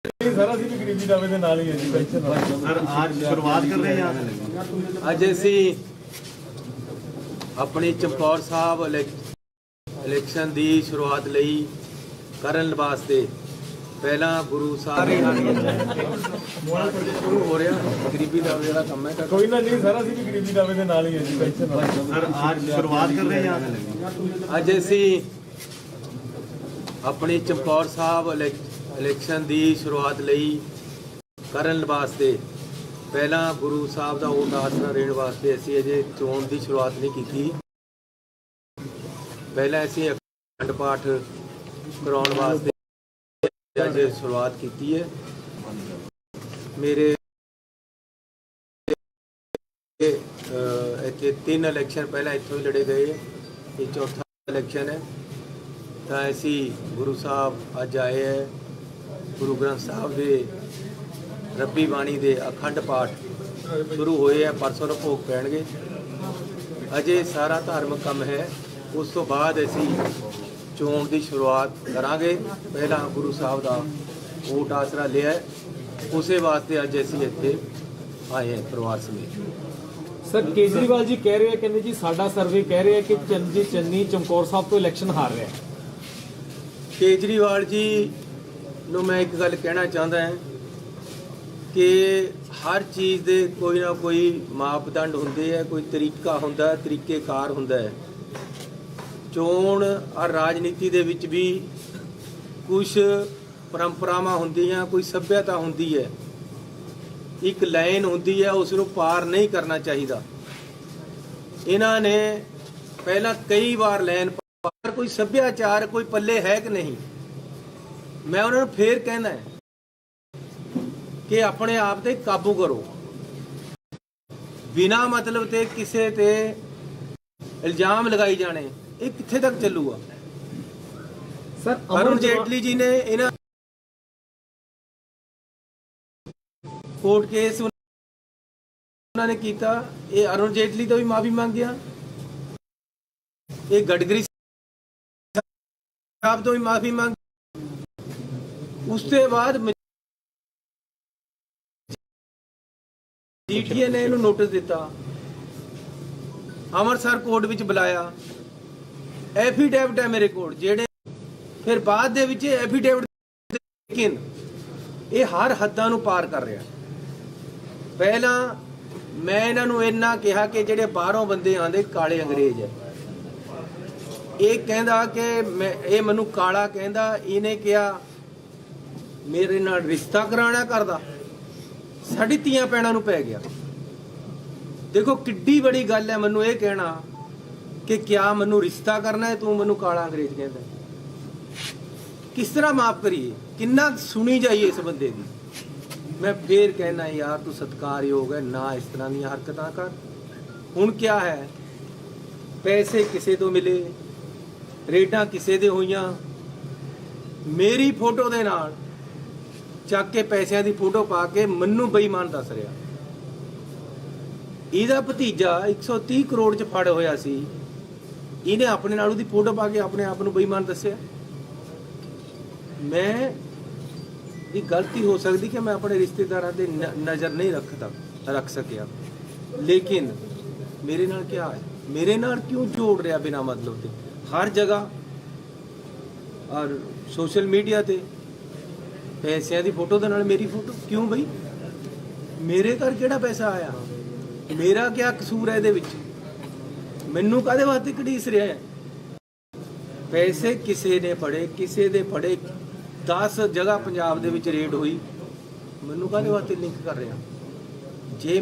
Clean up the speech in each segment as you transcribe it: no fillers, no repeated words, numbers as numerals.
Sir ਅਸੀਂ ਵੀ ਗਰੀਬੀ ਦਾਵੇ ਦੇ ਨਾਲ ਹੀ ਹੈ ਜੀ सर आज शुरुआत कर रहे हैं ਅੱਜ ਅਸੀਂ ਆਪਣੀ ਚਮਕੌਰ ਸਾਹਿਬ ਇਲੈਕਸ਼ਨ ਦੀ ਸ਼ੁਰੂਆਤ ਲਈ ਕਰਨ ਵਾਸਤੇ ਪਹਿਲਾਂ ਗੁਰੂ ਸਾਹਿਬ ਸ਼ੁਰੂ ਹੋ ਰਿਹਾ ਗਰੀਬੀ ਦਾਵੇ ਦਾ ਕੰਮ ਹੈ। ਕੋਈ ਨਾ ਨਹੀਂ ਸਰ ਅਸੀਂ ਵੀ ਗਰੀਬੀ ਦਾਵੇ ਦੇ ਨਾਲ ਹੀ ਹੈ ਜੀ सर आज शुरुआत कर रहे हैं ਅੱਜ ਅਸੀਂ ਆਪਣੀ ਚਮਕੌਰ ਸਾਹਿਬ ਇਲੈਕਸ਼ਨ ਦੀ ਸ਼ੁਰੂਆਤ ਲਈ ਕਰਨ ਵਾਸਤੇ ਪਹਿਲਾਂ ਗੁਰੂ ਸਾਹਿਬ ਦਾ ਵੋਟ ਆਸਰਾ ਦੇਣ ਵਾਸਤੇ ਅਸੀਂ ਅਜੇ ਚੋਣ ਦੀ ਸ਼ੁਰੂਆਤ ਨਹੀਂ ਕੀਤੀ। ਪਹਿਲਾਂ ਅਸੀਂ ਅਖੰਡ ਪਾਠ ਕਰਾਉਣ ਵਾਸਤੇ ਅੱਜ ਸ਼ੁਰੂਆਤ ਕੀਤੀ ਹੈ। ਮੇਰੇ ਇੱਥੇ 3 ਇਲੈਕਸ਼ਨ ਪਹਿਲਾਂ ਇੱਥੋਂ ਹੀ ਲੜੇ ਗਏ, ਇਹ ਚੌਥਾ ਇਲੈਕਸ਼ਨ ਹੈ। ਤਾਂ ਅਸੀਂ ਗੁਰੂ ਸਾਹਿਬ ਅੱਜ ਆਏ ਹੈ, ਗੁਰੂ ਗ੍ਰੰਥ ਸਾਹਿਬ ਦੇ ਰੱਬੀ ਬਾਣੀ ਦੇ ਅਖੰਡ ਪਾਠ ਸ਼ੁਰੂ ਹੋਏ ਹੈ, ਪਰਸੋਂ ਨੂੰ ਭੋਗ ਪੈਣਗੇ। ਅਜੇ ਸਾਰਾ ਧਾਰਮਿਕ ਕੰਮ ਹੈ, ਉਸ ਤੋਂ ਬਾਅਦ ਅਸੀਂ ਚੋਣ ਦੀ ਸ਼ੁਰੂਆਤ ਕਰਾਂਗੇ। ਪਹਿਲਾਂ ਗੁਰੂ ਸਾਹਿਬ ਦਾ ਵੋਟ ਆਸਰਾ ਲਿਆ, ਉਸੇ ਵਾਸਤੇ ਅੱਜ ਅਸੀਂ ਇੱਥੇ ਆਏ ਹਾਂ ਪਰਿਵਾਰ ਸਮੇਤ। ਸਰ ਕੇਜਰੀਵਾਲ ਜੀ ਕਹਿ ਰਹੇ ਆ, ਕਹਿੰਦੇ ਜੀ ਸਾਡਾ ਸਰਵੇ ਕਹਿ ਰਿਹਾ ਕਿ ਚੰਨੀ ਚਮਕੌਰ ਸਾਹਿਬ ਤੋਂ ਇਲੈਕਸ਼ਨ ਹਾਰ ਰਿਹਾ। ਕੇਜਰੀਵਾਲ ਜੀ ਨੂੰ ਮੈਂ ਇੱਕ ਗੱਲ ਕਹਿਣਾ ਚਾਹੁੰਦਾ ਹਾਂ ਕਿ ਹਰ ਚੀਜ਼ ਦੇ ਕੋਈ ਨਾ ਕੋਈ ਮਾਪਦੰਡ ਹੁੰਦੇ ਆ, ਕੋਈ ਤਰੀਕਾ ਹੁੰਦਾ, ਤਰੀਕੇਕਾਰ ਹੁੰਦਾ ਹੈ। ਚੋਣ ਔਰ ਰਾਜਨੀਤੀ ਦੇ ਵਿੱਚ ਵੀ ਕੁਝ ਪਰੰਪਰਾਵਾਂ ਹੁੰਦੀਆਂ, ਕੋਈ ਸੱਭਿਅਤਾ ਹੁੰਦੀ ਹੈ, ਇੱਕ ਲਾਈਨ ਹੁੰਦੀ ਹੈ, ਉਸ ਨੂੰ ਪਾਰ ਨਹੀਂ ਕਰਨਾ ਚਾਹੀਦਾ। ਇਹਨਾਂ ਨੇ ਪਹਿਲਾਂ ਕਈ ਵਾਰ ਲਾਈਨ ਪਾਰ, ਕੋਈ ਸੱਭਿਆਚਾਰ ਕੋਈ ਪੱਲੇ ਹੈ ਕਿ ਨਹੀਂ। ਮੈਂ ਉਹਨਾਂ ਨੂੰ ਫੇਰ ਕਹਿਣਾ ਹੈ ਕਿ ਆਪਣੇ ਆਪ ਤੇ ਕਾਬੂ ਕਰੋ, ਬਿਨਾਂ ਮਤਲਬ ਤੇ ਕਿਸੇ ਤੇ ਇਲਜ਼ਾਮ ਲਗਾਈ ਜਾਣੇ, ਇਹ ਕਿੱਥੇ ਤੱਕ ਚੱਲੂਗਾ। ਸਰ ਅਰੁਣ ਜੇਟਲੀ ਜੀ ਨੇ ਇਹਨਾਂ ਕੋਰਟ ਕੇਸ ਉਹਨਾਂ ਨੇ ਕੀਤਾ, ਇਹ ਅਰੁਣ ਜੇਟਲੀ ਤੋਂ ਵੀ ਮਾਫੀ ਮੰਗਿਆ, ਇਹ ਗਡਕਰੀ ਸਾਹਿਬ ਤੋਂ ਵੀ ਮਾਫੀ ਮੰਗ, ਉਸ ਤੋਂ ਬਾਅਦ ਜੀਟੀਏ ਨੇ ਇਹਨੂੰ ਨੋਟਿਸ ਦਿੱਤਾ, ਅੰਮ੍ਰਿਤਸਰ ਕੋਰਟ ਵਿੱਚ ਬੁਲਾਇਆ, ਐਫੀਡੇਵਿਟ ਹੈ ਮੇਰੇ ਕੋਲ ਜਿਹੜੇ, ਫਿਰ ਬਾਅਦ ਦੇ ਵਿੱਚ ਐਫੀਡੇਵਿਟ, ਲੇਕਿਨ ਇਹ ਹਰ ਹੱਦਾਂ ਨੂੰ ਪਾਰ ਕਰ ਰਿਹਾ। ਪਹਿਲਾਂ ਮੈਂ ਇਹਨਾਂ ਨੂੰ ਇੰਨਾ ਕਿਹਾ ਕਿ ਜਿਹੜੇ ਬਾਹਰੋਂ ਬੰਦੇ ਆਉਂਦੇ ਕਾਲੇ ਅੰਗਰੇਜ਼ ਹੈ, ਇਹ ਕਹਿੰਦਾ ਕਿ ਇਹ ਮੈਨੂੰ ਕਾਲਾ ਕਹਿੰਦਾ, ਇਹਨੇ ਕਿਹਾ ਮੇਰੇ ਨਾਲ ਰਿਸ਼ਤਾ ਕਰਾਉਣਾ ਕਰਦਾ, ਸਾਡੀ ਧੀਆਂ ਭੈਣਾਂ ਨੂੰ ਪੈ ਗਿਆ। ਦੇਖੋ ਕਿੱਡੀ ਬੜੀ ਗੱਲ ਹੈ ਮੈਨੂੰ ਇਹ ਕਹਿਣਾ ਕਿ ਕਿਆ ਮੈਨੂੰ ਰਿਸ਼ਤਾ ਕਰਨਾ ਹੈ, ਤੂੰ ਮੈਨੂੰ ਕਾਲਾ ਅੰਗਰੇਜ਼ ਕਹਿੰਦਾ। ਕਿਸ ਤਰ੍ਹਾਂ ਮਾਫ ਕਰੀਏ, ਕਿੰਨਾ ਸੁਣੀ ਜਾਈਏ ਇਸ ਬੰਦੇ ਦੀ। ਮੈਂ ਫੇਰ ਕਹਿਣਾ ਯਾਰ ਤੂੰ ਸਤਿਕਾਰਯੋਗ ਹੈ, ਨਾ ਇਸ ਤਰ੍ਹਾਂ ਦੀਆਂ ਹਰਕਤਾਂ ਕਰ। ਹੁਣ ਕਿਆ ਹੈ, ਪੈਸੇ ਕਿਸੇ ਤੋਂ ਮਿਲੇ, ਰੇਡਾਂ ਕਿਸੇ ਦੇ ਹੋਈਆਂ, ਮੇਰੀ ਫੋਟੋ ਦੇ ਨਾਲ ਚੱਕ ਕੇ ਪੈਸਿਆਂ ਦੀ ਫੋਟੋ ਪਾ ਕੇ ਮੈਨੂੰ ਬੇਈਮਾਨ ਦੱਸ ਰਿਹਾ। ਇਹਦਾ ਭਤੀਜਾ 130 ਕਰੋੜ 'ਚ ਫੜ ਹੋਇਆ ਸੀ, ਇਹਨੇ ਆਪਣੇ ਨਾਲ ਉਹਦੀ ਫੋਟੋ ਪਾ ਕੇ ਆਪਣੇ ਆਪ ਨੂੰ ਬੇਈਮਾਨ ਦੱਸਿਆ। ਮੈਂ ਇਹ ਗਲਤੀ ਹੋ ਸਕਦੀ ਕਿ ਮੈਂ ਆਪਣੇ ਰਿਸ਼ਤੇਦਾਰਾਂ ਤੇ ਨਜ਼ਰ ਨਹੀਂ ਰੱਖ ਸਕਿਆ, ਲੇਕਿਨ ਮੇਰੇ ਨਾਲ ਕੀ ਹੈ, ਮੇਰੇ ਨਾਲ ਕਿਉਂ ਜੋੜ ਰਿਹਾ ਬਿਨਾਂ ਮਤਲਬ ਤੇ ਹਰ ਜਗ੍ਹਾ ਔਰ ਸੋਸ਼ਲ ਮੀਡੀਆ ਤੇ ਪੈਸਿਆਂ ਦੀ ਫੋਟੋ ਦੇ ਨਾਲ ਮੇਰੀ ਫੋਟੋ ਕਿਉਂ ਬਈ। ਮੇਰੇ ਘਰ ਕਿਹੜਾ ਪੈਸਾ ਆਇਆ, ਮੇਰਾ ਕੀ ਕਸੂਰ ਹੈ ਇਹਦੇ ਵਿੱਚ, ਮੈਨੂੰ ਕਾਹਦੇ ਵਾਸਤੇ ਘੜੀਸ ਰਿਹਾ ਹੈ। ਪੈਸੇ ਕਿਸੇ ਨੇ ਫੜੇ, ਕਿਸੇ ਦੇ ਫੜੇ, 10 ਜਗ੍ਹਾ ਪੰਜਾਬ ਦੇ ਵਿੱਚ ਰੇਡ ਹੋਈ, ਮੈਨੂੰ ਕਾਹਦੇ ਵਾਸਤੇ ਲਿੰਕ ਕਰ ਰਿਹਾ। ਜੇ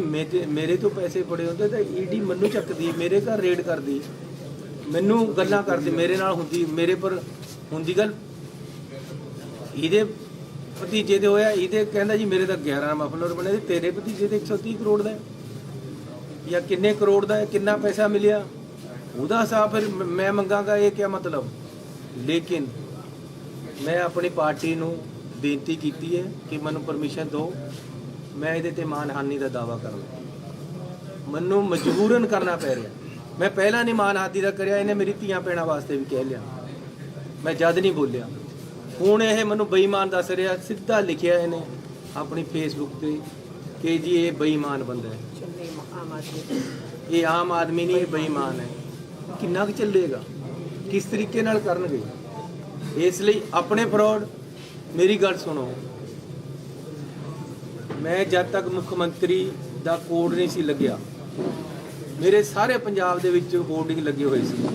ਮੇਰੇ ਤੋਂ ਪੈਸੇ ਫੜੇ ਹੁੰਦੇ ਤਾਂ ਈਡੀ ਮੈਨੂੰ ਚੱਕਦੀ, ਮੇਰੇ ਘਰ ਰੇਡ ਕਰਦੀ, ਮੈਨੂੰ ਗੱਲਾਂ ਕਰਦੀ, ਮੇਰੇ ਨਾਲ ਹੁੰਦੀ, ਮੇਰੇ ਪਰ ਹੁੰਦੀ ਗੱਲ। ਇਹਦੇ ਭਤੀਜੇ ਦੇ ਹੋਇਆ, ਇਹਦੇ ਕਹਿੰਦਾ ਜੀ ਮੇਰੇ ਤਾਂ 11 ਮਫਲਰ ਬਣੇ, ਤੇਰੇ ਭਤੀਜੇ ਦੇ 130 ਕਰੋੜ ਦਾ ਜਾਂ ਕਿੰਨੇ ਕਰੋੜ ਦਾ, ਕਿੰਨਾ ਪੈਸਾ ਮਿਲਿਆ, ਉਹਦਾ ਹਿਸਾਬ ਫਿਰ ਮੈਂ ਮੰਗਾਂਗਾ, ਇਹ ਕੀ ਮਤਲਬ। ਲੇਕਿਨ ਮੈਂ ਆਪਣੀ ਪਾਰਟੀ ਨੂੰ ਬੇਨਤੀ ਕੀਤੀ ਹੈ ਕਿ ਮੈਨੂੰ ਪਰਮਿਸ਼ਨ ਦਿਓ, ਮੈਂ ਇਹਦੇ ਤੇ ਮਾਨਹਾਨੀ ਦਾ ਦਾਅਵਾ ਕਰਾਂ। ਮੈਨੂੰ ਮਜਬੂਰਨ ਕਰਨਾ ਪੈ ਰਿਹਾ। ਮੈਂ ਪਹਿਲਾਂ ਨਹੀਂ ਮਾਨਹਾਨੀ ਦਾ ਕਰਿਆ, ਇਹਨੇ ਮੇਰੀ ਧੀਆਂ ਭੈਣਾਂ ਵਾਸਤੇ ਵੀ ਕਹਿ ਲਿਆ, ਮੈਂ ਜਦ ਨਹੀਂ ਬੋਲਿਆ। ਹੁਣ ਇਹ ਮੈਨੂੰ ਬੇਈਮਾਨ ਦੱਸ ਰਿਹਾ, ਸਿੱਧਾ ਲਿਖਿਆ ਇਹਨੇ ਆਪਣੀ ਫੇਸਬੁੱਕ ਤੇ ਕਿ ਜੀ ਇਹ ਬੇਈਮਾਨ ਬੰਦਾ ਹੈ, ਇਹ ਆਮ ਆਦਮੀ ਨਹੀਂ, ਇਹ ਬੇਈਮਾਨ ਹੈ। ਕਿੰਨਾ ਕੁ ਚੱਲੇਗਾ, ਕਿਸ ਤਰੀਕੇ ਨਾਲ ਕਰਨਗੇ? ਇਸ ਲਈ ਆਪਣੇ ਫਰਾਡ, ਮੇਰੀ ਗੱਲ ਸੁਣੋ, ਮੈਂ ਜਦ ਤੱਕ ਮੁੱਖ ਮੰਤਰੀ ਦਾ ਕੋਡ ਨਹੀਂ ਸੀ ਲੱਗਿਆ, ਮੇਰੇ ਸਾਰੇ ਪੰਜਾਬ ਦੇ ਵਿੱਚ ਹੋਰਡਿੰਗ ਲੱਗੇ ਹੋਏ ਸੀ।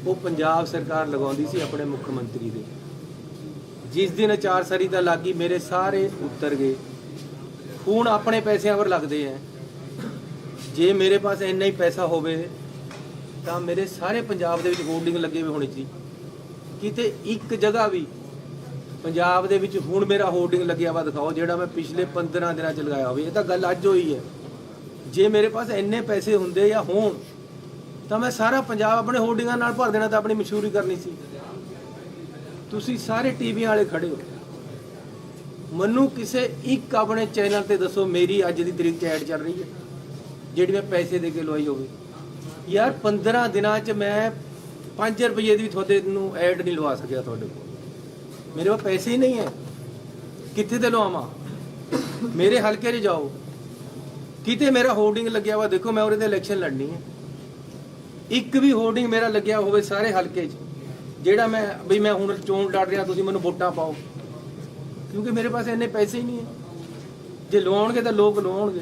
ਉਹ ਪੰਜਾਬ ਸਰਕਾਰ ਲਗਾਉਂਦੀ ਸੀ ਆਪਣੇ ਮੁੱਖ ਮੰਤਰੀ ਦੇ। ਜਿਸ ਦਿਨ ਅਚਾਰਸਰੀ ਦਾ ਲੱਗੀ, ਮੇਰੇ ਸਾਰੇ ਉੱਤਰ ਗਏ। ਹੁਣ ਆਪਣੇ ਪੈਸਿਆਂ ਪਰ ਲੱਗਦੇ ਹੈ। ਜੇ ਮੇਰੇ ਪਾਸ ਇੰਨਾ ਹੀ ਪੈਸਾ ਹੋਵੇ ਤਾਂ ਮੇਰੇ ਸਾਰੇ ਪੰਜਾਬ ਦੇ ਵਿੱਚ ਹੋਰਡਿੰਗ ਲੱਗੇ ਹੋਏ ਹੋਣੇ ਸੀ। ਕਿਤੇ ਇੱਕ ਜਗ੍ਹਾ ਵੀ ਪੰਜਾਬ ਦੇ ਵਿੱਚ ਹੁਣ ਮੇਰਾ ਹੋਰਡਿੰਗ ਲੱਗਿਆ ਵਾ ਦਿਖਾਓ, ਜਿਹੜਾ ਮੈਂ ਪਿਛਲੇ 15 ਦਿਨਾਂ ਚ ਲਗਾਇਆ ਹੋਵੇ। ਇਹ ਤਾਂ ਗੱਲ ਅੱਜ ਹੋਈ ਹੈ। ਜੇ ਮੇਰੇ ਪਾਸ ਇੰਨੇ ਪੈਸੇ ਹੁੰਦੇ ਜਾਂ ਹੋਣ ਤਾਂ ਮੈਂ ਸਾਰਾ ਪੰਜਾਬ ਆਪਣੇ ਹੋਰਡਿੰਗਾਂ ਨਾਲ ਭਰ ਦੇਣਾ, ਤਾਂ ਆਪਣੀ ਮਸ਼ਹੂਰੀ ਕਰਨੀ ਸੀ। ਤੁਸੀਂ ਸਾਰੇ ਟੀਵੀਆਂ ਵਾਲੇ ਖੜੇ ਹੋ, ਮੈਨੂੰ ਕਿਸੇ ਇੱਕ ਆਪਣੇ ਚੈਨਲ ਤੇ ਦੱਸੋ ਮੇਰੀ ਅੱਜ ਦੀ ਤਰੀਕ 'ਚ ਐਡ ਚੱਲ ਰਹੀ ਹੈ ਜਿਹੜੀ ਮੈਂ ਪੈਸੇ ਦੇ ਕੇ ਲਵਾਈ ਹੋਵੇ। ਯਾਰ 15 ਦਿਨਾਂ 'ਚ ਮੈਂ 5 ਰੁਪਏ ਦੀ ਵੀ ਤੁਹਾਡੇ ਨੂੰ ਐਡ ਨਹੀਂ ਲਵਾ ਸਕਿਆ। ਤੁਹਾਡੇ ਕੋਲ ਮੇਰੇ ਕੋਲ ਪੈਸੇ ਹੀ ਨਹੀਂ ਹੈ, ਕਿੱਥੇ ਤੇ ਲਵਾਵਾਂ? ਮੇਰੇ ਹਲਕੇ 'ਚ ਜਾਓ, ਕਿਤੇ ਮੇਰਾ ਹੋਰਡਿੰਗ ਲੱਗਿਆ ਵਾ ਦੇਖੋ, ਮੈਂ ਉਹਦੇ ਤੇ ਇਲੈਕਸ਼ਨ ਲੜਨੀ ਹੈ। ਇੱਕ ਵੀ ਹੋਰਡਿੰਗ ਮੇਰਾ ਲੱਗਿਆ ਹੋਵੇ ਸਾਰੇ ਹਲਕੇ 'ਚ ਜਿਹੜਾ ਮੈਂ ਵੀ ਮੈਂ ਹੁਣ ਚੋਣ ਲੜ ਰਿਹਾ, ਤੁਸੀਂ ਮੈਨੂੰ ਵੋਟਾਂ ਪਾਓ, ਕਿਉਂਕਿ ਮੇਰੇ ਪਾਸ ਇੰਨੇ ਪੈਸੇ ਹੀ ਨਹੀਂ ਹੈ। ਜੇ ਲਵਾਉਣਗੇ ਤਾਂ ਲੋਕ ਲਵਾਉਣਗੇ।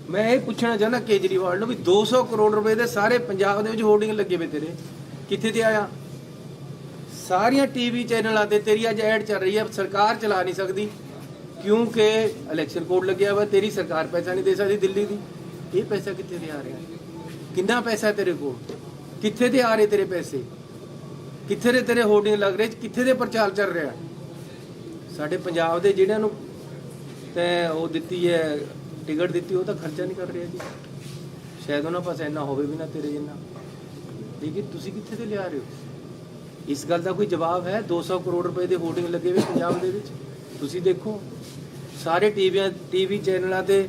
ਮੈਂ ਇਹ ਪੁੱਛਣਾ ਚਾਹੁੰਦਾ ਕੇਜਰੀਵਾਲ ਨੂੰ ਵੀ 200 ਕਰੋੜ ਰੁਪਏ ਦੇ ਸਾਰੇ ਪੰਜਾਬ ਦੇ ਵਿੱਚ ਹੋਰਡਿੰਗ ਲੱਗੇ ਵੇ ਤੇਰੇ, ਕਿੱਥੇ ਤੇ ਆਇਆ? ਸਾਰੀਆਂ ਟੀਵੀ ਚੈਨਲਾਂ ਤੇ ਤੇਰੀ ਅੱਜ ਐਡ ਚੱਲ ਰਹੀ ਹੈ। ਸਰਕਾਰ ਚਲਾ ਨਹੀਂ ਸਕਦੀ ਕਿਉਂਕਿ ਇਲੈਕਸ਼ਨ ਕੋਡ ਲੱਗਿਆ ਵਾ। ਤੇਰੀ ਸਰਕਾਰ ਪੈਸਾ ਨਹੀਂ ਦੇ ਸਕਦੀ ਦਿੱਲੀ ਦੀ। ਇਹ ਪੈਸਾ ਕਿੱਥੇ ਤੇ ਆ ਰਿਹਾ? ਕਿੰਨਾ ਪੈਸਾ ਤੇਰੇ ਕੋਲ? ਕਿੱਥੇ ਤੇ ਆ ਰਹੇ ਤੇਰੇ ਪੈਸੇ? ਕਿੱਥੇ ਦੇ ਤੇਰੇ ਹੋਰਡਿੰਗ ਲੱਗ ਰਹੇ? ਕਿੱਥੇ ਦੇ ਪ੍ਰਚਾਰ ਚੱਲ ਰਿਹਾ? ਸਾਡੇ ਪੰਜਾਬ ਦੇ ਜਿਹੜਿਆਂ ਨੂੰ ਤੇ ਉਹ ਦਿੱਤੀ ਹੈ ਟਿਕਟ ਦਿੱਤੀ, ਉਹ ਤਾਂ ਖਰਚਾ ਨਹੀਂ ਕਰ ਰਿਹਾ ਜੀ। ਸ਼ਾਇਦ ਉਹਨਾਂ ਪਾਸ ਇੰਨਾ ਹੋਵੇ ਵੀ ਨਾ ਤੇਰੇ ਜਿੰਨਾ, ਲੇਕਿਨ ਤੁਸੀਂ ਕਿੱਥੇ ਤੇ ਲਿਆ ਰਹੇ ਹੋ? ਇਸ ਗੱਲ ਦਾ ਕੋਈ ਜਵਾਬ ਹੈ? 200 ਕਰੋੜ ਰੁਪਏ ਦੇ ਹੋਰਡਿੰਗ ਲੱਗੇ ਹੋਏ ਪੰਜਾਬ ਦੇ ਵਿੱਚ, ਤੁਸੀਂ ਦੇਖੋ ਸਾਰੇ ਟੀਵੀ ਚੈਨਲਾਂ ਤੇ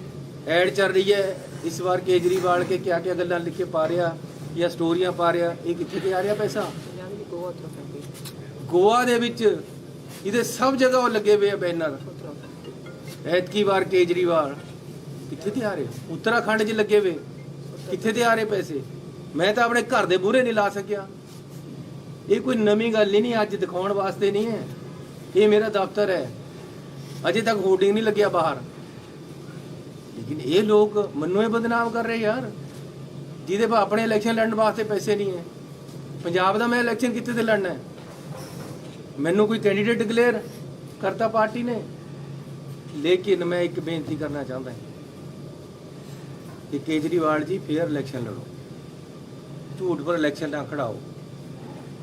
ਐਡ ਚੱਲ ਰਹੀ ਹੈ। ਇਸ ਵਾਰ ਕੇਜਰੀਵਾਲ ਕੇ ਕਿਆ ਕਿਆ ਗੱਲਾਂ ਲਿਖ ਕੇ ਪਾ ਰਿਹਾ ਜਾਂ ਸਟੋਰੀਆਂ ਪਾ ਰਿਹਾ, ਇਹ ਕਿੱਥੇ ਤੇ ਆ ਰਿਹਾ ਪੈਸਾ? ਗੋਆ ਦੇ ਵਿੱਚ ਇਹਦੇ ਸਭ ਜਗ੍ਹਾ ਉਹ ਲੱਗੇ ਹੋਏ ਆ ਬੈਨਰ। ਐਤਕੀ ਵਾਰ ਕੇਜਰੀਵਾਲ ਕਿੱਥੇ ਤੇ ਆ ਰਹੇ? ਉੱਤਰਾਖੰਡ 'ਚ ਲੱਗੇ ਹੋਏ, ਕਿੱਥੇ ਤੇ ਆ ਰਹੇ ਪੈਸੇ? ਮੈਂ ਤਾਂ ਆਪਣੇ ਘਰ ਦੇ ਬੂਹਰੇ ਨਹੀਂ ਲਾ ਸਕਿਆ। ਇਹ ਕੋਈ ਨਵੀਂ ਗੱਲ ਨਹੀਂ, ਅੱਜ ਦਿਖਾਉਣ ਵਾਸਤੇ ਨਹੀਂ ਹੈ। ਇਹ ਮੇਰਾ ਦਫ਼ਤਰ ਹੈ, ਅਜੇ ਤੱਕ ਹੋਰਡਿੰਗ ਨਹੀਂ ਲੱਗਿਆ ਬਾਹਰ। ਲੇਕਿਨ ਇਹ ਲੋਕ ਮੈਨੂੰ ਇਹ ਬਦਨਾਮ ਕਰ ਰਹੇ ਯਾਰ, ਜਿਹਦੇ ਪਾ ਆਪਣੇ ਇਲੈਕਸ਼ਨ ਲੜਨ ਵਾਸਤੇ ਪੈਸੇ ਨਹੀਂ ਹੈ। ਪੰਜਾਬ ਦਾ ਮੈਂ ਇਲੈਕਸ਼ਨ ਕਿੱਥੇ ਤੇ ਲੜਨਾ ਹੈ? ਮੈਨੂੰ ਕੋਈ ਕੈਂਡੀਡੇਟ ਡਿਕਲੇਅਰ ਕਰਤਾ ਪਾਰਟੀ ਨੇ। ਲੇਕਿਨ ਮੈਂ ਇੱਕ ਬੇਨਤੀ ਕਰਨਾ ਚਾਹੁੰਦਾ ਕਿ ਕੇਜਰੀਵਾਲ ਜੀ ਫੇਅਰ ਇਲੈਕਸ਼ਨ ਲੜੋ, ਝੂਠ ਪਰ ਇਲੈਕਸ਼ਨ ਨਾ ਖੜਾਓ।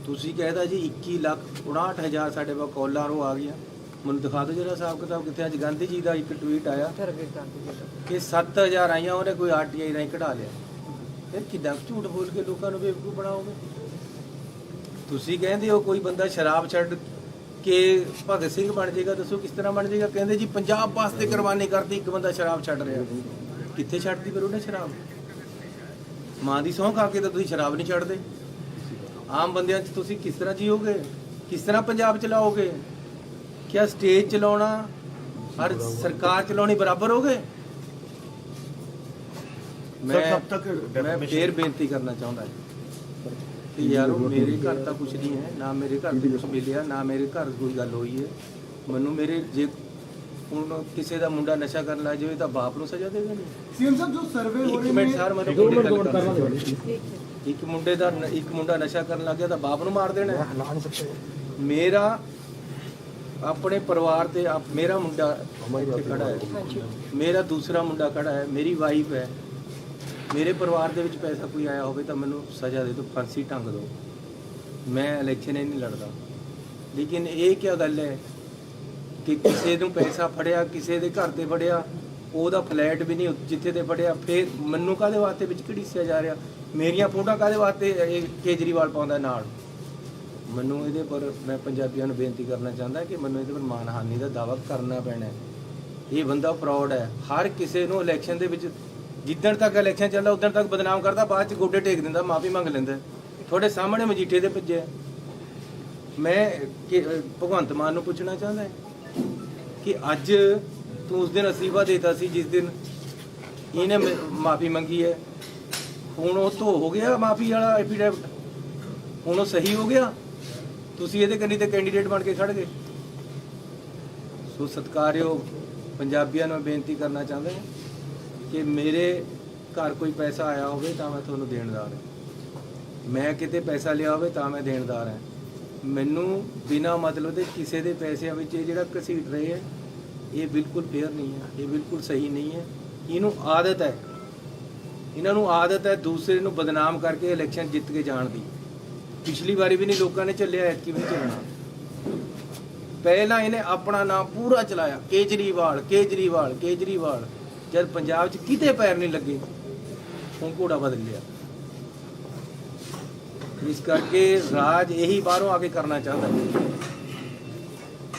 ਤੁਸੀਂ ਕਹਿਦਾ ਜੀ 21,59,000 ਸਾਡੇ ਕੋਲ ਕਾਲਰ ਉਹ ਆ ਗਿਆ। ਮੈਨੂੰ ਦਿਖਾ ਦਿਓ ਜਿਹੜਾ ਹਿਸਾਬ ਕਿਤਾਬ ਕਿੱਥੇ। ਅੱਜ ਗਾਂਧੀ ਜੀ ਦਾ ਇੱਕ ਟਵੀਟ ਆਇਆ ਕਿ 7,000 ਆਈਆਂ, ਉਹਨੇ ਕੋਈ ਆਰਟੀਆਈ ਰਾਹੀਂ ਕਢਾ ਲਿਆ। ਫਿਰ ਕਿੱਦਾਂ ਝੂਠ ਬੋਲ ਕੇ ਲੋਕਾਂ ਨੂੰ ਬੇਵਕੂਫ ਬਣਾਓਗੇ? ਤੁਸੀਂ ਕਹਿੰਦੇ ਹੋ ਕੋਈ ਬੰਦਾ ਸ਼ਰਾਬ ਛੱਡ ਕੇ ਭਗਤ ਸਿੰਘ ਬਣ ਜਾਏਗਾ, ਦੱਸੋ ਕਿਸ ਤਰ੍ਹਾਂ ਬਣ ਜਾਏਗਾ? ਕਹਿੰਦੇ ਜੀ ਪੰਜਾਬ ਵਾਸਤੇ ਕੁਰਬਾਨੀ ਕਰਦੀ ਇੱਕ ਬੰਦਾ ਸ਼ਰਾਬ ਛੱਡ ਰਿਹਾ। ਕਿੱਥੇ ਛੱਡਦੀ ਫਿਰ ਉਹਨੇ ਸ਼ਰਾਬ? ਮਾਂ ਦੀ ਸਹੁੰ ਖਾ ਕੇ ਤਾਂ ਤੁਸੀਂ ਸ਼ਰਾਬ ਨਹੀਂ ਛੱਡਦੇ। ਆਮ ਬੰਦਿਆਂ 'ਚ ਤੁਸੀਂ ਕਿਸ ਤਰ੍ਹਾਂ ਜੀਓਗੇ? ਕਿਸ ਤਰ੍ਹਾਂ ਪੰਜਾਬ ਚਲਾਓਗੇ? ਕਿਆ ਸਟੇਜ ਚਲਾਉਣਾ ਔਰ ਸਰਕਾਰ ਚਲਾਉਣੀ ਬਰਾਬਰ ਹੋ ਗਏ? ਮੈਂ ਫੇਰ ਬੇਨਤੀ ਕਰਨਾ ਚਾਹੁੰਦਾ ਕਿ ਯਾਰੋ ਮੇਰੇ ਘਰ ਤਾਂ ਕੁਝ ਨਹੀਂ ਹੈ, ਨਾ ਮੇਰੇ ਘਰ ਤੇ ਕੁਝ ਮਿਲਿਆ, ਨਾ ਮੇਰੇ ਘਰ ਕੋਈ ਗੱਲ ਹੋਈ ਹੈ। ਮੈਨੂੰ ਮੇਰੇ ਜੇ ਹੁਣ ਕਿਸੇ ਦਾ ਮੁੰਡਾ ਨਸ਼ਾ ਕਰਨ ਲੱਗ ਜਾਵੇ ਤਾਂ ਬਾਪ ਨੂੰ ਸਜ਼ਾ ਦੇਗਾ ਨਹੀਂ? ਸੀਐਮ ਸਾਹਿਬ ਜੋ ਸਰਵੇ ਹੋ ਰਹੀ ਹੈ, ਇੱਕ ਮੁੰਡਾ ਨਸ਼ਾ ਕਰਨ ਲੱਗ ਗਿਆ ਤਾਂ ਬਾਪ ਨੂੰ ਮਾਰ ਦੇਣਾ? ਮੇਰਾ ਆਪਣੇ ਪਰਿਵਾਰ ਤੇ ਮੇਰਾ ਮੁੰਡਾ ਇੱਥੇ ਖੜਾ ਹੈ, ਮੇਰਾ ਦੂਸਰਾ ਮੁੰਡਾ ਖੜਾ ਹੈ, ਮੇਰੀ ਵਾਈਫ ਹੈ। ਮੇਰੇ ਪਰਿਵਾਰ ਦੇ ਵਿੱਚ ਪੈਸਾ ਕੋਈ ਆਇਆ ਹੋਵੇ ਤਾਂ ਮੈਨੂੰ ਸਜ਼ਾ ਦੇ ਦਿਓ, ਫਾਂਸੀ ਟੰਗ ਦਿਓ। ਮੈਂ ਇਲੈਕਸ਼ਨ ਹੀ ਨਹੀਂ ਲੜਦਾ। ਲੇਕਿਨ ਇਹ ਕੀ ਗੱਲ ਹੈ ਕਿ ਕਿਸੇ ਨੂੰ ਪੈਸਾ ਫੜਿਆ, ਕਿਸੇ ਦੇ ਘਰ ਤੇ ਫੜਿਆ, ਉਹਦਾ ਫਲੈਟ ਵੀ ਨਹੀਂ ਜਿੱਥੇ ਤੇ ਫੜਿਆ, ਫਿਰ ਮੈਨੂੰ ਕਾਹਦੇ ਵਾਸਤੇ ਵਿੱਚ ਘੜੀਸਿਆ ਜਾ ਰਿਹਾ? ਮੇਰੀਆਂ ਫੋਟੋਆਂ ਕਾਹਦੇ ਵਾਸਤੇ ਇਹ ਕੇਜਰੀਵਾਲ ਪਾਉਂਦਾ ਨਾਲ? ਮੈਨੂੰ ਇਹਦੇ ਪਰ ਮੈਂ ਪੰਜਾਬੀਆਂ ਨੂੰ ਬੇਨਤੀ ਕਰਨਾ ਚਾਹੁੰਦਾ ਕਿ ਮੈਨੂੰ ਇਹਦੇ ਪਰ ਮਾਨਹਾਨੀ ਦਾ ਦਾਅਵਾ ਕਰਨਾ ਪੈਣਾ। ਇਹ ਬੰਦਾ ਫਰਾਡ ਹੈ। ਹਰ ਕਿਸੇ ਨੂੰ ਇਲੈਕਸ਼ਨ ਦੇ ਵਿੱਚ ਜਿੱਦਣ ਤੱਕ ਇਲੈਕਸ਼ਨ ਚੱਲਦਾ ਉਦੋਂ ਤੱਕ ਬਦਨਾਮ ਕਰਦਾ, ਬਾਅਦ ਚ ਗੋਡੇ ਟੇਕ ਦਿੰਦਾ, ਮਾਫੀ ਮੰਗ ਲੈਂਦਾ। ਤੁਹਾਡੇ ਸਾਹਮਣੇ ਮਜੀਠੇ ਦੇ ਭੱਜੇ ਮੈਂ ਭਗਵੰਤ ਮਾਨ ਨੂੰ ਪੁੱਛਣਾ ਚਾਹੁੰਦਾ ਕਿ ਅੱਜ ਤੂੰ ਉਸ ਦਿਨ ਅਸਤੀਫਾ ਦੇਤਾ ਸੀ ਜਿਸ ਦਿਨ ਇਹਨੇ ਮਾਫੀ ਮੰਗੀ ਹੈ, ਹੁਣ ਉਹ ਧੋ ਹੋ ਗਿਆ ਮਾਫੀ ਵਾਲਾ ਐਫੀਡੈਵਿਟ, ਹੁਣ ਉਹ ਸਹੀ ਹੋ ਗਿਆ, ਤੁਸੀਂ ਇਹਦੇ ਕੰਨੀ ਤੇ ਕੈਂਡੀਡੇਟ ਬਣ ਕੇ ਖੜ ਗਏ। ਸੋ ਸਤਿਕਾਰਯੋਗ ਪੰਜਾਬੀਆਂ ਨੂੰ ਬੇਨਤੀ ਕਰਨਾ ਚਾਹੁੰਦੇ ਕਿ ਮੇਰੇ ਘਰ ਕੋਈ ਪੈਸਾ ਆਇਆ ਹੋਵੇ ਤਾਂ ਮੈਂ ਤੁਹਾਨੂੰ ਦੇਣਦਾਰ ਹਾਂ, ਮੈਂ ਕਿਤੇ ਪੈਸਾ ਲਿਆ ਹੋਵੇ ਤਾਂ ਮੈਂ ਦੇਣਦਾਰ ਹਾਂ। ਮੈਨੂੰ ਬਿਨਾਂ ਮਤਲਬ ਦੇ ਕਿਸੇ ਦੇ ਪੈਸਿਆਂ ਵਿੱਚ ਇਹ ਜਿਹੜਾ ਘਸੀਟ ਰਹੇ ਹੈ, ਇਹ ਬਿਲਕੁਲ ਫੇਅਰ ਨਹੀਂ ਹੈ, ਇਹ ਬਿਲਕੁਲ ਸਹੀ ਨਹੀਂ ਹੈ। ਇਹਨੂੰ ਆਦਤ ਹੈ, ਇਹਨਾਂ ਨੂੰ ਆਦਤ ਹੈ ਦੂਸਰੇ ਨੂੰ ਬਦਨਾਮ ਕਰਕੇ ਇਲੈਕਸ਼ਨ ਜਿੱਤ ਕੇ ਜਾਣ ਦੀ। ਪਿਛਲੀ ਵਾਰੀ ਵੀ ਨਹੀਂ ਲੋਕਾਂ ਨੇ ਚੱਲਿਆ, ਐਤਕੀ ਵੀ ਨਹੀਂ ਚੱਲਣਾ। ਪਹਿਲਾਂ ਇਹਨੇ ਆਪਣਾ ਨਾਮ ਪੂਰਾ ਚਲਾਇਆ, ਕੇਜਰੀਵਾਲ ਕੇਜਰੀਵਾਲ ਕੇਜਰੀਵਾਲ, ਜਦ ਪੰਜਾਬ 'ਚ ਕਿਤੇ ਪੈਰ ਨਹੀਂ ਲੱਗੇ, ਹੁਣ ਘੋੜਾ ਬਦਲ ਲਿਆ। ਇਸ ਕਰਕੇ ਰਾਜ ਇਹੀ ਬਾਹਰੋਂ ਆ ਕੇ ਕਰਨਾ ਚਾਹੁੰਦਾ ਹੈ।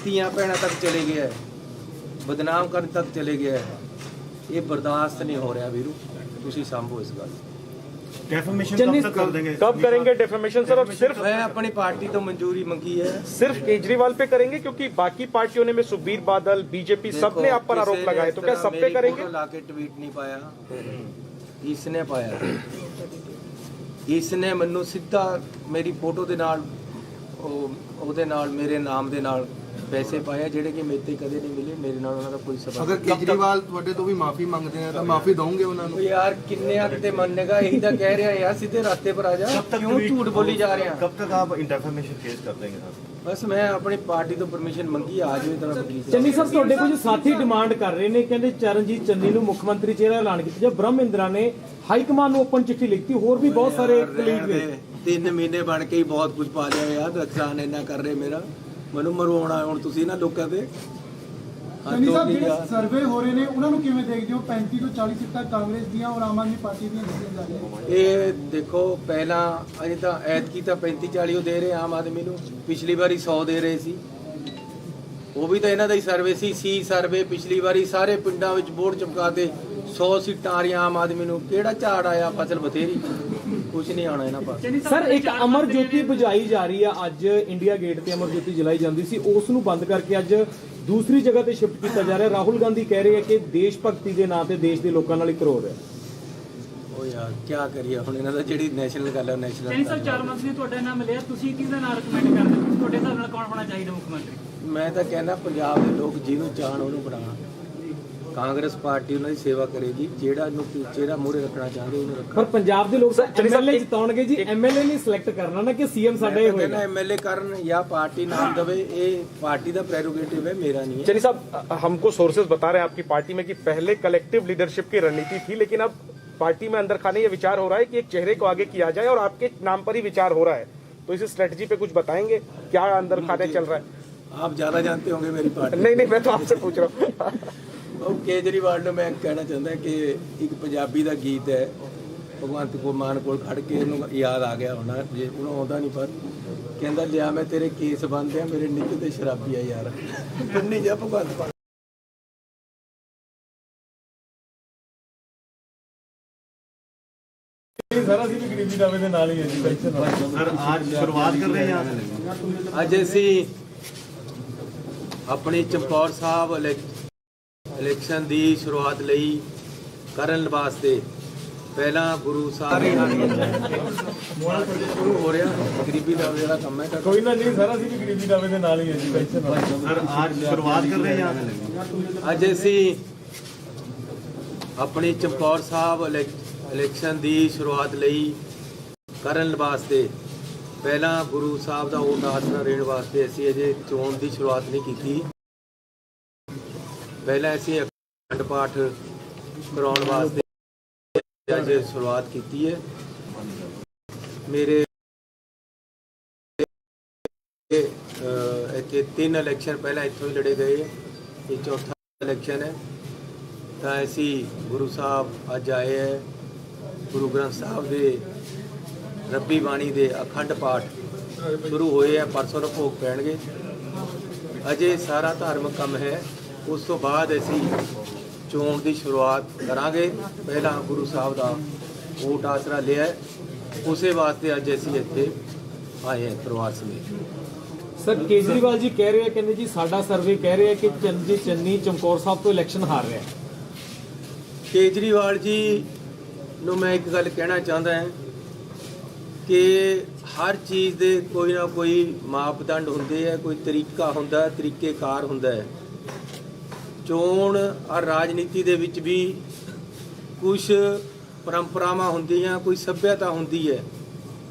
ਧੀਆਂ ਭੈਣਾਂ ਤੱਕ ਚਲੇ ਗਿਆ ਹੈ, ਬਦਨਾਮ ਕਰਨ ਤੱਕ ਚਲੇ ਗਿਆ ਹੈ। ਇਹ ਬਰਦਾਸ਼ਤ ਨਹੀਂ ਹੋ ਰਿਹਾ ਵੀਰੂ, ਤੁਸੀਂ ਸੰਭੋ ਇਸ ਗੱਲ। डेफर्मेशन चन्नी, कब तक कर देंगे? कब करेंगे डेफेमेशन सर? और सिर्फ मैं अपनी पार्टी तो मंजूरी मंगी है, सिर्फ केजरीवाल पे करेंगे क्योंकि बाकी पार्टियों ने में सुखबीर बादल बीजेपी सब ने आप पर आरोप लगाए, तो क्या सब पे करेंगे? लाके ट्वीट नहीं पाया, इसने पाया। इसने ਮੈਨੂੰ ਸਿੱਧਾ ਮੇਰੀ ਫੋਟੋ ਦੇ ਨਾਲ ਉਹਦੇ ਨਾਲ ਮੇਰੇ ਨਾਮ ਦੇ ਨਾਲ ਪੈਸੇ ਪਾਇਆ ਜਿਹੜੇ ਕਿ ਮੇਰੇ ਤੇ ਕਦੇ ਨਹੀਂ ਮਿਲੇ, ਮੇਰੇ ਨਾਲ ਉਹਨਾਂ ਦਾ ਕੋਈ ਸਬੰਧ। ਅਗਰ ਕੇਜਰੀਵਾਲ ਤੁਹਾਡੇ ਤੋਂ ਵੀ ਮਾਫੀ ਮੰਗਦੇ ਆ ਤਾਂ ਮਾਫੀ ਦੋਗੇ ਉਹਨਾਂ ਨੂੰ? ਯਾਰ ਕਿੰਨੇ ਕਿਤੇ ਮੰਨੇਗਾ, ਇਹੀ ਤਾਂ ਕਹਿ ਰਿਹਾ ਯਾਰ, ਸਿੱਧੇ ਰਾਸਤੇ ਪਰ ਆ ਜਾ, ਕਿਉਂ ਝੂਠ ਬੋਲੀ ਜਾ ਰਿਹਾ? कब तक आप डेफर्मेशन केस कर देंगे सर? ਬਸ ਮੈਂ ਆਪਣੀ ਪਾਰਟੀ ਤੋਂ ਪਰਮਿਸ਼ਨ ਮੰਗੀ, ਆ ਜਾਵੇ ਤਾਂ ਵਕੀਲ ਸਾਹਿਬ। ਚੰਨੀ ਸਾਹਿਬ, ਤੁਹਾਡੇ ਕੁਝ ਸਾਥੀ ਡਿਮਾਂਡ ਕਰ ਰਹੇ ਨੇ, ਕਹਿੰਦੇ ਚਰਨਜੀਤ ਚੰਨੀ ਨੂੰ ਮੁੱਖ ਮੰਤਰੀ ਚਿਹਰਾ ਐਲਾਨ ਕੀਤਾ ਜਾਂ ਬ੍ਰਹਮ ਇੰਦਰਾ ਨੇ ਹਾਈ ਕਮਾਂਡ ਨੂੰ ਓਪਨ ਚਿੱਠੀ ਲਿਖਤੀ, ਹੋਰ ਵੀ ਬਹੁਤ ਸਾਰੇ ਕਲੀਗ ਨੇ। 3 ਮਹੀਨੇ ਬਣ ਕੇ ਹੀ ਬਹੁਤ ਕੁਝ ਪਾ ਲਿਆ ਯਾਰ, ਨੁਕਸਾਨ ਇੰਨਾ ਕਰ ਰਹੇ ਮੇਰਾ, ਮੈਨੂੰ ਮਰਵਾਉਣਾ ਹੁਣ ਤੁਸੀਂ ਨਾ ਲੋਕਾਂ ਤੇ। ਚੰਨੀ ਸਾਹਿਬ, ਜਿਹੜੇ ਸਰਵੇ ਹੋ ਰਹੇ ਨੇ ਉਹਨਾਂ ਨੂੰ ਕਿਵੇਂ ਦੇਖਦੇ ਹੋ? 35 ਤੋਂ 40 ਸੀਟਾਂ ਕਾਂਗਰਸ ਦੀਆਂ ਔਰ ਆਮ ਆਦਮੀ ਪਾਰਟੀ ਦੀਆਂ ਦਿੱਤੀਆਂ ਜਾ ਰਹੀਆਂ। ਇਹ ਦੇਖੋ, ਪਹਿਲਾਂ ਅਜੇ ਤਾਂ ਐਤਕੀ ਤਾਂ 35-40 ਉਹ ਦੇ ਰਹੇ ਆਮ ਆਦਮੀ ਨੂੰ, ਪਿਛਲੀ ਵਾਰੀ 100 ਦੇ ਰਹੇ ਸੀ, ਉਹ ਵੀ ਤਾਂ ਇਹਨਾਂ ਦਾ ਹੀ ਸਰਵੇ ਸੀ ਸਰਵੇ। ਪਿਛਲੀ ਵਾਰੀ ਸਾਰੇ ਪਿੰਡਾਂ ਵਿੱਚ ਬੋਰਡ ਚਮਕਾਤੇ 100 ਸੀਟਾਂ ਆ ਰਹੀਆਂ ਆਮ ਆਦਮੀ ਨੂੰ, ਕਿਹੜਾ ਝਾੜ ਆਇਆ? ਫਸਲ ਬਥੇਰੀ, ਕੁਝ ਨਹੀਂ ਆਉਣਾ ਇਹਨਾਂ ਪਾਸ। ਸਰ, ਇੱਕ ਅਮਰ ਜੋਤੀ ਬੁਝਾਈ ਜਾ ਰਹੀ ਹੈ, ਅੱਜ ਇੰਡੀਆ ਗੇਟ ਤੇ ਅਮਰ ਜੋਤੀ ਜਲਾਈ ਜਾਂਦੀ ਸੀ, ਉਸ ਨੂੰ ਬੰਦ ਕਰਕੇ ਅੱਜ ਦੂਸਰੀ ਜਗ੍ਹਾ ਤੇ ਸ਼ਿਫਟ ਕੀਤਾ ਜਾ ਰਿਹਾ। ਰਾਹੁਲ ਗਾਂਧੀ ਕਹਿ ਰਹੇ ਆ ਕਿ ਦੇਸ਼ ਭਗਤੀ ਦੇ ਨਾਂ ਤੇ ਦੇਸ਼ ਦੇ ਲੋਕਾਂ ਨਾਲ ਇੱਕ ਰੋ ਰਿਹਾ। ਉਹ ਯਾਰ ਕੀ ਕਰੀਏ ਹੁਣ, ਇਹਨਾਂ ਦਾ ਜਿਹੜੀ ਨੈਸ਼ਨਲ ਗੱਲ ਹੈ ਨੈਸ਼ਨਲ। ਚੰਨੀ ਸਾਹਿਬ, 4 ਮੰਥ ਨੇ ਤੁਹਾਡਾ ਨਾਮ ਮਿਲਿਆ, ਤੁਸੀਂ ਕਿਹਦਾ ਨਾਮ ਰეკਮੈਂਡ ਕਰਦੇ ਹੋ? ਤੁਹਾਡੇ ਹਿਸਾਬ ਨਾਲ ਕੌਣ ਹੋਣਾ ਚਾਹੀਦਾ ਮੁੱਖ ਮੰਤਰੀ? ਮੈਂ ਤਾਂ ਕਹਿੰਦਾ ਪੰਜਾਬ ਦੇ ਲੋਕ ਜਿਹਨੂੰ ਚਾਹਣ ਉਹਨੂੰ ਬਣਾਉਣ। ਕਾਂਗਰਸ ਪਾਰਟੀ ਉਹਨਾਂ ਦੀ ਸੇਵਾ ਕਰੇਗੀ, ਜਿਹੜਾ ਨੂੰ ਚਿਹਰਾ ਮੂਹਰੇ ਰੱਖਣਾ ਚਾਹੁੰਦੇ ਉਹਨੂੰ ਰੱਖਣ। ਪਰ ਪੰਜਾਬ ਦੇ ਲੋਕ ਤਾਂ ਐਮਐਲਏ ਜਿਤਾਉਣਗੇ ਜੀ, ਐਮਐਲਏ ਨਹੀਂ ਸਿਲੈਕਟ ਕਰਨਾ ਨਾ ਕਿ ਸੀਐਮ ਸਾਡਾ ਹੀ ਹੋਏਗਾ। एमएलए ਕਰਨ ਜਾਂ ਪਾर्टी नाम दवे, ਇਹ ਪਾर्टी ਦਾ प्रेरोगेटिव है, मेरा नहीं है। चलिए साहब, हमको सोर्सेज बता रहे हैं आपकी पार्टी में कि पहले कलेक्टिव लीडरशिप की रणनीति थी, लेकिन अब पार्टी में अंदर खाने ये विचार हो रहा है कि एक चेहरे को आगे किया जाए और आपके नाम पर ही विचार हो रहा है, तो इस स्ट्रेटजी पे कुछ बताएंगे क्या अंदर खाने चल रहा है? आप ज्यादा जानते होंगे मेरी पार्टी। नहीं, मैं तो आपसे पूछ रहा हूँ। ਉਹ ਕੇਜਰੀਵਾਲ ਨੂੰ ਮੈਂ ਕਹਿਣਾ ਚਾਹੁੰਦਾ ਕਿ ਇੱਕ ਪੰਜਾਬੀ ਦਾ ਗੀਤ ਹੈ, ਭਗਵੰਤ ਮਾਨ ਕੋਲ ਖੜ ਕੇ ਇਹਨੂੰ ਯਾਦ ਆ ਗਿਆ ਹੋਣਾ, ਜੇ ਉਹਨੂੰ ਆਉਂਦਾ ਨਹੀਂ, ਪਰ ਕਹਿੰਦਾ ਲਿਆ ਮੈਂ ਤੇਰੇ ਕੇਸ ਬੰਦੇ ਆ, ਮੇਰੇ ਨਿੱਕ ਤੇ ਸ਼ਰਾਬੀ ਆ ਯਾਰ, ਤੂੰ ਨਹੀਂ ਜਾ ਭਗਵੰਤ ਮਾਨ। ਸਾਰਾ ਅਸੀਂ ਵੀ ਗਰੀਬੀ ਦਾਵੇ ਦੇ ਨਾਲ ਹੀ ਹੈ ਜੀ। सर आज शुरुआत कर रहे हैं आप? ਅੱਜ ਅਸੀਂ ਆਪਣੀ ਚਮਕੌਰ ਸਾਹਿਬ ਇਲੈਕਸ਼ਨ ਦੀ ਸ਼ੁਰੂਆਤ ਲਈ ਕਰਨ ਵਾਸਤੇ ਪਹਿਲਾਂ ਗੁਰੂ ਸਾਹਿਬ ਸ਼ੁਰੂ ਹੋ ਰਿਹਾ, ਗਰੀਬੀ ਦਾ ਜਿਹੜਾ ਕੰਮ ਹੈ। ਕੋਈ ਨਾ ਜੀ, ਸਾਰਾ ਅਸੀਂ ਵੀ ਗਰੀਬੀ ਦਾਵੇ ਦੇ ਨਾਲ ਹੀ ਹੈ ਜੀ। सर आज शुरुआत कर रहे हैं आप? ਅੱਜ ਅਸੀਂ ਆਪਣੀ ਚਮਕੌਰ ਸਾਹਿਬ ਇਲੈਕਸ਼ਨ ਦੀ ਸ਼ੁਰੂਆਤ ਲਈ ਕਰਨ ਵਾਸਤੇ ਪਹਿਲਾਂ ਗੁਰੂ ਸਾਹਿਬ ਦਾ ਓਟ ਆਸਰਾ ਦੇਣ ਵਾਸਤੇ ਅਸੀਂ ਅਜੇ ਚੋਣ ਦੀ ਸ਼ੁਰੂਆਤ ਨਹੀਂ ਕੀਤੀ। ਪਹਿਲਾਂ ਅਸੀਂ ਅਖੰਡ ਪਾਠ ਕਰਾਉਣ ਵਾਸਤੇ ਅੱਜ ਸ਼ੁਰੂਆਤ ਕੀਤੀ ਹੈ। ਮੇਰੇ ਇੱਥੇ 3 ਇਲੈਕਸ਼ਨ ਪਹਿਲਾਂ ਇੱਥੋਂ ਹੀ ਲੜੇ ਗਏ, ਇਹ ਚੌਥਾ ਇਲੈਕਸ਼ਨ ਹੈ। ਤਾਂ ਅਸੀਂ ਗੁਰੂ ਸਾਹਿਬ ਅੱਜ ਆਏ ਹੈ, ਗੁਰੂ ਗ੍ਰੰਥ ਸਾਹਿਬ ਦੇ ਰੱਬੀ ਬਾਣੀ ਦੇ ਅਖੰਡ ਪਾਠ ਸ਼ੁਰੂ ਹੋਏ ਹੈ, ਪਰਸੋਂ ਨੂੰ ਭੋਗ ਪੈਣਗੇ। ਅਜੇ ਸਾਰਾ ਧਾਰਮਿਕ ਕੰਮ ਹੈ, ਉਸ ਤੋਂ ਬਾਅਦ ਅਸੀਂ ਚੋਣ ਦੀ ਸ਼ੁਰੂਆਤ ਕਰਾਂਗੇ। ਪਹਿਲਾਂ ਗੁਰੂ ਸਾਹਿਬ ਦਾ ਓਟ ਆਸਰਾ ਲਿਆ, ਉਸੇ ਵਾਸਤੇ ਅੱਜ ਅਸੀਂ ਇੱਥੇ ਆਏ ਹਾਂ ਪਰਿਵਾਰ ਸਮੇਤ। ਸਰ ਕੇਜਰੀਵਾਲ ਜੀ ਕਹਿ ਰਹੇ ਆ, ਕਹਿੰਦੇ ਜੀ ਸਾਡਾ ਸਰਵੇ ਕਹਿ ਰਿਹਾ ਕਿ ਚੰਨੀ ਚਮਕੌਰ ਸਾਹਿਬ ਤੋਂ ਇਲੈਕਸ਼ਨ ਹਾਰ ਰਿਹਾ। ਕੇਜਰੀਵਾਲ ਜੀ ਨੂੰ ਮੈਂ ਇੱਕ ਗੱਲ ਕਹਿਣਾ ਚਾਹੁੰਦਾ ਹਾਂ ਕਿ ਹਰ ਚੀਜ਼ ਦੇ ਕੋਈ ਨਾ ਕੋਈ ਮਾਪਦੰਡ ਹੁੰਦੇ ਆ, ਕੋਈ ਤਰੀਕਾ ਹੁੰਦਾ, ਤਰੀਕੇਕਾਰ ਹੁੰਦਾ ਹੈ। ਚੋਣ ਔਰ ਰਾਜਨੀਤੀ ਦੇ ਵਿੱਚ ਵੀ ਕੁਝ ਪਰੰਪਰਾਵਾਂ ਹੁੰਦੀਆਂ, ਕੋਈ ਸੱਭਿਅਤਾ ਹੁੰਦੀ ਹੈ,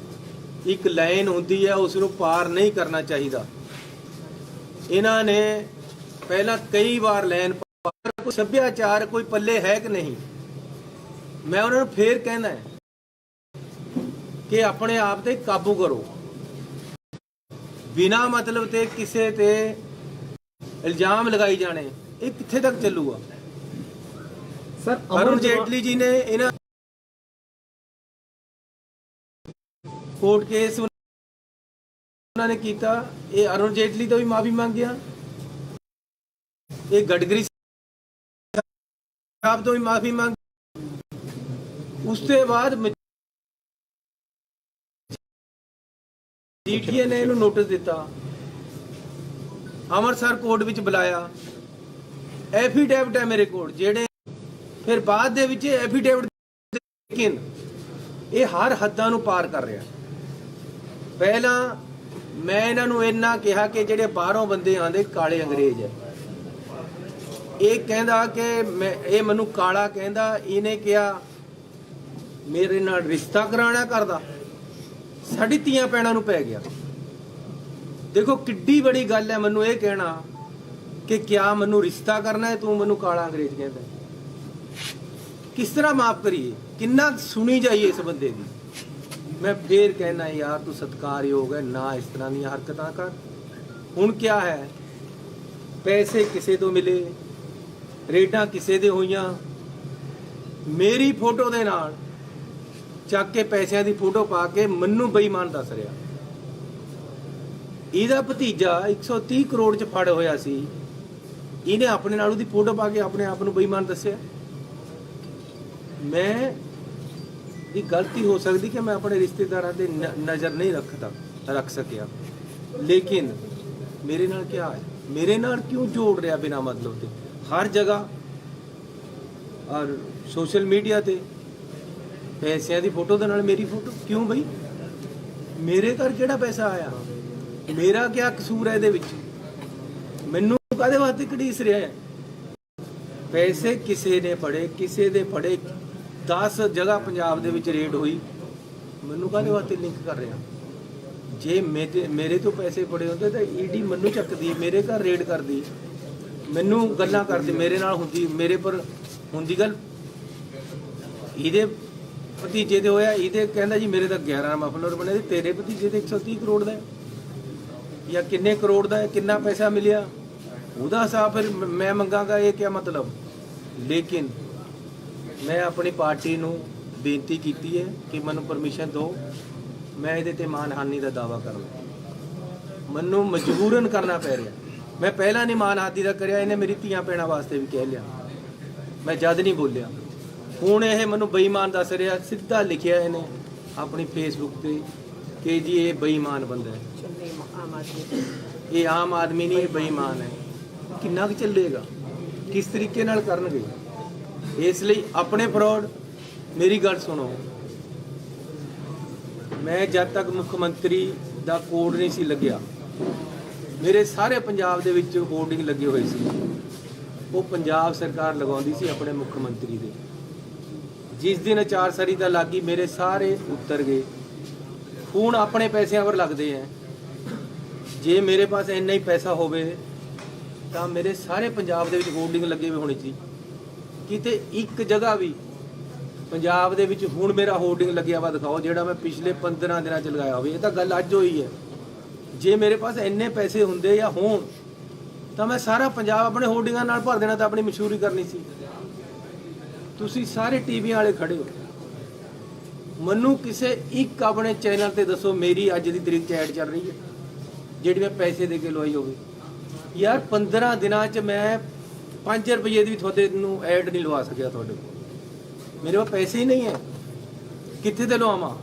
ਇੱਕ ਲਾਈਨ ਹੁੰਦੀ ਹੈ, ਉਸ ਨੂੰ ਪਾਰ ਨਹੀਂ ਕਰਨਾ ਚਾਹੀਦਾ। ਇਹਨਾਂ ਨੇ ਪਹਿਲਾਂ ਕਈ ਵਾਰ ਲਾਈਨ ਪਾਰ, ਕੋਈ ਸੱਭਿਆਚਾਰ ਕੋਈ ਪੱਲੇ ਹੈ ਕਿ ਨਹੀਂ। ਮੈਂ ਉਹਨਾਂ ਨੂੰ ਫੇਰ ਕਹਿੰਦਾ ਕਿ ਆਪਣੇ ਆਪ ਤੇ ਕਾਬੂ ਕਰੋ, ਬਿਨਾ ਮਤਲਬ ਤੇ ਕਿਸੇ ਤੇ ਇਲਜ਼ਾਮ ਲਗਾਈ ਜਾਣੇ, ਇਹ ਕਿੱਥੇ ਤੱਕ ਚੱਲੂਗਾ। ਸਰ ਅਰੁਣ ਜੇਟਲੀ ਜੀ ਨੇ ਇਹਨਾਂ ਕੋਰਟ ਕੇਸ ਉਹਨਾਂ ਨੇ ਕੀਤਾ, ਇਹ ਅਰੁਣ ਜੇਟਲੀ ਤੋਂ ਵੀ ਮਾਫੀ ਮੰਗਿਆ, ਇਹ ਗਡਕਰੀ ਸਾਹਿਬ ਤੋਂ ਵੀ ਮਾਫੀ ਮੰਗ, ਉਸ ਤੋਂ ਬਾਅਦ ਮਜੀਠੀਆ ਨੇ ਇਹਨੂੰ ਨੋਟਿਸ ਦਿੱਤਾ, ਅੰਮ੍ਰਿਤਸਰ ਕੋਰਟ ਵਿੱਚ ਬੁਲਾਇਆ, ਐਫੀਡੇਵਿਟ ਹੈ ਮੇਰੇ ਕੋਲ ਜਿਹੜੇ, ਫਿਰ ਬਾਅਦ ਦੇ ਵਿੱਚ ਐਫੀਡੇਵਿਟ, ਲੇਕਿਨ ਇਹ ਹਰ ਹੱਦਾਂ ਨੂੰ ਪਾਰ ਕਰ ਰਿਹਾ। ਪਹਿਲਾਂ ਮੈਂ ਇਹਨਾਂ ਨੂੰ ਇੰਨਾ ਕਿਹਾ ਕਿ ਜਿਹੜੇ ਬਾਹਰੋਂ ਬੰਦੇ ਆਉਂਦੇ ਕਾਲੇ ਅੰਗਰੇਜ਼ ਹੈ, ਇਹ ਕਹਿੰਦਾ ਕਿ ਇਹ ਮੈਨੂੰ ਕਾਲਾ ਕਹਿੰਦਾ, ਇਹਨੇ ਕਿਹਾ ਮੇਰੇ ਨਾਲ ਰਿਸ਼ਤਾ ਕਰਾਉਣਾ ਕਰਦਾ, ਸਾਡੀ ਧੀਆਂ ਭੈਣਾਂ ਨੂੰ ਪੈ ਗਿਆ। ਦੇਖੋ ਕਿੱਡੀ ਬੜੀ ਗੱਲ ਹੈ ਮੈਨੂੰ ਇਹ ਕਹਿਣਾ ਕਿ ਕਿਆ ਮੈਨੂੰ ਰਿਸ਼ਤਾ ਕਰਨਾ ਹੈ, ਤੂੰ ਮੈਨੂੰ ਕਾਲਾ ਅੰਗਰੇਜ਼ ਕਹਿੰਦਾ। ਕਿਸ ਤਰ੍ਹਾਂ ਮਾਫ ਕਰੀਏ, ਕਿੰਨਾ ਸੁਣੀ ਜਾਈਏ ਇਸ ਬੰਦੇ ਦੀ। ਮੈਂ ਫੇਰ ਕਹਿਣਾ ਯਾਰ ਤੂੰ ਸਤਿਕਾਰਯੋਗ ਹੈ ਨਾ, ਇਸ ਤਰ੍ਹਾਂ ਦੀਆਂ ਹਰਕਤਾਂ ਕਰ। ਹੁਣ ਕਿਆ ਹੈ, ਪੈਸੇ ਕਿਸੇ ਤੋਂ ਮਿਲੇ, ਰੇਡਾਂ ਕਿਸੇ ਦੇ ਹੋਈਆਂ, ਮੇਰੀ ਫੋਟੋ ਦੇ ਨਾਲ ਚੱਕ ਕੇ ਪੈਸਿਆਂ ਦੀ ਫੋਟੋ ਪਾ ਕੇ ਮੈਨੂੰ ਬੇਈਮਾਨ ਦੱਸ ਰਿਹਾ। ਇਹਦਾ ਭਤੀਜਾ 130 ਕਰੋੜ ਚ ਫੜ ਹੋਇਆ ਸੀ, ਇਹਨੇ ਆਪਣੇ ਨਾਲ ਉਹਦੀ ਫੋਟੋ ਪਾ ਕੇ ਆਪਣੇ ਆਪ ਨੂੰ ਬੇਈਮਾਨ ਦੱਸਿਆ। ਮੈਂ ਦੀ ਗਲਤੀ ਹੋ ਸਕਦੀ ਕਿ ਮੈਂ ਆਪਣੇ ਰਿਸ਼ਤੇਦਾਰਾਂ ਤੇ ਨਜ਼ਰ ਨਹੀਂ ਰੱਖ ਸਕਿਆ, ਲੇਕਿਨ ਮੇਰੇ ਨਾਲ ਕੀ ਹੈ, ਮੇਰੇ ਨਾਲ ਕਿਉਂ ਜੋੜ ਰਿਹਾ ਬਿਨਾ ਮਤਲਬ ਤੇ ਹਰ ਜਗ੍ਹਾ ਔਰ ਸੋਸ਼ਲ ਮੀਡੀਆ ਤੇ ਪੈਸਿਆਂ ਦੀ ਫੋਟੋ ਦੇ ਨਾਲ ਮੇਰੀ ਫੋਟੋ ਕਿਉਂ ਬਈ? ਮੇਰੇ ਘਰ ਕਿਹੜਾ ਪੈਸਾ ਆਇਆ, ਮੇਰਾ ਕੀ ਕਸੂਰ ਹੈ ਇਹਦੇ ਵਿੱਚ? ਮੈਨੂੰ ਕਾਹਦੇ ਵਾਸਤੇ ਘੜੀਸ ਰਿਹਾ ਹੈ? ਪੈਸੇ ਕਿਸੇ ਨੇ ਫੜੇ, ਕਿਸੇ ਦੇ ਫੜੇ, 10 ਜਗ੍ਹਾ ਪੰਜਾਬ ਦੇ ਵਿੱਚ ਰੇਡ ਹੋਈ, ਮੈਨੂੰ ਕਾਹਦੇ ਵਾਸਤੇ ਲਿੰਕ ਕਰ ਰਿਹਾ? ਜੇ ਮੇਰੇ ਤੋਂ ਪੈਸੇ ਫੜੇ ਹੁੰਦੇ ਤਾਂ ਈਡੀ ਮੈਨੂੰ ਚੱਕਦੀ, ਮੇਰੇ ਘਰ ਰੇਡ ਕਰਦੀ, ਮੈਨੂੰ ਗੱਲਾਂ ਕਰਦੀ, ਮੇਰੇ ਨਾਲ ਹੁੰਦੀ, ਮੇਰੇ ਪਰ ਹੁੰਦੀ ਗੱਲ। ਇਹਦੇ ਭਤੀਜੇ ਦੇ ਹੋਇਆ, ਇਹਦੇ ਕਹਿੰਦਾ ਜੀ ਮੇਰੇ ਤਾਂ 11 ਮਫਲਰ ਬਣੇ, ਤੇਰੇ ਭਤੀਜੇ ਦੇ 130 ਕਰੋੜ ਦਾ ਜਾਂ ਕਿੰਨੇ ਕਰੋੜ ਦਾ, ਕਿੰਨਾ ਪੈਸਾ ਮਿਲਿਆ, ਉਹਦਾ ਹਿਸਾਬ ਫਿਰ ਮੈਂ ਮੰਗਾਂਗਾ, ਇਹ ਕੀ ਮਤਲਬ? ਲੇਕਿਨ ਮੈਂ ਆਪਣੀ ਪਾਰਟੀ ਨੂੰ ਬੇਨਤੀ ਕੀਤੀ ਹੈ ਕਿ ਮੈਨੂੰ ਪਰਮਿਸ਼ਨ ਦਿਓ, ਮੈਂ ਇਹਦੇ ਤੇ ਮਾਨਹਾਨੀ ਦਾ ਦਾਅਵਾ ਕਰਨਾ, ਮੈਨੂੰ ਮਜਬੂਰਨ ਕਰਨਾ ਪੈ ਰਿਹਾ। ਮੈਂ ਪਹਿਲਾਂ ਨਹੀਂ ਮਾਨਹਾਨੀ ਦਾ ਕਰਿਆ, ਇਹਨੇ ਮੇਰੀ ਧੀਆਂ ਭੈਣਾਂ ਵਾਸਤੇ ਵੀ ਕਹਿ ਲਿਆ, ਮੈਂ ਜਦ ਨਹੀਂ ਬੋਲਿਆ। ਹੁਣ ਇਹ ਮੈਨੂੰ ਬੇਈਮਾਨ ਦੱਸ ਰਿਹਾ, ਸਿੱਧਾ ਲਿਖਿਆ ਇਹਨੇ ਆਪਣੀ ਫੇਸਬੁੱਕ ਤੇ ਕਿ ਜੀ ਇਹ ਬੇਈਮਾਨ ਬੰਦਾ ਹੈ, ਇਹ ਆਮ ਆਦਮੀ ਨਹੀਂ, ਇਹ ਬੇਈਮਾਨ ਹੈ। ਕਿੰਨਾ ਕੁ ਚੱਲੇਗਾ, ਕਿਸ ਤਰੀਕੇ ਨਾਲ ਕਰਨਗੇ? ਇਸ ਲਈ ਆਪਣੇ ਫਰੋਡ, ਮੇਰੀ ਗੱਲ ਸੁਣੋ, ਮੈਂ ਜਦ ਤੱਕ ਮੁੱਖ ਮੰਤਰੀ ਦਾ ਕੋਡ ਨਹੀਂ ਸੀ ਲੱਗਿਆ, ਮੇਰੇ ਸਾਰੇ ਪੰਜਾਬ ਦੇ ਵਿੱਚ ਹੋਰਡਿੰਗ ਲੱਗੇ ਹੋਏ ਸੀ, ਉਹ ਪੰਜਾਬ ਸਰਕਾਰ ਲਗਾਉਂਦੀ ਸੀ ਆਪਣੇ ਮੁੱਖ ਮੰਤਰੀ ਦੇ। ਜਿਸ ਦਿਨ ਅਚਾਰ ਸੰਹਿਤਾ ਲੱਗੀ, ਮੇਰੇ ਸਾਰੇ ਉੱਤਰ ਗਏ। ਹੁਣ ਆਪਣੇ ਪੈਸਿਆਂ ਪਰ ਲੱਗਦੇ ਹੈ। ਜੇ ਮੇਰੇ ਪਾਸ ਇੰਨਾ ਹੀ ਪੈਸਾ ਹੋਵੇ ਤਾਂ ਮੇਰੇ ਸਾਰੇ ਪੰਜਾਬ ਦੇ ਵਿੱਚ ਹੋਰਡਿੰਗ ਲੱਗੇ ਹੋਏ ਹੋਣੇ ਸੀ। ਕਿਤੇ ਇੱਕ ਜਗ੍ਹਾ ਵੀ ਪੰਜਾਬ ਦੇ ਵਿੱਚ ਹੁਣ ਮੇਰਾ ਹੋਰਡਿੰਗ ਲੱਗਿਆ ਵਾ ਦਿਖਾਓ, ਜਿਹੜਾ ਮੈਂ ਪਿਛਲੇ 15 ਦਿਨਾਂ 'ਚ ਲਗਾਇਆ ਹੋਵੇ। ਇਹ ਤਾਂ ਗੱਲ ਅੱਜ ਹੋਈ ਹੈ। ਜੇ ਮੇਰੇ ਪਾਸ ਇੰਨੇ ਪੈਸੇ ਹੁੰਦੇ ਜਾਂ ਹੋਣ ਤਾਂ ਮੈਂ ਸਾਰਾ ਪੰਜਾਬ ਆਪਣੇ ਹੋਰਡਿੰਗਾਂ ਨਾਲ ਭਰ ਦੇਣਾ, ਤਾਂ ਆਪਣੀ ਮਸ਼ਹੂਰੀ ਕਰਨੀ ਸੀ। ਤੁਸੀਂ ਸਾਰੇ ਟੀਵੀ ਵਾਲੇ ਖੜੇ ਹੋ, ਮੈਨੂੰ ਕਿਸੇ ਇੱਕ ਆਪਣੇ ਚੈਨਲ ਤੇ ਦੱਸੋ ਮੇਰੀ ਅੱਜ ਦੀ ਤਰੀਕ 'ਚ ਐਡ ਚੱਲ ਰਹੀ ਹੈ ਜਿਹੜੀ ਮੈਂ ਪੈਸੇ ਦੇ ਕੇ ਲਵਾਈ ਹੋਵੇ। ਯਾਰ 15 ਦਿਨਾਂ 'ਚ ਮੈਂ 5 ਰੁਪਏ ਦੀ ਵੀ ਤੁਹਾਡੇ ਨੂੰ ਐਡ ਨਹੀਂ ਲਵਾ ਸਕਿਆ। ਤੁਹਾਡੇ ਕੋਲ ਮੇਰੇ ਕੋਲ ਪੈਸੇ ਹੀ ਨਹੀਂ ਹੈ, ਕਿੱਥੇ ਤੇ ਲਵਾਵਾਂ?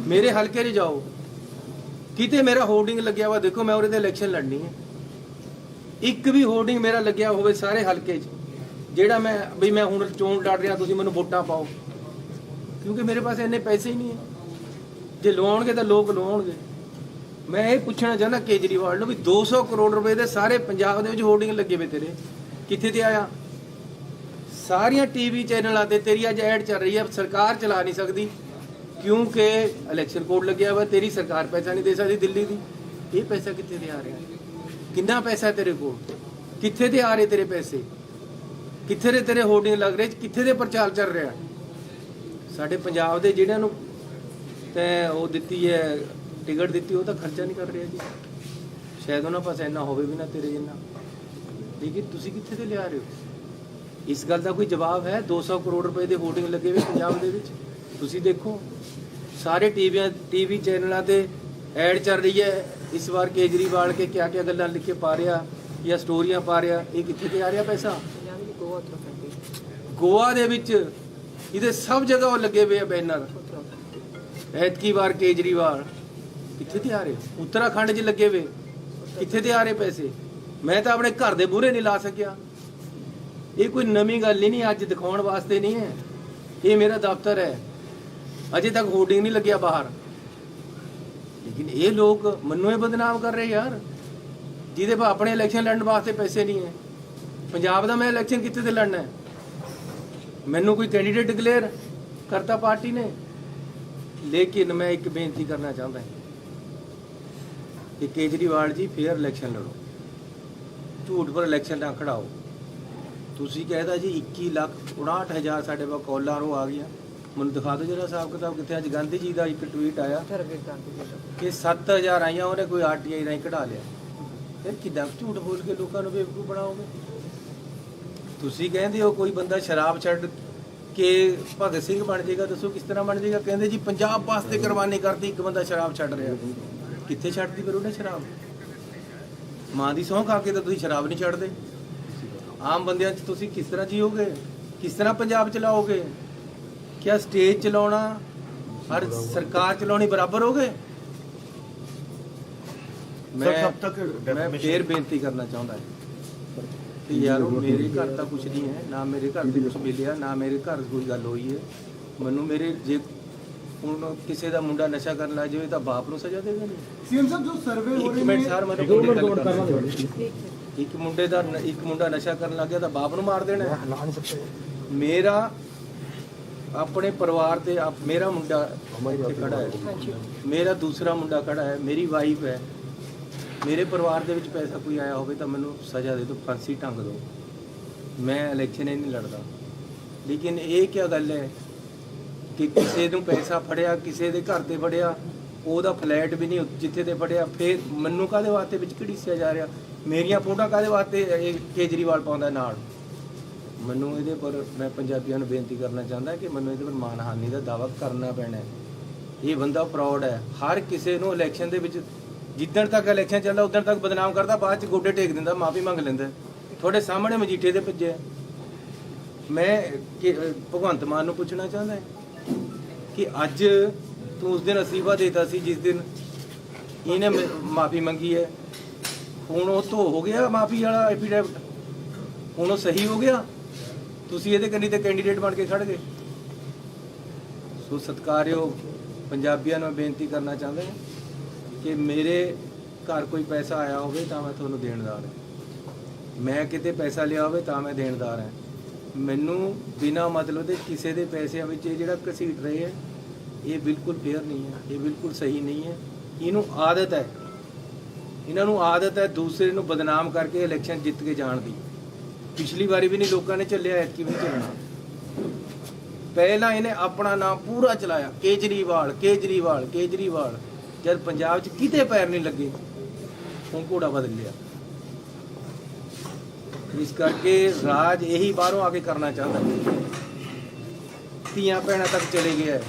ਮੇਰੇ ਹਲਕੇ 'ਚ ਜਾਓ, ਕਿਤੇ ਮੇਰਾ ਹੋਰਡਿੰਗ ਲੱਗਿਆ ਵਾ ਦੇਖੋ, ਮੈਂ ਉਹਦੇ ਤੇ ਇਲੈਕਸ਼ਨ ਲੜਨੀ ਹੈ। ਇੱਕ ਵੀ ਹੋਰਡਿੰਗ ਮੇਰਾ ਲੱਗਿਆ ਹੋਵੇ ਸਾਰੇ ਹਲਕੇ 'ਚ ਜਿਹੜਾ ਮੈਂ ਵੀ ਮੈਂ ਹੁਣ ਚੋਣ ਲੜ ਰਿਹਾ, ਤੁਸੀਂ ਮੈਨੂੰ ਵੋਟਾਂ ਪਾਓ, ਕਿਉਂਕਿ ਮੇਰੇ ਪਾਸ ਇੰਨੇ ਪੈਸੇ ਹੀ ਨਹੀਂ ਹੈ। ਜੇ ਲਵਾਉਣਗੇ ਤਾਂ ਲੋਕ ਲਵਾਉਣਗੇ। ਮੈਂ ਇਹ ਪੁੱਛਣਾ ਚਾਹੁੰਦਾ ਕੇਜਰੀਵਾਲ ਨੂੰ ਵੀ 200 ਕਰੋੜ ਰੁਪਏ ਦੇ ਸਾਰੇ ਪੰਜਾਬ ਦੇ ਵਿੱਚ ਹੋਰਡਿੰਗ ਲੱਗੇ ਵੇ ਤੇਰੇ, ਕਿੱਥੇ ਤੇ ਆਇਆ? ਸਾਰੀਆਂ ਟੀਵੀ ਚੈਨਲਾਂ ਤੇ ਤੇਰੀ ਅੱਜ ਐਡ ਚੱਲ ਰਹੀ ਹੈ, ਸਰਕਾਰ ਚਲਾ ਨਹੀਂ ਸਕਦੀ ਕਿਉਂਕਿ ਇਲੈਕਸ਼ਨ ਕੋਡ ਲੱਗਿਆ ਵਾ, ਤੇਰੀ ਸਰਕਾਰ ਪੈਸਾ ਨਹੀਂ ਦੇ ਸਕਦੀ ਦਿੱਲੀ ਦੀ। ਇਹ ਪੈਸਾ ਕਿੱਥੇ ਤੇ ਆ ਰਿਹਾ? ਕਿੰਨਾ ਪੈਸਾ ਤੇਰੇ ਕੋਲ? ਕਿੱਥੇ ਤੇ ਆ ਰਹੇ ਤੇਰੇ ਪੈਸੇ? ਕਿੱਥੇ ਦੇ ਤੇਰੇ ਹੋਰਡਿੰਗ ਲੱਗ ਰਹੇ? ਕਿੱਥੇ ਦੇ ਪ੍ਰਚਾਰ ਚੱਲ ਰਿਹਾ? ਸਾਡੇ ਪੰਜਾਬ ਦੇ ਜਿਹੜਿਆਂ ਨੂੰ ਤੈਂ ਉਹ ਦਿੱਤੀ ਹੈ, ਟਿਕਟ ਦਿੱਤੀ, ਉਹ ਤਾਂ ਖਰਚਾ ਨਹੀਂ ਕਰ ਰਿਹਾ ਜੀ। ਸ਼ਾਇਦ ਉਹਨਾਂ ਪਾਸ ਇੰਨਾ ਹੋਵੇ ਵੀ ਨਾ ਤੇਰੇ ਜਿੰਨਾ, ਲੇਕਿਨ ਤੁਸੀਂ ਕਿੱਥੇ ਤੇ ਲਿਆ ਰਹੇ ਹੋ? ਇਸ ਗੱਲ ਦਾ ਕੋਈ ਜਵਾਬ ਹੈ? 200 ਕਰੋੜ ਰੁਪਏ ਦੇ ਹੋਰਡਿੰਗ ਲੱਗੇ ਹੋਏ ਪੰਜਾਬ ਦੇ ਵਿੱਚ, ਤੁਸੀਂ ਦੇਖੋ ਸਾਰੇ ਟੀਵੀ ਚੈਨਲਾਂ ਤੇ ਐਡ ਚੱਲ ਰਹੀ ਹੈ। ਇਸ ਵਾਰ ਕੇਜਰੀਵਾਲ ਕੇ ਕਿਆ ਕਿਆ ਗੱਲਾਂ ਲਿਖ ਕੇ ਪਾ ਰਿਹਾ ਜਾਂ ਸਟੋਰੀਆਂ ਪਾ ਰਿਹਾ, ਇਹ ਕਿੱਥੇ ਤੇ ਆ ਰਿਹਾ ਪੈਸਾ? ਗੋਆ ਦੇ ਵਿੱਚ ਇਹਦੇ ਸਭ ਜਗ੍ਹਾ ਉਹ ਲੱਗੇ ਹੋਏ ਆ ਬੈਨਰ। ਐਤਕੀ ਵਾਰ ਕੇਜਰੀਵਾਲ ਕਿੱਥੇ ਤੇ ਆ ਰਹੇ? ਉੱਤਰਾਖੰਡ 'ਚ ਲੱਗੇ ਹੋਏ, ਕਿੱਥੇ ਤੇ ਆ ਰਹੇ ਪੈਸੇ? ਮੈਂ ਤਾਂ ਆਪਣੇ ਘਰ ਦੇ ਮੂਹਰੇ ਨਹੀਂ ਲਾ ਸਕਿਆ। ਇਹ ਕੋਈ ਨਵੀਂ ਗੱਲ ਹੀ ਨਹੀਂ, ਅੱਜ ਦਿਖਾਉਣ ਵਾਸਤੇ ਨਹੀਂ ਹੈ। ਇਹ ਮੇਰਾ ਦਫ਼ਤਰ ਹੈ, ਅਜੇ ਤੱਕ ਹੋਰਡਿੰਗ ਨਹੀਂ ਲੱਗਿਆ ਬਾਹਰ, ਲੇਕਿਨ ਇਹ ਲੋਕ ਮੈਨੂੰ ਇਹ ਬਦਨਾਮ ਕਰ ਰਹੇ ਯਾਰ, ਜਿਹਦੇ ਪਾ ਆਪਣੇ ਇਲੈਕਸ਼ਨ ਲੜਨ ਵਾਸਤੇ ਪੈਸੇ ਨਹੀਂ ਹੈ। ਪੰਜਾਬ ਦਾ ਮੈਂ ਇਲੈਕਸ਼ਨ ਕਿੱਥੇ ਤੇ ਲੜਨਾ ਹੈ? ਮੈਨੂੰ ਕੋਈ ਕੈਂਡੀਡੇਟ ਡਿਕਲੇਅਰ ਕਰਤਾ ਪਾਰਟੀ ਨੇ। ਲੇਕਿਨ ਮੈਂ ਇੱਕ ਬੇਨਤੀ ਕਰਨਾ ਚਾਹੁੰਦਾ ਕਿ ਕੇਜਰੀਵਾਲ ਜੀ ਫੇਅਰ ਇਲੈਕਸ਼ਨ ਲੜੋ, ਝੂਠ ਪਰ ਇਲੈਕਸ਼ਨ ਨਾ ਖੜਾਓ। ਤੁਸੀਂ ਕਹਿੰਦਾ ਜੀ 21,59,000 ਸਾਡੇ ਕੋਲ ਕਾਲਾਂ ਉਹ ਆ ਗਈਆਂ, ਮੈਨੂੰ ਦਿਖਾ ਦਿਓ ਜਿਹੜਾ ਹਿਸਾਬ ਕਿਤਾਬ ਕਿੱਥੇ। ਅੱਜ ਗਾਂਧੀ ਜੀ ਦਾ ਇੱਕ ਟਵੀਟ ਆਇਆ ਕਿ 7,000 ਆਈਆਂ, ਉਹਨੇ ਕੋਈ ਆਰਟੀਆਈ ਰਾਹੀਂ ਕਢਾ ਲਿਆ। ਫਿਰ ਕਿੱਦਾਂ ਝੂਠ ਬੋਲ ਕੇ ਲੋਕਾਂ ਨੂੰ ਬੇਵਕੂਫ ਬਣਾਓਗੇ? ਤੁਸੀਂ ਕਹਿੰਦੇ ਹੋ ਕੋਈ ਬੰਦਾ ਸ਼ਰਾਬ ਛੱਡ ਕੇ ਭਗਤ ਸਿੰਘ ਬਣ ਜਾਏਗਾ, ਦੱਸੋ ਕਿਸ ਤਰ੍ਹਾਂ ਬਣ ਜਾਏਗਾ? ਕਹਿੰਦੇ ਜੀ ਪੰਜਾਬ ਵਾਸਤੇ ਕੁਰਬਾਨੀ ਕਰਤੀ, ਇੱਕ ਬੰਦਾ ਸ਼ਰਾਬ ਛੱਡ ਰਿਹਾ। ਕਿੱਥੇ ਛੱਡਦੀ ਫਿਰ ਉਹਨੇ ਸ਼ਰਾਬ? ਮਾਂ ਦੀ ਸਹੁੰ ਖਾ ਕੇ ਤਾਂ ਤੁਸੀਂ ਸ਼ਰਾਬ ਨਹੀਂ ਛੱਡਦੇ। ਆਮ ਬੰਦਿਆਂ 'ਚ ਤੁਸੀਂ ਕਿਸ ਤਰ੍ਹਾਂ ਜੀਓਗੇ? ਕਿਸ ਤਰ੍ਹਾਂ ਪੰਜਾਬ ਚਲਾਓਗੇ? ਕਿਆ ਸਟੇਜ ਚਲਾਉਣਾ ਔਰ ਸਰਕਾਰ ਚਲਾਉਣੀ ਬਰਾਬਰ ਹੋ ਗਏ? ਮੈਂ ਫੇਰ ਬੇਨਤੀ ਕਰਨਾ ਚਾਹੁੰਦਾ ਕਿ ਯਾਰੋ ਮੇਰੇ ਘਰ ਤਾਂ ਕੁਝ ਨਹੀਂ ਹੈ, ਨਾ ਮੇਰੇ ਘਰ ਤੇ ਕੁਝ ਮਿਲਿਆ, ਨਾ ਮੇਰੇ ਘਰ ਕੋਈ ਗੱਲ ਹੋਈ ਹੈ। ਮੈਨੂੰ ਮੇਰੇ ਜੇ ਹੁਣ ਕਿਸੇ ਦਾ ਮੁੰਡਾ ਨਸ਼ਾ ਕਰਨ ਲੱਗ ਜਾਵੇ ਤਾਂ ਬਾਪ ਨੂੰ ਸਜ਼ਾ ਦੇਵੇ ਨਹੀਂ? ਸੀਐਮ ਸਾਹਿਬ ਜੋ ਸਰਵੇ ਹੋ ਰਹੇ ਇੱਕ ਮਿੰਟ ਨੇ, ਸਰ, ਮੈਨੂੰ ਇੱਕ ਮੁੰਡਾ ਨਸ਼ਾ ਕਰਨ ਲੱਗ ਗਿਆ ਤਾਂ ਬਾਪ ਨੂੰ ਮਾਰ ਦੇਣਾ? ਮੇਰਾ ਆਪਣੇ ਪਰਿਵਾਰ ਤੇ ਮੇਰਾ ਮੁੰਡਾ ਇੱਥੇ ਖੜਾ ਹੈ, ਮੇਰਾ ਦੂਸਰਾ ਮੁੰਡਾ ਖੜਾ ਹੈ, ਮੇਰੀ ਵਾਈਫ ਹੈ। ਮੇਰੇ ਪਰਿਵਾਰ ਦੇ ਵਿੱਚ ਪੈਸਾ ਕੋਈ ਆਇਆ ਹੋਵੇ ਤਾਂ ਮੈਨੂੰ ਸਜ਼ਾ ਦੇ ਦਿਓ, ਫਾਂਸੀ ਟੰਗ ਦਿਓ। ਮੈਂ ਇਲੈਕਸ਼ਨ ਹੀ ਨਹੀਂ ਲੜਦਾ। ਲੇਕਿਨ ਇਹ ਕੀ ਗੱਲ ਹੈ ਕਿ ਕਿਸੇ ਨੂੰ ਪੈਸਾ ਫੜਿਆ, ਕਿਸੇ ਦੇ ਘਰ ਤੇ ਫੜਿਆ, ਉਹਦਾ ਫਲੈਟ ਵੀ ਨਹੀਂ ਜਿੱਥੇ ਤੇ ਫੜਿਆ, ਫਿਰ ਮੈਨੂੰ ਕਾਹਦੇ ਵਾਸਤੇ ਵਿੱਚ ਘੜੀਸਿਆ ਜਾ ਰਿਹਾ? ਮੇਰੀਆਂ ਫੋਟੋਆਂ ਕਾਹਦੇ ਵਾਸਤੇ ਇਹ ਕੇਜਰੀਵਾਲ ਪਾਉਂਦਾ ਨਾਲ? ਮੈਨੂੰ ਇਹਦੇ ਪਰ ਮੈਂ ਪੰਜਾਬੀਆਂ ਨੂੰ ਬੇਨਤੀ ਕਰਨਾ ਚਾਹੁੰਦਾ ਕਿ ਮੈਨੂੰ ਇਹਦੇ ਪਰ ਮਾਨਹਾਨੀ ਦਾ ਦਾਅਵਾ ਕਰਨਾ ਪੈਣਾ ਹੈ। ਇਹ ਬੰਦਾ ਫਰਾਡ ਹੈ। ਹਰ ਕਿਸੇ ਨੂੰ ਇਲੈਕਸ਼ਨ ਦੇ ਵਿੱਚ ਜਿੱਦਣ ਤੱਕ ਇਲੈਕਸ਼ਨ ਚੱਲਦਾ ਉਦੋਂ ਤੱਕ ਬਦਨਾਮ ਕਰਦਾ, ਬਾਅਦ ਚ ਗੋਡੇ ਟੇਕ ਦਿੰਦਾ, ਮਾਫੀ ਮੰਗ ਲੈਂਦਾ। ਤੁਹਾਡੇ ਸਾਹਮਣੇ ਮਜੀਠੇ ਦੇ ਭੱਜੇ। ਮੈਂ ਭਗਵੰਤ ਮਾਨ ਨੂੰ ਪੁੱਛਣਾ ਚਾਹੁੰਦਾ ਕਿ ਅੱਜ ਤੂੰ ਉਸ ਦਿਨ ਅਸਤੀਫਾ ਦੇਤਾ ਸੀ ਜਿਸ ਦਿਨ ਇਹਨੇ ਮਾਫੀ ਮੰਗੀ ਹੈ, ਹੁਣ ਉਹ ਧੋ ਹੋ ਗਿਆ ਮਾਫੀ ਵਾਲਾ ਐਫੀਡੇਵਿਟ, ਹੁਣ ਉਹ ਸਹੀ ਹੋ ਗਿਆ? ਤੁਸੀਂ ਇਹਦੇ ਕੰਨੀ ਤੇ ਕੈਂਡੀਡੇਟ ਬਣ ਕੇ ਖੜ ਗਏ। ਸੋ ਸਤਿਕਾਰਯੋਗ ਪੰਜਾਬੀਆਂ ਨੂੰ ਬੇਨਤੀ ਕਰਨਾ ਚਾਹੁੰਦਾ ਕਿ ਮੇਰੇ ਘਰ ਕੋਈ ਪੈਸਾ ਆਇਆ ਹੋਵੇ ਤਾਂ ਮੈਂ ਤੁਹਾਨੂੰ ਦੇਣਦਾਰ ਹਾਂ, ਮੈਂ ਕਿਤੇ ਪੈਸਾ ਲਿਆ ਹੋਵੇ ਤਾਂ ਮੈਂ ਦੇਣਦਾਰ ਹਾਂ। ਮੈਨੂੰ ਬਿਨਾਂ ਮਤਲਬ ਦੇ ਕਿਸੇ ਦੇ ਪੈਸਿਆਂ ਵਿੱਚ ਇਹ ਜਿਹੜਾ ਘਸੀਟ ਰਹੇ ਹੈ, ਇਹ ਬਿਲਕੁਲ ਫੇਅਰ ਨਹੀਂ ਹੈ, ਇਹ ਬਿਲਕੁਲ ਸਹੀ ਨਹੀਂ ਹੈ। ਇਹਨੂੰ ਆਦਤ ਹੈ, ਇਹਨਾਂ ਨੂੰ ਆਦਤ ਹੈ ਦੂਸਰੇ ਨੂੰ ਬਦਨਾਮ ਕਰਕੇ ਇਲੈਕਸ਼ਨ ਜਿੱਤ ਕੇ ਜਾਣ ਦੀ। ਪਿਛਲੀ ਵਾਰੀ ਵੀ ਨਹੀਂ ਲੋਕਾਂ ਨੇ ਚੱਲਿਆ, ਐਤਕੀ ਵੀ ਨਹੀਂ ਚੱਲਣਾ। ਪਹਿਲਾਂ ਇਹਨੇ ਆਪਣਾ ਨਾਮ ਪੂਰਾ ਚਲਾਇਆ, ਕੇਜਰੀਵਾਲ ਕੇਜਰੀਵਾਲ ਕੇਜਰੀਵਾਲ। ਜਦ ਪੰਜਾਬ 'ਚ ਕਿਤੇ ਪੈਰ ਨਹੀਂ ਲੱਗੇ, ਹੁਣ ਘੋੜਾ ਬਦਲ ਲਿਆ। ਇਸ ਕਰਕੇ ਰਾਜ ਇਹੀ ਬਾਹਰੋਂ ਆ ਕੇ ਕਰਨਾ ਚਾਹੁੰਦਾ। ਧੀਆਂ ਭੈਣਾਂ ਤੱਕ ਚਲੇ ਗਿਆ,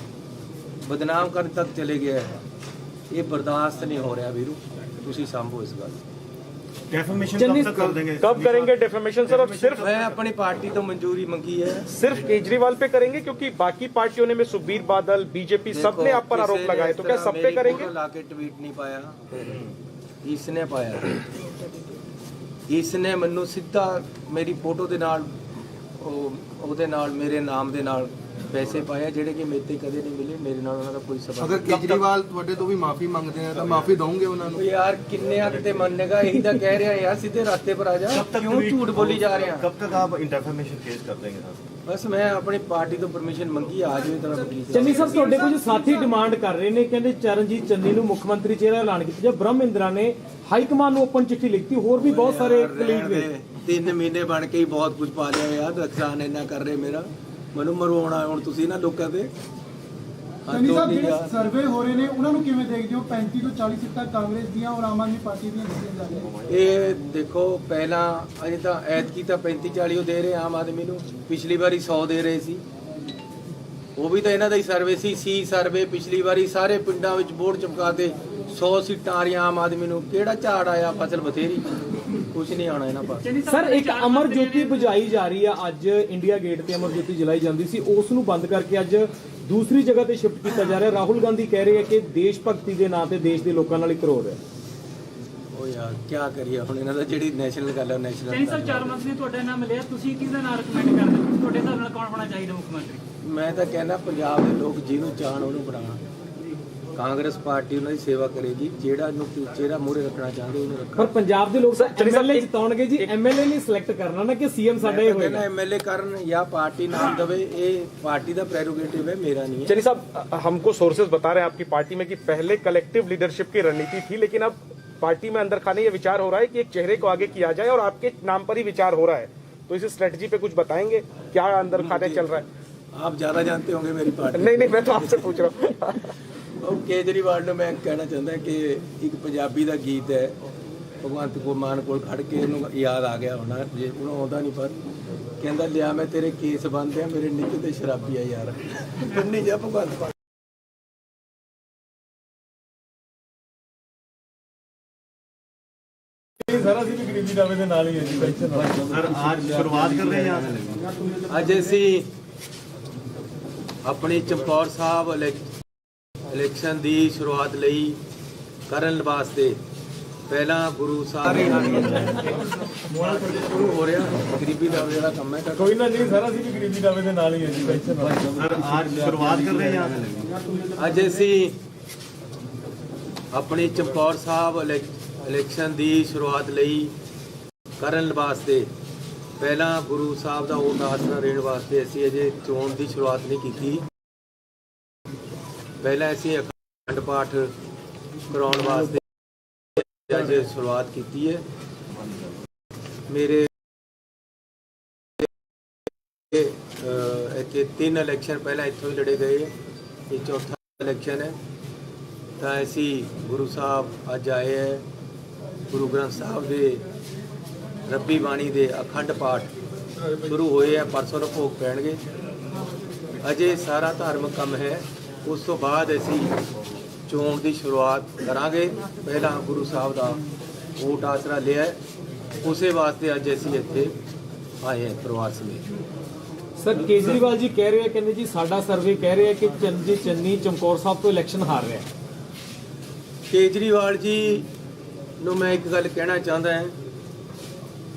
ਬਦਨਾਮ ਕਰਨ ਤੱਕ ਚਲੇ ਗਿਆ। ਇਹ ਬਰਦਾਸ਼ਤ ਨਹੀਂ ਹੋ ਰਿਹਾ ਵੀਰੂ, ਤੁਸੀਂ ਸੰਭੋ ਇਸ ਗੱਲ। डेफर्मेशन चन्नी कब तक कर देंगे? कब करेंगे डेफेमेशन सर? और सिर्फ मैं अपनी पार्टी तो मंजूरी मंगी है। सिर्फ केजरीवाल पे करेंगे, क्योंकि बाकी पार्टियों ने में सुखबीर बादल, बीजेपी सब ने आप पर आरोप किसी ने लगाए, इस तो क्या तरह सब पे मेरी करेंगे? फोटो लाके ट्वीट नहीं पाया, इसने पाया। इसने ਮੈਨੂੰ ਸਿੱਧਾ ਮੇਰੀ ਫੋਟੋ ਦੇ ਨਾਲ ਉਹਦੇ ਨਾਲ ਮੇਰੇ ਨਾਮ ਦੇ ਨਾਲ ਪੈਸੇ ਪਾਏ ਜਿਹੜੇ ਕਿ ਮੇਰੇ ਤੇ ਕਦੇ ਨਹੀਂ ਮਿਲੇ। ਮੇਰੇ ਨਾਲ ਉਹਨਾਂ ਦਾ ਕੋਈ ਸਬੰਧ ਅਗਰ ਕੇਜਰੀਵਾਲ ਤੁਹਾਡੇ ਤੋਂ ਵੀ ਮਾਫੀ ਮੰਗਦੇ ਆ ਤਾਂ ਮਾਫੀ ਦਵੋਗੇ ਉਹਨਾਂ ਨੂੰ? ਉਹ ਯਾਰ ਕਿੰਨੇ ਆ ਕਿਤੇ ਮੰਨੇਗਾ, ਇਹੀ ਤਾਂ ਕਹਿ ਰਿਹਾ ਯਾਰ ਸਿੱਧੇ ਰਾਸਤੇ ਪਰ ਆ ਜਾ। कब तक ਕਿਉਂ ਝੂਠ ਬੋਲੀ ਜਾ ਰਿਹਾ? कब तक आप डेफर्मेशन केस कर देंगे साहब? ਬਸ ਮੈਂ ਆਪਣੀ ਪਾਰਟੀ ਤੋਂ ਪਰਮਿਸ਼ਨ ਮੰਗੀ, ਆ ਜਾਵੇ ਤੇਰਾ ਵਕੀਲ। ਚੰਨੀ ਸਾਹਿਬ, ਤੁਹਾਡੇ ਕੁਝ ਸਾਥੀ ਡਿਮਾਂਡ ਕਰ ਰਹੇ ਨੇ, ਕਹਿੰਦੇ ਚਰਨਜੀਤ ਚੰਨੀ ਨੂੰ ਮੁੱਖ ਮੰਤਰੀ ਚਿਹਰਾ ਐਲਾਨ ਕੀਤਾ ਜਾਵੇ। ਬ੍ਰਹਮ ਇੰਦਰਾ ਨੇ ਹਾਈ ਕਮਾਨ ਨੂੰ ਓਪਨ ਚਿੱਠੀ ਲਿਖਤੀ, ਹੋਰ ਵੀ ਬਹੁਤ ਸਾਰੇ ਕਲੀਗ ਨੇ। 3 ਮਹੀਨੇ ਬਣ ਕੇ ਹੀ ਬਹੁਤ ਕੁਝ ਪਾ ਲਿਆ ਯਾਰ, ਨੁਕਸਾਨ ਇੰਨਾ ਕਰ ਰਹੇ ਮੇਰਾ, ਮੈਨੂੰ ਮਰਵਾਉਣਾ ਹੁਣ ਤੁਸੀਂ ਨਾ ਲੋਕਾਂ ਤੇ। ਚੰਨੀ ਸਾਹਿਬ, ਜਿਹੜੇ ਸਰਵੇ ਹੋ ਰਹੇ ਨੇ ਉਹਨਾਂ ਨੂੰ ਕਿਵੇਂ ਦੇਖਦੇ ਹੋ? 35 ਤੋਂ 40 ਸੀਟਾਂ ਕਾਂਗਰਸ ਦੀਆਂ ਔਰ ਆਮ ਆਦਮੀ ਪਾਰਟੀ ਦੀਆਂ ਜਿੱਤੀਆਂ ਜਾ ਰਹੀਆਂ। ਇਹ ਦੇਖੋ, ਪਹਿਲਾਂ ਅਜੇ ਤਾਂ ਐਤਕੀ ਤਾਂ 35-40 ਦੇ ਰਹੇ ਆਮ ਆਦਮੀ ਨੂੰ, ਪਿਛਲੀ ਵਾਰੀ 100 ਦੇ ਰਹੇ ਸੀ। ਉਹ ਵੀ ਤਾਂ ਇਹਨਾਂ ਦਾ ਹੀ ਸਰਵੇ ਸੀ ਸਰਵੇ। ਪਿਛਲੀ ਵਾਰੀ ਸਾਰੇ ਪਿੰਡਾਂ ਵਿੱਚ ਬੋਰਡ ਚਮਕਾ ਤੇ 100 ਸੀਟਾਂ ਆ ਰਹੀਆਂ ਆਮ ਆਦਮੀ ਨੂੰ। ਕਿਹੜਾ ਝਾੜ ਆਇਆ? ਫਸਲ ਬਥੇਰੀ, ਕੁਝ ਨਹੀਂ ਆਉਣਾ ਇਹਨਾਂ ਪਾਸ। ਸਰ, ਇੱਕ ਅਮਰ ਜੋਤੀ ਬੁਝਾਈ ਜਾ ਰਹੀ ਆ ਅੱਜ ਇੰਡੀਆ ਗੇਟ ਤੇ। ਅਮਰ ਜੋਤੀ ਜਲਾਈ ਜਾਂਦੀ ਸੀ, ਉਸ ਨੂੰ ਬੰਦ ਕਰਕੇ ਅੱਜ ਦੂਸਰੀ ਜਗ੍ਹਾ ਤੇ ਸ਼ਿਫਟ ਕੀਤਾ ਜਾ ਰਿਹਾ। ਰਾਹੁਲ ਗਾਂਧੀ ਕਹਿ ਰਹੇ ਆ ਕਿ ਦੇਸ਼ ਭਗਤੀ ਦੇ ਨਾਂ ਤੇ ਦੇਸ਼ ਦੇ ਲੋਕਾਂ ਨਾਲ ਹੀ ਕਰੋ ਰਿਹਾ। ਉਹ ਯਾਰ ਕੀ ਕਰੀਏ ਹੁਣ, ਇਹਨਾਂ ਦਾ ਜਿਹੜੀ ਨੈਸ਼ਨਲ ਗੱਲ ਹੈ ਚੰਨੀ ਨੈਸ਼ਨਲ। ਸਾਹਿਬ, 4 ਮੰਤਰੀ ਨੇ ਤੁਹਾਡਾ ਨਾਮ ਲਿਆ, ਤੁਸੀਂ ਕਿਹਦਾ ਨਾਮ ਰეკਮੈਂਡ ਕਰਦੇ ਹੋ? ਤੁਹਾਡੇ ਹਿਸਾਬ ਨਾਲ ਕੌਣ ਹੋਣਾ ਚਾਹੀਦਾ ਮੁੱਖ ਮੰਤਰੀ? ਮੈਂ ਤਾਂ ਕਹਿੰਦਾ ਪੰਜਾਬ ਦੇ ਲੋਕ ਜਿਹਨੂੰ ਚਾਹਣ ਉਹਨੂੰ ਬਣਾਉਣ। ਕਾਂਗਰਸ ਪਾਰਟੀ ਉਹਨਾਂ ਦੀ ਸੇਵਾ ਕਰੇਗੀ, ਜਿਹੜਾ ਨੂੰ ਚਿਹਰਾ ਮੂਹਰੇ ਰੱਖਣਾ ਚਾਹੁੰਦੇ ਉਹਨੂੰ ਰੱਖਣ। ਪਰ ਪੰਜਾਬ ਦੇ ਲੋਕ ਐਮਐਲਏ ਜਿਤਾਉਣਗੇ ਜੀ, ਐਮਐਲਏ ਨਹੀਂ ਸਿਲੈਕਟ ਕਰਨਾ ਨਾ ਕਿ ਸੀਐਮ ਸਾਡਾ ਹੀ ਹੋਏਗਾ। एमएलए ਕਰਨ ਜਾਂ ਪਾਰਟੀ ਨਾਮ ਦਵੇ, ਇਹ ਪਾर्टी ਦਾ प्रेरोगेटिव है, मेरा नहीं है। चलिए साहब, हमको सोर्सेज बता रहे हैं आपकी पार्टी में कि पहले कलेक्टिव लीडरशिप की रणनीति थी, लेकिन अब पार्टी में अंदर खाने ये विचार हो रहा है कि एक चेहरे को आगे किया जाए और आपके नाम पर ही विचार हो रहा है, तो इस स्ट्रेटजी पे कुछ बताएंगे? क्या अंदर खाने चल रहा है? आप ज्यादा जानते होंगे मेरी पार्टी। नहीं, मैं तो आपसे पूछ रहा हूँ। ਉਹ ਕੇਜਰੀਵਾਲ ਨੂੰ ਮੈਂ ਕਹਿਣਾ ਚਾਹੁੰਦਾ ਕਿ ਇੱਕ ਪੰਜਾਬੀ ਦਾ ਗੀਤ ਹੈ, ਭਗਵੰਤ ਮਾਨ ਕੋਲ ਖੜ ਕੇ ਉਹਨੂੰ ਯਾਦ ਆ ਗਿਆ ਹੋਣਾ, ਜੇ ਉਹਨੂੰ ਆਉਂਦਾ ਨਹੀਂ, ਪਰ ਕਹਿੰਦਾ ਲਿਆ ਮੈਂ ਤੇਰੇ ਕੇਸ ਬੰਨ੍ਹਦੇ ਆ, ਮੇਰੇ ਨਿੱਕ ਤੇ ਸ਼ਰਾਬੀ ਆ ਯਾਰ। ਬੰਨੀ ਜਾ ਭਗਵੰਤ ਮਾਨ। सर आज शुरुआत कर रहे हैं आप? ਅੱਜ ਅਸੀਂ ਆਪਣੀ ਚਮਕੌਰ ਸਾਹਿਬ ਇਲੈਕਸ਼ਨ ਦੀ ਸ਼ੁਰੂਆਤ ਲਈ ਕਰਨ ਵਾਸਤੇ ਪਹਿਲਾਂ ਗੁਰੂ ਸਾਹਿਬ ਸ਼ੁਰੂ ਹੋ ਰਿਹਾ। ਗਰੀਬੀ ਦਾ ਜਿਹੜਾ ਕੰਮ ਹੈ ਕੋਈ ਨਾ ਜੀ, ਸਾਰਾ ਅਸੀਂ ਵੀ ਗਰੀਬੀ ਦਾਵੇ ਦੇ ਨਾਲ ਹੀ ਹੈ ਜੀ। सर आज शुरुआत कर रहे हैं आप? ਅੱਜ ਅਸੀਂ ਆਪਣੀ ਚਮਕੌਰ ਸਾਹਿਬ ਇਲੈਕਸ਼ਨ ਦੀ ਸ਼ੁਰੂਆਤ ਲਈ ਕਰਨ ਵਾਸਤੇ ਪਹਿਲਾਂ ਗੁਰੂ ਸਾਹਿਬ ਦਾ ਓਟ ਆਸਰਾ ਲੈਣ ਵਾਸਤੇ ਅਸੀਂ ਅਜੇ ਚੋਣ ਦੀ ਸ਼ੁਰੂਆਤ ਨਹੀਂ ਕੀਤੀ। ਪਹਿਲਾਂ ਅਸੀਂ ਅਖੰਡ ਪਾਠ ਕਰਾਉਣ ਵਾਸਤੇ ਅੱਜ ਸ਼ੁਰੂਆਤ ਕੀਤੀ ਹੈ। ਮੇਰੇ ਇੱਥੇ 3 ਇਲੈਕਸ਼ਨ ਪਹਿਲਾਂ ਇੱਥੋਂ ਹੀ ਲੜੇ ਗਏ, ਇਹ ਚੌਥਾ ਇਲੈਕਸ਼ਨ ਹੈ। ਤਾਂ ਅਸੀਂ ਗੁਰੂ ਸਾਹਿਬ ਅੱਜ ਆਏ ਹੈ, ਗੁਰੂ ਗ੍ਰੰਥ ਸਾਹਿਬ ਦੇ ਰੱਬੀ ਬਾਣੀ ਦੇ ਅਖੰਡ ਪਾਠ ਸ਼ੁਰੂ ਹੋਏ ਆ, ਪਰਸੋਂ ਨੂੰ ਭੋਗ ਪੈਣਗੇ। ਅਜੇ ਸਾਰਾ ਧਾਰਮਿਕ ਕੰਮ ਹੈ, ਉਸ ਤੋਂ ਬਾਅਦ ਅਸੀਂ ਚੋਣ ਦੀ ਸ਼ੁਰੂਆਤ ਕਰਾਂਗੇ। ਪਹਿਲਾਂ ਗੁਰੂ ਸਾਹਿਬ ਦਾ ਓਟ ਆਸਰਾ ਲਿਆ, ਉਸੇ ਵਾਸਤੇ ਅੱਜ ਅਸੀਂ ਇੱਥੇ ਆਏ ਹਾਂ ਪਰਿਵਾਰ ਸਮੇਤ। ਸਰ, ਕੇਜਰੀਵਾਲ ਜੀ ਕਹਿ ਰਹੇ ਆ, ਕਹਿੰਦੇ ਜੀ ਸਾਡਾ ਸਰਵੇ ਕਹਿ ਰਿਹਾ ਕਿ ਚਰਨਜੀਤ ਚੰਨੀ ਚਮਕੌਰ ਸਾਹਿਬ ਤੋਂ ਇਲੈਕਸ਼ਨ ਹਾਰ ਰਿਹਾ। ਕੇਜਰੀਵਾਲ ਜੀ ਨੂੰ ਮੈਂ ਇੱਕ ਗੱਲ ਕਹਿਣਾ ਚਾਹੁੰਦਾ ਹਾਂ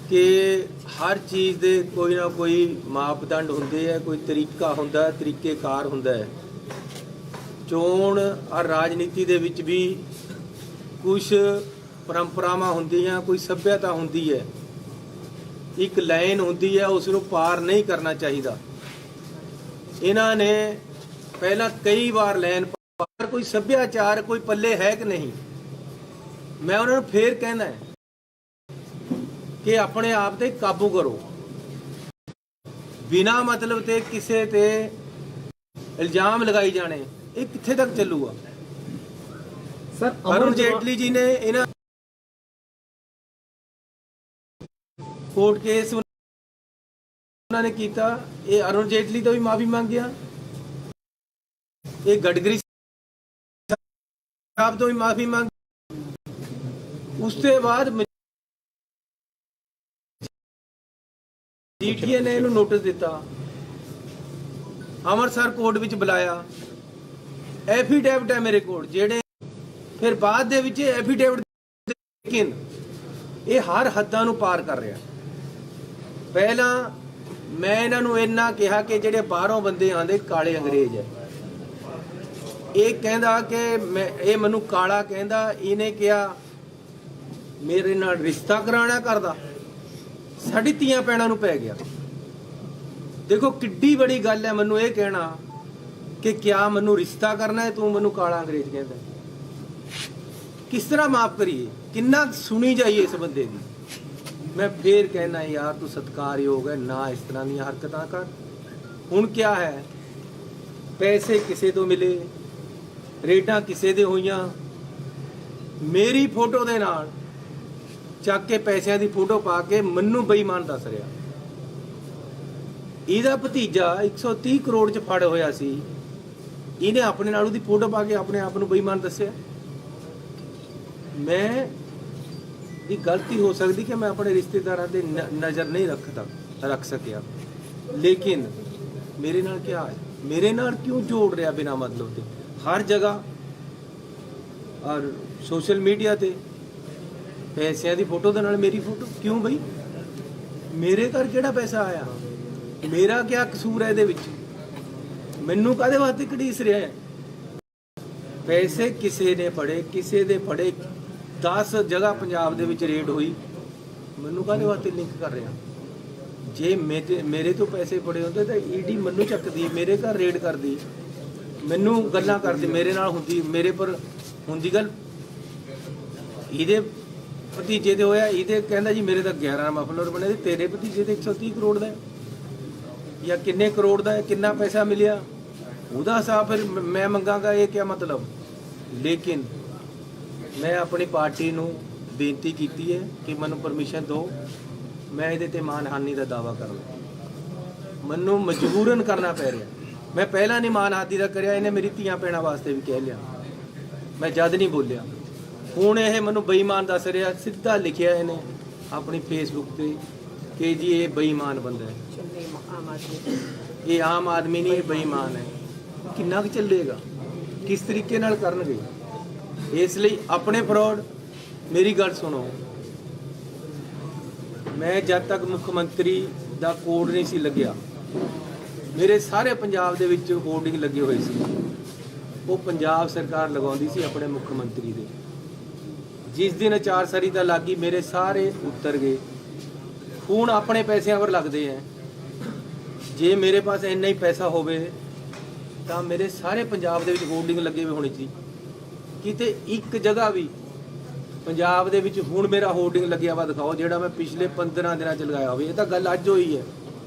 ਕਿ ਹਰ ਚੀਜ਼ ਦੇ ਕੋਈ ਨਾ ਕੋਈ ਮਾਪਦੰਡ ਹੁੰਦੇ ਆ, ਕੋਈ ਤਰੀਕਾ ਹੁੰਦਾ, ਤਰੀਕੇਕਾਰ ਹੁੰਦਾ ਹੈ। ਚੋਣ ਔਰ ਰਾਜਨੀਤੀ ਦੇ ਵਿੱਚ ਵੀ ਕੁਝ ਪਰੰਪਰਾਵਾਂ ਹੁੰਦੀਆਂ, ਕੋਈ ਸੱਭਿਅਤਾ ਹੁੰਦੀ ਹੈ, ਇੱਕ ਲਾਈਨ ਹੁੰਦੀ ਹੈ, ਉਸ ਨੂੰ ਪਾਰ ਨਹੀਂ ਕਰਨਾ ਚਾਹੀਦਾ। ਇਹਨਾਂ ਨੇ ਪਹਿਲਾਂ ਕਈ ਵਾਰ ਲਾਈਨ ਪਾਰ, ਕੋਈ ਸੱਭਿਆਚਾਰ ਕੋਈ ਪੱਲੇ ਹੈ ਕਿ ਨਹੀਂ। ਮੈਂ ਉਹਨਾਂ ਨੂੰ ਫੇਰ ਕਹਿੰਦਾ ਕਿ ਆਪਣੇ ਆਪ ਤੇ ਕਾਬੂ ਕਰੋ, ਬਿਨਾਂ ਮਤਲਬ ਤੇ ਕਿਸੇ ਤੇ ਇਲਜ਼ਾਮ ਲਗਾਈ ਜਾਣੇ, ਇਹ ਕਿੱਥੇ ਤੱਕ ਚੱਲੂਗਾ। ਸਰ, ਅਰੁਣ ਜੇਟਲੀ ਜੀ ਨੇ ਇਹਨਾਂ ਕੋਰਟ ਕੇਸ ਉਹਨਾਂ ਨੇ ਕੀਤਾ, ਇਹ ਅਰੁਣ ਜੇਟਲੀ ਤੋਂ ਵੀ ਮਾਫੀ ਮੰਗਿਆ, ਇਹ ਗਡਕਰੀ ਸਾਹਿਬ ਤੋਂ ਵੀ ਮਾਫੀ ਮੰਗ, ਉਸ ਤੋਂ ਬਾਅਦ DTA ਨੇ ਇਹਨੂੰ ਨੋਟਿਸ ਦਿੱਤਾ, ਅੰਮ੍ਰਿਤਸਰ ਕੋਰਟ ਵਿੱਚ ਬੁਲਾਇਆ, ਐਫੀਡੇਵਿਟ ਹੈ ਮੇਰੇ ਕੋਲ ਜਿਹੜੇ ਫਿਰ ਬਾਅਦ ਦੇ ਵਿੱਚ ਐਫੀਡੇਵਿਟ, ਲੇਕਿਨ ਇਹ ਹਰ ਹੱਦਾਂ ਨੂੰ ਪਾਰ ਕਰ ਰਿਹਾ। ਪਹਿਲਾਂ ਮੈਂ ਇਹਨਾਂ ਨੂੰ ਇੰਨਾ ਕਿਹਾ ਕਿ ਜਿਹੜੇ ਬਾਹਰੋਂ ਬੰਦੇ ਆਂਦੇ ਕਾਲੇ ਅੰਗਰੇਜ਼ ਹੈ, ਇਹ ਕਹਿੰਦਾ ਕਿ ਇਹ ਮੈਨੂੰ ਕਾਲਾ ਕਹਿੰਦਾ, ਇਹਨੇ ਕਿਹਾ ਮੇਰੇ ਨਾਲ ਰਿਸ਼ਤਾ ਕਰਾਉਣਾ ਕਰਦਾ, ਸਾਡੀ ਧੀਆਂ ਭੈਣਾਂ ਨੂੰ ਪੈ ਗਿਆ। ਦੇਖੋ ਕਿੱਡੀ ਬੜੀ ਗੱਲ ਹੈ ਮੈਨੂੰ ਇਹ ਕਹਿਣਾ ਕਿ ਕਿਆ ਮੈਨੂੰ ਰਿਸ਼ਤਾ ਕਰਨਾ ਹੈ, ਤੂੰ ਮੈਨੂੰ ਕਾਲਾ ਅੰਗਰੇਜ਼ ਕਹਿੰਦਾ। ਕਿਸ ਤਰ੍ਹਾਂ ਮਾਫ ਕਰੀਏ, ਕਿੰਨਾ ਸੁਣੀ ਜਾਈਏ ਇਸ ਬੰਦੇ ਦੀ। ਮੈਂ ਫੇਰ ਕਹਿਣਾ ਯਾਰ ਤੂੰ ਸਤਿਕਾਰਯੋਗ ਹੈ, ਨਾ ਇਸ ਤਰ੍ਹਾਂ ਦੀਆਂ ਹਰਕਤਾਂ ਕਰ। ਹੁਣ ਕਿਆ ਹੈ, ਪੈਸੇ ਕਿਸੇ ਤੋਂ ਮਿਲੇ, ਰੇਡਾਂ ਕਿਸੇ ਦੇ ਹੋਈਆਂ, ਮੇਰੀ ਫੋਟੋ ਦੇ ਨਾਲ ਚੱਕ ਕੇ ਪੈਸਿਆਂ ਦੀ ਫੋਟੋ ਪਾ ਕੇ ਮੈਨੂੰ ਬੇਈਮਾਨ ਦੱਸ ਰਿਹਾ। ਇਹਦਾ ਭਤੀਜਾ 130 ਕਰੋੜ ਚ ਫੜ ਹੋਇਆ ਸੀ, ਇਹਨੇ ਆਪਣੇ ਨਾਲ ਉਹਦੀ ਫੋਟੋ ਪਾ ਕੇ ਆਪਣੇ ਆਪ ਨੂੰ ਬੇਈਮਾਨ ਦੱਸਿਆ। ਮੈਂ ਇਹ ਗਲਤੀ ਹੋ ਸਕਦੀ ਕਿ ਮੈਂ ਆਪਣੇ ਰਿਸ਼ਤੇਦਾਰਾਂ ਦੇ ਨਜ਼ਰ ਨਹੀਂ ਰੱਖ ਸਕਿਆ, ਲੇਕਿਨ ਮੇਰੇ ਨਾਲ ਕੀ ਹੈ, ਮੇਰੇ ਨਾਲ ਕਿਉਂ ਜੋੜ ਰਿਹਾ ਬਿਨਾ ਮਤਲਬ ਤੇ ਹਰ ਜਗ੍ਹਾ ਔਰ ਸੋਸ਼ਲ ਮੀਡੀਆ ਤੇ ਪੈਸਿਆਂ ਦੀ ਫੋਟੋ ਦੇ ਨਾਲ ਮੇਰੀ ਫੋਟੋ ਕਿਉਂ ਬਈ? ਮੇਰੇ ਘਰ ਕਿਹੜਾ ਪੈਸਾ ਆਇਆ, ਮੇਰਾ ਕੀ ਕਸੂਰ ਹੈ ਇਹਦੇ ਵਿੱਚ? ਮੈਨੂੰ ਕਾਹਦੇ ਵਾਸਤੇ ਘੜੀਸ ਰਿਹਾ ਹੈ? ਪੈਸੇ ਕਿਸੇ ਨੇ ਫੜੇ, ਕਿਸੇ ਦੇ ਫੜੇ, 10 ਜਗ੍ਹਾ ਪੰਜਾਬ ਦੇ ਵਿੱਚ ਰੇਡ ਹੋਈ, ਮੈਨੂੰ ਕਾਹਦੇ ਵਾਸਤੇ ਲਿੰਕ ਕਰ ਰਿਹਾ? ਜੇ ਮੇਰੇ ਤੋਂ ਪੈਸੇ ਫੜੇ ਹੁੰਦੇ ਤਾਂ ਈਡੀ ਮੈਨੂੰ ਚੱਕਦੀ, ਮੇਰੇ ਘਰ ਰੇਡ ਕਰਦੀ, ਮੈਨੂੰ ਗੱਲਾਂ ਕਰਦੀ, ਮੇਰੇ ਨਾਲ ਹੁੰਦੀ, ਮੇਰੇ ਪਰ ਹੁੰਦੀ ਗੱਲ। ਇਹਦੇ ਭਤੀਜੇ ਦੇ ਹੋਇਆ, ਇਹਦੇ ਕਹਿੰਦਾ ਜੀ ਮੇਰੇ ਤਾਂ 11 ਮਫਲਰ ਬਣੇ, ਤੇਰੇ ਭਤੀਜੇ ਦੇ 130 ਕਰੋੜ ਦਾ ਹੈ ਜਾਂ ਕਿੰਨੇ ਕਰੋੜ ਦਾ ਹੈ, ਕਿੰਨਾ ਪੈਸਾ ਮਿਲਿਆ ਉਹਦਾ ਹਿਸਾਬ ਫਿਰ ਮੈਂ ਮੰਗਾਂਗਾ, ਇਹ ਕੀ ਮਤਲਬ? ਲੇਕਿਨ ਮੈਂ ਆਪਣੀ ਪਾਰਟੀ ਨੂੰ ਬੇਨਤੀ ਕੀਤੀ ਹੈ ਕਿ ਮੈਨੂੰ ਪਰਮਿਸ਼ਨ ਦਿਓ, ਮੈਂ ਇਹਦੇ ਤੇ ਮਾਨਹਾਨੀ ਦਾ ਦਾਅਵਾ ਕਰਾਂ। ਮੈਨੂੰ ਮਜਬੂਰਨ ਕਰਨਾ ਪੈ ਰਿਹਾ। ਮੈਂ ਪਹਿਲਾਂ ਨਹੀਂ ਮਾਨਹਾਨੀ ਦਾ ਕਰਿਆ, ਇਹਨੇ ਮੇਰੀ ਧੀਆਂ ਭੈਣਾਂ ਵਾਸਤੇ ਵੀ ਕਹਿ ਲਿਆ, ਮੈਂ ਜਦ ਨਹੀਂ ਬੋਲਿਆ। ਹੁਣ ਇਹ ਮੈਨੂੰ ਬੇਈਮਾਨ ਦੱਸ ਰਿਹਾ, ਸਿੱਧਾ ਲਿਖਿਆ ਇਹਨੇ ਆਪਣੀ ਫੇਸਬੁੱਕ ਤੇ ਕਿ ਜੀ ਇਹ ਬੇਈਮਾਨ ਬੰਦਾ ਹੈ, ਇਹ ਆਮ ਆਦਮੀ ਨਹੀਂ, ਇਹ ਬੇਈਮਾਨ ਹੈ। ਕਿੰਨਾ ਕੁ ਚੱਲੇਗਾ, ਕਿਸ ਤਰੀਕੇ ਨਾਲ ਕਰਨਗੇ? ਇਸ ਲਈ ਆਪਣੇ ਫਰੋਡ, ਮੇਰੀ ਗੱਲ ਸੁਣੋ, ਮੈਂ ਜਦ ਤੱਕ ਮੁੱਖ ਮੰਤਰੀ ਦਾ ਕੋਡ ਨਹੀਂ ਸੀ ਲੱਗਿਆ, ਮੇਰੇ ਸਾਰੇ ਪੰਜਾਬ ਦੇ ਵਿੱਚ ਹੋਰਡਿੰਗ ਲੱਗੇ ਹੋਏ ਸੀ, ਉਹ ਪੰਜਾਬ ਸਰਕਾਰ ਲਗਾਉਂਦੀ ਸੀ ਆਪਣੇ ਮੁੱਖ ਮੰਤਰੀ ਦੇ। ਜਿਸ ਦਿਨ ਆਚਾਰਸੰਹਿਤਾ ਲੱਗੀ ਮੇਰੇ ਸਾਰੇ ਉਤਰ ਗਏ। ਹੁਣ ਆਪਣੇ ਪੈਸਿਆਂ ਪਰ ਲੱਗਦੇ ਆ। ਜੇ ਮੇਰੇ ਪਾਸ ਇੰਨਾ ਹੀ ਪੈਸਾ ਹੋਵੇ ਤਾਂ ਮੇਰੇ ਸਾਰੇ ਪੰਜਾਬ ਦੇ ਵਿੱਚ ਹੋਰਡਿੰਗ ਲੱਗੇ ਹੋਏ ਹੋਣੇ ਸੀ। ਕਿਤੇ ਇੱਕ ਜਗ੍ਹਾ ਵੀ ਪੰਜਾਬ ਦੇ ਵਿੱਚ ਹੁਣ ਮੇਰਾ ਹੋਰਡਿੰਗ ਲੱਗਿਆ ਵਾ ਦਿਖਾਓ ਜਿਹੜਾ ਮੈਂ ਪਿਛਲੇ 15 ਦਿਨਾਂ ਚ ਲਗਾਇਆ ਹੋਵੇ। ਇਹ ਤਾਂ ਗੱਲ ਅੱਜ ਹੋਈ ਹੈ।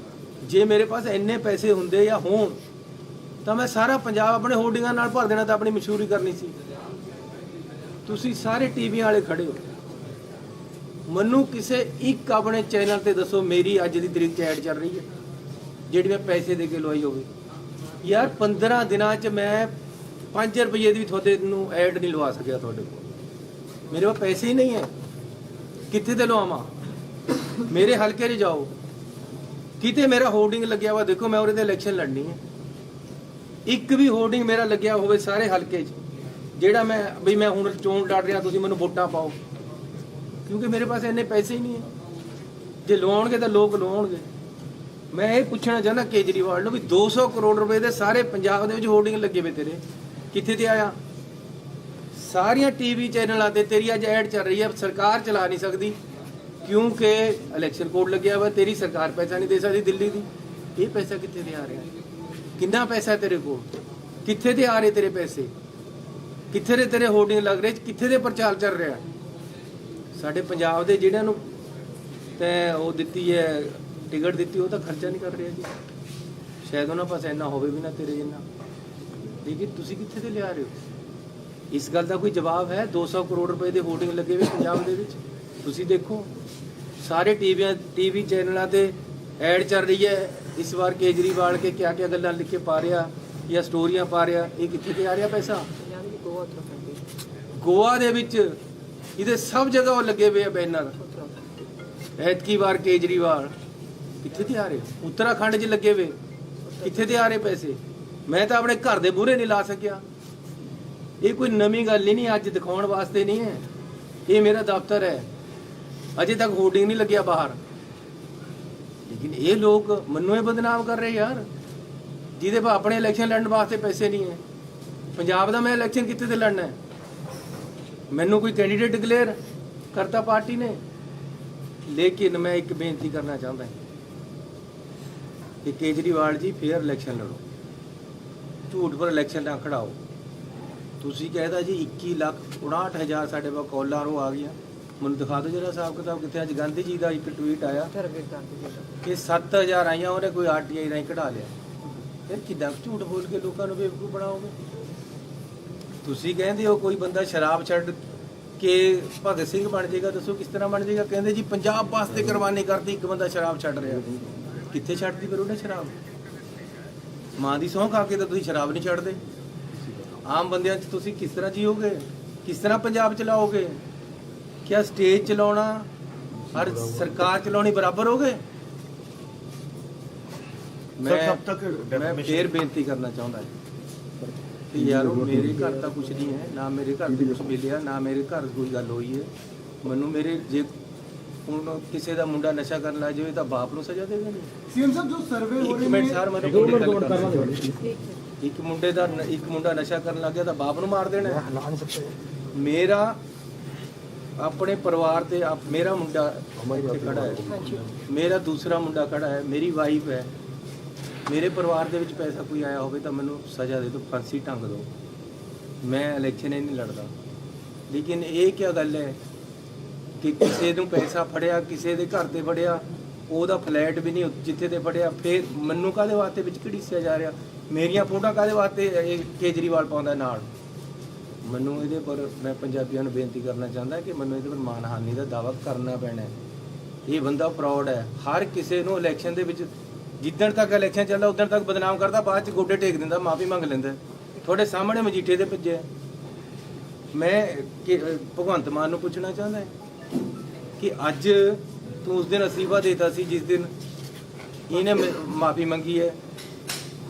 ਜੇ ਮੇਰੇ ਪਾਸ ਇੰਨੇ ਪੈਸੇ ਹੁੰਦੇ ਜਾਂ ਹੋਣ ਤਾਂ ਮੈਂ ਸਾਰਾ ਪੰਜਾਬ ਆਪਣੇ ਹੋਰਡਿੰਗਾਂ ਨਾਲ ਭਰ ਦੇਣਾ, ਤਾਂ ਆਪਣੀ ਮਸ਼ਹੂਰੀ ਕਰਨੀ ਸੀ। ਤੁਸੀਂ ਸਾਰੇ ਟੀਵੀ ਵਾਲੇ ਖੜੇ ਹੋ, ਮੈਨੂੰ ਕਿਸੇ ਇੱਕ ਆਪਣੇ ਚੈਨਲ ਤੇ ਦੱਸੋ ਮੇਰੀ ਅੱਜ ਦੀ ਤਰੀਕ 'ਚ ਐਡ ਚੱਲ ਰਹੀ ਹੈ ਜਿਹੜੀ ਮੈਂ ਪੈਸੇ ਦੇ ਕੇ ਲਵਾਈ ਹੋਵੇ। ਯਾਰ 15 ਦਿਨਾਂ 'ਚ ਮੈਂ 5 ਰੁਪਏ ਦੀ ਵੀ ਤੁਹਾਡੇ ਨੂੰ ਐਡ ਨਹੀਂ ਲਵਾ ਸਕਿਆ। ਤੁਹਾਡੇ ਕੋਲ ਮੇਰੇ ਕੋਲ ਪੈਸੇ ਹੀ ਨਹੀਂ ਹੈ, ਕਿੱਥੇ ਤੇ ਲਵਾਵਾਂ? ਮੇਰੇ ਹਲਕੇ 'ਚ ਜਾਓ, ਕਿਤੇ ਮੇਰਾ ਹੋਰਡਿੰਗ ਲੱਗਿਆ ਵਾ ਦੇਖੋ, ਮੈਂ ਉਹਦੇ ਤੇ ਇਲੈਕਸ਼ਨ ਲੜਨੀ ਹੈ। ਇੱਕ ਵੀ ਹੋਰਡਿੰਗ ਮੇਰਾ ਲੱਗਿਆ ਹੋਵੇ ਸਾਰੇ ਹਲਕੇ 'ਚ ਜਿਹੜਾ ਮੈਂ ਹੁਣ ਚੋਣ ਲੜ ਰਿਹਾ, ਤੁਸੀਂ ਮੈਨੂੰ ਵੋਟਾਂ ਪਾਓ, ਕਿਉਂਕਿ ਮੇਰੇ ਪਾਸ ਇੰਨੇ ਪੈਸੇ ਹੀ ਨਹੀਂ ਹੈ। ਜੇ ਲਵਾਉਣਗੇ ਤਾਂ ਲੋਕ ਲਵਾਉਣਗੇ। ਮੈਂ ਇਹ ਪੁੱਛਣਾ ਚਾਹੁੰਦਾ ਕੇਜਰੀਵਾਲ ਨੂੰ ਵੀ 200 ਕਰੋੜ ਰੁਪਏ ਦੇ ਸਾਰੇ ਪੰਜਾਬ ਦੇ ਵਿੱਚ ਹੋਰਡਿੰਗ ਲੱਗੇ ਵੇ ਤੇਰੇ, ਕਿੱਥੇ ਤੇ ਆਇਆ? ਸਾਰੀਆਂ ਟੀਵੀ ਚੈਨਲਾਂ ਤੇ ਤੇਰੀ ਅੱਜ ਐਡ ਚੱਲ ਰਹੀ ਹੈ। ਸਰਕਾਰ ਚਲਾ ਨਹੀਂ ਸਕਦੀ ਕਿਉਂਕਿ ਇਲੈਕਸ਼ਨ ਕੋਡ ਲੱਗਿਆ ਵਾ, ਤੇਰੀ ਸਰਕਾਰ ਪੈਸਾ ਨਹੀਂ ਦੇ ਸਕਦੀ ਦਿੱਲੀ ਦੀ। ਇਹ ਪੈਸਾ ਕਿੱਥੇ ਤੇ ਆ ਰਿਹਾ? ਕਿੰਨਾ ਪੈਸਾ ਤੇਰੇ ਕੋਲ? ਕਿੱਥੇ ਤੇ ਆ ਰਹੇ ਤੇਰੇ ਪੈਸੇ? ਕਿੱਥੇ ਦੇ ਤੇਰੇ ਹੋਰਡਿੰਗ ਲੱਗ ਰਹੇ? ਕਿੱਥੇ ਦੇ ਪ੍ਰਚਾਰ ਚੱਲ ਰਿਹਾ? ਸਾਡੇ ਪੰਜਾਬ ਦੇ ਜਿਹੜਿਆਂ ਨੂੰ ਤੈਂ ਉਹ ਦਿੱਤੀ ਹੈ, ਟਿਕਟ ਦਿੱਤੀ, ਉਹ ਤਾਂ ਖਰਚਾ ਨਹੀਂ ਕਰ ਰਿਹਾ ਜੀ। ਸ਼ਾਇਦ ਉਹਨਾਂ ਪਾਸ ਇੰਨਾ ਹੋਵੇ ਵੀ ਨਾ ਤੇਰੇ ਜਿੰਨਾ, ਲੇਕਿਨ ਤੁਸੀਂ ਕਿੱਥੇ ਤੇ ਲਿਆ ਰਹੇ ਹੋ? ਇਸ ਗੱਲ ਦਾ ਕੋਈ ਜਵਾਬ ਹੈ? 200 ਕਰੋੜ ਰੁਪਏ ਦੇ ਹੋਰਡਿੰਗ ਲੱਗੇ ਹੋਏ ਪੰਜਾਬ ਦੇ ਵਿੱਚ, ਤੁਸੀਂ ਦੇਖੋ ਸਾਰੇ ਟੀਵੀ ਚੈਨਲਾਂ ਤੇ ਐਡ ਚੱਲ ਰਹੀ ਹੈ। ਇਸ ਵਾਰ ਕੇਜਰੀਵਾਲ ਕੇ ਕਿਆ ਕਿਆ ਗੱਲਾਂ ਲਿਖ ਕੇ ਪਾ ਰਿਹਾ ਜਾਂ ਸਟੋਰੀਆਂ ਪਾ ਰਿਹਾ, ਇਹ ਕਿੱਥੇ ਤੇ ਆ ਰਿਹਾ ਪੈਸਾ? ਗੋਆ ਦੇ ਵਿੱਚ ਇਹਦੇ ਸਭ ਜਗ੍ਹਾ ਉਹ ਲੱਗੇ ਹੋਏ ਆ ਬੈਨਰ। ਐਤਕੀ ਵਾਰ ਕੇਜਰੀਵਾਲ ਕਿੱਥੇ ਤੇ ਆ ਰਹੇ? ਉੱਤਰਾਖੰਡ 'ਚ ਲੱਗੇ ਵੇ, ਕਿੱਥੇ ਤੇ ਆ ਰਹੇ ਪੈਸੇ? ਮੈਂ ਤਾਂ ਆਪਣੇ ਘਰ ਦੇ ਮੂਹਰੇ ਨਹੀਂ ਲਾ ਸਕਿਆ। ਇਹ ਕੋਈ ਨਵੀਂ ਗੱਲ ਹੀ ਨਹੀਂ, ਅੱਜ ਦਿਖਾਉਣ ਵਾਸਤੇ ਨਹੀਂ ਹੈ। ਇਹ ਮੇਰਾ ਦਫ਼ਤਰ ਹੈ, ਅਜੇ ਤੱਕ ਹੋਰਡਿੰਗ ਨਹੀਂ ਲੱਗਿਆ ਬਾਹਰ। ਲੇਕਿਨ ਇਹ ਲੋਕ ਮੈਨੂੰ ਇਹ ਬਦਨਾਮ ਕਰ ਰਹੇ ਯਾਰ, ਜਿਹਦੇ ਪਾ ਆਪਣੇ ਇਲੈਕਸ਼ਨ ਲੜਨ ਵਾਸਤੇ ਪੈਸੇ ਨਹੀਂ ਹੈ। ਪੰਜਾਬ ਦਾ ਮੈਂ ਇਲੈਕਸ਼ਨ ਕਿੱਥੇ ਤੇ ਲੜਨਾ ਹੈ? ਮੈਨੂੰ ਕੋਈ ਕੈਂਡੀਡੇਟ ਡਿਕਲੇਅਰ ਕਰਤਾ ਪਾਰਟੀ ਨੇ। ਲੇਕਿਨ ਮੈਂ ਇੱਕ ਬੇਨਤੀ ਕਰਨਾ ਚਾਹੁੰਦਾ ਕਿ ਕੇਜਰੀਵਾਲ ਜੀ ਫੇਅਰ ਇਲੈਕਸ਼ਨ ਲੜੋ, ਝੂਠ ਪਰ ਇਲੈਕਸ਼ਨ ਨਾ ਖੜਾਓ। ਤੁਸੀਂ ਕਹਿਦਾ ਜੀ 21,59,000 ਸਾਡੇ ਕੋਲ ਕਾਲਾਂ ਰੋ ਆ ਗਈਆਂ। ਮੈਨੂੰ ਦਿਖਾ ਦਿਓ ਜਰਾ ਹਿਸਾਬ ਕਿਤਾਬ ਕਿੱਥੇ। ਅੱਜ ਗਾਂਧੀ ਜੀ ਦਾ ਇੱਕ ਟਵੀਟ ਆਇਆ ਕਿ 7,000 ਆਈਆਂ, ਉਹਨੇ ਕੋਈ ਆਰਟੀਆਈ ਰਾਹੀਂ ਕਢਾ ਲਿਆ। ਫਿਰ ਕਿੱਦਾਂ ਝੂਠ ਬੋਲ ਕੇ ਲੋਕਾਂ ਨੂੰ ਬੇਵਕੂਫ ਬਣਾਓਗੇ? ਤੁਸੀਂ ਕਹਿੰਦੇ ਹੋ ਕੋਈ ਬੰਦਾ ਸ਼ਰਾਬ ਛੱਡ ਕੇ ਭਗਤ ਸਿੰਘ ਬਣ ਜਾਏਗਾ, ਦੱਸੋ ਕਿਸ ਤਰ੍ਹਾਂ ਬਣ ਜਾਏਗਾ? ਕਹਿੰਦੇ ਜੀ ਪੰਜਾਬ ਵਾਸਤੇ ਕੁਰਬਾਨੀ ਕਰਦੀ ਇੱਕ ਬੰਦਾ ਸ਼ਰਾਬ ਛੱਡ ਰਿਹਾ। ਕਿੱਥੇ ਛੱਡਦੀ ਫਿਰ ਉਹਨੇ ਸ਼ਰਾਬ? ਮਾਂ ਦੀ ਸਹੁੰ ਖਾ ਕੇ ਤਾਂ ਤੁਸੀਂ ਸ਼ਰਾਬ ਨਹੀਂ ਛੱਡਦੇ। ਆਮ ਬੰਦਿਆਂ 'ਚ ਤੁਸੀਂ ਕਿਸ ਤਰ੍ਹਾਂ ਜੀਓਗੇ? ਕਿਸ ਤਰ੍ਹਾਂ ਪੰਜਾਬ ਚਲਾਓਗੇ? ਕਿਆ ਸਟੇਜ ਚਲਾਉਣਾ ਔਰ ਸਰਕਾਰ ਚਲਾਉਣੀ ਬਰਾਬਰ ਹੋਗੇ? ਮੈਂ ਫੇਰ ਬੇਨਤੀ ਕਰਨਾ ਚਾਹੁੰਦਾ ਕਿ ਯਾਰੋ ਮੇਰੇ ਘਰ ਤਾਂ ਕੁਝ ਨਹੀਂ ਹੈ, ਨਾ ਮੇਰੇ ਘਰ ਦੇ ਕੁਝ ਮਿਲਿਆ, ਨਾ ਮੇਰੇ ਘਰ ਕੋਈ ਗੱਲ ਹੋਈ ਹੈ। ਮੈਨੂੰ ਮੇਰੇ ਜੇ ਹੁਣ ਕਿਸੇ ਦਾ ਮੁੰਡਾ ਨਸ਼ਾ ਕਰਨ ਲੱਗ ਜਾਵੇ ਤਾਂ ਬਾਪ ਨੂੰ ਸਜ਼ਾ ਦੇਵੇ ਨਹੀਂ। ਸੀਐਮ ਸਾਹਿਬ, ਜੋ ਸਰਵੇ ਹੋ ਇੱਕ ਰਹੇ ਮਿੰਟ ਨੇ, ਸਰ, ਮੈਨੂੰ ਇੱਕ ਮੁੰਡਾ ਨਸ਼ਾ ਕਰਨ ਲੱਗ ਗਿਆ ਤਾਂ ਬਾਪ ਨੂੰ ਮਾਰ ਦੇਣਾ। ਮੇਰਾ ਆਪਣੇ ਪਰਿਵਾਰ ਤੇ ਮੇਰਾ ਮੁੰਡਾ ਇੱਥੇ ਖੜਾ ਹੈ, ਮੇਰਾ ਦੂਸਰਾ ਮੁੰਡਾ ਖੜਾ ਹੈ, ਮੇਰੀ ਵਾਈਫ ਹੈ। ਮੇਰੇ ਪਰਿਵਾਰ ਦੇ ਵਿੱਚ ਪੈਸਾ ਕੋਈ ਆਇਆ ਹੋਵੇ ਤਾਂ ਮੈਨੂੰ ਸਜ਼ਾ ਦੇ ਦਿਓ, ਫਾਂਸੀ ਟੰਗ ਦਿਓ। ਮੈਂ ਇਲੈਕਸ਼ਨ ਹੀ ਨਹੀਂ ਲੜਦਾ। ਲੇਕਿਨ ਇਹ ਕੀ ਗੱਲ ਹੈ ਕਿ ਕਿਸੇ ਨੂੰ ਪੈਸਾ ਫੜਿਆ, ਕਿਸੇ ਦੇ ਘਰ ਤੇ ਫੜਿਆ, ਉਹਦਾ ਫਲੈਟ ਵੀ ਨਹੀਂ ਜਿੱਥੇ ਤੇ ਫੜਿਆ, ਫਿਰ ਮੈਨੂੰ ਕਾਹਦੇ ਵਾਸਤੇ ਵਿੱਚ ਘੜੀਸਿਆ ਜਾ ਰਿਹਾ? ਮੇਰੀਆਂ ਫੋਟੋਆਂ ਕਾਹਦੇ ਵਾਸਤੇ ਇਹ ਕੇਜਰੀਵਾਲ ਪਾਉਂਦਾ ਨਾਲ? ਮੈਨੂੰ ਇਹਦੇ ਪਰ ਮੈਂ ਪੰਜਾਬੀਆਂ ਨੂੰ ਬੇਨਤੀ ਕਰਨਾ ਚਾਹੁੰਦਾ ਕਿ ਮੈਨੂੰ ਇਹਦੇ ਪਰ ਮਾਨਹਾਨੀ ਦਾ ਦਾਅਵਾ ਕਰਨਾ ਪੈਣਾ ਹੈ। ਇਹ ਬੰਦਾ ਫਰਾਡ ਹੈ। ਹਰ ਕਿਸੇ ਨੂੰ ਇਲੈਕਸ਼ਨ ਦੇ ਵਿੱਚ ਜਿੱਦਣ ਤੱਕ ਇਲੈਕਸ਼ਨ ਚੱਲਦਾ ਉਦੋਂ ਤੱਕ ਬਦਨਾਮ ਕਰਦਾ, ਬਾਅਦ 'ਚ ਗੋਡੇ ਟੇਕ ਦਿੰਦਾ, ਮਾਫੀ ਮੰਗ ਲੈਂਦਾ। ਤੁਹਾਡੇ ਸਾਹਮਣੇ ਮਜੀਠੇ ਦੇ ਭੱਜੇ। ਮੈਂ ਭਗਵੰਤ ਮਾਨ ਨੂੰ ਪੁੱਛਣਾ ਚਾਹੁੰਦਾ ਕਿ ਅੱਜ ਤੂੰ ਉਸ ਦਿਨ ਅਸਤੀਫਾ ਦੇਤਾ ਸੀ ਜਿਸ ਦਿਨ ਇਹਨੇ ਮਾਫੀ ਮੰਗੀ ਹੈ।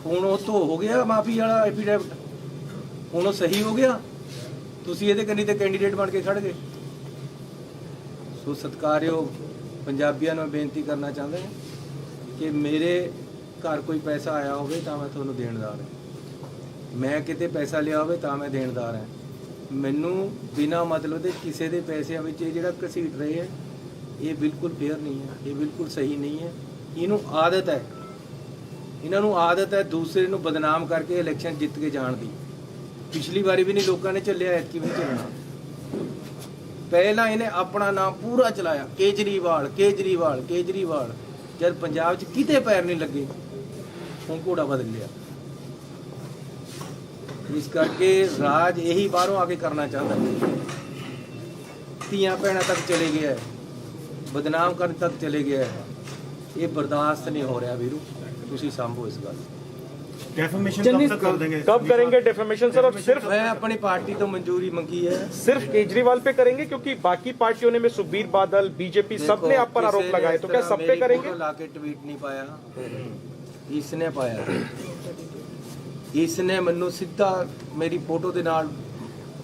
ਹੁਣ ਉਹ ਧੋ ਹੋ ਗਿਆ ਮਾਫੀ ਵਾਲਾ ਐਫੀਡੈਵਿਟ, ਹੁਣ ਉਹ ਸਹੀ ਹੋ ਗਿਆ। ਤੁਸੀਂ ਇਹਦੇ ਕੰਨੀ ਤੇ ਕੈਂਡੀਡੇਟ ਬਣ ਕੇ ਖੜ ਗਏ। ਸੋ ਸਤਿਕਾਰਯੋਗ ਪੰਜਾਬੀਆਂ ਨੂੰ ਬੇਨਤੀ ਕਰਨਾ ਚਾਹੁੰਦਾ ਕਿ ਮੇਰੇ ਘਰ ਕੋਈ ਪੈਸਾ ਆਇਆ ਹੋਵੇ ਤਾਂ ਮੈਂ ਤੁਹਾਨੂੰ ਦੇਣਦਾਰ ਹਾਂ। ਮੈਂ ਕਿਤੇ ਪੈਸਾ ਲਿਆ ਹੋਵੇ ਤਾਂ ਮੈਂ ਦੇਣਦਾਰ ਹਾਂ। ਮੈਨੂੰ ਬਿਨਾਂ ਮਤਲਬ ਦੇ ਕਿਸੇ ਦੇ ਪੈਸਿਆਂ ਵਿੱਚ ਇਹ ਜਿਹੜਾ ਘਸੀਟ ਰਹੇ ਹੈ, ਇਹ ਬਿਲਕੁਲ ਫੇਅਰ ਨਹੀਂ ਹੈ, ਇਹ ਬਿਲਕੁਲ ਸਹੀ ਨਹੀਂ ਹੈ। ਇਹਨੂੰ ਆਦਤ ਹੈ, ਇਹਨਾਂ ਨੂੰ ਆਦਤ ਹੈ ਦੂਸਰੇ ਨੂੰ ਬਦਨਾਮ ਕਰਕੇ ਇਲੈਕਸ਼ਨ ਜਿੱਤ ਕੇ ਜਾਣ ਦੀ। ਪਿਛਲੀ ਵਾਰੀ ਵੀ ਨਹੀਂ ਲੋਕਾਂ ਨੇ ਚੱਲਿਆ, ਐਤਕੀ ਵੀ ਨਹੀਂ ਚੱਲਣਾ। ਪਹਿਲਾਂ ਇਹਨੇ ਆਪਣਾ ਨਾਮ ਪੂਰਾ ਚਲਾਇਆ, ਕੇਜਰੀਵਾਲ ਕੇਜਰੀਵਾਲ ਕੇਜਰੀਵਾਲ। ਜਦ ਪੰਜਾਬ 'ਚ ਕਿਤੇ ਪੈਰ ਨਹੀਂ ਲੱਗੇ, ਹੁਣ ਘੋੜਾ ਬਦਲ ਲਿਆ। ਇਸ ਕਰਕੇ ਰਾਜ ਇਹੀ ਬਾਹਰੋਂ ਆ ਕੇ ਕਰਨਾ ਚਾਹੁੰਦਾ। ਧੀਆਂ ਭੈਣਾਂ ਤੱਕ ਚਲੇ ਗਿਆ, ਬਦਨਾਮ ਕਰਨ ਤੱਕ ਚਲੇ ਗਿਆ। ਇਹ ਬਰਦਾਸ਼ਤ नहीं हो रहा ਵੀਰੂ, ਤੁਸੀਂ ਸੰਭੋ ਇਸ ਗੱਲ। डेफमेशन कब तक कर देंगे? कब करेंगे डेफेमेशन सर? और सिर्फ मैं अपनी पार्टी तो मंजूरी मंगी है, सिर्फ केजरीवाल पे करेंगे क्योंकि बाकी पार्टियों ने में सुखबीर बादल बीजेपी सब ने आप पर आरोप लगाए, तो क्या सब पे करेंगे? लाके ट्वीट नहीं पाया, इसने पाया। इसने ਮੈਨੂੰ ਸਿੱਧਾ ਮੇਰੀ ਫੋਟੋ ਦੇ ਨਾਲ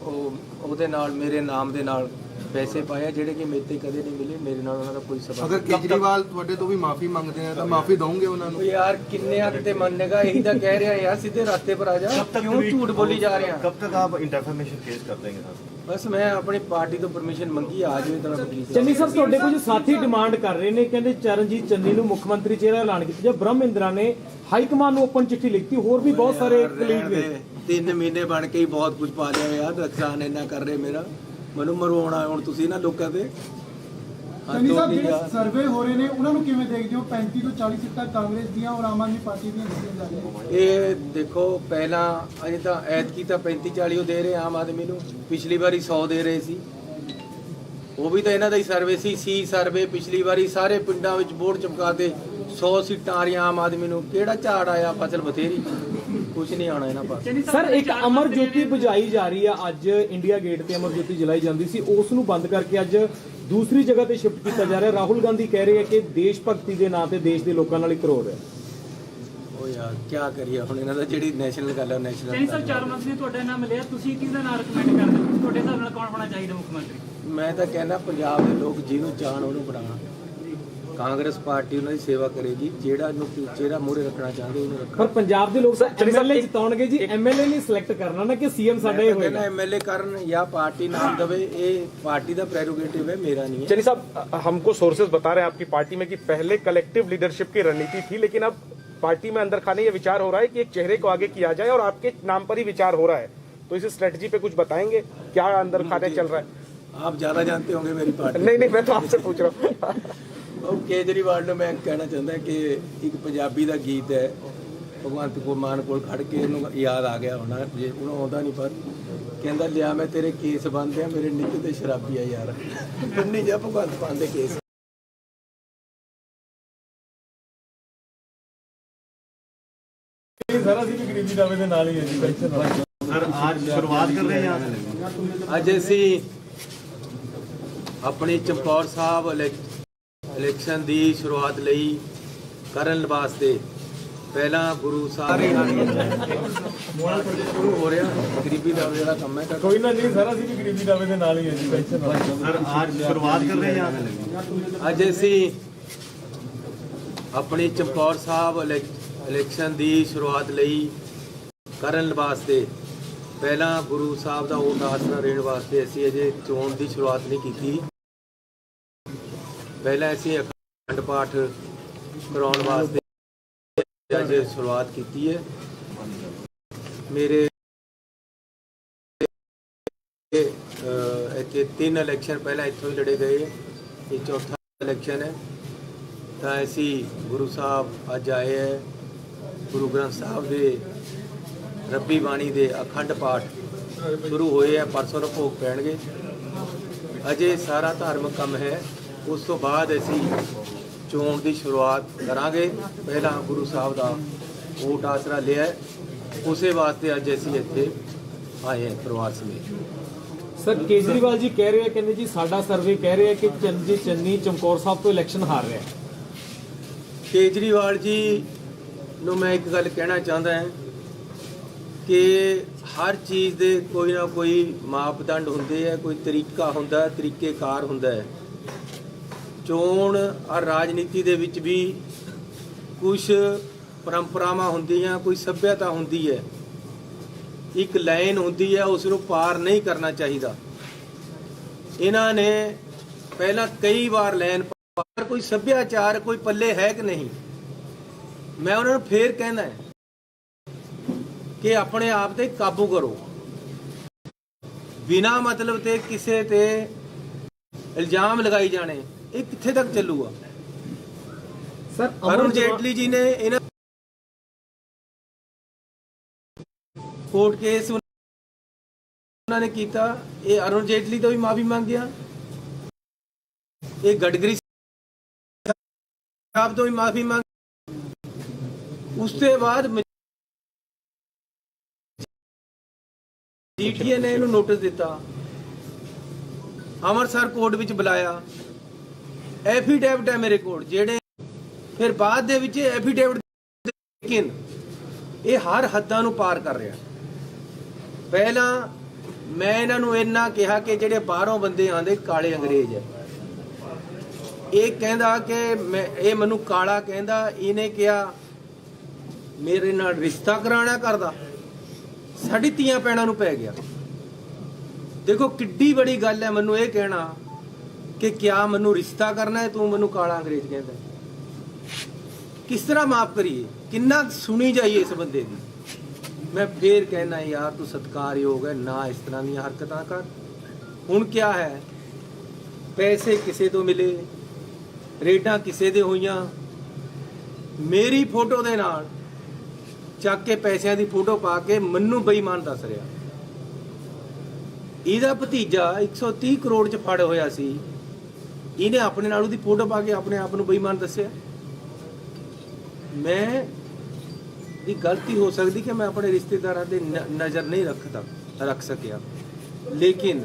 ਉਹਦੇ ਨਾਲ ਮੇਰੇ ਨਾਮ ਦੇ ਨਾਲ ਪੈਸੇ ਪਾਏ ਜਿਹੜੇ ਕਿ ਮੇਰੇ ਤੇ ਕਦੇ ਨਹੀਂ ਮਿਲੇ। ਮੇਰੇ ਨਾਲ ਉਹਨਾਂ ਦਾ ਕੋਈ ਸਬੰਧ ਅਗਰ ਕੇਜਰੀਵਾਲ ਤੁਹਾਡੇ ਤੋਂ ਵੀ ਮਾਫੀ ਮੰਗਦੇ ਆ ਤਾਂ ਮਾਫੀ ਦੋਗੇ ਉਹਨਾਂ ਨੂੰ? ਯਾਰ ਕਿੰਨੇ ਹੱਦ ਤੇ ਮੰਨੇਗਾ? ਇਹੀ ਤਾਂ ਕਹਿ ਰਿਹਾ ਯਾਰ, ਸਿੱਧੇ ਰਸਤੇ ਪਰ ਆ ਜਾ। ਕਿਉਂ ਝੂਠ ਬੋਲੀ ਜਾ ਰਿਹਾ? कब तक आप डेफमेशन केस कर देंगे सर? ਬਸ ਮੈਂ ਆਪਣੀ ਪਾਰਟੀ ਤੋਂ ਪਰਮਿਸ਼ਨ ਮੰਗੀ, ਆ ਜਾਵੇ ਤਾਂ ਵਕੀਲ ਸਾਹਿਬ। ਚੰਨੀ ਸਾਹਿਬ, ਤੁਹਾਡੇ ਕੁਝ ਸਾਥੀ ਡਿਮਾਂਡ ਕਰ ਰਹੇ ਨੇ, ਕਹਿੰਦੇ ਚਰਨਜੀਤ ਚੰਨੀ ਨੂੰ ਮੁੱਖ ਮੰਤਰੀ ਚਿਹਰਾ ਐਲਾਨ ਕੀਤਾ ਜਾਂ ਬ੍ਰਹਮ ਇੰਦਰਾ ਨੇ ਹਾਈ ਕਮਾਨ ਨੂੰ ਓਪਨ ਚਿੱਠੀ ਲਿਖਤੀ, ਹੋਰ ਵੀ ਬਹੁਤ ਸਾਰੇ ਕਲੀਗ ਨੇ। 3 ਮਹੀਨੇ ਬਣ ਕੇ ਹੀ ਬਹੁਤ ਕੁਝ ਪਾ ਲਿਆ ਯਾਰ। ਨੁਕਸਾਨ ਇੰਨਾ ਕਰ ਰਹੇ ਮੇਰਾ, ਮੈਨੂੰ ਮਰਵਾਉਣਾ ਹੁਣ ਤੁਸੀਂ ਨਾ ਲੋਕਾਂ ਤੇ। ਚੰਨੀ ਸਾਹਿਬ, ਜਿਹੜੇ ਸਰਵੇ ਹੋ ਰਹੇ ਨੇ ਉਹਨਾਂ ਨੂੰ ਕਿਵੇਂ ਦੇਖਦੇ ਹੋ? 35 ਤੋਂ 40 ਸੀਟਾਂ ਕਾਂਗਰਸ ਦੀਆਂ ਔਰ ਆਮ ਆਦਮੀ ਪਾਰਟੀ ਦੀਆਂ ਦਿੱਤੀਆਂ ਜਾ ਰਹੀਆਂ। ਇਹ ਦੇਖੋ, ਪਹਿਲਾਂ ਅਜੇ ਤਾਂ ਐਤਕੀ ਤਾਂ 35-40 ਦੇ ਰਹੇ ਆਮ ਆਦਮੀ ਨੂੰ, ਪਿਛਲੀ ਵਾਰੀ 100 ਦੇ ਰਹੇ ਸੀ। ਉਹ ਵੀ ਤਾਂ ਇਹਨਾਂ ਦਾ ਹੀ ਸਰਵੇ ਸੀ ਸਰਵੇ। ਪਿਛਲੀ ਵਾਰੀ ਸਾਰੇ ਪਿੰਡਾਂ ਵਿੱਚ ਬੋਰਡ ਚਮਕਾ ਦੇ 100 ਸੀਟਾਂ ਆ ਰਹੀਆਂ ਆਮ ਆਦਮੀ ਨੂੰ। ਕਿਹੜਾ ਝਾੜ ਆਇਆ? ਫਸਲ ਬਥੇਰੀ। ਕੁਝ ਨਹੀਂ ਆਉਣਾ ਇਹਨਾਂ ਪਾਸ। ਚੰਨੀ ਸਾਹਿਬ ਸਰ ਇੱਕ ਅਮਰ ਜੋਤੀ ਬੁਝਾਈ ਜਾ ਰਹੀ ਆ ਅੱਜ ਇੰਡੀਆ ਗੇਟ ਤੇ ਅਮਰ ਜੋਤੀ ਜਲਾਈ ਜਾਂਦੀ ਸੀ ਉਸ ਨੂੰ ਬੰਦ ਕਰਕੇ ਅੱਜ ਦੂਸਰੀ ਜਗ੍ਹਾ ਤੇ ਸ਼ਿਫਟ ਕੀਤਾ ਜਾ ਰਿਹਾ। ਰਾਹੁਲ ਗਾਂਧੀ ਕਹਿ ਰਹੇ ਆ ਕਿ ਦੇਸ਼ ਭਗਤੀ ਦੇ ਨਾਂ ਤੇ ਦੇਸ਼ ਦੇ ਲੋਕਾਂ ਨਾਲ ਹੀ ਕਰੋ ਰਿਹਾ। ਉਹ ਯਾਰ ਕੀ ਕਰੀਏ ਹੁਣ, ਇਹਨਾਂ ਦਾ ਜਿਹੜੀ ਨੈਸ਼ਨਲ ਗੱਲ ਹੈ ਨੈਸ਼ਨਲ। ਚੰਨੀ ਸਾਹਿਬ 4 ਮੰਥ ਨੇ ਤੁਹਾਡੇ ਨਾਲ ਮਿਲਿਆ, ਤੁਸੀਂ ਕਿਹਦਾ ਨਾਮ ਰეკਮੈਂਡ ਕਰਦੇ ਹੋ? ਤੁਹਾਡੇ ਹਿਸਾਬ ਨਾਲ ਕੌਣ ਹੋਣਾ ਚਾਹੀਦਾ ਮੁੱਖ ਮੰਤਰੀ? ਮੈਂ ਤਾਂ ਕਹਿੰਦਾ ਪੰਜਾਬ ਦੇ ਲੋਕ ਜਿਹਨੂੰ ਚਾਹਣ ਉਹਨੂੰ ਬਣਾਉਣ। ਕਾਂਗਰਸ ਪਾਰਟੀ ਉਹਨਾਂ ਦੀ ਸੇਵਾ ਕਰੇਗੀ, ਜਿਹੜਾ ਨੂੰ ਚਿਹਰਾ ਮੂਹਰੇ ਰੱਖਣਾ ਚਾਹੁੰਦੇ ਉਹਨੂੰ ਰੱਖਣ। ਪਰ ਪੰਜਾਬ ਦੇ ਲੋਕ ਐਮਐਲਏ ਜਿਤਾਉਣਗੇ ਜੀ, ਐਮਐਲਏ ਨਹੀਂ ਸਿਲੈਕਟ ਕਰਨਾ ਨਾ ਕਿ ਸੀਐਮ ਸਾਡਾ ਹੀ ਹੋਏਗਾ। एमएलए ਕਰਨ ਜਾਂ ਪਾर्टी नाम दवे, ये पार्टी का प्रेरोगेटिव है, मेरा नहीं है। चलिए साहब, हमको सोर्सेज बता रहे हैं आपकी पार्टी में कि पहले कलेक्टिव लीडरशिप की रणनीति थी, लेकिन अब पार्टी में अंदर खाने ये विचार हो रहा है कि एक चेहरे को आगे किया जाए और आपके नाम पर ही विचार हो रहा है। तो इस स्ट्रेटजी पे कुछ बताएंगे, क्या अंदर खाने चल रहा है? आप ज्यादा जानते होंगे मेरी पार्टी। नहीं, मैं तो आपसे पूछ रहा हूँ। ਉਹ ਕੇਜਰੀਵਾਲ ਨੂੰ ਮੈਂ ਕਹਿਣਾ ਚਾਹੁੰਦਾ ਕਿ ਇੱਕ ਪੰਜਾਬੀ ਦਾ ਗੀਤ ਹੈ, ਭਗਵੰਤ ਮਾਨ ਕੋਲ ਖੜ ਕੇ ਇਹਨੂੰ ਯਾਦ ਆ ਗਿਆ ਹੋਣਾ, ਜੇ ਉਹਨੂੰ ਆਉਂਦਾ ਨਹੀਂ, ਪਰ ਕਹਿੰਦਾ ਲਿਆ ਮੈਂ ਤੇਰੇ ਕੇਸ ਬੰਨ੍ਹਦੇ ਆ, ਮੇਰੇ ਨਿੱਤ ਤੇ ਸ਼ਰਾਬੀ ਆ ਯਾਰ। ਬੰਨੀ ਜਾ ਭਗਵੰਤ ਮਾਨ ਦੇ ਕੇਸ। सर आज शुरुआत कर रहे हैं यहाँ से। ਅੱਜ ਅਸੀਂ ਆਪਣੀ ਚਮਕੌਰ ਸਾਹਿਬ ਇਲੈਕਸ਼ਨ ਦੀ ਸ਼ੁਰੂਆਤ ਲਈ ਕਰਨ ਵਾਸਤੇ ਪਹਿਲਾਂ ਗੁਰੂ ਸਾਹਿਬ ਸ਼ੁਰੂ ਹੋ ਰਿਹਾ। ਗਰੀਬੀ ਦਾ ਜਿਹੜਾ ਕੰਮ ਹੈ कोई ना नहीं सर, ਅਸੀਂ ਵੀ ਗਰੀਬੀ ਦਾਵੇ ਦੇ ਨਾਲ ਹੀ ਹਾਂ ਜੀ। सर आज शुरुआत कर रहे हैं यहाँ से। ਅੱਜ ਅਸੀਂ ਆਪਣੀ ਚਮਕੌਰ ਸਾਹਿਬ ਇਲੈਕਸ਼ਨ ਦੀ ਸ਼ੁਰੂਆਤ ਲਈ ਕਰਨ ਵਾਸਤੇ ਪਹਿਲਾਂ ਗੁਰੂ ਸਾਹਿਬ ਦਾ ਓਟ ਆਸਰਾ ਦੇਣ ਵਾਸਤੇ ਅਸੀਂ ਅਜੇ ਚੋਣ ਦੀ ਸ਼ੁਰੂਆਤ ਨਹੀਂ ਕੀਤੀ। ਪਹਿਲਾਂ ਅਸੀਂ ਅਖੰਡ ਪਾਠ ਕਰਾਉਣ ਵਾਸਤੇ ਅੱਜ ਸ਼ੁਰੂਆਤ ਕੀਤੀ ਹੈ। ਮੇਰੇ ਇੱਥੇ 3 ਇਲੈਕਸ਼ਨ ਪਹਿਲਾਂ ਇੱਥੋਂ ਹੀ ਲੜੇ ਗਏ, ਇਹ ਚੌਥਾ ਇਲੈਕਸ਼ਨ ਹੈ। ਤਾਂ ਅਸੀਂ ਗੁਰੂ ਸਾਹਿਬ ਅੱਜ ਆਏ ਹੈ, ਗੁਰੂ ਗ੍ਰੰਥ ਸਾਹਿਬ ਦੇ ਰੱਬੀ ਬਾਣੀ ਦੇ ਅਖੰਡ ਪਾਠ ਸ਼ੁਰੂ ਹੋਏ ਆ, ਪਰਸੋਂ ਨੂੰ ਭੋਗ ਪੈਣਗੇ। ਅਜੇ ਸਾਰਾ ਧਾਰਮਿਕ ਕੰਮ ਹੈ, ਉਸ ਤੋਂ ਬਾਅਦ ਅਸੀਂ ਚੋਣ ਦੀ ਸ਼ੁਰੂਆਤ ਕਰਾਂਗੇ। ਪਹਿਲਾਂ ਗੁਰੂ ਸਾਹਿਬ ਦਾ ਓਟ ਆਸਰਾ ਲਿਆ, ਉਸੇ ਵਾਸਤੇ ਅੱਜ ਅਸੀਂ ਇੱਥੇ ਆਏ ਹਾਂ ਪਰਿਵਾਰ ਸਮੇਤ। ਸਰ ਕੇਜਰੀਵਾਲ ਜੀ ਕਹਿ ਰਹੇ ਆ, ਕਹਿੰਦੇ ਜੀ ਸਾਡਾ ਸਰਵੇ ਕਹਿ ਰਿਹਾ ਕਿ ਚੰਨੀ ਚਮਕੌਰ ਸਾਹਿਬ ਤੋਂ ਇਲੈਕਸ਼ਨ ਹਾਰ ਰਿਹਾ। ਕੇਜਰੀਵਾਲ ਜੀ ਨੂੰ ਮੈਂ ਇੱਕ ਗੱਲ ਕਹਿਣਾ ਚਾਹੁੰਦਾ ਹਾਂ ਕਿ ਹਰ ਚੀਜ਼ ਦੇ ਕੋਈ ਨਾ ਕੋਈ ਮਾਪਦੰਡ ਹੁੰਦੇ ਆ, ਕੋਈ ਤਰੀਕਾ ਹੁੰਦਾ, ਤਰੀਕੇਕਾਰ ਹੁੰਦਾ ਹੈ। ਚੋਣ ਔਰ ਰਾਜਨੀਤੀ ਦੇ ਵਿੱਚ ਵੀ ਕੁਝ ਪਰੰਪਰਾਵਾਂ ਹੁੰਦੀਆਂ, ਕੋਈ ਸੱਭਿਅਤਾ ਹੁੰਦੀ ਹੈ, ਇੱਕ ਲਾਈਨ ਹੁੰਦੀ ਹੈ, ਉਸ ਨੂੰ ਪਾਰ ਨਹੀਂ ਕਰਨਾ ਚਾਹੀਦਾ। ਇਹਨਾਂ ਨੇ ਪਹਿਲਾਂ ਕਈ ਵਾਰ ਲਾਈਨ ਪਾਰ, ਕੋਈ ਸੱਭਿਆਚਾਰ ਕੋਈ ਪੱਲੇ ਹੈ ਕਿ ਨਹੀਂ। ਮੈਂ ਉਹਨਾਂ ਨੂੰ ਫੇਰ ਕਹਿਣਾ ਹੈ ਕਿ ਆਪਣੇ ਆਪ ਤੇ ਕਾਬੂ ਕਰੋ, ਬਿਨਾਂ ਮਤਲਬ ਤੇ ਕਿਸੇ ਤੇ ਇਲਜ਼ਾਮ ਲਗਾਈ ਜਾਣੇ, ਇਹ ਕਿੱਥੇ ਤੱਕ ਚੱਲੂਗਾ। ਸਰ ਅਰੁਣ ਜੇਟਲੀ ਜੀ ਨੇ ਇਹਨਾਂ ਕੋਰਟ ਕੇਸ ਉਹਨਾਂ ਨੇ ਕੀਤਾ, ਇਹ ਅਰੁਣ ਜੇਟਲੀ ਤੋਂ ਵੀ ਮਾਫੀ ਮੰਗਿਆ, ਇਹ ਗਡਕਰੀ ਸਾਹਿਬ ਤੋਂ ਵੀ ਮਾਫੀ ਮੰਗ, ਉਸ ਤੋਂ ਬਾਅਦ ਜੀਟੀਏ ਨੇ ਇਹਨੂੰ ਨੋਟਿਸ ਦਿੱਤਾ, ਅੰਮ੍ਰਿਤਸਰ ਕੋਰਟ ਵਿੱਚ ਬੁਲਾਇਆ, ਐਫੀਡੇਵਿਟ ਹੈ ਮੇਰੇ ਕੋਲ ਜਿਹੜੇ, ਫਿਰ ਬਾਅਦ ਦੇ ਵਿੱਚ ਐਫੀਡੇਵਿਟ, ਲੇਕਿਨ ਇਹ ਹਰ ਹੱਦਾਂ ਨੂੰ ਪਾਰ ਕਰ ਰਿਹਾ। ਪਹਿਲਾਂ ਮੈਂ ਇਹਨਾਂ ਨੂੰ ਇੰਨਾ ਕਿਹਾ ਕਿ ਜਿਹੜੇ ਬਾਹਰੋਂ ਬੰਦੇ ਆਉਂਦੇ ਕਾਲੇ ਅੰਗਰੇਜ਼ ਹੈ, ਇਹ ਕਹਿੰਦਾ ਕਿ ਇਹ ਮੈਨੂੰ ਕਾਲਾ ਕਹਿੰਦਾ, ਇਹਨੇ ਕਿਹਾ ਮੇਰੇ ਨਾਲ ਰਿਸ਼ਤਾ ਕਰਾਉਣਾ ਕਰਦਾ, ਸਾਡੀ ਧੀਆਂ ਭੈਣਾਂ ਨੂੰ ਪੈ ਗਿਆ। ਦੇਖੋ ਕਿੱਡੀ ਬੜੀ ਗੱਲ ਹੈ ਮੈਨੂੰ ਇਹ ਕਹਿਣਾ ਕਿ ਕਿਆ ਮੈਨੂੰ ਰਿਸ਼ਤਾ ਕਰਨਾ ਹੈ, ਤੂੰ ਮੈਨੂੰ ਕਾਲਾ ਅੰਗਰੇਜ਼ ਕਹਿੰਦਾ। ਕਿਸ ਤਰ੍ਹਾਂ ਮਾਫ ਕਰੀਏ, ਕਿੰਨਾ ਸੁਣੀ ਜਾਈਏ ਇਸ ਬੰਦੇ ਦੀ। ਮੈਂ ਫੇਰ ਕਹਿਣਾ ਯਾਰ ਤੂੰ ਸਤਿਕਾਰਯੋਗ ਹੈ, ਨਾ ਇਸ ਤਰ੍ਹਾਂ ਦੀਆਂ ਹਰਕਤਾਂ ਕਰ। ਹੁਣ ਕਿਆ ਹੈ, ਪੈਸੇ ਕਿਸੇ ਤੋਂ ਮਿਲੇ, ਰੇਡਾਂ ਕਿਸੇ ਦੇ ਹੋਈਆਂ, ਮੇਰੀ ਫੋਟੋ ਦੇ ਨਾਲ ਚੱਕ ਕੇ ਪੈਸਿਆਂ ਦੀ ਫੋਟੋ ਪਾ ਕੇ ਮੈਨੂੰ ਬੇਈਮਾਨ ਦੱਸ ਰਿਹਾ। ਇਹਦਾ ਭਤੀਜਾ 130 ਕਰੋੜ ਚ ਫੜ ਹੋਇਆ ਸੀ, ਇਹਨੇ ਆਪਣੇ ਨਾਲ ਉਹਦੀ ਫੋਟੋ ਪਾ ਕੇ ਆਪਣੇ ਆਪ ਨੂੰ ਬੇਈਮਾਨ ਦੱਸਿਆ। ਮੈਂ ਇਹ ਗਲਤੀ ਹੋ ਸਕਦੀ ਕਿ ਮੈਂ ਆਪਣੇ ਰਿਸ਼ਤੇਦਾਰਾਂ ਦੇ ਨਜ਼ਰ ਨਹੀਂ ਰੱਖ ਸਕਿਆ, ਲੇਕਿਨ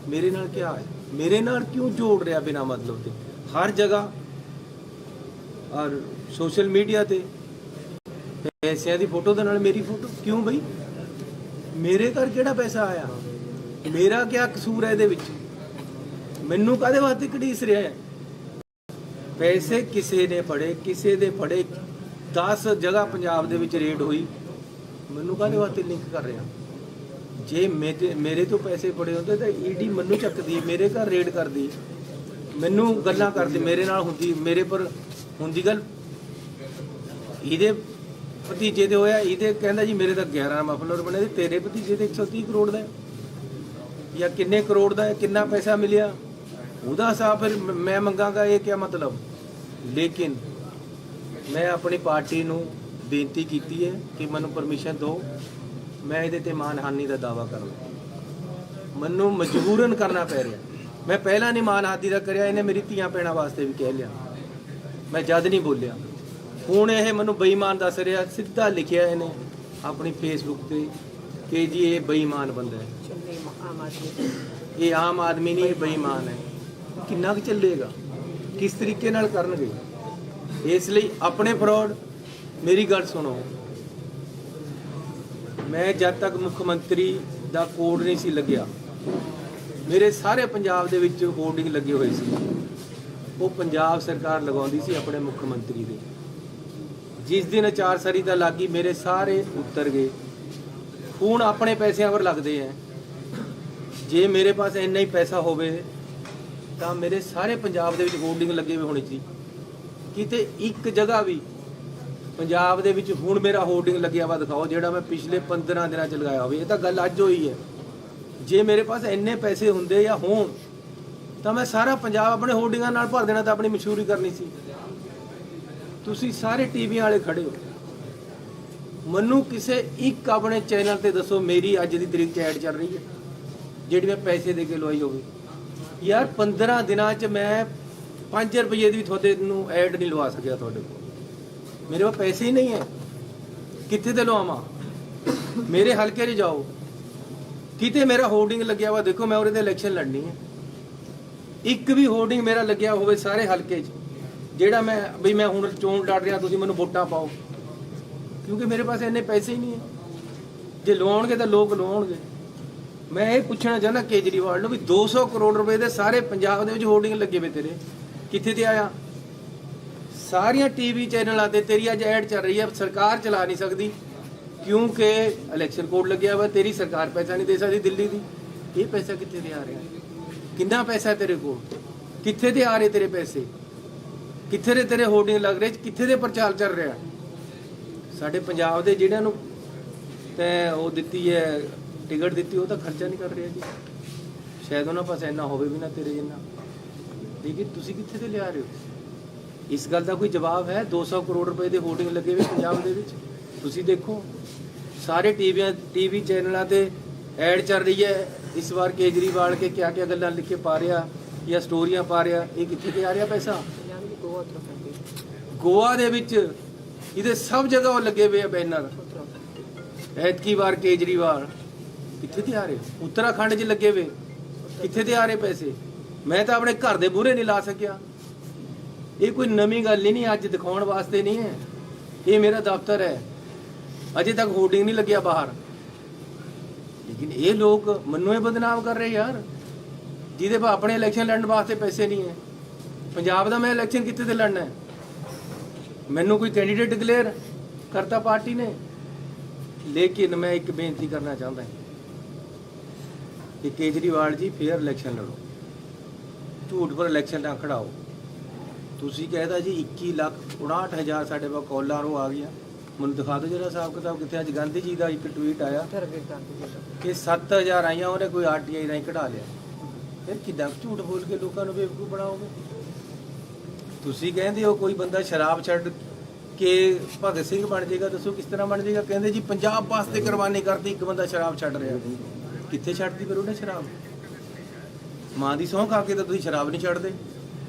ਮੇਰੇ ਨਾਲ ਕੀ ਹੈ, ਮੇਰੇ ਨਾਲ ਕਿਉਂ ਜੋੜ ਰਿਹਾ ਬਿਨਾ ਮਤਲਬ ਤੇ ਹਰ ਜਗ੍ਹਾ ਔਰ ਸੋਸ਼ਲ ਮੀਡੀਆ ਤੇ ਪੈਸਿਆਂ ਦੀ ਫੋਟੋ ਦੇ ਨਾਲ ਮੇਰੀ ਫੋਟੋ ਕਿਉਂ ਬਈ? ਮੇਰੇ ਘਰ ਕਿਹੜਾ ਪੈਸਾ ਆਇਆ? ਮੇਰਾ ਕੀ ਕਸੂਰ ਹੈ ਇਹਦੇ ਵਿੱਚ? ਮੈਨੂੰ ਕਾਹਦੇ ਵਾਸਤੇ ਘੜੀਸ ਰਿਹਾ ਹੈ? ਪੈਸੇ ਕਿਸੇ ਨੇ ਫੜੇ, ਕਿਸੇ ਦੇ ਫੜੇ, 10 ਜਗ੍ਹਾ ਪੰਜਾਬ ਦੇ ਵਿੱਚ ਰੇਡ ਹੋਈ, ਮੈਨੂੰ ਕਾਹਦੇ ਵਾਸਤੇ ਲਿੰਕ ਕਰ ਰਿਹਾ? ਜੇ ਮੇਰੇ ਤੋਂ ਪੈਸੇ ਫੜੇ ਹੁੰਦੇ ਤਾਂ ਈਡੀ ਮੈਨੂੰ ਚੱਕਦੀ, ਮੇਰੇ ਘਰ ਰੇਡ ਕਰਦੀ, ਮੈਨੂੰ ਗੱਲਾਂ ਕਰਦੀ, ਮੇਰੇ ਨਾਲ ਹੁੰਦੀ, ਮੇਰੇ ਪਰ ਹੁੰਦੀ ਗੱਲ। ਇਹਦੇ ਭਤੀਜੇ ਦੇ ਹੋਇਆ, ਇਹਦੇ ਕਹਿੰਦਾ ਜੀ ਮੇਰੇ ਤਾਂ 11 ਮਫਲਰ ਬਣੇ, ਤੇਰੇ ਭਤੀਜੇ ਦੇ 130 ਕਰੋੜ ਦਾ ਹੈ ਜਾਂ ਕਿੰਨੇ ਕਰੋੜ ਦਾ ਹੈ, ਕਿੰਨਾ ਪੈਸਾ ਮਿਲਿਆ, ਉਹਦਾ ਹਿਸਾਬ ਫਿਰ ਮੈਂ ਮੰਗਾਂਗਾ, ਇਹ ਕੀ ਮਤਲਬ? ਲੇਕਿਨ ਮੈਂ ਆਪਣੀ ਪਾਰਟੀ ਨੂੰ ਬੇਨਤੀ ਕੀਤੀ ਹੈ ਕਿ ਮੈਨੂੰ ਪਰਮਿਸ਼ਨ ਦਿਓ, ਮੈਂ ਇਹਦੇ ਤੇ ਮਾਨਹਾਨੀ ਦਾ ਦਾਅਵਾ ਕਰਾਂ। ਮੈਨੂੰ ਮਜਬੂਰਨ ਕਰਨਾ ਪੈ ਰਿਹਾ। ਮੈਂ ਪਹਿਲਾਂ ਨਹੀਂ ਮਾਨਹਾਨੀ ਦਾ ਕਰਿਆ, ਇਹਨੇ ਮੇਰੀ ਧੀਆਂ ਭੈਣਾਂ ਵਾਸਤੇ ਵੀ ਕਹਿ ਲਿਆ, ਮੈਂ ਜਦ ਨਹੀਂ ਬੋਲਿਆ। ਹੁਣ ਇਹ ਮੈਨੂੰ ਬੇਈਮਾਨ ਦੱਸ ਰਿਹਾ, ਸਿੱਧਾ ਲਿਖਿਆ ਇਹਨੇ ਆਪਣੀ ਫੇਸਬੁੱਕ ਤੇ ਕਿ ਜੀ ਇਹ ਬੇਈਮਾਨ ਬੰਦਾ ਹੈ, ਇਹ ਆਮ ਆਦਮੀ ਨਹੀਂ, ਇਹ ਬੇਈਮਾਨ ਹੈ। ਕਿੰਨਾ ਕੁ ਚੱਲੇਗਾ? ਕਿਸ ਤਰੀਕੇ ਨਾਲ ਕਰਨਗੇ? ਇਸ ਲਈ ਆਪਣੇ ਫਰੋਡ, ਮੇਰੀ ਗੱਲ ਸੁਣੋ, ਮੈਂ ਜਦ ਤੱਕ ਮੁੱਖ ਮੰਤਰੀ ਦਾ ਕੋਡ ਨਹੀਂ ਸੀ ਲੱਗਿਆ, ਮੇਰੇ ਸਾਰੇ ਪੰਜਾਬ ਦੇ ਵਿੱਚ ਹੋਰਡਿੰਗ ਲੱਗੇ ਹੋਏ ਸੀ, ਉਹ ਪੰਜਾਬ ਸਰਕਾਰ ਲਗਾਉਂਦੀ ਸੀ ਆਪਣੇ ਮੁੱਖ ਮੰਤਰੀ ਦੇ। ਜਿਸ ਦਿਨ ਅਚਾਰ ਸੰਹਿਤਾ ਲੱਗੀ, ਮੇਰੇ ਸਾਰੇ ਉੱਤਰ ਗਏ। ਹੁਣ ਆਪਣੇ ਪੈਸਿਆਂ ਪਰ ਲੱਗਦੇ ਆ। ਜੇ ਮੇਰੇ ਪਾਸ ਇੰਨਾ ਹੀ ਪੈਸਾ ਹੋਵੇ ਤਾਂ ਮੇਰੇ ਸਾਰੇ ਪੰਜਾਬ ਦੇ ਵਿੱਚ ਹੋਰਡਿੰਗ ਲੱਗੇ ਹੋਏ ਹੋਣੇ ਸੀ। ਕਿਤੇ ਇੱਕ ਜਗ੍ਹਾ ਵੀ ਪੰਜਾਬ ਦੇ ਵਿੱਚ ਹੁਣ ਮੇਰਾ ਹੋਰਡਿੰਗ ਲੱਗਿਆ ਵਾ ਦਿਖਾਓ, ਜਿਹੜਾ ਮੈਂ ਪਿਛਲੇ 15 ਦਿਨਾਂ ਚ ਲਗਾਇਆ ਹੋਵੇ। ਇਹ ਤਾਂ ਗੱਲ ਅੱਜ ਹੋਈ ਹੈ। ਜੇ ਮੇਰੇ ਪਾਸ ਇੰਨੇ ਪੈਸੇ ਹੁੰਦੇ ਜਾਂ ਹੋਣ ਤਾਂ ਮੈਂ ਸਾਰਾ ਪੰਜਾਬ ਆਪਣੇ ਹੋਰਡਿੰਗਾਂ ਨਾਲ ਭਰ ਦੇਣਾ, ਤਾਂ ਆਪਣੀ ਮਸ਼ਹੂਰੀ ਕਰਨੀ ਸੀ। ਤੁਸੀਂ ਸਾਰੇ ਟੀਵੀਆਂ ਵਾਲੇ ਖੜੇ ਹੋ, ਮੈਨੂੰ ਕਿਸੇ ਇੱਕ ਆਪਣੇ ਚੈਨਲ ਤੇ ਦੱਸੋ ਮੇਰੀ ਅੱਜ ਦੀ ਤਰੀਕ 'ਚ ਐਡ ਚੱਲ ਰਹੀ ਹੈ ਜਿਹੜੀ ਮੈਂ ਪੈਸੇ ਦੇ ਕੇ ਲਵਾਈ ਹੋਵੇ? ਯਾਰ 15 ਦਿਨਾਂ 'ਚ ਮੈਂ 5 ਰੁਪਏ ਦੀ ਵੀ ਤੁਹਾਡੇ ਨੂੰ ਐਡ ਨਹੀਂ ਲਵਾ ਸਕਿਆ। ਤੁਹਾਡੇ ਕੋਲ ਮੇਰੇ ਕੋਲ ਪੈਸੇ ਹੀ ਨਹੀਂ ਹੈ, ਕਿੱਥੇ ਤੇ ਲਵਾਵਾਂ? ਮੇਰੇ ਹਲਕੇ 'ਚ ਜਾਓ, ਕਿਤੇ ਮੇਰਾ ਹੋਰਡਿੰਗ ਲੱਗਿਆ ਵਾ ਦੇਖੋ, ਮੈਂ ਉਹਦੇ ਤੇ ਇਲੈਕਸ਼ਨ ਲੜਨੀ ਹੈ। ਇੱਕ ਵੀ ਹੋਰਡਿੰਗ ਮੇਰਾ ਲੱਗਿਆ ਹੋਵੇ ਸਾਰੇ ਹਲਕੇ 'ਚ, ਜਿਹੜਾ ਮੈਂ ਹੁਣ ਚੋਣ ਲੜ ਰਿਹਾ, ਤੁਸੀਂ ਮੈਨੂੰ ਵੋਟਾਂ ਪਾਓ, ਕਿਉਂਕਿ ਮੇਰੇ ਪਾਸ ਇੰਨੇ ਪੈਸੇ ਹੀ ਨਹੀਂ ਹੈ। ਜੇ ਲਵਾਉਣਗੇ ਤਾਂ ਲੋਕ ਲਵਾਉਣਗੇ। ਮੈਂ ਇਹ ਪੁੱਛਣਾ ਚਾਹੁੰਦਾ ਕੇਜਰੀਵਾਲ ਨੂੰ ਵੀ 200 ਕਰੋੜ ਰੁਪਏ ਦੇ ਸਾਰੇ ਪੰਜਾਬ ਦੇ ਵਿੱਚ ਹੋਰਡਿੰਗ ਲੱਗੇ ਵੇ ਤੇਰੇ, ਕਿੱਥੇ ਤੇ ਆਇਆ? ਸਾਰੀਆਂ ਟੀਵੀ ਚੈਨਲਾਂ ਤੇ ਤੇਰੀ ਅੱਜ ਐਡ ਚੱਲ ਰਹੀ ਹੈ। ਸਰਕਾਰ ਚਲਾ ਨਹੀਂ ਸਕਦੀ ਕਿਉਂਕਿ ਇਲੈਕਸ਼ਨ ਕੋਡ ਲੱਗਿਆ ਵਾ, ਤੇਰੀ ਸਰਕਾਰ ਪੈਸਾ ਨਹੀਂ ਦੇ ਸਕਦੀ ਦਿੱਲੀ ਦੀ। ਇਹ ਪੈਸਾ ਕਿੱਥੇ ਤੇ ਆ ਰਿਹਾ? ਕਿੰਨਾ ਪੈਸਾ ਤੇਰੇ ਕੋਲ? ਕਿੱਥੇ ਤੇ ਆ ਰਹੇ ਤੇਰੇ ਪੈਸੇ? ਕਿੱਥੇ ਦੇ ਤੇਰੇ ਹੋਰਡਿੰਗ ਲੱਗ ਰਹੇ? ਕਿੱਥੇ ਦੇ ਪ੍ਰਚਾਰ ਚੱਲ ਰਿਹਾ? ਸਾਡੇ ਪੰਜਾਬ ਦੇ ਜਿਹੜਿਆਂ ਨੂੰ ਤੈਂ ਉਹ ਦਿੱਤੀ ਹੈ, ਟਿਕਟ ਦਿੱਤੀ, ਉਹ ਤਾਂ ਖਰਚਾ ਨਹੀਂ ਕਰ ਰਿਹਾ ਜੀ। ਸ਼ਾਇਦ ਉਹਨਾਂ ਪਾਸ ਇੰਨਾ ਹੋਵੇ ਵੀ ਨਾ ਤੇਰੇ ਜਿੰਨਾ, ਲੇਕਿਨ ਤੁਸੀਂ ਕਿੱਥੇ ਤੇ ਲਿਆ ਰਹੇ ਹੋ? ਇਸ ਗੱਲ ਦਾ ਕੋਈ ਜਵਾਬ ਹੈ? 200 ਕਰੋੜ ਰੁਪਏ ਦੇ ਹੋਰਡਿੰਗ ਲੱਗੇ ਹੋਏ ਪੰਜਾਬ ਦੇ ਵਿੱਚ, ਤੁਸੀਂ ਦੇਖੋ ਸਾਰੇ ਟੀਵੀ ਚੈਨਲਾਂ ਤੇ ਐਡ ਚੱਲ ਰਹੀ ਹੈ। ਇਸ ਵਾਰ ਕੇਜਰੀਵਾਲ ਕੇ ਕਿਆ ਕਿਆ ਗੱਲਾਂ ਲਿਖ ਕੇ ਪਾ ਰਿਹਾ ਜਾਂ ਸਟੋਰੀਆਂ ਪਾ ਰਿਹਾ, ਇਹ ਕਿੱਥੇ ਤੇ ਆ ਰਿਹਾ ਪੈਸਾ? ਗੋਆ ਦੇ ਵਿੱਚ ਇਹਦੇ ਸਭ ਜਗ੍ਹਾ ਉਹ ਲੱਗੇ ਹੋਏ ਆ ਬੈਨਰ। ਐਤਕੀ ਵਾਰ ਕੇਜਰੀਵਾਲ ਕਿੱਥੇ ਤੇ ਆ ਰਹੇ? ਉੱਤਰਾਖੰਡ 'ਚ ਲੱਗੇ ਹੋਏ, ਕਿੱਥੇ ਤੇ ਆ ਰਹੇ ਪੈਸੇ? ਮੈਂ ਤਾਂ ਆਪਣੇ ਘਰ ਦੇ ਮੂਹਰੇ ਨਹੀਂ ਲਾ ਸਕਿਆ। ਇਹ ਕੋਈ ਨਵੀਂ ਗੱਲ ਹੀ ਨਹੀਂ, ਅੱਜ ਦਿਖਾਉਣ ਵਾਸਤੇ ਨਹੀਂ ਹੈ। ਇਹ ਮੇਰਾ ਦਫ਼ਤਰ ਹੈ, ਅਜੇ ਤੱਕ ਹੋਰਡਿੰਗ ਨਹੀਂ ਲੱਗਿਆ ਬਾਹਰ, ਲੇਕਿਨ ਇਹ ਲੋਕ ਮੈਨੂੰ ਇਹ ਬਦਨਾਮ ਕਰ ਰਹੇ ਯਾਰ, ਜਿਹਦੇ ਪਾ ਆਪਣੇ ਇਲੈਕਸ਼ਨ ਲੜਨ ਵਾਸਤੇ ਪੈਸੇ ਨਹੀਂ ਹੈ। ਪੰਜਾਬ ਦਾ ਮੈਂ ਇਲੈਕਸ਼ਨ ਕਿੱਥੇ ਤੇ ਲੜਨਾ ਹੈ? ਮੈਨੂੰ ਕੋਈ ਕੈਂਡੀਡੇਟ ਡਿਕਲੇਅਰ ਕਰਤਾ ਪਾਰਟੀ ਨੇ। ਲੇਕਿਨ ਮੈਂ ਇੱਕ ਬੇਨਤੀ ਕਰਨਾ ਚਾਹੁੰਦਾ ਹਾਂ ਕਿ ਕੇਜਰੀਵਾਲ ਜੀ ਫੇਅਰ ਇਲੈਕਸ਼ਨ ਲੜੋ, ਝੂਠ ਪਰ ਇਲੈਕਸ਼ਨ ਨਾ ਖੜਾਓ। ਤੁਸੀਂ ਕਹਿਦਾ ਜੀ 21,59,000 ਸਾਡੇ ਕੋਲ ਕਾਲਾਂ ਉਹ ਆ ਗਈਆਂ, ਮੈਨੂੰ ਦਿਖਾ ਦਿਓ ਜਿਹੜਾ ਹਿਸਾਬ ਕਿਤਾਬ ਕਿੱਥੇ। ਅੱਜ ਗਾਂਧੀ ਜੀ ਦਾ ਇੱਕ ਟਵੀਟ ਆਇਆ ਕਿ 7,000 ਆਈਆਂ, ਉਹਨੇ ਕੋਈ RTI ਰਾਹੀਂ ਕਢਾ ਲਿਆ। ਫਿਰ ਕਿੱਦਾਂ ਝੂਠ ਬੋਲ ਕੇ ਲੋਕਾਂ ਨੂੰ ਬੇਵਕੂਫ ਬਣਾਓਗੇ? ਤੁਸੀਂ ਕਹਿੰਦੇ ਹੋ ਕੋਈ ਬੰਦਾ ਸ਼ਰਾਬ ਛੱਡ ਕੇ ਭਗਤ ਸਿੰਘ ਬਣ ਜਾਏਗਾ, ਦੱਸੋ ਕਿਸ ਤਰ੍ਹਾਂ ਬਣ ਜਾਏਗਾ? ਕਹਿੰਦੇ ਜੀ ਪੰਜਾਬ ਵਾਸਤੇ ਕੁਰਬਾਨੀ ਕਰਦੀ ਇੱਕ ਬੰਦਾ ਸ਼ਰਾਬ ਛੱਡ ਰਿਹਾ। ਕਿੱਥੇ ਛੱਡਦੀ ਫਿਰ ਉਹਨੇ ਸ਼ਰਾਬ? ਮਾਂ ਦੀ ਸਹੁੰ ਖਾ ਕੇ ਤਾਂ ਤੁਸੀਂ ਸ਼ਰਾਬ ਨਹੀਂ ਛੱਡਦੇ।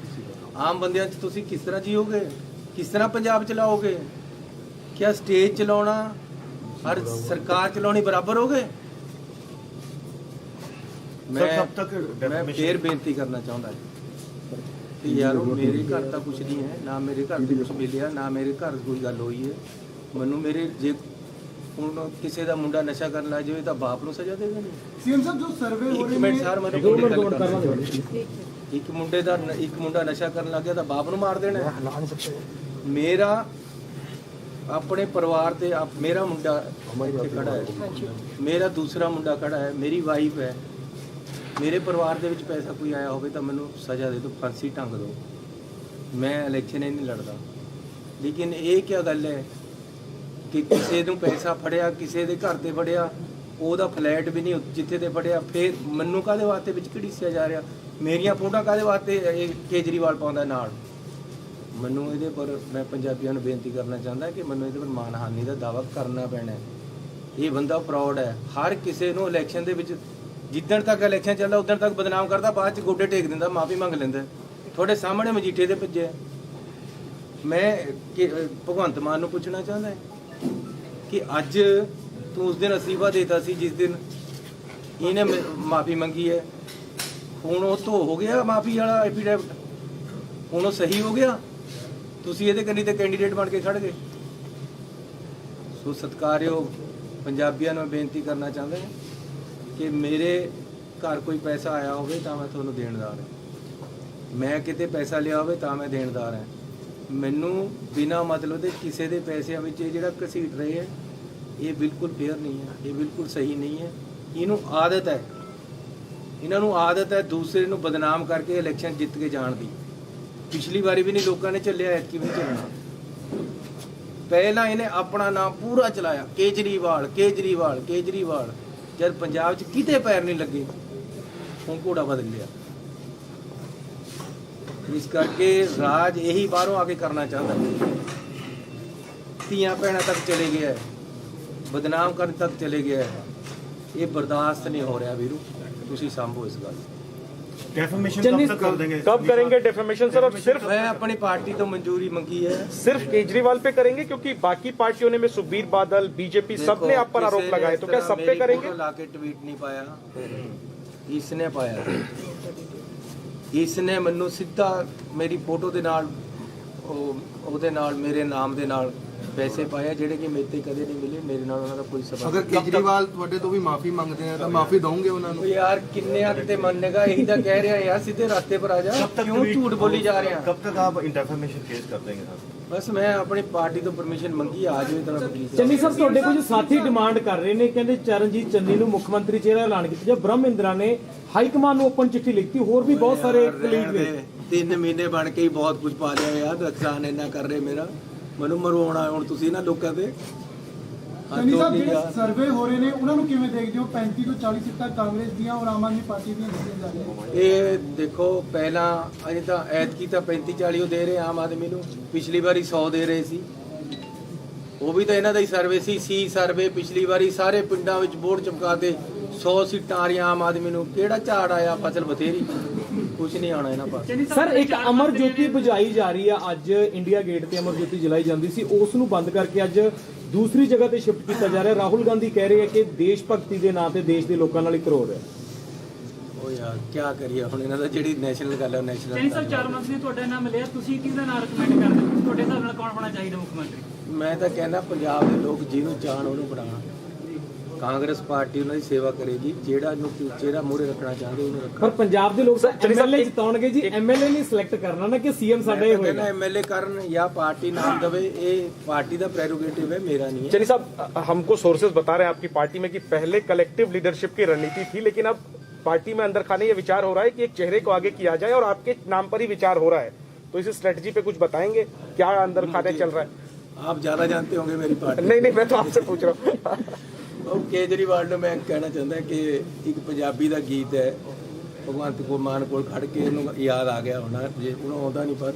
ਆਮ ਬੰਦਿਆਂ 'ਚ ਤੁਸੀਂ ਕਿਸ ਤਰ੍ਹਾਂ ਜੀਓਗੇ? ਕਿਸ ਤਰ੍ਹਾਂ ਪੰਜਾਬ ਚਲਾਓਗੇ? क्या स्टेज चलाना और सरकार चलानी बराबर हो गए? मैं फिर बेनती करना चाहता कि यार मेरे घर ਤਾਂ ਕੁਝ ਨਹੀਂ ਹੈ, ਨਾ ਮੇਰੇ ਘਰ ਦੇ ਕੁਝ ਮਿਲਿਆ, ਨਾ ਮੇਰੇ ਘਰ ਕੋਈ ਗੱਲ ਹੋਈ ਹੈ। ਮੈਨੂੰ ਮੇਰੇ ਜੇ ਹੁਣ ਕਿਸੇ ਦਾ ਮੁੰਡਾ ਨਸ਼ਾ ਕਰਨ ਲੱਗ ਜਾਵੇ ਤਾਂ ਬਾਪ ਨੂੰ ਸਜ਼ਾ ਦੇਗਾ ਨਹੀਂ। सीएम साहब जो सर्वे हो ਇੱਕ रहे ਮਿੰਟ हैं ਸਰ ਮੈਨੂੰ ਇੱਕ ਮੁੰਡਾ ਨਸ਼ਾ ਕਰਨ ਲੱਗ ਗਿਆ ਤਾਂ ਬਾਪ ਨੂੰ ਮਾਰ ਦੇਣਾ ਹੈ। ਮੇਰਾ ਆਪਣੇ ਪਰਿਵਾਰ ਤੇ ਮੇਰਾ ਮੁੰਡਾ ਇੱਥੇ ਖੜਾ ਹੈ, ਮੇਰਾ ਦੂਸਰਾ ਮੁੰਡਾ ਖੜਾ ਹੈ, ਮੇਰੀ ਵਾਈਫ ਹੈ। ਮੇਰੇ ਪਰਿਵਾਰ ਦੇ ਵਿੱਚ ਪੈਸਾ ਕੋਈ ਆਇਆ ਹੋਵੇ ਤਾਂ ਮੈਨੂੰ ਸਜ਼ਾ ਦੇ ਦਿਓ, ਫਾਂਸੀ ਟੰਗ ਦਿਓ। ਮੈਂ ਇਲੈਕਸ਼ਨ ਹੀ ਨਹੀਂ ਲੜਦਾ। ਲੇਕਿਨ ਇਹ ਕੀ ਗੱਲ ਹੈ ਕਿ ਕਿਸੇ ਨੂੰ ਪੈਸਾ ਫੜਿਆ, ਕਿਸੇ ਦੇ ਘਰ ਤੇ ਫੜਿਆ, ਉਹਦਾ ਫਲੈਟ ਵੀ ਨਹੀਂ ਜਿੱਥੇ ਤੇ ਫੜਿਆ, ਫਿਰ ਮੈਨੂੰ ਕਾਹਦੇ ਵਾਸਤੇ ਵਿੱਚ ਘੜੀਸਿਆ ਜਾ ਰਿਹਾ? ਮੇਰੀਆਂ ਫੋਟੋਆਂ ਕਾਹਦੇ ਵਾਸਤੇ ਇਹ ਕੇਜਰੀਵਾਲ ਪਾਉਂਦਾ ਨਾਲ? ਮੈਨੂੰ ਇਹਦੇ ਪਰ ਮੈਂ ਪੰਜਾਬੀਆਂ ਨੂੰ ਬੇਨਤੀ ਕਰਨਾ ਚਾਹੁੰਦਾ ਕਿ ਮੈਨੂੰ ਇਹਦੇ ਪਰ ਮਾਨਹਾਨੀ ਦਾ ਦਾਅਵਾ ਕਰਨਾ ਪੈਣਾ ਹੈ। ਇਹ ਬੰਦਾ ਫਰਾਡ ਹੈ। ਹਰ ਕਿਸੇ ਨੂੰ ਇਲੈਕਸ਼ਨ ਦੇ ਵਿੱਚ ਜਿੱਦਣ ਤੱਕ ਇਲੈਕਸ਼ਨ ਚੱਲਦਾ ਉਦੋਂ ਤੱਕ ਬਦਨਾਮ ਕਰਦਾ, ਬਾਅਦ ਚ ਗੋਡੇ ਟੇਕ ਦਿੰਦਾ, ਮਾਫੀ ਮੰਗ ਲੈਂਦਾ। ਤੁਹਾਡੇ ਸਾਹਮਣੇ ਮਜੀਠੇ ਦੇ ਭੱਜੇ। ਮੈਂ ਭਗਵੰਤ ਮਾਨ ਨੂੰ ਪੁੱਛਣਾ ਚਾਹੁੰਦਾ ਕਿ ਅੱਜ ਤੂੰ ਉਸ ਦਿਨ ਅਸਤੀਫਾ ਦੇਤਾ ਸੀ ਜਿਸ ਦਿਨ ਇਹਨੇ ਮਾਫੀ ਮੰਗੀ ਹੈ, ਹੁਣ ਉਹ ਧੋ ਹੋ ਗਿਆ ਮਾਫੀ ਵਾਲਾ ਐਫੀਡੈਵਿਟ, ਹੁਣ ਉਹ ਸਹੀ ਹੋ ਗਿਆ? ਤੁਸੀਂ ਇਹਦੇ ਕੰਨੀ ਤੇ ਕੈਂਡੀਡੇਟ ਬਣ ਕੇ ਖੜ ਗਏ। ਸੋ ਸਤਿਕਾਰਯੋਗ ਪੰਜਾਬੀਆਂ ਨੂੰ ਬੇਨਤੀ ਕਰਨਾ ਚਾਹੁੰਦਾ ਕਿ ਮੇਰੇ ਘਰ ਕੋਈ ਪੈਸਾ ਆਇਆ ਹੋਵੇ ਤਾਂ ਮੈਂ ਤੁਹਾਨੂੰ ਦੇਣਦਾਰ ਹਾਂ, ਮੈਂ ਕਿਤੇ ਪੈਸਾ ਲਿਆ ਹੋਵੇ ਤਾਂ ਮੈਂ ਦੇਣਦਾਰ ਹਾਂ। ਮੈਨੂੰ ਬਿਨਾਂ ਮਤਲਬ ਦੇ ਕਿਸੇ ਦੇ ਪੈਸਿਆਂ ਵਿੱਚ ਇਹ ਜਿਹੜਾ ਘਸੀਟ ਰਹੇ ਹੈ, ਇਹ ਬਿਲਕੁਲ ਫੇਅਰ ਨਹੀਂ ਹੈ, ਇਹ ਬਿਲਕੁਲ ਸਹੀ ਨਹੀਂ ਹੈ। ਇਹਨੂੰ ਆਦਤ ਹੈ, ਇਹਨਾਂ ਨੂੰ ਆਦਤ ਹੈ ਦੂਸਰੇ ਨੂੰ ਬਦਨਾਮ ਕਰਕੇ ਇਲੈਕਸ਼ਨ ਜਿੱਤ ਕੇ ਜਾਣ ਦੀ। ਪਿਛਲੀ ਵਾਰੀ ਵੀ ਨਹੀਂ ਲੋਕਾਂ ਨੇ ਚੱਲਿਆ, ਐਤਕੀ ਵੀ ਨਹੀਂ ਚੱਲਣਾ। ਪਹਿਲਾਂ ਇਹਨੇ ਆਪਣਾ ਨਾਮ ਪੂਰਾ ਚਲਾਇਆ, ਕੇਜਰੀਵਾਲ ਕੇਜਰੀਵਾਲ ਕੇਜਰੀਵਾਲ। ਜਦ ਪੰਜਾਬ 'ਚ ਕਿਤੇ ਪੈਰ ਨਹੀਂ ਲੱਗੇ, ਹੁਣ ਘੋੜਾ ਬਦਲ ਲਿਆ। ਇਸ ਕਰਕੇ ਰਾਜ ਇਹੀ ਬਾਹਰੋਂ ਆ ਕੇ ਕਰਨਾ ਚਾਹੁੰਦਾ। ਧੀਆਂ ਭੈਣਾਂ ਤੱਕ ਚਲੇ ਗਿਆ, ਬਦਨਾਮ ਕਰਨ ਤੱਕ ਚਲੇ ਗਿਆ। ਇਹ ਬਰਦਾਸ਼ਤ ਨਹੀਂ ਹੋ ਰਿਹਾ ਵੀਰੂ, ਤੁਸੀਂ ਸੰਭੋ ਇਸ ਗੱਲ। डेफमेशन कब तक कर देंगे? कब करेंगे डेफेमेशन सर? और सिर्फ मैं अपनी पार्टी तो मंजूरी मंगी है, सिर्फ केजरीवाल पे करेंगे क्योंकि बाकी पार्टियों ने में सुखबीर बादल बीजेपी सब ने आप पर आरोप लगाए, तो क्या सब पे करेंगे? लाके ट्वीट नहीं पाया, इसने पाया। इसने ਮੈਨੂੰ ਸਿੱਧਾ ਮੇਰੀ ਫੋਟੋ ਦੇ ਨਾਲ ਉਹਦੇ ਨਾਲ ਮੇਰੇ ਨਾਮ ਦੇ ਨਾਲ ਪੈਸੇ ਪਾਏ ਜਿਹੜੇ ਕਿ ਮੇਰੇ ਤੇ ਕਦੇ ਨਹੀਂ ਮਿਲੇ। ਮੇਰੇ ਨਾਲ ਉਹਨਾਂ ਦਾ ਕੋਈ ਸਬੰਧ ਅਗਰ ਕੇਜਰੀਵਾਲ ਤੁਹਾਡੇ ਤੋਂ ਵੀ ਮਾਫੀ ਮੰਗਦੇ ਆ ਤਾਂ ਮਾਫੀ ਦੋਗੇ ਉਹਨਾਂ ਨੂੰ? ਯਾਰ ਕਿੰਨੇ ਹੱਦ ਤੇ ਮੰਨੇਗਾ? ਇਹੀ ਤਾਂ ਕਹਿ ਰਿਹਾ ਯਾਰ, ਸਿੱਧੇ ਰਸਤੇ ਪਰ ਆ ਜਾ। ਕਿਉਂ ਝੂਠ ਬੋਲੀ ਜਾ ਰਿਹਾ? कब तक आप डेफमेशन केस कर देंगे सर? ਬਸ ਮੈਂ ਆਪਣੀ ਪਾਰਟੀ ਤੋਂ ਪਰਮਿਸ਼ਨ ਮੰਗੀ, ਆ ਜਾਵੇ ਤਾਂ ਵਕੀਲ ਸਾਹਿਬ। ਚੰਨੀ ਸਾਹਿਬ, ਤੁਹਾਡੇ ਕੁਝ ਸਾਥੀ ਡਿਮਾਂਡ ਕਰ ਰਹੇ ਨੇ, ਕਹਿੰਦੇ ਚਰਨਜੀਤ ਚੰਨੀ ਨੂੰ ਮੁੱਖ ਮੰਤਰੀ ਚਿਹਰਾ ਐਲਾਨ ਕੀਤਾ ਜਾਏ। ਬ੍ਰਹਮ ਇੰਦਰਾ ਨੇ ਹਾਈ ਕਮਾਂਡ ਨੂੰ ਓਪਨ ਚਿੱਠੀ ਲਿਖਤੀ, ਹੋਰ ਵੀ ਬਹੁਤ ਸਾਰੇ ਕਲੀਗ ਨੇ। 3 ਮਹੀਨੇ ਬਣ ਕੇ ਹੀ ਬਹੁਤ ਕੁਝ ਪਾ ਲਿਆ ਯਾਰ। ਨੁਕਸਾਨ ਇੰਨਾ ਕਰ ਰਹੇ ਮੇਰਾ, ਮੈਨੂੰ ਮਰਵਾਉਣਾ ਹੁਣ ਤੁਸੀਂ ਨਾ ਲੋਕਾਂ ਤੇ। ਚੰਨੀ ਸਾਹਿਬ ਜਿਹੜੇ ਸਰਵੇ ਹੋ ਰਹੇ ਨੇ ਉਹਨਾਂ ਨੂੰ ਕਿਵੇਂ ਦੇਖਦੇ ਹੋ? 35 ਤੋਂ 40 ਸੀਟਾਂ ਕਾਂਗਰਸ ਦੀਆਂ ਔਰ ਆਮ ਆਦਮੀ ਪਾਰਟੀ ਦੀਆਂ ਦਿੱਤੀਆਂ ਜਾ ਰਹੀਆਂ। ਇਹ ਦੇਖੋ, ਪਹਿਲਾਂ ਅਜੇ ਤਾਂ ਐਤਕੀ ਤਾਂ 35-40 ਦੇ ਰਹੇ ਆਮ ਆਦਮੀ ਨੂੰ, ਪਿਛਲੀ ਵਾਰੀ 100 ਦੇ ਰਹੇ ਸੀ। ਉਹ ਵੀ ਤਾਂ ਇਹਨਾਂ ਦਾ ਹੀ ਸਰਵੇ ਸੀ ਸਰਵੇ। ਪਿਛਲੀ ਵਾਰੀ ਸਾਰੇ ਪਿੰਡਾਂ ਵਿੱਚ ਬੋਰਡ ਚਮਕਾ ਦੇ 100 ਸੀਟਾਂ ਆ ਰਹੀਆਂ ਆਮ ਆਦਮੀ ਨੂੰ। ਕਿਹੜਾ ਝਾੜ ਆਇਆ? ਫਸਲ ਬਥੇਰੀ, ਕੁਝ ਨਹੀਂ ਆਉਣਾ ਇਹਨਾਂ ਪਾਸ। ਸਰ, ਇੱਕ ਅਮਰ ਜੋਤੀ ਬੁਝਾਈ ਜਾ ਰਹੀ ਆ। ਅੱਜ ਇੰਡੀਆ ਗੇਟ ਤੇ ਅਮਰ ਜੋਤੀ ਜਲਾਈ ਜਾਂਦੀ ਸੀ, ਉਸ ਨੂੰ ਬੰਦ ਕਰਕੇ ਅੱਜ ਦੂਸਰੀ ਜਗ੍ਹਾ ਤੇ ਸ਼ਿਫਟ ਕੀਤਾ ਜਾ ਰਿਹਾ। ਰਾਹੁਲ ਗਾਂਧੀ ਕਹਿ ਰਹੇ ਆ ਕਿ ਦੇਸ਼ ਭਗਤੀ ਦੇ ਨਾਂ ਤੇ ਦੇਸ਼ ਦੇ ਲੋਕਾਂ ਨਾਲ ਹੀ ਕਰੋ ਰਿਹਾ। ਉਹ ਯਾਰ ਕੀ ਕਰੀਏ ਹੁਣ, ਇਹਨਾਂ ਦਾ ਜਿਹੜੀ ਨੈਸ਼ਨਲ ਗੱਲ ਹੈ ਨੈਸ਼ਨਲ। ਚੰਨੀ ਸਾਹਿਬ 4 ਮੰਥ ਨੇ ਤੁਹਾਡਾ ਨਾਮ ਮਿਲਿਆ, ਤੁਸੀਂ ਕਿਹਦਾ ਨਾਮ ਰეკਮੈਂਡ ਕਰਦੇ ਹੋ? ਤੁਹਾਡੇ ਹਿਸਾਬ ਨਾਲ ਕੌਣ ਹੋਣਾ ਚਾਹੀਦਾ ਮੁੱਖ ਮੰਤਰੀ? ਮੈਂ ਤਾਂ ਕਹਿੰਦਾ ਪੰਜਾਬ ਦੇ ਲੋਕ ਜਿਹਨੂੰ ਚਾਹਣ ਉਹਨੂੰ ਬਣਾਉਣ। ਕਾਂਗਰਸ ਪਾਰਟੀ ਉਹਨਾਂ ਦੀ ਸੇਵਾ ਕਰੇਗੀ, ਜਿਹੜਾ ਨੂੰ ਚਿਹਰਾ ਮੂਹਰੇ ਰੱਖਣਾ ਚਾਹੁੰਦੇ ਉਹਨੂੰ ਰੱਖਣ। ਪਰ ਪੰਜਾਬ ਦੇ ਲੋਕ ਐਮਐਲਏ ਜਿਤਾਉਣਗੇ ਜੀ, ਐਮਐਲਏ ਨਹੀਂ ਸਿਲੈਕਟ ਕਰਨਾ ਨਾ ਕਿ ਸੀਐਮ ਸਾਡਾ ਹੀ ਹੋਏਗਾ। एमएलए ਕਰਨ ਜਾਂ ਪਾर्टी नाम दवे, ਇਹ ਪਾर्टी ਦਾ प्रेरोगेटिव है, मेरा नहीं है। चलिए साहब, हमको सोर्सेज बता रहे हैं आपकी पार्टी में कि पहले कलेक्टिव लीडरशिप की रणनीति थी, लेकिन अब पार्टी में अंदर खाने ये विचार हो रहा है कि एक चेहरे को आगे किया जाए और आपके नाम पर ही विचार हो रहा है। तो इस स्ट्रेटजी पे कुछ बताएंगे, क्या अंदर खाने चल रहा है? आप ज्यादा जानते होंगे मेरी पार्टी। नहीं, मैं तो आपसे पूछ रहा हूँ। ਉਹ ਕੇਜਰੀਵਾਲ ਨੂੰ ਮੈਂ ਕਹਿਣਾ ਚਾਹੁੰਦਾ ਕਿ ਇੱਕ ਪੰਜਾਬੀ ਦਾ ਗੀਤ ਹੈ, ਭਗਵੰਤ ਮਾਨ ਕੋਲ ਖੜ ਕੇ ਇਹਨੂੰ ਯਾਦ ਆ ਗਿਆ ਹੋਣਾ, ਜੇ ਉਹਨੂੰ ਆਉਂਦਾ ਨਹੀਂ, ਪਰ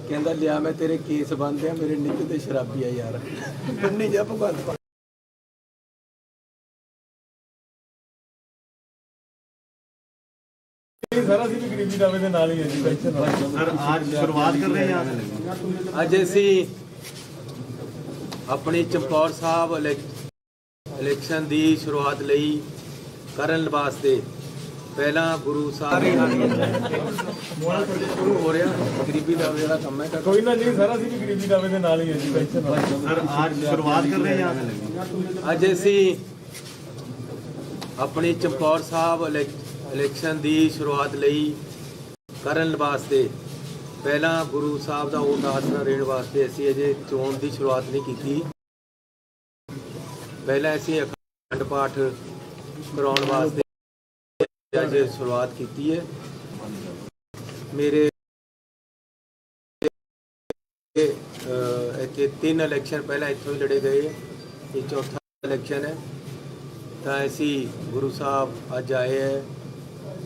ਕਹਿੰਦਾ ਲਿਆ ਮੈਂ ਤੇਰੇ ਕੇਸ ਬੰਨ੍ਹਦੇ ਆ, ਮੇਰੇ ਨਿੱਤ ਤੇ ਸ਼ਰਾਬੀ ਆ ਯਾਰ। ਨਹੀਂ ਜਾ ਭਗਵੰਤ सर ਅਸੀਂ ਵੀ ਗਰੀਬੀ ਦਾਵੇ ਦੇ ਨਾਲ ਹੀ ਹੈ ਜੀ। सर आज शुरुआत कर रहे हैं यहाँ से? ਅੱਜ ਅਸੀਂ ਆਪਣੀ ਚਮਕੌਰ ਸਾਹਿਬ ਇਲੈਕਸ਼ਨ ਦੀ ਸ਼ੁਰੂਆਤ ਲਈ ਕਰਨ ਵਾਸਤੇ ਪਹਿਲਾਂ ਗੁਰੂ ਸਾਹਿਬ ਸ਼ੁਰੂ ਹੋ ਰਿਹਾ ਗਰੀਬੀ ਦਾ ਜਿਹੜਾ ਕੰਮ ਹੈ ਕੋਈ ਨਾ ਜੀ ਸਰ, ਅਸੀਂ ਵੀ ਗਰੀਬੀ ਦਾਵੇ ਦੇ ਨਾਲ ਹੀ ਹੈ ਜੀ, ਟੈਨਸ਼ਨ ਨਾ ਲਓ। सर आज शुरुआत कर रहे हैं यहाँ ਅੱਜ ਅਸੀਂ ਆਪਣੀ ਚਮਕੌਰ ਸਾਹਿਬ ਇਲੈਕਸ਼ਨ ਦੀ ਸ਼ੁਰੂਆਤ ਲਈ ਕਰਨ ਵਾਸਤੇ ਪਹਿਲਾਂ ਗੁਰੂ ਸਾਹਿਬ ਦਾ ਓਟ ਆਸਰਾ ਦੇਣ ਵਾਸਤੇ ਅਸੀਂ ਅਜੇ ਚੋਣ ਦੀ ਸ਼ੁਰੂਆਤ ਨਹੀਂ ਕੀਤੀ। ਪਹਿਲਾਂ ਅਸੀਂ ਅਖੰਡ ਪਾਠ ਕਰਾਉਣ ਵਾਸਤੇ ਅੱਜ ਸ਼ੁਰੂਆਤ ਕੀਤੀ ਹੈ। ਮੇਰੇ ਇੱਥੇ 3 ਇਲੈਕਸ਼ਨ ਪਹਿਲਾਂ ਇੱਥੋਂ ਹੀ ਲੜੇ ਗਏ, ਇਹ ਚੌਥਾ ਇਲੈਕਸ਼ਨ ਹੈ। ਤਾਂ ਅਸੀਂ ਗੁਰੂ ਸਾਹਿਬ ਅੱਜ ਆਏ ਹੈ,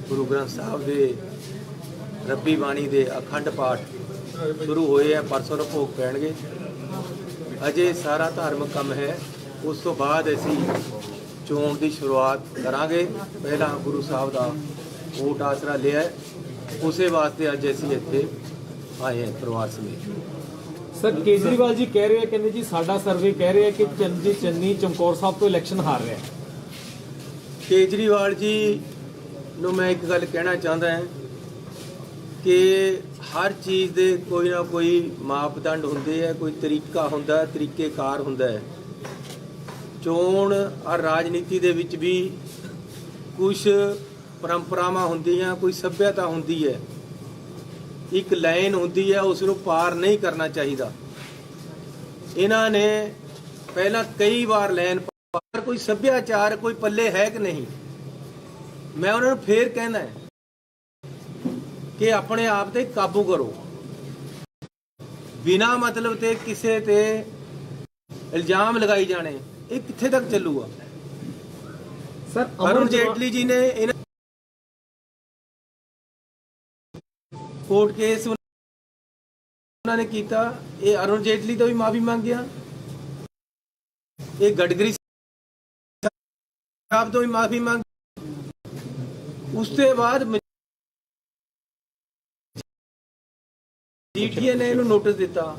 ਗੁਰੂ ਗ੍ਰੰਥ ਸਾਹਿਬ ਦੇ ਰੱਬੀ ਬਾਣੀ ਦੇ ਅਖੰਡ ਪਾਠ ਸ਼ੁਰੂ ਹੋਏ ਹੈ, ਪਰਸੋਂ ਨੂੰ ਭੋਗ ਪੈਣਗੇ। ਅਜੇ ਸਾਰਾ ਧਾਰਮਿਕ ਕੰਮ ਹੈ, ਉਸ ਤੋਂ ਬਾਅਦ ਅਸੀਂ ਚੋਣ ਦੀ ਸ਼ੁਰੂਆਤ ਕਰਾਂਗੇ। ਪਹਿਲਾਂ ਗੁਰੂ ਸਾਹਿਬ ਦਾ ਓਟ ਆਸਰਾ ਲਿਆ ਹੈ, ਉਸੇ ਵਾਸਤੇ ਅੱਜ ਅਸੀਂ ਇੱਥੇ ਆਏ ਹਾਂ ਪਰਿਵਾਰ ਸਮੇਤ। ਸਰ ਕੇਜਰੀਵਾਲ ਜੀ ਕਹਿ ਰਹੇ ਆ, ਕਹਿੰਦੇ ਜੀ ਸਾਡਾ ਸਰਵੇ ਕਹਿ ਰਿਹਾ ਕਿ ਚੰਨੀ ਚਮਕੌਰ ਸਾਹਿਬ ਤੋਂ ਇਲੈਕਸ਼ਨ ਹਾਰ ਰਿਹਾ ਹੈ। ਕੇਜਰੀਵਾਲ ਜੀ ਨੂੰ ਮੈਂ ਇੱਕ ਗੱਲ ਕਹਿਣਾ ਚਾਹੁੰਦਾ ਹਾਂ ਕਿ ਹਰ ਚੀਜ਼ ਦੇ ਕੋਈ ਨਾ ਕੋਈ ਮਾਪਦੰਡ ਹੁੰਦੇ ਹੈ, ਕੋਈ ਤਰੀਕਾ ਹੁੰਦਾ, ਤਰੀਕੇਕਾਰ ਹੁੰਦਾ ਹੈ। ਚੋਣ ਔਰ ਰਾਜਨੀਤੀ ਦੇ ਵਿੱਚ ਵੀ ਕੁਝ ਪਰੰਪਰਾਵਾਂ ਹੁੰਦੀਆਂ, ਕੋਈ ਸੱਭਿਅਤਾ ਹੁੰਦੀ ਹੈ, ਇੱਕ ਲਾਈਨ ਹੁੰਦੀ ਹੈ, ਉਸ ਨੂੰ ਪਾਰ ਨਹੀਂ ਕਰਨਾ ਚਾਹੀਦਾ। ਇਹਨਾਂ ਨੇ ਪਹਿਲਾਂ ਕਈ ਵਾਰ ਲਾਈਨ ਪਾਰ, ਕੋਈ ਸੱਭਿਆਚਾਰ ਕੋਈ ਪੱਲੇ ਹੈ ਕਿ ਨਹੀਂ। ਮੈਂ ਉਹਨਾਂ ਨੂੰ ਫੇਰ ਕਹਿੰਦਾ ਕਿ ਆਪਣੇ ਆਪ ਤੇ ਕਾਬੂ ਕਰੋ, ਬਿਨਾਂ ਮਤਲਬ ਤੇ ਕਿਸੇ ਤੇ ਇਲਜ਼ਾਮ ਲਗਾਈ ਜਾਣੇ, ਇਹ ਕਿੱਥੇ ਤੱਕ ਚੱਲੂਗਾ। ਸਰ ਅਰੁਣ ਜੇਟਲੀ ਜੀ ਨੇ ਇਹਨਾਂ ਕੋਰਟ ਕੇਸ ਉਹਨਾਂ ਨੇ ਕੀਤਾ, ਇਹ ਅਰੁਣ ਜੇਟਲੀ ਤੋਂ ਵੀ ਮਾਫੀ ਮੰਗਿਆ, ਇਹ ਗਡਕਰੀ ਸਾਹਿਬ ਤੋਂ ਵੀ ਮਾਫੀ ਮੰਗ। ਉਸ ਤੋਂ ਬਾਅਦ ਮਜੀਠੀਆ ਨੇ ਇਹਨੂੰ ਨੋਟਿਸ ਦਿੱਤਾ,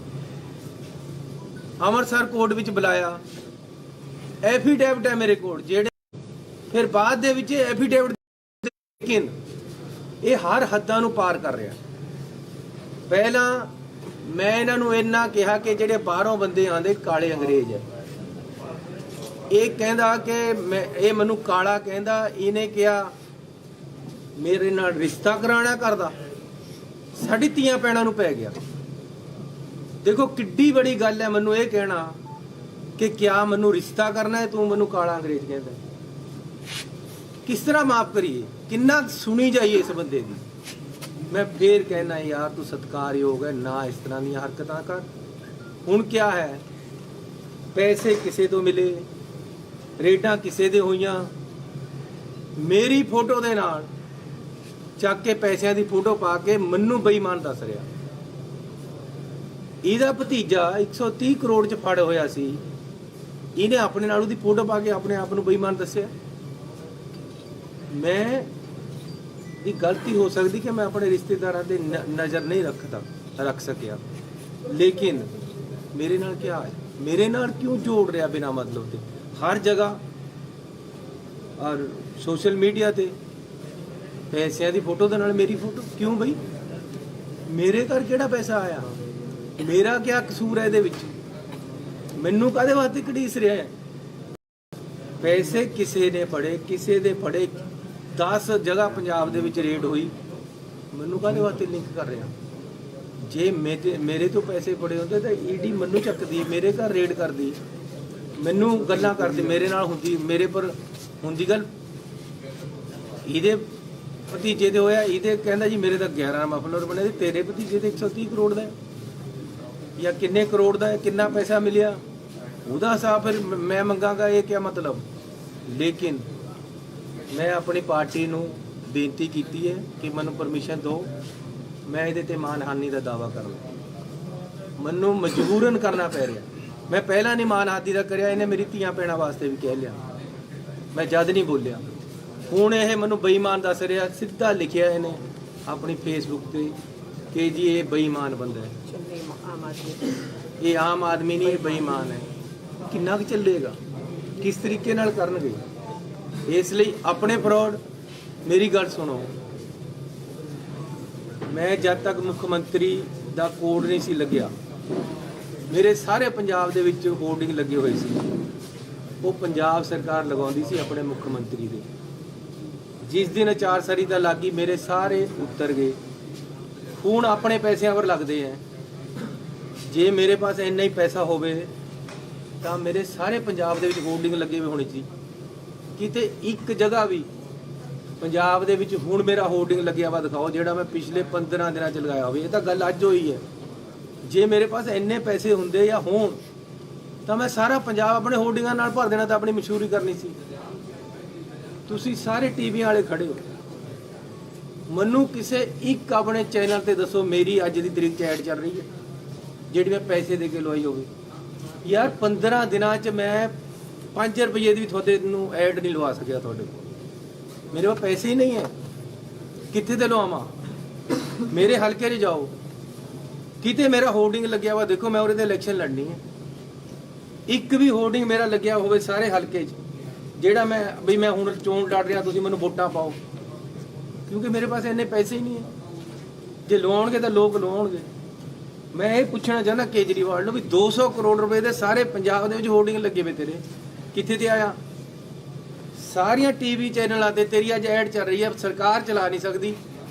ਅੰਮ੍ਰਿਤਸਰ ਕੋਰਟ ਵਿੱਚ ਬੁਲਾਇਆ, ਐਫੀਡੇਵਿਟ ਹੈ ਮੇਰੇ ਕੋਲ ਜਿਹੜੇ, ਫਿਰ ਬਾਅਦ ਦੇ ਵਿੱਚ ਐਫੀਡੇਵਿਟ, ਲੇਕਿਨ ਇਹ ਹਰ ਹੱਦਾਂ ਨੂੰ ਪਾਰ ਕਰ ਰਿਹਾ। ਪਹਿਲਾਂ ਮੈਂ ਇਹਨਾਂ ਨੂੰ ਇੰਨਾ ਕਿਹਾ ਕਿ ਜਿਹੜੇ ਬਾਹਰੋਂ ਬੰਦੇ ਆਉਂਦੇ ਕਾਲੇ ਅੰਗਰੇਜ਼ ਹੈ, ਇਹ ਕਹਿੰਦਾ ਕਿ ਇਹ ਮੈਨੂੰ ਕਾਲਾ ਕਹਿੰਦਾ, ਇਹਨੇ ਕਿਹਾ ਮੇਰੇ ਨਾਲ ਰਿਸ਼ਤਾ ਕਰਾਉਣਾ ਕਰਦਾ, ਸਾਡੀ ਧੀਆਂ ਭੈਣਾਂ ਨੂੰ ਪੈ ਗਿਆ। ਦੇਖੋ ਕਿੱਡੀ ਬੜੀ ਗੱਲ ਹੈ ਮੈਨੂੰ ਇਹ ਕਹਿਣਾ ਕਿ ਕਿਆ ਮੈਨੂੰ ਰਿਸ਼ਤਾ ਕਰਨਾ ਹੈ, ਤੂੰ ਮੈਨੂੰ ਕਾਲਾ ਅੰਗਰੇਜ਼ ਕਹਿੰਦਾ। ਕਿਸ ਤਰ੍ਹਾਂ ਮਾਫ ਕਰੀਏ, ਕਿੰਨਾ ਸੁਣੀ ਜਾਈਏ ਇਸ ਬੰਦੇ ਦੀ। ਮੈਂ ਫੇਰ ਕਹਿਣਾ ਯਾਰ ਤੂੰ ਸਤਿਕਾਰਯੋਗ ਹੈ ਨਾ, ਇਸ ਤਰ੍ਹਾਂ ਦੀਆਂ ਹਰਕਤਾਂ ਕਰ। ਹੁਣ ਕਿਆ ਹੈ, ਪੈਸੇ ਕਿਸੇ ਤੋਂ ਮਿਲੇ, ਰੇਡਾਂ ਕਿਸੇ ਦੇ ਹੋਈਆਂ, ਮੇਰੀ ਫੋਟੋ ਦੇ ਨਾਲ ਚੱਕ ਕੇ ਪੈਸਿਆਂ ਦੀ ਫੋਟੋ ਪਾ ਕੇ ਮੈਨੂੰ ਬੇਈਮਾਨ ਦੱਸ ਰਿਹਾ। ਇਹਦਾ ਭਤੀਜਾ 130 ਕਰੋੜ ਚ ਫੜ ਹੋਇਆ ਸੀ, ਇਹਨੇ ਆਪਣੇ ਨਾਲ ਉਹਦੀ ਫੋਟੋ ਪਾ ਕੇ ਆਪਣੇ ਆਪ ਨੂੰ ਬੇਈਮਾਨ ਦੱਸਿਆ। ਮੈਂ ਦੀ ਗਲਤੀ ਹੋ ਸਕਦੀ ਕਿ ਮੈਂ ਆਪਣੇ ਰਿਸ਼ਤੇਦਾਰਾਂ ਦੇ ਨਜ਼ਰ ਨਹੀਂ ਰੱਖ ਸਕਿਆ, ਲੇਕਿਨ ਮੇਰੇ ਨਾਲ ਕੀ ਹੈ, ਮੇਰੇ ਨਾਲ ਕਿਉਂ ਜੋੜ ਰਿਹਾ ਬਿਨਾਂ ਮਤਲਬ ਤੇ ਹਰ ਜਗ੍ਹਾ ਔਰ ਸੋਸ਼ਲ ਮੀਡੀਆ ਤੇ ਪੈਸਿਆਂ ਦੀ ਫੋਟੋ ਦੇ ਨਾਲ ਮੇਰੀ ਫੋਟੋ ਕਿਉਂ ਬਈ? ਮੇਰੇ ਘਰ ਕਿਹੜਾ ਪੈਸਾ ਆਇਆ, ਮੇਰਾ ਕੀ ਕਸੂਰ ਹੈ ਇਹਦੇ ਵਿੱਚ? ਮੈਨੂੰ ਕਾਹਦੇ ਵਾਸਤੇ ਘੜੀਸ ਰਿਹਾ ਹੈ? ਪੈਸੇ ਕਿਸੇ ਨੇ ਫੜੇ, ਕਿਸੇ ਦੇ ਫੜੇ, 10 ਜਗ੍ਹਾ ਪੰਜਾਬ ਦੇ ਵਿੱਚ ਰੇਡ ਹੋਈ, ਮੈਨੂੰ ਕਾਹਦੇ ਵਾਸਤੇ ਲਿੰਕ ਕਰ ਰਿਹਾ? ਜੇ ਮੇਰੇ ਤੋਂ ਪੈਸੇ ਫੜੇ ਹੁੰਦੇ ਤਾਂ ਈਡੀ ਮੈਨੂੰ ਚੱਕਦੀ, ਮੇਰੇ ਘਰ ਰੇਡ ਕਰਦੀ, ਮੈਨੂੰ ਗੱਲਾਂ ਕਰਦੀ, ਮੇਰੇ ਨਾਲ ਹੁੰਦੀ, ਮੇਰੇ ਪਰ ਹੁੰਦੀ ਗੱਲ। ਇਹਦੇ ਭਤੀਜੇ ਦੇ ਹੋਇਆ, ਇਹਦੇ ਕਹਿੰਦਾ ਜੀ ਮੇਰੇ ਤਾਂ 11 ਮਫਲਰ ਬਣੇ, ਤੇਰੇ ਭਤੀਜੇ ਦੇ 130 ਕਰੋੜ ਦਾ ਜਾਂ ਕਿੰਨੇ ਕਰੋੜ ਦਾ, ਕਿੰਨਾ ਪੈਸਾ ਮਿਲਿਆ, ਉਹਦਾ ਹਿਸਾਬ ਫਿਰ ਮੈਂ ਮੰਗਾਂਗਾ, ਇਹ ਕੀ ਮਤਲਬ? ਲੇਕਿਨ ਮੈਂ ਆਪਣੀ ਪਾਰਟੀ ਨੂੰ ਬੇਨਤੀ ਕੀਤੀ ਹੈ ਕਿ ਮੈਨੂੰ ਪਰਮਿਸ਼ਨ ਦਿਓ, ਮੈਂ ਇਹਦੇ ਤੇ ਮਾਨਹਾਨੀ ਦਾ ਦਾਅਵਾ ਕਰਨਾ, ਮੈਨੂੰ ਮਜਬੂਰਨ ਕਰਨਾ ਪੈ ਰਿਹਾ। ਮੈਂ ਪਹਿਲਾਂ ਨਹੀਂ ਮਾਨਹਾਨੀ ਦਾ ਕਰਿਆ, ਇਹਨੇ ਮੇਰੀ ਧੀਆਂ ਭੈਣਾਂ ਵਾਸਤੇ ਵੀ ਕਹਿ ਲਿਆ, ਮੈਂ ਜਦ ਨਹੀਂ ਬੋਲਿਆ। ਹੁਣ ਇਹ ਮੈਨੂੰ ਬੇਈਮਾਨ ਦੱਸ ਰਿਹਾ, ਸਿੱਧਾ ਲਿਖਿਆ ਇਹਨੇ ਆਪਣੀ ਫੇਸਬੁੱਕ ਤੇ ਕਿ ਜੀ ਇਹ ਬੇਈਮਾਨ ਬੰਦਾ ਹੈ, ਇਹ ਆਮ ਆਦਮੀ ਨਹੀਂ, ਇਹ ਬੇਈਮਾਨ ਹੈ। ਕਿੰਨਾ ਕੁ ਚੱਲੇਗਾ, ਕਿਸ ਤਰੀਕੇ ਨਾਲ ਕਰਨਗੇ। ਇਸ ਲਈ ਆਪਣੇ ਫਰਾਡ, ਮੇਰੀ ਗੱਲ ਸੁਣੋ, ਮੈਂ ਜਦ ਤੱਕ ਮੁੱਖ ਮੰਤਰੀ ਦਾ ਕੋਡ ਨਹੀਂ ਸੀ ਲੱਗਿਆ, ਮੇਰੇ ਸਾਰੇ ਪੰਜਾਬ ਦੇ ਵਿੱਚ ਹੋਰਡਿੰਗ ਲੱਗੇ ਹੋਏ ਸੀ। ਉਹ ਪੰਜਾਬ ਸਰਕਾਰ ਲਗਾਉਂਦੀ ਸੀ ਆਪਣੇ ਮੁੱਖ ਮੰਤਰੀ ਦੇ। ਜਿਸ ਦਿਨ ਆਚਾਰਸੰਹਿਤਾ ਲੱਗੀ, ਮੇਰੇ ਸਾਰੇ ਉੱਤਰ ਗਏ। ਹੁਣ ਆਪਣੇ ਪੈਸਿਆਂ ਪਰ ਲੱਗਦੇ ਹੈ। ਜੇ ਮੇਰੇ ਪਾਸ ਇੰਨਾ ਹੀ ਪੈਸਾ ਹੋਵੇ ਤਾਂ ਮੇਰੇ ਸਾਰੇ ਪੰਜਾਬ ਦੇ ਵਿੱਚ ਹੋਰਡਿੰਗ ਲੱਗੇ ਹੋਏ ਹੋਣੇ ਸੀ। ਕਿਤੇ ਇੱਕ ਜਗ੍ਹਾ ਵੀ ਪੰਜਾਬ ਦੇ ਵਿੱਚ ਹੁਣ ਮੇਰਾ ਹੋਰਡਿੰਗ ਲੱਗਿਆ ਵਾ ਦਿਖਾਓ, ਜਿਹੜਾ ਮੈਂ ਪਿਛਲੇ 15 ਦਿਨਾਂ 'ਚ ਲਗਾਇਆ ਹੋਵੇ। ਇਹ ਤਾਂ ਗੱਲ ਅੱਜ ਹੋਈ ਹੈ। ਜੇ ਮੇਰੇ ਪਾਸ ਇੰਨੇ ਪੈਸੇ ਹੁੰਦੇ ਜਾਂ ਹੋਣ ਤਾਂ ਮੈਂ ਸਾਰਾ ਪੰਜਾਬ ਆਪਣੇ ਹੋਰਡਿੰਗਾਂ ਨਾਲ ਭਰ ਦੇਣਾ, ਤਾਂ ਆਪਣੀ ਮਸ਼ਹੂਰੀ ਕਰਨੀ ਸੀ। ਤੁਸੀਂ ਸਾਰੇ ਟੀਵੀ ਵਾਲੇ ਖੜੇ ਹੋ, ਮੈਨੂੰ ਕਿਸੇ ਇੱਕ ਆਪਣੇ ਚੈਨਲ ਤੇ ਦੱਸੋ ਮੇਰੀ ਅੱਜ ਦੀ ਤਰੀਕ 'ਚ ਐਡ ਚੱਲ ਰਹੀ ਹੈ ਜਿਹੜੀ ਮੈਂ ਪੈਸੇ ਦੇ ਕੇ ਲਵਾਈ ਹੋਵੇ। ਯਾਰ 15 ਦਿਨਾਂ 'ਚ ਮੈਂ 5 ਰੁਪਏ ਦੀ ਵੀ ਤੁਹਾਡੇ ਨੂੰ ਐਡ ਨਹੀਂ ਲਵਾ ਸਕਿਆ। ਤੁਹਾਡੇ ਕੋਲ ਮੇਰੇ ਕੋਲ ਪੈਸੇ ਹੀ ਨਹੀਂ ਹੈ, ਕਿੱਥੇ ਤੇ ਲਵਾਵਾਂ? ਮੇਰੇ ਹਲਕੇ 'ਚ ਜਾਓ, ਕਿਤੇ ਮੇਰਾ ਹੋਰਡਿੰਗ ਲੱਗਿਆ ਵਾ ਦੇਖੋ, ਮੈਂ ਉਹਦੇ ਤੇ ਇਲੈਕਸ਼ਨ ਲੜਨੀ ਹੈ। ਇੱਕ ਵੀ ਹੋਰਡਿੰਗ ਮੇਰਾ ਲੱਗਿਆ ਹੋਵੇ ਸਾਰੇ ਹਲਕੇ 'ਚ, ਜਿਹੜਾ ਮੈਂ ਵੀ ਮੈਂ ਹੁਣ ਚੋਣ ਲੜ ਰਿਹਾ, ਤੁਸੀਂ ਮੈਨੂੰ ਵੋਟਾਂ ਪਾਓ, ਕਿਉਂਕਿ ਮੇਰੇ ਪਾਸ ਇੰਨੇ ਪੈਸੇ ਹੀ ਨਹੀਂ ਹੈ। ਜੇ ਲਵਾਉਣਗੇ ਤਾਂ ਲੋਕ ਲਵਾਉਣਗੇ। ਮੈਂ ਇਹ ਪੁੱਛਣਾ ਚਾਹੁੰਦਾ ਕੇਜਰੀਵਾਲ ਨੂੰ ਵੀ 200 ਕਰੋੜ ਰੁਪਏ ਦੇ ਸਾਰੇ ਪੰਜਾਬ ਦੇ ਵਿੱਚ ਹੋਰਡਿੰਗ ਲੱਗੇ ਵੇ ਤੇਰੇ, ਕਿੱਥੇ ਤੇ ਆਇਆ? ਸਾਰੀਆਂ ਟੀਵੀ ਚੈਨਲਾਂ ਤੇ ਤੇਰੀ ਅੱਜ ਐਡ ਚੱਲ ਰਹੀ ਹੈ। ਸਰਕਾਰ ਚਲਾ ਨਹੀਂ ਸਕਦੀ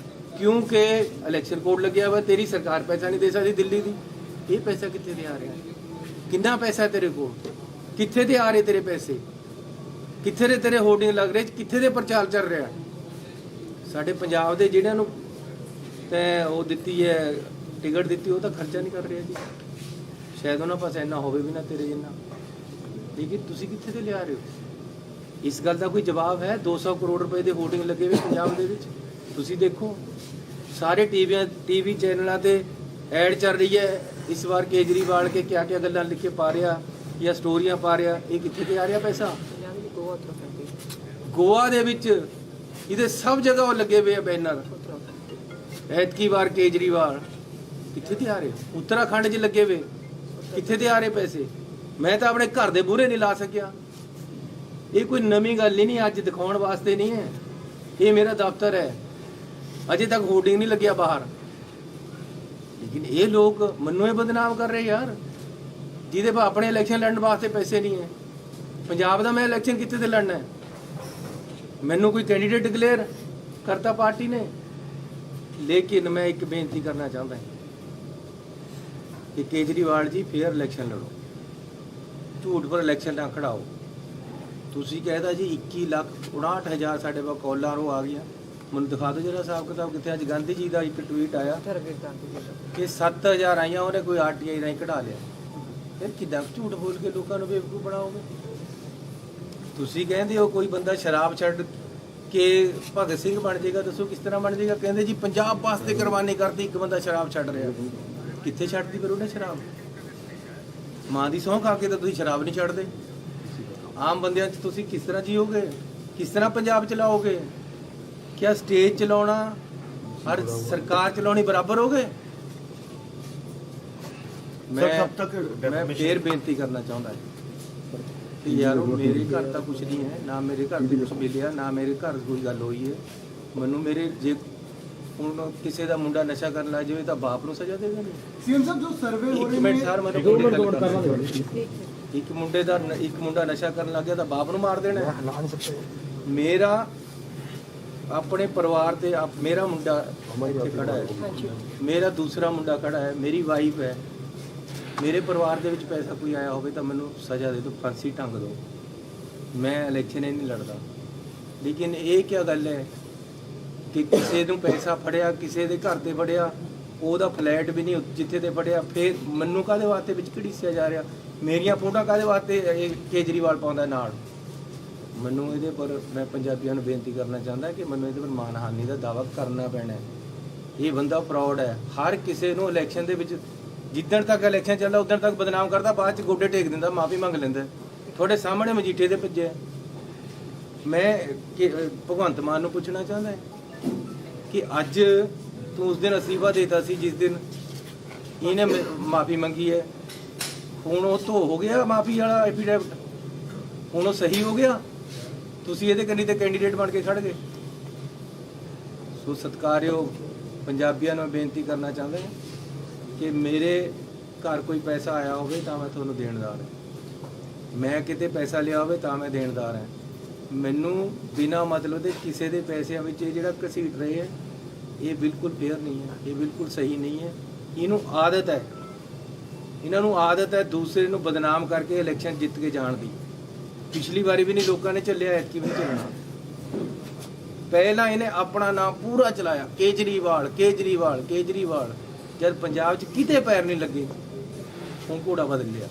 ਕਿਉਂਕਿ ਇਲੈਕਸ਼ਨ ਕੋਡ ਲੱਗਿਆ ਵਾ। ਤੇਰੀ ਸਰਕਾਰ ਪੈਸਾ ਨਹੀਂ ਦੇ ਸਕਦੀ ਦਿੱਲੀ ਦੀ। ਇਹ ਪੈਸਾ ਕਿੱਥੇ ਤੇ ਆ ਰਿਹਾ? ਕਿੰਨਾ ਪੈਸਾ ਤੇਰੇ ਕੋਲ? ਕਿੱਥੇ ਤੇ ਆ ਰਹੇ ਤੇਰੇ ਪੈਸੇ? ਕਿੱਥੇ ਦੇ ਤੇਰੇ ਹੋਰਡਿੰਗ ਲੱਗ ਰਹੇ? ਕਿੱਥੇ ਦੇ ਪ੍ਰਚਾਰ ਚੱਲ ਰਿਹਾ? ਸਾਡੇ ਪੰਜਾਬ ਦੇ ਜਿਹੜਿਆਂ ਨੂੰ ਤੈਂ ਉਹ ਦਿੱਤੀ ਹੈ, ਟਿਕਟ ਦਿੱਤੀ, ਉਹ ਤਾਂ ਖਰਚਾ ਨਹੀਂ ਕਰ ਰਿਹਾ ਜੀ। ਸ਼ਾਇਦ ਉਹਨਾਂ ਪਾਸ ਇੰਨਾ ਹੋਵੇ ਵੀ ਨਾ ਤੇਰੇ ਜਿੰਨਾ, ਲੇਕਿਨ ਤੁਸੀਂ ਕਿੱਥੇ ਤੇ ਲਿਆ ਰਹੇ ਹੋ? ਇਸ ਗੱਲ ਦਾ ਕੋਈ ਜਵਾਬ ਹੈ? 200 ਕਰੋੜ ਰੁਪਏ ਦੇ ਹੋਰਡਿੰਗ ਲੱਗੇ ਹੋਏ ਪੰਜਾਬ ਦੇ ਵਿੱਚ, ਤੁਸੀਂ ਦੇਖੋ ਸਾਰੇ ਟੀਵੀ ਚੈਨਲਾਂ ਤੇ ਐਡ ਚੱਲ ਰਹੀ ਹੈ। ਇਸ ਵਾਰ ਕੇਜਰੀਵਾਲ ਕੇ ਕਿਆ ਕਿਆ ਗੱਲਾਂ ਲਿਖ ਕੇ ਪਾ ਰਿਹਾ ਜਾਂ ਸਟੋਰੀਆਂ ਪਾ ਰਿਹਾ, ਇਹ ਕਿੱਥੇ ਤੇ ਆ ਰਿਹਾ ਪੈਸਾ? ਗੋਆ ਦੇ ਵਿੱਚ ਇਹਦੇ ਸਭ ਜਗ੍ਹਾ ਉਹ ਲੱਗੇ ਹੋਏ ਆ ਬੈਨਰ। ਐਤਕੀ ਵਾਰ ਕੇਜਰੀਵਾਲ ਕਿੱਥੇ ਤੇ ਆ ਰਹੇ? ਉੱਤਰਾਖੰਡ 'ਚ ਲੱਗੇ ਹੋਏ, ਕਿੱਥੇ ਤੇ ਆ ਰਹੇ ਪੈਸੇ? ਮੈਂ ਤਾਂ ਆਪਣੇ ਘਰ ਦੇ ਮੂਹਰੇ ਨਹੀਂ ਲਾ ਸਕਿਆ। ਇਹ ਕੋਈ ਨਵੀਂ ਗੱਲ ਹੀ ਨਹੀਂ, ਅੱਜ ਦਿਖਾਉਣ ਵਾਸਤੇ ਨਹੀਂ ਹੈ। ਇਹ ਮੇਰਾ ਦਫ਼ਤਰ ਹੈ, ਅਜੇ ਤੱਕ ਹੋਰਡਿੰਗ ਨਹੀਂ ਲੱਗਿਆ ਬਾਹਰ। ਲੇਕਿਨ ਇਹ ਲੋਕ ਮੈਨੂੰ ਇਹ ਬਦਨਾਮ ਕਰ ਰਹੇ ਯਾਰ, ਜਿਹਦੇ ਪਾ ਆਪਣੇ ਇਲੈਕਸ਼ਨ ਲੜਨ ਵਾਸਤੇ ਪੈਸੇ ਨਹੀਂ ਹੈ। ਪੰਜਾਬ ਦਾ ਮੈਂ ਇਲੈਕਸ਼ਨ ਕਿੱਥੇ ਤੇ ਲੜਨਾ ਹੈ? ਮੈਨੂੰ ਕੋਈ ਕੈਂਡੀਡੇਟ ਡਿਕਲੇਅਰ ਕਰਤਾ ਪਾਰਟੀ ਨੇ। ਲੇਕਿਨ ਮੈਂ ਇੱਕ ਬੇਨਤੀ ਕਰਨਾ ਚਾਹੁੰਦਾ ਕਿ ਕੇਜਰੀਵਾਲ ਜੀ ਫੇਅਰ ਇਲੈਕਸ਼ਨ ਲੜੋ, ਝੂਠ ਪਰ ਇਲੈਕਸ਼ਨ ਨਾ ਖੜਾਓ। ਤੁਸੀਂ ਕਹਿਦਾ ਜੀ 21,59,000 ਸਾਡੇ ਕੋਲ ਕਾਲਾਂ ਉਹ ਆ ਗਈਆਂ। ਮੈਨੂੰ ਦਿਖਾ ਦਿਓ ਜਿਹੜਾ ਹਿਸਾਬ ਕਿਤਾਬ ਕਿੱਥੇ। ਅੱਜ ਗਾਂਧੀ ਜੀ ਦਾ ਇੱਕ ਟਵੀਟ ਆਇਆ ਕਿ 7,000 ਆਈਆਂ, ਉਹਨੇ ਕੋਈ RTI ਰਾਹੀਂ ਕਢਾ ਲਿਆ। ਫਿਰ ਕਿੱਦਾਂ ਝੂਠ ਬੋਲ ਕੇ ਲੋਕਾਂ ਨੂੰ ਬੇਵਕੂਫ ਬਣਾਓਗੇ? ਤੁਸੀਂ ਕਹਿੰਦੇ ਹੋ ਕੋਈ ਬੰਦਾ ਸ਼ਰਾਬ ਛੱਡ ਕੇ ਭਗਤ ਸਿੰਘ ਬਣ ਜਾਏਗਾ, ਦੱਸੋ ਕਿਸ ਤਰ੍ਹਾਂ ਬਣ ਜਾਏਗਾ? ਕਹਿੰਦੇ ਜੀ ਪੰਜਾਬ ਵਾਸਤੇ ਕੁਰਬਾਨੀ ਕਰਤੀ, ਇੱਕ ਬੰਦਾ ਸ਼ਰਾਬ ਛੱਡ ਰਿਹਾ। ਕਿੱਥੇ ਛੱਡਦੀ ਫਿਰ ਉਹਨੇ ਸ਼ਰਾਬ? ਮਾਂ ਦੀ ਸਹੁੰ ਖਾ ਕੇ ਤਾਂ ਤੁਸੀਂ ਸ਼ਰਾਬ ਨਹੀਂ ਛੱਡਦੇ। ਆਮ ਬੰਦਿਆਂ 'ਚ ਤੁਸੀਂ ਕਿਸ ਤਰ੍ਹਾਂ ਜੀਓਗੇ? ਕਿਸ ਤਰ੍ਹਾਂ ਪੰਜਾਬ ਚਲਾਓਗੇ? ਕਿਆ ਸਟੇਜ ਚਲਾਉਣਾ ਔਰ ਸਰਕਾਰ ਚਲਾਉਣੀ ਬਰਾਬਰ ਹੋ ਗਏ? ਮੈਂ ਫੇਰ ਬੇਨਤੀ ਕਰਨਾ ਚਾਹੁੰਦਾ ਕਿ ਯਾਰੋ ਮੇਰੇ ਘਰ ਤਾਂ ਕੁਝ ਨਹੀਂ ਹੈ, ਨਾ ਮੇਰੇ ਘਰ ਕੁਝ ਮਿਲਿਆ, ਨਾ ਮੇਰੇ ਘਰ ਕੋਈ ਗੱਲ ਹੋਈ ਹੈ। ਮੈਨੂੰ ਮੇਰੇ ਜੇ ਹੁਣ ਕਿਸੇ ਦਾ ਮੁੰਡਾ ਨਸ਼ਾ ਕਰਨ ਲੱਗ ਜਾਵੇ ਤਾਂ ਬਾਪ ਨੂੰ ਸਜ਼ਾ ਦੇਵੇ ਨਹੀਂ? ਸੀਐਮ ਸਾਹਿਬ ਜੋ ਸਰਵੇ ਹੋ ਰਹੇ ਇੱਕ ਮਿੰਟ ਨੇ, ਸਰ, ਮੈਨੂੰ ਇੱਕ ਮੁੰਡਾ ਨਸ਼ਾ ਕਰਨ ਲੱਗ ਗਿਆ ਤਾਂ ਬਾਪ ਨੂੰ ਮਾਰ ਦੇਣਾ? ਮੇਰਾ ਆਪਣੇ ਪਰਿਵਾਰ ਤੇ ਮੇਰਾ ਮੁੰਡਾ ਇੱਥੇ ਖੜਾ ਹੈ, ਮੇਰਾ ਦੂਸਰਾ ਮੁੰਡਾ ਖੜਾ ਹੈ, ਮੇਰੀ ਵਾਈਫ ਹੈ। ਮੇਰੇ ਪਰਿਵਾਰ ਦੇ ਵਿੱਚ ਪੈਸਾ ਕੋਈ ਆਇਆ ਹੋਵੇ ਤਾਂ ਮੈਨੂੰ ਸਜ਼ਾ ਦੇ ਦਿਓ, ਫਾਂਸੀ ਟੰਗ ਦਿਓ। ਮੈਂ ਇਲੈਕਸ਼ਨ ਹੀ ਨਹੀਂ ਲੜਦਾ। ਲੇਕਿਨ ਇਹ ਕੀ ਗੱਲ ਹੈ ਕਿ ਕਿਸੇ ਨੂੰ ਪੈਸਾ ਫੜਿਆ, ਕਿਸੇ ਦੇ ਘਰ ਤੇ ਫੜਿਆ, ਉਹਦਾ ਫਲੈਟ ਵੀ ਨਹੀਂ ਜਿੱਥੇ ਤੇ ਫੜਿਆ, ਫਿਰ ਮੈਨੂੰ ਕਾਹਦੇ ਵਾਸਤੇ ਵਿੱਚ ਘੜੀਸਿਆ ਜਾ ਰਿਹਾ? ਮੇਰੀਆਂ ਫੋਟੋਆਂ ਕਾਹਦੇ ਵਾਸਤੇ ਇਹ ਕੇਜਰੀਵਾਲ ਪਾਉਂਦਾ ਨਾਲ? ਮੈਨੂੰ ਇਹਦੇ ਪਰ ਮੈਂ ਪੰਜਾਬੀਆਂ ਨੂੰ ਬੇਨਤੀ ਕਰਨਾ ਚਾਹੁੰਦਾ ਕਿ ਮੈਨੂੰ ਇਹਦੇ ਪਰ ਮਾਨਹਾਨੀ ਦਾ ਦਾਅਵਾ ਕਰਨਾ ਪੈਣਾ ਹੈ। ਇਹ ਬੰਦਾ ਫਰਾਡ ਹੈ। ਹਰ ਕਿਸੇ ਨੂੰ ਇਲੈਕਸ਼ਨ ਦੇ ਵਿੱਚ, ਜਿੱਦਣ ਤੱਕ ਇਲੈਕਸ਼ਨ ਚੱਲਦਾ ਉਦੋਂ ਤੱਕ ਬਦਨਾਮ ਕਰਦਾ, ਬਾਅਦ 'ਚ ਗੋਡੇ ਟੇਕ ਦਿੰਦਾ, ਮਾਫੀ ਮੰਗ ਲੈਂਦਾ। ਤੁਹਾਡੇ ਸਾਹਮਣੇ ਮਜੀਠੇ ਦੇ ਭੱਜੇ। ਮੈਂ ਭਗਵੰਤ ਮਾਨ ਨੂੰ ਪੁੱਛਣਾ ਚਾਹੁੰਦਾ ਕਿ ਅੱਜ ਤੂੰ ਉਸ ਦਿਨ ਅਸਤੀਫਾ ਦੇਤਾ ਸੀ ਜਿਸ ਦਿਨ ਇਹਨੇ ਮਾਫੀ ਮੰਗੀ ਹੈ, ਹੁਣ ਉਹ ਤੋਂ ਹੋ ਗਿਆ ਮਾਫੀ ਵਾਲਾ ਐਫੀਡੈਵਿਟ, ਹੁਣ ਉਹ ਸਹੀ ਹੋ ਗਿਆ, ਤੁਸੀਂ ਇਹਦੇ ਕੰਨੀ ਤੇ ਕੈਂਡੀਡੇਟ ਬਣ ਕੇ ਖੜ ਗਏ। ਸੋ ਸਤਿਕਾਰਯੋਗ ਪੰਜਾਬੀਆਂ ਨੂੰ ਬੇਨਤੀ ਕਰਨਾ ਚਾਹੁੰਦੇ ਹਾਂ ਕਿ ਮੇਰੇ ਘਰ ਕੋਈ ਪੈਸਾ ਆਇਆ ਹੋਵੇ ਤਾਂ ਮੈਂ ਤੁਹਾਨੂੰ ਦੇਣਦਾਰ ਹਾਂ, ਮੈਂ ਕਿਤੇ ਪੈਸਾ ਲਿਆ ਹੋਵੇ ਤਾਂ ਮੈਂ ਦੇਣਦਾਰ ਹਾਂ। ਮੈਨੂੰ ਬਿਨਾਂ ਮਤਲਬ ਦੇ ਕਿਸੇ ਦੇ ਪੈਸਿਆਂ ਵਿੱਚ ਇਹ ਜਿਹੜਾ ਘਸੀਟ ਰਹੇ ਹੈ, ਇਹ ਬਿਲਕੁਲ ਫੇਅਰ ਨਹੀਂ ਹੈ, ਇਹ ਬਿਲਕੁਲ ਸਹੀ ਨਹੀਂ ਹੈ। ਇਹਨੂੰ ਆਦਤ ਹੈ, ਇਹਨਾਂ ਨੂੰ ਆਦਤ ਹੈ ਦੂਸਰੇ ਨੂੰ ਬਦਨਾਮ ਕਰਕੇ ਇਲੈਕਸ਼ਨ ਜਿੱਤ ਕੇ ਜਾਣ ਦੀ। ਪਿਛਲੀ ਵਾਰੀ ਵੀ ਨਹੀਂ ਲੋਕਾਂ ਨੇ ਚੱਲਿਆ, ਐਤਕੀ ਵੀ ਨਹੀਂ ਚੱਲਣਾ। ਪਹਿਲਾਂ ਇਹਨੇ ਆਪਣਾ ਨਾਮ ਪੂਰਾ ਚਲਾਇਆ, ਕੇਜਰੀਵਾਲ ਕੇਜਰੀਵਾਲ ਕੇਜਰੀਵਾਲ, ਜਦ ਪੰਜਾਬ 'ਚ ਕਿਤੇ ਪੈਰ ਨਹੀਂ ਲੱਗੇ, ਹੁਣ ਘੋੜਾ ਬਦਲ ਲਿਆ।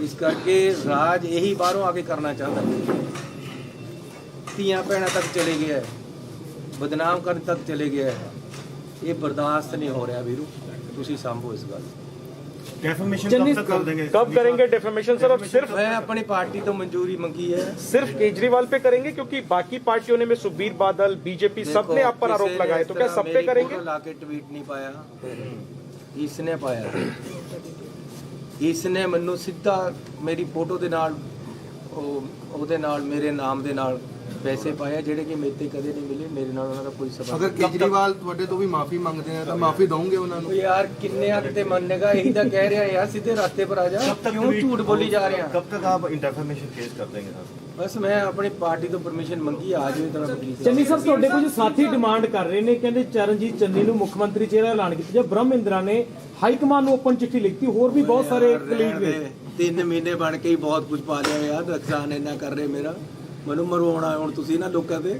ਇਸ ਕਰਕੇ ਰਾਜ ਇਹੀ ਬਾਹਰੋਂ ਆ ਕੇ ਕਰਨਾ ਚਾਹੁੰਦਾ, ਧੀਆਂ ਭੈਣਾਂ ਤੱਕ ਚਲੇ ਗਿਆ, ਬਦਨਾਮ ਕਰਨ ਤੱਕ ਚਲੇ ਗਿਆ। ਇਹ ਬਰਦਾਸ਼ਤ ਨਹੀਂ ਹੋ ਰਿਹਾ ਵੀਰੂ, ਤੁਸੀਂ ਸੰਭੋ ਇਸ ਗੱਲ। डेफमेशन चन्नी कब तक कर देंगे? कब करेंगे डेफेमेशन सर? अब सिर्फ मैं अपनी पार्टी तो मंजूरी मंगी है, सिर्फ केजरीवाल पे करेंगे क्योंकि बाकी पार्टियों ने में सुखबीर बादल बीजेपी सबने आप पर आरोप लगाए, तो क्या सब पे करेंगे? लाके ट्वीट नहीं पाया, इसने पाया, इसने ਮੈਨੂੰ ਸਿੱਧਾ ਮੇਰੀ ਫੋਟੋ ਦੇ ਨਾਲ ਉਹਦੇ ਨਾਲ ਮੇਰੇ ਨਾਮ ਦੇ ਨਾਲ ਪੈਸੇ ਪਾਏ ਜਿਹੜੇ ਕਿ ਮੇਰੇ ਤੇ ਕਦੇ ਨਹੀਂ ਮਿਲੇ, ਮੇਰੇ ਨਾਲ ਉਹਨਾਂ ਦਾ ਕੋਈ ਸਬੰਧ ਅਗਰ ਕੇਜਰੀਵਾਲ ਤੁਹਾਡੇ ਤੋਂ ਵੀ ਮਾਫੀ ਮੰਗਦੇ ਆ ਤਾਂ ਮਾਫੀ ਦਵੋਗੇ ਉਹਨਾਂ ਨੂੰ? ਉਹ ਯਾਰ ਕਿੰਨੇ ਆ ਕਿਤੇ ਮੰਨੇਗਾ, ਇਹੀ ਤਾਂ ਕਹਿ ਰਿਹਾ ਯਾਰ ਸਿੱਧੇ ਰਸਤੇ ਪਰ ਆ ਜਾ, ਕਿਉਂ ਝੂਠ ਬੋਲੀ ਜਾ ਰਿਹਾ? कब तक आप डेफमेशन केस कर देंगे सर? ਬਸ ਮੈਂ ਆਪਣੀ ਪਾਰਟੀ ਤੋਂ ਪਰਮਿਸ਼ਨ ਮੰਗੀ, ਆ ਜਾਵੇ ਤਰ੍ਹਾਂ ਵਕੀਲ ਸਾਹਿਬ। ਚੰਨੀ ਸਾਹਿਬ ਤੁਹਾਡੇ ਕੁਝ ਸਾਥੀ ਡਿਮਾਂਡ ਕਰ ਰਹੇ ਨੇ, ਕਹਿੰਦੇ ਚਰਨਜੀਤ ਚੰਨੀ ਨੂੰ ਮੁੱਖ ਮੰਤਰੀ ਚਿਹਰਾ ਐਲਾਨ ਕੀਤਾ ਜਾਵੇ। ਬ੍ਰਹਮ ਇੰਦਰਾ ਨੇ ਹਾਈ ਕਮਾਨ ਨੂੰ ਓਪਨ ਚਿੱਠੀ ਲਿਖਤੀ, ਹੋਰ ਵੀ ਬਹੁਤ ਸਾਰੇ ਕਲੀਗ ਨੇ। 3 ਮਹੀਨੇ ਬਣ ਕੇ ਹੀ ਬਹੁਤ ਕੁਝ ਪਾ ਲਿਆ ਯਾਰ, ਨੁਕਸਾਨ ਇੰਨਾ ਕਰ ਰਹੇ ਮੇਰਾ, ਮੈਨੂੰ ਮਰਵਾਉਣਾ ਹੁਣ ਤੁਸੀਂ ਨਾ ਲੋਕਾਂ ਤੇ।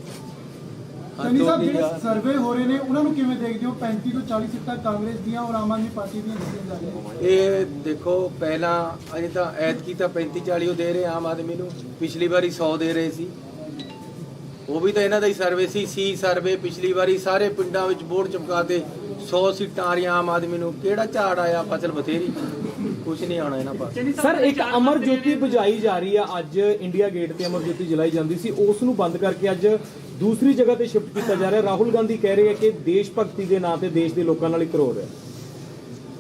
ਚੰਨੀ ਸਾਹਿਬ ਜਿਹੜੇ ਸਰਵੇ ਹੋ ਰਹੇ ਨੇ ਉਹਨਾਂ ਨੂੰ ਕਿਵੇਂ ਦੇਖਦੇ ਹੋ? 35 ਤੋਂ 40 ਸੀਟਾਂ ਕਾਂਗਰਸ ਦੀਆਂ ਔਰ ਆਮ ਆਦਮੀ ਪਾਰਟੀ ਦੀਆਂ ਦਿੱਤੀਆਂ ਜਾ ਰਹੀਆਂ। ਇਹ ਦੇਖੋ ਪਹਿਲਾਂ ਅਜੇ ਤਾਂ ਐਤਕੀ ਤਾਂ 35-40 ਉਹ ਦੇ ਰਹੇ ਆਮ ਆਦਮੀ ਨੂੰ, ਪਿਛਲੀ ਵਾਰੀ 100 ਦੇ ਰਹੇ ਸੀ, ਉਹ ਵੀ ਤਾਂ ਇਹਨਾਂ ਦਾ ਹੀ ਸਰਵੇ ਸੀ ਸਰਵੇ। ਪਿਛਲੀ ਵਾਰੀ ਸਾਰੇ ਪਿੰਡਾਂ ਵਿੱਚ ਬੋਰਡ ਚਮਕਾ ਦੇ 100 ਸੀਟਾਂ ਆ ਰਹੀਆਂ ਆਮ ਆਦਮੀ ਨੂੰ, ਕਿਹੜਾ ਝਾੜ ਆਇਆ? ਫਸਲ ਬਥੇਰੀ, ਕੁਝ ਨਹੀਂ ਆਉਣਾ ਇਹਨਾਂ ਪਾਸ। ਸਰ ਇੱਕ ਅਮਰ ਜੋਤੀ ਬੁਝਾਈ ਜਾ ਰਹੀ ਆ, ਅੱਜ ਇੰਡੀਆ ਗੇਟ ਤੇ ਅਮਰ ਜੋਤੀ ਜਲਾਈ ਜਾਂਦੀ ਸੀ, ਉਸ ਨੂੰ ਬੰਦ ਕਰਕੇ ਅੱਜ ਦੂਸਰੀ ਜਗ੍ਹਾ ਤੇ ਸ਼ਿਫਟ ਕੀਤਾ ਜਾ ਰਿਹਾ। ਰਾਹੁਲ ਗਾਂਧੀ ਕਹਿ ਰਹੇ ਆ ਕਿ ਦੇਸ਼ ਭਗਤੀ ਦੇ ਨਾਂ ਤੇ ਦੇਸ਼ ਦੇ ਲੋਕਾਂ ਨਾਲ ਹੀ ਕਰੋ ਰਿਹਾ।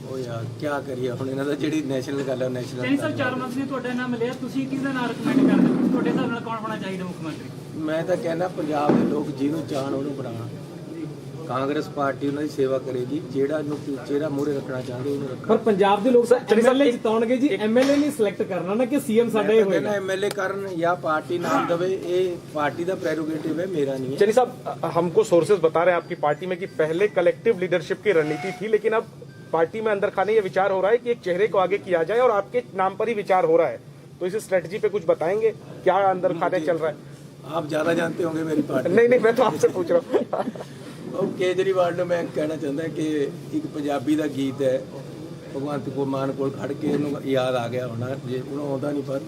ਉਹ ਯਾਰ ਕੀ ਕਰੀਏ ਹੁਣ, ਇਹਨਾਂ ਦਾ ਜਿਹੜੀ ਨੈਸ਼ਨਲ ਗੱਲ ਹੈ ਚੰਨੀ ਨੈਸ਼ਨਲ। ਸਾਹਿਬ 4 ਮੰਥ ਨੇ ਤੁਹਾਡਾ ਨਾਮ ਲਿਆ, ਤੁਸੀਂ ਕਿਹਦਾ ਨਾਮ ਰეკਮੈਂਡ ਕਰਦੇ ਹੋ? ਤੁਹਾਡੇ ਹਿਸਾਬ ਨਾਲ ਕੌਣ ਹੋਣਾ ਚਾਹੀਦਾ ਮੁੱਖ ਮੰਤਰੀ? ਮੈਂ ਤਾਂ ਕਹਿੰਦਾ ਪੰਜਾਬ ਦੇ ਲੋਕ ਜਿਹਨੂੰ ਚਾਹਣ ਉਹਨੂੰ ਬਣਾਉਣ। ਕਾਂਗਰਸ ਪਾਰਟੀ ਉਹਨਾਂ ਦੀ ਸੇਵਾ ਕਰੇਗੀ, ਜਿਹੜਾ ਨੂੰ ਚਿਹਰਾ ਮੂਹਰੇ ਰੱਖਣਾ ਚਾਹੁੰਦੇ ਉਹਨੂੰ ਰੱਖਣ। ਪਰ ਪੰਜਾਬ ਦੇ ਲੋਕ ਐਮਐਲਏ ਜਿਤਾਉਣਗੇ ਜੀ, ਐਮਐਲਏ ਨਹੀਂ ਸਿਲੈਕਟ ਕਰਨਾ ਨਾ ਕਿ ਸੀਐਮ ਸਾਡਾ ਹੀ ਹੋਏਗਾ। एमएलए ਕਰਨ ਜਾਂ ਪਾर्टी नाम दवे, ਇਹ ਪਾर्टी ਦਾ प्रेरोगेटिव है, मेरा नहीं है। चलिए साहब, हमको सोर्सेज बता रहे हैं आपकी पार्टी में कि पहले कलेक्टिव लीडरशिप की रणनीति थी, लेकिन अब पार्टी में अंदर खाने ये विचार हो रहा है कि एक चेहरे को आगे किया जाए और आपके नाम पर ही विचार हो रहा है, तो इस स्ट्रेटजी पे कुछ बताएंगे क्या अंदर खाने चल रहा है? आप ज्यादा जानते होंगे मेरी पार्टी। नहीं मैं तो आपसे पूछ रहा हूँ। ਉਹ ਕੇਜਰੀਵਾਲ ਨੂੰ ਮੈਂ ਕਹਿਣਾ ਚਾਹੁੰਦਾ ਕਿ ਇੱਕ ਪੰਜਾਬੀ ਦਾ ਗੀਤ ਹੈ, ਭਗਵੰਤ ਮਾਨ ਕੋਲ ਖੜ ਕੇ ਇਹਨੂੰ ਯਾਦ ਆ ਗਿਆ ਹੋਣਾ, ਜੇ ਉਹਨੂੰ ਆਉਂਦਾ ਨਹੀਂ, ਪਰ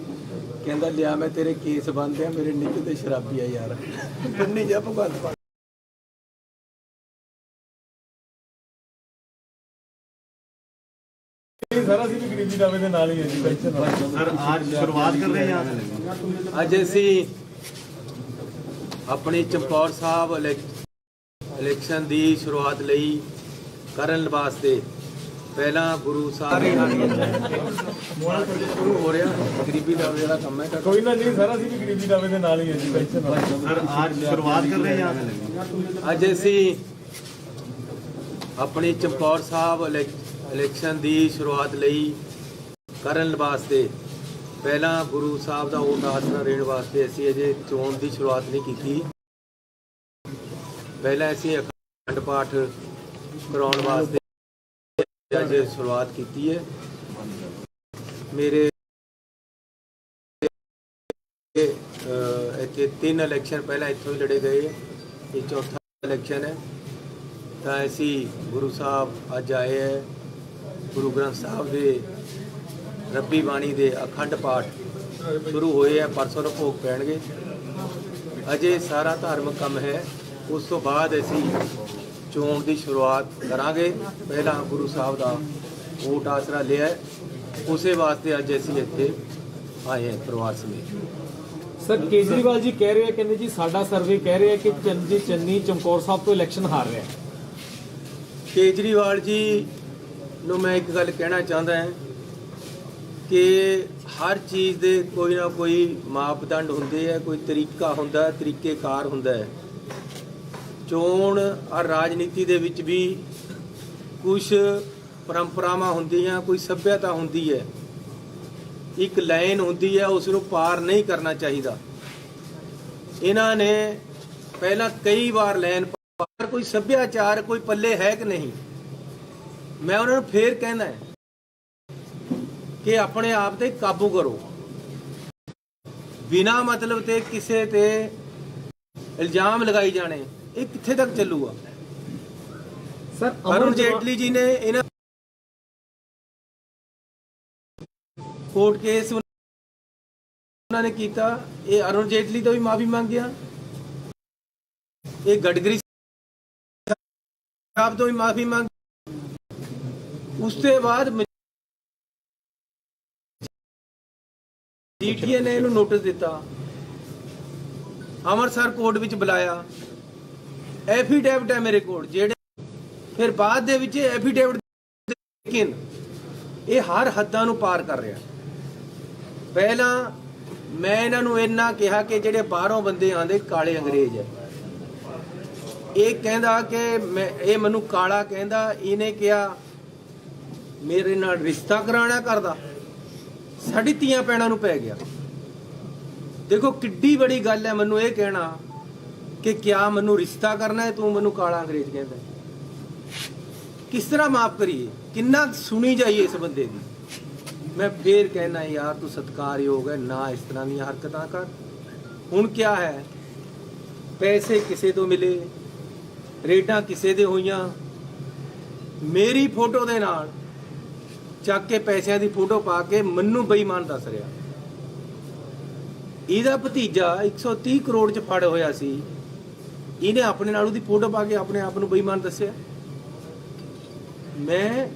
ਕਹਿੰਦਾ ਲਿਆ ਮੈਂ ਤੇਰੇ ਕੇਸ ਬੰਨ੍ਹਦੇ ਆ, ਮੇਰੇ ਨਿੱਕ ਤੇ ਸ਼ਰਾਬੀ ਆ ਯਾਰ, ਬੰਨੀ ਜਾ ਭਗਵੰਤ ਮਾਨ। सर ਅਸੀਂ ਵੀ ਗਰੀਬੀ ਦਾਵੇ ਦੇ ਨਾਲ ਹੀ ਹੈ ਜੀ, ਪੈਨਸ਼ਨ ਸਰ आज शुरुआत कर रहे हैं यहाँ? ਅੱਜ ਅਸੀਂ ਆਪਣੀ ਚਮਕੌਰ ਸਾਹਿਬ ਇਲੈਕਸ਼ਨ ਦੀ ਸ਼ੁਰੂਆਤ ਲਈ ਕਰਨ ਵਾਸਤੇ ਪਹਿਲਾਂ ਗੁਰੂ ਸਾਹਿਬ ਸ਼ੁਰੂ ਹੋ ਰਿਹਾ, ਗਰੀਬੀ ਦਾ ਜਿਹੜਾ ਕੰਮ ਹੈ। ਕੋਈ ਨਾ ਨਹੀਂ ਸਰ ਅਸੀਂ ਵੀ ਗਰੀਬੀ ਦਾਵੇ ਦੇ ਨਾਲ ਹੀ ਹੈ ਜੀ, ਪੈਨਸ਼ਨ ਸਰ आज शुरुआत कर रहे हैं यहाँ? ਅੱਜ ਅਸੀਂ ਆਪਣੀ ਚਮਕੌਰ ਸਾਹਿਬ ਇਲੈਕਸ਼ਨ ਦੀ ਸ਼ੁਰੂਆਤ ਲਈ ਕਰਨ ਵਾਸਤੇ ਪਹਿਲਾਂ ਗੁਰੂ ਸਾਹਿਬ ਦਾ ਓਟ ਆਸਰਾ ਦੇਣ ਵਾਸਤੇ ਅਸੀਂ ਅਜੇ ਚੋਣ ਦੀ ਸ਼ੁਰੂਆਤ ਨਹੀਂ ਕੀਤੀ। ਪਹਿਲਾਂ ਅਸੀਂ ਅਖੰਡ ਪਾਠ ਕਰਾਉਣ ਵਾਸਤੇ ਅੱਜ ਸ਼ੁਰੂਆਤ ਕੀਤੀ ਹੈ। ਮੇਰੇ ਇੱਥੇ 3 ਇਲੈਕਸ਼ਨ ਪਹਿਲਾਂ ਇੱਥੋਂ ਹੀ ਲੜੇ ਗਏ, ਇਹ ਚੌਥਾ ਇਲੈਕਸ਼ਨ ਹੈ। ਤਾਂ ਅਸੀਂ ਗੁਰੂ ਸਾਹਿਬ ਅੱਜ ਆਏ ਹੈ, ਗੁਰੂ ਗ੍ਰੰਥ ਸਾਹਿਬ ਦੇ ਰੱਬੀ ਬਾਣੀ ਦੇ ਅਖੰਡ ਪਾਠ ਸ਼ੁਰੂ ਹੋਏ ਹੈ, ਪਰਸੋਂ ਨੂੰ ਭੋਗ ਪੈਣਗੇ। ਅਜੇ ਸਾਰਾ ਧਾਰਮਿਕ ਕੰਮ ਹੈ, ਉਸ ਤੋਂ ਬਾਅਦ ਅਸੀਂ ਚੋਣ ਦੀ ਸ਼ੁਰੂਆਤ ਕਰਾਂਗੇ। ਪਹਿਲਾਂ ਗੁਰੂ ਸਾਹਿਬ ਦਾ ਓਟ ਆਸਰਾ ਲਿਆ, ਉਸੇ ਵਾਸਤੇ ਅੱਜ ਅਸੀਂ ਇੱਥੇ ਆਏ ਹਾਂ ਪਰਿਵਾਰ ਸਮੇਤ। ਸਰ ਕੇਜਰੀਵਾਲ ਜੀ ਕਹਿ ਰਹੇ ਆ, ਕਹਿੰਦੇ ਜੀ ਸਾਡਾ ਸਰਵੇ ਕਹਿ ਰਿਹਾ ਕਿ ਚੰਨੀ ਚੰਨੀ ਚਮਕੌਰ ਸਾਹਿਬ ਤੋਂ ਇਲੈਕਸ਼ਨ ਹਾਰ ਰਿਹਾ। ਕੇਜਰੀਵਾਲ ਜੀ ਨੂੰ ਮੈਂ ਇੱਕ ਗੱਲ ਕਹਿਣਾ ਚਾਹੁੰਦਾ ਹਾਂ ਕਿ ਹਰ ਚੀਜ਼ ਦੇ ਕੋਈ ਨਾ ਕੋਈ ਮਾਪਦੰਡ ਹੁੰਦੇ ਆ, ਕੋਈ ਤਰੀਕਾ ਹੁੰਦਾ, ਤਰੀਕੇਕਾਰ ਹੁੰਦਾ ਹੈ। ਚੋਣ ਔਰ ਰਾਜਨੀਤੀ ਦੇ ਵਿੱਚ ਵੀ ਕੁਝ ਪਰੰਪਰਾਵਾਂ ਹੁੰਦੀਆਂ, ਕੋਈ ਸੱਭਿਅਤਾ ਹੁੰਦੀ ਹੈ, ਇੱਕ ਲਾਈਨ ਹੁੰਦੀ ਹੈ, ਉਸ ਨੂੰ ਪਾਰ ਨਹੀਂ ਕਰਨਾ ਚਾਹੀਦਾ। ਇਹਨਾਂ ਨੇ ਪਹਿਲਾਂ ਕਈ ਵਾਰ ਲਾਈਨ ਪਾਰ, ਕੋਈ ਸੱਭਿਆਚਾਰ ਕੋਈ ਪੱਲੇ ਹੈ ਕਿ ਨਹੀਂ। ਮੈਂ ਉਹਨਾਂ ਨੂੰ ਫੇਰ ਕਹਿੰਦਾ ਹੈ ਕਿ ਆਪਣੇ ਆਪ ਤੇ ਕਾਬੂ ਕਰੋ, ਬਿਨਾ ਮਤਲਬ ਤੇ ਕਿਸੇ ਤੇ ਇਲਜ਼ਾਮ ਲਗਾਈ ਜਾਣੇ, ਇਹ ਕਿੱਥੇ ਤੱਕ ਚੱਲੂਗਾ। ਸਰ ਅਰੁਣ ਜੇਟਲੀ ਜੀ ਨੇ ਇਹਨਾਂ ਕੋਰਟ ਕੇਸ ਉਹਨਾਂ ਨੇ ਕੀਤਾ, ਇਹ ਅਰੁਣ ਜੇਟਲੀ ਤੋਂ ਵੀ ਮਾਫੀ ਮੰਗਿਆ, ਇਹ ਗਡਕਰੀ ਸਾਹਿਬ ਤੋਂ ਵੀ ਮਾਫੀ ਮੰਗ, ਉਸ ਤੋਂ ਬਾਅਦ ਜੀਟੀਏ ਨੇ ਇਹਨੂੰ ਨੋਟਿਸ ਦਿੱਤਾ, ਅੰਮ੍ਰਿਤਸਰ ਕੋਰਟ ਵਿੱਚ ਬੁਲਾਇਆ, ਐਫੀਡੇਵਿਟ ਹੈ ਮੇਰੇ ਕੋਲ ਜਿਹੜੇ, ਫਿਰ ਬਾਅਦ ਦੇ ਵਿੱਚ ਐਫੀਡੇਵਿਟ, ਲੇਕਿਨ ਇਹ ਹਰ ਹੱਦਾਂ ਨੂੰ ਪਾਰ ਕਰ ਰਿਹਾ। ਪਹਿਲਾਂ ਮੈਂ ਇਹਨਾਂ ਨੂੰ ਇੰਨਾ ਕਿਹਾ ਕਿ ਜਿਹੜੇ ਬਾਹਰੋਂ ਬੰਦੇ ਆਉਂਦੇ ਕਾਲੇ ਅੰਗਰੇਜ਼ ਹੈ, ਇਹ ਕਹਿੰਦਾ ਕਿ ਇਹ ਮੈਨੂੰ ਕਾਲਾ ਕਹਿੰਦਾ, ਇਹਨੇ ਕਿਹਾ ਮੇਰੇ ਨਾਲ ਰਿਸ਼ਤਾ ਕਰਾਉਣਾ ਕਰਦਾ, ਸਾਡੀ ਧੀਆਂ ਭੈਣਾਂ ਨੂੰ ਪੈ ਗਿਆ। ਦੇਖੋ ਕਿੱਡੀ ਬੜੀ ਗੱਲ ਹੈ ਮੈਨੂੰ ਇਹ ਕਹਿਣਾ ਕਿ ਕਿਆ ਮੈਨੂੰ ਰਿਸ਼ਤਾ ਕਰਨਾ ਹੈ, ਤੂੰ ਮੈਨੂੰ ਕਾਲਾ ਅੰਗਰੇਜ਼ ਕਹਿੰਦਾ। ਕਿਸ ਤਰ੍ਹਾਂ ਮਾਫ ਕਰੀਏ, ਕਿੰਨਾ ਸੁਣੀ ਜਾਈਏ ਇਸ ਬੰਦੇ ਦੀ। ਮੈਂ ਫੇਰ ਕਹਿਣਾ ਯਾਰ ਤੂੰ ਸਤਿਕਾਰਯੋਗ ਹੈ ਨਾ, ਇਸ ਤਰ੍ਹਾਂ ਦੀਆਂ ਹਰਕਤਾਂ ਕਰ। ਹੁਣ ਕਿਆ ਹੈ, ਪੈਸੇ ਕਿਸੇ ਤੋਂ ਮਿਲੇ, ਰੇਡਾਂ ਕਿਸੇ ਦੇ ਹੋਈਆਂ, ਮੇਰੀ ਫੋਟੋ ਦੇ ਨਾਲ ਚੱਕ ਕੇ ਪੈਸਿਆਂ ਦੀ ਫੋਟੋ ਪਾ ਕੇ ਮੈਨੂੰ ਬੇਈਮਾਨ ਦੱਸ ਰਿਹਾ। ਇਹਦਾ ਭਤੀਜਾ 130 ਕਰੋੜ ਚ ਫੜ ਹੋਇਆ ਸੀ, ਇਹਨੇ ਆਪਣੇ ਨਾਲ ਉਹਦੀ ਫੋਟੋ ਪਾ ਕੇ ਆਪਣੇ ਆਪ ਨੂੰ ਬੇਈਮਾਨ ਦੱਸਿਆ। ਮੈਂ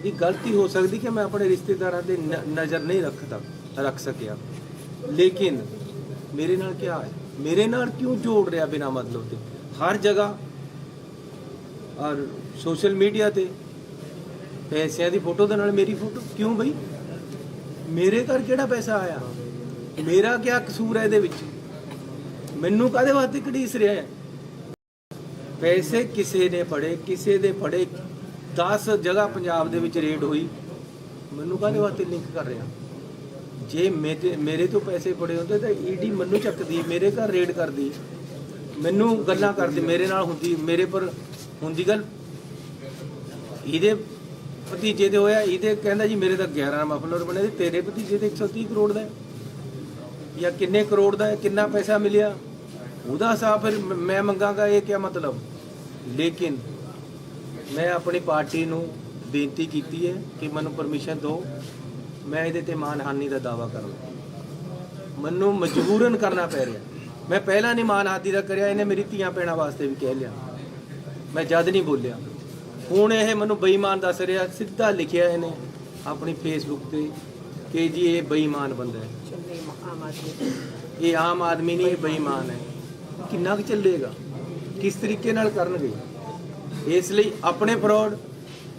ਇਹ ਗਲਤੀ ਹੋ ਸਕਦੀ ਕਿ ਮੈਂ ਆਪਣੇ ਰਿਸ਼ਤੇਦਾਰਾਂ ਤੇ ਨਜ਼ਰ ਨਹੀਂ ਰੱਖ ਸਕਿਆ, ਲੇਕਿਨ ਮੇਰੇ ਨਾਲ ਕੀ ਹੈ, ਮੇਰੇ ਨਾਲ ਕਿਉਂ ਜੋੜ ਰਿਹਾ ਬਿਨਾ ਮਤਲਬ ਤੇ ਹਰ ਜਗ੍ਹਾ ਔਰ ਸੋਸ਼ਲ ਮੀਡੀਆ ਤੇ ਪੈਸਿਆਂ ਦੀ ਫੋਟੋ ਦੇ ਨਾਲ ਮੇਰੀ ਫੋਟੋ ਕਿਉਂ ਬਈ? ਮੇਰੇ ਘਰ ਕਿਹੜਾ ਪੈਸਾ ਆਇਆ, ਮੇਰਾ ਕੀ ਕਸੂਰ ਹੈ ਇਹਦੇ ਵਿੱਚ? ਮੈਨੂੰ ਕਾਹਦੇ ਵਾਸਤੇ ਘੜੀਸ ਰਿਹਾ ਹੈ? ਪੈਸੇ ਕਿਸੇ ਨੇ ਫੜੇ, ਕਿਸੇ ਦੇ ਫੜੇ, 10 ਜਗ੍ਹਾ ਪੰਜਾਬ ਦੇ ਵਿੱਚ ਰੇਡ ਹੋਈ, ਮੈਨੂੰ ਕਾਹਦੇ ਵਾਸਤੇ ਲਿੰਕ ਕਰ ਰਿਹਾ? ਜੇ ਮੇਰੇ ਤੋਂ ਪੈਸੇ ਫੜੇ ਹੁੰਦੇ ਤਾਂ ਈਡੀ ਮੈਨੂੰ ਚੱਕਦੀ, ਮੇਰੇ ਘਰ ਰੇਡ ਕਰਦੀ, ਮੈਨੂੰ ਗੱਲਾਂ ਕਰਦੀ, ਮੇਰੇ ਨਾਲ ਹੁੰਦੀ, ਮੇਰੇ ਪਰ ਹੁੰਦੀ ਗੱਲ। ਇਹਦੇ ਭਤੀਜੇ ਦੇ ਹੋਇਆ, ਇਹਦੇ ਕਹਿੰਦਾ ਜੀ ਮੇਰੇ ਤਾਂ 11 ਮਫਲਰ ਬਣੇ, ਤੇਰੇ ਭਤੀਜੇ ਦੇ 130 ਕਰੋੜ ਦਾ ਜਾਂ ਕਿੰਨੇ ਕਰੋੜ ਦਾ, ਕਿੰਨਾ ਪੈਸਾ ਮਿਲਿਆ, ਉਹਦਾ ਹਿਸਾਬ ਫਿਰ ਮੈਂ ਮੰਗਾਂਗਾ, ਇਹ ਕੀ ਮਤਲਬ? ਲੇਕਿਨ ਮੈਂ ਆਪਣੀ ਪਾਰਟੀ ਨੂੰ ਬੇਨਤੀ ਕੀਤੀ ਹੈ ਕਿ ਮੈਨੂੰ ਪਰਮਿਸ਼ਨ ਦਿਓ, ਮੈਂ ਇਹਦੇ ਤੇ ਮਾਨਹਾਨੀ ਦਾ ਦਾਅਵਾ ਕਰਾਂ। ਮੈਨੂੰ ਮਜਬੂਰਨ ਕਰਨਾ ਪੈ ਰਿਹਾ। ਮੈਂ ਪਹਿਲਾਂ ਨਹੀਂ ਮਾਨਹਾਨੀ ਦਾ ਕਰਿਆ, ਇਹਨੇ ਮੇਰੀ ਧੀਆਂ ਭੈਣਾਂ ਵਾਸਤੇ ਵੀ ਕਹਿ ਲਿਆ, ਮੈਂ ਜਦ ਨਹੀਂ ਬੋਲਿਆ। ਹੁਣ ਇਹ ਮੈਨੂੰ ਬੇਈਮਾਨ ਦੱਸ ਰਿਹਾ, ਸਿੱਧਾ ਲਿਖਿਆ ਇਹਨੇ ਆਪਣੀ ਫੇਸਬੁੱਕ ਤੇ ਕਿ ਜੀ ਇਹ ਬੇਈਮਾਨ ਬੰਦਾ ਹੈ, ਇਹ ਆਮ ਆਦਮੀ ਨਹੀਂ, ਇਹ ਬੇਈਮਾਨ ਹੈ। ਕਿੰਨਾ ਕੁ ਚੱਲੇਗਾ, ਕਿਸ ਤਰੀਕੇ ਨਾਲ ਕਰਨਗੇ? ਇਸ ਲਈ ਆਪਣੇ ਫਰੋਡ,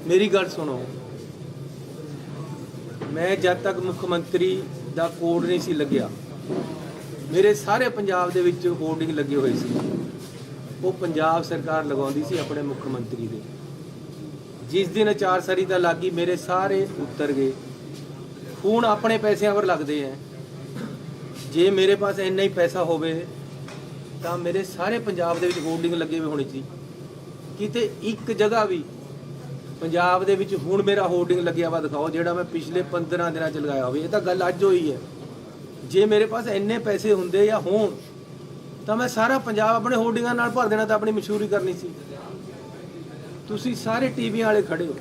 ਮੇਰੀ ਗੱਲ ਸੁਣੋ, ਮੈਂ ਜਦ ਤੱਕ ਮੁੱਖ ਮੰਤਰੀ ਦਾ ਕੋਡ ਨਹੀਂ ਸੀ ਲੱਗਿਆ, ਮੇਰੇ ਸਾਰੇ ਪੰਜਾਬ ਦੇ ਵਿੱਚ ਹੋਰਡਿੰਗ ਲੱਗੇ ਹੋਏ ਸੀ, ਉਹ ਪੰਜਾਬ ਸਰਕਾਰ ਲਗਾਉਂਦੀ ਸੀ ਆਪਣੇ ਮੁੱਖ ਮੰਤਰੀ ਦੇ। ਜਿਸ ਦਿਨ ਆਚਾਰ-ਸੰਹਿਤਾ ਲੱਗੀ, ਮੇਰੇ ਸਾਰੇ ਉੱਤਰ ਗਏ। ਹੁਣ ਆਪਣੇ ਪੈਸਿਆਂ ਪਰ ਲੱਗਦੇ ਆ। ਜੇ ਮੇਰੇ ਪਾਸ ਇੰਨਾ ਹੀ ਪੈਸਾ ਹੋਵੇ ਤਾਂ ਮੇਰੇ ਸਾਰੇ ਪੰਜਾਬ ਦੇ ਵਿੱਚ ਹੋਰਡਿੰਗ ਲੱਗੇ ਹੋਏ ਹੋਣੀ ਸੀ। ਕਿਤੇ ਇੱਕ ਜਗ੍ਹਾ ਵੀ ਪੰਜਾਬ ਦੇ ਵਿੱਚ ਹੁਣ ਮੇਰਾ ਹੋਰਡਿੰਗ ਲੱਗਿਆ ਵਾ ਦਿਖਾਓ, ਜਿਹੜਾ ਮੈਂ ਪਿਛਲੇ 15 ਦਿਨਾਂ ਚ ਲਗਾਇਆ ਹੋਵੇ। ਇਹ ਤਾਂ ਗੱਲ ਅੱਜ ਹੋਈ ਹੈ। ਜੇ ਮੇਰੇ ਪਾਸ ਇੰਨੇ ਪੈਸੇ ਹੁੰਦੇ ਜਾਂ ਹੋਣ ਤਾਂ ਮੈਂ ਸਾਰਾ ਪੰਜਾਬ ਆਪਣੇ ਹੋਰਡਿੰਗਾਂ ਨਾਲ ਭਰ ਦੇਣਾ, ਤਾਂ ਆਪਣੀ ਮਸ਼ਹੂਰੀ ਕਰਨੀ ਸੀ। ਤੁਸੀਂ ਸਾਰੇ ਟੀਵੀਆਂ ਵਾਲੇ ਖੜੇ ਹੋ,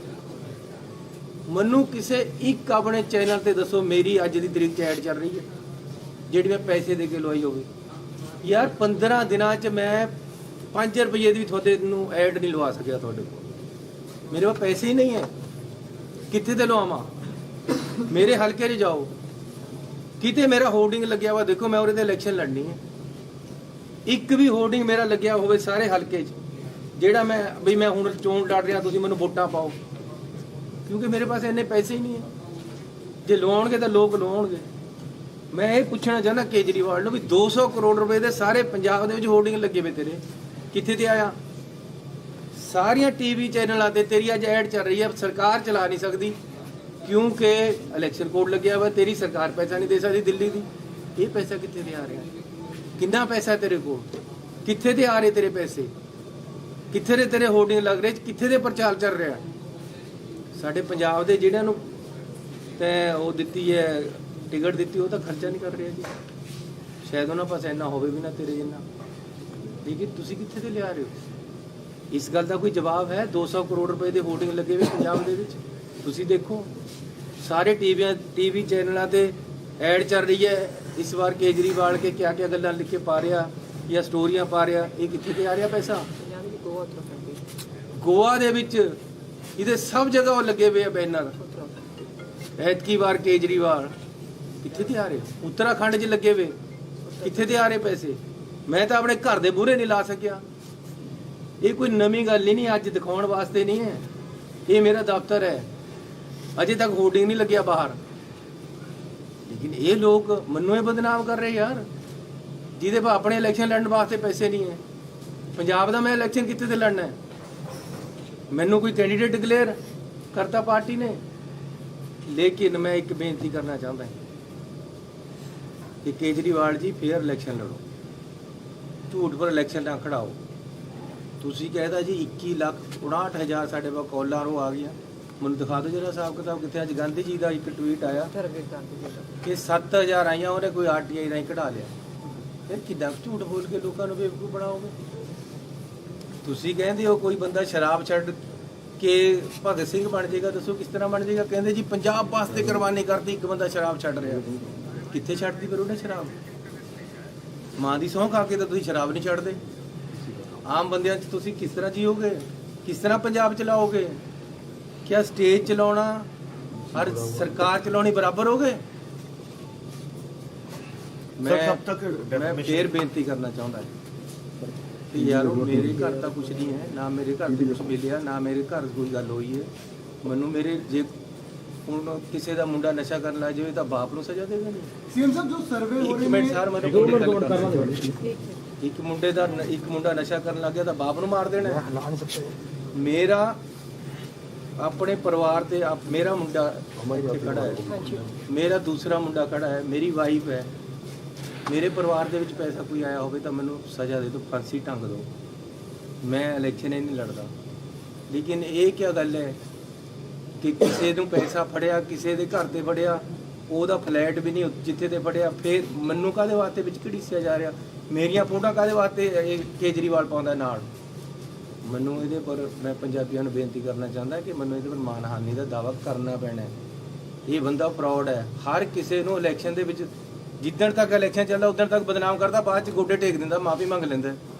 ਮੈਨੂੰ ਕਿਸੇ ਇੱਕ ਆਪਣੇ ਚੈਨਲ ਤੇ ਦੱਸੋ ਮੇਰੀ ਅੱਜ ਦੀ ਤਰੀਕ 'ਚ ਐਡ ਚੱਲ ਰਹੀ ਹੈ ਜਿਹੜੀ ਮੈਂ ਪੈਸੇ ਦੇ ਕੇ ਲਵਾਈ ਹੋਵੇ। ਯਾਰ 15 ਦਿਨਾਂ 'ਚ ਮੈਂ 5 ਰੁਪਏ ਦੀ ਵੀ ਤੁਹਾਡੇ ਨੂੰ ਐਡ ਨਹੀਂ ਲਵਾ ਸਕਿਆ। ਤੁਹਾਡੇ ਕੋਲ ਮੇਰੇ ਕੋਲ ਪੈਸੇ ਹੀ ਨਹੀਂ ਹੈ, ਕਿੱਥੇ ਤੇ ਲਵਾਵਾਂ? ਮੇਰੇ ਹਲਕੇ 'ਚ ਜਾਓ, ਕਿਤੇ ਮੇਰਾ ਹੋਰਡਿੰਗ ਲੱਗਿਆ ਵਾ ਦੇਖੋ, ਮੈਂ ਉਹਦੇ ਤੇ ਇਲੈਕਸ਼ਨ ਲੜਨੀ ਹੈ। ਇੱਕ ਵੀ ਹੋਰਡਿੰਗ ਮੇਰਾ ਲੱਗਿਆ ਹੋਵੇ ਸਾਰੇ ਹਲਕੇ 'ਚ, ਜਿਹੜਾ ਮੈਂ ਵੀ ਮੈਂ ਹੁਣ ਚੋਣ ਲੜ ਰਿਹਾ, ਤੁਸੀਂ ਮੈਨੂੰ ਵੋਟਾਂ ਪਾਓ, ਕਿਉਂਕਿ ਮੇਰੇ ਪਾਸ ਇੰਨੇ ਪੈਸੇ ਹੀ ਨਹੀਂ ਹੈ। ਜੇ ਲਵਾਉਣਗੇ ਤਾਂ ਲੋਕ ਲਵਾਉਣਗੇ। ਮੈਂ ਇਹ ਪੁੱਛਣਾ ਚਾਹੁੰਦਾ ਕੇਜਰੀਵਾਲ ਨੂੰ ਵੀ 200 ਕਰੋੜ ਰੁਪਏ ਦੇ ਸਾਰੇ ਪੰਜਾਬ ਦੇ ਵਿੱਚ ਹੋਰਡਿੰਗ ਲੱਗੇ ਵੇ ਤੇਰੇ, ਕਿੱਥੇ ਤੇ ਆਇਆ? ਸਾਰੀਆਂ ਟੀਵੀ ਚੈਨਲਾਂ ਤੇ ਤੇਰੀ ਅੱਜ ਐਡ ਚੱਲ ਰਹੀ ਹੈ, ਸਰਕਾਰ ਚਲਾ ਨਹੀਂ ਸਕਦੀ ਕਿਉਂਕਿ ਇਲੈਕਸ਼ਨ ਕੋਡ ਲੱਗਿਆ ਵਾ, ਤੇਰੀ ਸਰਕਾਰ ਪੈਸਾ ਨਹੀਂ ਦੇ ਸਕਦੀ ਦਿੱਲੀ ਦੀ। ਇਹ ਪੈਸਾ ਕਿੱਥੇ ਤੇ ਆ ਰਿਹਾ? ਕਿੰਨਾ ਪੈਸਾ ਤੇਰੇ ਕੋਲ? ਕਿੱਥੇ ਤੇ ਆ ਰਹੇ ਤੇਰੇ ਪੈਸੇ? ਕਿੱਥੇ ਦੇ ਤੇਰੇ ਹੋਰਡਿੰਗ ਲੱਗ ਰਹੇ? ਕਿੱਥੇ ਦੇ ਪ੍ਰਚਾਰ ਚੱਲ ਰਿਹਾ? ਸਾਡੇ ਪੰਜਾਬ ਦੇ ਜਿਹੜਿਆਂ ਨੂੰ ਤੈਂ ਉਹ ਦਿੱਤੀ ਹੈ, ਟਿਕਟ ਦਿੱਤੀ, ਉਹ ਤਾਂ ਖਰਚਾ ਨਹੀਂ ਕਰ ਰਿਹਾ ਜੀ। ਸ਼ਾਇਦ ਉਹਨਾਂ ਪਾਸ ਇੰਨਾ ਹੋਵੇ ਵੀ ਨਾ ਤੇਰੇ ਜਿੰਨਾ, ਲੇਕਿਨ ਤੁਸੀਂ ਕਿੱਥੇ ਤੇ ਲਿਆ ਰਹੇ ਹੋ? ਇਸ ਗੱਲ ਦਾ ਕੋਈ ਜਵਾਬ ਹੈ? 200 ਕਰੋੜ ਰੁਪਏ ਦੇ ਹੋਰਡਿੰਗ ਲੱਗੇ ਹੋਏ ਪੰਜਾਬ ਦੇ ਵਿੱਚ, ਤੁਸੀਂ ਦੇਖੋ ਸਾਰੇ ਟੀਵੀ ਚੈਨਲਾਂ ਤੇ ਐਡ ਚੱਲ ਰਹੀ ਹੈ। ਇਸ ਵਾਰ ਕੇਜਰੀਵਾਲ ਕੇ ਕਿਆ ਕਿਆ ਗੱਲਾਂ ਲਿਖ ਕੇ ਪਾ ਰਿਹਾ ਜਾਂ ਸਟੋਰੀਆਂ ਪਾ ਰਿਹਾ, ਇਹ ਕਿੱਥੇ ਤੇ ਆ ਰਿਹਾ ਪੈਸਾ? ਗੋਆ ਦੇ ਵਿੱਚ ਇਹਦੇ ਸਭ ਜਗ੍ਹਾ ਉਹ ਲੱਗੇ ਹੋਏ ਆ ਬੈਨਰ। ਐਤਕੀ ਵਾਰ ਕੇਜਰੀਵਾਲ ਕਿੱਥੇ ਤੇ ਆ ਰਹੇ? ਉੱਤਰਾਖੰਡ 'ਚ ਲੱਗੇ ਹੋਏ, ਕਿੱਥੇ ਤੇ ਆ ਰਹੇ ਪੈਸੇ? ਮੈਂ ਤਾਂ ਆਪਣੇ ਘਰ ਦੇ ਮੂਹਰੇ ਨਹੀਂ ਲਾ ਸਕਿਆ। ਇਹ ਕੋਈ ਨਵੀਂ ਗੱਲ ਹੀ ਨਹੀਂ, ਅੱਜ ਦਿਖਾਉਣ ਵਾਸਤੇ ਨਹੀਂ ਹੈ। ਇਹ ਮੇਰਾ ਦਫ਼ਤਰ ਹੈ, ਅਜੇ ਤੱਕ ਹੋਰਡਿੰਗ ਨਹੀਂ ਲੱਗਿਆ ਬਾਹਰ, ਲੇਕਿਨ ਇਹ ਲੋਕ ਮੈਨੂੰ ਇਹ ਬਦਨਾਮ ਕਰ ਰਹੇ ਯਾਰ, ਜਿਹਦੇ ਪਾ ਆਪਣੇ ਇਲੈਕਸ਼ਨ ਲੜਨ ਵਾਸਤੇ ਪੈਸੇ ਨਹੀਂ ਹੈ। ਪੰਜਾਬ ਦਾ ਮੈਂ ਇਲੈਕਸ਼ਨ ਕਿੱਥੇ ਤੇ ਲੜਨਾ ਹੈ? ਮੈਨੂੰ ਕੋਈ ਕੈਂਡੀਡੇਟ ਡਿਕਲੇਅਰ ਕਰਤਾ ਪਾਰਟੀ ਨੇ। ਲੇਕਿਨ ਮੈਂ ਇੱਕ ਬੇਨਤੀ ਕਰਨਾ ਚਾਹੁੰਦਾ ਹਾਂ ਕਿ ਕੇਜਰੀਵਾਲ ਜੀ ਫੇਅਰ ਇਲੈਕਸ਼ਨ ਲੜੋ, ਝੂਠ ਪਰ ਇਲੈਕਸ਼ਨ ਨਾ ਖੜਾਓ। ਤੁਸੀਂ ਕਹਿਦਾ ਜੀ 21,59,000 ਸਾਡੇ ਕੋਲ ਕਾਲਾਂ ਉਹ ਆ ਗਈਆਂ, ਮੈਨੂੰ ਦਿਖਾ ਦਿਓ ਜਰਾ ਹਿਸਾਬ ਕਿਤਾਬ ਕਿੱਥੇ। ਅੱਜ ਗਾਂਧੀ ਜੀ ਦਾ ਇੱਕ ਟਵੀਟ ਆਇਆ ਕਿ 7,000 ਆਈਆਂ, ਉਹਨੇ ਕੋਈ ਆਰਟੀਆਈ ਰਾਹੀਂ ਕਢਾ ਲਿਆ। ਫਿਰ ਕਿੱਦਾਂ ਝੂਠ ਬੋਲ ਕੇ ਲੋਕਾਂ ਨੂੰ ਬੇਵਕੂਫ ਬਣਾਓਗੇ? ਤੁਸੀਂ ਕਹਿੰਦੇ ਹੋ ਕੋਈ ਬੰਦਾ ਸ਼ਰਾਬ ਛੱਡ ਕੇ ਭਗਤ ਸਿੰਘ ਬਣ ਜਾਏਗਾ, ਦੱਸੋ ਕਿਸ ਤਰ੍ਹਾਂ ਬਣ ਜਾਏਗਾ? ਕਹਿੰਦੇ ਜੀ ਪੰਜਾਬ ਵਾਸਤੇ ਕੁਰਬਾਨੀ ਕਰਤੀ, ਇੱਕ ਬੰਦਾ ਸ਼ਰਾਬ ਛੱਡ ਰਿਹਾ। ਕਿੱਥੇ ਛੱਡਦੀ ਫਿਰ ਉਹਨੇ ਸ਼ਰਾਬ? ਮਾਂ ਦੀ ਸਹੁੰ ਖਾ ਕੇ ਤਾਂ ਤੁਸੀਂ ਸ਼ਰਾਬ ਨਹੀਂ ਛੱਡਦੇ। ਆਮ ਬੰਦਿਆਂ 'ਚ ਤੁਸੀਂ ਕਿਸ ਤਰ੍ਹਾਂ ਜੀਓਗੇ? ਕਿਸ ਤਰ੍ਹਾਂ ਪੰਜਾਬ ਚਲਾਓਗੇ? ਕਿਆ ਸਟੇਜ ਚਲਾਉਣਾ ਔਰ ਸਰਕਾਰ ਚਲਾਉਣੀ ਬਰਾਬਰ ਹੋਗੇ? ਮੈਂ ਫੇਰ ਬੇਨਤੀ ਕਰਨਾ ਚਾਹੁੰਦਾ ਕਿ ਯਾਰੋ ਮੇਰੇ ਘਰ ਤਾਂ ਕੁਝ ਨਹੀਂ ਹੈ, ਨਾ ਮੇਰੇ ਘਰ ਦੇ ਕੁਝ ਮਿਲਿਆ, ਨਾ ਮੇਰੇ ਘਰ ਕੋਈ ਗੱਲ ਹੋਈ ਹੈ। ਮੈਨੂੰ ਮੇਰੇ ਜੇ ਹੁਣ ਕਿਸੇ ਦਾ ਮੁੰਡਾ ਨਸ਼ਾ ਕਰਨ ਲੱਗ ਜਾਵੇ ਤਾਂ ਬਾਪ ਨੂੰ ਸਜ਼ਾ ਦੇਗਾ ਨਹੀਂ? ਸੀਐਮ ਸਾਹਿਬ, ਜੋ ਸਰਵੇ ਹੋ ਰਹੇ ਇੱਕ ਮਿੰਟ ਨੇ, ਸਰ, ਮੈਨੂੰ ਇੱਕ ਮੁੰਡਾ ਨਸ਼ਾ ਕਰਨ ਲੱਗ ਗਿਆ ਤਾਂ ਬਾਪ ਨੂੰ ਮਾਰ ਦੇਣਾ ਹੈ? ਮੇਰਾ ਆਪਣੇ ਪਰਿਵਾਰ ਤੇ ਮੇਰਾ ਮੁੰਡਾ ਇੱਥੇ ਖੜਾ ਹੈ, ਮੇਰਾ ਦੂਸਰਾ ਮੁੰਡਾ ਖੜਾ ਹੈ, ਮੇਰੀ ਵਾਈਫ ਹੈ। ਮੇਰੇ ਪਰਿਵਾਰ ਦੇ ਵਿੱਚ ਪੈਸਾ ਕੋਈ ਆਇਆ ਹੋਵੇ ਤਾਂ ਮੈਨੂੰ ਸਜ਼ਾ ਦੇ ਦਿਓ, ਫਾਂਸੀ ਟੰਗ ਦਿਓ। ਮੈਂ ਇਲੈਕਸ਼ਨ ਹੀ ਨਹੀਂ ਲੜਦਾ। ਲੇਕਿਨ ਇਹ ਕੀ ਗੱਲ ਹੈ ਕਿ ਕਿਸੇ ਨੂੰ ਪੈਸਾ ਫੜਿਆ, ਕਿਸੇ ਦੇ ਘਰ ਤੇ ਫੜਿਆ, ਉਹਦਾ ਫਲੈਟ ਵੀ ਨਹੀਂ ਜਿੱਥੇ ਤੇ ਫੜਿਆ, ਫਿਰ ਮੈਨੂੰ ਕਾਹਦੇ ਵਾਸਤੇ ਵਿੱਚ ਘੜੀਸਿਆ ਜਾ ਰਿਹਾ? ਮੇਰੀਆਂ ਫੋਟੋਆਂ ਕਾਹਦੇ ਵਾਸਤੇ ਇਹ ਕੇਜਰੀਵਾਲ ਪਾਉਂਦਾ ਨਾਲ? ਮੈਨੂੰ ਇਹਦੇ ਪਰ ਮੈਂ ਪੰਜਾਬੀਆਂ ਨੂੰ ਬੇਨਤੀ ਕਰਨਾ ਚਾਹੁੰਦਾ ਕਿ ਮੈਨੂੰ ਇਹਦੇ ਪਰ ਮਾਨਹਾਨੀ ਦਾ ਦਾਅਵਾ ਕਰਨਾ ਪੈਣਾ ਹੈ। ਇਹ ਬੰਦਾ ਫਰਾਡ ਹੈ। ਹਰ ਕਿਸੇ ਨੂੰ ਇਲੈਕਸ਼ਨ ਦੇ ਵਿੱਚ, ਜਿੱਦਣ ਤੱਕ ਇਲੈਕਸ਼ਨ ਚੱਲਦਾ ਉਦੋਂ ਤੱਕ ਬਦਨਾਮ ਕਰਦਾ, ਬਾਅਦ 'ਚ ਗੋਡੇ ਟੇਕ ਦਿੰਦਾ, ਮਾਫੀ ਮੰਗ ਲੈਂਦਾ।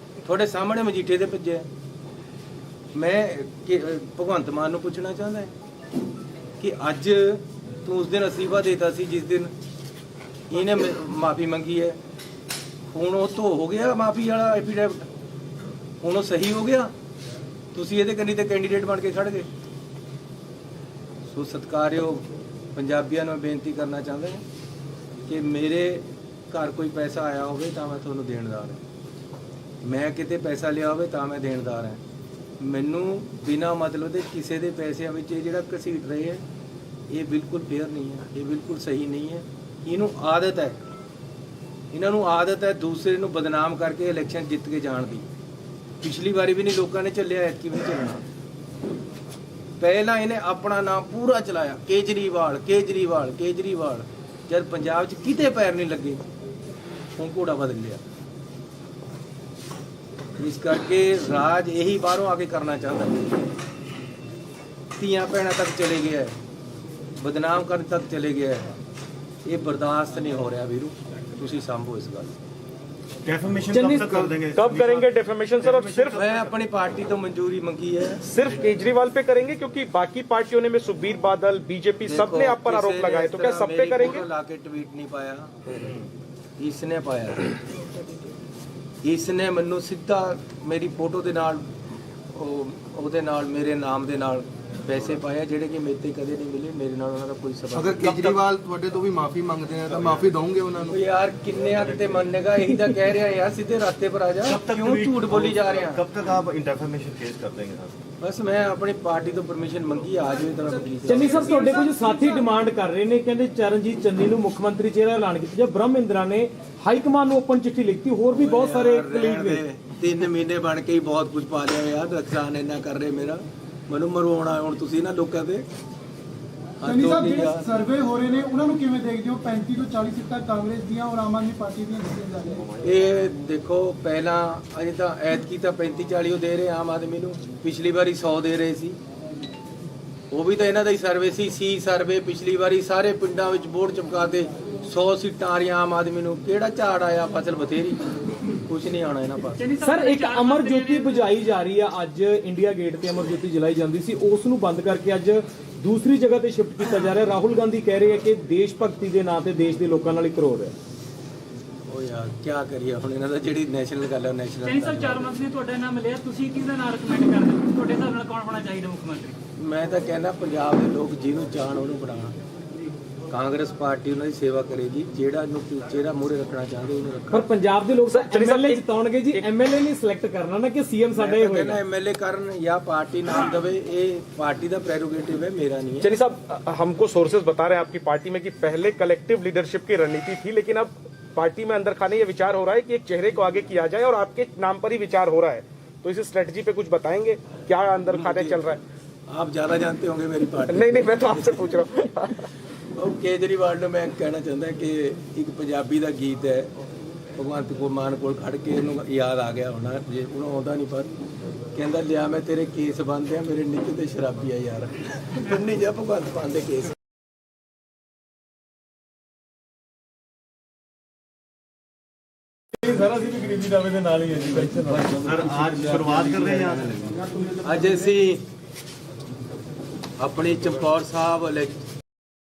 ਤੁਹਾਡੇ ਸਾਹਮਣੇ ਮਜੀਠੇ ਦੇ ਭੱਜੇ। ਮੈਂ ਭਗਵੰਤ ਮਾਨ ਨੂੰ ਪੁੱਛਣਾ ਚਾਹੁੰਦਾ ਕਿ ਅੱਜ ਤੂੰ ਉਸ ਦਿਨ ਅਸਤੀਫਾ ਦੇਤਾ ਸੀ ਜਿਸ ਦਿਨ ਇਹਨੇ ਮਾਫੀ ਮੰਗੀ ਹੈ, ਹੁਣ ਉਹ ਧੋ ਹੋ ਗਿਆ ਮਾਫੀ ਵਾਲਾ ਐਫੀਡੈਵਿਟ, ਹੁਣ ਉਹ ਸਹੀ ਹੋ ਗਿਆ? ਤੁਸੀਂ ਇਹਦੇ ਕੰਨੀ ਤੇ ਕੈਂਡੀਡੇਟ ਬਣ ਕੇ ਖੜ ਗਏ। ਸੋ ਸਤਿਕਾਰਯੋਗ ਪੰਜਾਬੀਆਂ ਨੂੰ ਬੇਨਤੀ ਕਰਨਾ ਚਾਹੁੰਦਾ ਕਿ ਮੇਰੇ ਘਰ ਕੋਈ ਪੈਸਾ ਆਇਆ ਹੋਵੇ ਤਾਂ ਮੈਂ ਤੁਹਾਨੂੰ ਦੇਣਦਾਰ ਹਾਂ, ਮੈਂ ਕਿਤੇ ਪੈਸਾ ਲਿਆ ਹੋਵੇ ਤਾਂ ਮੈਂ ਦੇਣਦਾਰ ਹਾਂ। ਮੈਨੂੰ ਬਿਨਾਂ ਮਤਲਬ ਦੇ ਕਿਸੇ ਦੇ ਪੈਸਿਆਂ ਵਿੱਚ ਇਹ ਜਿਹੜਾ ਘਸੀਟ ਰਹੇ ਹੈ, ਇਹ ਬਿਲਕੁਲ ਫੇਅਰ ਨਹੀਂ ਹੈ, ਇਹ ਬਿਲਕੁਲ ਸਹੀ ਨਹੀਂ ਹੈ। ਇਹਨੂੰ ਆਦਤ ਹੈ, ਇਹਨਾਂ ਨੂੰ ਆਦਤ ਹੈ ਦੂਸਰੇ ਨੂੰ ਬਦਨਾਮ ਕਰਕੇ ਇਲੈਕਸ਼ਨ ਜਿੱਤ ਕੇ ਜਾਣ ਦੀ। ਪਿਛਲੀ ਵਾਰੀ ਵੀ ਨਹੀਂ ਲੋਕਾਂ ਨੇ ਚੱਲਿਆ, ਐਤਕੀ ਵੀ ਨਹੀਂ ਚੱਲਣਾ। ਪਹਿਲਾਂ ਇਹਨੇ ਆਪਣਾ ਨਾਮ ਪੂਰਾ ਚਲਾਇਆ, ਕੇਜਰੀਵਾਲ ਕੇਜਰੀਵਾਲ ਕੇਜਰੀਵਾਲ। ਜਦ ਪੰਜਾਬ 'ਚ ਕਿਤੇ ਪੈਰ ਨਹੀਂ ਲੱਗੇ, ਹੁਣ ਘੋੜਾ ਬਦਲ ਲਿਆ। ਇਸ ਕਰਕੇ ਰਾਜ ਇਹੀ ਬਾਹਰੋਂ ਆ ਕੇ ਕਰਨਾ ਚਾਹੁੰਦਾ। ਧੀਆਂ ਭੈਣਾਂ ਤੱਕ ਚਲੇ ਗਿਆ, ਬਦਨਾਮ ਕਰਨ ਤੱਕ ਚਲੇ ਗਿਆ। ਇਹ ਬਰਦਾਸ਼ਤ नहीं हो रहा ਵੀਰੂ, ਤੁਸੀਂ ਸੰਭੋ ਇਸ ਗੱਲ। डेफमेशन कब तक कर देंगे? कब करेंगे डेफेमेशन सर? और सिर्फ मैं अपनी पार्टी तो मंजूरी मंगी है, सिर्फ केजरीवाल पे करेंगे क्योंकि बाकी पार्टियों ने में सुखबीर बादल बीजेपी सब ने आप पर आरोप लगाए, तो क्या सब पे करेंगे? लाके ट्वीट नहीं पाया, इसने पाया। इसने ਮੈਨੂੰ ਸਿੱਧਾ ਮੇਰੀ ਫੋਟੋ ਦੇ ਨਾਲ ਉਹਦੇ ਨਾਲ ਮੇਰੇ ਨਾਮ ਦੇ ਨਾਲ ਪੈਸੇ ਪਾਇਆ ਜਿਹੜੇ ਕਿ ਮੇਰੇ ਤੇ ਕਦੇ ਨਹੀਂ ਮਿਲੇ, ਮੇਰੇ ਨਾਲ ਉਹਨਾਂ ਦਾ ਕੋਈ ਸਬੰਧ ਅਗਰ ਕੇਜਰੀਵਾਲ ਤੁਹਾਡੇ ਤੋਂ ਵੀ ਮਾਫੀ ਮੰਗਦੇ ਆ ਤਾਂ ਮਾਫੀ ਦਓਗੇ ਉਹਨਾਂ ਨੂੰ? ਉਹ ਯਾਰ ਕਿੰਨੇ ਹੱਦ ਤੇ ਮੰਨੇਗਾ, ਇਹੀ ਤਾਂ ਕਹਿ ਰਿਹਾ ਯਾਰ, ਸਿੱਧੇ ਰਾਸਤੇ ਪਰ ਆ ਜਾ, ਕਿਉਂ ਝੂਠ ਬੋਲੀ ਜਾ ਰਿਹਾ? कब तक आप इंटरफॉर्मेशन केस कर देंगे सर? ਬਸ ਮੈਂ ਆਪਣੀ ਪਾਰਟੀ ਤੋਂ ਪਰਮਿਸ਼ਨ ਮੰਗੀ, ਆ ਜਾਵੇ ਤਾਂ ਵਕੀਲ ਸਾਹਿਬ। ਚੰਨੀ ਸਾਹਿਬ ਤੁਹਾਡੇ ਕੁਝ ਸਾਥੀ ਡਿਮਾਂਡ ਕਰ ਰਹੇ ਨੇ, ਕਹਿੰਦੇ ਚਰਨਜੀਤ ਚੰਨੀ ਨੂੰ ਮੁੱਖ ਮੰਤਰੀ ਚਿਹਰਾ ਐਲਾਨ ਕੀਤਾ ਜਾਂ ਬ੍ਰਹਮ ਇੰਦਰਾ ਨੇ ਹਾਈ ਕਮਾਨ ਨੂੰ ਓਪਨ ਚਿੱਠੀ ਲਿਖਤੀ, ਹੋਰ ਵੀ ਬਹੁਤ ਸਾਰੇ ਕਲੀਗ ਨੇ। 3 ਮਹੀਨੇ ਬਣ ਕੇ ਹੀ ਬਹੁਤ ਕੁਝ ਪਾ ਲਿਆ ਯਾਰ, ਨੁਕਸਾਨ ਇੰਨਾ ਕਰ ਰਹੇ ਮੇਰਾ, ਮੈਨੂੰ ਮਰਵਾਉਣਾ ਹੁਣ ਤੁਸੀਂ ਨਾ ਲੋਕਾਂ ਤੇ। ਚੰਨੀ ਸਾਹਿਬ ਜਿਹੜੇ ਸਰਵੇ ਹੋ ਰਹੇ ਨੇ ਉਹਨਾਂ ਨੂੰ ਕਿਵੇਂ ਦੇਖਦੇ ਹੋ? 35 ਤੋਂ 40 ਸੀਟਾਂ ਕਾਂਗਰਸ ਦੀਆਂ ਔਰ ਆਮ ਆਦਮੀ ਪਾਰਟੀ ਦੀਆਂ ਜਿੱਤੀਆਂ ਜਾ ਰਹੀਆਂ। ਇਹ ਦੇਖੋ ਪਹਿਲਾਂ ਅਜੇ ਤਾਂ ਐਤਕੀ ਤਾਂ 35-40 ਦੇ ਰਹੇ ਆਮ ਆਦਮੀ ਨੂੰ, ਪਿਛਲੀ ਵਾਰੀ 100 ਦੇ ਰਹੇ ਸੀ, ਉਹ ਵੀ ਤਾਂ ਇਹਨਾਂ ਦਾ ਹੀ ਸਰਵੇ ਸੀ ਸਰਵੇ। ਪਿਛਲੀ ਵਾਰੀ ਸਾਰੇ ਪਿੰਡਾਂ ਵਿੱਚ ਬੋਰਡ ਚਮਕਾ ਦੇ 100 ਸੀਟਾਂ ਆ ਰਹੀਆਂ ਆਮ ਆਦਮੀ ਨੂੰ, ਕਿਹੜਾ ਝਾੜ ਆਇਆ? ਫਸਲ ਬਥੇਰੀ, ਕੁਝ ਨਹੀਂ ਆਉਣਾ ਇਹਨਾਂ ਪਾਸ। ਸਰ ਇੱਕ ਅਮਰ ਜੋਤੀ ਬੁਝਾਈ ਜਾ ਰਹੀ ਆ, ਅੱਜ ਇੰਡੀਆ ਗੇਟ ਤੇ ਅਮਰ ਜੋਤੀ ਜਲਾਈ ਜਾਂਦੀ ਸੀ, ਉਸ ਨੂੰ ਬੰਦ ਕਰਕੇ ਅੱਜ ਦੂਸਰੀ ਜਗ੍ਹਾ ਤੇ ਸ਼ਿਫਟ ਕੀਤਾ ਜਾ ਰਿਹਾ। ਰਾਹੁਲ ਗਾਂਧੀ ਕਹਿ ਰਹੇ ਆ ਕਿ ਦੇਸ਼ ਭਗਤੀ ਦੇ ਨਾਂ ਤੇ ਦੇਸ਼ ਦੇ ਲੋਕਾਂ ਨਾਲ ਹੀ ਕਰੋ ਰਿਹਾ। ਉਹ ਯਾਰ ਕੀ ਕਰੀਏ ਹੁਣ, ਇਹਨਾਂ ਦਾ ਜਿਹੜੀ ਨੈਸ਼ਨਲ ਗੱਲ ਹੈ ਨੈਸ਼ਨਲ। ਚੰਨੀ ਸਾਹਿਬ 4 ਮੰਥ ਨੇ ਤੁਹਾਡਾ ਨਾਮ ਮਿਲਿਆ, ਤੁਸੀਂ ਕਿਹਦਾ ਨਾਮ ਰეკਮੈਂਡ ਕਰਦੇ ਹੋ? ਤੁਹਾਡੇ ਹਿਸਾਬ ਨਾਲ ਕੌਣ ਹੋਣਾ ਚਾਹੀਦਾ ਮੁੱਖ ਮੰਤਰੀ? ਮੈਂ ਤਾਂ ਕਹਿੰਦਾ ਪੰਜਾਬ ਦੇ ਲੋਕ ਜਿਹਨੂੰ ਚਾਹਣ ਉਹਨੂੰ ਬਣਾਉਣ। ਕਾਂਗਰਸ ਪਾਰਟੀ ਉਹਨਾਂ ਦੀ ਸੇਵਾ ਕਰੇਗੀ, ਜਿਹੜਾ ਨੂੰ ਚਿਹਰਾ ਮੂਹਰੇ ਰੱਖਣਾ ਚਾਹੁੰਦੇ ਉਹਨੂੰ ਰੱਖਣ। ਪਰ ਪੰਜਾਬ ਦੇ ਲੋਕ ਐਮਐਲਏ ਜਿਤਾਉਣਗੇ ਜੀ, ਐਮਐਲਏ ਨਹੀਂ ਸਿਲੈਕਟ ਕਰਨਾ ਨਾ ਕਿ ਸੀਐਮ ਸਾਡਾ ਹੀ ਹੋਏਗਾ। एमएलए ਕਰਨ ਜਾਂ ਪਾਰਟੀ ਨਾਮ ਦਵੇ, ਇਹ ਪਾर्टी ਦਾ प्रेरोगेटिव है, मेरा नहीं है। चलिए साहब, हमको सोर्सेज बता रहे हैं आपकी पार्टी में कि पहले कलेक्टिव लीडरशिप की रणनीति थी, लेकिन अब पार्टी में अंदर खाने ये विचार हो रहा है कि एक चेहरे को आगे किया जाए और आपके नाम पर ही विचार हो रहा है, तो इस स्ट्रेटजी पे कुछ बताएंगे क्या अंदर खाने चल रहा है? आप ज्यादा जानते होंगे मेरी पार्टी। नहीं मैं तो आपसे पूछ रहा हूँ। ਉਹ ਕੇਜਰੀਵਾਲ ਨੂੰ ਮੈਂ ਕਹਿਣਾ ਚਾਹੁੰਦਾ ਕਿ ਇੱਕ ਪੰਜਾਬੀ ਦਾ ਗੀਤ ਹੈ, ਭਗਵੰਤ ਮਾਨ ਕੋਲ ਖੜ ਕੇ ਇਹਨੂੰ ਯਾਦ ਆ ਗਿਆ ਹੋਣਾ, ਜੇ ਉਹਨੂੰ ਆਉਂਦਾ ਨਹੀਂ, ਪਰ ਕਹਿੰਦਾ ਲਿਆ ਮੈਂ ਤੇਰੇ ਕੇਸ ਬੰਦੇ ਆ, ਮੇਰੇ ਨਿੱਕੇ ਤੇ ਸ਼ਰਾਬੀ ਆ ਯਾਰ, ਨਹੀਂ ਜਾ ਭਗਵੰਤ ਮਾਨ ਦੇ ਕੇਸ। सर ਅਸੀਂ ਵੀ ਗਰੀਬੀ ਦਾਵੇ ਦੇ ਨਾਲ ਹੀ ਹੈ ਜੀ। ਸਰ ਅੱਜ ਸ਼ੁਰੂਆਤ ਕਰ ਰਹੇ ਹਾਂ ਅੱਜ ਅਸੀਂ ਆਪਣੀ ਚਮਕੌਰ ਸਾਹਿਬ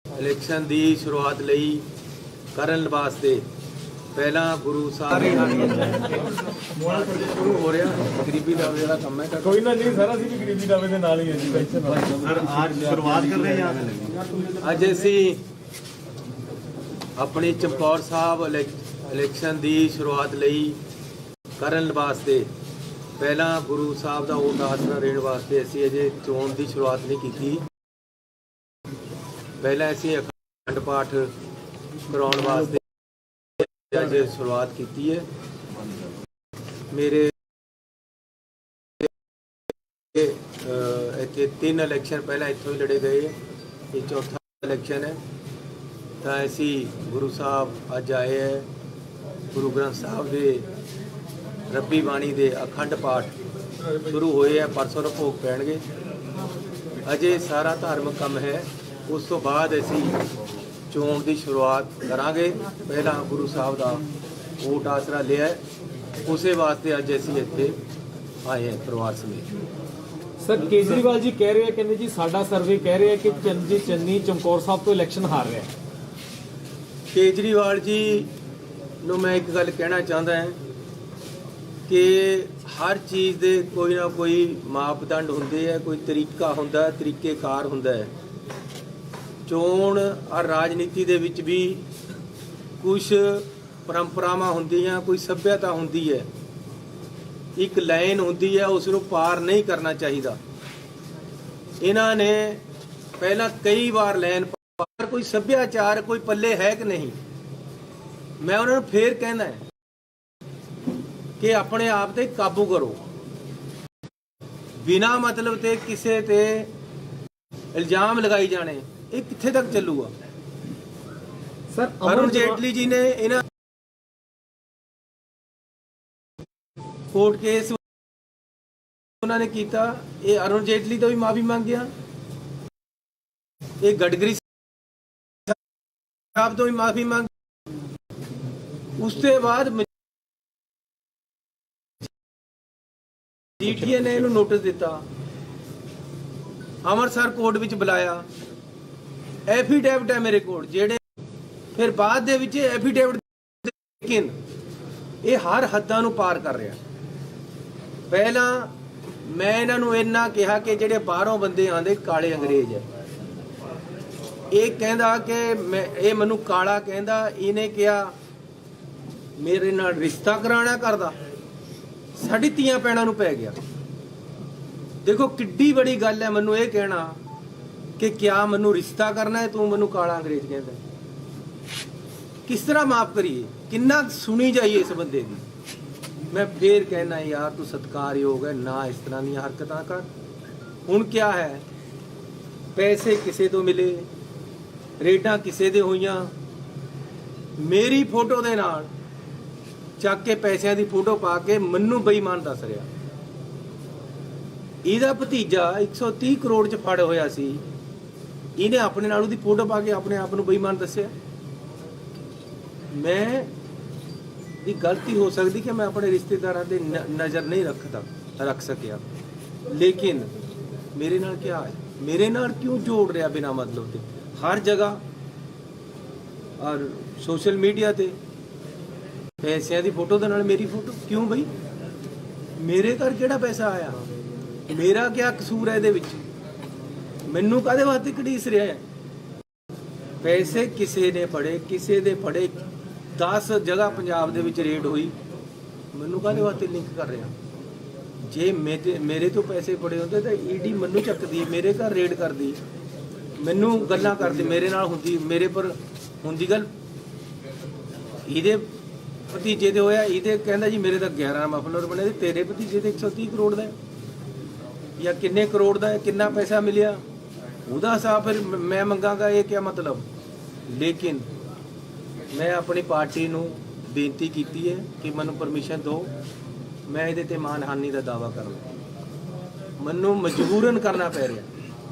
ਇਲੈਕਸ਼ਨ ਦੀ ਸ਼ੁਰੂਆਤ ਲਈ ਕਰਨ ਵਾਸਤੇ ਪਹਿਲਾਂ ਗੁਰੂ ਸਾਹਿਬ ਸ਼ੁਰੂ ਹੋ ਰਿਹਾ, ਗਰੀਬੀ ਦਾਵੇ ਦਾ ਕੰਮ ਹੈ। ਕੋਈ ਨਾ ਨਹੀਂ ਸਰ, ਅਸੀਂ ਵੀ ਗਰੀਬੀ ਦਾਵੇ ਦੇ ਨਾਲ ਹੀ ਹੈ ਜੀ। ਸਰ ਅੱਜ ਸ਼ੁਰੂਆਤ ਕਰ ਰਹੇ ਹਾਂ ਅੱਜ ਅਸੀਂ ਆਪਣੀ ਚਮਕੌਰ ਸਾਹਿਬ ਇਲੈਕਸ਼ਨ ਦੀ ਸ਼ੁਰੂਆਤ ਲਈ ਕਰਨ ਵਾਸਤੇ ਪਹਿਲਾਂ ਗੁਰੂ ਸਾਹਿਬ ਦਾ ਓਟ ਆਸਰਾ ਦੇਣ ਵਾਸਤੇ ਅਸੀਂ ਅਜੇ ਚੋਣ ਦੀ ਸ਼ੁਰੂਆਤ ਨਹੀਂ ਕੀਤੀ। ਪਹਿਲਾਂ ਅਸੀਂ ਅਖੰਡ ਪਾਠ ਕਰਾਉਣ ਵਾਸਤੇ ਅੱਜ ਸ਼ੁਰੂਆਤ ਕੀਤੀ ਹੈ। ਮੇਰੇ ਇੱਥੇ 3 ਇਲੈਕਸ਼ਨ ਪਹਿਲਾਂ ਇੱਥੋਂ ਹੀ ਲੜੇ ਗਏ, ਇਹ ਚੌਥਾ ਇਲੈਕਸ਼ਨ ਹੈ। ਤਾਂ ਅਸੀਂ ਗੁਰੂ ਸਾਹਿਬ ਅੱਜ ਆਏ ਹੈ, ਗੁਰੂ ਗ੍ਰੰਥ ਸਾਹਿਬ ਦੇ ਰੱਬੀ ਬਾਣੀ ਦੇ ਅਖੰਡ ਪਾਠ ਸ਼ੁਰੂ ਹੋਏ ਹੈ, ਪਰਸੋਂ ਨੂੰ ਭੋਗ ਪੈਣਗੇ। ਅਜੇ ਸਾਰਾ ਧਾਰਮਿਕ ਕੰਮ ਹੈ, ਉਸ ਤੋਂ ਬਾਅਦ ਅਸੀਂ ਚੋਣ ਦੀ ਸ਼ੁਰੂਆਤ ਕਰਾਂਗੇ। ਪਹਿਲਾਂ ਗੁਰੂ ਸਾਹਿਬ ਦਾ ਓਟ ਆਸਰਾ ਲਿਆ, ਉਸੇ ਵਾਸਤੇ ਅੱਜ ਅਸੀਂ ਇੱਥੇ ਆਏ ਹਾਂ ਪਰਿਵਾਰ ਸਮੇਤ। ਸਰ ਕੇਜਰੀਵਾਲ ਜੀ ਕਹਿ ਰਹੇ ਆ, ਕਹਿੰਦੇ ਜੀ ਸਾਡਾ ਸਰਵੇ ਕਹਿ ਰਿਹਾ ਕਿ ਚੰਨੀ ਚੰਨੀ ਚਮਕੌਰ ਸਾਹਿਬ ਤੋਂ ਇਲੈਕਸ਼ਨ ਹਾਰ ਰਿਹਾ। ਕੇਜਰੀਵਾਲ ਜੀ ਨੂੰ ਮੈਂ ਇੱਕ ਗੱਲ ਕਹਿਣਾ ਚਾਹੁੰਦਾ ਹਾਂ ਕਿ ਹਰ ਚੀਜ਼ ਦੇ ਕੋਈ ਨਾ ਕੋਈ ਮਾਪਦੰਡ ਹੁੰਦੇ ਆ, ਕੋਈ ਤਰੀਕਾ ਹੁੰਦਾ, ਤਰੀਕੇਕਾਰ ਹੁੰਦਾ ਹੈ। ਚੋਣ ਔਰ ਰਾਜਨੀਤੀ ਦੇ ਵਿੱਚ ਵੀ ਕੁਝ ਪਰੰਪਰਾਵਾਂ ਹੁੰਦੀਆਂ, ਕੋਈ ਸੱਭਿਅਤਾ ਹੁੰਦੀ ਹੈ, ਇੱਕ ਲਾਈਨ ਹੁੰਦੀ ਹੈ, ਉਸ ਨੂੰ ਪਾਰ ਨਹੀਂ ਕਰਨਾ ਚਾਹੀਦਾ। ਇਹਨਾਂ ਨੇ ਪਹਿਲਾਂ ਕਈ ਵਾਰ ਲਾਈਨ ਪਾਰ, ਕੋਈ ਸੱਭਿਆਚਾਰ ਕੋਈ ਪੱਲੇ ਹੈ ਕਿ ਨਹੀਂ। ਮੈਂ ਉਹਨਾਂ ਨੂੰ ਫੇਰ ਕਹਿੰਦਾ ਕਿ ਆਪਣੇ ਆਪ ਤੇ ਕਾਬੂ ਕਰੋ, ਬਿਨਾਂ ਮਤਲਬ ਤੇ ਕਿਸੇ ਤੇ ਇਲਜ਼ਾਮ ਲਗਾਈ ਜਾਣੇ, ਇਹ ਕਿੱਥੇ ਤੱਕ ਚੱਲੂਗਾ। ਸਰ ਅਰੁਣ ਜੇਟਲੀ ਜੀ ਨੇ ਇਹਨਾਂ ਕੋਰਟ ਕੇਸ ਉਹਨਾਂ ਨੇ ਕੀਤਾ, ਇਹ ਅਰੁਣ ਜੇਟਲੀ ਤੋਂ ਵੀ ਮਾਫੀ ਮੰਗਿਆ, ਇਹ ਗਡਕਰੀ ਸਾਹਿਬ ਤੋਂ ਵੀ ਮਾਫੀ ਮੰਗ, ਉਸ ਤੋਂ ਬਾਅਦ ਜੀਟੀਏ ਨੇ ਇਹਨੂੰ ਨੋਟਿਸ ਦਿੱਤਾ, ਅੰਮ੍ਰਿਤਸਰ ਕੋਰਟ ਵਿੱਚ ਬੁਲਾਇਆ, ਐਫੀਡੇਵਿਟ ਹੈ ਮੇਰੇ ਕੋਲ ਜਿਹੜੇ, ਫਿਰ ਬਾਅਦ ਦੇ ਵਿੱਚ ਐਫੀਡੇਵਿਟ, ਲੇਕਿਨ ਇਹ ਹਰ ਹੱਦਾਂ ਨੂੰ ਪਾਰ ਕਰ ਰਿਹਾ। ਪਹਿਲਾਂ ਮੈਂ ਇਹਨਾਂ ਨੂੰ ਇੰਨਾ ਕਿਹਾ ਕਿ ਜਿਹੜੇ ਬਾਹਰੋਂ ਬੰਦੇ ਆਂਦੇ ਕਾਲੇ ਅੰਗਰੇਜ਼ ਹੈ। ਇਹ ਕਹਿੰਦਾ ਕਿ ਇਹ ਮੈਨੂੰ ਕਾਲਾ ਕਹਿੰਦਾ, ਇਹਨੇ ਕਿਹਾ ਮੇਰੇ ਨਾਲ ਰਿਸ਼ਤਾ ਕਰਾਉਣਾ ਕਰਦਾ, ਸਾਡੀ ਧੀਆਂ ਭੈਣਾਂ ਨੂੰ ਪੈ ਗਿਆ। ਦੇਖੋ ਕਿੱਡੀ ਬੜੀ ਗੱਲ ਹੈ ਮੈਨੂੰ ਇਹ ਕਹਿਣਾ ਕਿ ਕਿਆ ਮੈਨੂੰ ਰਿਸ਼ਤਾ ਕਰਨਾ ਹੈ, ਤੂੰ ਮੈਨੂੰ ਕਾਲਾ ਅੰਗਰੇਜ਼ ਕਹਿੰਦਾ। ਕਿਸ ਤਰ੍ਹਾਂ ਮਾਫ ਕਰੀਏ, ਕਿੰਨਾ ਸੁਣੀ ਜਾਈਏ ਇਸ ਬੰਦੇ ਦੀ। ਮੈਂ ਫੇਰ ਕਹਿਣਾ ਯਾਰ ਤੂੰ ਸਤਿਕਾਰਯੋਗ ਹੈ ਨਾ, ਇਸ ਤਰ੍ਹਾਂ ਦੀਆਂ ਹਰਕਤਾਂ ਕਰ। ਹੁਣ ਕਿਆ ਹੈ, ਪੈਸੇ ਕਿਸੇ ਤੋਂ ਮਿਲੇ, ਰੇਡਾਂ ਕਿਸੇ ਦੇ ਹੋਈਆਂ, ਮੇਰੀ ਫੋਟੋ ਦੇ ਨਾਲ ਚੱਕ ਕੇ ਪੈਸਿਆਂ ਦੀ ਫੋਟੋ ਪਾ ਕੇ ਮੈਨੂੰ ਬੇਈਮਾਨ ਦੱਸ ਰਿਹਾ। ਇਹਦਾ ਭਤੀਜਾ 130 ਕਰੋੜ ਚ ਫੜ ਹੋਇਆ ਸੀ, ਇਹਨੇ ਆਪਣੇ ਨਾਲ ਉਹਦੀ ਫੋਟੋ ਪਾ ਕੇ ਆਪਣੇ ਆਪ ਨੂੰ ਬੇਈਮਾਨ ਦੱਸਿਆ। ਮੈਂ ਦੀ ਗਲਤੀ ਹੋ ਸਕਦੀ ਕਿ ਮੈਂ ਆਪਣੇ ਰਿਸ਼ਤੇਦਾਰਾਂ ਦੇ ਨਜ਼ਰ ਨਹੀਂ ਰੱਖ ਸਕਿਆ, ਲੇਕਿਨ ਮੇਰੇ ਨਾਲ ਕੀ ਹੈ, ਮੇਰੇ ਨਾਲ ਕਿਉਂ ਜੋੜ ਰਿਹਾ ਬਿਨਾ ਮਤਲਬ ਤੇ ਹਰ ਜਗ੍ਹਾ ਔਰ ਸੋਸ਼ਲ ਮੀਡੀਆ ਤੇ ਪੈਸਿਆਂ ਦੀ ਫੋਟੋ ਦੇ ਨਾਲ ਮੇਰੀ ਫੋਟੋ ਕਿਉਂ ਬਈ? ਮੇਰੇ ਘਰ ਕਿਹੜਾ ਪੈਸਾ ਆਇਆ? ਮੇਰਾ ਕੀ ਕਸੂਰ ਹੈ ਇਹਦੇ ਵਿੱਚ? ਮੈਨੂੰ ਕਾਹਦੇ ਵਾਸਤੇ ਘੜੀਸ ਰਿਹਾ ਹੈ? ਪੈਸੇ ਕਿਸੇ ਨੇ ਫੜੇ, ਕਿਸੇ ਦੇ ਫੜੇ, 10 ਜਗ੍ਹਾ ਪੰਜਾਬ ਦੇ ਵਿੱਚ ਰੇਡ ਹੋਈ, ਮੈਨੂੰ ਕਾਹਦੇ ਵਾਸਤੇ ਲਿੰਕ ਕਰ ਰਿਹਾ? ਜੇ ਮੇਰੇ ਤੋਂ ਪੈਸੇ ਫੜੇ ਹੁੰਦੇ ਤਾਂ ਈਡੀ ਮੈਨੂੰ ਚੱਕਦੀ, ਮੇਰੇ ਘਰ ਰੇਡ ਕਰਦੀ, ਮੈਨੂੰ ਗੱਲਾਂ ਕਰਦੀ, ਮੇਰੇ ਨਾਲ ਹੁੰਦੀ, ਮੇਰੇ ਪਰ ਹੁੰਦੀ ਗੱਲ। ਇਹਦੇ ਭਤੀਜੇ ਦੇ ਹੋਇਆ, ਇਹਦੇ ਕਹਿੰਦਾ ਜੀ ਮੇਰੇ ਤਾਂ 11 ਮਫਲਰ ਬਣੇ, ਤੇਰੇ ਭਤੀਜੇ ਦੇ 130 ਕਰੋੜ ਦਾ ਜਾਂ ਕਿੰਨੇ ਕਰੋੜ ਦਾ, ਕਿੰਨਾ ਪੈਸਾ ਮਿਲਿਆ, ਉਹਦਾ ਹਿਸਾਬ ਫਿਰ ਮੈਂ ਮੰਗਾਂਗਾ। ਇਹ ਕੀ ਮਤਲਬ? ਲੇਕਿਨ ਮੈਂ ਆਪਣੀ ਪਾਰਟੀ ਨੂੰ ਬੇਨਤੀ ਕੀਤੀ ਹੈ ਕਿ ਮੈਨੂੰ ਪਰਮਿਸ਼ਨ ਦਿਓ, ਮੈਂ ਇਹਦੇ ਤੇ ਮਾਨਹਾਨੀ ਦਾ ਦਾਅਵਾ ਕਰਾਂ। ਮੈਨੂੰ ਮਜਬੂਰਨ ਕਰਨਾ ਪੈ ਰਿਹਾ।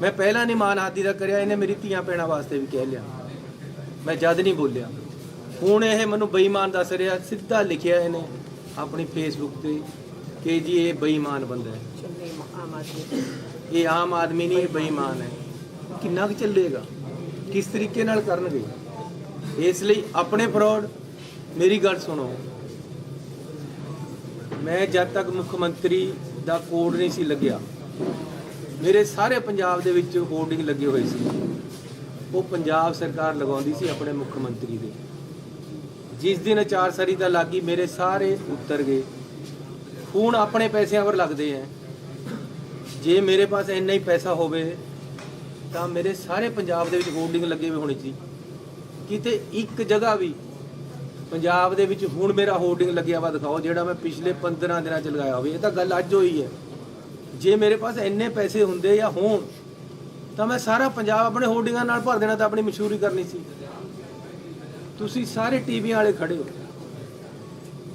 ਮੈਂ ਪਹਿਲਾਂ ਨਹੀਂ ਮਾਨਹਾਨੀ ਦਾ ਕਰਿਆ, ਇਹਨੇ ਮੇਰੀ ਧੀਆਂ ਭੈਣਾਂ ਵਾਸਤੇ ਵੀ ਕਹਿ ਲਿਆ, ਮੈਂ ਜਦ ਨਹੀਂ ਬੋਲਿਆ। ਹੁਣ ਇਹ ਮੈਨੂੰ ਬੇਈਮਾਨ ਦੱਸ ਰਿਹਾ, ਸਿੱਧਾ ਲਿਖਿਆ ਇਹਨੇ ਆਪਣੀ ਫੇਸਬੁੱਕ ਤੇ ਕਿ ਜੀ ਇਹ ਬੇਈਮਾਨ ਬੰਦਾ ਹੈ, ਇਹ ਆਮ ਆਦਮੀ ਨਹੀਂ, ਇਹ ਬੇਈਮਾਨ ਹੈ। ਕਿੰਨਾ ਕੁ ਚੱਲੇਗਾ? ਕਿਸ ਤਰੀਕੇ ਨਾਲ ਕਰਨਗੇ? ਇਸ ਲਈ ਆਪਣੇ ਫਰਾਡ, ਮੇਰੀ ਗੱਲ ਸੁਣੋ, ਮੈਂ ਜਦ ਤੱਕ ਮੁੱਖ ਮੰਤਰੀ ਦਾ ਕੋਡ ਨਹੀਂ ਸੀ ਲੱਗਿਆ, ਮੇਰੇ ਸਾਰੇ ਪੰਜਾਬ ਦੇ ਵਿੱਚ ਹੋਰਡਿੰਗ ਲੱਗੇ ਹੋਏ ਸੀ। ਉਹ ਪੰਜਾਬ ਸਰਕਾਰ ਲਗਾਉਂਦੀ ਸੀ ਆਪਣੇ ਮੁੱਖ ਮੰਤਰੀ ਦੇ। ਜਿਸ ਦਿਨ ਅਚਾਰਸਰੀ ਦਾ ਲੱਗੀ, ਮੇਰੇ ਸਾਰੇ ਉੱਤਰ ਗਏ। ਹੁਣ ਆਪਣੇ ਪੈਸਿਆਂ ਪਰ ਲੱਗਦੇ ਹੈ। ਜੇ ਮੇਰੇ ਪਾਸ ਇੰਨਾ ਹੀ ਪੈਸਾ ਹੋਵੇ ਤਾਂ ਮੇਰੇ ਸਾਰੇ ਪੰਜਾਬ ਦੇ ਵਿੱਚ ਹੋਰਡਿੰਗ ਲੱਗੇ ਹੋਏ ਹੋਣੇ ਸੀ। ਕਿਤੇ ਇੱਕ ਜਗ੍ਹਾ ਵੀ ਪੰਜਾਬ ਦੇ ਵਿੱਚ ਹੁਣ ਮੇਰਾ ਹੋਰਡਿੰਗ ਲੱਗਿਆ ਵਾ ਦਿਖਾਓ, ਜਿਹੜਾ ਮੈਂ ਪਿਛਲੇ 15 ਦਿਨਾਂ 'ਚ ਲਗਾਇਆ ਹੋਵੇ। ਇਹ ਤਾਂ ਗੱਲ ਅੱਜ ਹੋਈ ਹੈ। ਜੇ ਮੇਰੇ ਪਾਸ ਇੰਨੇ ਪੈਸੇ ਹੁੰਦੇ ਜਾਂ ਹੋਣ ਤਾਂ ਮੈਂ ਸਾਰਾ ਪੰਜਾਬ ਆਪਣੇ ਹੋਰਡਿੰਗਾਂ ਨਾਲ ਭਰ ਦੇਣਾ, ਤਾਂ ਆਪਣੀ ਮਸ਼ਹੂਰੀ ਕਰਨੀ ਸੀ। ਤੁਸੀਂ ਸਾਰੇ ਟੀਵੀ ਵਾਲੇ ਖੜੇ ਹੋ,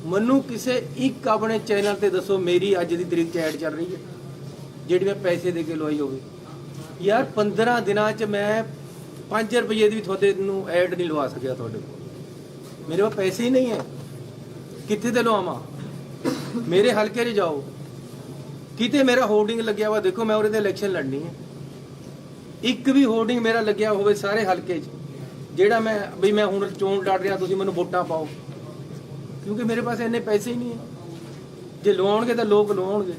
ਮੈਨੂੰ ਕਿਸੇ ਇੱਕ ਆਪਣੇ ਚੈਨਲ ਤੇ ਦੱਸੋ ਮੇਰੀ ਅੱਜ ਦੀ ਤਰੀਕ 'ਚ ਐਡ ਚੱਲ ਰਹੀ ਹੈ ਜਿਹੜੀ ਮੈਂ ਪੈਸੇ ਦੇ ਕੇ ਲਵਾਈ ਹੋਵੇ। ਯਾਰ 15 ਦਿਨਾਂ 'ਚ ਮੈਂ 5 ਰੁਪਏ ਦੀ ਵੀ ਤੁਹਾਡੇ ਨੂੰ ਐਡ ਨਹੀਂ ਲਵਾ ਸਕਿਆ। ਤੁਹਾਡੇ ਕੋਲ ਮੇਰੇ ਕੋਲ ਪੈਸੇ ਹੀ ਨਹੀਂ ਹੈ, ਕਿੱਥੇ ਤੇ ਲਵਾਵਾਂ? ਮੇਰੇ ਹਲਕੇ 'ਚ ਜਾਓ, ਕਿਤੇ ਮੇਰਾ ਹੋਰਡਿੰਗ ਲੱਗਿਆ ਵਾ ਦੇਖੋ, ਮੈਂ ਉਹਦੇ ਤੇ ਇਲੈਕਸ਼ਨ ਲੜਨੀ ਹੈ। ਇੱਕ ਵੀ ਹੋਰਡਿੰਗ ਮੇਰਾ ਲੱਗਿਆ ਹੋਵੇ ਸਾਰੇ ਹਲਕੇ 'ਚ, ਜਿਹੜਾ ਮੈਂ ਵੀ ਮੈਂ ਹੁਣ ਚੋਣ ਲੜ ਰਿਹਾ, ਤੁਸੀਂ ਮੈਨੂੰ ਵੋਟਾਂ ਪਾਓ, ਕਿਉਂਕਿ ਮੇਰੇ ਪਾਸ ਇੰਨੇ ਪੈਸੇ ਹੀ ਨਹੀਂ ਹੈ। ਜੇ ਲਵਾਉਣਗੇ ਤਾਂ ਲੋਕ ਲਵਾਉਣਗੇ।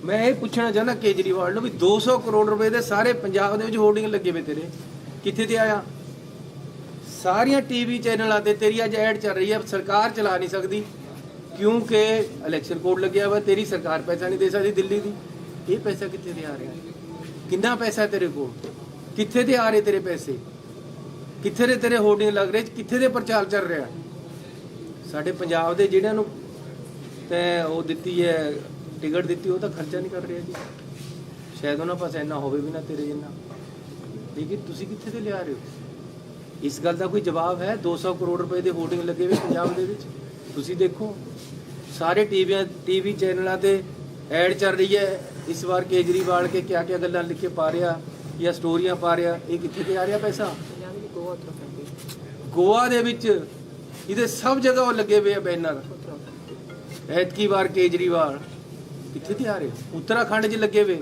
ਮੈਂ ਇਹ ਪੁੱਛਣਾ ਚਾਹੁੰਦਾ ਕੇਜਰੀਵਾਲ ਨੂੰ ਵੀ 200 ਕਰੋੜ ਰੁਪਏ ਦੇ ਸਾਰੇ ਪੰਜਾਬ ਦੇ ਵਿੱਚ ਹੋਰਡਿੰਗ ਲੱਗੇ ਵੇ ਤੇਰੇ, ਕਿੱਥੇ ਤੇ ਆਇਆ? ਸਾਰੀਆਂ ਟੀਵੀ ਚੈਨਲਾਂ ਤੇ ਤੇਰੀ ਅੱਜ ਐਡ ਚੱਲ ਰਹੀ ਹੈ। ਸਰਕਾਰ ਚਲਾ ਨਹੀਂ ਸਕਦੀ ਕਿਉਂਕਿ ਇਲੈਕਸ਼ਨ ਕੋਡ ਲੱਗਿਆ ਵਾ, ਤੇਰੀ ਸਰਕਾਰ ਪੈਸਾ ਨਹੀਂ ਦੇ ਸਕਦੀ ਦਿੱਲੀ ਦੀ। ਇਹ ਪੈਸਾ ਕਿੱਥੇ ਤੇ ਆ ਰਿਹਾ? ਕਿੰਨਾ ਪੈਸਾ ਤੇਰੇ ਕੋਲ? ਕਿੱਥੇ ਤੇ ਆ ਰਹੇ ਤੇਰੇ ਪੈਸੇ? ਕਿੱਥੇ ਦੇ ਤੇਰੇ ਹੋਰਡਿੰਗ ਲੱਗ ਰਹੇ? ਕਿੱਥੇ ਦੇ ਪ੍ਰਚਾਰ ਚੱਲ ਰਿਹਾ? ਸਾਡੇ ਪੰਜਾਬ ਦੇ ਜਿਹੜਿਆਂ ਨੂੰ ਤੇ ਉਹ ਦਿੱਤੀ ਹੈ, ਟਿਕਟ ਦਿੱਤੀ, ਉਹ ਤਾਂ ਖਰਚਾ ਨਹੀਂ ਕਰ ਰਿਹਾ ਜੀ। ਸ਼ਾਇਦ ਉਹਨਾਂ ਪਾਸ ਇੰਨਾ ਹੋਵੇ ਵੀ ਨਾ ਤੇਰੇ ਜਿੰਨਾ, ਲੇਕਿਨ ਤੁਸੀਂ ਕਿੱਥੇ ਤੇ ਲਿਆ ਰਹੇ ਹੋ? ਇਸ ਗੱਲ ਦਾ ਕੋਈ ਜਵਾਬ ਹੈ? 200 ਕਰੋੜ ਰੁਪਏ ਦੇ ਹੋਰਡਿੰਗ ਲੱਗੇ ਹੋਏ ਪੰਜਾਬ ਦੇ ਵਿੱਚ, ਤੁਸੀਂ ਦੇਖੋ ਸਾਰੇ ਟੀਵੀ ਚੈਨਲਾਂ ਤੇ ਐਡ ਚੱਲ ਰਹੀ ਹੈ। ਇਸ ਵਾਰ ਕੇਜਰੀਵਾਲ ਕੇ ਕਿਆ ਕਿਆ ਗੱਲਾਂ ਲਿਖ ਕੇ ਪਾ ਰਿਹਾ ਜਾਂ ਸਟੋਰੀਆਂ ਪਾ ਰਿਹਾ, ਇਹ ਕਿੱਥੇ ਤੇ ਆ ਰਿਹਾ ਪੈਸਾ? ਗੋਆ ਦੇ ਵਿੱਚ ਇਹਦੇ ਸਭ ਜਗ੍ਹਾ ਉਹ ਲੱਗੇ ਹੋਏ ਆ ਬੈਨਰ। ਐਤਕੀ ਵਾਰ ਕੇਜਰੀਵਾਲ ਕਿੱਥੇ ਤੇ ਆ ਰਹੇ? ਉੱਤਰਾਖੰਡ 'ਚ ਲੱਗੇ ਹੋਏ,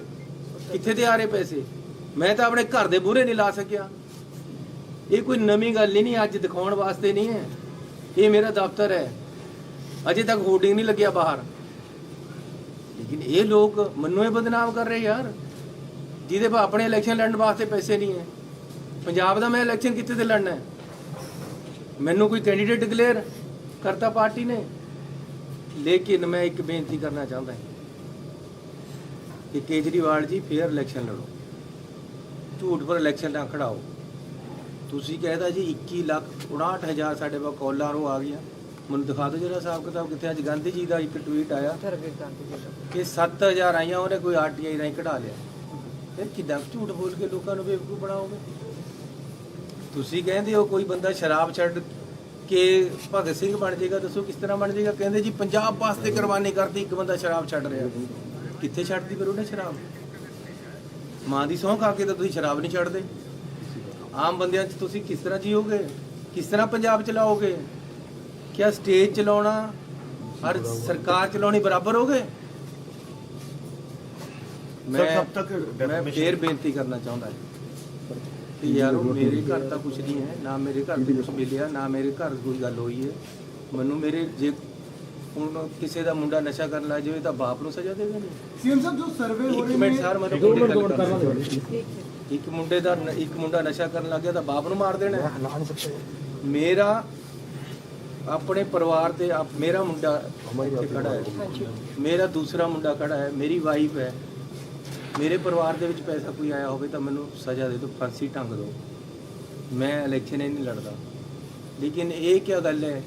ਕਿੱਥੇ ਤੇ ਆ ਰਹੇ ਪੈਸੇ? ਮੈਂ ਤਾਂ ਆਪਣੇ ਘਰ ਦੇ ਮੂਹਰੇ ਨਹੀਂ ਲਾ ਸਕਿਆ। ਇਹ ਕੋਈ ਨਵੀਂ ਗੱਲ ਨਹੀਂ, ਅੱਜ ਦਿਖਾਉਣ ਵਾਸਤੇ ਨਹੀਂ ਹੈ। ਇਹ ਮੇਰਾ ਦਫ਼ਤਰ ਹੈ, ਅਜੇ ਤੱਕ ਹੋਰਡਿੰਗ ਨਹੀਂ ਲੱਗਿਆ ਬਾਹਰ। ਲੇਕਿਨ ਇਹ ਲੋਕ ਮੈਨੂੰ ਇਹ ਬਦਨਾਮ ਕਰ ਰਹੇ ਯਾਰ, ਜਿਹਦੇ ਪਾ ਆਪਣੇ ਇਲੈਕਸ਼ਨ ਲੜਨ ਵਾਸਤੇ ਪੈਸੇ ਨਹੀਂ ਹੈ। ਪੰਜਾਬ ਦਾ ਮੈਂ ਇਲੈਕਸ਼ਨ ਕਿੱਥੇ ਤੇ ਲੜਨਾ ਹੈ? ਮੈਨੂੰ ਕੋਈ ਕੈਂਡੀਡੇਟ ਡਿਕਲੇਅਰ ਕਰਤਾ ਪਾਰਟੀ ਨੇ। ਲੇਕਿਨ ਮੈਂ ਇੱਕ ਬੇਨਤੀ ਕਰਨਾ ਚਾਹੁੰਦਾ ਹਾਂ ਕਿ ਕੇਜਰੀਵਾਲ ਜੀ ਫੇਅਰ ਇਲੈਕਸ਼ਨ ਲੜੋ, ਝੂਠ ਪਰ ਇਲੈਕਸ਼ਨ ਨਾ ਖੜਾਓ। ਤੁਸੀਂ ਕਹਿਦਾ ਜੀ 21,59,000 ਸਾਡੇ ਕੋਲ ਕਾਲਾਂ ਉਹ ਆ ਗਈਆਂ। ਮੈਨੂੰ ਦਿਖਾ ਦਿਓ ਜਿਹੜਾ ਹਿਸਾਬ ਕਿਤਾਬ ਕਿੱਥੇ। ਅੱਜ ਗਾਂਧੀ ਜੀ ਦਾ ਇੱਕ ਟਵੀਟ ਆਇਆ ਕਿ 7,000 ਆਈਆਂ ਉਹਨੇ ਕੋਈ ਆਰਟੀਆਈ ਰਾਹੀਂ ਕਢਾ ਲਿਆ। ਫਿਰ ਕਿੱਦਾਂ ਝੂਠ ਬੋਲ ਕੇ ਲੋਕਾਂ ਨੂੰ ਬੇਵਕੂਫ ਬਣਾਓਗੇ? ਤੁਸੀਂ ਕਹਿੰਦੇ ਹੋ ਕੋਈ ਬੰਦਾ ਸ਼ਰਾਬ ਛੱਡ ਕੇ ਭਗਤ ਸਿੰਘ ਬਣ ਜਾਏਗਾ, ਦੱਸੋ ਕਿਸ ਤਰ੍ਹਾਂ ਬਣ ਜਾਏਗਾ? ਕਹਿੰਦੇ ਜੀ ਪੰਜਾਬ ਵਾਸਤੇ ਕੁਰਬਾਨੀ ਕਰਤੀ, ਇੱਕ ਬੰਦਾ ਸ਼ਰਾਬ ਛੱਡ ਰਿਹਾ। ਕਿੱਥੇ ਛੱਡਦੀ ਫਿਰ ਉਹਨੇ ਸ਼ਰਾਬ? ਮਾਂ ਦੀ ਸਹੁੰ ਖਾ ਕੇ ਤਾਂ ਤੁਸੀਂ ਸ਼ਰਾਬ ਨਹੀਂ ਛੱਡਦੇ। ਆਮ ਬੰਦਿਆਂ 'ਚ ਤੁਸੀਂ ਕਿਸ ਤਰ੍ਹਾਂ ਜੀਓਗੇ? ਕਿਸ ਤਰ੍ਹਾਂ ਪੰਜਾਬ ਚਲਾਓਗੇ? क्या स्टेज चलाना और सरकार चलानी बराबर हो गए? मैं फिर बेनती करना चाहता है कि यार मेरे घर तो कुछ नहीं है, ना मेरे घर से कुछ मिलिया, ना मेरे घर कोई गल हुई है। मैनू मेरे जे ਹੁਣ ਕਿਸੇ ਦਾ ਮੁੰਡਾ ਨਸ਼ਾ ਕਰਨ ਲੱਗ ਜਾਵੇ ਤਾਂ ਬਾਪ ਨੂੰ ਸਜ਼ਾ ਦੇਵੇ ਨਹੀਂ? ਸੀਐਮ ਸਾਹਿਬ ਜੋ ਸਰਵੇ ਹੋ ਰਹੇ ਇੱਕ ਮਿੰਟ ਨੇ ਸਰ, ਮੈਨੂੰ ਇੱਕ ਮੁੰਡਾ ਨਸ਼ਾ ਕਰਨ ਲੱਗ ਗਿਆ ਤਾਂ ਬਾਪ ਨੂੰ ਮਾਰ ਦੇਣਾ? ਮੇਰਾ ਆਪਣੇ ਪਰਿਵਾਰ ਤੇ ਮੇਰਾ ਮੁੰਡਾ ਇੱਥੇ ਖੜਾ ਹੈ, ਮੇਰਾ ਦੂਸਰਾ ਮੁੰਡਾ ਖੜਾ ਹੈ, ਮੇਰੀ ਵਾਈਫ ਹੈ। ਮੇਰੇ ਪਰਿਵਾਰ ਦੇ ਵਿੱਚ ਪੈਸਾ ਕੋਈ ਆਇਆ ਹੋਵੇ ਤਾਂ ਮੈਨੂੰ ਸਜ਼ਾ ਦੇ ਦਿਓ, ਫਾਂਸੀ ਟੰਗ ਦਿਓ। ਮੈਂ ਇਲੈਕਸ਼ਨ ਹੀ ਨਹੀਂ ਲੜਦਾ। ਲੇਕਿਨ ਇਹ ਕੀ ਗੱਲ ਹੈ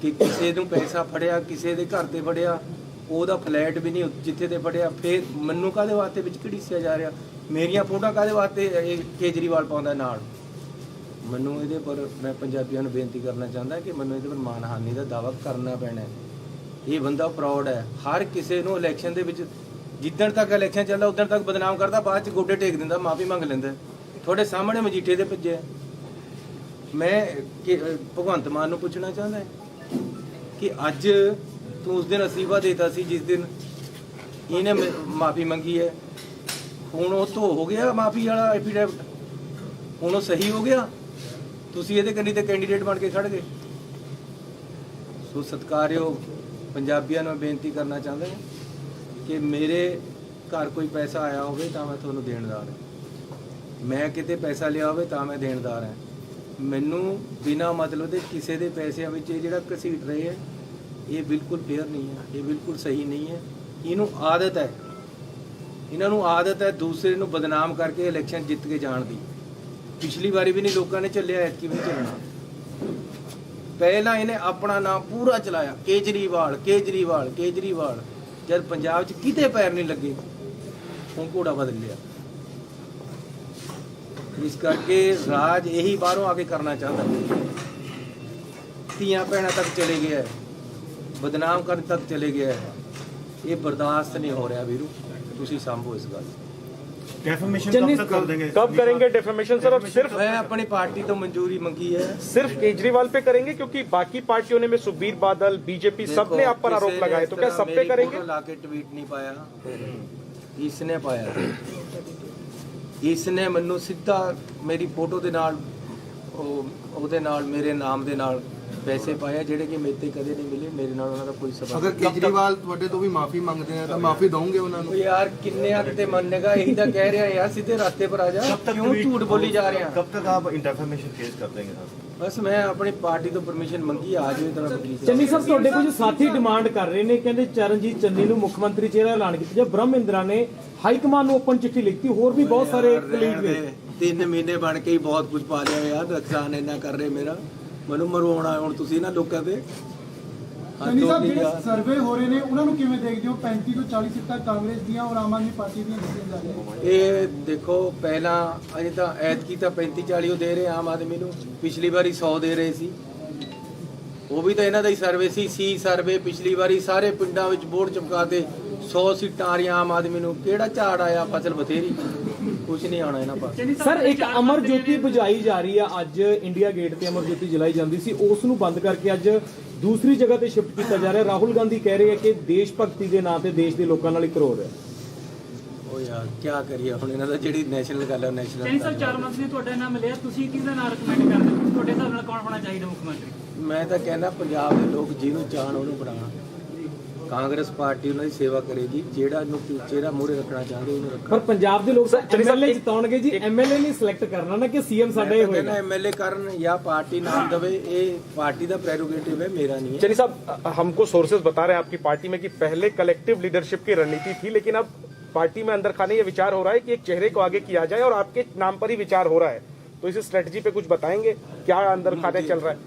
ਕਿ ਕਿਸੇ ਨੂੰ ਪੈਸਾ ਫੜਿਆ, ਕਿਸੇ ਦੇ ਘਰ ਤੇ ਫੜਿਆ, ਉਹਦਾ ਫਲੈਟ ਵੀ ਨਹੀਂ ਜਿੱਥੇ ਤੇ ਫੜਿਆ, ਫਿਰ ਮੈਨੂੰ ਕਾਹਦੇ ਵਾਸਤੇ ਵਿੱਚ ਘੜੀਸਿਆ ਜਾ ਰਿਹਾ? ਮੇਰੀਆਂ ਫੋਟੋਆਂ ਕਾਹਦੇ ਵਾਸਤੇ ਇਹ ਕੇਜਰੀਵਾਲ ਪਾਉਂਦਾ ਨਾਲ? ਮੈਨੂੰ ਇਹਦੇ ਪਰ ਮੈਂ ਪੰਜਾਬੀਆਂ ਨੂੰ ਬੇਨਤੀ ਕਰਨਾ ਚਾਹੁੰਦਾ ਕਿ ਮੈਨੂੰ ਇਹਦੇ ਪਰ ਮਾਨਹਾਨੀ ਦਾ ਦਾਅਵਾ ਕਰਨਾ ਪੈਣਾ ਹੈ। ਇਹ ਬੰਦਾ ਫਰਾਡ ਹੈ। ਹਰ ਕਿਸੇ ਨੂੰ ਇਲੈਕਸ਼ਨ ਦੇ ਵਿੱਚ ਜਿੱਦਣ ਤੱਕ ਇਲੈਕਸ਼ਨ ਚੱਲਦਾ ਉਦੋਂ ਤੱਕ ਬਦਨਾਮ ਕਰਦਾ, ਬਾਅਦ ਚ ਗੋਡੇ ਟੇਕ ਦਿੰਦਾ, ਮਾਫੀ ਮੰਗ ਲੈਂਦਾ। ਤੁਹਾਡੇ ਸਾਹਮਣੇ ਮਜੀਠੇ ਦੇ ਭੱਜੇ। ਮੈਂ ਭਗਵੰਤ ਮਾਨ ਨੂੰ ਪੁੱਛਣਾ ਚਾਹੁੰਦਾ ਕਿ ਅੱਜ ਤੂੰ ਉਸ ਦਿਨ ਅਸੀਫਾ ਦੇਤਾ ਸੀ ਜਿਸ ਦਿਨ ਇਹਨੇ ਮਾਫੀ ਮੰਗੀ ਹੈ। ਹੁਣ ਉਹ ਤੋਂ ਹੋ ਗਿਆ ਮਾਫੀ ਵਾਲਾ ਐਫੀਡੇਵਿਟ, ਹੁਣ ਉਹ ਸਹੀ ਹੋ ਗਿਆ। ਤੁਸੀਂ ਇਹਦੇ ਕੰਨੀ ਤੇ ਕੈਂਡੀਡੇਟ ਬਣ ਕੇ ਖੜ ਗਏ। ਸੋ ਸਤਿਕਾਰਯੋਗ ਪੰਜਾਬੀਆਂ ਨੂੰ ਬੇਨਤੀ ਕਰਨਾ ਚਾਹੁੰਦਾ ਕਿ ਮੇਰੇ ਘਰ ਕੋਈ ਪੈਸਾ ਆਇਆ ਹੋਵੇ ਤਾਂ ਮੈਂ ਤੁਹਾਨੂੰ ਦੇਣਦਾਰ ਹਾਂ। ਮੈਂ ਕਿਤੇ ਪੈਸਾ ਲਿਆ ਹੋਵੇ ਤਾਂ ਮੈਂ ਦੇਣਦਾਰ ਹਾਂ। ਮੈਨੂੰ ਬਿਨਾਂ ਮਤਲਬ ਦੇ ਕਿਸੇ ਦੇ ਪੈਸਿਆਂ ਵਿੱਚ ਇਹ ਜਿਹੜਾ ਘਸੀਟ ਰਹੇ ਹੈ, ਇਹ ਬਿਲਕੁਲ ਫੇਅਰ ਨਹੀਂ ਹੈ, ਇਹ ਬਿਲਕੁਲ ਸਹੀ ਨਹੀਂ ਹੈ। ਇਹਨੂੰ ਆਦਤ ਹੈ, ਇਹਨਾਂ ਨੂੰ ਆਦਤ ਹੈ ਦੂਸਰੇ ਨੂੰ ਬਦਨਾਮ ਕਰਕੇ ਇਲੈਕਸ਼ਨ ਜਿੱਤ ਕੇ ਜਾਣ ਦੀ। ਪਿਛਲੀ ਵਾਰੀ ਵੀ ਨਹੀਂ ਲੋਕਾਂ ਨੇ ਚੱਲਿਆ, ਐਤਕੀ ਵੀ ਨਹੀਂ ਚੱਲਣਾ। ਪਹਿਲਾਂ ਇਹਨੇ ਆਪਣਾ ਨਾਮ ਪੂਰਾ ਚਲਾਇਆ, ਕੇਜਰੀਵਾਲ ਕੇਜਰੀਵਾਲ ਕੇਜਰੀਵਾਲ। ਜਦ ਪੰਜਾਬ 'ਚ ਕਿਤੇ ਪੈਰ ਨਹੀਂ ਲੱਗੇ, ਹੁਣ ਘੋੜਾ ਬਦਲ ਲਿਆ। ਇਸ ਕਰਕੇ ਰਾਜ ਇਹੀ ਬਾਹਰੋਂ ਆ ਕੇ ਕਰਨਾ ਚਾਹੁੰਦਾ। ਧੀਆਂ ਭੈਣਾਂ ਤੱਕ ਚਲੇ ਗਿਆ, ਬਦਨਾਮ ਕਰਨ ਤੱਕ ਚਲੇ ਗਿਆ। ਇਹ ਬਰਦਾਸ਼ਤ ਨਹੀਂ ਹੋ ਰਿਹਾ ਵੀਰੂ, ਤੁਸੀਂ ਸੰਭੋ ਇਸ ਗੱਲ। डेफमेशन कब तक कर देंगे? कब करेंगे डेफेमेशन सर? और सिर्फ मैं अपनी पार्टी तो मंजूरी मंगी है, सिर्फ केजरीवाल पे करेंगे क्योंकि बाकी पार्टियों ने में सुखबीर बादल बीजेपी सबने आप पर आरोप लगाए, तो क्या सब पे करेंगे? लाके ट्वीट नहीं पाया, इसने पाया। इसने ਮੈਨੂੰ ਸਿੱਧਾ ਮੇਰੀ ਫੋਟੋ ਦੇ ਨਾਲ ਉਹਦੇ ਨਾਲ ਮੇਰੇ ਨਾਮ ਦੇ ਨਾਲ ਪੈਸੇ ਪਾਇਆ ਜਿਹੜੇ ਕਿ ਮੇਰੇ ਤੇ ਕਦੇ ਨਹੀਂ ਮਿਲੇ। ਮੇਰੇ ਨਾਲ ਉਹਨਾਂ ਦਾ ਕੋਈ ਸਬੰਧ। ਅਗਰ ਕੇਜਰੀਵਾਲ ਤੁਹਾਡੇ ਤੋਂ ਵੀ ਮਾਫੀ ਮੰਗਦੇ ਆ ਤਾਂ ਮਾਫੀ ਦਵੋਗੇ ਉਹਨਾਂ ਨੂੰ? ਯਾਰ ਕਿੰਨੇ ਹੱਕ ਤੇ ਮੰਨੇਗਾ? ਇਹੀ ਤਾਂ ਕਹਿ ਰਿਹਾ ਯਾਰ, ਸਿੱਧੇ ਰਸਤੇ ਪਰ ਆ ਜਾ। ਕਿਉਂ ਝੂਠ ਬੋਲੀ ਜਾ ਰਿਹਾ? कब तक आप डेफमेशन केस कर देंगे साहब? ਬਸ ਮੈਂ ਆਪਣੀ ਪਾਰਟੀ ਤੋਂ ਪਰਮਿਸ਼ਨ ਮੰਗੀ, ਆ ਜਾਵੇ ਤਾਂ ਵਕੀਲ ਸਾਹਿਬ। ਚੰਨੀ ਸਾਹਿਬ, ਤੁਹਾਡੇ ਕੁਝ ਸਾਥੀ ਡਿਮਾਂਡ ਕਰ ਰਹੇ ਨੇ, ਕਹਿੰਦੇ ਚਰਨਜੀਤ ਚੰਨੀ ਨੂੰ ਮੁੱਖ ਮੰਤਰੀ ਚਿਹਰਾ ਐਲਾਨ ਕੀਤਾ ਜਾਵੇ। ਬ੍ਰਹਮ ਇੰਦਰਾ ਨੇ ਹਾਈ ਕਮਾਨ ਨੂੰ ਓਪਨ ਚਿੱਠੀ ਲਿਖਤੀ, ਹੋਰ ਵੀ ਬਹੁਤ ਸਾਰੇ ਕਲੀਗ ਨੇ। 3 ਮਹੀਨੇ ਬਣ ਕੇ ਹੀ ਬਹੁਤ ਕੁਝ ਪਾ ਲਿਆ ਯਾਰ। ਨੁਕਸਾਨ ਇੰਨਾ ਕਰ ਰਹੇ ਮੇਰਾ, ਮੈਨੂੰ ਮਰਵਾਉਣਾ ਹੁਣ ਤੁਸੀਂ ਨਾ ਲੋਕਾਂ ਤੇ। ਚੰਨੀ ਸਾਹਿਬ ਜਿਹੜੇ ਸਰਵੇ ਹੋ ਰਹੇ ਨੇ ਉਹਨਾਂ ਨੂੰ ਕਿਵੇਂ ਦੇਖਦੇ ਹੋ? 35 ਤੋਂ 40 ਸੀਟਾਂ ਕਾਂਗਰਸ ਦੀਆਂ ਔਰ ਆਮ ਆਦਮੀ ਪਾਰਟੀ ਦੀਆਂ ਦਿੱਤੀਆਂ ਜਾ ਰਹੀਆਂ। ਇਹ ਦੇਖੋ, ਪਹਿਲਾਂ ਅਜੇ ਤਾਂ ਐਤਕੀ ਤਾਂ 35-40 ਦੇ ਰਹੇ ਆਮ ਆਦਮੀ ਨੂੰ, ਪਿਛਲੀ ਵਾਰੀ 100 ਦੇ ਰਹੇ ਸੀ। ਉਹ ਵੀ ਤਾਂ ਇਹਨਾਂ ਦਾ ਹੀ ਸਰਵੇ ਸੀ ਸਰਵੇ। ਪਿਛਲੀ ਵਾਰੀ ਸਾਰੇ ਪਿੰਡਾਂ ਵਿੱਚ ਬੋਰਡ ਚਮਕਾ ਦੇ 100 ਸੀਟਾਂ ਆ ਰਹੀਆਂ ਆਮ ਆਦਮੀ ਨੂੰ। ਕਿਹੜਾ ਝਾੜ ਆਇਆ? ਫਸਲ ਬਥੇਰੀ, ਕੁਝ ਨਹੀਂ ਆਉਣਾ ਇਹਨਾਂ ਪਾਸ। ਸਰ, ਇੱਕ ਅਮਰ ਜੋਤੀ ਬੁਝਾਈ ਜਾ ਰਹੀ ਆ। ਅੱਜ ਇੰਡੀਆ ਗੇਟ ਤੇ ਅਮਰ ਜੋਤੀ ਜਲਾਈ ਜਾਂਦੀ ਸੀ, ਉਸ ਨੂੰ ਬੰਦ ਕਰਕੇ ਅੱਜ ਦੂਸਰੀ ਜਗ੍ਹਾ ਤੇ ਸ਼ਿਫਟ ਕੀਤਾ ਜਾ ਰਿਹਾ। ਰਾਹੁਲ ਗਾਂਧੀ ਕਹਿ ਰਹੇ ਆ ਕਿ ਦੇਸ਼ ਭਗਤੀ ਦੇ ਨਾਂ ਤੇ ਦੇਸ਼ ਦੇ ਲੋਕਾਂ ਨਾਲ ਹੀ ਕਰੋ ਰਿਹਾ। ਉਹ ਯਾਰ ਕੀ ਕਰੀਏ ਹੁਣ, ਇਹਨਾਂ ਦਾ ਜਿਹੜੀ ਨੈਸ਼ਨਲ ਗੱਲ ਹੈ ਨੈਸ਼ਨਲ। ਚੰਨੀ ਸਾਹਿਬ, 4 ਮੰਤਰੀ ਨੇ ਤੁਹਾਡਾ ਨਾਮ ਲਿਆ, ਤੁਸੀਂ ਕਿਹਦਾ ਨਾਮ ਰეკਮੈਂਡ ਕਰਦੇ ਹੋ? ਤੁਹਾਡੇ ਹਿਸਾਬ ਨਾਲ ਕੌਣ ਹੋਣਾ ਚਾਹੀਦਾ ਮੁੱਖ ਮੰਤਰੀ? ਮੈਂ ਤਾਂ ਕਹਿੰਦਾ ਪੰਜਾਬ ਦੇ ਲੋਕ ਜਿਹਨੂੰ ਚਾਹਣ ਉਹਨੂੰ ਬਣਾਉਣ। ਕਾਂਗਰਸ ਪਾਰਟੀ ਉਹਨਾਂ ਦੀ ਸੇਵਾ ਕਰੇਗੀ, ਜਿਹੜਾ ਨੂੰ ਚਿਹਰਾ ਮੂਹਰੇ ਰੱਖਣਾ ਚਾਹੁੰਦੇ ਉਹਨੂੰ ਰੱਖਣਾ। ਪਰ ਪੰਜਾਬ ਦੇ ਲੋਕ ਐਮਐਲਏ ਜਿਤਾਉਣਗੇ ਜੀ, ਐਮਐਲਏ ਨਹੀਂ ਸਿਲੈਕਟ ਕਰਨਾ ਨਾ ਕਿ ਸੀਐਮ ਸਾਡਾ ਹੀ ਹੋਏਗਾ। ਐਮਐਲਏ ਕਰਨ ਜਾਂ ਪਾर्टी नाम दवे, ये पार्टी का प्रेरोगेटिव है, मेरा नहीं है। चलिए साहब, हमको सोर्सेज बता रहे हैं आपकी पार्टी में कि पहले कलेक्टिव लीडरशिप की रणनीति थी, लेकिन अब पार्टी में अंदर खाने ये विचार हो रहा है कि एक चेहरे को आगे किया जाए और आपके नाम पर ही विचार हो रहा है। तो इस स्ट्रेटजी पे कुछ बताएंगे, क्या अंदर खाने चल रहा है?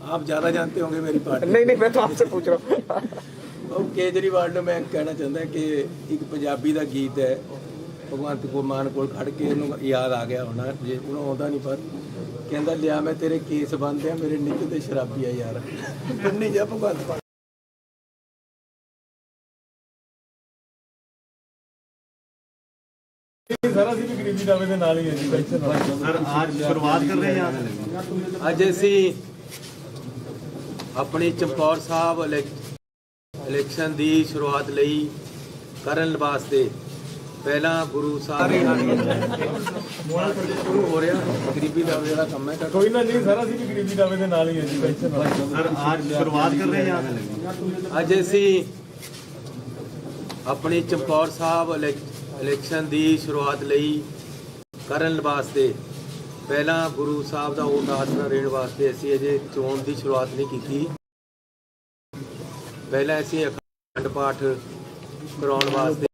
आप ज्यादा जानते होंगे मेरी पार्टी। नहीं, मैं तो आपसे पूछ रहा हूँ। केजरीवाल ने मैं कहना चाहता कि एक पंजाबी का गीत है, भगवंत मान को खड़ के ਉਹਨੂੰ याद आ गया होना, ਜੇ ਉਹਨੂੰ ਆਉਂਦਾ ਨਹੀਂ, ਪਰ ਕਹਿੰਦਾ ਲਿਆ ਮੈਂ ਤੇਰੇ ਕੇਸ ਬੰਦੇ ਆ, ਮੇਰੇ ਨਿੱਕ ਤੇ ਸ਼ਰਾਬੀ ਆ ਯਾਰ, ਬੰਨੀ ਜਾ ਭਗਵੰਤ ਮਾਨ। सर ਅਸੀਂ ਵੀ ਗਰੀਬੀ ਦਾਵੇ ਦੇ ਨਾਲ ਹੀ ਹੈ ਜੀ। सर आज शुरुआत कर रहे हैं यहाँ से। ਅੱਜ ਅਸੀਂ ਆਪਣੀ ਚਮਕੌਰ ਸਾਹਿਬ ਇਲੈਕਸ਼ਨ ਦੀ ਸ਼ੁਰੂਆਤ ਲਈ ਕਰਨ ਵਾਸਤੇ ਪਹਿਲਾਂ ਗੁਰੂ ਸਾਹਿਬ ਸ਼ੁਰੂ ਹੋ ਰਿਹਾ ਗਰੀਬੀ ਦਾ ਜਿਹੜਾ ਕੰਮ ਹੈ। ਕੋਈ ਨਾ ਨਹੀਂ ਸਰ ਅਸੀਂ ਵੀ ਗਰੀਬੀ ਦਾਵੇ ਦੇ ਨਾਲ ਹੀ ਹੈ ਜੀ। सर आज शुरुआत कर रहे हैं यहाँ से। ਅੱਜ ਅਸੀਂ ਆਪਣੀ ਚਮਕੌਰ ਸਾਹਿਬ ਇਲੈਕਸ਼ਨ ਦੀ ਸ਼ੁਰੂਆਤ ਲਈ ਕਰਨ ਵਾਸਤੇ ਪਹਿਲਾਂ ਗੁਰੂ ਸਾਹਿਬ ਦਾ ਓਟ ਆਸਰਾ ਦੇਣ ਵਾਸਤੇ ਅਸੀਂ ਅਜੇ ਚੋਣ ਦੀ ਸ਼ੁਰੂਆਤ ਨਹੀਂ ਕੀਤੀ। ਪਹਿਲਾਂ ਅਸੀਂ ਅਖੰਡ ਪਾਠ ਕਰਾਉਣ ਵਾਸਤੇ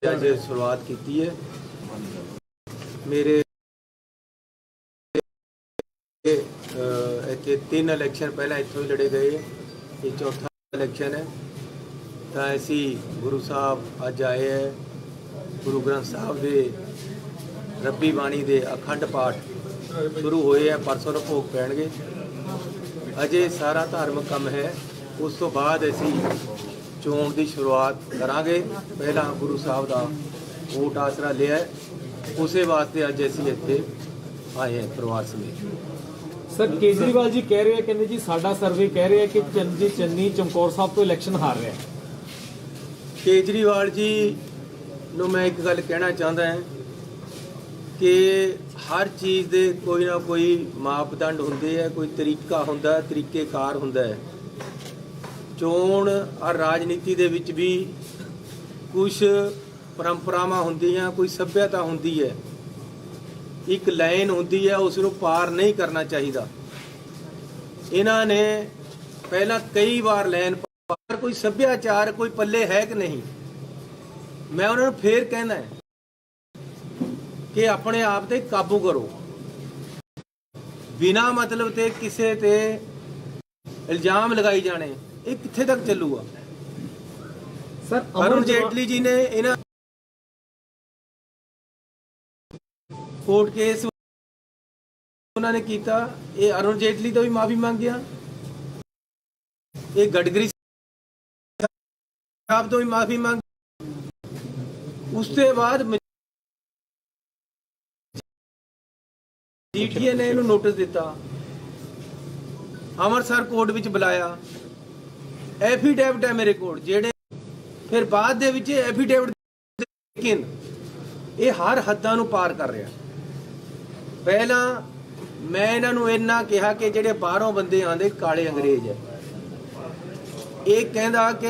ਅੱਜ ਸ਼ੁਰੂਆਤ ਕੀਤੀ ਹੈ। ਮੇਰੇ ਇੱਥੇ 3 ਇਲੈਕਸ਼ਨ ਪਹਿਲਾਂ ਇੱਥੋਂ ਹੀ ਲੜੇ ਗਏ, ਇਹ ਚੌਥਾ ਇਲੈਕਸ਼ਨ ਹੈ। ਤਾਂ ਅਸੀਂ ਗੁਰੂ ਸਾਹਿਬ ਅੱਜ ਆਏ ਹੈ, ਗੁਰੂ ਗ੍ਰੰਥ ਸਾਹਿਬ ਦੇ ਰੱਬੀ ਬਾਣੀ ਦੇ ਅਖੰਡ ਪਾਠ ਸ਼ੁਰੂ ਹੋਏ ਆ, ਪਰਸੋਂ ਨੂੰ ਭੋਗ ਪੈਣਗੇ। ਅਜੇ ਸਾਰਾ ਧਾਰਮਿਕ ਕੰਮ ਹੈ, ਉਸ ਤੋਂ ਬਾਅਦ ਅਸੀਂ ਚੋਣ ਦੀ ਸ਼ੁਰੂਆਤ ਕਰਾਂਗੇ। ਪਹਿਲਾਂ ਗੁਰੂ ਸਾਹਿਬ ਦਾ ਓਟ ਆਸਰਾ ਲਿਆ, ਉਸੇ ਵਾਸਤੇ ਅੱਜ ਅਸੀਂ ਇੱਥੇ ਆਏ ਹਾਂ ਪਰਿਵਾਰ ਸਮੇਤ। ਸਰ ਕੇਜਰੀਵਾਲ ਜੀ ਕਹਿ ਰਹੇ ਆ, ਕਹਿੰਦੇ ਜੀ ਸਾਡਾ ਸਰਵੇ ਕਹਿ ਰਿਹਾ ਕਿ ਚੰਨੀ ਚਮਕੌਰ ਸਾਹਿਬ ਤੋਂ ਇਲੈਕਸ਼ਨ ਹਾਰ ਰਿਹਾ। ਕੇਜਰੀਵਾਲ ਜੀ ਨੂੰ ਮੈਂ ਇੱਕ ਗੱਲ ਕਹਿਣਾ ਚਾਹੁੰਦਾ ਹਾਂ ਕਿ ਹਰ ਚੀਜ਼ ਦੇ ਕੋਈ ਨਾ ਕੋਈ ਮਾਪਦੰਡ ਹੁੰਦੇ ਆ, ਕੋਈ ਤਰੀਕਾ ਹੁੰਦਾ, ਤਰੀਕੇਕਾਰ ਹੁੰਦਾ ਹੈ। ਚੋਣ ਔਰ ਰਾਜਨੀਤੀ ਦੇ ਵਿੱਚ ਵੀ ਕੁਝ ਪਰੰਪਰਾਵਾਂ ਹੁੰਦੀਆਂ, ਕੋਈ ਸੱਭਿਅਤਾ ਹੁੰਦੀ ਹੈ, ਇੱਕ ਲਾਈਨ ਹੁੰਦੀ ਹੈ, ਉਸ ਨੂੰ ਪਾਰ ਨਹੀਂ ਕਰਨਾ ਚਾਹੀਦਾ। ਇਹਨਾਂ ਨੇ ਪਹਿਲਾਂ ਕਈ ਵਾਰ ਲਾਈਨ ਪਾਰ, ਕੋਈ ਸੱਭਿਆਚਾਰ ਕੋਈ ਪੱਲੇ ਹੈ ਕਿ ਨਹੀਂ। ਮੈਂ ਉਹਨਾਂ ਨੂੰ ਫੇਰ ਕਹਿੰਦਾ ਕਿ ਆਪਣੇ ਆਪ ਤੇ ਕਾਬੂ ਕਰੋ, ਬਿਨਾਂ ਮਤਲਬ ਤੇ ਕਿਸੇ ਤੇ ਇਲਜ਼ਾਮ ਲਗਾਈ ਜਾਣੇ, ਇਹ ਕਿੱਥੇ ਤੱਕ ਚੱਲੂਗਾ। ਸਰ ਅਰੁਣ ਜੇਟਲੀ ਜੀ ਨੇ ਇਹਨਾਂ ਕੋਰਟ ਕੇਸ ਉਹਨਾਂ ਨੇ ਕੀਤਾ, ਇਹ ਅਰੁਣ ਜੇਟਲੀ ਤੋਂ ਵੀ ਮਾਫੀ ਮੰਗਿਆ, ਇਹ ਗਡਕਰੀ ਸਾਹਿਬ ਤੋਂ ਵੀ ਮਾਫੀ ਮੰਗ, ਉਸ ਤੋਂ ਬਾਅਦ ਮਜੀਠੀਆ ਨੇ ਇਹਨੂੰ ਨੋਟਿਸ ਦਿੱਤਾ, ਅੰਮ੍ਰਿਤਸਰ ਕੋਰਟ ਵਿੱਚ ਬੁਲਾਇਆ, ਐਫੀਡੇਵਿਟ ਹੈ ਮੇਰੇ ਕੋਲ ਜਿਹੜੇ, ਫਿਰ ਬਾਅਦ ਦੇ ਵਿੱਚ ਐਫੀਡੇਵਿਟ, ਲੇਕਿਨ ਇਹ ਹਰ ਹੱਦਾਂ ਨੂੰ ਪਾਰ ਕਰ ਰਿਹਾ। ਪਹਿਲਾਂ ਮੈਂ ਇਹਨਾਂ ਨੂੰ ਇੰਨਾ ਕਿਹਾ ਕਿ ਜਿਹੜੇ ਬਾਹਰੋਂ ਬੰਦੇ ਆਉਂਦੇ ਕਾਲੇ ਅੰਗਰੇਜ਼ ਹੈ, ਇਹ ਕਹਿੰਦਾ ਕਿ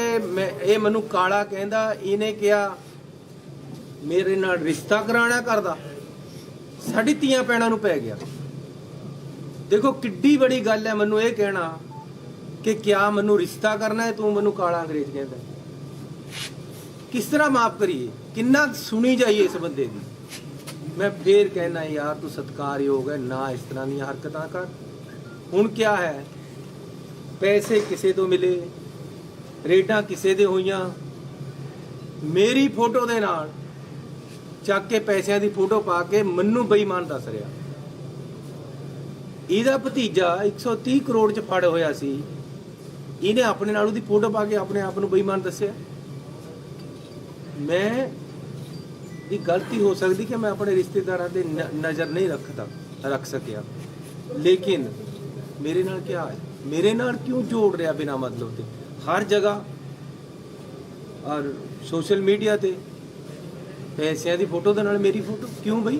ਇਹ ਮੈਨੂੰ ਕਾਲਾ ਕਹਿੰਦਾ, ਇਹਨੇ ਕਿਹਾ ਮੇਰੇ ਨਾਲ ਰਿਸ਼ਤਾ ਕਰਾਉਣਾ ਕਰਦਾ, ਸਾਡੀ ਧੀਆਂ ਪੈਣਾ ਨੂੰ ਪੈ ਗਿਆ। ਦੇਖੋ ਕਿੱਡੀ ਬੜੀ ਗੱਲ ਹੈ ਮੈਨੂੰ ਇਹ ਕਹਿਣਾ ਕਿ ਕਿਆ ਮੈਨੂੰ ਰਿਸ਼ਤਾ ਕਰਨਾ ਹੈ, ਤੂੰ ਮੈਨੂੰ ਕਾਲਾ ਅੰਗਰੇਜ਼ ਕਹਿੰਦਾ। ਕਿਸ ਤਰ੍ਹਾਂ ਮਾਫ ਕਰੀਏ, ਕਿੰਨਾ ਸੁਣੀ ਜਾਈਏ ਇਸ ਬੰਦੇ ਦੀ। ਮੈਂ ਫੇਰ ਕਹਿਣਾ ਯਾਰ ਤੂੰ ਸਤਿਕਾਰਯੋਗ ਹੈ ਨਾ, ਇਸ ਤਰ੍ਹਾਂ ਦੀਆਂ ਹਰਕਤਾਂ ਕਰ। ਹੁਣ ਕਿਆ ਹੈ, ਪੈਸੇ ਕਿਸੇ ਤੋਂ ਮਿਲੇ, ਰੇਡਾਂ ਕਿਸੇ ਦੇ ਹੋਈਆਂ, ਮੇਰੀ ਫੋਟੋ ਦੇ ਨਾਲ ਚੱਕ ਕੇ ਪੈਸਿਆਂ ਦੀ ਫੋਟੋ ਪਾ ਕੇ ਮੈਨੂੰ ਬੇਈਮਾਨ ਦੱਸ ਰਿਹਾ। ਇਹਦਾ ਭਤੀਜਾ 130 ਕਰੋੜ ਚ ਫੜ ਹੋਇਆ ਸੀ, ਇਹਨੇ ਆਪਣੇ ਨਾਲ ਉਹਦੀ ਫੋਟੋ ਪਾ ਕੇ ਆਪਣੇ ਆਪ ਨੂੰ ਬੇਈਮਾਨ ਦੱਸਿਆ। ਮੈਂ ਇਹ ਗਲਤੀ ਹੋ ਸਕਦੀ ਕਿ ਮੈਂ ਆਪਣੇ ਰਿਸ਼ਤੇਦਾਰਾਂ ਤੇ ਨਜ਼ਰ ਨਹੀਂ ਰੱਖ ਸਕਿਆ, ਲੇਕਿਨ ਮੇਰੇ ਨਾਲ ਕੀ ਹੈ, ਮੇਰੇ ਨਾਲ ਕਿਉਂ ਜੋੜ ਰਿਹਾ ਬਿਨਾਂ ਮਤਲਬ ਤੇ ਹਰ ਜਗ੍ਹਾ ਔਰ ਸੋਸ਼ਲ ਮੀਡੀਆ ਤੇ ਪੈਸਿਆਂ ਦੀ ਫੋਟੋ ਦੇ ਨਾਲ ਮੇਰੀ ਫੋਟੋ ਕਿਉਂ ਬਈ?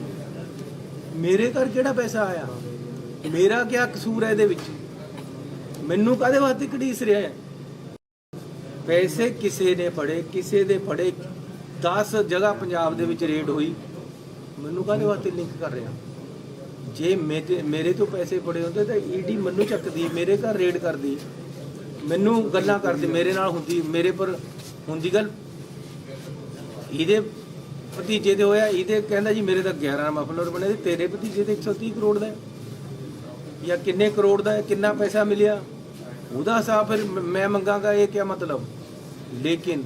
ਮੇਰੇ ਘਰ ਕਿਹੜਾ ਪੈਸਾ ਆਇਆ, ਮੇਰਾ ਕੀ ਕਸੂਰ ਹੈ ਇਹਦੇ ਵਿੱਚ? ਮੈਨੂੰ ਕਾਹਦੇ ਵਾਸਤੇ ਘੜੀਸ ਰਿਹਾ ਹੈ? ਪੈਸੇ ਕਿਸੇ ਨੇ ਫੜੇ, ਕਿਸੇ ਦੇ ਫੜੇ 10 ਜਗ੍ਹਾ ਪੰਜਾਬ ਦੇ ਵਿੱਚ ਰੇਡ ਹੋਈ, ਮੈਨੂੰ ਕਾਹਦੇ ਵਾਸਤੇ ਲਿੰਕ ਕਰ ਰਿਹਾ? ਜੇ ਮੇਰੇ ਤੋਂ ਪੈਸੇ ਫੜੇ ਹੁੰਦੇ ਤਾਂ ਈਡੀ ਮੈਨੂੰ ਚੱਕਦੀ, ਮੇਰੇ ਘਰ ਰੇਡ ਕਰਦੀ, ਮੈਨੂੰ ਗੱਲਾਂ ਕਰਦੀ, ਮੇਰੇ ਨਾਲ ਹੁੰਦੀ, ਮੇਰੇ ਪਰ ਹੁੰਦੀ ਗੱਲ। ਇਹਦੇ ਭਤੀਜੇ ਦੇ ਹੋਇਆ, ਇਹਦੇ ਕਹਿੰਦਾ ਜੀ ਮੇਰੇ ਤਾਂ 11 ਮਫਲਰ ਬਣੇ, ਤੇਰੇ ਭਤੀਜੇ ਦੇ 130 ਕਰੋੜ ਦਾ ਹੈ ਜਾਂ ਕਿੰਨੇ ਕਰੋੜ ਦਾ ਹੈ, ਕਿੰਨਾ ਪੈਸਾ ਮਿਲਿਆ, ਉਹਦਾ ਹਿਸਾਬ ਫਿਰ ਮੈਂ ਮੰਗਾਂਗਾ, ਇਹ ਕੀ ਮਤਲਬ? ਲੇਕਿਨ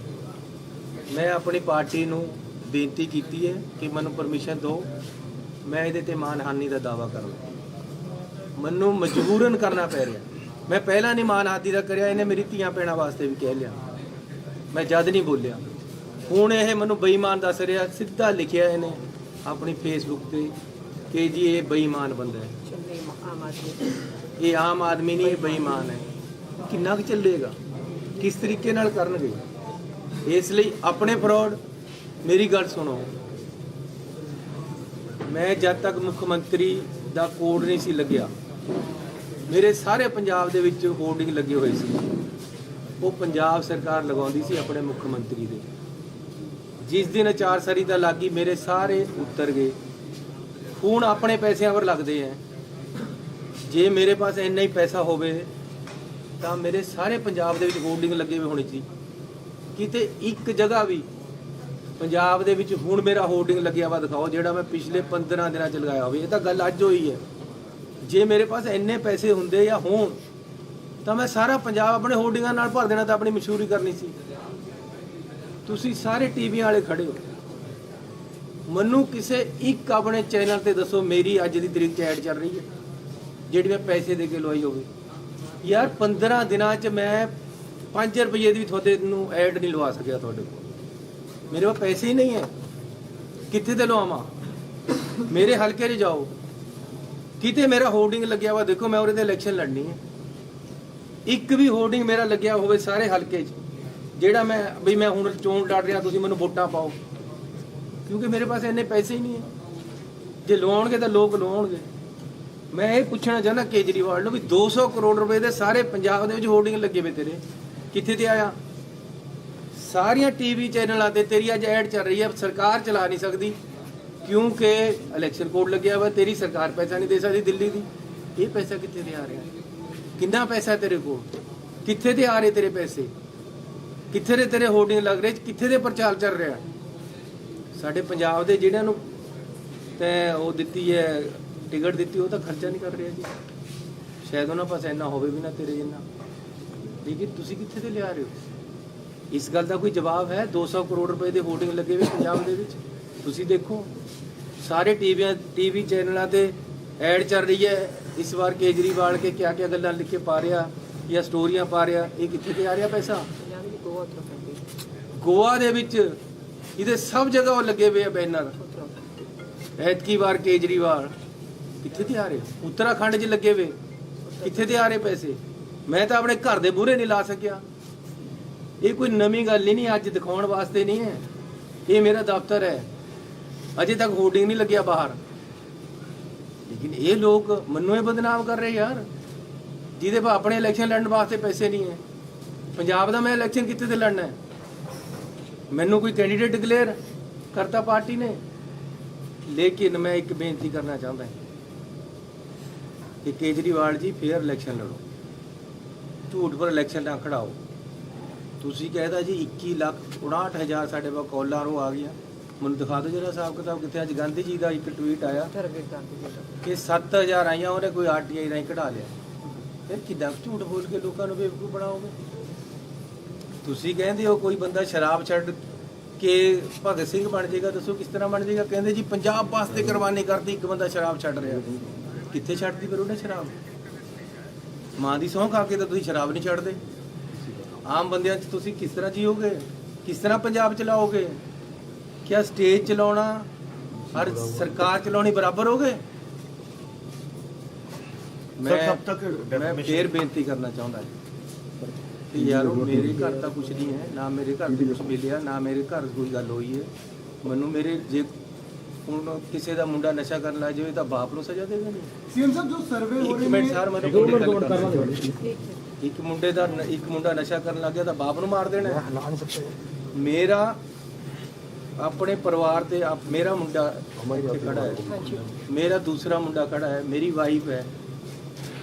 ਮੈਂ ਆਪਣੀ ਪਾਰਟੀ ਨੂੰ ਬੇਨਤੀ ਕੀਤੀ ਹੈ ਕਿ ਮੈਨੂੰ ਪਰਮਿਸ਼ਨ ਦਿਓ, ਮੈਂ ਇਹਦੇ ਤੇ ਮਾਨਹਾਨੀ ਦਾ ਦਾਅਵਾ ਕਰਾਂ। ਮੈਨੂੰ ਮਜਬੂਰਨ ਕਰਨਾ ਪੈ ਰਿਹਾ। ਮੈਂ ਪਹਿਲਾਂ ਨਹੀਂ ਮਾਨਹਾਨੀ ਦਾ ਕਰਿਆ, ਇਹਨੇ ਮੇਰੀ ਧੀਆਂ ਭੈਣਾਂ ਵਾਸਤੇ ਵੀ ਕਹਿ ਲਿਆ, ਮੈਂ ਜਦ ਨਹੀਂ ਬੋਲਿਆ। ਹੁਣ ਇਹ ਮੈਨੂੰ ਬੇਈਮਾਨ ਦੱਸ ਰਿਹਾ, ਸਿੱਧਾ ਲਿਖਿਆ ਇਹਨੇ ਆਪਣੀ ਫੇਸਬੁੱਕ ਤੇ ਕਿ ਜੀ ਇਹ ਬੇਈਮਾਨ ਬੰਦਾ ਹੈ, ਇਹ ਆਮ ਆਦਮੀ ਨਹੀਂ, ਇਹ ਬੇਈਮਾਨ ਹੈ। ਕਿੰਨਾ ਕੁ ਚੱਲੇਗਾ? ਕਿਸ ਤਰੀਕੇ ਨਾਲ ਕਰਨਗੇ? ਇਸ ਲਈ ਆਪਣੇ ਫਰਾਡ, ਮੇਰੀ ਗੱਲ ਸੁਣੋ, ਮੈਂ ਜਦ ਤੱਕ ਮੁੱਖ ਮੰਤਰੀ ਦਾ ਕੋਡ ਨਹੀਂ ਸੀ ਲੱਗਿਆ, ਮੇਰੇ ਸਾਰੇ ਪੰਜਾਬ ਦੇ ਵਿੱਚ ਹੋਰਡਿੰਗ ਲੱਗੇ ਹੋਏ ਸੀ। ਉਹ ਪੰਜਾਬ ਸਰਕਾਰ ਲਗਾਉਂਦੀ ਸੀ ਆਪਣੇ ਮੁੱਖ ਮੰਤਰੀ ਦੇ। ਜਿਸ ਦਿਨ ਅਚਾਰ ਸੰਹਿਤਾ ਲੱਗੀ, ਮੇਰੇ ਸਾਰੇ ਉੱਤਰ ਗਏ। ਹੁਣ ਆਪਣੇ ਪੈਸਿਆਂ ਪਰ ਲੱਗਦੇ ਆ। ਜੇ ਮੇਰੇ ਪਾਸ ਇੰਨਾ ਹੀ ਪੈਸਾ ਹੋਵੇ ਤਾਂ ਮੇਰੇ ਸਾਰੇ ਪੰਜਾਬ ਦੇ ਵਿੱਚ ਹੋਰਡਿੰਗ ਲੱਗੇ ਹੋਏ ਹੋਣੇ ਸੀ। ਕਿਤੇ ਇੱਕ ਜਗ੍ਹਾ ਵੀ ਪੰਜਾਬ ਦੇ ਵਿੱਚ ਹੁਣ ਮੇਰਾ ਹੋਰਡਿੰਗ ਲੱਗਿਆ ਵਾ ਦਿਖਾਓ, ਜਿਹੜਾ ਮੈਂ ਪਿਛਲੇ 15 ਦਿਨਾਂ ਚ ਲਗਾਇਆ ਹੋਵੇ। ਇਹ ਤਾਂ ਗੱਲ ਅੱਜ ਹੋਈ ਹੈ। ਜੇ ਮੇਰੇ ਪਾਸ ਇੰਨੇ ਪੈਸੇ ਹੁੰਦੇ ਜਾਂ ਹੋਣ ਤਾਂ ਮੈਂ ਸਾਰਾ ਪੰਜਾਬ ਆਪਣੇ ਹੋਰਡਿੰਗਾਂ ਨਾਲ ਭਰ ਦੇਣਾ, ਤਾਂ ਆਪਣੀ ਮਸ਼ਹੂਰੀ ਕਰਨੀ ਸੀ। ਤੁਸੀਂ ਸਾਰੇ ਟੀਵੀ ਵਾਲੇ ਖੜੇ ਹੋ, ਮੈਨੂੰ ਕਿਸੇ ਇੱਕ ਆਪਣੇ ਚੈਨਲ ਤੇ ਦੱਸੋ ਮੇਰੀ ਅੱਜ ਦੀ ਤਰੀਕ 'ਚ ਐਡ ਚੱਲ ਰਹੀ ਹੈ ਜਿਹੜੀ ਮੈਂ ਪੈਸੇ ਦੇ ਕੇ ਲਵਾਈ ਹੋਵੇ। ਯਾਰ 15 ਦਿਨਾਂ 'ਚ ਮੈਂ 5 ਰੁਪਏ ਦੀ ਵੀ ਤੁਹਾਡੇ ਨੂੰ ਐਡ ਨਹੀਂ ਲਵਾ ਸਕਿਆ। ਤੁਹਾਡੇ ਕੋਲ ਮੇਰੇ ਕੋਲ ਪੈਸੇ ਹੀ ਨਹੀਂ ਹੈ, ਕਿੱਥੇ ਤੇ ਲਵਾਵਾਂ? ਮੇਰੇ ਹਲਕੇ 'ਚ ਜਾਓ, ਕਿਤੇ ਮੇਰਾ ਹੋਰਡਿੰਗ ਲੱਗਿਆ ਵਾ ਦੇਖੋ, ਮੈਂ ਉਹਦੇ ਤੇ ਇਲੈਕਸ਼ਨ ਲੜਨੀ ਹੈ। ਇੱਕ ਵੀ ਹੋਰਡਿੰਗ ਮੇਰਾ ਲੱਗਿਆ ਹੋਵੇ ਸਾਰੇ ਹਲਕੇ 'ਚ, ਜਿਹੜਾ ਮੈਂ ਵੀ ਮੈਂ ਹੁਣ ਚੋਣ ਲੜ ਰਿਹਾ, ਤੁਸੀਂ ਮੈਨੂੰ ਵੋਟਾਂ ਪਾਓ, ਕਿਉਂਕਿ ਮੇਰੇ ਪਾਸ ਇੰਨੇ ਪੈਸੇ ਹੀ ਨਹੀਂ ਹੈ। ਜੇ ਲਵਾਉਣਗੇ ਤਾਂ ਲੋਕ ਲਵਾਉਣਗੇ। ਮੈਂ ਇਹ ਪੁੱਛਣਾ ਚਾਹੁੰਦਾ ਕੇਜਰੀਵਾਲ ਨੂੰ ਵੀ 200 ਕਰੋੜ ਰੁਪਏ ਦੇ ਸਾਰੇ ਪੰਜਾਬ ਦੇ ਵਿੱਚ ਹੋਰਡਿੰਗ ਲੱਗੇ ਵੇ ਤੇਰੇ, ਕਿੱਥੇ ਤੇ ਆਇਆ? ਸਾਰੀਆਂ ਟੀਵੀ ਚੈਨਲਾਂ ਤੇ ਤੇਰੀ ਅੱਜ ਐਡ ਚੱਲ ਰਹੀ ਹੈ। ਸਰਕਾਰ ਚਲਾ ਨਹੀਂ ਸਕਦੀ ਕਿਉਂਕਿ ਇਲੈਕਸ਼ਨ ਕੋਡ ਲੱਗਿਆ ਵਾ, ਤੇਰੀ ਸਰਕਾਰ ਪੈਸਾ ਨਹੀਂ ਦੇ ਸਕਦੀ ਦਿੱਲੀ ਦੀ। ਇਹ ਪੈਸਾ ਕਿੱਥੇ ਤੇ ਆ ਰਿਹਾ? ਕਿੰਨਾ ਪੈਸਾ ਤੇਰੇ ਕੋਲ? ਕਿੱਥੇ ਤੇ ਆ ਰਹੇ ਤੇਰੇ ਪੈਸੇ? ਕਿੱਥੇ ਦੇ ਤੇਰੇ ਹੋਰਡਿੰਗ ਲੱਗ ਰਹੇ? ਕਿੱਥੇ ਦੇ ਪ੍ਰਚਾਰ ਚੱਲ ਰਿਹਾ? ਸਾਡੇ ਪੰਜਾਬ ਦੇ ਜਿਹੜਿਆਂ ਨੂੰ ਤੈਂ ਉਹ ਦਿੱਤੀ ਹੈ, ਟਿਕਟ ਦਿੱਤੀ, ਉਹ ਤਾਂ ਖਰਚਾ ਨਹੀਂ ਕਰ ਰਿਹਾ ਜੀ। ਸ਼ਾਇਦ ਉਹਨਾਂ ਪਾਸ ਇੰਨਾ ਹੋਵੇ ਵੀ ਨਾ ਤੇਰੇ ਜਿੰਨਾ, ਲੇਕਿਨ ਤੁਸੀਂ ਕਿੱਥੇ ਤੇ ਲਿਆ ਰਹੇ ਹੋ? ਇਸ ਗੱਲ ਦਾ ਕੋਈ ਜਵਾਬ ਹੈ? 200 ਕਰੋੜ ਰੁਪਏ ਦੇ ਹੋਰਡਿੰਗ ਲੱਗੇ ਹੋਏ ਪੰਜਾਬ ਦੇ ਵਿੱਚ, ਤੁਸੀਂ ਦੇਖੋ ਸਾਰੇ ਟੀਵੀ ਚੈਨਲਾਂ ਤੇ ਐਡ ਚੱਲ ਰਹੀ ਹੈ। ਇਸ ਵਾਰ ਕੇਜਰੀਵਾਲ ਕੇ ਕਿਆ ਕਿਆ ਗੱਲਾਂ ਲਿਖ ਕੇ ਪਾ ਰਿਹਾ ਜਾਂ ਸਟੋਰੀਆਂ ਪਾ ਰਿਹਾ, ਇਹ ਕਿੱਥੇ ਤੇ ਆ ਰਿਹਾ ਪੈਸਾ? ਗੋਆ ਦੇ ਵਿੱਚ ਇਹਦੇ ਸਭ ਜਗ੍ਹਾ ਉਹ ਲੱਗੇ ਹੋਏ ਆ ਬੈਨਰ। ਐਤਕੀ ਵਾਰ ਕੇਜਰੀਵਾਲ ਕਿੱਥੇ ਤੇ ਆ ਰਹੇ? ਉੱਤਰਾਖੰਡ 'ਚ ਲੱਗੇ ਹੋਏ, ਕਿੱਥੇ ਤੇ ਆ ਰਹੇ ਪੈਸੇ? ਮੈਂ ਤਾਂ ਆਪਣੇ ਘਰ ਦੇ ਮੂਹਰੇ ਨਹੀਂ ਲਾ ਸਕਿਆ। ਇਹ ਕੋਈ ਨਵੀਂ ਗੱਲ ਹੀ ਨਹੀਂ, ਅੱਜ ਦਿਖਾਉਣ ਵਾਸਤੇ ਨਹੀਂ ਹੈ। ਇਹ ਮੇਰਾ ਦਫ਼ਤਰ ਹੈ, ਅਜੇ ਤੱਕ ਹੋਰਡਿੰਗ ਨਹੀਂ ਲੱਗਿਆ ਬਾਹਰ। ਲੇਕਿਨ ਇਹ ਲੋਕ ਮੈਨੂੰ ਇਹ ਬਦਨਾਮ ਕਰ ਰਹੇ ਯਾਰ, ਜਿਹਦੇ ਪਾ ਆਪਣੇ ਇਲੈਕਸ਼ਨ ਲੜਨ ਵਾਸਤੇ ਪੈਸੇ ਨਹੀਂ ਹੈ। ਪੰਜਾਬ ਦਾ ਮੈਂ ਇਲੈਕਸ਼ਨ ਕਿੱਥੇ ਤੇ ਲੜਨਾ ਹੈ? ਮੈਨੂੰ ਕੋਈ ਕੈਂਡੀਡੇਟ ਡਿਕਲੇਅਰ ਕਰਤਾ ਪਾਰਟੀ ਨੇ। ਲੇਕਿਨ ਮੈਂ ਇੱਕ ਬੇਨਤੀ ਕਰਨਾ ਚਾਹੁੰਦਾ ਕਿ ਕੇਜਰੀਵਾਲ ਜੀ ਫੇਅਰ ਇਲੈਕਸ਼ਨ ਲੜੋ, ਝੂਠ ਪਰ ਇਲੈਕਸ਼ਨ ਨਾ ਖੜਾਓ। ਤੁਸੀਂ ਕਹਿਦਾ ਜੀ 21,59,000 ਸਾਡੇ ਕੋਲ ਕਾਲਰ ਉਹ ਆ ਗਿਆ। ਮੈਨੂੰ ਦਿਖਾ ਦਿਓ ਜਰਾ ਹਿਸਾਬ ਕਿਤਾਬ ਕਿੱਥੇ। ਅੱਜ ਗਾਂਧੀ ਜੀ ਦਾ ਇੱਕ ਟਵੀਟ ਆਇਆ ਕਿ 7,000 ਆਈਆਂ, ਉਹਨੇ ਕੋਈ ਆਰਟੀਆਈ ਰਾਹੀਂ ਕਢਾ ਲਿਆ। ਫਿਰ ਕਿੱਦਾਂ ਝੂਠ ਬੋਲ ਕੇ ਲੋਕਾਂ ਨੂੰ ਬੇਵਕੂਫ ਬਣਾਓਗੇ? ਤੁਸੀਂ ਕਹਿੰਦੇ ਹੋ ਕੋਈ ਬੰਦਾ ਸ਼ਰਾਬ ਛੱਡ ਕੇ ਭਗਤ ਸਿੰਘ ਬਣ ਜਾਏਗਾ, ਦੱਸੋ ਕਿਸ ਤਰ੍ਹਾਂ ਬਣ ਜਾਏਗਾ? ਕਹਿੰਦੇ ਜੀ ਪੰਜਾਬ ਵਾਸਤੇ ਕੁਰਬਾਨੀ ਕਰਦੀ ਇੱਕ ਬੰਦਾ ਸ਼ਰਾਬ ਛੱਡ ਰਿਹਾ। ਕਿੱਥੇ ਛੱਡਦੀ ਫਿਰ ਉਹਨੇ ਸ਼ਰਾਬ? ਮਾਂ ਦੀ ਸਹੁੰ ਖਾ ਕੇ ਤਾਂ ਤੁਸੀਂ ਸ਼ਰਾਬ ਨਹੀਂ ਛੱਡਦੇ। ਆਮ ਬੰਦਿਆਂ 'ਚ ਤੁਸੀਂ ਕਿਸ ਤਰ੍ਹਾਂ ਜੀਓਗੇ? ਕਿਸ ਤਰ੍ਹਾਂ ਪੰਜਾਬ ਚਲਾਓਗੇ? ਕਿਆ ਸਟੇਜ ਚਲਾਉਣਾ ਔਰ ਸਰਕਾਰ ਚਲਾਉਣੀ ਬਰਾਬਰ ਹੋਗੇ? ਮੈਂ ਫੇਰ ਬੇਨਤੀ ਕਰਨਾ ਚਾਹੁੰਦਾ ਕਿ ਯਾਰੋ ਮੇਰੇ ਘਰ ਤਾਂ ਕੁਝ ਨਹੀਂ ਹੈ, ਨਾ ਮੇਰੇ ਘਰ ਦੇ ਕੁਝ ਮਿਲਿਆ, ਨਾ ਮੇਰੇ ਘਰ ਕੋਈ ਗੱਲ ਹੋਈ ਹੈ। ਮੈਨੂੰ ਮੇਰੇ ਜੇ ਹੁਣ ਕਿਸੇ ਦਾ ਮੁੰਡਾ ਨਸ਼ਾ ਕਰਨ ਲੱਗ ਜਾਵੇ ਤਾਂ ਬਾਪ ਨੂੰ ਸਜ਼ਾ ਦੇਵੇ ਨਹੀਂ। सीएम साहब जो सर्वे हो ਇੱਕ रहे ਮਿੰਟ हैं ਸਰ, ਮੈਨੂੰ ਇੱਕ ਮੁੰਡਾ ਨਸ਼ਾ ਕਰਨ ਲੱਗ ਗਿਆ ਤਾਂ ਬਾਪ ਨੂੰ ਮਾਰ ਦੇਣਾ। ਮੇਰਾ ਆਪਣੇ ਪਰਿਵਾਰ ਤੇ ਮੇਰਾ ਮੁੰਡਾ ਇੱਥੇ ਖੜਾ ਹੈ, ਮੇਰਾ ਦੂਸਰਾ ਮੁੰਡਾ ਖੜਾ ਹੈ, ਮੇਰੀ ਵਾਈਫ ਹੈ।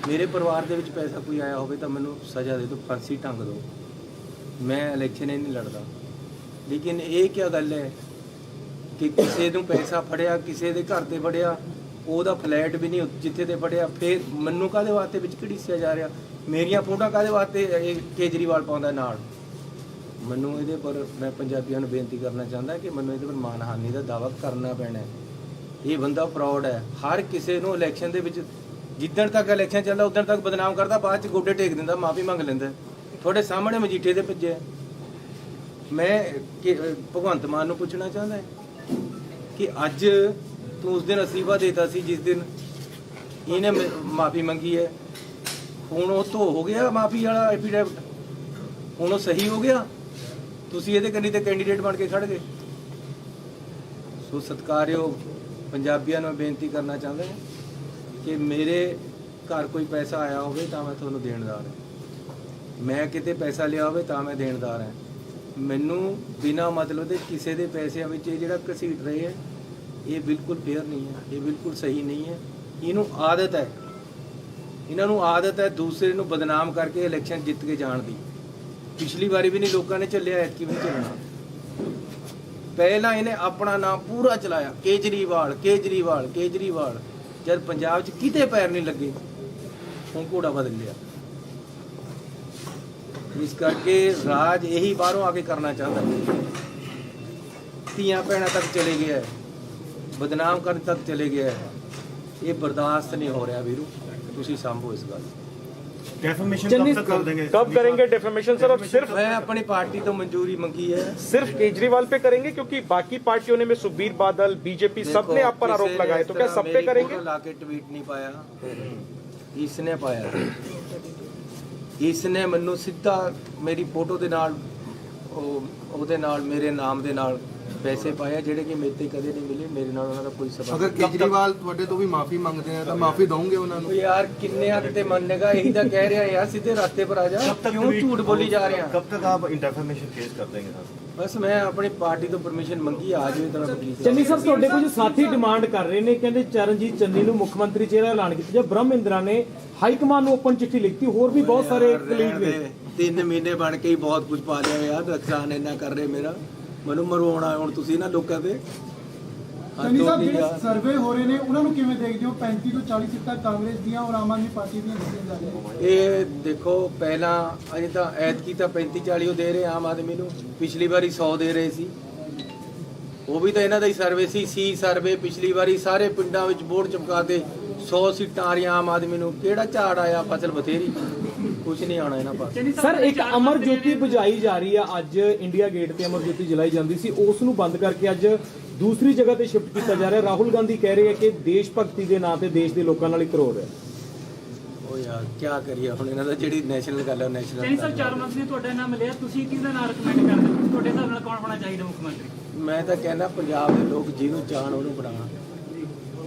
ਮੇਰੇ ਪਰਿਵਾਰ ਦੇ ਵਿੱਚ ਪੈਸਾ ਕੋਈ ਆਇਆ ਹੋਵੇ ਤਾਂ ਮੈਨੂੰ ਸਜ਼ਾ ਦੇ ਦਿਓ, ਫਾਂਸੀ ਟੰਗ ਦਿਓ। ਮੈਂ ਇਲੈਕਸ਼ਨ ਹੀ ਨਹੀਂ ਲੜਦਾ। ਲੇਕਿਨ ਇਹ ਕੀ ਗੱਲ ਹੈ ਕਿ ਕਿਸੇ ਨੂੰ ਪੈਸਾ ਫੜਿਆ, ਕਿਸੇ ਦੇ ਘਰ ਤੇ ਫੜਿਆ, ਉਹਦਾ ਫਲੈਟ ਵੀ ਨਹੀਂ ਜਿੱਥੇ ਤੇ ਫੜਿਆ, ਫਿਰ ਮੈਨੂੰ ਕਾਹਦੇ ਵਾਸਤੇ ਵਿੱਚ ਘੜੀਸਿਆ ਜਾ ਰਿਹਾ? ਮੇਰੀਆਂ ਫੋਟੋਆਂ ਕਾਹਦੇ ਵਾਸਤੇ ਇਹ ਕੇਜਰੀਵਾਲ ਪਾਉਂਦਾ ਨਾਲ? ਮੈਨੂੰ ਇਹਦੇ ਪਰ ਮੈਂ ਪੰਜਾਬੀਆਂ ਨੂੰ ਬੇਨਤੀ ਕਰਨਾ ਚਾਹੁੰਦਾ ਕਿ ਮੈਨੂੰ ਇਹਦੇ ਪਰ ਮਾਨਹਾਨੀ ਦਾ ਦਾਅਵਾ ਕਰਨਾ ਪੈਣਾ ਹੈ। ਇਹ ਬੰਦਾ ਫਰਾਡ ਹੈ। ਹਰ ਕਿਸੇ ਨੂੰ ਇਲੈਕਸ਼ਨ ਦੇ ਵਿੱਚ ਜਿੱਦਣ ਤੱਕ ਇਲੈਕਸ਼ਨ ਚੱਲਦਾ ਉਦੋਂ ਤੱਕ ਬਦਨਾਮ ਕਰਦਾ, ਬਾਅਦ ਚ ਗੋਡੇ ਟੇਕ ਦਿੰਦਾ, ਮਾਫੀ ਮੰਗ ਲੈਂਦਾ। ਤੁਹਾਡੇ ਸਾਹਮਣੇ ਮਜੀਠੇ ਦੇ ਭੱਜੇ। ਮੈਂ ਭਗਵੰਤ ਮਾਨ ਨੂੰ ਪੁੱਛਣਾ ਚਾਹੁੰਦਾ ਕਿ ਅੱਜ ਤੂੰ ਉਸ ਦਿਨ ਅਸਤੀਫਾ ਦੇਤਾ ਸੀ ਜਿਸ ਦਿਨ ਇਹਨੇ ਮਾਫੀ ਮੰਗੀ ਹੈ, ਹੁਣ ਉਹ ਧੋ ਹੋ ਗਿਆ ਮਾਫੀ ਵਾਲਾ ਐਫੀਡੈਵਿਟ, ਹੁਣ ਉਹ ਸਹੀ ਹੋ ਗਿਆ? ਤੁਸੀਂ ਇਹਦੇ ਕੰਨੀ ਤੇ ਕੈਂਡੀਡੇਟ ਬਣ ਕੇ ਖੜ ਗਏ। ਸੋ ਸਤਿਕਾਰਯੋਗ ਪੰਜਾਬੀਆਂ ਨੂੰ ਬੇਨਤੀ ਕਰਨਾ ਚਾਹੁੰਦਾ ਕਿ ਮੇਰੇ ਘਰ ਕੋਈ ਪੈਸਾ ਆਇਆ ਹੋਵੇ ਤਾਂ ਮੈਂ ਤੁਹਾਨੂੰ ਦੇਣਦਾਰ ਹਾਂ, ਮੈਂ ਕਿਤੇ ਪੈਸਾ ਲਿਆ ਹੋਵੇ ਤਾਂ ਮੈਂ ਦੇਣਦਾਰ ਹਾਂ। ਮੈਨੂੰ ਬਿਨਾਂ ਮਤਲਬ ਦੇ ਕਿਸੇ ਦੇ ਪੈਸਿਆਂ ਵਿੱਚ ਇਹ ਜਿਹੜਾ ਘਸੀਟ ਰਹੇ ਹੈ, ਇਹ ਬਿਲਕੁਲ ਫੇਅਰ ਨਹੀਂ ਹੈ, ਇਹ ਬਿਲਕੁਲ ਸਹੀ ਨਹੀਂ ਹੈ। ਇਹਨੂੰ ਆਦਤ ਹੈ, ਇਹਨਾਂ ਨੂੰ ਆਦਤ ਹੈ ਦੂਸਰੇ ਨੂੰ ਬਦਨਾਮ ਕਰਕੇ ਇਲੈਕਸ਼ਨ ਜਿੱਤ ਕੇ ਜਾਣ ਦੀ। ਪਿਛਲੀ ਵਾਰੀ ਵੀ ਨਹੀਂ ਲੋਕਾਂ ਨੇ ਚੱਲਿਆ, ਐਤਕੀ ਵੀ ਨਹੀਂ ਚੱਲਣਾ। ਪਹਿਲਾਂ ਇਹਨੇ ਆਪਣਾ ਨਾਮ ਪੂਰਾ ਚਲਾਇਆ, ਕੇਜਰੀਵਾਲ ਕੇਜਰੀਵਾਲ ਕੇਜਰੀਵਾਲ। ਜਦ ਪੰਜਾਬ 'ਚ ਕਿਤੇ ਪੈਰ ਨਹੀਂ ਲੱਗੇ, ਹੁਣ ਘੋੜਾ ਬਦਲ ਲਿਆ। ਇਸ ਕਰਕੇ ਰਾਜ ਇਹੀ ਬਾਹਰੋਂ ਆ ਕੇ ਕਰਨਾ ਚਾਹੁੰਦਾ। ਧੀਆਂ ਭੈਣਾਂ ਤੱਕ ਚਲੇ ਗਿਆ, ਬਦਨਾਮ ਕਰਨ ਤੱਕ ਚਲੇ ਗਿਆ। ਇਹ ਬਰਦਾਸ਼ਤ नहीं हो रहा ਵੀਰੂ, ਤੁਸੀਂ ਸੰਭੋ ਇਸ ਗੱਲ। डेफमेशन कब तक कर देंगे? कब करेंगे डेफेमेशन सर? और सिर्फ मैं अपनी पार्टी तो मंजूरी मंगी है, सिर्फ केजरीवाल पे करेंगे क्योंकि बाकी पार्टियों ने में सुखबीर बादल बीजेपी सब ने आप पर आरोप लगाए, तो क्या सब पे करेंगे? लाके ट्वीट नहीं पाया, इसने पाया। इसने ਮੈਨੂੰ ਸਿੱਧਾ ਮੇਰੀ ਫੋਟੋ ਦੇ ਨਾਲ ਉਹਦੇ ਨਾਲ ਮੇਰੇ ਨਾਮ ਦੇ ਨਾਲ ਪੈਸੇ ਪਾਇਆ ਜਿਹੜੇ ਕਿ ਮੇਰੇ ਤੇ ਕਦੇ ਨਹੀਂ ਮਿਲੇ। ਮੇਰੇ ਨਾਲ ਉਹਨਾਂ ਦਾ ਕੋਈ ਸਬੰਧ ਅਗਰ ਕੇਜਰੀਵਾਲ ਤੁਹਾਡੇ ਤੋਂ ਵੀ ਮਾਫੀ ਮੰਗਦੇ ਆ ਤਾਂ ਮਾਫੀ ਦੋਗੇ ਉਹਨਾਂ ਨੂੰ? ਯਾਰ ਕਿੰਨੇ ਹੱਦ ਤੇ ਮੰਨੇਗਾ? ਇਹੀ ਤਾਂ ਕਹਿ ਰਿਹਾ ਯਾਰ, ਸਿੱਧੇ ਰਾਸਤੇ ਪਰ ਆ ਜਾ। ਕਿਉਂ ਝੂਠ ਬੋਲੀ ਜਾ ਰਿਹਾ? कब तक आप डेफमेशन केस कर देंगे सर? ਬਸ ਮੈਂ ਆਪਣੀ ਪਾਰਟੀ ਤੋਂ ਪਰਮਿਸ਼ਨ ਮੰਗੀ, ਆ ਜਾਵੇ ਤਾਂ ਵਕੀਲ ਸਾਹਿਬ। ਚੰਨੀ ਸਾਹਿਬ, ਤੁਹਾਡੇ ਕੁਝ ਸਾਥੀ ਡਿਮਾਂਡ ਕਰ ਰਹੇ ਨੇ, ਕਹਿੰਦੇ ਚਰਨਜੀਤ ਚੰਨੀ ਨੂੰ ਮੁੱਖ ਮੰਤਰੀ ਚਿਹਰਾ ਐਲਾਨ ਕੀਤਾ ਜਾਏ। ਬ੍ਰਹਮ ਇੰਦਰਾ ਨੇ ਹਾਈ ਕਮਾਂਡ ਨੂੰ ਓਪਨ ਚਿੱਠੀ ਲਿਖਤੀ, ਹੋਰ ਵੀ ਬਹੁਤ ਸਾਰੇ ਕਲੀਗ ਨੇ। 3 ਮਹੀਨੇ ਬਣ ਕੇ ਹੀ ਬਹੁਤ ਕੁਝ ਪਾ ਲਿਆ ਯਾਰ। ਨੁਕਸਾਨ ਇੰਨਾ ਕਰ ਰਹੇ ਮੇਰਾ, ਮੈਨੂੰ ਮਰਵਾਉਣਾ ਹੁਣ ਤੁਸੀਂ ਨਾ ਲੋਕਾਂ ਤੇ। ਚੰਨੀ ਸਾਹਿਬ, ਜਿਹੜੇ ਸਰਵੇ ਹੋ ਰਹੇ ਨੇ ਉਹਨਾਂ ਨੂੰ ਕਿਵੇਂ ਦੇਖਦੇ ਹੋ? 35 ਤੋਂ 40 ਸੀਟਾਂ ਕਾਂਗਰਸ ਦੀਆਂ ਔਰ ਆਮ ਆਦਮੀ ਪਾਰਟੀ ਦੀਆਂ ਦਿੱਤੀਆਂ ਜਾ ਰਹੀਆਂ। ਇਹ ਦੇਖੋ, ਪਹਿਲਾਂ ਅਜੇ ਤਾਂ ਐਤਕੀ ਤਾਂ 35-40 ਦੇ ਰਹੇ ਆਮ ਆਦਮੀ ਨੂੰ, ਪਿਛਲੀ ਵਾਰੀ 100 ਦੇ ਰਹੇ ਸੀ। ਉਹ ਵੀ ਤਾਂ ਇਹਨਾਂ ਦਾ ਹੀ ਸਰਵੇ ਸੀ ਸਰਵੇ। ਪਿਛਲੀ ਵਾਰੀ ਸਾਰੇ ਪਿੰਡਾਂ ਵਿੱਚ ਬੋਰਡ ਚਮਕਾ ਦੇ 100 ਸੀਟਾਂ ਆ ਰਹੀਆਂ ਆਮ ਆਦਮੀ ਨੂੰ। ਕਿਹੜਾ ਝਾੜ ਆਇਆ? ਫਸਲ ਬਥੇਰੀ, ਕੁਝ ਨਹੀਂ ਆਉਣਾ ਇਹਨਾਂ ਪਾਸ। ਸਰ, ਇੱਕ ਅਮਰ ਜੋਤੀ ਬੁਝਾਈ ਜਾ ਰਹੀ ਆ ਅੱਜ ਇੰਡੀਆ ਗੇਟ ਤੇ। ਅਮਰ ਜੋਤੀ ਜਲਾਈ ਜਾਂਦੀ ਸੀ, ਉਸ ਨੂੰ ਬੰਦ ਕਰਕੇ ਅੱਜ ਦੂਸਰੀ ਜਗ੍ਹਾ ਤੇ ਸ਼ਿਫਟ ਕੀਤਾ ਜਾ ਰਿਹਾ। ਰਾਹੁਲ ਗਾਂਧੀ ਕਹਿ ਰਹੇ ਆ ਕਿ ਦੇਸ਼ ਭਗਤੀ ਦੇ ਨਾਂ ਤੇ ਦੇਸ਼ ਦੇ ਲੋਕਾਂ ਨਾਲ ਹੀ ਕਰੋ ਰਿਹਾ। ਉਹ ਯਾਰ ਕੀ ਕਰੀਏ ਹੁਣ, ਇਹਨਾਂ ਦਾ ਜਿਹੜੀ ਨੈਸ਼ਨਲ ਗੱਲ ਹੈ ਨੈਸ਼ਨਲ। ਚੰਨੀ ਸਾਹਿਬ, 4 ਮੰਤਰੀ ਤੁਹਾਡੇ ਨਾਲ ਮਿਲਿਆ, ਤੁਸੀਂ ਕਿਹਦਾ ਨਾਮ ਰეკਮੈਂਡ ਕਰਦੇ ਹੋ? ਤੁਹਾਡੇ ਹਿਸਾਬ ਨਾਲ ਕੌਣ ਹੋਣਾ ਚਾਹੀਦਾ ਮੁੱਖ ਮੰਤਰੀ? ਮੈਂ ਤਾਂ ਕਹਿੰਦਾ ਪੰਜਾਬ ਦੇ ਲੋਕ ਜਿਹਨੂੰ ਚਾਹਣ ਉਹਨੂੰ ਬਣਾਉਣ।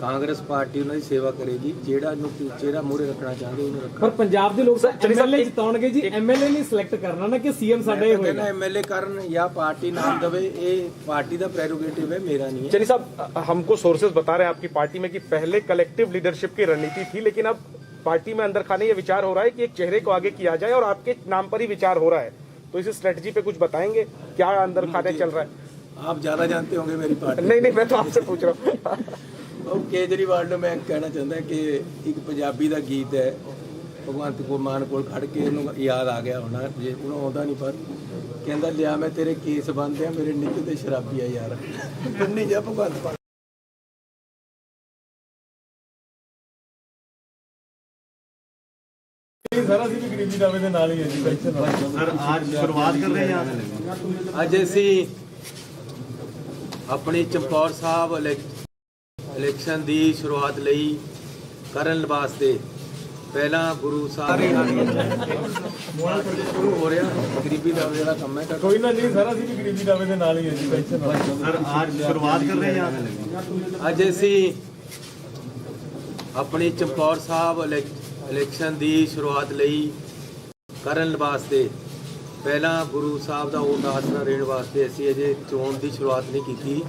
ਕਾਂਗਰਸ ਪਾਰਟੀ ਉਹਨਾਂ ਦੀ ਸੇਵਾ ਕਰੇਗੀ, ਜਿਹੜਾ ਨੂੰ ਚਿਹਰਾ ਮੂਹਰੇ ਰੱਖਣਾ ਚਾਹੁੰਦੇ ਉਹਨੂੰ ਰੱਖਣ। ਪਰ ਪੰਜਾਬ ਦੇ ਲੋਕ ਐਮਐਲਏ ਜਿਤਾਉਣਗੇ ਜੀ, ਐਮਐਲਏ ਨਹੀਂ ਸਿਲੈਕਟ ਕਰਨਾ ਨਾ ਕਿ ਸੀਐਮ ਸਾਡਾ ਹੀ ਹੋਏਗਾ। एमएलए ਕਰਨ ਜਾਂ ਪਾर्टी नाम दवे, ਇਹ ਪਾर्टी ਦਾ प्रेरोगेटिव है, मेरा नहीं है। चलिए साहब, हमको सोर्सेज बता रहे हैं आपकी पार्टी में कि पहले कलेक्टिव लीडरशिप की रणनीति थी, लेकिन अब पार्टी में अंदर खाने ये विचार हो रहा है कि एक चेहरे को आगे किया जाए और आपके नाम पर ही विचार हो रहा है। तो इस स्ट्रेटजी पे कुछ बताएंगे, क्या अंदर खाने चल रहा है? आप ज्यादा जानते होंगे मेरी पार्टी। नहीं, मैं तो आपसे पूछ रहा हूँ। ਉਹ ਕੇਜਰੀਵਾਲ ਨੂੰ ਮੈਂ ਕਹਿਣਾ ਚਾਹੁੰਦਾ ਕਿ ਇੱਕ ਪੰਜਾਬੀ ਦਾ ਗੀਤ ਹੈ, ਭਗਵੰਤ ਮਾਨ ਕੋਲ ਖੜ ਕੇ ਇਹਨੂੰ ਯਾਦ ਆ ਗਿਆ ਹੋਣਾ, ਜੇ ਉਹਨੂੰ ਆਉਂਦਾ ਨਹੀਂ, ਪਰ ਕਹਿੰਦਾ ਲਿਆ ਮੈਂ ਤੇਰੇ ਕੇਸ ਬੰਨ੍ਹਦੇ ਆ, ਮੇਰੇ ਨਿੱਕ ਤੇ ਸ਼ਰਾਬੀ ਆ ਯਾਰ। ਨਹੀਂ ਜਾ ਭਗਵੰਤ ਮਾਨ। सर ਅਸੀਂ ਵੀ ਗਰੀਬੀ ਦਾਵੇ ਦੇ ਨਾਲ ਹੀ ਹੈ ਜੀ। ਸਰ ਅੱਜ ਸ਼ੁਰੂਆਤ ਕਰ ਰਹੇ ਹਾਂ। ਅੱਜ ਅਸੀਂ ਆਪਣੀ ਚਮਕੌਰ ਸਾਹਿਬ ਇਲੈਕਸ਼ਨ ਦੀ ਸ਼ੁਰੂਆਤ ਲਈ ਕਰਨ ਵਾਸਤੇ ਪਹਿਲਾਂ ਗੁਰੂ ਸਾਹਿਬ ਸ਼ੁਰੂ ਹੋ ਰਿਹਾ। ਗਰੀਬੀ ਦਾ ਜਿਹੜਾ ਕੰਮ ਹੈ ਕੋਈ ਨਾ ਨਹੀਂ ਸਰ, ਅਸੀਂ ਵੀ ਗਰੀਬੀ ਦਾਵੇ ਦੇ ਨਾਲ ਹੀ ਹੈ ਜੀ। ਸਰ ਅੱਜ ਸ਼ੁਰੂਆਤ ਕਰ ਰਹੇ ਹਾਂ। ਅੱਜ ਅਸੀਂ ਆਪਣੀ ਚਮਕੌਰ ਸਾਹਿਬ ਇਲੈਕਸ਼ਨ ਦੀ ਸ਼ੁਰੂਆਤ ਲਈ ਕਰਨ ਵਾਸਤੇ ਪਹਿਲਾਂ ਗੁਰੂ ਸਾਹਿਬ ਦਾ ਓਟ ਆਸਰਾ ਦੇਣ ਵਾਸਤੇ ਅਸੀਂ ਅਜੇ ਚੋਣ ਦੀ ਸ਼ੁਰੂਆਤ ਨਹੀਂ ਕੀਤੀ।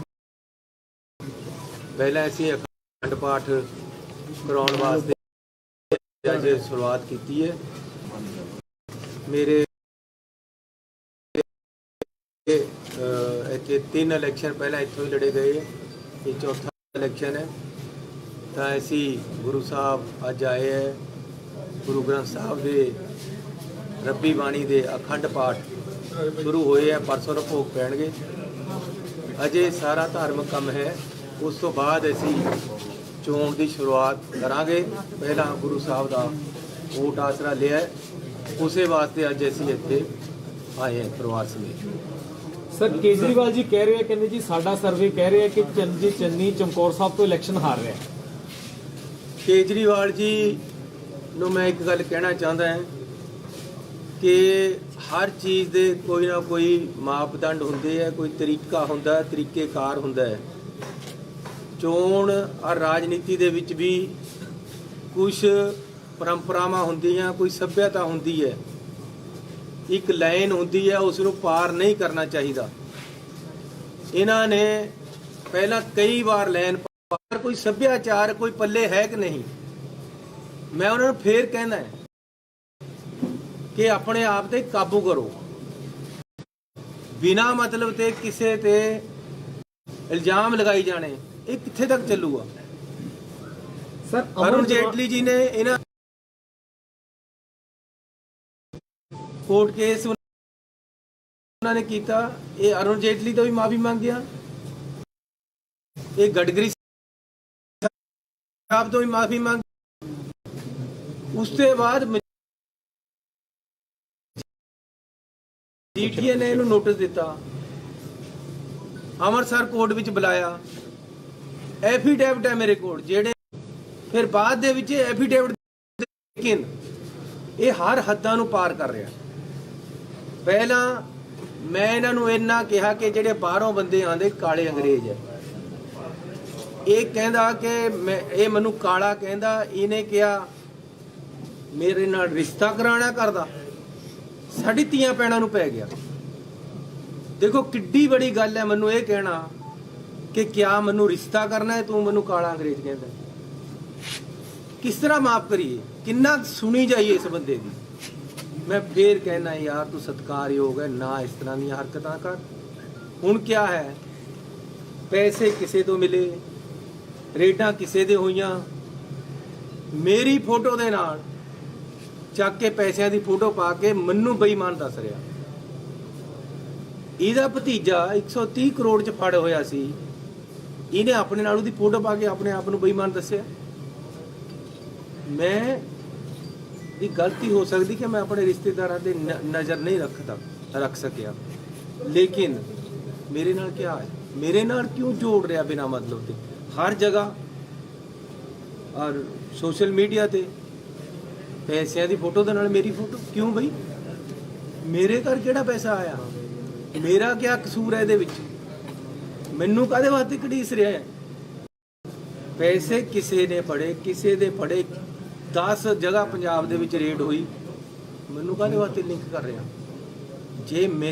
ਪਹਿਲਾਂ ਅਸੀਂ ਅਖੰਡ ਪਾਠ ਕਰਾਉਣ ਵਾਸਤੇ ਅੱਜ ਸ਼ੁਰੂਆਤ ਕੀਤੀ ਹੈ। ਮੇਰੇ ਇੱਥੇ 3 ਇਲੈਕਸ਼ਨ ਪਹਿਲਾਂ ਇੱਥੋਂ ਹੀ ਲੜੇ ਗਏ, ਇਹ ਚੌਥਾ ਇਲੈਕਸ਼ਨ ਹੈ। ਤਾਂ ਅਸੀਂ ਗੁਰੂ ਸਾਹਿਬ ਅੱਜ ਆਏ ਹੈ, ਗੁਰੂ ਗ੍ਰੰਥ ਸਾਹਿਬ ਦੇ ਰੱਬੀ ਬਾਣੀ ਦੇ ਅਖੰਡ ਪਾਠ ਸ਼ੁਰੂ ਹੋਏ ਹੈ, ਪਰਸੋਂ ਨੂੰ ਭੋਗ ਪੈਣਗੇ। ਅਜੇ ਸਾਰਾ ਧਾਰਮਿਕ ਕੰਮ ਹੈ, ਉਸ ਤੋਂ ਬਾਅਦ ਅਸੀਂ ਚੋਣ ਦੀ ਸ਼ੁਰੂਆਤ ਕਰਾਂਗੇ। ਪਹਿਲਾਂ ਗੁਰੂ ਸਾਹਿਬ ਦਾ ਓਟ ਆਸਰਾ ਲਿਆ ਹੈ, ਉਸੇ ਵਾਸਤੇ ਅੱਜ ਅਸੀਂ ਇੱਥੇ ਆਏ ਹਾਂ ਪਰਿਵਾਰ ਸਮੇਤ। ਸਰ ਕੇਜਰੀਵਾਲ ਜੀ ਕਹਿ ਰਹੇ ਆ, ਕਹਿੰਦੇ ਜੀ ਸਾਡਾ ਸਰਵੇ ਕਹਿ ਰਿਹਾ ਕਿ ਚੰਨੀ ਚਮਕੌਰ ਸਾਹਿਬ ਤੋਂ ਇਲੈਕਸ਼ਨ ਹਾਰ ਰਿਹਾ। ਕੇਜਰੀਵਾਲ ਜੀ ਨੂੰ ਮੈਂ ਇੱਕ ਗੱਲ ਕਹਿਣਾ ਚਾਹੁੰਦਾ ਹਾਂ ਕਿ ਹਰ ਚੀਜ਼ ਦੇ ਕੋਈ ਨਾ ਕੋਈ ਮਾਪਦੰਡ ਹੁੰਦੇ ਆ, ਕੋਈ ਤਰੀਕਾ ਹੁੰਦਾ, ਤਰੀਕੇਕਾਰ ਹੁੰਦਾ ਹੈ। ਚੋਣ ਔਰ ਰਾਜਨੀਤੀ ਦੇ ਵਿੱਚ ਵੀ ਕੁਝ ਪਰੰਪਰਾਵਾਂ ਹੁੰਦੀਆਂ, ਕੋਈ ਸੱਭਿਅਤਾ ਹੁੰਦੀ ਹੈ, ਇੱਕ ਲਾਈਨ ਹੁੰਦੀ ਹੈ, ਉਸ ਨੂੰ ਪਾਰ ਨਹੀਂ ਕਰਨਾ ਚਾਹੀਦਾ। ਇਹਨਾਂ ਨੇ ਪਹਿਲਾਂ ਕਈ ਵਾਰ ਲਾਈਨ ਪਾਰ, ਕੋਈ ਸੱਭਿਆਚਾਰ ਕੋਈ ਪੱਲੇ ਹੈ ਕਿ ਨਹੀਂ। ਮੈਂ ਉਹਨਾਂ ਨੂੰ ਫੇਰ ਕਹਿਣਾ ਹੈ ਕਿ ਆਪਣੇ ਆਪ ਤੇ ਕਾਬੂ ਕਰੋ, ਬਿਨਾਂ ਮਤਲਬ ਤੇ ਕਿਸੇ ਤੇ ਇਲਜ਼ਾਮ ਲਗਾਈ ਜਾਣੇ, ਇਹ ਕਿੱਥੇ ਤੱਕ ਚੱਲੂਗਾ। ਸਰ ਅਰੁਣ ਜੇਟਲੀ ਜੀ ਨੇ ਇਹਨਾਂ ਕੋਰਟ ਕੇਸ ਉਹਨਾਂ ਨੇ ਕੀਤਾ, ਇਹ ਅਰੁਣ ਜੇਟਲੀ ਤੋਂ ਵੀ ਮਾਫੀ ਮੰਗਿਆ, ਇਹ ਗਡਕਰੀ ਸਾਹਿਬ ਤੋਂ ਵੀ ਮਾਫੀ ਮੰਗ, ਉਸ ਤੋਂ ਬਾਅਦ ਜੀਟੀਏ ਨੇ ਇਹਨੂੰ ਨੋਟਿਸ ਦਿੱਤਾ, ਅੰਮ੍ਰਿਤਸਰ ਕੋਰਟ ਵਿੱਚ ਬੁਲਾਇਆ, ਐਫੀਡੇਵਿਟ ਹੈ ਮੇਰੇ ਕੋਲ ਜਿਹੜੇ, ਫਿਰ ਬਾਅਦ ਦੇ ਵਿੱਚ ਐਫੀਡੇਵਿਟ, ਲੇਕਿਨ ਇਹ ਹਰ ਹੱਦਾਂ ਨੂੰ ਪਾਰ ਕਰ ਰਿਹਾ। ਪਹਿਲਾਂ ਮੈਂ ਇਹਨਾਂ ਨੂੰ ਇੰਨਾ ਕਿਹਾ ਕਿ ਜਿਹੜੇ ਬਾਹਰੋਂ ਬੰਦੇ ਆਉਂਦੇ ਕਾਲੇ ਅੰਗਰੇਜ਼ ਹੈ, ਇਹ ਕਹਿੰਦਾ ਕਿ ਇਹ ਮੈਨੂੰ ਕਾਲਾ ਕਹਿੰਦਾ, ਇਹਨੇ ਕਿਹਾ ਮੇਰੇ ਨਾਲ ਰਿਸ਼ਤਾ ਕਰਾਉਣਾ ਕਰਦਾ, ਸਾਡੀ ਧੀਆਂ ਭੈਣਾਂ ਨੂੰ ਪੈ ਗਿਆ। ਦੇਖੋ ਕਿੱਡੀ ਬੜੀ ਗੱਲ ਹੈ ਮੈਨੂੰ ਇਹ ਕਹਿਣਾ ਕਿ ਕਿਆ ਮੈਨੂੰ ਰਿਸ਼ਤਾ ਕਰਨਾ ਹੈ, ਤੂੰ ਮੈਨੂੰ ਕਾਲਾ ਅੰਗਰੇਜ਼ ਕਹਿੰਦਾ। ਕਿਸ ਤਰ੍ਹਾਂ ਮਾਫ ਕਰੀਏ, ਕਿੰਨਾ ਸੁਣੀ ਜਾਈਏ ਇਸ ਬੰਦੇ ਦੀ। ਮੈਂ ਫੇਰ ਕਹਿਣਾ ਯਾਰ ਤੂੰ ਸਤਿਕਾਰਯੋਗ ਹੈ, ਨਾ ਇਸ ਤਰ੍ਹਾਂ ਦੀਆਂ ਹਰਕਤਾਂ ਕਰ। ਹੁਣ ਕਿਆ ਹੈ, ਪੈਸੇ ਕਿਸੇ ਤੋਂ ਮਿਲੇ, ਰੇਡਾਂ ਕਿਸੇ ਦੇ ਹੋਈਆਂ, ਮੇਰੀ ਫੋਟੋ ਦੇ ਨਾਲ ਚੱਕ ਕੇ ਪੈਸਿਆਂ ਦੀ ਫੋਟੋ ਪਾ ਕੇ ਮੈਨੂੰ ਬੇਈਮਾਨ ਦੱਸ ਰਿਹਾ। ਇਹਦਾ ਭਤੀਜਾ 130 ਕਰੋੜ ਚ ਫੜ ਹੋਇਆ ਸੀ, ਇਹਨੇ ਆਪਣੇ ਨਾਲ ਉਹਦੀ ਫੋਟੋ ਪਾ ਕੇ ਆਪਣੇ ਆਪ ਨੂੰ ਬੇਈਮਾਨ ਦੱਸਿਆ। ਮੈਂ ਦੀ ਗਲਤੀ ਹੋ ਸਕਦੀ ਕਿ ਮੈਂ ਆਪਣੇ ਰਿਸ਼ਤੇਦਾਰਾਂ ਤੇ ਨਜ਼ਰ ਨਹੀਂ ਰੱਖ ਸਕਿਆ, ਲੇਕਿਨ ਮੇਰੇ ਨਾਲ ਕੀ ਹੈ, ਮੇਰੇ ਨਾਲ ਕਿਉਂ ਜੋੜ ਰਿਹਾ ਬਿਨਾਂ ਮਤਲਬ ਤੇ ਹਰ ਜਗ੍ਹਾ ਔਰ ਸੋਸ਼ਲ ਮੀਡੀਆ ਤੇ ਪੈਸਿਆਂ ਦੀ ਫੋਟੋ ਦੇ ਨਾਲ ਮੇਰੀ ਫੋਟੋ ਕਿਉਂ ਬਈ? ਮੇਰੇ ਘਰ ਕਿਹੜਾ ਪੈਸਾ ਆਇਆ, ਮੇਰਾ ਕੀ ਕਸੂਰ ਹੈ ਇਹਦੇ ਵਿੱਚ? ਮੈਨੂੰ ਕਾਹਦੇ ਵਾਸਤੇ ਘੜੀਸ ਰਿਹਾ ਹੈ? ਪੈਸੇ ਕਿਸੇ ਨੇ ਫੜੇ, ਕਿਸੇ ਦੇ ਫੜੇ, 10 ਜਗ੍ਹਾ ਪੰਜਾਬ ਦੇ ਵਿੱਚ ਰੇਡ ਹੋਈ, ਮੈਨੂੰ ਕਾਹਦੇ ਵਾਸਤੇ ਲਿੰਕ ਕਰ ਰਿਹਾ? ਜੇ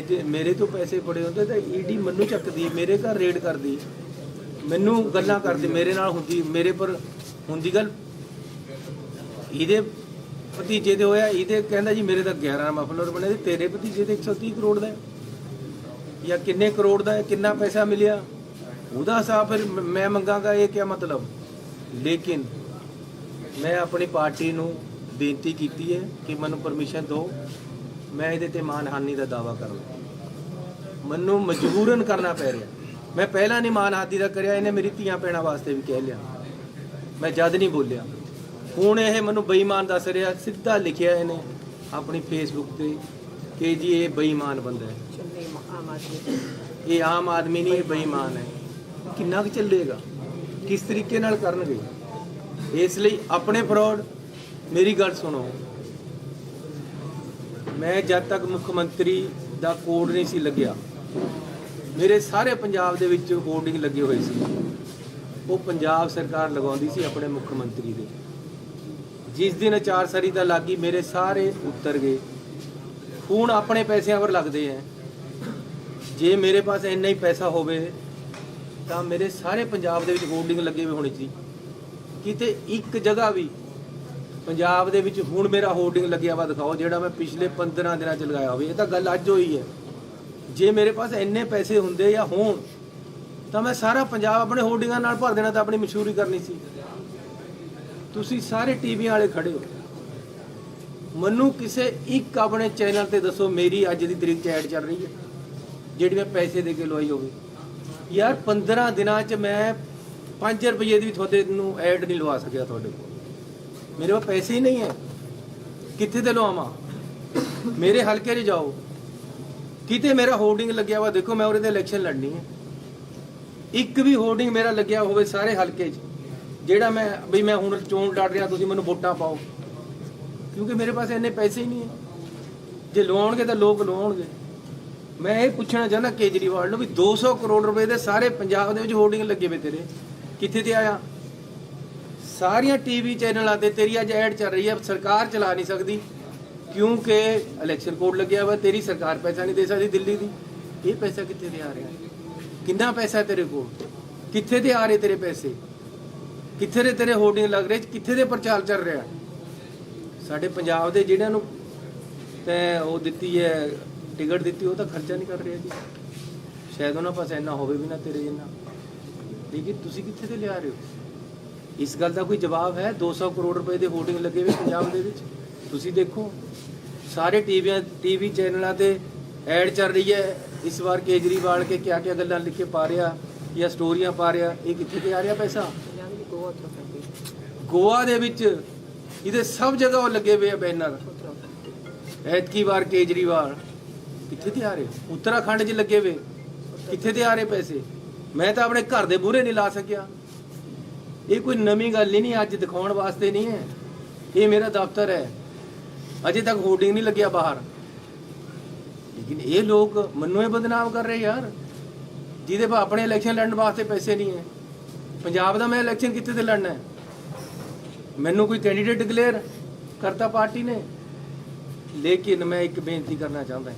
ਮੇਰੇ ਤੋਂ ਪੈਸੇ ਫੜੇ ਹੁੰਦੇ ਤਾਂ ਈਡੀ ਮੈਨੂੰ ਚੱਕਦੀ, ਮੇਰੇ ਘਰ ਰੇਡ ਕਰਦੀ, ਮੈਨੂੰ ਗੱਲਾਂ ਕਰਦੀ, ਮੇਰੇ ਨਾਲ ਹੁੰਦੀ, ਮੇਰੇ ਪਰ ਹੁੰਦੀ ਗੱਲ। ਇਹਦੇ ਭਤੀਜੇ ਦੇ ਹੋਇਆ, ਇਹਦੇ ਕਹਿੰਦਾ ਜੀ ਮੇਰੇ ਤਾਂ 11 ਮਫਲਰ ਬਣੇ, ਤੇਰੇ ਭਤੀਜੇ ਦੇ 130 ਕਰੋੜ ਦਾ ਜਾਂ ਕਿੰਨੇ ਕਰੋੜ ਦਾ ਹੈ, ਕਿੰਨਾ ਪੈਸਾ ਮਿਲਿਆ, ਉਹਦਾ ਹਿਸਾਬ ਫਿਰ ਮੈਂ ਮੰਗਾਂਗਾ, ਇਹ ਕੀ ਮਤਲਬ? ਲੇਕਿਨ ਮੈਂ ਆਪਣੀ ਪਾਰਟੀ ਨੂੰ ਬੇਨਤੀ ਕੀਤੀ ਹੈ ਕਿ ਮੈਨੂੰ ਪਰਮਿਸ਼ਨ ਦਿਓ, ਮੈਂ ਇਹਦੇ ਤੇ ਮਾਨਹਾਨੀ ਦਾ ਦਾਅਵਾ ਕਰਾਂ। ਮੈਨੂੰ ਮਜਬੂਰਨ ਕਰਨਾ ਪੈ ਰਿਹਾ। ਮੈਂ ਪਹਿਲਾਂ ਨਹੀਂ ਮਾਨਹਾਨੀ ਦਾ ਕਰਿਆ, ਇਹਨੇ ਮੇਰੀ ਧੀਆਂ ਭੈਣਾਂ ਵਾਸਤੇ ਵੀ ਕਹਿ ਲਿਆ, ਮੈਂ ਜਦ ਨਹੀਂ ਬੋਲਿਆ। ਹੁਣ ਇਹ ਮੈਨੂੰ ਬੇਈਮਾਨ ਦੱਸ ਰਿਹਾ, ਸਿੱਧਾ ਲਿਖਿਆ ਇਹਨੇ ਆਪਣੀ ਫੇਸਬੁੱਕ ਤੇ ਕਿ ਜੀ ਇਹ ਬੇਈਮਾਨ ਬੰਦਾ ਹੈ, ਇਹ ਆਮ ਆਦਮੀ ਨਹੀਂ, ਇਹ ਬੇਈਮਾਨ ਹੈ। ਕਿੰਨਾ ਕੁ ਚੱਲੇਗਾ, ਕਿਸ ਤਰੀਕੇ ਨਾਲ ਕਰਨਗੇ? ਇਸ ਲਈ ਆਪਣੇ ਫਰੋਡ, ਮੇਰੀ ਗੱਲ ਸੁਣੋ, ਮੈਂ ਜਦ ਤੱਕ ਮੁੱਖ ਮੰਤਰੀ ਦਾ ਕੋਡ ਨਹੀਂ ਸੀ ਲੱਗਿਆ, ਮੇਰੇ ਸਾਰੇ ਪੰਜਾਬ ਦੇ ਵਿੱਚ ਹੋਰਡਿੰਗ ਲੱਗੇ ਹੋਏ ਸੀ, ਉਹ ਪੰਜਾਬ ਸਰਕਾਰ ਲਗਾਉਂਦੀ ਸੀ ਆਪਣੇ ਮੁੱਖ ਮੰਤਰੀ ਦੇ। ਜਿਸ ਦਿਨ ਅਚਾਰਸੰਹਿਤਾ ਲੱਗੀ, ਮੇਰੇ ਸਾਰੇ ਉਤਰ ਗਏ, ਹੁਣ ਆਪਣੇ ਪੈਸਿਆਂ ਪਰ ਲੱਗਦੇ ਐ। ਜੇ ਮੇਰੇ ਪਾਸ ਇੰਨਾ ਹੀ ਪੈਸਾ ਹੋਵੇ ਤਾਂ ਮੇਰੇ ਸਾਰੇ ਪੰਜਾਬ ਦੇ ਵਿੱਚ ਹੋਰਡਿੰਗ ਲੱਗੇ ਹੋਏ ਹੋਣੀ ਸੀ। ਕਿਤੇ ਇੱਕ ਜਗ੍ਹਾ ਵੀ ਪੰਜਾਬ ਦੇ ਵਿੱਚ ਹੁਣ ਮੇਰਾ ਹੋਰਡਿੰਗ ਲੱਗਿਆ ਵਾ ਦਿਖਾਓ ਜਿਹੜਾ ਮੈਂ ਪਿਛਲੇ 15 ਦਿਨਾਂ ਚ ਲਗਾਇਆ ਹੋਵੇ। ਇਹ ਤਾਂ ਗੱਲ ਅੱਜ ਹੋਈ ਹੈ। ਜੇ ਮੇਰੇ ਪਾਸ ਇੰਨੇ ਪੈਸੇ ਹੁੰਦੇ ਜਾਂ ਹੋਣ ਤਾਂ ਮੈਂ ਸਾਰਾ ਪੰਜਾਬ ਆਪਣੇ ਹੋਰਡਿੰਗਾਂ ਨਾਲ ਭਰ ਦੇਣਾ ਤਾਂ ਆਪਣੀ ਮਸ਼ਹੂਰੀ ਕਰਨੀ ਸੀ। ਤੁਸੀਂ ਸਾਰੇ ਟੀਵੀਆਂ ਵਾਲੇ ਖੜੇ ਹੋ, ਮੈਨੂੰ ਕਿਸੇ ਇੱਕ ਆਪਣੇ ਚੈਨਲ ਤੇ ਦੱਸੋ ਮੇਰੀ ਅੱਜ ਦੀ ਤਰੀਕ 'ਚ ਐਡ ਚੱਲ ਰਹੀ ਹੈ ਜਿਹੜੀ ਮੈਂ ਪੈਸੇ ਦੇ ਕੇ ਲਵਾਈ ਹੋਵੇ। ਯਾਰ 15 ਦਿਨਾਂ 'ਚ ਮੈਂ 5 ਰੁਪਏ ਦੀ ਵੀ ਤੁਹਾਡੇ ਨੂੰ ਐਡ ਨਹੀਂ ਲਵਾ ਸਕਿਆ। ਤੁਹਾਡੇ ਕੋਲ ਮੇਰੇ ਕੋਲ ਪੈਸੇ ਹੀ ਨਹੀਂ ਹੈ। ਕਿੱਥੇ ਤੇ ਲਵਾਵਾਂ? ਮੇਰੇ ਹਲਕੇ 'ਚ ਜਾਓ, ਕਿਤੇ ਮੇਰਾ ਹੋਰਡਿੰਗ ਲੱਗਿਆ ਵਾ ਦੇਖੋ। ਮੈਂ ਉਹਦੇ ਤੇ ਇਲੈਕਸ਼ਨ ਲੜਨੀ ਹੈ। ਇੱਕ ਵੀ ਹੋਰਡਿੰਗ ਮੇਰਾ ਲੱਗਿਆ ਹੋਵੇ ਸਾਰੇ ਹਲਕੇ 'ਚ ਜਿਹੜਾ ਮੈਂ ਵੀ ਮੈਂ ਹੁਣ ਚੋਣ ਲੜ ਰਿਹਾ ਤੁਸੀਂ ਮੈਨੂੰ ਵੋਟਾਂ ਪਾਓ, ਕਿਉਂਕਿ ਮੇਰੇ ਪਾਸ ਇੰਨੇ ਪੈਸੇ ਹੀ ਨਹੀਂ ਹੈ। ਜੇ ਲਵਾਉਣਗੇ ਤਾਂ ਲੋਕ ਲਵਾਉਣਗੇ। ਮੈਂ ਇਹ ਪੁੱਛਣਾ ਚਾਹੁੰਦਾ ਕੇਜਰੀਵਾਲ ਨੂੰ ਵੀ 200 ਕਰੋੜ ਰੁਪਏ ਦੇ ਸਾਰੇ ਪੰਜਾਬ ਦੇ ਵਿੱਚ ਹੋਰਡਿੰਗ ਲੱਗੇ ਵੇ ਤੇਰੇ, ਕਿੱਥੇ ਤੇ ਆਇਆ? ਸਾਰੀਆਂ ਟੀਵੀ ਚੈਨਲਾਂ ਤੇ ਤੇਰੀ ਅੱਜ ਐਡ ਚੱਲ ਰਹੀ ਹੈ। ਸਰਕਾਰ ਚਲਾ ਨਹੀਂ ਸਕਦੀ ਕਿਉਂਕਿ ਇਲੈਕਸ਼ਨ ਕੋਡ ਲੱਗਿਆ ਵਾ। ਤੇਰੀ ਸਰਕਾਰ ਪੈਸਾ ਨਹੀਂ ਦੇ ਸਕਦੀ ਦਿੱਲੀ ਦੀ। ਇਹ ਪੈਸਾ ਕਿੱਥੇ ਤੇ ਆ ਰਿਹਾ? ਕਿੰਨਾ ਪੈਸਾ ਤੇਰੇ ਕੋਲ? ਕਿੱਥੇ ਤੇ ਆ ਰਹੇ ਤੇਰੇ ਪੈਸੇ? ਕਿੱਥੇ ਦੇ ਤੇਰੇ ਹੋਰਡਿੰਗ ਲੱਗ ਰਹੇ? ਕਿੱਥੇ ਦੇ ਪ੍ਰਚਾਰ ਚੱਲ ਰਿਹਾ? ਸਾਡੇ ਪੰਜਾਬ ਦੇ ਜਿਹੜਿਆਂ ਨੂੰ ਤੇ ਉਹ ਦਿੱਤੀ ਹੈ ਟਿਕਟ ਦਿੱਤੀ ਉਹ ਤਾਂ ਖਰਚਾ ਨਹੀਂ ਕਰ ਰਿਹਾ ਜੀ। ਸ਼ਾਇਦ ਉਹਨਾਂ ਪਾਸ ਇੰਨਾ ਹੋਵੇ ਵੀ ਨਾ ਤੇਰੇ ਜਿੰਨਾ, ਲੇਕਿਨ ਤੁਸੀਂ ਕਿੱਥੇ ਤੇ ਲਿਆ ਰਹੇ ਹੋ? ਇਸ ਗੱਲ ਦਾ ਕੋਈ ਜਵਾਬ ਹੈ? 200 ਕਰੋੜ ਰੁਪਏ ਦੇ ਹੋਰਡਿੰਗ ਲੱਗੇ ਹੋਏ ਪੰਜਾਬ ਦੇ ਵਿੱਚ। ਤੁਸੀਂ ਦੇਖੋ ਸਾਰੇ ਟੀਵੀ ਚੈਨਲਾਂ ਤੇ ਐਡ ਚੱਲ ਰਹੀ ਹੈ। ਇਸ ਵਾਰ ਕੇਜਰੀਵਾਲ ਕੇ ਕਿਆ ਕਿਆ ਗੱਲਾਂ ਲਿਖ ਕੇ ਪਾ ਰਿਹਾ ਜਾਂ ਸਟੋਰੀਆਂ ਪਾ ਰਿਹਾ। ਇਹ ਕਿੱਥੇ ਤੇ ਆ ਰਿਹਾ ਪੈਸਾ? ਗੋਆ ਦੇ ਵਿੱਚ ਇਹਦੇ ਸਭ ਜਗ੍ਹਾ ਉਹ ਲੱਗੇ ਹੋਏ ਆ ਬੈਨਰ। ਐਤਕੀ ਵਾਰ ਕੇਜਰੀਵਾਲ ਕਿੱਥੇ ਤੇ ਆ ਰਹੇ? ਉੱਤਰਾਖੰਡ 'ਚ ਲੱਗੇ ਹੋਏ, ਕਿੱਥੇ ਤੇ ਆ ਰਹੇ ਪੈਸੇ? ਮੈਂ ਤਾਂ ਆਪਣੇ ਘਰ ਦੇ ਬੂਹਰੇ ਨਹੀਂ ਲਾ ਸਕਿਆ। ਇਹ ਕੋਈ ਨਵੀਂ ਗੱਲ ਨਹੀਂ, ਅੱਜ ਦਿਖਾਉਣ ਵਾਸਤੇ ਨਹੀਂ ਹੈ। ਇਹ ਮੇਰਾ ਦਫ਼ਤਰ ਹੈ, ਅਜੇ ਤੱਕ ਹੋਰਡਿੰਗ ਨਹੀਂ ਲੱਗਿਆ ਬਾਹਰ। ਲੇਕਿਨ ਇਹ ਲੋਕ ਮੈਨੂੰ ਇਹ ਬਦਨਾਮ ਕਰ ਰਹੇ ਯਾਰ, ਜਿਹਦੇ ਪਾ ਆਪਣੇ ਇਲੈਕਸ਼ਨ ਲੜਨ ਵਾਸਤੇ ਪੈਸੇ ਨਹੀਂ ਹੈ। ਪੰਜਾਬ ਦਾ ਮੈਂ ਇਲੈਕਸ਼ਨ ਕਿੱਥੇ ਤੇ ਲੜਨਾ ਹੈ? ਮੈਨੂੰ ਕੋਈ ਕੈਂਡੀਡੇਟ ਡਿਕਲੇਅਰ ਕਰਤਾ ਪਾਰਟੀ ਨੇ। ਲੇਕਿਨ ਮੈਂ ਇੱਕ ਬੇਨਤੀ ਕਰਨਾ ਚਾਹੁੰਦਾ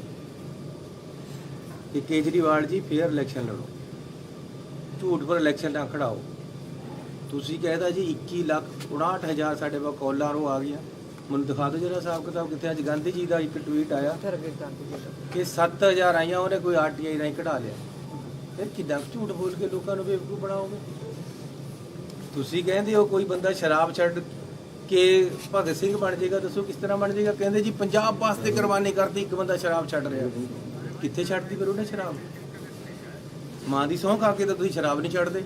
ਕਿ ਕੇਜਰੀਵਾਲ ਜੀ ਫੇਅਰ ਇਲੈਕਸ਼ਨ ਲੜੋ, ਝੂਠ ਪਰ ਇਲੈਕਸ਼ਨ ਨਾ ਖੜਾਓ। ਤੁਸੀਂ ਕਹਿਦਾ ਜੀ 21,59,000 ਸਾਡੇ ਕੋਲ ਕਾਲਰ ਉਹ ਆ ਗਿਆ। ਮੈਨੂੰ ਦਿਖਾ ਦਿਓ ਜਰਾ ਹਿਸਾਬ ਕਿਤਾਬ ਕਿੱਥੇ। ਅੱਜ ਗਾਂਧੀ ਜੀ ਦਾ ਇੱਕ ਟਵੀਟ ਆਇਆ ਕਿ 7,000 ਆਈਆਂ ਉਹਨੇ ਕੋਈ ਆਰਟੀਆਈ ਰਾਹੀਂ ਕਢਾ ਲਿਆ। ਫਿਰ ਕਿੱਦਾਂ ਝੂਠ ਬੋਲ ਕੇ ਲੋਕਾਂ ਨੂੰ ਬੇਵਕੂਫ ਬਣਾਓਗੇ? ਤੁਸੀਂ ਕਹਿੰਦੇ ਹੋ ਕੋਈ ਬੰਦਾ ਸ਼ਰਾਬ ਛੱਡ ਕੇ ਭਗਤ ਸਿੰਘ ਬਣ ਜਾਏਗਾ, ਦੱਸੋ ਕਿਸ ਤਰ੍ਹਾਂ ਬਣ ਜਾਏਗਾ? ਕਹਿੰਦੇ ਜੀ ਪੰਜਾਬ ਵਾਸਤੇ ਕੁਰਬਾਨੀ ਕਰਦੀ ਇੱਕ ਬੰਦਾ ਸ਼ਰਾਬ ਛੱਡ ਰਿਹਾ। ਕਿੱਥੇ ਛੱਡਦੀ ਫਿਰ ਉਹਨੇ ਸ਼ਰਾਬ? ਮਾਂ ਦੀ ਸਹੁੰ ਖਾ ਕੇ ਤਾਂ ਤੁਸੀਂ ਸ਼ਰਾਬ ਨਹੀਂ ਛੱਡਦੇ।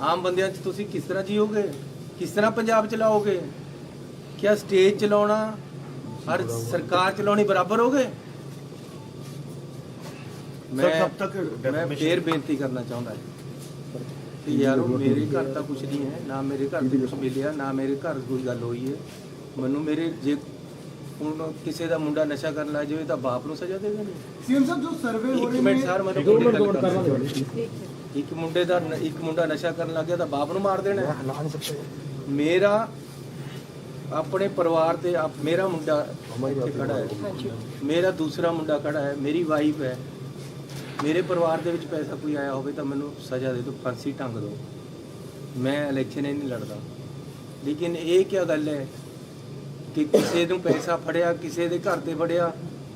ਆਮ ਬੰਦਿਆਂ 'ਚ ਤੁਸੀਂ ਕਿਸ ਤਰ੍ਹਾਂ ਜੀਓਗੇ? ਕਿਸ ਤਰ੍ਹਾਂ ਪੰਜਾਬ ਚਲਾਓਗੇ? ਕਿਆ ਸਟੇਜ ਚਲਾਉਣਾ ਹਰ ਸਰਕਾਰ ਚਲਾਉਣੀ ਬਰਾਬਰ ਹੋ ਗਏ? ਮੈਂ ਫੇਰ ਬੇਨਤੀ ਕਰਨਾ ਚਾਹੁੰਦਾ ਕਿ ਯਾਰੋ ਮੇਰੇ ਘਰ ਤਾਂ ਕੁਝ ਨਹੀਂ ਹੈ, ਨਾ ਮੇਰੇ ਘਰ ਤੇ ਕੁਝ ਮਿਲਿਆ, ਨਾ ਮੇਰੇ ਘਰ ਕੋਈ ਗੱਲ ਹੋਈ ਹੈ। ਮੈਨੂੰ ਮੇਰੇ ਜੇ ਹੁਣ ਕਿਸੇ ਦਾ ਮੁੰਡਾ ਨਸ਼ਾ ਕਰਨ ਲੱਗ ਜਾਵੇ ਤਾਂ ਬਾਪ ਨੂੰ ਸਜ਼ਾ ਦੇਵੇ ਨਹੀਂ? सीएम साहब जो सर्वे हो ਇੱਕ रहे ਮਿੰਟ हैं ਸਰ ਮੈਨੂੰ ਇੱਕ ਮੁੰਡਾ ਨਸ਼ਾ ਕਰਨ ਲੱਗ ਗਿਆ ਤਾਂ ਬਾਪ ਨੂੰ ਮਾਰ ਦੇਣਾ ਹੈ? ਮੇਰਾ ਆਪਣੇ ਪਰਿਵਾਰ ਤੇ ਮੇਰਾ ਮੁੰਡਾ ਇੱਥੇ ਖੜਾ ਹੈ, ਮੇਰਾ ਦੂਸਰਾ ਮੁੰਡਾ ਖੜਾ ਹੈ, ਮੇਰੀ ਵਾਈਫ ਹੈ। ਮੇਰੇ ਪਰਿਵਾਰ ਦੇ ਵਿੱਚ ਪੈਸਾ ਕੋਈ ਆਇਆ ਹੋਵੇ ਤਾਂ ਮੈਨੂੰ ਸਜ਼ਾ ਦੇ ਦਿਓ, ਫਾਂਸੀ ਟੰਗ ਦਿਓ। ਮੈਂ ਇਲੈਕਸ਼ਨ ਹੀ ਨਹੀਂ ਲੜਦਾ। ਲੇਕਿਨ ਇਹ ਕੀ ਗੱਲ ਹੈ ਕਿ ਕਿਸੇ ਨੂੰ ਪੈਸਾ ਫੜਿਆ, ਕਿਸੇ ਦੇ ਘਰ ਤੇ ਫੜਿਆ,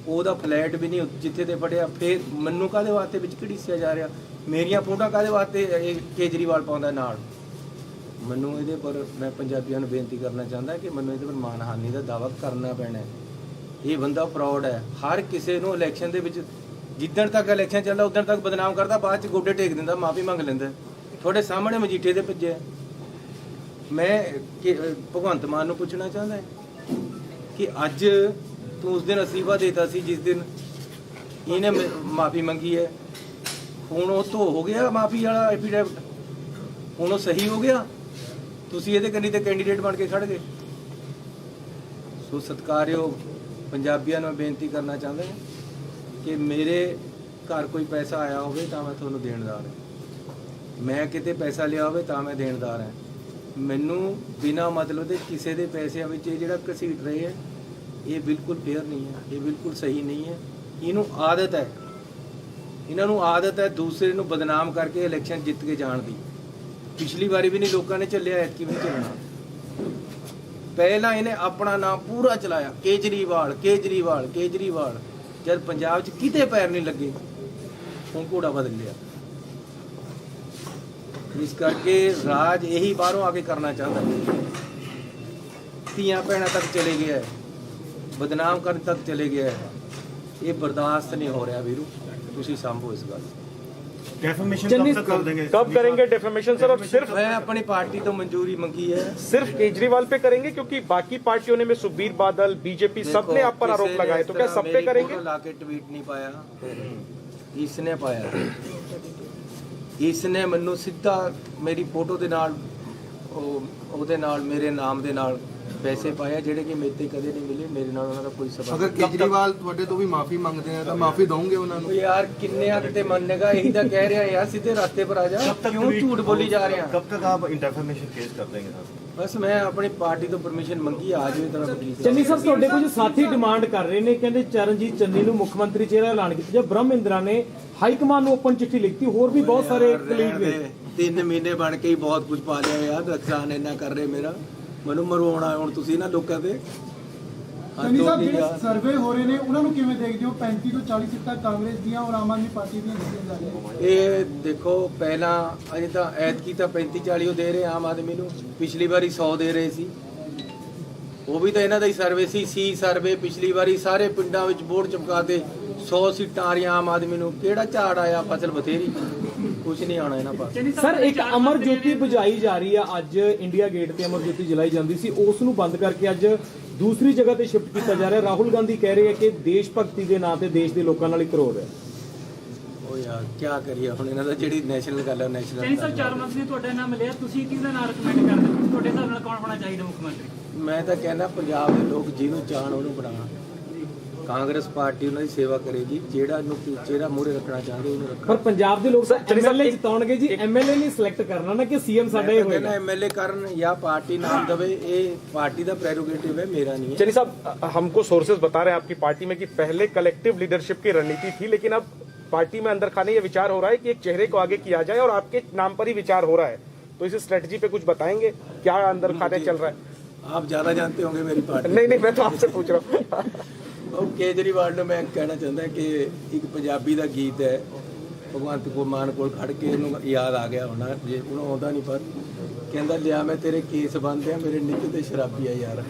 ਉਹਦਾ ਫਲੈਟ ਵੀ ਨਹੀਂ ਜਿੱਥੇ ਤੇ ਫੜਿਆ, ਫਿਰ ਮੈਨੂੰ ਕਾਹਦੇ ਵਾਸਤੇ ਵਿੱਚ ਘੜੀਸਿਆ ਜਾ ਰਿਹਾ? ਮੇਰੀਆਂ ਫੋਟੋਆਂ ਕਾਹਦੇ ਵਾਸਤੇ ਇਹ ਕੇਜਰੀਵਾਲ ਪਾਉਂਦਾ ਨਾਲ? ਮੈਨੂੰ ਇਹਦੇ ਪਰ ਮੈਂ ਪੰਜਾਬੀਆਂ ਨੂੰ ਬੇਨਤੀ ਕਰਨਾ ਚਾਹੁੰਦਾ ਕਿ ਮੈਨੂੰ ਇਹਦੇ ਪਰ ਮਾਨਹਾਨੀ ਦਾ ਦਾਅਵਾ ਕਰਨਾ ਪੈਣਾ ਹੈ। ਇਹ ਬੰਦਾ ਫਰਾਡ ਹੈ। ਹਰ ਕਿਸੇ ਨੂੰ ਇਲੈਕਸ਼ਨ ਦੇ ਵਿੱਚ ਜਿੱਦਣ ਤੱਕ ਇਲੈਕਸ਼ਨ ਚੱਲਦਾ ਉਦੋਂ ਤੱਕ ਬਦਨਾਮ ਕਰਦਾ, ਬਾਅਦ ਚ ਗੋਡੇ ਟੇਕ ਦਿੰਦਾ, ਮਾਫੀ ਮੰਗ ਲੈਂਦਾ। ਤੁਹਾਡੇ ਸਾਹਮਣੇ ਮਜੀਠੇ ਦੇ ਭੱਜਿਆ। ਮੈਂ ਭਗਵੰਤ ਮਾਨ ਨੂੰ ਪੁੱਛਣਾ ਚਾਹੁੰਦਾ ਕਿ ਅੱਜ ਤੂੰ ਉਸ ਦਿਨ ਅਸਤੀਫਾ ਦੇਤਾ ਸੀ ਜਿਸ ਦਿਨ ਇਹਨੇ ਮਾਫੀ ਮੰਗੀ ਹੈ, ਹੁਣ ਉਹ ਧੋ ਹੋ ਗਿਆ ਮਾਫੀ ਵਾਲਾ ਐਫੀਡੇਵਿਟ, ਹੁਣ ਉਹ ਸਹੀ ਹੋ ਗਿਆ? ਤੁਸੀਂ ਇਹਦੇ ਕੰਨੀ ਤੇ ਕੈਂਡੀਡੇਟ ਬਣ ਕੇ ਖੜ ਗਏ। ਸੋ ਸਤਿਕਾਰਯੋਗ ਪੰਜਾਬੀਆਂ ਨੂੰ ਬੇਨਤੀ ਕਰਨਾ ਚਾਹੁੰਦੇ ਕਿ ਮੇਰੇ ਘਰ ਕੋਈ ਪੈਸਾ ਆਇਆ ਹੋਵੇ ਤਾਂ ਮੈਂ ਤੁਹਾਨੂੰ ਦੇਣਦਾਰ ਹਾਂ। ਮੈਂ ਕਿਤੇ ਪੈਸਾ ਲਿਆ ਹੋਵੇ ਤਾਂ ਮੈਂ ਦੇਣਦਾਰ ਹਾਂ। ਮੈਨੂੰ ਬਿਨਾਂ ਮਤਲਬ ਦੇ ਕਿਸੇ ਦੇ ਪੈਸਿਆਂ ਵਿੱਚ ਇਹ ਜਿਹੜਾ ਘਸੀਟ ਰਹੇ ਹੈ ਇਹ ਬਿਲਕੁਲ ਫੇਅਰ ਨਹੀਂ ਹੈ, ਇਹ ਬਿਲਕੁਲ ਸਹੀ ਨਹੀਂ ਹੈ। ਇਹਨੂੰ ਆਦਤ ਹੈ, ਇਹਨਾਂ ਨੂੰ ਆਦਤ ਹੈ ਦੂਸਰੇ ਨੂੰ ਬਦਨਾਮ ਕਰਕੇ ਇਲੈਕਸ਼ਨ ਜਿੱਤ ਕੇ ਜਾਣ ਦੀ। ਪਿਛਲੀ ਵਾਰੀ ਵੀ ਨਹੀਂ ਲੋਕਾਂ ਨੇ ਚੱਲਿਆ, ਐਤਕੀ ਵੀ ਨਹੀਂ ਚੱਲਣਾ। ਪਹਿਲਾਂ ਇਹਨੇ ਆਪਣਾ ਨਾਮ ਪੂਰਾ ਚਲਾਇਆ, ਕੇਜਰੀਵਾਲ ਕੇਜਰੀਵਾਲ ਕੇਜਰੀਵਾਲ। ਜਦ ਪੰਜਾਬ 'ਚ ਕਿਤੇ ਪੈਰ ਨਹੀਂ ਲੱਗੇ, ਹੁਣ ਘੋੜਾ ਬਦਲ ਲਿਆ। ਇਸ ਕਰਕੇ ਰਾਜ ਇਹੀ ਬਾਹਰੋਂ ਆ ਕੇ ਕਰਨਾ ਚਾਹੁੰਦਾ ਹੈ। ਧੀਆਂ ਭੈਣਾਂ ਤੱਕ ਚਲੇ ਗਿਆ ਹੈ, ਬਦਨਾਮ ਕਰਨ ਤੱਕ ਚਲੇ ਗਿਆ ਹੈ। ਇਹ ਬਰਦਾਸ਼ਤ ਨਹੀਂ ਹੋ ਰਿਹਾ ਵੀਰੂ, ਤੁਸੀਂ ਸੰਭੋ ਇਸ ਗੱਲ। डेफर्मेशन चन्नी- कब तक कर देंगे? कब करेंगे डेफेमेशन सर? और सिर्फ मैं अपनी पार्टी तो मंजूरी मंगी है। सिर्फ केजरीवाल पे करेंगे, क्योंकि बाकी पार्टियों ने में सुखबीर बादल, बीजेपी सब ने आप पर आरोप लगाए, तो क्या सब पे करेंगे? लाके ट्वीट नहीं पाया, इसने पाया। इसने ਮੈਨੂੰ ਸਿੱਧਾ ਮੇਰੀ ਫੋਟੋ ਦੇ ਨਾਲ ਉਹਦੇ ਨਾਲ ਮੇਰੇ ਨਾਮ ਦੇ ਨਾਲ ਪੈਸੇ ਪਾਇਆ, ਜਿਹੜੇ ਕਿ ਮੇਰੇ ਤੇ ਕਦੇ ਨਹੀਂ ਮਿਲੇ। ਮੇਰੇ ਨਾਲ ਉਹਨਾਂ ਦਾ ਕੋਈ ਸਬੰਧ ਅਗਰ ਕੇਜਰੀਵਾਲ ਤੁਹਾਡੇ ਤੋਂ ਵੀ ਮਾਫੀ ਮੰਗਦੇ ਆ ਤਾਂ ਮਾਫੀ ਦੋਗੇ ਉਹਨਾਂ ਨੂੰ? ਯਾਰ ਕਿੰਨੇ ਕਿਤੇ ਮੰਨੇਗਾ, ਇਹੀ ਤਾਂ ਕਹਿ ਰਿਹਾ ਯਾਰ, ਸਿੱਧੇ ਰਾਸਤੇ ਪਰ ਆ ਜਾ। कब तक ਕਿਉਂ ਝੂਠ ਬੋਲੀ ਜਾ ਰਿਹਾ? कब तक आप डेफर्मेशन केस कर देंगे साहब? ਬਸ ਮੈਂ ਆਪਣੀ ਪਾਰਟੀ ਤੋਂ ਪਰਮਿਸ਼ਨ ਮੰਗੀ, ਆ ਜਾਵੇ ਤਾਂ ਵਕੀਲ ਸਾਹਿਬ। ਚੰਨੀ ਸਾਹਿਬ, ਤੁਹਾਡੇ ਕੁਝ ਸਾਥੀ ਡਿਮਾਂਡ ਕਰ ਰਹੇ ਨੇ, ਕਹਿੰਦੇ ਚਰਨਜੀਤ ਚੰਨੀ ਨੂੰ ਮੁੱਖ ਮੰਤਰੀ ਚਿਹਰਾ ਐਲਾਨ ਕੀਤਾ ਜਾਂ ਬ੍ਰਹਮ ਇੰਦਰਾ ਨੇ ਹਾਈ ਕਮਾਂਡ ਨੂੰ ਓਪਨ ਚਿੱਠੀ ਲਿਖਤੀ, ਹੋਰ ਵੀ ਬਹੁਤ ਸਾਰੇ ਕਲੀਗ ਨੇ। 3 ਮਹੀਨੇ ਬਣ ਕੇ ਹੀ ਬਹੁਤ ਕੁਝ ਪਾ ਲਿਆ ਯਾਰ, ਨੁਕਸਾਨ ਇੰਨਾ ਕਰ ਰਹੇ ਮੇਰਾ, ਮੈਨੂੰ ਮਰਵਾਉਣਾ ਹੁਣ ਤੁਸੀਂ ਨਾ ਲੋਕਾਂ ਤੇ। ਚੰਨੀ ਸਾਹਿਬ, ਜਿਹੜੇ ਸਰਵੇ ਹੋ ਰਹੇ ਨੇ ਉਹਨਾਂ ਨੂੰ ਕਿਵੇਂ ਦੇਖਦੇ ਹੋ? 35 ਤੋਂ 40 ਸੀਟਾਂ ਕਾਂਗਰਸ ਦੀਆਂ ਔਰ ਆਮ ਆਦਮੀ ਪਾਰਟੀ ਦੀਆਂ ਜਿੱਤੀਆਂ ਜਾ ਰਹੀਆਂ। ਇਹ ਦੇਖੋ, ਪਹਿਲਾਂ ਅਜੇ ਤਾਂ ਐਤਕੀ ਤਾਂ 35-40 ਉਹ ਦੇ ਰਹੇ ਆਮ ਆਦਮੀ ਨੂੰ, ਪਿਛਲੀ ਵਾਰੀ 100 ਦੇ ਰਹੇ ਸੀ। ਉਹ ਵੀ ਤਾਂ ਇਹਨਾਂ ਦਾ ਹੀ ਸਰਵੇ ਸੀ ਸਰਵੇ। ਪਿਛਲੀ ਵਾਰੀ ਸਾਰੇ ਪਿੰਡਾਂ ਵਿੱਚ ਬੋਰਡ ਚਮਕਾਤੇ 100 ਸੀਟਾਂ ਆ ਰਹੀਆਂ ਆਮ ਆਦਮੀ ਨੂੰ। ਕਿਹੜਾ ਝਾੜ ਆਇਆ? ਫਸਲ ਬਥੇਰੀ, ਕੁਝ ਨਹੀਂ ਆਉਣਾ ਇਹਨਾਂ ਪਾਸ। ਸਰ, ਇੱਕ ਅਮਰ ਜੋਤੀ ਬੁਝਾਈ ਜਾ ਰਹੀ ਆ। ਅੱਜ ਇੰਡੀਆ ਗੇਟ ਤੇ ਅਮਰ ਜੋਤੀ ਜਲਾਈ ਜਾਂਦੀ ਸੀ, ਉਸ ਨੂੰ ਬੰਦ ਕਰਕੇ ਅੱਜ ਦੂਸਰੀ ਜਗ੍ਹਾ ਤੇ ਸ਼ਿਫਟ ਕੀਤਾ ਜਾ ਰਿਹਾ। ਰਾਹੁਲ ਗਾਂਧੀ ਕਹਿ ਰਹੇ ਆ ਕਿ ਦੇਸ਼ ਭਗਤੀ ਦੇ ਨਾਂ ਤੇ ਦੇਸ਼ ਦੇ ਲੋਕਾਂ ਨਾਲ ਹੀ ਕਰੋ ਰਿਹਾ। ਉਹ ਯਾਰ ਕੀ ਕਰੀਏ ਹੁਣ, ਇਹਨਾਂ ਦਾ ਜਿਹੜੀ ਨੈਸ਼ਨਲ ਗੱਲ ਹੈ ਨੈਸ਼ਨਲ। ਚੰਨੀ ਸਾਹਿਬ, 4 ਮੰਥ ਨੇ ਤੁਹਾਡਾ ਨਾਮ ਲਿਆ, ਤੁਸੀਂ ਕਿਹਦਾ ਨਾਮ ਰეკਮੈਂਡ ਕਰਦੇ ਹੋ? ਤੁਹਾਡੇ ਹਿਸਾਬ ਨਾਲ ਕੌਣ ਹੋਣਾ ਚਾਹੀਦਾ ਮੁੱਖ ਮੰਤਰੀ? ਮੈਂ ਤਾਂ ਕਹਿੰਦਾ ਪੰਜਾਬ ਦੇ ਲੋਕ ਜਿਹਨੂੰ ਚਾਹਣ ਉਹਨੂੰ ਬਣਾਉਣ। ਕਾਂਗਰਸ ਪਾਰਟੀ ਉਹਨਾਂ ਦੀ ਸੇਵਾ ਕਰੇਗੀ, ਜਿਹੜਾ ਨੂੰ ਚਿਹਰਾ ਮੂਹਰੇ ਰੱਖਣਾ ਚਾਹੁੰਦੇ ਉਹਨੂੰ ਰੱਖਣ। ਪਰ ਪੰਜਾਬ ਦੇ ਲੋਕ ਤਾਂ ਐਮਐਲਏ ਜਿਤਾਉਣਗੇ ਜੀ, ਐਮਐਲਏ ਨਹੀਂ ਸਿਲੈਕਟ ਕਰਨਾ ਨਾ ਕਿ ਸੀਐਮ ਸਾਡਾ ਹੀ ਹੋਏਗਾ। एमएलए ਕਰਨ ਜਾਂ ਪਾर्टी नाम दवे, ਇਹ ਪਾर्टी ਦਾ प्रेरोगेटिव है, मेरा नहीं है। चलिए साहब, हमको सोर्सेज बता रहे हैं आपकी पार्टी में कि पहले कलेक्टिव लीडरशिप की रणनीति थी, लेकिन अब पार्टी में अंदर खाने ये विचार हो रहा है कि एक चेहरे को आगे किया जाए और आपके नाम पर ही विचार हो रहा है। तो इस स्ट्रेटजी पे कुछ बताएंगे, क्या अंदर खाने चल रहा है? आप ज्यादा जानते होंगे मेरी पार्टी। नहीं नहीं, मैं तो आपसे पूछ रहा हूँ। ਉਹ ਕੇਜਰੀਵਾਲ ਨੂੰ ਮੈਂ ਕਹਿਣਾ ਚਾਹੁੰਦਾ ਕਿ ਇੱਕ ਪੰਜਾਬੀ ਦਾ ਗੀਤ ਹੈ, ਭਗਵੰਤ ਮਾਨ ਕੋਲ ਖੜ ਕੇ ਇਹਨੂੰ ਯਾਦ ਆ ਗਿਆ ਹੋਣਾ, ਜੇ ਉਹਨੂੰ ਆਉਂਦਾ ਨਹੀਂ, ਪਰ ਕਹਿੰਦਾ ਲਿਆ ਮੈਂ ਤੇਰੇ ਕੇਸ ਬੰਨ੍ਹਦੇ ਆ, ਮੇਰੇ ਨਿੱਤ ਤੇ ਸ਼ਰਾਬੀ ਆ ਯਾਰ।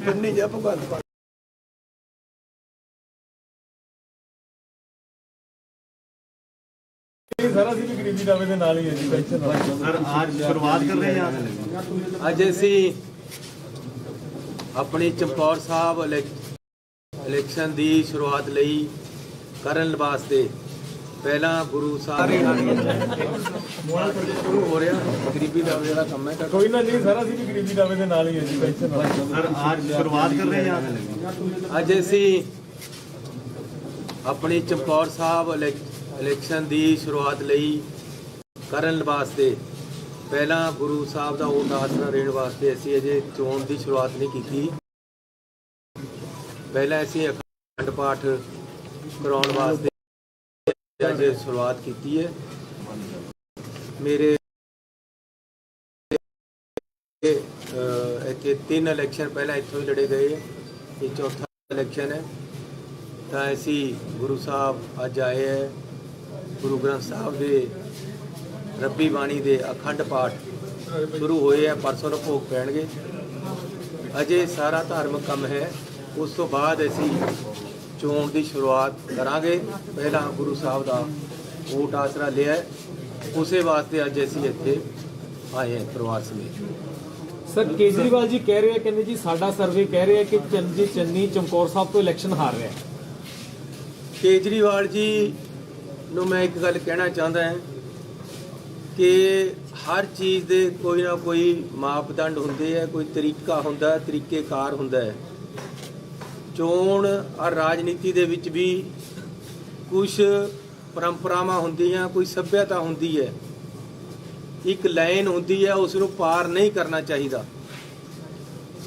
ਤੁੰਨੀ ਜਾ ਭਗਵੰਤ ਮਾਨ। सर ਅਸੀਂ ਵੀ ਗਰੀਬੀ ਦਾਵੇ ਦੇ ਨਾਲ ਹੀ ਹੈ ਜੀ। सर आज शुरुआत कर रहे हैं यहाँ? ਅੱਜ ਅਸੀਂ ਆਪਣੀ ਚਮਕੌਰ ਸਾਹਿਬ ਇਲੈਕਸ਼ਨ ਦੀ ਸ਼ੁਰੂਆਤ ਲਈ ਕਰਨ ਵਾਸਤੇ ਪਹਿਲਾਂ ਗੁਰੂ ਸਾਹਿਬ ਸ਼ੁਰੂ ਹੋ ਰਿਹਾ। ਗਰੀਬੀ ਦਾ ਜਿਹੜਾ ਕੰਮ ਹੈ कोई ना नहीं सर ਅਸੀਂ ਵੀ ਗਰੀਬੀ ਦਾਵੇ ਦੇ ਨਾਲ ਹੀ ਹੈ ਜੀ। सर आज शुरुआत कर रहे हैं यहाँ? ਅੱਜ ਅਸੀਂ ਆਪਣੀ ਚਮਕੌਰ ਸਾਹਿਬ ਇਲੈਕਸ਼ਨ ਦੀ ਸ਼ੁਰੂਆਤ ਲਈ ਕਰਨ ਵਾਸਤੇ ਪਹਿਲਾਂ ਗੁਰੂ ਸਾਹਿਬ ਦਾ ਉਹ ਆਸਰਾ ਦੇਣ ਵਾਸਤੇ ਅਸੀਂ ਅਜੇ ਚੋਣ ਦੀ ਸ਼ੁਰੂਆਤ ਨਹੀਂ ਕੀਤੀ। ਪਹਿਲਾਂ ਅਸੀਂ ਅਖੰਡ ਪਾਠ ਕਰਾਉਣ ਵਾਸਤੇ ਅੱਜ ਸ਼ੁਰੂਆਤ ਕੀਤੀ ਹੈ। ਮੇਰੇ ਇੱਥੇ 3 ਇਲੈਕਸ਼ਨ ਪਹਿਲਾਂ ਇੱਥੋਂ ਹੀ ਲੜੇ ਗਏ, ਇਹ ਚੌਥਾ ਇਲੈਕਸ਼ਨ ਹੈ। ਤਾਂ ਅਸੀਂ ਗੁਰੂ ਸਾਹਿਬ ਅੱਜ ਆਏ ਹੈ, ਗੁਰੂ ਗ੍ਰੰਥ ਸਾਹਿਬ ਦੇ ਰੱਬੀ ਬਾਣੀ ਦੇ ਅਖੰਡ ਪਾਠ ਸ਼ੁਰੂ ਹੋਏ ਆ, ਪਰਸੋਂ ਨੂੰ ਭੋਗ ਪੈਣਗੇ। ਅਜੇ ਸਾਰਾ ਧਾਰਮਿਕ ਕੰਮ ਹੈ, ਉਸ ਤੋਂ ਬਾਅਦ ਅਸੀਂ ਚੋਣ ਦੀ ਸ਼ੁਰੂਆਤ ਕਰਾਂਗੇ। ਪਹਿਲਾਂ ਗੁਰੂ ਸਾਹਿਬ ਦਾ ਓਟ ਆਸਰਾ ਲਿਆ, ਉਸੇ ਵਾਸਤੇ ਅੱਜ ਅਸੀਂ ਇੱਥੇ ਆਏ ਹਾਂ ਪਰਿਵਾਰ ਸਮੇਤ। ਸਰ, ਕੇਜਰੀਵਾਲ ਜੀ ਕਹਿ ਰਹੇ ਆ, ਕਹਿੰਦੇ ਜੀ ਸਾਡਾ ਸਰਵੇ ਕਹਿ ਰਿਹਾ ਕਿ ਚਰਨਜੀਤ ਚੰਨੀ ਚਮਕੌਰ ਸਾਹਿਬ ਤੋਂ ਇਲੈਕਸ਼ਨ ਹਾਰ ਰਿਹਾ। ਕੇਜਰੀਵਾਲ ਜੀ ਨੂੰ ਮੈਂ ਇੱਕ ਗੱਲ ਕਹਿਣਾ ਚਾਹੁੰਦਾ ਹਾਂ ਕਿ ਹਰ ਚੀਜ਼ ਦੇ ਕੋਈ ਨਾ ਕੋਈ ਮਾਪਦੰਡ ਹੁੰਦੇ ਆ, ਕੋਈ ਤਰੀਕਾ ਹੁੰਦਾ, ਤਰੀਕੇਕਾਰ ਹੁੰਦਾ ਹੈ। ਚੋਣ ਔਰ ਰਾਜਨੀਤੀ ਦੇ ਵਿੱਚ ਵੀ ਕੁਝ ਪਰੰਪਰਾਵਾਂ ਹੁੰਦੀਆਂ, ਕੋਈ ਸੱਭਿਅਤਾ ਹੁੰਦੀ ਹੈ, ਇੱਕ ਲਾਈਨ ਹੁੰਦੀ ਹੈ, ਉਸ ਨੂੰ ਪਾਰ ਨਹੀਂ ਕਰਨਾ ਚਾਹੀਦਾ।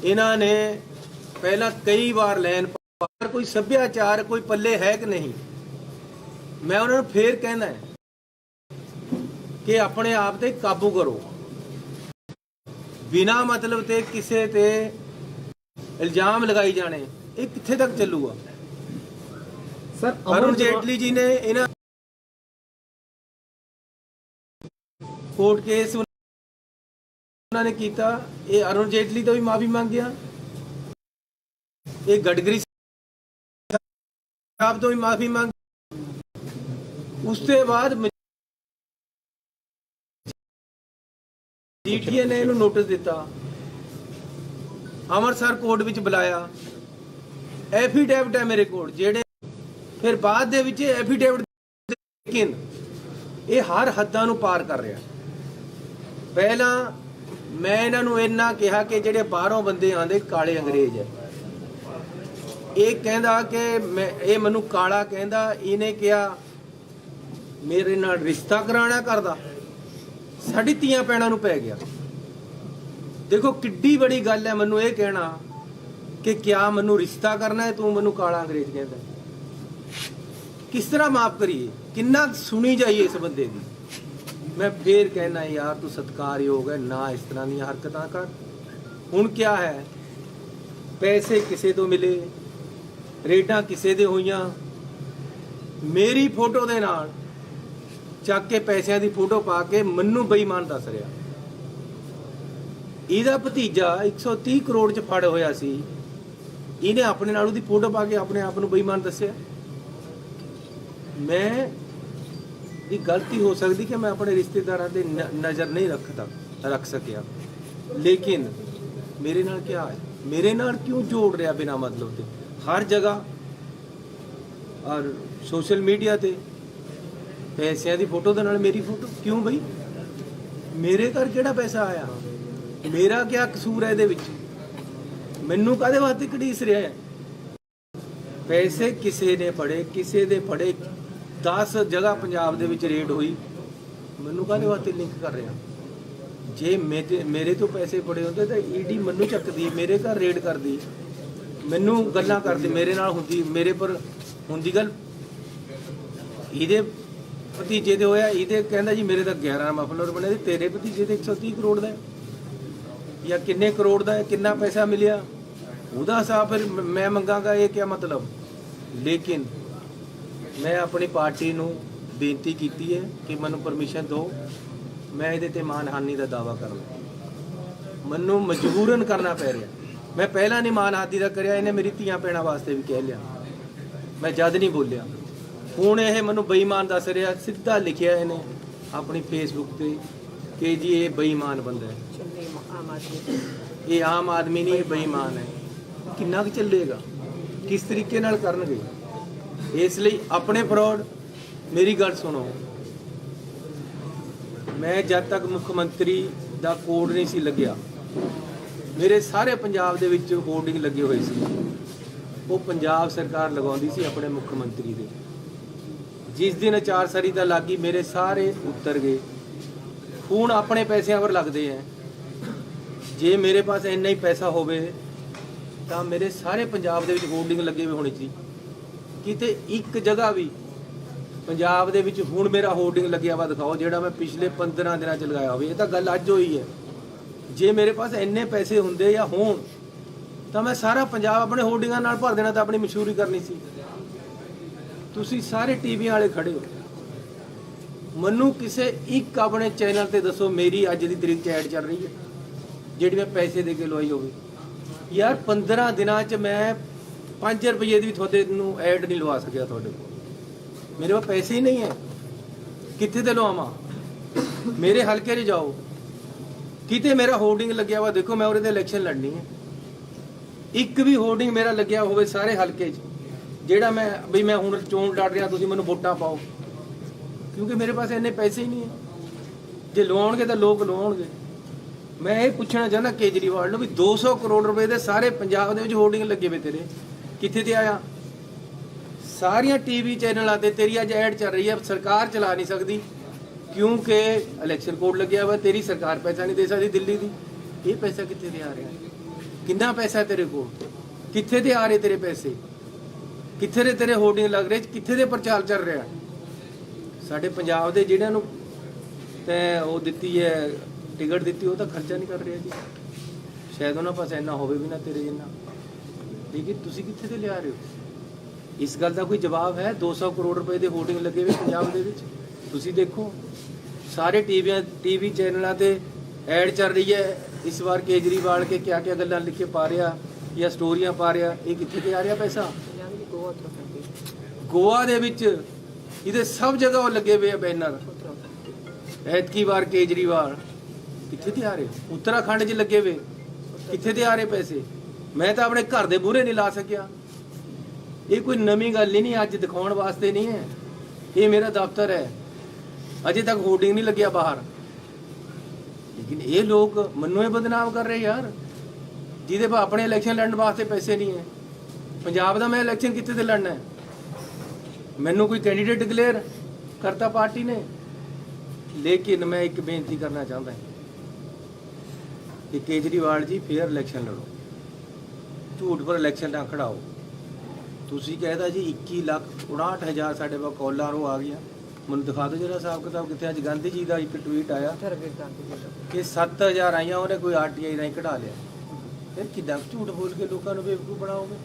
ਇਹਨਾਂ ਨੇ ਪਹਿਲਾਂ ਕਈ ਵਾਰ ਲੈਣ ਪਰ ਕੋਈ ਸੱਭਿਆਚਾਰ ਕੋਈ ਪੱਲੇ ਹੈ ਕਿ ਨਹੀਂ। ਮੈਂ ਉਹਨਾਂ ਨੂੰ ਫੇਰ ਕਹਿੰਦਾ ਕਿ ਆਪਣੇ ਆਪ ਤੇ ਕਾਬੂ ਕਰੋ। ਬਿਨਾ ਮਤਲਬ ਤੇ ਕਿਸੇ ਤੇ ਇਲਜ਼ਾਮ ਲਗਾਈ ਜਾਣੇ, ਇਹ ਕਿੱਥੇ ਤੱਕ ਚੱਲੂਗਾ। ਸਰ ਅਰੁਣ ਜੇਟਲੀ ਜੀ ਨੇ ਇਹਨਾਂ ਕੋਰਟ ਕੇਸ ਉਹਨਾਂ ਨੇ ਕੀਤਾ, ਇਹ ਅਰੁਣ ਜੇਟਲੀ ਤੋਂ ਵੀ ਮਾਫੀ ਮੰਗਿਆ, ਇਹ ਗਡਕਰੀ ਸਾਹਿਬ ਤੋਂ ਵੀ ਮਾਫੀ ਮੰਗ। ਉਸ ਤੋਂ ਬਾਅਦ ਜੀਟੀਏ ਨੇ ਇਹਨੂੰ ਨੋਟਿਸ ਦਿੱਤਾ, ਅੰਮ੍ਰਿਤਸਰ ਕੋਰਟ ਵਿੱਚ ਬੁਲਾਇਆ, ਐਫੀਡੇਵਿਟ ਹੈ ਮੇਰੇ ਕੋਲ ਜਿਹੜੇ ਫਿਰ ਬਾਅਦ ਦੇ ਵਿੱਚ ਐਫੀਡੇਵਿਟ, ਲੇਕਿਨ ਇਹ ਹਰ ਹੱਦਾਂ ਨੂੰ ਪਾਰ ਕਰ ਰਿਹਾ। ਪਹਿਲਾਂ ਮੈਂ ਇਹਨਾਂ ਨੂੰ ਇੰਨਾ ਕਿਹਾ ਕਿ ਜਿਹੜੇ ਬਾਹਰੋਂ ਬੰਦੇ ਆਂਦੇ ਕਾਲੇ ਅੰਗਰੇਜ਼ ਹੈ, ਇਹ ਕਹਿੰਦਾ ਕਿ ਮੈਂ ਇਹ ਮੈਨੂੰ ਕਾਲਾ ਕਹਿੰਦਾ, ਇਹਨੇ ਕਿਹਾ ਮੇਰੇ ਨਾਲ ਰਿਸ਼ਤਾ ਕਰਾਉਣਾ ਕਰਦਾ, ਸਾਡੀ ਧੀਆਂ ਭੈਣਾਂ ਨੂੰ ਪੈ ਗਿਆ। ਦੇਖੋ ਕਿੱਡੀ ਬੜੀ ਗੱਲ ਹੈ ਮੈਨੂੰ ਇਹ ਕਹਿਣਾ ਕਿ ਕਿਆ ਮੈਨੂੰ ਰਿਸ਼ਤਾ ਕਰਨਾ ਹੈ, ਤੂੰ ਮੈਨੂੰ ਕਾਲਾ ਅੰਗਰੇਜ਼ ਕਹਿੰਦਾ। ਕਿਸ ਤਰ੍ਹਾਂ ਮਾਫ ਕਰੀਏ, ਕਿੰਨਾ ਸੁਣੀ ਜਾਈਏ ਇਸ ਬੰਦੇ ਦੀ। ਮੈਂ ਫੇਰ ਕਹਿਣਾ ਯਾਰ ਤੂੰ ਸਤਿਕਾਰਯੋਗ ਹੈ ਨਾ, ਇਸ ਤਰ੍ਹਾਂ ਦੀਆਂ ਹਰਕਤਾਂ ਕਰ। ਹੁਣ ਕਿਆ ਹੈ, ਪੈਸੇ ਕਿਸੇ ਤੋਂ ਮਿਲੇ, ਰੇਡਾਂ ਕਿਸੇ ਦੇ ਹੋਈਆਂ, ਮੇਰੀ ਫੋਟੋ ਦੇ ਨਾਲ ਚੱਕ ਕੇ ਪੈਸਿਆਂ ਦੀ ਫੋਟੋ ਪਾ ਕੇ ਮੈਨੂੰ ਬੇਈਮਾਨ ਦੱਸ ਰਿਹਾ। ਇਹਦਾ ਭਤੀਜਾ 130 ਕਰੋੜ ਚ ਫੜ ਹੋਇਆ ਸੀ, ਇਹਨੇ ਆਪਣੇ ਨਾਲ ਉਹਦੀ ਫੋਟੋ ਪਾ ਕੇ ਆਪਣੇ ਆਪ ਨੂੰ ਬੇਈਮਾਨ ਦੱਸਿਆ। ਮੈਂ ਦੀ ਗਲਤੀ ਹੋ ਸਕਦੀ ਕਿ ਮੈਂ ਆਪਣੇ ਰਿਸ਼ਤੇਦਾਰਾਂ ਤੇ ਨਜ਼ਰ ਨਹੀਂ ਰੱਖ ਸਕਿਆ, ਲੇਕਿਨ ਮੇਰੇ ਨਾਲ ਕੀ ਹੈ, ਮੇਰੇ ਨਾਲ ਕਿਉਂ ਜੋੜ ਰਿਹਾ ਬਿਨਾ ਮਤਲਬ ਤੇ ਹਰ ਜਗ੍ਹਾ ਔਰ ਸੋਸ਼ਲ ਮੀਡੀਆ ਤੇ ਪੈਸਿਆਂ ਦੀ ਫੋਟੋ ਦੇ ਨਾਲ ਮੇਰੀ ਫੋਟੋ ਕਿਉਂ ਬਈ? ਮੇਰੇ ਘਰ ਕਿਹੜਾ ਪੈਸਾ ਆਇਆ, ਮੇਰਾ ਕੀ ਕਸੂਰ ਹੈ ਇਹਦੇ ਵਿੱਚ? ਮੈਨੂੰ ਕਾਹਦੇ ਵਾਸਤੇ ਘੜੀਸ ਰਿਹਾ ਹੈ? ਪੈਸੇ ਕਿਸੇ ਨੇ ਫੜੇ, ਕਿਸੇ ਦੇ ਫੜੇ, 10 ਜਗ੍ਹਾ ਪੰਜਾਬ ਦੇ ਵਿੱਚ ਰੇਡ ਹੋਈ, ਮੈਨੂੰ ਕਾਹਦੇ ਵਾਸਤੇ ਲਿੰਕ ਕਰ ਰਿਹਾ? ਜੇ ਮੇਰੇ ਤੋਂ ਪੈਸੇ ਫੜੇ ਹੁੰਦੇ ਤਾਂ ਈਡੀ ਮੈਨੂੰ ਚੱਕਦੀ, ਮੇਰੇ ਘਰ ਰੇਡ ਕਰਦੀ, ਮੈਨੂੰ ਗੱਲਾਂ ਕਰਦੀ, ਮੇਰੇ ਨਾਲ ਹੁੰਦੀ, ਮੇਰੇ ਪਰ ਹੁੰਦੀ ਗੱਲ। ਇਹਦੇ ਭਤੀਜੇ ਦੇ ਹੋਇਆ, ਇਹਦੇ ਕਹਿੰਦਾ ਜੀ ਮੇਰੇ ਤਾਂ 11 ਮਫਲਰ ਬਣੇ, ਤੇਰੇ ਭਤੀਜੇ ਦੇ 130 ਕਰੋੜ ਦਾ ਜਾਂ ਕਿੰਨੇ ਕਰੋੜ ਦਾ ਹੈ, ਕਿੰਨਾ ਪੈਸਾ ਮਿਲਿਆ, ਉਹਦਾ ਹਿਸਾਬ ਫਿਰ ਮੈਂ ਮੰਗਾਂਗਾ। ਇਹ ਕੀ ਮਤਲਬ? ਲੇਕਿਨ ਮੈਂ ਆਪਣੀ ਪਾਰਟੀ ਨੂੰ ਬੇਨਤੀ ਕੀਤੀ ਹੈ ਕਿ ਮੈਨੂੰ ਪਰਮਿਸ਼ਨ ਦਿਓ, ਮੈਂ ਇਹਦੇ ਤੇ ਮਾਨਹਾਨੀ ਦਾ ਦਾਅਵਾ ਕਰਨਾ, ਮੈਨੂੰ ਮਜਬੂਰਨ ਕਰਨਾ ਪੈ ਰਿਹਾ। ਮੈਂ ਪਹਿਲਾਂ ਨਹੀਂ ਮਾਨਹਾਨੀ ਦਾ ਕਰਿਆ, ਇਹਨੇ ਮੇਰੀ ਧੀਆਂ ਭੈਣਾਂ ਵਾਸਤੇ ਵੀ ਕਹਿ ਲਿਆ, ਮੈਂ ਜਦ ਨਹੀਂ ਬੋਲਿਆ। ਹੁਣ ਇਹ ਮੈਨੂੰ ਬੇਈਮਾਨ ਦੱਸ ਰਿਹਾ, ਸਿੱਧਾ ਲਿਖਿਆ ਇਹਨੇ ਆਪਣੀ ਫੇਸਬੁੱਕ ਤੇ ਕਿ ਜੀ ਇਹ ਬੇਈਮਾਨ ਬੰਦਾ ਹੈ, ਇਹ ਆਮ ਆਦਮੀ ਨਹੀਂ, ਇਹ ਬੇਈਮਾਨ ਹੈ। ਕਿੰਨਾ ਕੁ ਚੱਲੇਗਾ, ਕਿਸ ਤਰੀਕੇ ਨਾਲ ਕਰਨਗੇ? ਇਸ ਲਈ ਆਪਣੇ ਫਰਾਡ, ਮੇਰੀ ਗੱਲ ਸੁਣੋ, ਮੈਂ ਜਦ ਤੱਕ ਮੁੱਖ ਮੰਤਰੀ ਦਾ ਕੋਡ ਨਹੀਂ ਸੀ ਲੱਗਿਆ, ਮੇਰੇ ਸਾਰੇ ਪੰਜਾਬ ਦੇ ਵਿੱਚ ਹੋਰਡਿੰਗ ਲੱਗੇ ਹੋਏ ਸੀ, ਉਹ ਪੰਜਾਬ ਸਰਕਾਰ ਲਗਾਉਂਦੀ ਸੀ ਆਪਣੇ ਮੁੱਖ ਮੰਤਰੀ ਦੇ। ਜਿਸ ਦਿਨ ਅਚਾਰ ਸੰਹਿਤਾ ਲੱਗੀ, ਮੇਰੇ ਸਾਰੇ ਉੱਤਰ ਗਏ। ਹੁਣ ਆਪਣੇ ਪੈਸਿਆਂ ਪਰ ਲੱਗਦੇ ਹੈ। ਜੇ ਮੇਰੇ ਪਾਸ ਇੰਨਾ ਹੀ ਪੈਸਾ ਹੋਵੇ ਤਾਂ ਮੇਰੇ ਸਾਰੇ ਪੰਜਾਬ ਦੇ ਵਿੱਚ ਹੋਰਡਿੰਗ ਲੱਗੇ ਹੋਏ ਹੋਣੇ ਸੀ। ਕਿਤੇ ਇੱਕ ਜਗ੍ਹਾ ਵੀ ਪੰਜਾਬ ਦੇ ਵਿੱਚ ਹੁਣ ਮੇਰਾ ਹੋਰਡਿੰਗ ਲੱਗਿਆ ਵਾ ਦਿਖਾਓ, ਜਿਹੜਾ ਮੈਂ ਪਿਛਲੇ 15 ਦਿਨਾਂ 'ਚ ਲਗਾਇਆ ਹੋਵੇ। ਇਹ ਤਾਂ ਗੱਲ ਅੱਜ ਹੋਈ ਹੈ। ਜੇ ਮੇਰੇ ਪਾਸ ਇੰਨੇ ਪੈਸੇ ਹੁੰਦੇ ਜਾਂ ਹੋਣ ਤਾਂ ਮੈਂ ਸਾਰਾ ਪੰਜਾਬ ਆਪਣੇ ਹੋਰਡਿੰਗਾਂ ਨਾਲ ਭਰ ਦੇਣਾ, ਤਾਂ ਆਪਣੀ ਮਸ਼ਹੂਰੀ ਕਰਨੀ ਸੀ। ਤੁਸੀਂ ਸਾਰੇ ਟੀਵੀ ਵਾਲੇ ਖੜੇ ਹੋ, ਮੈਨੂੰ ਕਿਸੇ ਇੱਕ ਆਪਣੇ ਚੈਨਲ ਤੇ ਦੱਸੋ ਮੇਰੀ ਅੱਜ ਦੀ ਤਰੀਕ 'ਚ ਐਡ ਚੱਲ ਰਹੀ ਹੈ ਜਿਹੜੀ ਮੈਂ ਪੈਸੇ ਦੇ ਕੇ ਲਵਾਈ ਹੋਵੇ। ਯਾਰ 15 ਦਿਨਾਂ 'ਚ ਮੈਂ 5 ਰੁਪਏ ਦੀ ਵੀ ਤੁਹਾਡੇ ਨੂੰ ਐਡ ਨਹੀਂ ਲਵਾ ਸਕਿਆ। ਤੁਹਾਡੇ ਕੋਲ ਮੇਰੇ ਕੋਲ ਪੈਸੇ ਹੀ ਨਹੀਂ ਹੈ, ਕਿੱਥੇ ਤੇ ਲਵਾਵਾਂ? ਮੇਰੇ ਹਲਕੇ 'ਚ ਜਾਓ, ਕਿਤੇ ਮੇਰਾ ਹੋਰਡਿੰਗ ਲੱਗਿਆ ਵਾ ਦੇਖੋ, ਮੈਂ ਉਹਦੇ ਤੇ ਇਲੈਕਸ਼ਨ ਲੜਨੀ ਹੈ। ਇੱਕ ਵੀ ਹੋਰਡਿੰਗ ਮੇਰਾ ਲੱਗਿਆ ਹੋਵੇ ਸਾਰੇ ਹਲਕੇ 'ਚ, ਜਿਹੜਾ ਮੈਂ ਵੀ ਮੈਂ ਹੁਣ ਚੋਣ ਲੜ ਰਿਹਾ, ਤੁਸੀਂ ਮੈਨੂੰ ਵੋਟਾਂ ਪਾਓ, ਕਿਉਂਕਿ ਮੇਰੇ ਪਾਸ ਇੰਨੇ ਪੈਸੇ ਹੀ ਨਹੀਂ ਹੈ। ਜੇ ਲਵਾਉਣਗੇ ਤਾਂ ਲੋਕ ਲਵਾਉਣਗੇ। ਮੈਂ ਇਹ ਪੁੱਛਣਾ ਚਾਹੁੰਦਾ ਕੇਜਰੀਵਾਲ ਨੂੰ ਵੀ 200 ਕਰੋੜ ਰੁਪਏ ਦੇ ਸਾਰੇ ਪੰਜਾਬ ਦੇ ਵਿੱਚ ਹੋਰਡਿੰਗ ਲੱਗੇ ਵੇ ਤੇਰੇ, ਕਿੱਥੇ ਤੇ ਆਇਆ? ਸਾਰੀਆਂ ਟੀਵੀ ਚੈਨਲਾਂ ਤੇ ਤੇਰੀ ਅੱਜ ਐਡ ਚੱਲ ਰਹੀ ਹੈ। ਸਰਕਾਰ ਚਲਾ ਨਹੀਂ ਸਕਦੀ ਕਿਉਂਕਿ ਇਲੈਕਸ਼ਨ ਕੋਡ ਲੱਗਿਆ ਵਾ, ਤੇਰੀ ਸਰਕਾਰ ਪੈਸਾ ਨਹੀਂ ਦੇ ਸਕਦੀ ਦਿੱਲੀ ਦੀ। ਇਹ ਪੈਸਾ ਕਿੱਥੇ ਤੇ ਆ ਰਿਹਾ? ਕਿੰਨਾ ਪੈਸਾ ਤੇਰੇ ਕੋਲ? ਕਿੱਥੇ ਦੇ ਆ ਰਹੇ ਤੇਰੇ ਪੈਸੇ, ਕਿੱਥੇ ਦੇ ਤੇਰੇ ਹੋਰਡਿੰਗ ਲੱਗ ਰਹੇ, ਕਿੱਥੇ ਦੇ ਪ੍ਰਚਾਰ ਚੱਲ ਰਿਹਾ। ਸਾਡੇ ਪੰਜਾਬ ਦੇ ਜਿਹੜਿਆਂ ਨੂੰ ਤੈਂ ਉਹ ਦਿੱਤੀ ਹੈ ਟਿਕਟ ਦਿੱਤੀ, ਉਹ ਤਾਂ ਖਰਚਾ ਨਹੀਂ ਕਰ ਰਿਹਾ ਜੀ। ਸ਼ਾਇਦ ਉਹਨਾਂ ਪਾਸ ਇੰਨਾ ਹੋਵੇ ਵੀ ਨਾ ਤੇਰੇ ਜਿੰਨਾ, ਲੇਕਿਨ ਤੁਸੀਂ ਕਿੱਥੇ ਤੇ ਲਿਆ ਰਹੇ ਹੋ? ਇਸ ਗੱਲ ਦਾ ਕੋਈ ਜਵਾਬ ਹੈ? 200 ਕਰੋੜ ਰੁਪਏ ਦੇ ਹੋਰਡਿੰਗ ਲੱਗੇ ਹੋਏ ਪੰਜਾਬ ਦੇ ਵਿੱਚ, ਤੁਸੀਂ ਦੇਖੋ ਸਾਰੇ ਟੀਵੀ ਚੈਨਲਾਂ ਤੇ ਐਡ ਚੱਲ ਰਹੀ ਹੈ। ਇਸ ਵਾਰ ਕੇਜਰੀਵਾਲ ਕੇ ਕਿਆ ਕਿਆ ਗੱਲਾਂ ਲਿਖ ਕੇ ਪਾ ਰਿਹਾ ਜਾਂ ਸਟੋਰੀਆਂ ਪਾ ਰਿਹਾ, ਇਹ ਕਿੱਥੇ ਤੇ ਆ ਰਿਹਾ ਪੈਸਾ? ਗੋਆ ਦੇ ਵਿੱਚ ਇਹਦੇ ਸਭ ਜਗ੍ਹਾ ਉਹ ਲੱਗੇ ਹੋਏ ਆ ਬੈਨਰ। ਐਤਕੀ ਵਾਰ ਕੇਜਰੀਵਾਲ ਕਿੱਥੇ ਤੇ ਆ ਰਹੇ? ਉੱਤਰਾਖੰਡ 'ਚ ਲੱਗੇ ਹੋਏ, ਕਿੱਥੇ ਤੇ ਆ ਰਹੇ ਪੈਸੇ? ਮੈਂ ਤਾਂ ਆਪਣੇ ਘਰ ਦੇ ਮੂਹਰੇ ਨਹੀਂ ਲਾ ਸਕਿਆ। ਇਹ ਕੋਈ ਨਵੀਂ ਗੱਲ ਹੀ ਨਹੀਂ, ਅੱਜ ਦਿਖਾਉਣ ਵਾਸਤੇ ਨਹੀਂ ਹੈ। ਇਹ ਮੇਰਾ ਦਫ਼ਤਰ ਹੈ, ਅਜੇ ਤੱਕ ਹੋਰਡਿੰਗ ਨਹੀਂ ਲੱਗਿਆ ਬਾਹਰ, ਲੇਕਿਨ ਇਹ ਲੋਕ ਮੈਨੂੰ ਇਹ ਬਦਨਾਮ ਕਰ ਰਹੇ ਯਾਰ, ਜਿਹਦੇ ਪਾ ਆਪਣੇ ਇਲੈਕਸ਼ਨ ਲੜਨ ਵਾਸਤੇ ਪੈਸੇ ਨਹੀਂ ਹੈ। ਪੰਜਾਬ ਦਾ ਮੈਂ ਇਲੈਕਸ਼ਨ ਕਿੱਥੇ ਤੇ ਲੜਨਾ ਹੈ? ਮੈਨੂੰ ਕੋਈ ਕੈਂਡੀਡੇਟ ਡਿਕਲੇਅਰ ਕਰਤਾ ਪਾਰਟੀ ਨੇ। ਲੇਕਿਨ ਮੈਂ ਇੱਕ ਬੇਨਤੀ ਕਰਨਾ ਚਾਹੁੰਦਾ ਕਿ ਕੇਜਰੀਵਾਲ ਜੀ ਫੇਅਰ ਇਲੈਕਸ਼ਨ ਲੜੋ, ਝੂਠ ਪਰ ਇਲੈਕਸ਼ਨ ਨਾ ਖੜਾਓ। ਤੁਸੀਂ ਕਹਿਦਾ ਜੀ 21,59,000 ਸਾਡੇ ਕੋਲ ਕਾਲਾਂ ਉਹ ਆ ਗਈਆਂ, ਮੈਨੂੰ ਦਿਖਾ ਦਿਓ ਜਿਹੜਾ ਹਿਸਾਬ ਕਿਤਾਬ ਕਿੱਥੇ। ਅੱਜ ਗਾਂਧੀ ਜੀ ਦਾ ਇੱਕ ਟਵੀਟ ਆਇਆ ਕਿ 7,000 ਆਈਆਂ, ਉਹਨੇ ਕੋਈ ਆਰਟੀਆਈ ਰਾਹੀਂ ਕਢਾ ਲਿਆ। ਫਿਰ ਕਿੱਦਾਂ ਝੂਠ ਬੋਲ ਕੇ ਲੋਕਾਂ ਨੂੰ ਬੇਵਕੂਫ ਬਣਾਓਗੇ?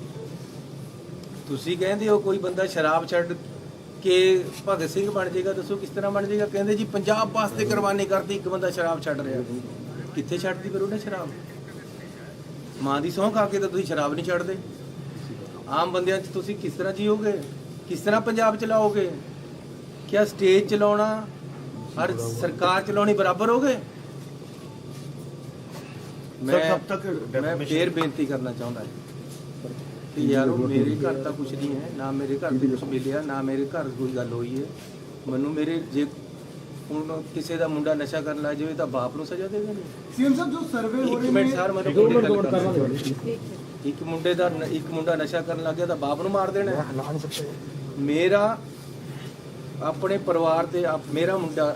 ਤੁਸੀਂ ਕਹਿੰਦੇ ਹੋ ਕੋਈ ਬੰਦਾ ਸ਼ਰਾਬ ਛੱਡ ਕੇ ਭਗਤ ਸਿੰਘ ਬਣ ਜਾਏਗਾ, ਦੱਸੋ ਕਿਸ ਤਰ੍ਹਾਂ ਬਣ ਜਾਏਗਾ? ਕਹਿੰਦੇ ਜੀ ਪੰਜਾਬ ਵਾਸਤੇ ਕੁਰਬਾਨੀ ਕਰਤੀ, ਇੱਕ ਬੰਦਾ ਸ਼ਰਾਬ ਛੱਡ ਰਿਹਾ। ਕਿੱਥੇ ਛੱਡਦੀ ਫਿਰ ਉਹਨੇ ਸ਼ਰਾਬ? ਮਾਂ ਦੀ ਸਹੁੰ ਖਾ ਕੇ ਤਾਂ ਤੁਸੀਂ ਸ਼ਰਾਬ ਨਹੀਂ ਛੱਡਦੇ। ਆਮ ਬੰਦਿਆਂ 'ਚ ਤੁਸੀਂ ਕਿਸ ਤਰ੍ਹਾਂ ਜੀਓਗੇ? ਕਿਸ ਤਰ੍ਹਾਂ ਪੰਜਾਬ ਚਲਾਓਗੇ? ਕਿਆ ਸਟੇਜ ਚਲਾਉਣਾ ਔਰ ਸਰਕਾਰ ਚਲਾਉਣੀ ਬਰਾਬਰ ਹੋ ਗਏ? ਮੈਂ ਫੇਰ ਬੇਨਤੀ ਕਰਨਾ ਚਾਹੁੰਦਾ ਕਿ ਯਾਰੋ ਮੇਰੇ ਘਰ ਤਾਂ ਕੁਝ ਨਹੀਂ ਹੈ, ਨਾ ਮੇਰੇ ਘਰ ਤੇ ਕੁਝ ਮਿਲਿਆ, ਨਾ ਮੇਰੇ ਘਰ ਕੋਈ ਗੱਲ ਹੋਈ ਹੈ। ਮੈਨੂੰ ਮੇਰੇ ਜੇ ਹੁਣ ਕਿਸੇ ਦਾ ਮੁੰਡਾ ਨਸ਼ਾ ਕਰਨ ਲੱਗ ਜਾਵੇ ਤਾਂ ਬਾਪ ਨੂੰ ਸਜ਼ਾ ਦੇਵੇ ਨਹੀਂ। सीएम साहब जो सर्वे हो ਇੱਕ रहे ਮਿੰਟ हैं ਸਰ, ਮੈਨੂੰ ਇੱਕ ਮੁੰਡਾ ਨਸ਼ਾ ਕਰਨ ਲੱਗ ਗਿਆ ਤਾਂ ਬਾਪ ਨੂੰ ਮਾਰ ਦੇਣਾ ਹੈ। ਮੇਰਾ ਆਪਣੇ ਪਰਿਵਾਰ ਤੇ ਮੇਰਾ ਮੁੰਡਾ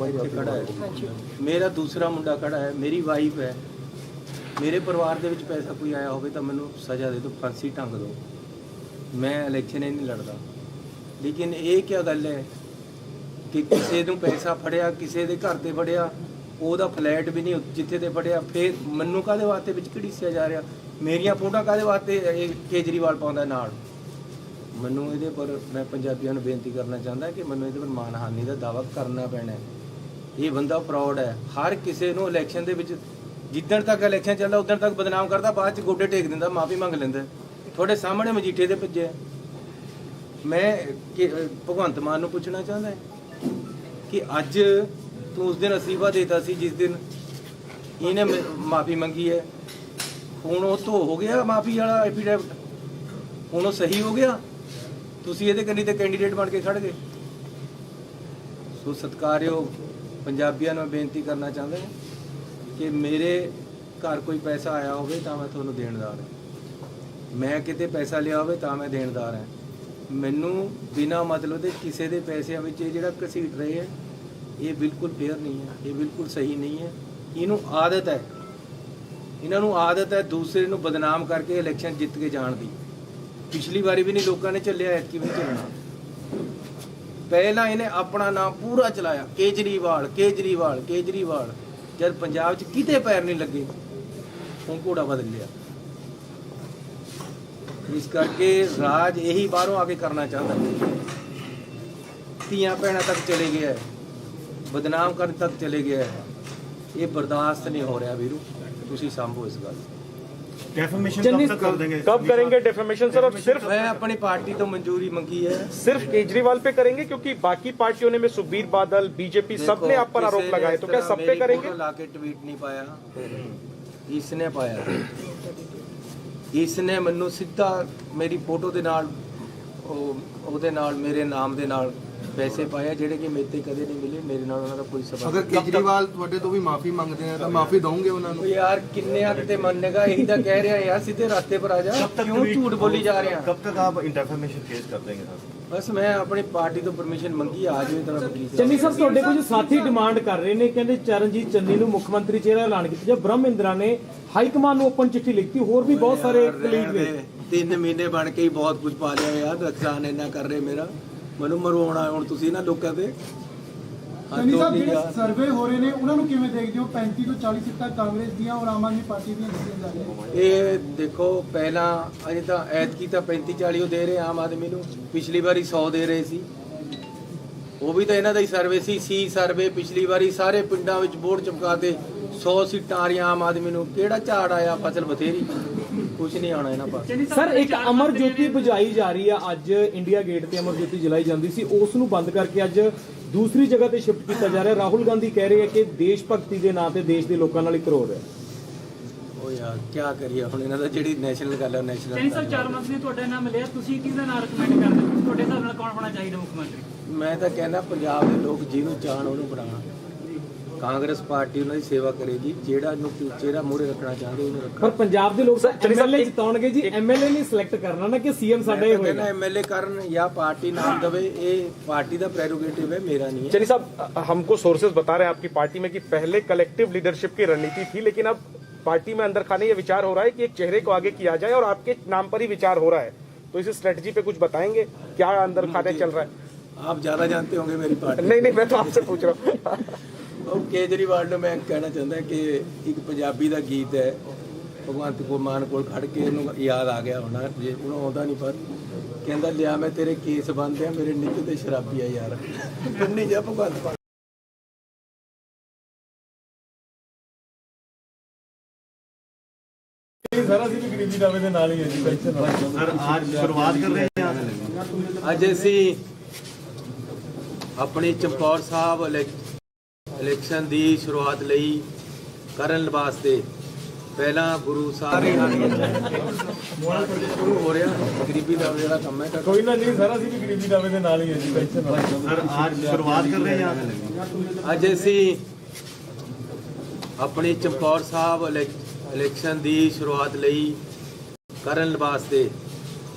ਇੱਥੇ ਖੜਾ ਹੈ, ਮੇਰਾ ਦੂਸਰਾ ਮੁੰਡਾ ਖੜਾ ਹੈ, ਮੇਰੀ ਵਾਈਫ ਹੈ। ਮੇਰੇ ਪਰਿਵਾਰ ਦੇ ਵਿੱਚ ਪੈਸਾ ਕੋਈ ਆਇਆ ਹੋਵੇ ਤਾਂ ਮੈਨੂੰ ਸਜ਼ਾ ਦੇ ਦਿਓ, ਫਾਂਸੀ ਟੰਗ ਦਿਓ। ਮੈਂ ਇਲੈਕਸ਼ਨ ਹੀ ਨਹੀਂ ਲੜਦਾ। ਲੇਕਿਨ ਇਹ ਕੀ ਗੱਲ ਹੈ ਕਿ ਕਿਸੇ ਨੂੰ ਪੈਸਾ ਫੜਿਆ, ਕਿਸੇ ਦੇ ਘਰ ਤੇ ਫੜਿਆ, ਉਹਦਾ ਫਲੈਟ ਵੀ ਨਹੀਂ ਜਿੱਥੇ ਤੇ ਫੜਿਆ, ਫਿਰ ਮੈਨੂੰ ਕਾਹਦੇ ਵਾਸਤੇ ਵਿੱਚ ਘੜੀਸਿਆ ਜਾ ਰਿਹਾ? ਮੇਰੀਆਂ ਫੋਟੋਆਂ ਕਾਹਦੇ ਵਾਸਤੇ ਇਹ ਕੇਜਰੀਵਾਲ ਪਾਉਂਦਾ ਨਾਲ? ਮੈਨੂੰ ਇਹਦੇ ਪਰ ਮੈਂ ਪੰਜਾਬੀਆਂ ਨੂੰ ਬੇਨਤੀ ਕਰਨਾ ਚਾਹੁੰਦਾ ਕਿ ਮੈਨੂੰ ਇਹਦੇ ਪਰ ਮਾਨਹਾਨੀ ਦਾ ਦਾਅਵਾ ਕਰਨਾ ਪੈਣਾ ਹੈ। ਇਹ ਬੰਦਾ ਫਰਾਡ ਹੈ। ਹਰ ਕਿਸੇ ਨੂੰ ਇਲੈਕਸ਼ਨ ਦੇ ਵਿੱਚ ਜਿੱਦਣ ਤੱਕ ਇਲੈਕਸ਼ਨ ਚੱਲਦਾ ਉਦੋਂ ਤੱਕ ਬਦਨਾਮ ਕਰਦਾ, ਬਾਅਦ ਚ ਗੋਡੇ ਟੇਕ ਦਿੰਦਾ, ਮਾਫੀ ਮੰਗ ਲੈਂਦਾ। ਤੁਹਾਡੇ ਸਾਹਮਣੇ ਮਜੀਠੇ ਦੇ ਭੱਜੇ। ਮੈਂ ਭਗਵੰਤ ਮਾਨ ਨੂੰ ਪੁੱਛਣਾ ਚਾਹੁੰਦਾ ਕਿ ਅੱਜ ਤੂੰ ਉਸ ਦਿਨ ਅਸਤੀਫਾ ਦੇਤਾ ਸੀ ਜਿਸ ਦਿਨ ਇਹਨੇ ਮਾਫੀ ਮੰਗੀ ਹੈ, ਹੁਣ ਉਹ ਧੋ ਹੋ ਗਿਆ ਮਾਫੀ ਵਾਲਾ ਐਫੀਡੇਵਿਟ, ਹੁਣ ਉਹ ਸਹੀ ਹੋ ਗਿਆ? ਤੁਸੀਂ ਇਹਦੇ ਕੰਨੀ ਤੇ ਕੈਂਡੀਡੇਟ ਬਣ ਕੇ ਖੜ ਗਏ। ਸੋ ਸਤਿਕਾਰਯੋਗ ਪੰਜਾਬੀਆਂ ਨੂੰ ਬੇਨਤੀ ਕਰਨਾ ਚਾਹੁੰਦਾ ਕਿ ਮੇਰੇ ਘਰ ਕੋਈ ਪੈਸਾ ਆਇਆ ਹੋਵੇ ਤਾਂ ਮੈਂ ਤੁਹਾਨੂੰ ਦੇਣਦਾਰ ਹਾਂ, ਮੈਂ ਕਿਤੇ ਪੈਸਾ ਲਿਆ ਹੋਵੇ ਤਾਂ ਮੈਂ ਦੇਣਦਾਰ ਹਾਂ। ਮੈਨੂੰ ਬਿਨਾਂ ਮਤਲਬ ਦੇ ਕਿਸੇ ਦੇ ਪੈਸਿਆਂ ਵਿੱਚ ਇਹ ਜਿਹੜਾ ਘਸੀਟ ਰਹੇ ਹੈ, ਇਹ ਬਿਲਕੁਲ ਫੇਅਰ ਨਹੀਂ ਹੈ, ਇਹ ਬਿਲਕੁਲ ਸਹੀ ਨਹੀਂ ਹੈ। ਇਹਨੂੰ ਆਦਤ ਹੈ, ਇਹਨਾਂ ਨੂੰ ਆਦਤ ਹੈ ਦੂਸਰੇ ਨੂੰ ਬਦਨਾਮ ਕਰਕੇ ਇਲੈਕਸ਼ਨ ਜਿੱਤ ਕੇ ਜਾਣ ਦੀ। ਪਿਛਲੀ ਵਾਰੀ ਵੀ ਨਹੀਂ ਲੋਕਾਂ ਨੇ ਚੱਲਿਆ, ਐਤਕੀ ਵੀ ਨਹੀਂ ਚੱਲਣਾ। ਪਹਿਲਾਂ ਇਹਨੇ ਆਪਣਾ ਨਾਮ ਪੂਰਾ ਚਲਾਇਆ, ਕੇਜਰੀਵਾਲ ਕੇਜਰੀਵਾਲ ਕੇਜਰੀਵਾਲ। ਜਦ ਪੰਜਾਬ 'ਚ ਕਿਤੇ ਪੈਰ ਨਹੀਂ ਲੱਗੇ, ਹੁਣ ਘੋੜਾ ਬਦਲ ਲਿਆ। ਇਸ ਕਰਕੇ ਰਾਜ ਇਹੀ ਬਾਹਰੋਂ ਆ ਕੇ ਕਰਨਾ ਚਾਹੁੰਦਾ। ਧੀਆਂ ਭੈਣਾਂ ਤੱਕ ਚਲੇ ਗਿਆ, ਬਦਨਾਮ ਕਰਨ ਤੱਕ ਚਲੇ ਗਿਆ। ਇਹ ਬਰਦਾਸ਼ਤ ਨਹੀਂ ਹੋ ਰਿਹਾ ਵੀਰੂ, ਤੁਸੀਂ ਸੰਭੋ ਇਸ ਗੱਲ। डेफमेशन कब तक कर देंगे? कब करेंगे डेफेमेशन सर? अब सिर्फ मैं अपनी पार्टी तो मंजूरी मंगी है, सिर्फ केजरीवाल पे करेंगे क्योंकि बाकी पार्टियों ने में सुखबीर बादल बीजेपी सबने आप पर आरोप लगाए, तो क्या सब पे करेंगे? लाके ट्वीट नहीं पाया, इसने पाया। इसने ਮੈਨੂੰ ਸਿੱਧਾ ਮੇਰੀ ਫੋਟੋ ਦੇ ਨਾਲ ਉਹਦੇ ਨਾਲ ਮੇਰੇ ਨਾਮ ਦੇ ਨਾਲ ਪੈਸੇ ਪਾਏ ਜਿਹੜੇ ਕਿ ਮੇਰੇ ਤੇ ਕਦੇ ਨਹੀਂ ਮਿਲੇ। ਮੇਰੇ ਨਾਲ ਉਹਨਾਂ ਦਾ ਕੋਈ ਸਬੰਧ। ਅਗਰ ਕੇਜਰੀਵਾਲ ਤੁਹਾਡੇ ਤੋਂ ਵੀ ਮਾਫੀ ਮੰਗਦੇ ਆ ਤਾਂ ਮਾਫੀ ਦਵੋਗੇ ਉਹਨਾਂ ਨੂੰ? ਯਾਰ ਕਿੰਨੇ ਆ ਕਿਤੇ ਮੰਨੇਗਾ? ਇਹੀ ਤਾਂ ਕਹਿ ਰਿਹਾ ਯਾਰ, ਸਿੱਧੇ ਰਸਤੇ ਪਰ ਆ ਜਾ। ਕਿਉਂ ਝੂਠ ਬੋਲੀ ਜਾ ਰਿਹਾ? कब तक आप डेफमेशन केस कर देंगे सर? ਬਸ ਮੈਂ ਆਪਣੀ ਪਾਰਟੀ ਤੋਂ ਪਰਮਿਸ਼ਨ ਮੰਗੀ, ਆ ਜਾਵੇ ਤਾਂ ਵਕੀਲ ਚੰਨੀ ਸਾਹਿਬ, ਤੁਹਾਡੇ ਕੁਝ ਸਾਥੀ ਡਿਮਾਂਡ ਕਰ ਰਹੇ ਨੇ, ਕਹਿੰਦੇ ਚਰਨਜੀਤ ਚੰਨੀ ਨੂੰ ਮੁੱਖ ਮੰਤਰੀ ਚਿਹਰਾ ਐਲਾਨ ਕੀਤਾ ਜਾਂ ਬ੍ਰਹਮ ਇੰਦਰਾ ਨੇ ਹਾਈ ਕਮਾਨ ਨੂੰ ਓਪਨ ਚਿੱਠੀ ਲਿਖਤੀ, ਹੋਰ ਵੀ ਬਹੁਤ ਸਾਰੇ ਕਲੀਗ ਨੇ। 3 ਮਹੀਨੇ ਬਣ ਕੇ ਹੀ ਬਹੁਤ ਕੁਝ ਪਾ ਲਿਆ ਯਾਰ, ਨੁਕਸਾਨ ਇੰਨਾ ਕਰ ਰਹੇ ਮੇਰਾ, ਮੈਨੂੰ ਮਰਵਾਉਣਾ ਹੁਣ ਤੁਸੀਂ ਨਾ ਲੋਕਾਂ ਤੇ। ਸਨੀ ਸਾਹਿਬ ਜਿਹੜੇ ਸਰਵੇ ਹੋ ਰਹੇ ਨੇ ਉਹਨਾਂ ਨੂੰ ਕਿਵੇਂ ਦੇਖਦੇ ਹੋ? 35 ਤੋਂ 40 ਸੀਟਾਂ ਕਾਂਗਰਸ ਦੀਆਂ ਔਰ ਆਮ ਆਦਮੀ ਪਾਰਟੀ ਦੀਆਂ ਜਿੱਤੀਆਂ ਜਾ ਰਹੀਆਂ। ਇਹ ਦੇਖੋ ਪਹਿਲਾਂ ਅਜੇ ਤਾਂ ਐਤਕੀ ਤਾਂ 35-40 ਉਹ ਦੇ ਰਹੇ ਆਮ ਆਦਮੀ ਨੂੰ, ਪਿਛਲੀ ਵਾਰੀ 100 ਦੇ ਰਹੇ ਸੀ, ਉਹ ਵੀ ਤਾਂ ਇਹਨਾਂ ਦਾ ਹੀ ਸਰਵੇ ਸੀ ਸਰਵੇ। ਪਿਛਲੀ ਵਾਰੀ ਸਾਰੇ ਪਿੰਡਾਂ ਵਿੱਚ ਬੋਰਡ ਚਮਕਾ ਤੇ 100 ਸੀਟਾਂ ਆ ਰਹੀਆਂ ਆਮ ਆਦਮੀ ਨੂੰ, ਕਿਹੜਾ ਝਾੜ ਆਇਆ? ਫਸਲ ਬਥੇਰੀ, ਕੁਝ ਨਹੀਂ ਆਉਣਾ ਇਹਨਾਂ ਪਾਸ। ਸਰ ਇੱਕ ਅਮਰ ਜੋਤੀ ਬੁਝਾਈ ਜਾ ਰਹੀ ਆ ਅੱਜ ਇੰਡੀਆ ਗੇਟ ਤੇ ਅਮਰ ਜੋਤੀ ਜਲਾਈ ਜਾਂਦੀ ਸੀ, ਉਸ ਨੂੰ ਬੰਦ ਕਰਕੇ ਅੱਜ ਦੂਸਰੀ ਜਗ੍ਹਾ ਤੇ ਸ਼ਿਫਟ ਕੀਤਾ ਜਾ ਰਿਹਾ। ਰਾਹੁਲ ਗਾਂਧੀ ਕਹਿ ਰਹੇ ਆ ਕਿ ਦੇਸ਼ ਭਗਤੀ ਦੇ ਨਾਂ ਤੇ ਦੇਸ਼ ਦੇ ਲੋਕਾਂ ਨਾਲ ਹੀ ਕਰੋ ਰਿਹਾ। ਉਹ ਯਾਰ ਕੀ ਕਰੀਏ ਹੁਣ, ਇਹਨਾਂ ਦਾ ਜਿਹੜੀ ਨੈਸ਼ਨਲ ਗੱਲ ਹੈ ਚੰਨੀ ਨੈਸ਼ਨਲ। ਸਾਹਿਬ 4 ਮੰਤਰੀ ਨੇ ਤੁਹਾਡਾ ਨਾਮ ਲਿਆ, ਤੁਸੀਂ ਕਿਹਦਾ ਨਾਮ ਰეკਮੈਂਡ ਕਰਦੇ ਹੋ? ਤੁਹਾਡੇ ਹਿਸਾਬ ਨਾਲ ਕੌਣ ਹੋਣਾ ਚਾਹੀਦਾ ਮੁੱਖ ਮੰਤਰੀ? ਮੈਂ ਤਾਂ ਕਹਿੰਦਾ ਪੰਜਾਬ ਦੇ ਲੋਕ ਜਿਹਨੂੰ ਚਾਹਣ ਉਹਨੂੰ ਬਣਾਉਣ। ਕਾਂਗਰਸ ਪਾਰਟੀ ਉਹਨਾਂ ਦੀ ਸੇਵਾ ਕਰੇਗੀ, ਜਿਹੜਾ ਨੂੰ ਚਿਹਰਾ ਮੂਹਰੇ ਰੱਖਣਾ ਚਾਹੁੰਦੇ ਉਹਨੂੰ ਰੱਖਣ। ਪਰ ਪੰਜਾਬ ਦੇ ਲੋਕ ਐਮਐਲਏ ਜਿਤਾਉਣਗੇ ਜੀ, ਐਮਐਲਏ ਨਹੀਂ ਸਿਲੈਕਟ ਕਰਨਾ ਨਾ ਕਿ ਸੀਐਮ ਸਾਡਾ ਹੀ ਹੋਏਗਾ। एमएलए ਕਰਨ ਜਾਂ ਪਾर्टी नाम दवे, ये पार्टी का प्रेरोगेटिव है, मेरा नहीं है। चलिए साहब, हमको सोर्सेज बता रहे हैं आपकी पार्टी में कि पहले कलेक्टिव लीडरशिप की रणनीति थी, लेकिन अब पार्टी में अंदर खाने ये विचार हो रहा है कि एक चेहरे को आगे किया जाए और आपके नाम पर ही विचार हो रहा है, तो इस स्ट्रेटजी पे कुछ बताएंगे क्या अंदर खाने चल रहा है? आप ज्यादा जानते होंगे मेरी पार्टी। नहीं मैं तो आपसे पूछ रहा हूँ। ਉਹ ਕੇਜਰੀਵਾਲ ਨੂੰ ਮੈਂ ਕਹਿਣਾ ਚਾਹੁੰਦਾ ਕਿ ਇੱਕ ਪੰਜਾਬੀ ਦਾ ਗੀਤ ਹੈ, ਭਗਵੰਤ ਮਾਨ ਕੋਲ ਖੜ ਕੇ ਇਹਨੂੰ ਯਾਦ ਆ ਗਿਆ ਹੋਣਾ, ਜੇ ਉਹਨੂੰ ਆਉਂਦਾ ਨਹੀਂ, ਪਰ ਕਹਿੰਦਾ ਲਿਆ ਮੈਂ ਤੇਰੇ ਕੇਸ ਬੰਨ੍ਹਦੇ ਆ, ਮੇਰੇ ਨਿੱਤ ਤੇ ਸ਼ਰਾਬੀ ਆ ਯਾਰ, ਬੰਨੀ ਜਾ ਭਗਵੰਤ ਮਾਨ। ਸਰ ਅਸੀਂ ਵੀ ਗਰੀਬੀ ਦਾਵੇ ਦੇ ਨਾਲ ਹੀ ਹੈ ਜੀ, ਪੈਨਸ਼ਨ ਸਰ ਅੱਜ ਸ਼ੁਰੂਆਤ ਕਰ ਰਹੇ ਹਾਂ। ਅੱਜ ਅਸੀਂ ਆਪਣੀ ਚਮਕੌਰ ਸਾਹਿਬ ਇਲੈਕਸ਼ਨ ਦੀ ਸ਼ੁਰੂਆਤ ਲਈ ਕਰਨ ਵਾਸਤੇ ਪਹਿਲਾਂ ਗੁਰੂ ਸਾਹਿਬ ਸ਼ੁਰੂ ਹੋ ਰਿਹਾ, ਗਰੀਬੀ ਦਾ ਜਿਹੜਾ ਕੰਮ ਹੈ। ਕੋਈ ਨਾ ਨਹੀਂ ਸਰ, ਅਸੀਂ ਵੀ ਗਰੀਬੀ ਦਾਵੇ ਦੇ ਨਾਲ ਹੀ ਹੈ ਜੀ, ਪੈਨਸ਼ਨ ਸਰ ਅੱਜ ਸ਼ੁਰੂਆਤ ਕਰ ਰਹੇ ਹਾਂ। ਅੱਜ ਅਸੀਂ ਆਪਣੀ ਚਮਕੌਰ ਸਾਹਿਬ ਇਲੈਕਸ਼ਨ ਦੀ ਸ਼ੁਰੂਆਤ ਲਈ ਕਰਨ ਵਾਸਤੇ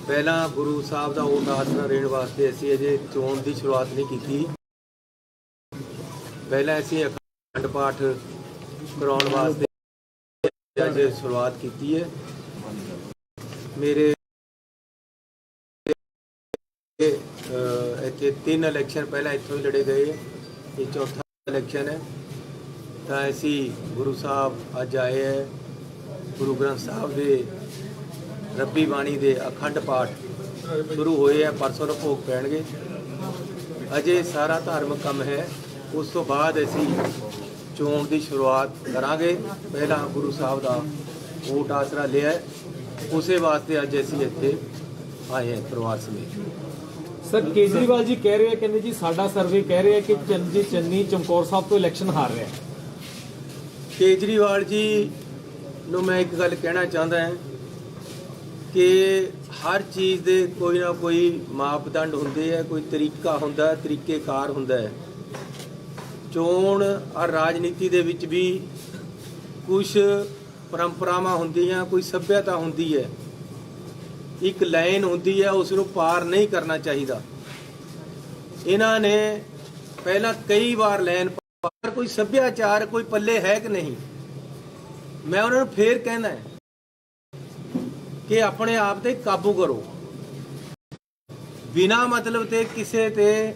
ਪਹਿਲਾਂ ਗੁਰੂ ਸਾਹਿਬ ਦਾ ਓਟ ਆਸਰਾ ਦੇਣ ਵਾਸਤੇ ਅਸੀਂ ਅਜੇ ਚੋਣ ਦੀ ਸ਼ੁਰੂਆਤ ਨਹੀਂ ਕੀਤੀ। ਪਹਿਲਾਂ ਅਸੀਂ ਅਖੰਡ ਪਾਠ ਕਰਾਉਣ ਵਾਸਤੇ ਅੱਜ ਸ਼ੁਰੂਆਤ ਕੀਤੀ ਹੈ। ਮੇਰੇ ਇੱਥੇ 3 ਇਲੈਕਸ਼ਨ ਪਹਿਲਾਂ ਇੱਥੋਂ ਹੀ ਲੜੇ ਗਏ, ਇਹ ਚੌਥਾ ਇਲੈਕਸ਼ਨ ਹੈ। ਤਾਂ ਅਸੀਂ ਗੁਰੂ ਸਾਹਿਬ ਅੱਜ ਆਏ ਹੈ, ਗੁਰੂ ਗ੍ਰੰਥ ਸਾਹਿਬ ਦੇ ਰੱਬੀ ਬਾਣੀ ਦੇ ਅਖੰਡ ਪਾਠ ਸ਼ੁਰੂ ਹੋਏ ਹੈ, ਪਰਸੋਂ ਨੂੰ ਭੋਗ ਪੈਣਗੇ। ਅਜੇ ਸਾਰਾ ਧਾਰਮਿਕ ਕੰਮ ਹੈ, ਉਸ ਤੋਂ ਬਾਅਦ ਅਸੀਂ ਚੋਣ ਦੀ ਸ਼ੁਰੂਆਤ ਕਰਾਂਗੇ। ਪਹਿਲਾਂ ਗੁਰੂ ਸਾਹਿਬ ਦਾ ਓਟ ਆਸਰਾ ਲਿਆ, ਉਸੇ ਵਾਸਤੇ ਅੱਜ ਅਸੀਂ ਇੱਥੇ ਆਏ ਹਾਂ ਪਰਿਵਾਰ ਸਮੇਤ। ਸਰ ਕੇਜਰੀਵਾਲ ਜੀ ਕਹਿ ਰਹੇ ਆ, ਕਹਿੰਦੇ ਜੀ ਸਾਡਾ ਸਰਵੇ ਕਹਿ ਰਿਹਾ ਕਿ ਚੰਨੀ ਚਮਕੌਰ ਸਾਹਿਬ ਤੋਂ ਇਲੈਕਸ਼ਨ ਹਾਰ ਰਿਹਾ। ਕੇਜਰੀਵਾਲ ਜੀ ਨੂੰ ਮੈਂ ਇੱਕ ਗੱਲ ਕਹਿਣਾ ਚਾਹੁੰਦਾ ਹਾਂ ਕਿ ਹਰ ਚੀਜ਼ ਦੇ ਕੋਈ ਨਾ ਕੋਈ ਮਾਪਦੰਡ ਹੁੰਦੇ ਆ, ਕੋਈ ਤਰੀਕਾ ਹੁੰਦਾ, ਤਰੀਕੇਕਾਰ ਹੁੰਦਾ ਹੈ। ਚੋਣ ਔਰ ਰਾਜਨੀਤੀ ਦੇ ਵਿੱਚ ਵੀ ਕੁਝ ਪਰੰਪਰਾਵਾਂ ਹੁੰਦੀਆਂ, ਕੋਈ ਸੱਭਿਅਤਾ ਹੁੰਦੀ ਹੈ, ਇੱਕ ਲਾਈਨ ਹੁੰਦੀ ਹੈ, ਉਸ ਨੂੰ ਪਾਰ ਨਹੀਂ ਕਰਨਾ ਚਾਹੀਦਾ। ਇਹਨਾਂ ਨੇ ਪਹਿਲਾਂ ਕਈ ਵਾਰ ਲਾਈਨ ਪਾਰ, ਕੋਈ ਸੱਭਿਆਚਾਰ ਕੋਈ ਪੱਲੇ ਹੈ ਕਿ ਨਹੀਂ। ਮੈਂ ਉਹਨਾਂ ਨੂੰ ਫੇਰ ਕਹਿੰਦਾ ਕਿ ਆਪਣੇ ਆਪ ਤੇ ਕਾਬੂ ਕਰੋ, ਬਿਨਾਂ ਮਤਲਬ ਤੇ ਕਿਸੇ ਤੇ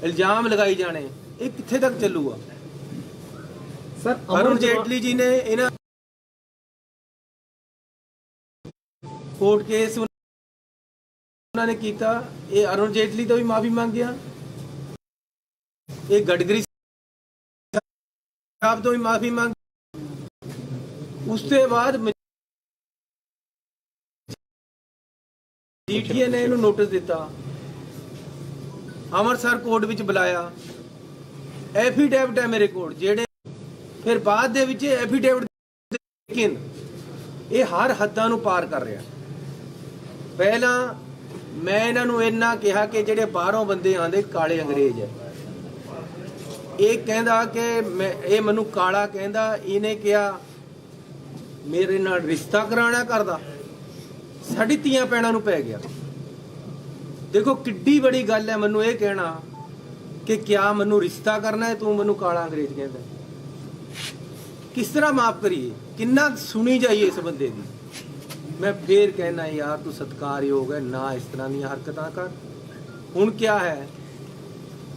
ਇਲਜ਼ਾਮ ਲਗਾਈ ਜਾਣੇ, ਇਹ ਕਿੱਥੇ ਤੱਕ ਚੱਲੂਗਾ। ਸਰ ਅਰੁਣ ਜੇਟਲੀ ਜੀ ਨੇ ਇਹਨਾਂ ਕੋਰਟ ਕੇਸ ਉਹਨਾਂ ਨੇ ਕੀਤਾ, ਇਹ ਅਰੁਣ ਜੇਟਲੀ ਤੋਂ ਵੀ ਮਾਫੀ ਮੰਗਿਆ, ਇਹ ਗਡਕਰੀ ਸਾਹਿਬ ਤੋਂ ਵੀ ਮਾਫੀ ਮੰਗ, ਉਸ ਤੋਂ ਬਾਅਦ ਮਜੀਠੀਆ ਨੇ ਇਹਨੂੰ ਨੋਟਿਸ ਦਿੱਤਾ, ਅੰਮ੍ਰਿਤਸਰ ਕੋਰਟ ਵਿੱਚ ਬੁਲਾਇਆ, ਐਫੀਡੇਵਿਟ ਹੈ ਮੇਰੇ ਕੋਲ ਜਿਹੜੇ, ਫਿਰ ਬਾਅਦ ਦੇ ਵਿੱਚ ਐਫੀਡੇਵਿਟ, ਲੇਕਿਨ ਇਹ ਹਰ ਹੱਦਾਂ ਨੂੰ ਪਾਰ ਕਰ ਰਿਹਾ। ਪਹਿਲਾਂ ਮੈਂ ਇਹਨਾਂ ਨੂੰ ਇੰਨਾ ਕਿਹਾ ਕਿ ਜਿਹੜੇ ਬਾਹਰੋਂ ਬੰਦੇ ਆਉਂਦੇ ਕਾਲੇ ਅੰਗਰੇਜ਼ ਹੈ, ਇਹ ਕਹਿੰਦਾ ਕਿ ਇਹ ਮੈਨੂੰ ਕਾਲਾ ਕਹਿੰਦਾ, ਇਹਨੇ ਕਿਹਾ ਮੇਰੇ ਨਾਲ ਰਿਸ਼ਤਾ ਕਰਾਉਣਾ ਕਰਦਾ, ਸਾਡੀ ਧੀਆਂ ਭੈਣਾਂ ਨੂੰ ਪੈ ਗਿਆ। ਦੇਖੋ ਕਿੱਡੀ ਬੜੀ ਗੱਲ ਹੈ ਮੈਨੂੰ ਇਹ ਕਹਿਣਾ ਕਿ ਕਿਆ ਮੈਨੂੰ ਰਿਸ਼ਤਾ ਕਰਨਾ ਹੈ, ਤੂੰ ਮੈਨੂੰ ਕਾਲਾ ਅੰਗਰੇਜ਼ ਕਹਿੰਦਾ। ਕਿਸ ਤਰ੍ਹਾਂ ਮਾਫ ਕਰੀਏ, ਕਿੰਨਾ ਸੁਣੀ ਜਾਈਏ ਇਸ ਬੰਦੇ ਦੀ। ਮੈਂ ਫੇਰ ਕਹਿਣਾ ਯਾਰ ਤੂੰ ਸਤਿਕਾਰਯੋਗ ਹੈ ਨਾ ਇਸ ਤਰ੍ਹਾਂ ਦੀਆਂ ਹਰਕਤਾਂ ਕਰ। ਹੁਣ ਕਿਆ ਹੈ,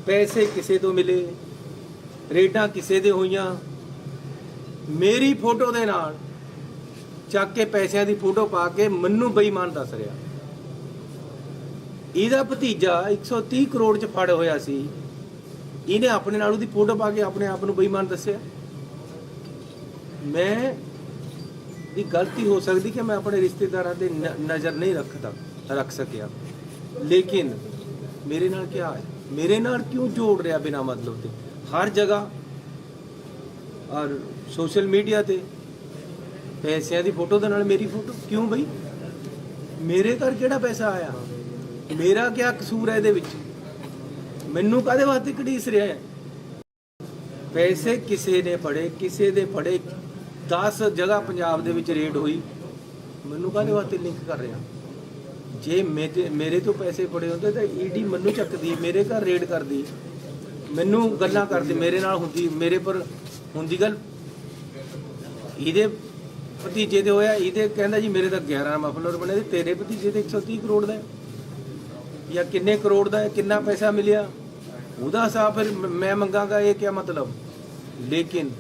ਪੈਸੇ ਕਿਸੇ ਤੋਂ ਮਿਲੇ, ਰੇਡਾਂ ਕਿਸੇ ਦੇ ਹੋਈਆਂ, ਮੇਰੀ ਫੋਟੋ ਦੇ ਨਾਲ ਚੱਕ ਕੇ ਪੈਸਿਆਂ ਦੀ ਫੋਟੋ ਪਾ ਕੇ ਮੈਨੂੰ ਬੇਈਮਾਨ ਦੱਸ ਰਿਹਾ। ਇਹਦਾ ਭਤੀਜਾ 130 ਕਰੋੜ ਚ ਫੜ ਹੋਇਆ ਸੀ, ਇਹਨੇ ਆਪਣੇ ਨਾਲ ਉਹਦੀ ਫੋਟੋ ਪਾ ਕੇ ਆਪਣੇ ਆਪ ਨੂੰ ਬੇਈਮਾਨ ਦੱਸਿਆ। ਮੈਂ ਦੀ ਗਲਤੀ ਹੋ ਸਕਦੀ ਕਿ ਮੈਂ ਆਪਣੇ ਰਿਸ਼ਤੇਦਾਰਾਂ ਤੇ ਨਜ਼ਰ ਨਹੀਂ ਰੱਖ ਸਕਿਆ, ਲੇਕਿਨ ਮੇਰੇ ਨਾਲ ਕੀ ਹੈ, ਮੇਰੇ ਨਾਲ ਕਿਉਂ ਜੋੜ ਰਿਹਾ ਬਿਨਾ ਮਤਲਬ ਤੇ ਹਰ ਜਗ੍ਹਾ ਔਰ ਸੋਸ਼ਲ ਮੀਡੀਆ ਤੇ ਪੈਸਿਆਂ ਦੀ ਫੋਟੋ ਦੇ ਨਾਲ ਮੇਰੀ ਫੋਟੋ ਕਿਉਂ ਬਈ? ਮੇਰੇ ਘਰ ਕਿਹੜਾ ਪੈਸਾ ਆਇਆ? ਮੇਰਾ ਕੀ ਕਸੂਰ ਹੈ ਇਹਦੇ ਵਿੱਚ? ਮੈਨੂੰ ਕਾਹਦੇ ਵਾਸਤੇ ਘੜੀਸ ਰਿਹਾ ਹੈ? ਪੈਸੇ ਕਿਸੇ ਨੇ ਫੜੇ, ਕਿਸੇ ਦੇ ਫੜੇ, 10 ਜਗ੍ਹਾ ਪੰਜਾਬ ਦੇ ਵਿੱਚ ਰੇਡ ਹੋਈ, ਮੈਨੂੰ ਕਾਹਦੇ ਵਾਸਤੇ ਲਿੰਕ ਕਰ ਰਿਹਾ? ਜੇ ਮੇਰੇ ਤੋਂ ਪੈਸੇ ਫੜੇ ਹੁੰਦੇ ਤਾਂ ਈਡੀ ਮੈਨੂੰ ਚੱਕਦੀ, ਮੇਰੇ ਘਰ ਰੇਡ ਕਰਦੀ, ਮੈਨੂੰ ਗੱਲਾਂ ਕਰਦੀ, ਮੇਰੇ ਨਾਲ ਹੁੰਦੀ, ਮੇਰੇ ਪਰ ਹੁੰਦੀ ਗੱਲ। ਇਹਦੇ ਭਤੀਜੇ ਦੇ ਹੋਇਆ, ਇਹਦੇ ਕਹਿੰਦਾ ਜੀ ਮੇਰੇ ਤਾਂ 11 ਮਫਲਰ ਬਣੇ, ਤੇਰੇ ਭਤੀਜੇ ਦੇ 130 ਕਰੋੜ ਦਾ ਹੈ ਜਾਂ ਕਿੰਨੇ ਕਰੋੜ ਦਾ ਹੈ, ਕਿੰਨਾ ਪੈਸਾ ਮਿਲਿਆ, ਉਹਦਾ ਹਿਸਾਬ ਫਿਰ ਮੈਂ ਮੰਗਾਂਗਾ, ਇਹ ਕੀ ਮਤਲਬ? ਲੇਕਿਨ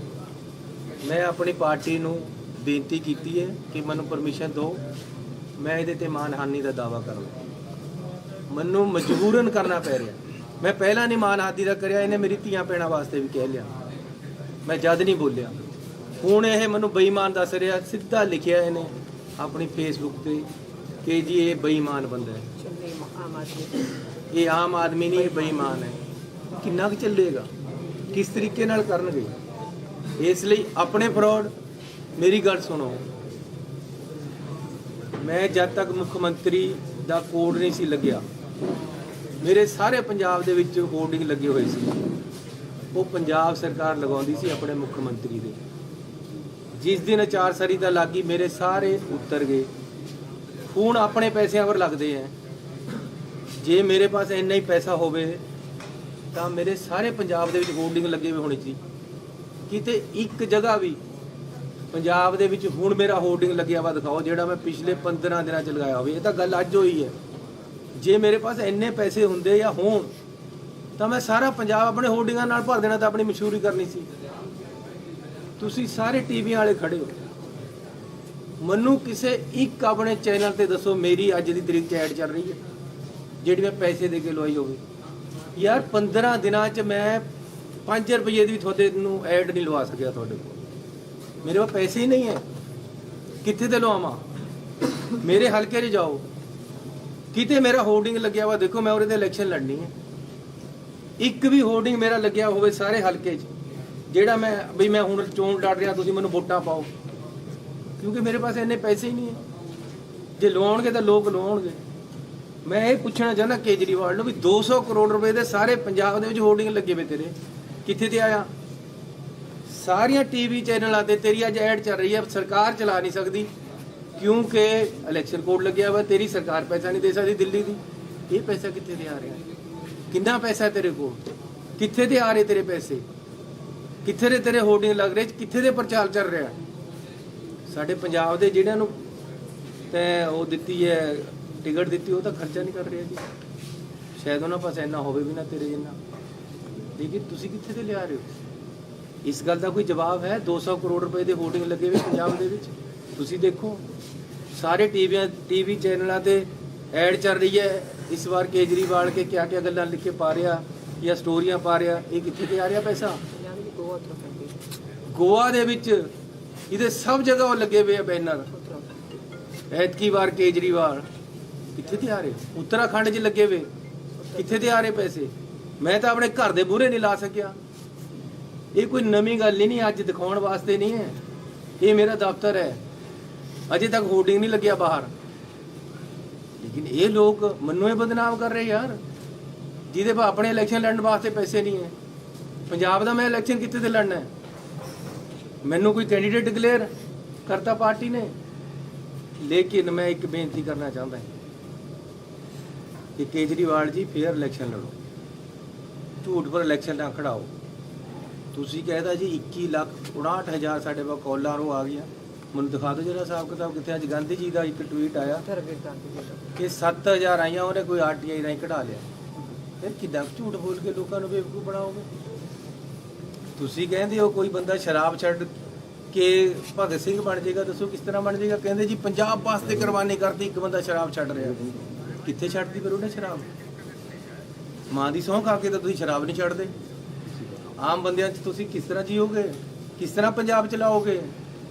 ਮੈਂ ਆਪਣੀ ਪਾਰਟੀ ਨੂੰ ਬੇਨਤੀ ਕੀਤੀ ਹੈ ਕਿ ਮੈਨੂੰ ਪਰਮਿਸ਼ਨ ਦਿਓ, ਮੈਂ ਇਹਦੇ ਤੇ ਮਾਨਹਾਨੀ ਦਾ ਦਾਅਵਾ ਕਰਾਂ। ਮੈਨੂੰ ਮਜਬੂਰਨ ਕਰਨਾ ਪੈ ਰਿਹਾ। ਮੈਂ ਪਹਿਲਾਂ ਨਹੀਂ ਮਾਨਹਾਨੀ ਦਾ ਕਰਿਆ, ਇਹਨੇ ਮੇਰੀ ਧੀਆਂ ਭੈਣਾਂ ਵਾਸਤੇ ਵੀ ਕਹਿ ਲਿਆ, ਮੈਂ ਜਦ ਨਹੀਂ ਬੋਲਿਆ। ਹੁਣ ਇਹ ਮੈਨੂੰ ਬੇਈਮਾਨ ਦੱਸ ਰਿਹਾ, ਸਿੱਧਾ ਲਿਖਿਆ ਇਹਨੇ ਆਪਣੀ ਫੇਸਬੁੱਕ ਤੇ ਕਿ ਜੀ ਇਹ ਬੇਈਮਾਨ ਬੰਦਾ ਹੈ, ਇਹ ਆਮ ਆਦਮੀ ਨਹੀਂ, ਇਹ ਬੇਈਮਾਨ ਹੈ। ਕਿੰਨਾ ਕੁ ਚੱਲੇਗਾ? ਕਿਸ ਤਰੀਕੇ ਨਾਲ ਕਰਨਗੇ? ਇਸ ਲਈ ਆਪਣੇ ਫਰੋਡ, ਮੇਰੀ ਗੱਲ ਸੁਣੋ, ਮੈਂ ਜਦ ਤੱਕ ਮੁੱਖ ਮੰਤਰੀ ਦਾ ਕੋਡ ਨਹੀਂ ਸੀ ਲੱਗਿਆ, ਮੇਰੇ ਸਾਰੇ ਪੰਜਾਬ ਦੇ ਵਿੱਚ ਹੋਰਡਿੰਗ ਲੱਗੇ ਹੋਏ ਸੀ, ਉਹ ਪੰਜਾਬ ਸਰਕਾਰ ਲਗਾਉਂਦੀ ਸੀ ਆਪਣੇ ਮੁੱਖ ਮੰਤਰੀ ਦੇ। ਜਿਸ ਦਿਨ ਅਚਾਰਸਰੀ ਦਾ ਲੱਗੀ, ਮੇਰੇ ਸਾਰੇ ਉੱਤਰ ਗਏ। ਹੁਣ ਆਪਣੇ ਪੈਸਿਆਂ ਪਰ ਲੱਗਦੇ ਆ। ਜੇ ਮੇਰੇ ਪਾਸ ਇੰਨਾ ਹੀ ਪੈਸਾ ਹੋਵੇ ਤਾਂ ਮੇਰੇ ਸਾਰੇ ਪੰਜਾਬ ਦੇ ਵਿੱਚ ਹੋਰਡਿੰਗ ਲੱਗੇ ਹੋਏ ਹੋਣੇ ਸੀ। ਕਿਤੇ ਇੱਕ ਜਗ੍ਹਾ ਵੀ ਪੰਜਾਬ ਦੇ ਵਿੱਚ ਹੁਣ ਮੇਰਾ ਹੋਰਡਿੰਗ ਲੱਗਿਆ ਵਾ ਦਿਖਾਓ, ਜਿਹੜਾ ਮੈਂ ਪਿਛਲੇ 15 ਦਿਨਾਂ ਚ ਲਗਾਇਆ ਹੋਵੇ। ਇਹ ਤਾਂ ਗੱਲ ਅੱਜ ਹੋਈ ਹੈ। ਜੇ ਮੇਰੇ ਪਾਸ ਇੰਨੇ ਪੈਸੇ ਹੁੰਦੇ ਜਾਂ ਹੋਣ ਤਾਂ ਮੈਂ ਸਾਰਾ ਪੰਜਾਬ ਆਪਣੇ ਹੋਰਡਿੰਗਾਂ ਨਾਲ ਭਰ ਦੇਣਾ, ਤਾਂ ਆਪਣੀ ਮਸ਼ਹੂਰੀ ਕਰਨੀ ਸੀ। ਤੁਸੀਂ ਸਾਰੇ ਟੀਵੀ ਵਾਲੇ ਖੜੇ ਹੋ, ਮੈਨੂੰ ਕਿਸੇ ਇੱਕ ਆਪਣੇ ਚੈਨਲ ਤੇ ਦੱਸੋ ਮੇਰੀ ਅੱਜ ਦੀ ਤਰੀਕ 'ਚ ਐਡ ਚੱਲ ਰਹੀ ਹੈ ਜਿਹੜੀ ਮੈਂ ਪੈਸੇ ਦੇ ਕੇ ਲਵਾਈ ਹੋਵੇ। ਯਾਰ 15 ਦਿਨਾਂ 'ਚ ਮੈਂ 5 ਰੁਪਏ ਦੀ ਵੀ ਤੁਹਾਡੇ ਨੂੰ ਐਡ ਨਹੀਂ ਲਵਾ ਸਕਿਆ। ਤੁਹਾਡੇ ਕੋਲ ਮੇਰੇ ਕੋਲ ਪੈਸੇ ਹੀ ਨਹੀਂ ਹੈ, ਕਿੱਥੇ ਤੇ ਲਵਾਵਾਂ? ਮੇਰੇ ਹਲਕੇ 'ਚ ਜਾਓ, ਕਿਤੇ ਮੇਰਾ ਹੋਰਡਿੰਗ ਲੱਗਿਆ ਵਾ ਦੇਖੋ, ਮੈਂ ਉਹਦੇ ਤੇ ਇਲੈਕਸ਼ਨ ਲੜਨੀ ਹੈ। ਇੱਕ ਵੀ ਹੋਰਡਿੰਗ ਮੇਰਾ ਲੱਗਿਆ ਹੋਵੇ ਸਾਰੇ ਹਲਕੇ 'ਚ, ਜਿਹੜਾ ਮੈਂ ਬਈ ਮੈਂ ਹੁਣ ਚੋਣ ਲੜ ਰਿਹਾ, ਤੁਸੀਂ ਮੈਨੂੰ ਵੋਟਾਂ ਪਾਓ, ਕਿਉਂਕਿ ਮੇਰੇ ਪਾਸ ਇੰਨੇ ਪੈਸੇ ਹੀ ਨਹੀਂ ਹੈ। ਜੇ ਲਵਾਉਣਗੇ ਤਾਂ ਲੋਕ ਲਵਾਉਣਗੇ। ਮੈਂ ਇਹ ਪੁੱਛਣਾ ਚਾਹੁੰਦਾ ਕੇਜਰੀਵਾਲ ਨੂੰ ਵੀ 200 ਕਰੋੜ ਰੁਪਏ ਦੇ ਸਾਰੇ ਪੰਜਾਬ ਦੇ ਵਿੱਚ ਹੋਰਡਿੰਗ ਲੱਗੇ ਵੇ ਤੇਰੇ, ਕਿੱਥੇ ਤੇ ਆਇਆ? ਸਾਰੀਆਂ ਟੀਵੀ ਚੈਨਲਾਂ ਤੇ ਤੇਰੀ ਅੱਜ ਐਡ ਚੱਲ ਰਹੀ ਹੈ। ਸਰਕਾਰ ਚਲਾ ਨਹੀਂ ਸਕਦੀ ਕਿਉਂਕਿ ਇਲੈਕਸ਼ਨ ਕੋਡ ਲੱਗਿਆ ਵਾ, ਤੇਰੀ ਸਰਕਾਰ ਪੈਸਾ ਨਹੀਂ ਦੇ ਸਕਦੀ ਦਿੱਲੀ ਦੀ। ਇਹ ਪੈਸਾ ਕਿੱਥੇ ਤੇ ਆ ਰਿਹਾ? ਕਿੰਨਾ ਪੈਸਾ ਤੇਰੇ ਕੋਲ? ਕਿੱਥੇ ਤੇ ਆ ਰਹੇ ਤੇਰੇ ਪੈਸੇ? ਕਿੱਥੇ ਦੇ ਤੇਰੇ ਹੋਰਡਿੰਗ ਲੱਗ ਰਹੇ? ਕਿੱਥੇ ਦੇ ਪ੍ਰਚਾਰ ਚੱਲ ਰਿਹਾ? ਸਾਡੇ ਪੰਜਾਬ ਦੇ ਜਿਹੜਿਆਂ ਨੂੰ ਤੈਂ ਉਹ ਦਿੱਤੀ ਹੈ, ਟਿਕਟ ਦਿੱਤੀ, ਉਹ ਤਾਂ ਖਰਚਾ ਨਹੀਂ ਕਰ ਰਿਹਾ ਜੀ। ਸ਼ਾਇਦ ਉਹਨਾਂ ਪਾਸ ਇੰਨਾ ਹੋਵੇ ਵੀ ਨਾ ਤੇਰੇ ਜਿੰਨਾ, ਲੇਕਿਨ ਤੁਸੀਂ ਕਿੱਥੇ ਤੇ ਲਿਆ ਰਹੇ ਹੋ? ਇਸ ਗੱਲ ਦਾ ਕੋਈ ਜਵਾਬ ਹੈ? 200 ਕਰੋੜ ਰੁਪਏ ਦੇ ਹੋਰਡਿੰਗ ਲੱਗੇ ਹੋਏ ਪੰਜਾਬ ਦੇ ਵਿੱਚ, ਤੁਸੀਂ ਦੇਖੋ ਸਾਰੇ ਟੀਵੀ ਚੈਨਲਾਂ ਤੇ ਐਡ ਚੱਲ ਰਹੀ ਹੈ। ਇਸ ਵਾਰ ਕੇਜਰੀਵਾਲ ਕੇ ਕਿਆ ਕਿਆ ਗੱਲਾਂ ਲਿਖ ਕੇ ਪਾ ਰਿਹਾ ਜਾਂ ਸਟੋਰੀਆਂ ਪਾ ਰਿਹਾ, ਇਹ ਕਿੱਥੇ ਤੇ ਆ ਰਿਹਾ ਪੈਸਾ? ਗੋਆ ਦੇ ਵਿੱਚ ਇਹਦੇ ਸਭ ਜਗ੍ਹਾ ਉਹ ਲੱਗੇ ਹੋਏ ਆ ਬੈਨਰ। ਐਤਕੀ ਵਾਰ ਕੇਜਰੀਵਾਲ ਕਿੱਥੇ ਤੇ ਆ ਰਹੇ? ਉੱਤਰਾਖੰਡ 'ਚ ਲੱਗੇ ਹੋਏ, ਕਿੱਥੇ ਤੇ ਆ ਰਹੇ ਪੈਸੇ? ਮੈਂ ਤਾਂ ਆਪਣੇ ਘਰ ਦੇ ਮੂਹਰੇ ਨਹੀਂ ਲਾ ਸਕਿਆ। ਇਹ ਕੋਈ ਨਵੀਂ ਗੱਲ ਹੀ ਨਹੀਂ, ਅੱਜ ਦਿਖਾਉਣ ਵਾਸਤੇ ਨਹੀਂ ਹੈ। ਇਹ ਮੇਰਾ ਦਫ਼ਤਰ ਹੈ, ਅਜੇ ਤੱਕ ਹੋਰਡਿੰਗ ਨਹੀਂ ਲੱਗਿਆ ਬਾਹਰ, ਲੇਕਿਨ ਇਹ ਲੋਕ ਮੈਨੂੰ ਇਹ ਬਦਨਾਮ ਕਰ ਰਹੇ ਯਾਰ, ਜਿਹਦੇ ਪਾ ਆਪਣੇ ਇਲੈਕਸ਼ਨ ਲੜਨ ਵਾਸਤੇ ਪੈਸੇ ਨਹੀਂ ਹੈ। ਪੰਜਾਬ ਦਾ ਮੈਂ ਇਲੈਕਸ਼ਨ ਕਿੱਥੇ ਤੇ ਲੜਨਾ ਹੈ? ਮੈਨੂੰ ਕੋਈ ਕੈਂਡੀਡੇਟ ਡਿਕਲੇਅਰ ਕਰਤਾ ਪਾਰਟੀ ਨੇ। ਲੇਕਿਨ ਮੈਂ ਇੱਕ ਬੇਨਤੀ ਕਰਨਾ ਚਾਹੁੰਦਾ ਕਿ ਕੇਜਰੀਵਾਲ ਜੀ ਫੇਅਰ ਇਲੈਕਸ਼ਨ ਲੜੋ, ਝੂਠ ਪਰ ਇਲੈਕਸ਼ਨ ਨਾ ਖੜਾਓ। ਤੁਸੀਂ ਕਹਿਦਾ ਜੀ 21,59,000 ਸਾਡੇ ਕੋਲ ਕਾਲਰ ਉਹ ਆ ਗਿਆ, ਮੈਨੂੰ ਦਿਖਾ ਦਿਓ ਜਰਾ ਹਿਸਾਬ ਕਿਤਾਬ ਕਿੱਥੇ। ਅੱਜ ਗਾਂਧੀ ਜੀ ਦਾ ਇੱਕ ਟਵੀਟ ਆਇਆ ਕਿ 7000 ਆਈਆਂ ਉਹਨੇ ਕੋਈ ਆਰਟੀਆਈ ਰਾਹੀਂ ਕਢਾ ਲਿਆ। ਫਿਰ ਕਿੱਦਾਂ ਝੂਠ ਬੋਲ ਕੇ ਲੋਕਾਂ ਨੂੰ ਬੇਵਕੂਫ ਬਣਾਓਗੇ? ਤੁਸੀਂ ਕਹਿੰਦੇ ਹੋ ਕੋਈ ਬੰਦਾ ਸ਼ਰਾਬ ਛੱਡ ਕੇ ਭਗਤ ਸਿੰਘ ਬਣ ਜਾਏਗਾ, ਦੱਸੋ ਕਿਸ ਤਰ੍ਹਾਂ ਬਣ ਜਾਏਗਾ? ਕਹਿੰਦੇ ਜੀ ਪੰਜਾਬ ਵਾਸਤੇ ਕੁਰਬਾਨੀ ਕਰਤੀ, ਇੱਕ ਬੰਦਾ ਸ਼ਰਾਬ ਛੱਡ ਰਿਹਾ। ਕਿੱਥੇ ਛੱਡਦੀ ਫਿਰ ਉਹਨੇ ਸ਼ਰਾਬ? ਮਾਂ ਦੀ ਸਹੁੰ ਖਾ ਕੇ ਤਾਂ ਤੁਸੀਂ ਸ਼ਰਾਬ ਨਹੀਂ ਛੱਡਦੇ। ਆਮ ਬੰਦਿਆਂ 'ਚ ਤੁਸੀਂ ਕਿਸ ਤਰ੍ਹਾਂ ਜੀਓਗੇ? ਕਿਸ ਤਰ੍ਹਾਂ ਪੰਜਾਬ ਚਲਾਓਗੇ?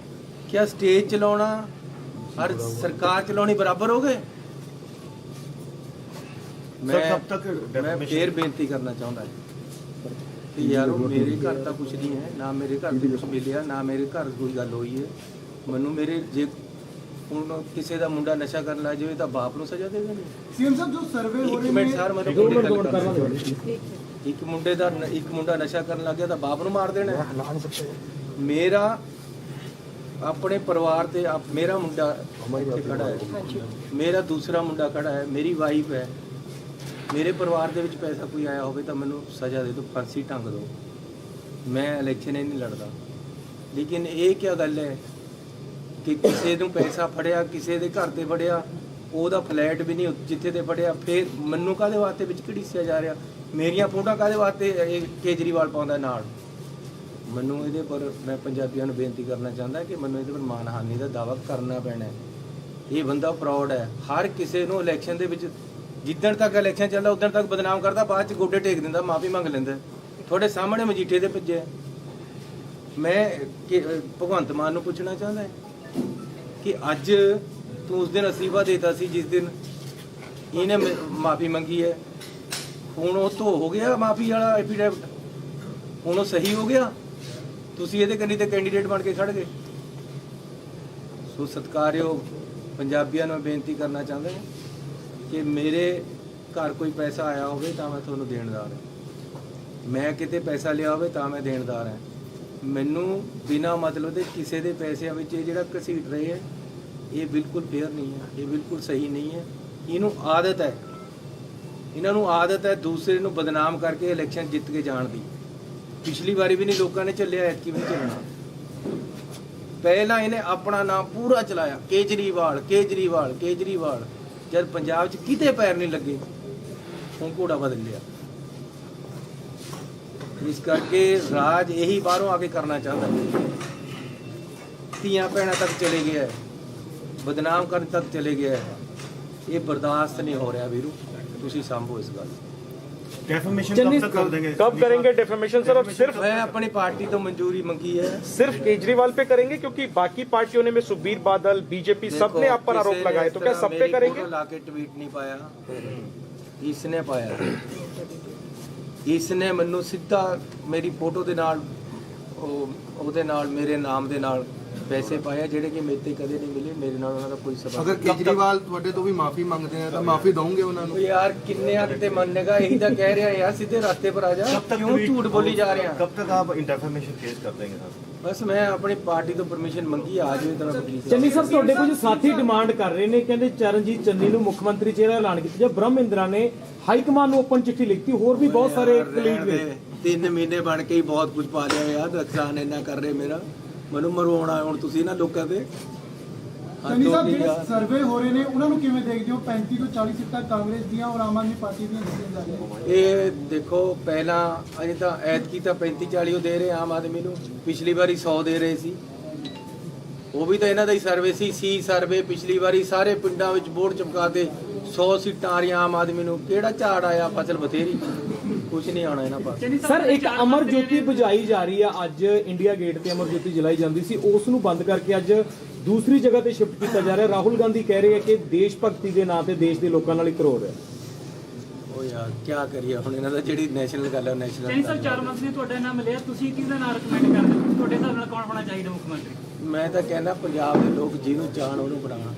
ਕਿਆ ਸਟੇਜ ਚਲਾਉਣਾ ਔਰ ਸਰਕਾਰ ਚਲਾਉਣੀ ਬਰਾਬਰ ਹੋ ਗਏ? ਮੈਂ ਫੇਰ ਬੇਨਤੀ ਕਰਨਾ ਚਾਹੁੰਦਾ ਕਿ ਯਾਰੋ ਮੇਰੇ ਘਰ ਤਾਂ ਕੁਝ ਨਹੀਂ ਹੈ, ਨਾ ਮੇਰੇ ਘਰ ਦੇ ਕੁਝ ਮਿਲਿਆ, ਨਾ ਮੇਰੇ ਘਰ ਕੋਈ ਗੱਲ ਹੋਈ ਹੈ। ਮੈਨੂੰ ਮੇਰੇ ਜੇ ਹੁਣ ਕਿਸੇ ਦਾ ਮੁੰਡਾ ਨਸ਼ਾ ਕਰਨ ਲੱਗ ਜਾਵੇ ਤਾਂ ਬਾਪ ਨੂੰ ਸਜ਼ਾ ਦੇਵੇ ਨਹੀਂ। ਸੀਐਮ ਸਾਹਿਬ ਜੋ ਸਰਵੇ ਹੋ ਇੱਕ ਰਹੇ ਮਿੰਟ ਨੇ ਸਰ, ਮੈਨੂੰ ਇੱਕ ਮੁੰਡਾ ਨਸ਼ਾ ਕਰਨ ਲੱਗ ਗਿਆ ਤਾਂ ਬਾਪ ਨੂੰ ਮਾਰ ਦੇਣਾ ਹੈ। ਮੇਰਾ ਆਪਣੇ ਪਰਿਵਾਰ ਤੇ ਮੇਰਾ ਮੁੰਡਾ ਇੱਥੇ ਖੜਾ ਹੈ, ਮੇਰਾ ਦੂਸਰਾ ਮੁੰਡਾ ਖੜਾ ਹੈ, ਮੇਰੀ ਵਾਈਫ ਹੈ। ਮੇਰੇ ਪਰਿਵਾਰ ਦੇ ਵਿੱਚ ਪੈਸਾ ਕੋਈ ਆਇਆ ਹੋਵੇ ਤਾਂ ਮੈਨੂੰ ਸਜ਼ਾ ਦੇ ਦਿਓ, ਫਾਂਸੀ ਟੰਗ ਦਿਓ। ਮੈਂ ਇਲੈਕਸ਼ਨ ਹੀ ਨਹੀਂ ਲੜਦਾ। ਲੇਕਿਨ ਇਹ ਕੀ ਗੱਲ ਹੈ ਕਿ ਕਿਸੇ ਨੂੰ ਪੈਸਾ ਫੜਿਆ, ਕਿਸੇ ਦੇ ਘਰ ਤੇ ਫੜਿਆ, ਉਹਦਾ ਫਲੈਟ ਵੀ ਨਹੀਂ ਜਿੱਥੇ ਤੇ ਫੜਿਆ, ਫਿਰ ਮੈਨੂੰ ਕਾਹਦੇ ਵਾਸਤੇ ਵਿੱਚ ਘੜੀਸਿਆ ਜਾ ਰਿਹਾ? ਮੇਰੀਆਂ ਫੋਟੋਆਂ ਕਾਹਦੇ ਵਾਸਤੇ ਇਹ ਕੇਜਰੀਵਾਲ ਪਾਉਂਦਾ ਨਾਲ? ਮੈਨੂੰ ਇਹਦੇ ਪਰ ਮੈਂ ਪੰਜਾਬੀਆਂ ਨੂੰ ਬੇਨਤੀ ਕਰਨਾ ਚਾਹੁੰਦਾ ਕਿ ਮੈਨੂੰ ਇਹਦੇ ਪਰ ਮਾਨਹਾਨੀ ਦਾ ਦਾਅਵਾ ਕਰਨਾ ਪੈਣਾ ਹੈ। ਇਹ ਬੰਦਾ ਫਰਾਡ ਹੈ। ਹਰ ਕਿਸੇ ਨੂੰ ਇਲੈਕਸ਼ਨ ਦੇ ਵਿੱਚ ਜਿੱਦਣ ਤੱਕ ਇਲੈਕਸ਼ਨ ਚੱਲਦਾ ਉਦੋਂ ਤੱਕ ਬਦਨਾਮ ਕਰਦਾ, ਬਾਅਦ ਚ ਗੋਡੇ ਟੇਕ ਦਿੰਦਾ, ਮਾਫੀ ਮੰਗ ਲੈਂਦਾ। ਤੁਹਾਡੇ ਸਾਹਮਣੇ ਮਜੀਠੇ ਦੇ ਭੱਜੇ। ਮੈਂ ਭਗਵੰਤ ਮਾਨ ਨੂੰ ਪੁੱਛਣਾ ਚਾਹੁੰਦਾ ਕਿ ਅੱਜ ਤੂੰ ਉਸ ਦਿਨ ਅਸਤੀਫਾ ਦੇਤਾ ਸੀ ਜਿਸ ਦਿਨ ਇਹਨੇ ਮਾਫੀ ਮੰਗੀ ਹੈ। ਹੁਣ ਉਹ ਧੋ ਹੋ ਗਿਆ ਮਾਫੀ ਵਾਲਾ ਐਫੀਡੇਵਿਟ, ਹੁਣ ਉਹ ਸਹੀ ਹੋ ਗਿਆ। ਤੁਸੀਂ ਇਹਦੇ ਕੰਨੀ ਤੇ ਕੈਂਡੀਡੇਟ ਬਣ ਕੇ ਖੜ ਗਏ। ਸੋ ਸਤਿਕਾਰਯੋਗ ਪੰਜਾਬੀਆਂ ਨੂੰ ਬੇਨਤੀ ਕਰਨਾ ਚਾਹੁੰਦਾ ਕਿ ਮੇਰੇ ਘਰ ਕੋਈ ਪੈਸਾ ਆਇਆ ਹੋਵੇ ਤਾਂ ਮੈਂ ਤੁਹਾਨੂੰ ਦੇਣਦਾਰ ਹਾਂ। ਮੈਂ ਕਿਤੇ ਪੈਸਾ ਲਿਆ ਹੋਵੇ ਤਾਂ ਮੈਂ ਦੇਣਦਾਰ ਹਾਂ। ਮੈਨੂੰ ਬਿਨਾਂ ਮਤਲਬ ਦੇ ਕਿਸੇ ਦੇ ਪੈਸਿਆਂ ਵਿੱਚ ਇਹ ਜਿਹੜਾ ਘਸੀਟ ਰਹੇ ਹੈ, ਇਹ ਬਿਲਕੁਲ ਫੇਅਰ ਨਹੀਂ ਹੈ, ਇਹ ਬਿਲਕੁਲ ਸਹੀ ਨਹੀਂ ਹੈ। ਇਹਨੂੰ ਆਦਤ ਹੈ, ਇਹਨਾਂ ਨੂੰ ਆਦਤ ਹੈ ਦੂਸਰੇ ਨੂੰ ਬਦਨਾਮ ਕਰਕੇ ਇਲੈਕਸ਼ਨ ਜਿੱਤ ਕੇ ਜਾਣ ਦੀ। ਪਿਛਲੀ ਵਾਰੀ ਵੀ ਨਹੀਂ ਲੋਕਾਂ ਨੇ ਚੱਲਿਆ, ਐਤਕੀ ਵੀ ਨਹੀਂ ਚੱਲਣਾ। ਪਹਿਲਾਂ ਇਹਨੇ ਆਪਣਾ ਨਾਮ ਪੂਰਾ ਚਲਾਇਆ, ਕੇਜਰੀਵਾਲ ਕੇਜਰੀਵਾਲ ਕੇਜਰੀਵਾਲ। ਜਦ ਪੰਜਾਬ 'ਚ ਕਿਤੇ ਪੈਰ ਨਹੀਂ ਲੱਗੇ, ਹੁਣ ਘੋੜਾ ਬਦਲ ਲਿਆ। ਇਸ ਕਰਕੇ ਰਾਜ ਇਹੀ ਬਾਹਰੋਂ ਆ ਕੇ ਕਰਨਾ ਚਾਹੁੰਦਾ। ਧੀਆਂ ਭੈਣਾਂ ਤੱਕ ਚਲੇ ਗਿਆ, ਬਦਨਾਮ ਕਰਨ ਤੱਕ ਚਲੇ ਗਿਆ। ਇਹ ਬਰਦਾਸ਼ਤ नहीं हो रहा ਵੀਰੂ, ਤੁਸੀਂ ਸੰਭੋ ਇਸ ਗੱਲ। डेफमेशन कब तक कर देंगे? कब करेंगे डेफेमेशन सर? और सिर्फ मैं अपनी पार्टी तो मंजूरी मंगी है, सिर्फ केजरीवाल पे करेंगे क्योंकि बाकी पार्टियों ने में सुखबीर बादल बीजेपी सब ने आप पर आरोप लगाए, तो क्या सब पे करेंगे? लाके ट्वीट नहीं पाया, इसने पाया। इसने ਮੈਨੂੰ ਸਿੱਧਾ ਮੇਰੀ ਫੋਟੋ ਦੇ ਨਾਲ ਉਹਦੇ ਨਾਲ ਮੇਰੇ ਨਾਮ ਦੇ ਨਾਲ ਪੈਸੇ ਪਾਇਆ ਜਿਹੜੇ ਕਿ ਮੇਰੇ ਤੇ ਕਦੇ ਨਹੀਂ ਮਿਲੇ। ਮੇਰੇ ਨਾਲ ਉਹਨਾਂ ਦਾ ਕੋਈ ਸਬੰਧ ਅਗਰ ਕੇਜਰੀਵਾਲ ਤੁਹਾਡੇ ਤੋਂ ਵੀ ਮਾਫੀ ਮੰਗਦੇ ਆ ਤਾਂ ਮਾਫੀ ਦੋਗੇ ਉਹਨਾਂ ਨੂੰ? ਯਾਰ ਕਿੰਨੇ ਹੱਦ ਤੇ ਮੰਨੇਗਾ? ਇਹੀ ਤਾਂ ਕਹਿ ਰਿਹਾ ਯਾਰ, ਸਿੱਧੇ ਰਸਤੇ ਪਰ ਆ ਜਾ। ਕਿਉਂ ਝੂਠ ਬੋਲੀ ਜਾ ਰਿਹਾ? कब तक आप डेफमेशन केस कर देंगे सर? ਬਸ ਮੈਂ ਆਪਣੀ ਪਾਰਟੀ ਤੋਂ ਪਰਮਿਸ਼ਨ ਮੰਗੀ, ਆ ਜਾਵੇ ਤਾਂ ਵਕੀਲ ਸਾਹਿਬ। ਚੰਨੀ ਸਾਹਿਬ, ਤੁਹਾਡੇ ਕੁਝ ਸਾਥੀ ਡਿਮਾਂਡ ਕਰ ਰਹੇ ਨੇ, ਕਹਿੰਦੇ ਚਰਨਜੀਤ ਚੰਨੀ ਨੂੰ ਮੁੱਖ ਮੰਤਰੀ ਚਿਹਰਾ ਐਲਾਨ ਕੀਤਾ ਜਾਏ। ਬ੍ਰਹਮ ਇੰਦਰਾ ਨੇ ਹਾਈ ਕਮਾਨ ਨੂੰ ਓਪਨ ਚਿੱਠੀ ਲਿਖਤੀ, ਹੋਰ ਵੀ ਬਹੁਤ ਸਾਰੇ ਕਲੀਗ ਨੇ। 3 ਮਹੀਨੇ ਬਣ ਕੇ ਹੀ ਬਹੁਤ ਕੁਝ ਪਾ ਲਿਆ ਯਾਰ। ਨੁਕਸਾਨ ਇੰਨਾ ਕਰ ਰਹੇ ਮੇਰਾ, ਮੈਨੂੰ ਮਰਵਾਉਣਾ ਹੁਣ ਤੁਸੀਂ ਨਾ ਲੋਕਾਂ ਤੇ। ਚੰਨੀ ਸਾਹਿਬ ਜਿਹੜੇ ਸਰਵੇ ਹੋ ਰਹੇ ਨੇ ਉਹਨਾਂ ਨੂੰ ਕਿਵੇਂ ਦੇਖਦੇ ਹੋ? 35 ਤੋਂ 40 ਸੀਟਾਂ ਕਾਂਗਰਸ ਦੀਆਂ ਔਰ ਆਮ ਆਦਮੀ ਪਾਰਟੀ ਦੀਆਂ ਜਿੱਤੀਆਂ ਜਾ ਰਹੀਆਂ। ਇਹ ਦੇਖੋ, ਪਹਿਲਾਂ ਅਜੇ ਤਾਂ ਐਤਕੀ ਤਾਂ 35-40 ਦੇ ਰਹੇ ਆਮ ਆਦਮੀ ਨੂੰ, ਪਿਛਲੀ ਵਾਰੀ 100 ਦੇ ਰਹੇ ਸੀ। ਉਹ ਵੀ ਤਾਂ ਇਹਨਾਂ ਦਾ ਹੀ ਸਰਵੇ ਸੀ ਸਰਵੇ। ਪਿਛਲੀ ਵਾਰੀ ਸਾਰੇ ਪਿੰਡਾਂ ਵਿੱਚ ਬੋਰਡ ਚਮਕਾ ਦੇ 100 ਸੀਟਾਂ ਆ ਰਹੀਆਂ ਆਮ ਆਦਮੀ ਨੂੰ। ਕਿਹੜਾ ਝਾੜ ਆਇਆ? ਫਸਲ ਬਥੇਰੀ, ਕੁਝ ਨਹੀਂ ਆਉਣਾ ਇਹਨਾਂ ਪਾਸ। ਸਰ, ਇੱਕ ਅਮਰ ਜੋਤੀ ਬੁਝਾਈ ਜਾ ਰਹੀ ਆ। ਅੱਜ ਇੰਡੀਆ ਗੇਟ ਤੇ ਅਮਰ ਜੋਤੀ ਜਲਾਈ ਜਾਂਦੀ ਸੀ, ਉਸ ਨੂੰ ਬੰਦ ਕਰਕੇ ਅੱਜ ਦੂਸਰੀ ਜਗ੍ਹਾ ਤੇ ਸ਼ਿਫਟ ਕੀਤਾ ਜਾ ਰਿਹਾ। ਰਾਹੁਲ ਗਾਂਧੀ ਕਹਿ ਰਹੇ ਆ ਕਿ ਦੇਸ਼ ਭਗਤੀ ਦੇ ਨਾਂ ਤੇ ਦੇਸ਼ ਦੇ ਲੋਕਾਂ ਨਾਲ ਹੀ ਕਰੋ ਰਿਹਾ। ਉਹ ਯਾਰ ਕੀ ਕਰੀਏ ਹੁਣ, ਇਹਨਾਂ ਦਾ ਜਿਹੜੀ ਨੈਸ਼ਨਲ ਗੱਲ ਹੈ ਨੈਸ਼ਨਲ। ਚੰਨੀ ਸਾਹਿਬ 4 ਮੰਥ ਨੇ ਤੁਹਾਡਾ ਨਾਮ ਮਿਲਿਆ, ਤੁਸੀਂ ਕਿਹਦਾ ਨਾਮ ਰეკਮੈਂਡ ਕਰਦੇ ਹੋ? ਤੁਹਾਡੇ ਹਿਸਾਬ ਨਾਲ ਕੌਣ ਹੋਣਾ ਚਾਹੀਦਾ ਮੁੱਖ ਮੰਤਰੀ? ਮੈਂ ਤਾਂ ਕਹਿੰਦਾ ਪੰਜਾਬ ਦੇ ਲੋਕ ਜਿਹਨੂੰ ਚਾਹਣ ਉਹਨੂੰ ਬਣਾਉਣ।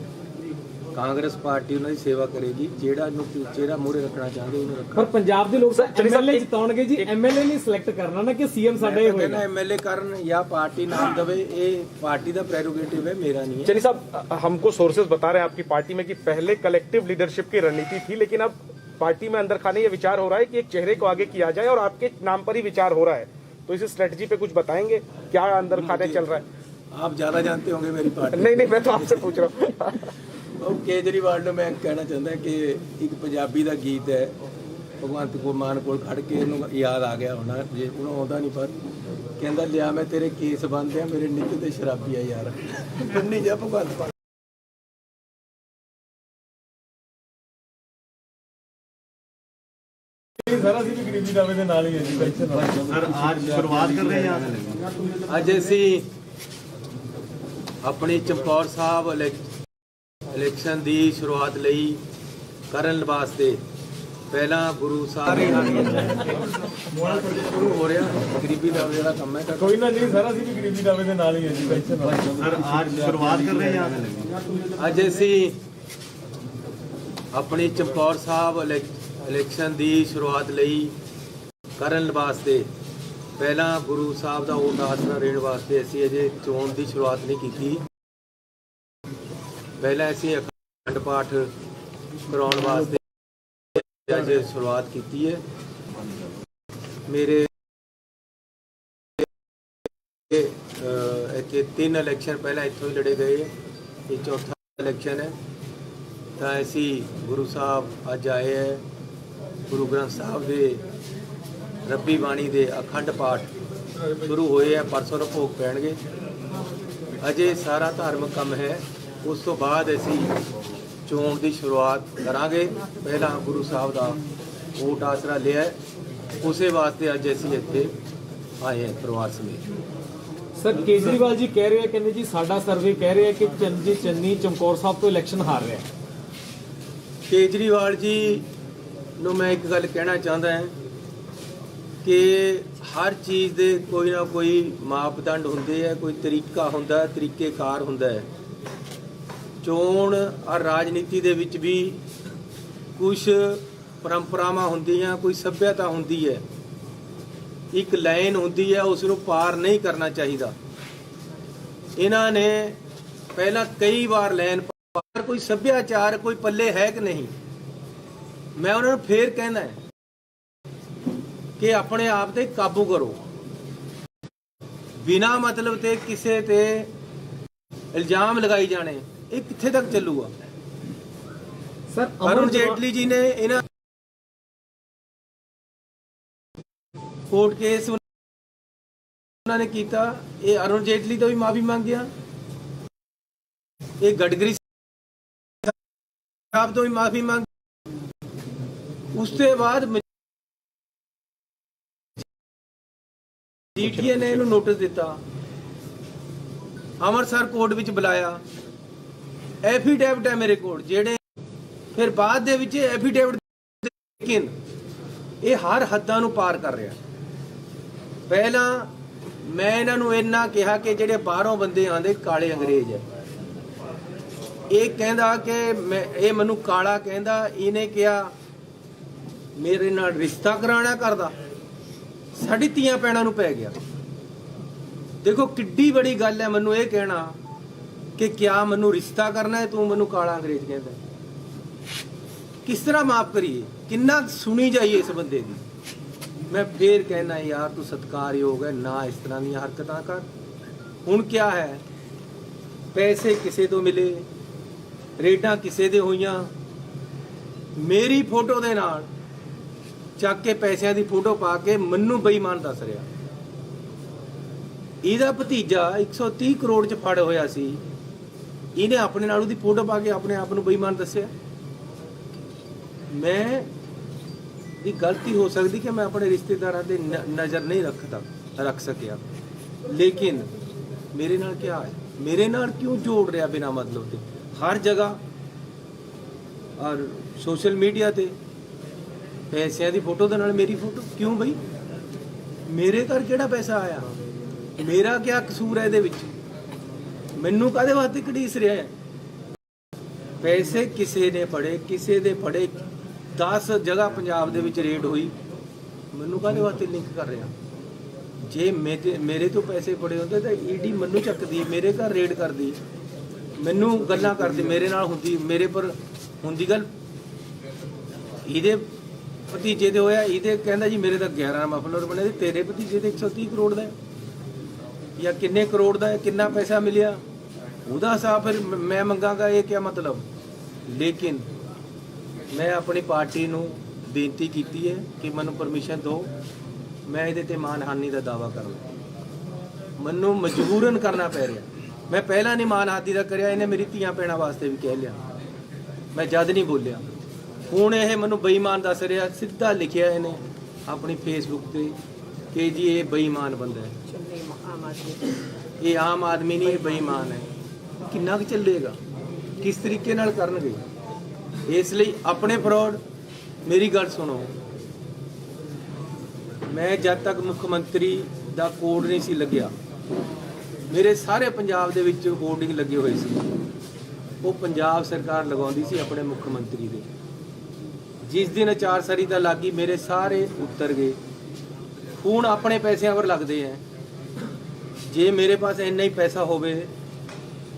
ਕਾਂਗਰਸ ਪਾਰਟੀ ਉਹਨਾਂ ਦੀ ਸੇਵਾ ਕਰੇਗੀ, ਜਿਹੜਾ ਨੂੰ ਚਿਹਰਾ ਮੂਹਰੇ ਰੱਖਣਾ ਚਾਹੁੰਦੇ ਉਹਨੂੰ ਰੱਖਣ। ਪਰ ਪੰਜਾਬ ਦੇ ਲੋਕ ਐਮਐਲਏ ਜਿਤਾਉਣਗੇ ਜੀ, ਐਮਐਲਏ ਨਹੀਂ ਸਿਲੈਕਟ ਕਰਨਾ ਨਾ ਕਿ ਸੀਐਮ ਸਾਡਾ ਹੀ ਹੋਏਗਾ। एमएलए ਕਰਨ ਜਾਂ ਪਾर्टी नाम दवे, ਇਹ ਪਾर्टी ਦਾ प्रेरोगेटिव है, मेरा नहीं है। चलिए साहब, हमको सोर्सेज बता रहे हैं आपकी पार्टी में कि पहले कलेक्टिव लीडरशिप की रणनीति थी, लेकिन अब पार्टी में अंदर खाने ये विचार हो रहा है कि एक चेहरे को आगे किया जाए और आपके नाम पर ही विचार हो रहा है। तो इस स्ट्रेटजी पे कुछ बताएंगे, क्या अंदर खाने चल रहा है? आप ज़्यादा जानते होंगे मेरी पार्टी। नहीं नहीं, मैं तो आपसे पूछ रहा हूँ। ਉਹ ਕੇਜਰੀਵਾਲ ਨੂੰ ਮੈਂ ਕਹਿਣਾ ਚਾਹੁੰਦਾ ਕਿ ਇੱਕ ਪੰਜਾਬੀ ਦਾ ਗੀਤ ਹੈ, ਭਗਵੰਤ ਮਾਨ ਕੋਲ ਖੜ ਕੇ ਇਹਨੂੰ ਯਾਦ ਆ ਗਿਆ ਹੋਣਾ, ਜੇ ਉਹਨੂੰ ਆਉਂਦਾ ਨਹੀਂ, ਪਰ ਕਹਿੰਦਾ ਲਿਆ ਮੈਂ ਤੇਰੇ ਕੇਸ ਬੰਨ੍ਹਦੇ ਆ, ਮੇਰੇ ਨਿੱਤ ਤੇ ਸ਼ਰਾਬੀ ਆ ਯਾਰ। ਬੰਨੀ ਜਾ ਭਗਵੰਤ ਮਾਨ। ਸਰ ਅਸੀਂ ਵੀ ਗਰੀਬੀ ਦਾਵੇ ਦੇ ਨਾਲ ਹੀ ਹੈ ਜੀ ਪੈਨਸ਼ਨ ਸਰ ਅੱਜ ਸ਼ੁਰੂਆਤ ਕਰ ਰਹੇ ਹਾਂ ਅੱਜ ਅਸੀਂ ਆਪਣੀ ਚਮਕੌਰ ਸਾਹਿਬ ਇਲੈਕਸ਼ਨ ਦੀ ਸ਼ੁਰੂਆਤ ਲਈ ਕਰਨ ਵਾਸਤੇ ਪਹਿਲਾਂ ਗੁਰੂ ਸਾਹਿਬ ਸ਼ੁਰੂ ਹੋ ਰਿਹਾ ਗਰੀਬੀ ਦਾਵੇ ਦਾ ਕੰਮ ਹੈ। ਕੋਈ ਨਾ ਜੀ ਸਰ ਅਸੀਂ ਵੀ ਗਰੀਬੀ ਦਾਵੇ ਦੇ ਨਾਲ ਹੀ ਹੈ ਜੀ ਪੈਨਸ਼ਨ ਸਰ ਅੱਜ ਸ਼ੁਰੂਆਤ ਕਰ ਰਹੇ ਹਾਂ ਅੱਜ ਅਸੀਂ ਆਪਣੀ ਚਮਕੌਰ ਸਾਹਿਬ ਇਲੈਕਸ਼ਨ ਦੀ ਸ਼ੁਰੂਆਤ ਲਈ ਕਰਨ ਵਾਸਤੇ ਪਹਿਲਾਂ ਗੁਰੂ ਸਾਹਿਬ ਦਾ ਓਟ ਆਸਰਾ ਦੇਣ ਵਾਸਤੇ ਅਸੀਂ ਅਜੇ ਚੋਣ ਦੀ ਸ਼ੁਰੂਆਤ ਨਹੀਂ ਕੀਤੀ। ਪਹਿਲਾਂ ਅਸੀਂ ਅਖੰਡ ਪਾਠ ਕਰਾਉਣ ਵਾਸਤੇ ਅੱਜ ਸ਼ੁਰੂਆਤ ਕੀਤੀ ਹੈ। ਮੇਰੇ ਇੱਥੇ 3 ਇਲੈਕਸ਼ਨ ਪਹਿਲਾਂ ਇੱਥੋਂ ਹੀ ਲੜੇ ਗਏ, ਇਹ ਚੌਥਾ ਇਲੈਕਸ਼ਨ ਹੈ। ਤਾਂ ਅਸੀਂ ਗੁਰੂ ਸਾਹਿਬ ਅੱਜ ਆਏ ਹੈ, ਗੁਰੂ ਗ੍ਰੰਥ ਸਾਹਿਬ ਦੇ ਰੱਬੀ ਬਾਣੀ ਦੇ ਅਖੰਡ ਪਾਠ ਸ਼ੁਰੂ ਹੋਏ ਹੈ, ਪਰਸੋਂ ਨੂੰ ਭੋਗ ਪੈਣਗੇ। ਅਜੇ ਸਾਰਾ ਧਾਰਮਿਕ ਕੰਮ ਹੈ, ਉਸ ਤੋਂ ਬਾਅਦ ਅਸੀਂ ਚੋਣ ਦੀ ਸ਼ੁਰੂਆਤ ਕਰਾਂਗੇ। ਪਹਿਲਾਂ ਗੁਰੂ ਸਾਹਿਬ ਦਾ ਓਟ ਆਸਰਾ ਲਿਆ, ਉਸੇ ਵਾਸਤੇ ਅੱਜ ਅਸੀਂ ਇੱਥੇ ਆਏ ਹਾਂ ਪਰਿਵਾਰ ਸਮੇਤ। ਸਰ ਕੇਜਰੀਵਾਲ ਜੀ ਕਹਿ ਰਹੇ ਆ, ਕਹਿੰਦੇ ਜੀ ਸਾਡਾ ਸਰਵੇ ਕਹਿ ਰਿਹਾ ਕਿ ਚੰਨੀ ਚਮਕੌਰ ਸਾਹਿਬ ਤੋਂ ਇਲੈਕਸ਼ਨ ਹਾਰ ਰਿਹਾ। ਕੇਜਰੀਵਾਲ ਜੀ ਨੂੰ ਮੈਂ ਇੱਕ ਗੱਲ ਕਹਿਣਾ ਚਾਹੁੰਦਾ ਹਾਂ ਕਿ ਹਰ ਚੀਜ਼ ਦੇ ਕੋਈ ਨਾ ਕੋਈ ਮਾਪਦੰਡ ਹੁੰਦੇ ਹੈ, ਕੋਈ ਤਰੀਕਾ ਹੁੰਦਾ ਹੈ, ਤਰੀਕੇਕਾਰ ਹੁੰਦਾ ਹੈ। ਚੋਣ ਔਰ ਰਾਜਨੀਤੀ ਦੇ ਵਿੱਚ ਵੀ ਕੁਝ ਪਰੰਪਰਾਵਾਂ ਹੁੰਦੀਆਂ, ਕੋਈ ਸੱਭਿਅਤਾ ਹੁੰਦੀ ਹੈ, ਇੱਕ ਲਾਈਨ ਹੁੰਦੀ ਹੈ, ਉਸ ਨੂੰ ਪਾਰ ਨਹੀਂ ਕਰਨਾ ਚਾਹੀਦਾ। ਇਹਨਾਂ ਨੇ ਪਹਿਲਾਂ ਕਈ ਵਾਰ ਲਾਈਨ ਪਾਰ, ਕੋਈ ਸੱਭਿਆਚਾਰ ਕੋਈ ਪੱਲੇ ਹੈ ਕਿ ਨਹੀਂ। ਮੈਂ ਉਹਨਾਂ ਨੂੰ ਫੇਰ ਕਹਿਣਾ ਹੈ ਕਿ ਆਪਣੇ ਆਪ ਤੇ ਕਾਬੂ ਕਰੋ, ਬਿਨਾਂ ਮਤਲਬ ਤੇ ਕਿਸੇ ਤੇ ਇਲਜ਼ਾਮ ਲਗਾਈ ਜਾਣੇ, ਇਹ ਕਿੱਥੇ ਤੱਕ ਚੱਲੂਗਾ। ਸਰ ਅਰੁਣ ਜੇਟਲੀ ਜੀ ਨੇ ਇਹਨਾਂ ਕੋਰਟ ਕੇਸ ਉਹਨਾਂ ਨੇ ਕੀਤਾ, ਇਹ ਅਰੁਣ ਜੇਟਲੀ ਤੋਂ ਵੀ ਮਾਫੀ ਮੰਗਿਆ, ਇਹ ਗਡਕਰੀ ਸਾਹਿਬ ਤੋਂ ਵੀ ਮਾਫੀ ਮੰਗ, ਉਸ ਤੋਂ ਬਾਅਦ ਜੀਟੀਏ ਨੇ ਇਹਨੂੰ ਨੋਟਿਸ ਦਿੱਤਾ, ਅੰਮ੍ਰਿਤਸਰ ਕੋਰਟ ਵਿੱਚ ਬੁਲਾਇਆ, ਐਫੀਡੇਵਿਟ ਹੈ ਮੇਰੇ ਕੋਲ ਜਿਹੜੇ, ਫਿਰ ਬਾਅਦ ਦੇ ਵਿੱਚ ਐਫੀਡੇਵਿਟ, ਲੇਕਿਨ ਇਹ ਹਰ ਹੱਦਾਂ ਨੂੰ ਪਾਰ ਕਰ ਰਿਹਾ। ਪਹਿਲਾਂ ਮੈਂ ਇਹਨਾਂ ਨੂੰ ਇੰਨਾ ਕਿਹਾ ਕਿ ਜਿਹੜੇ ਬਾਹਰੋਂ ਬੰਦੇ ਆਉਂਦੇ ਕਾਲੇ ਅੰਗਰੇਜ਼ ਹੈ, ਇਹ ਕਹਿੰਦਾ ਕਿ ਇਹ ਮੈਨੂੰ ਕਾਲਾ ਕਹਿੰਦਾ, ਇਹਨੇ ਕਿਹਾ ਮੇਰੇ ਨਾਲ ਰਿਸ਼ਤਾ ਕਰਾਉਣਾ ਕਰਦਾ, ਸਾਡੀ ਧੀਆਂ ਭੈਣਾਂ ਨੂੰ ਪੈ ਗਿਆ। ਦੇਖੋ ਕਿੱਡੀ ਬੜੀ ਗੱਲ ਹੈ ਮੈਨੂੰ ਇਹ ਕਹਿਣਾ ਕਿ ਕਿਆ ਮੈਨੂੰ ਰਿਸ਼ਤਾ ਕਰਨਾ ਹੈ, ਤੂੰ ਮੈਨੂੰ ਕਾਲਾ ਅੰਗਰੇਜ਼ ਕਹਿੰਦਾ। ਕਿਸ ਤਰ੍ਹਾਂ ਮਾਫ ਕਰੀਏ, ਕਿੰਨਾ ਸੁਣੀ ਜਾਈਏ ਇਸ ਬੰਦੇ ਦੀ। ਮੈਂ ਫੇਰ ਕਹਿਣਾ ਯਾਰ ਤੂੰ ਸਤਿਕਾਰਯੋਗ ਹੈ, ਨਾ ਇਸ ਤਰ੍ਹਾਂ ਦੀਆਂ ਹਰਕਤਾਂ ਕਰ। ਹੁਣ ਕਿਆ ਹੈ, ਪੈਸੇ ਕਿਸੇ ਤੋਂ ਮਿਲੇ, ਰੇਡਾਂ ਕਿਸੇ ਦੇ ਹੋਈਆਂ, ਮੇਰੀ ਫੋਟੋ ਦੇ ਨਾਲ ਚੱਕ ਕੇ ਪੈਸਿਆਂ ਦੀ ਫੋਟੋ ਪਾ ਕੇ ਮੈਨੂੰ ਬੇਈਮਾਨ ਦੱਸ ਰਿਹਾ। ਇਹਦਾ ਭਤੀਜਾ 130 ਕਰੋੜ ਚ ਫੜ ਹੋਇਆ ਸੀ, ਇਹਨੇ ਆਪਣੇ ਨਾਲ ਉਹਦੀ ਫੋਟੋ ਪਾ ਕੇ ਆਪਣੇ ਆਪ ਨੂੰ ਬੇਈਮਾਨ ਦੱਸਿਆ। ਮੈਂ ਦੀ ਗਲਤੀ ਹੋ ਸਕਦੀ ਕਿ ਮੈਂ ਆਪਣੇ ਰਿਸ਼ਤੇਦਾਰਾਂ ਤੇ ਨਜ਼ਰ ਨਹੀਂ ਰੱਖ ਸਕਿਆ, ਲੇਕਿਨ ਮੇਰੇ ਨਾਲ ਕੀ ਹੈ, ਮੇਰੇ ਨਾਲ ਕਿਉਂ ਜੋੜ ਰਿਹਾ ਬਿਨਾਂ ਮਤਲਬ ਤੇ ਹਰ ਜਗ੍ਹਾ ਔਰ ਸੋਸ਼ਲ ਮੀਡੀਆ ਤੇ ਪੈਸਿਆਂ ਦੀ ਫੋਟੋ ਦੇ ਨਾਲ ਮੇਰੀ ਫੋਟੋ ਕਿਉਂ ਬਈ? ਮੇਰੇ ਘਰ ਕਿਹੜਾ ਪੈਸਾ ਆਇਆ, ਮੇਰਾ ਕੀ ਕਸੂਰ ਹੈ ਇਹਦੇ ਵਿੱਚ? ਮੈਨੂੰ ਕਾਹਦੇ ਵਾਸਤੇ ਘੜੀਸ ਰਿਹਾ ਹੈ? ਪੈਸੇ ਕਿਸੇ ਨੇ ਫੜੇ, ਕਿਸੇ ਦੇ ਫੜੇ, 10 ਜਗ੍ਹਾ ਪੰਜਾਬ ਦੇ ਵਿੱਚ ਰੇਡ ਹੋਈ, ਮੈਨੂੰ ਕਾਹਦੇ ਵਾਸਤੇ ਲਿੰਕ ਕਰ ਰਿਹਾ? ਜੇ ਮੇਰੇ ਤੋਂ ਪੈਸੇ ਫੜੇ ਹੁੰਦੇ ਤਾਂ ਈਡੀ ਮੈਨੂੰ ਚੱਕਦੀ, ਮੇਰੇ ਘਰ ਰੇਡ ਕਰਦੀ, ਮੈਨੂੰ ਗੱਲਾਂ ਕਰਦੀ, ਮੇਰੇ ਨਾਲ ਹੁੰਦੀ, ਮੇਰੇ ਪਰ ਹੁੰਦੀ ਗੱਲ। ਇਹਦੇ ਭਤੀਜੇ ਦੇ ਹੋਇਆ, ਇਹਦੇ ਕਹਿੰਦਾ ਜੀ ਮੇਰੇ ਤਾਂ 11 ਮਫਲਰ ਬਣੇ, ਤੇਰੇ ਭਤੀਜੇ ਦੇ 130 ਕਰੋੜ ਦਾ। ਜਾਂ ਕਿੰਨੇ ਕਰੋੜ ਦਾ ਹੈ, ਕਿੰਨਾ ਪੈਸਾ ਮਿਲਿਆ, ਉਹਦਾ ਹਿਸਾਬ ਫਿਰ ਮੈਂ ਮੰਗਾਂਗਾ, ਇਹ ਕੀ ਮਤਲਬ। ਲੇਕਿਨ ਮੈਂ ਆਪਣੀ ਪਾਰਟੀ ਨੂੰ ਬੇਨਤੀ ਕੀਤੀ ਹੈ ਕਿ ਮੈਨੂੰ ਪਰਮਿਸ਼ਨ ਦਿਓ, ਮੈਂ ਇਹਦੇ ਤੇ ਮਾਨਹਾਨੀ ਦਾ ਦਾਅਵਾ ਕਰਾਂ। ਮੈਨੂੰ ਮਜਬੂਰਨ ਕਰਨਾ ਪੈ ਰਿਹਾ। ਮੈਂ ਪਹਿਲਾਂ ਨਹੀਂ ਮਾਨਹਾਨੀ ਦਾ ਕਰਿਆ, ਇਹਨੇ ਮੇਰੀ ਧੀਆਂ ਭੈਣਾਂ ਵਾਸਤੇ ਵੀ ਕਹਿ ਲਿਆ, ਮੈਂ ਜਦ ਨਹੀਂ ਬੋਲਿਆ। ਹੁਣ ਇਹ ਮੈਨੂੰ ਬੇਈਮਾਨ ਦੱਸ ਰਿਹਾ, ਸਿੱਧਾ ਲਿਖਿਆ ਇਹਨੇ ਆਪਣੀ ਫੇਸਬੁੱਕ ਤੇ ਕਿ ਜੀ ਇਹ ਬੇਈਮਾਨ ਬੰਦਾ ਹੈ, ਇਹ ਆਮ ਆਦਮੀ ਨਹੀਂ, ਇਹ ਬੇਈਮਾਨ ਹੈ। ਕਿੰਨਾ ਕੁ ਚੱਲੇਗਾ, ਕਿਸ ਤਰੀਕੇ ਨਾਲ ਕਰਨਗੇ? ਇਸ ਲਈ ਆਪਣੇ ਫਰੋਡ, ਮੇਰੀ ਗੱਲ ਸੁਣੋ, ਮੈਂ ਜਦ ਤੱਕ ਮੁੱਖ ਮੰਤਰੀ ਦਾ ਕੋਡ ਨਹੀਂ ਸੀ ਲੱਗਿਆ, ਮੇਰੇ ਸਾਰੇ ਪੰਜਾਬ ਦੇ ਵਿੱਚ ਹੋਰਡਿੰਗ ਲੱਗੇ ਹੋਏ ਸੀ। ਉਹ ਪੰਜਾਬ ਸਰਕਾਰ ਲਗਾਉਂਦੀ ਸੀ ਆਪਣੇ ਮੁੱਖ ਮੰਤਰੀ ਦੇ। ਜਿਸ ਦਿਨ ਅਚਾਰ ਸੰਹਿਤਾ ਲੱਗੀ, ਮੇਰੇ ਸਾਰੇ ਉੱਤਰ ਗਏ। ਹੁਣ ਆਪਣੇ ਪੈਸਿਆਂ ਪਰ ਲੱਗਦੇ ਹੈ। ਜੇ ਮੇਰੇ ਪਾਸ ਇੰਨਾ ਹੀ ਪੈਸਾ ਹੋਵੇ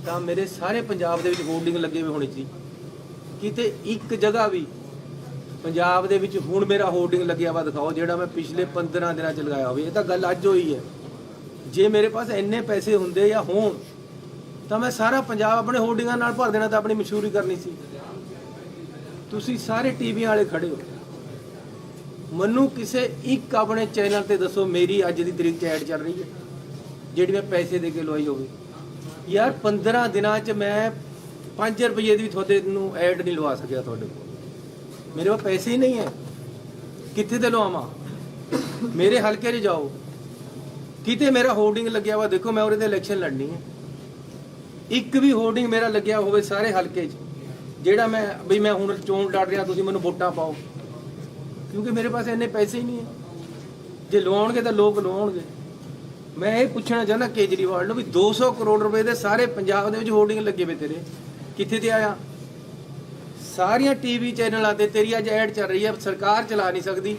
ਤਾਂ ਮੇਰੇ ਸਾਰੇ ਪੰਜਾਬ ਦੇ ਵਿੱਚ ਹੋਰਡਿੰਗ ਲੱਗੇ ਹੋਏ ਹੋਣੇ ਸੀ। ਕਿਤੇ ਇੱਕ ਜਗ੍ਹਾ ਵੀ ਪੰਜਾਬ ਦੇ ਵਿੱਚ ਹੁਣ ਮੇਰਾ ਹੋਰਡਿੰਗ ਲੱਗਿਆ ਵਾ ਦਿਖਾਓ, ਜਿਹੜਾ ਮੈਂ ਪਿਛਲੇ 15 ਦਿਨਾਂ ਚ ਲਗਾਇਆ ਹੋਵੇ। ਇਹ ਤਾਂ ਗੱਲ ਅੱਜ ਹੋਈ ਹੈ। ਜੇ ਮੇਰੇ ਪਾਸ ਇੰਨੇ ਪੈਸੇ ਹੁੰਦੇ ਜਾਂ ਹੋਣ ਤਾਂ ਮੈਂ ਸਾਰਾ ਪੰਜਾਬ ਆਪਣੇ ਹੋਰਡਿੰਗਾਂ ਨਾਲ ਭਰ ਦੇਣਾ, ਤਾਂ ਆਪਣੀ ਮਸ਼ਹੂਰੀ ਕਰਨੀ ਸੀ। ਤੁਸੀਂ ਸਾਰੇ ਟੀਵੀਆਂ ਵਾਲੇ ਖੜੇ ਹੋ, ਮੈਨੂੰ ਕਿਸੇ ਇੱਕ ਆਪਣੇ ਚੈਨਲ ਤੇ ਦੱਸੋ ਮੇਰੀ ਅੱਜ ਦੀ ਤਰੀਕ 'ਚ ਐਡ ਚੱਲ ਰਹੀ ਹੈ ਜਿਹੜੀ ਮੈਂ ਪੈਸੇ ਦੇ ਕੇ ਲਵਾਈ ਹੋਵੇ। ਯਾਰ 15 ਦਿਨਾਂ 'ਚ ਮੈਂ 5 ਰੁਪਏ ਦੀ ਵੀ ਤੁਹਾਡੇ ਨੂੰ ਐਡ ਨਹੀਂ ਲਵਾ ਸਕਿਆ। ਤੁਹਾਡੇ ਕੋਲ ਮੇਰੇ ਕੋਲ ਪੈਸੇ ਹੀ ਨਹੀਂ ਹੈ, ਕਿੱਥੇ ਤੇ ਲਵਾਵਾਂ? ਮੇਰੇ ਹਲਕੇ 'ਚ ਜਾਓ, ਕਿਤੇ ਮੇਰਾ ਹੋਰਡਿੰਗ ਲੱਗਿਆ ਵਾ ਦੇਖੋ, ਮੈਂ ਉਹਦੇ ਤੇ ਇਲੈਕਸ਼ਨ ਲੜਨੀ ਹੈ। ਇੱਕ ਵੀ ਹੋਰਡਿੰਗ ਮੇਰਾ ਲੱਗਿਆ ਹੋਵੇ ਸਾਰੇ ਹਲਕੇ 'ਚ, ਜਿਹੜਾ ਮੈਂ ਵੀ ਮੈਂ ਹੁਣ ਚੋਣ ਲੜ ਰਿਹਾ, ਤੁਸੀਂ ਮੈਨੂੰ ਵੋਟਾਂ ਪਾਓ, ਕਿਉਂਕਿ ਮੇਰੇ ਪਾਸ ਇੰਨੇ ਪੈਸੇ ਹੀ ਨਹੀਂ ਹੈ। ਜੇ ਲਵਾਉਣਗੇ ਤਾਂ ਲੋਕ ਲਵਾਉਣਗੇ। ਮੈਂ ਇਹ ਪੁੱਛਣਾ ਚਾਹੁੰਦਾ ਕੇਜਰੀਵਾਲ ਨੂੰ ਵੀ 200 ਕਰੋੜ ਰੁਪਏ ਦੇ ਸਾਰੇ ਪੰਜਾਬ ਦੇ ਵਿੱਚ ਹੋਰਡਿੰਗ ਲੱਗੇ ਵੇ ਤੇਰੇ, ਕਿੱਥੇ ਤੇ ਆਇਆ? ਸਾਰੀਆਂ ਟੀਵੀ ਚੈਨਲਾਂ ਤੇ ਤੇਰੀ ਅੱਜ ਐਡ ਚੱਲ ਰਹੀ ਹੈ। ਸਰਕਾਰ ਚਲਾ ਨਹੀਂ ਸਕਦੀ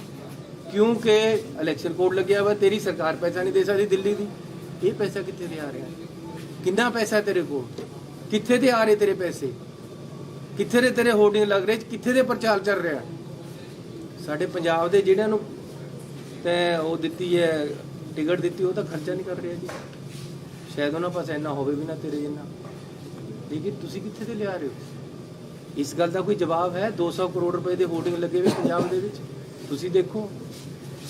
ਕਿਉਂਕਿ ਇਲੈਕਸ਼ਨ ਕੋਡ ਲੱਗਿਆ ਵਾ, ਤੇਰੀ ਸਰਕਾਰ ਪੈਸਾ ਨਹੀਂ ਦੇ ਸਕਦੀ ਦਿੱਲੀ ਦੀ। ਇਹ ਪੈਸਾ ਕਿੱਥੇ ਤੇ ਆ ਰਿਹਾ? ਕਿੰਨਾ ਪੈਸਾ ਤੇਰੇ ਕੋਲ? ਕਿੱਥੇ ਤੇ ਆ ਰਹੇ ਤੇਰੇ ਪੈਸੇ? ਕਿੱਥੇ ਦੇ ਤੇਰੇ ਹੋਰਡਿੰਗ ਲੱਗ ਰਹੇ? ਕਿੱਥੇ ਦੇ ਪ੍ਰਚਾਰ ਚੱਲ ਰਿਹਾ? ਸਾਡੇ ਪੰਜਾਬ ਦੇ ਜਿਹੜਿਆਂ ਨੂੰ ਤੇ ਉਹ ਦਿੱਤੀ ਹੈ ਟਿਕਟ ਦਿੱਤੀ, ਉਹ ਤਾਂ ਖਰਚਾ ਨਹੀਂ ਕਰ ਰਿਹਾ ਜੀ। ਸ਼ਾਇਦ ਉਹਨਾਂ ਪਾਸ ਇੰਨਾ ਹੋਵੇ ਵੀ ਨਾ ਤੇਰੇ ਜਿੰਨਾ, ਲੇਕਿਨ ਤੁਸੀਂ ਕਿੱਥੇ ਤੇ ਲਿਆ ਰਹੇ ਹੋ? ਇਸ ਗੱਲ ਦਾ ਕੋਈ ਜਵਾਬ ਹੈ? 200 ਕਰੋੜ ਰੁਪਏ ਦੇ ਹੋਰਡਿੰਗ ਲੱਗੇ ਹੋਏ ਪੰਜਾਬ ਦੇ ਵਿੱਚ, ਤੁਸੀਂ ਦੇਖੋ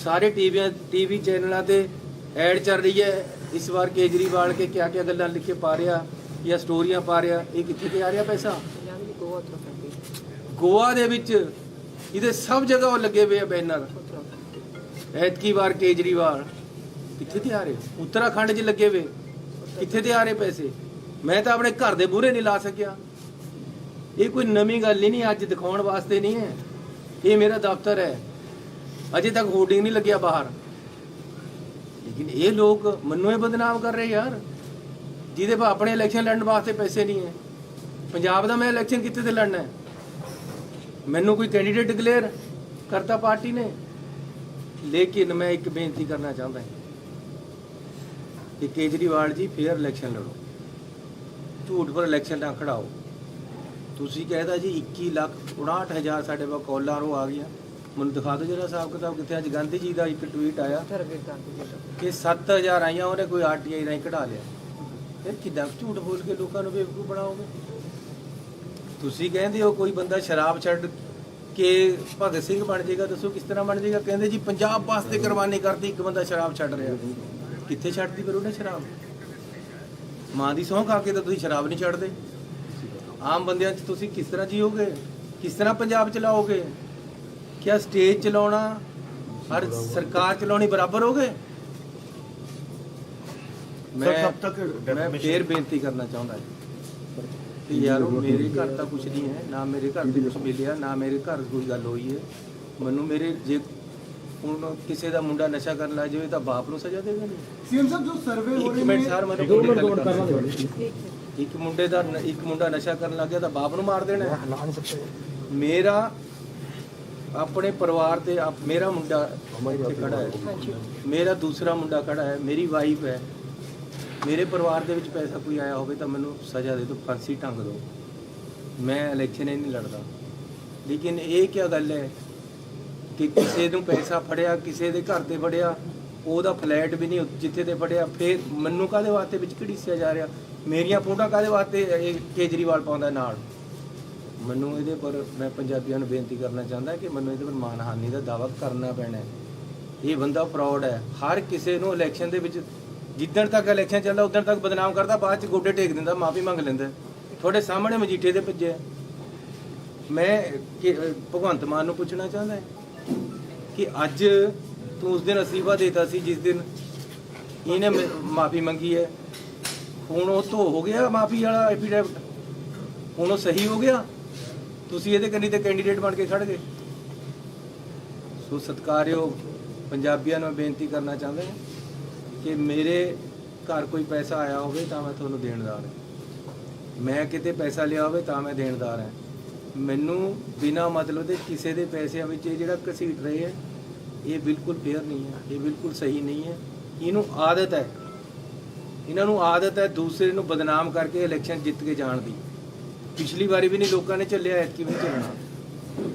ਸਾਰੇ ਟੀਵੀ ਚੈਨਲਾਂ ਤੇ ਐਡ ਚੱਲ ਰਹੀ ਹੈ। ਇਸ ਵਾਰ ਕੇਜਰੀਵਾਲ ਕੇ ਕਿਆ ਕਿਆ ਗੱਲਾਂ ਲਿਖ ਕੇ ਪਾ ਰਿਹਾ ਜਾਂ ਸਟੋਰੀਆਂ ਪਾ ਰਿਹਾ, ਇਹ ਕਿੱਥੇ ਤੇ ਆ ਰਿਹਾ ਪੈਸਾ? ਗੋਆ ਦੇ ਵਿੱਚ ਇਹਦੇ ਸਭ ਜਗ੍ਹਾ ਉਹ ਲੱਗੇ ਹੋਏ ਆ ਬੈਨਰ। ਐਤਕੀ ਵਾਰ ਕੇਜਰੀਵਾਲ ਕਿੱਥੇ ਤੇ ਆ ਰਹੇ? ਉੱਤਰਾਖੰਡ 'ਚ ਲੱਗੇ ਹੋਏ, ਕਿੱਥੇ ਤੇ ਆ ਰਹੇ ਪੈਸੇ? ਮੈਂ ਤਾਂ ਆਪਣੇ ਘਰ ਦੇ ਬੂਹਰੇ ਨਹੀਂ ਲਾ ਸਕਿਆ। ਇਹ ਕੋਈ ਨਵੀਂ ਗੱਲ ਨਹੀਂ, ਅੱਜ ਦਿਖਾਉਣ ਵਾਸਤੇ ਨਹੀਂ ਹੈ। ਇਹ ਮੇਰਾ ਦਫ਼ਤਰ ਹੈ, ਅਜੇ ਤੱਕ ਹੋਰਡਿੰਗ ਨਹੀਂ ਲੱਗਿਆ ਬਾਹਰ। ਲੇਕਿਨ ਇਹ ਲੋਕ ਮੈਨੂੰ ਇਹ ਬਦਨਾਮ ਕਰ ਰਹੇ ਯਾਰ, ਜਿਹਦੇ ਪਾ ਆਪਣੇ ਇਲੈਕਸ਼ਨ ਲੜਨ ਵਾਸਤੇ ਪੈਸੇ ਨਹੀਂ ਹੈ। ਪੰਜਾਬ ਦਾ ਮੈਂ ਇਲੈਕਸ਼ਨ ਕਿੱਥੇ ਤੇ ਲੜਨਾ ਹੈ? ਮੈਨੂੰ ਕੋਈ ਕੈਂਡੀਡੇਟ ਡਿਕਲੇਅਰ ਕਰਤਾ ਪਾਰਟੀ ਨੇ। ਲੇਕਿਨ ਮੈਂ ਇੱਕ ਬੇਨਤੀ ਕਰਨਾ ਚਾਹੁੰਦਾ ਕਿ ਕੇਜਰੀਵਾਲ ਜੀ ਫੇਅਰ ਇਲੈਕਸ਼ਨ ਲੜੋ, ਝੂਠ ਪਰ ਇਲੈਕਸ਼ਨ ਨਾ ਖੜਾਓ। ਤੁਸੀਂ ਕਹਿੰਦਾ ਜੀ 21,59,000 ਸਾਡੇ ਕੋਲ ਕਾਲਾਂ ਉਹ ਆ ਗਈਆਂ। ਮੈਨੂੰ ਦਿਖਾ ਦਿਓ ਜਿਹੜਾ ਹਿਸਾਬ ਕਿਤਾਬ ਕਿੱਥੇ। ਅੱਜ ਗਾਂਧੀ ਜੀ ਦਾ ਇੱਕ ਟਵੀਟ ਆਇਆ ਕਿ 7,000 ਆਈਆਂ, ਉਹਨੇ ਕੋਈ ਆਰਟੀਆਈ ਰਾਹੀਂ ਕਢਾ ਲਿਆ। ਫਿਰ ਕਿੱਦਾਂ ਝੂਠ ਬੋਲ ਕੇ ਲੋਕਾਂ ਨੂੰ ਬੇਵਕੂਫ ਬਣਾਓਗੇ? ਤੁਸੀਂ ਕਹਿੰਦੇ ਹੋ ਕੋਈ ਬੰਦਾ ਸ਼ਰਾਬ ਛੱਡ ਕੇ ਭਗਤ ਸਿੰਘ ਬਣ ਜਾਏਗਾ, ਦੱਸੋ ਕਿਸ ਤਰ੍ਹਾਂ ਬਣ ਜਾਏਗਾ? ਕਹਿੰਦੇ ਜੀ ਪੰਜਾਬ ਵਾਸਤੇ ਕੁਰਬਾਨੀ ਕਰਦੀ ਇੱਕ ਬੰਦਾ ਸ਼ਰਾਬ ਛੱਡ ਰਿਹਾ। ਕਿੱਥੇ ਛੱਡਦੀ ਫਿਰ ਉਹਨੇ ਸ਼ਰਾਬ? ਮਾਂ ਦੀ ਸਹੁੰ ਖਾ ਕੇ ਤਾਂ ਤੁਸੀਂ ਸ਼ਰਾਬ ਨਹੀਂ ਛੱਡਦੇ। ਆਮ ਬੰਦਿਆਂ 'ਚ ਤੁਸੀਂ ਕਿਸ ਤਰ੍ਹਾਂ ਜੀਓਗੇ? ਕਿਸ ਤਰ੍ਹਾਂ ਪੰਜਾਬ ਚਲਾਓਗੇ? ਕਿਆ ਸਟੇਜ ਚਲਾਉਣਾ ਔਰ ਸਰਕਾਰ ਚਲਾਉਣੀ ਬਰਾਬਰ ਹੋ ਗਏ? ਮੈਂ ਫੇਰ ਬੇਨਤੀ ਕਰਨਾ ਚਾਹੁੰਦਾ ਕਿ ਯਾਰੋ ਮੇਰੇ ਘਰ ਤਾਂ ਕੁਝ ਨਹੀਂ ਹੈ, ਨਾ ਮੇਰੇ ਘਰ ਤੇ ਕੁਝ ਮਿਲਿਆ, ਨਾ ਮੇਰੇ ਘਰ ਕੋਈ ਗੱਲ ਹੋਈ ਹੈ। ਮੈਨੂੰ ਮੇਰੇ ਜੇ ਹੁਣ ਕਿਸੇ ਦਾ ਮੁੰਡਾ ਨਸ਼ਾ ਕਰਨ ਲੱਗ ਜਾਵੇ ਤਾਂ ਬਾਪ ਨੂੰ ਸਜ਼ਾ ਦੇਗਾ ਨਹੀਂ? सीएम साहब जो सर्वे हो ਇੱਕ रहे ਮਿੰਟ हैं ਸਰ, ਮੈਨੂੰ ਇੱਕ ਮੁੰਡਾ ਨਸ਼ਾ ਕਰਨ ਲੱਗ ਗਿਆ ਤਾਂ ਬਾਪ ਨੂੰ ਮਾਰ ਦੇਣਾ ਹੈ? ਮੇਰਾ ਆਪਣੇ ਪਰਿਵਾਰ ਤੇ ਮੇਰਾ ਮੁੰਡਾ ਇੱਥੇ ਖੜਾ ਹੈ, ਮੇਰਾ ਦੂਸਰਾ ਮੁੰਡਾ ਖੜਾ ਹੈ, ਮੇਰੀ ਵਾਈਫ ਹੈ। ਮੇਰੇ ਪਰਿਵਾਰ ਦੇ ਵਿੱਚ ਪੈਸਾ ਕੋਈ ਆਇਆ ਹੋਵੇ ਤਾਂ ਮੈਨੂੰ ਸਜ਼ਾ ਦੇ ਦਿਓ, ਫਾਂਸੀ ਟੰਗ ਦਿਓ। ਮੈਂ ਇਲੈਕਸ਼ਨ ਹੀ ਨਹੀਂ ਲੜਦਾ। ਲੇਕਿਨ ਇਹ ਕੀ ਗੱਲ ਹੈ ਕਿ ਕਿਸੇ ਨੂੰ ਪੈਸਾ ਫੜਿਆ, ਕਿਸੇ ਦੇ ਘਰ ਤੇ ਫੜਿਆ ਉਹਦਾ ਫਲੈਟ ਵੀ ਨਹੀਂ ਜਿੱਥੇ ਤੇ ਫੜਿਆ। ਫਿਰ ਮੈਨੂੰ ਕਾਹਦੇ ਵਾਸਤੇ ਵਿੱਚ ਘੜੀਸਿਆ ਜਾ ਰਿਹਾ? ਮੇਰੀਆਂ ਫੋਟੋਆਂ ਕਾਹਦੇ ਵਾਸਤੇ ਇਹ ਕੇਜਰੀਵਾਲ ਪਾਉਂਦਾ ਨਾਲ? ਮੈਨੂੰ ਇਹਦੇ ਪਰ ਮੈਂ ਪੰਜਾਬੀਆਂ ਨੂੰ ਬੇਨਤੀ ਕਰਨਾ ਚਾਹੁੰਦਾ ਕਿ ਮੈਨੂੰ ਇਹਦੇ ਪਰ ਮਾਨਹਾਨੀ ਦਾ ਦਾਅਵਾ ਕਰਨਾ ਪੈਣਾ ਹੈ। ਇਹ ਬੰਦਾ ਫਰਾਡ ਹੈ। ਹਰ ਕਿਸੇ ਨੂੰ ਇਲੈਕਸ਼ਨ ਦੇ ਵਿੱਚ ਜਿੱਦਣ ਤੱਕ ਇਲੈਕਸ਼ਨ ਚੱਲਦਾ ਉਦੋਂ ਤੱਕ ਬਦਨਾਮ ਕਰਦਾ, ਬਾਅਦ ਚ ਗੋਡੇ ਟੇਕ ਦਿੰਦਾ, ਮਾਫੀ ਮੰਗ ਲੈਂਦਾ। ਤੁਹਾਡੇ ਸਾਹਮਣੇ ਮਜੀਠੇ ਦੇ ਭੱਜੇ। ਮੈਂ ਭਗਵੰਤ ਮਾਨ ਨੂੰ ਪੁੱਛਣਾ ਚਾਹੁੰਦਾ ਕਿ ਅੱਜ ਤੂੰ ਉਸ ਦਿਨ ਅਸਤੀਫਾ ਦੇਤਾ ਸੀ ਜਿਸ ਦਿਨ ਇਹਨੇ ਮਾਫੀ ਮੰਗੀ ਹੈ, ਹੁਣ ਉਹ ਧੋ ਹੋ ਗਿਆ ਮਾਫੀ ਵਾਲਾ ਐਫੀਡੇਵਿਟ, ਹੁਣ ਉਹ ਸਹੀ ਹੋ ਗਿਆ? ਤੁਸੀਂ ਇਹਦੇ ਕੰਨੀ ਤੇ ਕੈਂਡੀਡੇਟ ਬਣ ਕੇ ਖੜ ਗਏ। ਸੋ ਸਤਿਕਾਰਯੋਗ ਪੰਜਾਬੀਆਂ ਨੂੰ ਬੇਨਤੀ ਕਰਨਾ ਚਾਹੁੰਦੇ ਕਿ ਮੇਰੇ ਘਰ ਕੋਈ ਪੈਸਾ ਆਇਆ ਹੋਵੇ ਤਾਂ ਮੈਂ ਤੁਹਾਨੂੰ ਦੇਣਦਾਰ ਹਾਂ, ਮੈਂ ਕਿਤੇ ਪੈਸਾ ਲਿਆ ਹੋਵੇ ਤਾਂ ਮੈਂ ਦੇਣਦਾਰ ਹਾਂ। ਮੈਨੂੰ ਬਿਨਾਂ ਮਤਲਬ ਦੇ ਕਿਸੇ ਦੇ ਪੈਸਿਆਂ ਵਿੱਚ ਇਹ ਜਿਹੜਾ ਘਸੀਟ ਰਹੇ ਹੈ, ਇਹ ਬਿਲਕੁਲ ਫੇਅਰ ਨਹੀਂ ਹੈ, ਇਹ ਬਿਲਕੁਲ ਸਹੀ ਨਹੀਂ ਹੈ। ਇਹਨੂੰ ਆਦਤ ਹੈ, ਇਹਨਾਂ ਨੂੰ ਆਦਤ ਹੈ ਦੂਸਰੇ ਨੂੰ ਬਦਨਾਮ ਕਰਕੇ ਇਲੈਕਸ਼ਨ ਜਿੱਤ ਕੇ ਜਾਣ ਦੀ। ਪਿਛਲੀ ਵਾਰੀ ਵੀ ਨਹੀਂ ਲੋਕਾਂ ਨੇ ਚੱਲਿਆ, ਐਤਕੀ ਵੀ ਨਹੀਂ ਚੱਲਣਾ।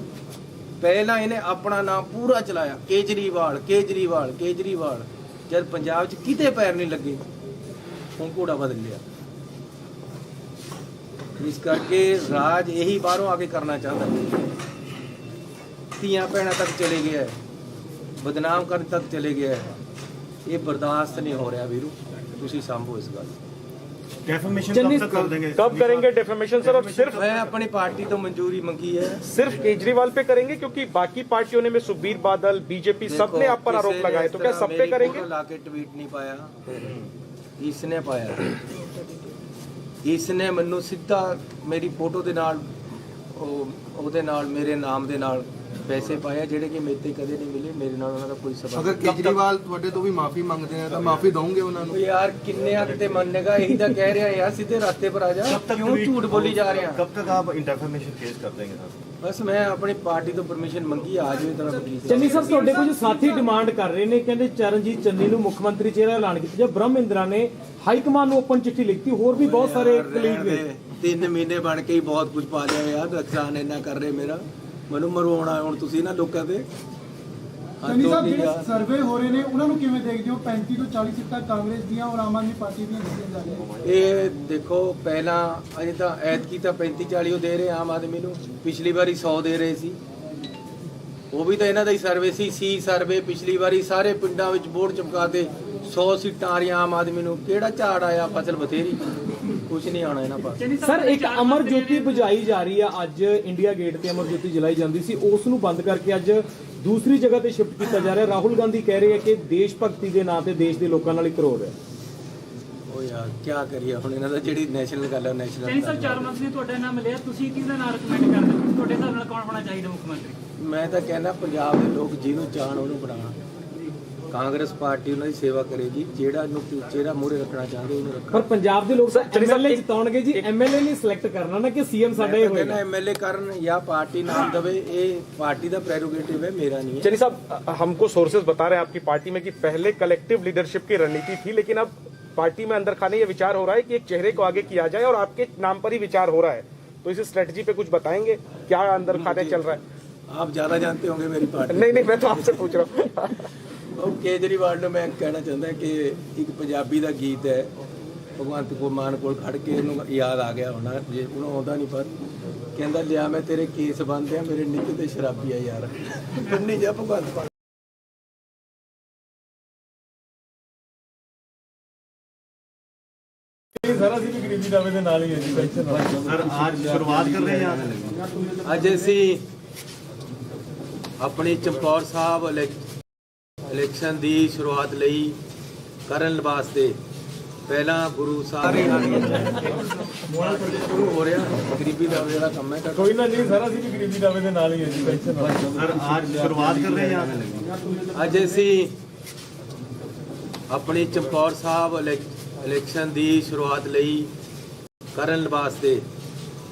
ਪਹਿਲਾਂ ਇਹਨੇ ਆਪਣਾ ਨਾਮ ਪੂਰਾ ਚਲਾਇਆ, ਕੇਜਰੀਵਾਲ ਕੇਜਰੀਵਾਲ ਕੇਜਰੀਵਾਲ। ਜਦ ਪੰਜਾਬ 'ਚ ਕਿਤੇ ਪੈਰ ਨਹੀਂ ਲੱਗੇ, ਹੁਣ ਘੋੜਾ ਬਦਲ ਲਿਆ। ਇਸ ਕਰਕੇ ਰਾਜ ਇਹੀ ਬਾਹਰੋਂ ਆ ਕੇ ਕਰਨਾ ਚਾਹੁੰਦਾ। ਧੀਆਂ ਭੈਣਾਂ ਤੱਕ ਚਲੇ ਗਿਆ ਹੈ, ਬਦਨਾਮ ਕਰਨ ਤੱਕ ਚਲੇ ਗਿਆ ਹੈ। ਇਹ ਬਰਦਾਸ਼ਤ ਨਹੀਂ ਹੋ ਰਿਹਾ ਵੀਰੂ, ਤੁਸੀਂ ਸੰਭੋ ਇਸ ਗੱਲ। डेफमेशन चन्नी- कब तक कर देंगे? कब करेंगे डेफेमेशन सर? और सिर्फ मैं अपनी पार्टी तो मंजूरी मंगी है। सिर्फ केजरीवाल पे करेंगे क्योंकि बाकी पार्टियों ने में सुखबीर बादल बीजेपी सब ने आप पर आरोप लगाए, तो क्या सब पे करेंगे? लाके ट्वीट नहीं पाया, इसने पाया। इसने ਮੈਨੂੰ ਸਿੱਧਾ ਮੇਰੀ ਫੋਟੋ ਦੇ ਨਾਲ ਉਹਦੇ ਨਾਲ ਮੇਰੇ ਨਾਮ ਦੇ ਨਾਲ ਪੈਸੇ ਪਾਇਆ ਜਿਹੜੇ ਕਿ ਮੇਰੇ ਤੇ ਕਦੇ ਨਹੀਂ ਮਿਲੇ। ਮੇਰੇ ਨਾਲ ਉਹਨਾਂ ਦਾ ਕੋਈ ਸਬੰਧ ਅਗਰ ਕੇਜਰੀਵਾਲ ਤੁਹਾਡੇ ਤੋਂ ਵੀ ਮਾਫੀ ਮੰਗਦੇ ਆ ਤਾਂ ਮਾਫੀ ਦਵੋਗੇ ਉਹਨਾਂ ਨੂੰ? ਯਾਰ ਕਿੰਨੇ ਕਿਤੇ ਮੰਨੇਗਾ? ਇਹੀ ਤਾਂ ਕਹਿ ਰਿਹਾ ਯਾਰ, ਸਿੱਧੇ ਰਾਸਤੇ ਪਰ ਆ ਜਾ। कब तक ਕਿਉਂ ਝੂਠ ਬੋਲੀ ਜਾ ਰਿਹਾ? कब तक आप डेफमेशन केस कर देंगे सर? ਬਸ ਮੈਂ ਆਪਣੀ ਪਾਰਟੀ ਤੋਂ ਪਰਮਿਸ਼ਨ ਮੰਗੀ, ਆ ਜਾਵੇ ਤਾਂ ਚੰਨੀ ਸਾਹਿਬ, ਤੁਹਾਡੇ ਕੁਝ ਸਾਥੀ ਡਿਮਾਂਡ ਕਰ ਰਹੇ ਨੇ, ਕਹਿੰਦੇ ਚਰਨਜੀਤ ਚੰਨੀ ਨੂੰ ਮੁੱਖ ਮੰਤਰੀ ਚਿਹਰਾ ਐਲਾਨ ਕੀਤਾ ਜਾਂ ਬ੍ਰਹਮ ਇੰਦਰਾ ਨੇ ਹਾਈ ਕਮਾਂਡ ਨੂੰ ਓਪਨ ਚਿੱਠੀ ਲਿਖਤੀ, ਹੋਰ ਵੀ ਬਹੁਤ ਸਾਰੇ ਕਲੀਗ ਨੇ। 3 ਮਹੀਨੇ ਬਣ ਕੇ ਹੀ ਬਹੁਤ ਕੁਝ ਪਾ ਲਿਆ ਯਾਰ। ਨੁਕਸਾਨ ਇੰਨਾ ਕਰ ਰਹੇ ਮੇਰਾ, ਮੈਨੂੰ ਮਰਵਾਉਣਾ ਹੁਣ ਤੁਸੀਂ ਨਾ ਲੋਕਾਂ ਤੇ। ਚੰਨੀ ਸਾਹਿਬ, ਜਿਹੜੇ ਸਰਵੇ ਹੋ ਰਹੇ ਨੇ ਉਹਨਾਂ ਨੂੰ ਕਿਵੇਂ ਦੇਖਦੇ ਹੋ? 35 ਤੋਂ 40 ਸੀਟਾਂ ਕਾਂਗਰਸ ਦੀਆਂ ਔਰ ਆਮ ਆਦਮੀ ਪਾਰਟੀ ਦੀਆਂ ਦਿੱਤੀਆਂ ਜਾ ਰਹੀਆਂ। ਇਹ ਦੇਖੋ, ਪਹਿਲਾਂ ਅਜੇ ਤਾਂ ਐਤਕੀ ਤਾਂ 35-40 ਉਹ ਦੇ ਰਹੇ ਆਮ ਆਦਮੀ ਨੂੰ, ਪਿਛਲੀ ਵਾਰੀ 100 ਦੇ ਰਹੇ ਸੀ। ਉਹ ਵੀ ਤਾਂ ਇਹਨਾਂ ਦਾ ਹੀ ਸਰਵੇ ਸੀ ਸਰਵੇ। ਪਿਛਲੀ ਵਾਰੀ ਸਾਰੇ ਪਿੰਡਾਂ ਵਿੱਚ ਬੋਰਡ ਚਮਕਾਤੇ 100 ਸੀਟਾਂ ਆ ਰਹੀਆਂ ਆਮ ਆਦਮੀ ਨੂੰ। ਕਿਹੜਾ ਝਾੜ ਆਇਆ? ਫਸਲ ਬਥੇਰੀ, ਕੁਝ ਨਹੀਂ ਆਉਣਾ ਇਹਨਾਂ ਪਾਸ। ਸਰ, ਇੱਕ ਅਮਰ ਜੋਤੀ ਬੁਝਾਈ ਜਾ ਰਹੀ ਆ। ਅੱਜ ਇੰਡੀਆ ਗੇਟ ਤੇ ਅਮਰ ਜੋਤੀ ਜਲਾਈ ਜਾਂਦੀ ਸੀ, ਉਸ ਨੂੰ ਬੰਦ ਕਰਕੇ ਅੱਜ ਦੂਸਰੀ ਜਗ੍ਹਾ ਤੇ ਸ਼ਿਫਟ ਕੀਤਾ ਜਾ ਰਿਹਾ। ਰਾਹੁਲ ਗਾਂਧੀ ਕਹਿ ਰਹੇ ਆ ਕਿ ਦੇਸ਼ ਭਗਤੀ ਦੇ ਨਾਂ ਤੇ ਦੇਸ਼ ਦੇ ਲੋਕਾਂ ਨਾਲ ਹੀ ਕਰੋ ਰਿਹਾ। ਉਹ ਯਾਰ ਕੀ ਕਰੀਏ ਹੁਣ, ਇਹਨਾਂ ਦਾ ਜਿਹੜੀ ਨੈਸ਼ਨਲ ਗੱਲ ਹੈ ਨੈਸ਼ਨਲ। ਚੰਨੀ ਸਾਹਿਬ, 4 ਮੰਥ ਨੇ ਤੁਹਾਡਾ ਨਾਮ ਲਿਆ, ਤੁਸੀਂ ਕਿਹਦਾ ਨਾਮ ਰეკਮੈਂਡ ਕਰਦੇ ਹੋ? ਤੁਹਾਡੇ ਹਿਸਾਬ ਨਾਲ ਕੌਣ ਹੋਣਾ ਚਾਹੀਦਾ ਮੁੱਖ ਮੰਤਰੀ? ਮੈਂ ਤਾਂ ਕਹਿੰਦਾ ਪੰਜਾਬ ਦੇ ਲੋਕ ਜਿਹਨੂੰ ਚਾਹਣ ਉਹਨੂੰ ਬਣਾਉਣ। ਕਾਂਗਰਸ ਪਾਰਟੀ ਉਹਨਾਂ ਦੀ ਸੇਵਾ ਕਰੇਗੀ, ਜਿਹੜਾ ਨੂੰ ਚਿਹਰਾ ਮੂਹਰੇ ਰੱਖਣਾ ਚਾਹੁੰਦੇ ਉਹਨੂੰ ਰੱਖਣ। ਪਰ ਪੰਜਾਬ ਦੇ ਲੋਕ ਐਮਐਲਏ ਜਿਤਾਉਣਗੇ ਜੀ, ਐਮਐਲਏ ਨਹੀਂ ਸਿਲੈਕਟ ਕਰਨਾ ਨਾ ਕਿ ਸੀਐਮ ਸਾਡਾ ਹੀ ਹੋਏਗਾ। एमएलए ਕਰਨ ਜਾਂ ਪਾर्टी नाम दवे, ਇਹ ਪਾर्टी ਦਾ प्रेरोगेटिव है, मेरा नहीं है। चलिए साहब, हमको सोर्सेज बता रहे हैं आपकी पार्टी में कि पहले कलेक्टिव लीडरशिप की रणनीति थी, लेकिन अब पार्टी में अंदर खाने ये विचार हो रहा है कि एक चेहरे को आगे किया जाए और आपके नाम पर ही विचार हो रहा है। तो इस स्ट्रेटजी पे कुछ बताएंगे, क्या अंदर खाने चल रहा है? आप ज्यादा जानते होंगे मेरी पार्टी। नहीं नहीं, मैं तो आपसे पूछ रहा हूँ। ਉਹ ਕੇਜਰੀਵਾਲ ਨੂੰ ਮੈਂ ਕਹਿਣਾ ਚਾਹੁੰਦਾ ਕਿ ਇੱਕ ਪੰਜਾਬੀ ਦਾ ਗੀਤ ਹੈ, ਭਗਵੰਤ ਮਾਨ ਕੋਲ ਖੜ ਕੇ ਇਹਨੂੰ ਯਾਦ ਆ ਗਿਆ ਹੋਣਾ, ਜੇ ਉਹਨੂੰ ਆਉਂਦਾ ਨਹੀਂ, ਪਰ ਕਹਿੰਦਾ ਲਿਆ ਮੈਂ ਤੇਰੇ ਕੇਸ ਬੰਨ੍ਹਦੇ ਆ, ਮੇਰੇ ਨਿੱਕ ਤੇ ਸ਼ਰਾਬੀ ਆ ਯਾਰ। ਨਹੀਂ ਜਾ ਭਗਵੰਤ ਮਾਨ। सर ਅਸੀਂ ਵੀ ਗਰੀਬੀ ਦਾਵੇ ਦੇ ਨਾਲ ਹੀ ਹੈ ਜੀ। ਸਰ आज शुरुआत कर रहे हैं यहाँ? ਅੱਜ ਅਸੀਂ ਆਪਣੀ ਚਮਕੌਰ ਸਾਹਿਬ ਇਲੈਕਸ਼ਨ ਦੀ ਸ਼ੁਰੂਆਤ ਲਈ ਕਰਨ ਵਾਸਤੇ ਪਹਿਲਾਂ ਗੁਰੂ ਸਾਹਿਬ ਸ਼ੁਰੂ ਹੋ ਰਿਹਾ। ਗਰੀਬੀ ਦਾ ਜਿਹੜਾ ਕੰਮ ਹੈ ਕੋਈ ਨਾ ਨਹੀਂ ਸਰ, ਅਸੀਂ ਵੀ ਗਰੀਬੀ ਦਾਵੇ ਦੇ ਨਾਲ ਹੀ ਹੈ ਜੀ। सर आज शुरुआत कर रहे हैं यहाँ? ਅੱਜ ਅਸੀਂ ਆਪਣੀ ਚਮਕੌਰ ਸਾਹਿਬ ਇਲੈਕਸ਼ਨ ਦੀ ਸ਼ੁਰੂਆਤ ਲਈ ਕਰਨ ਵਾਸਤੇ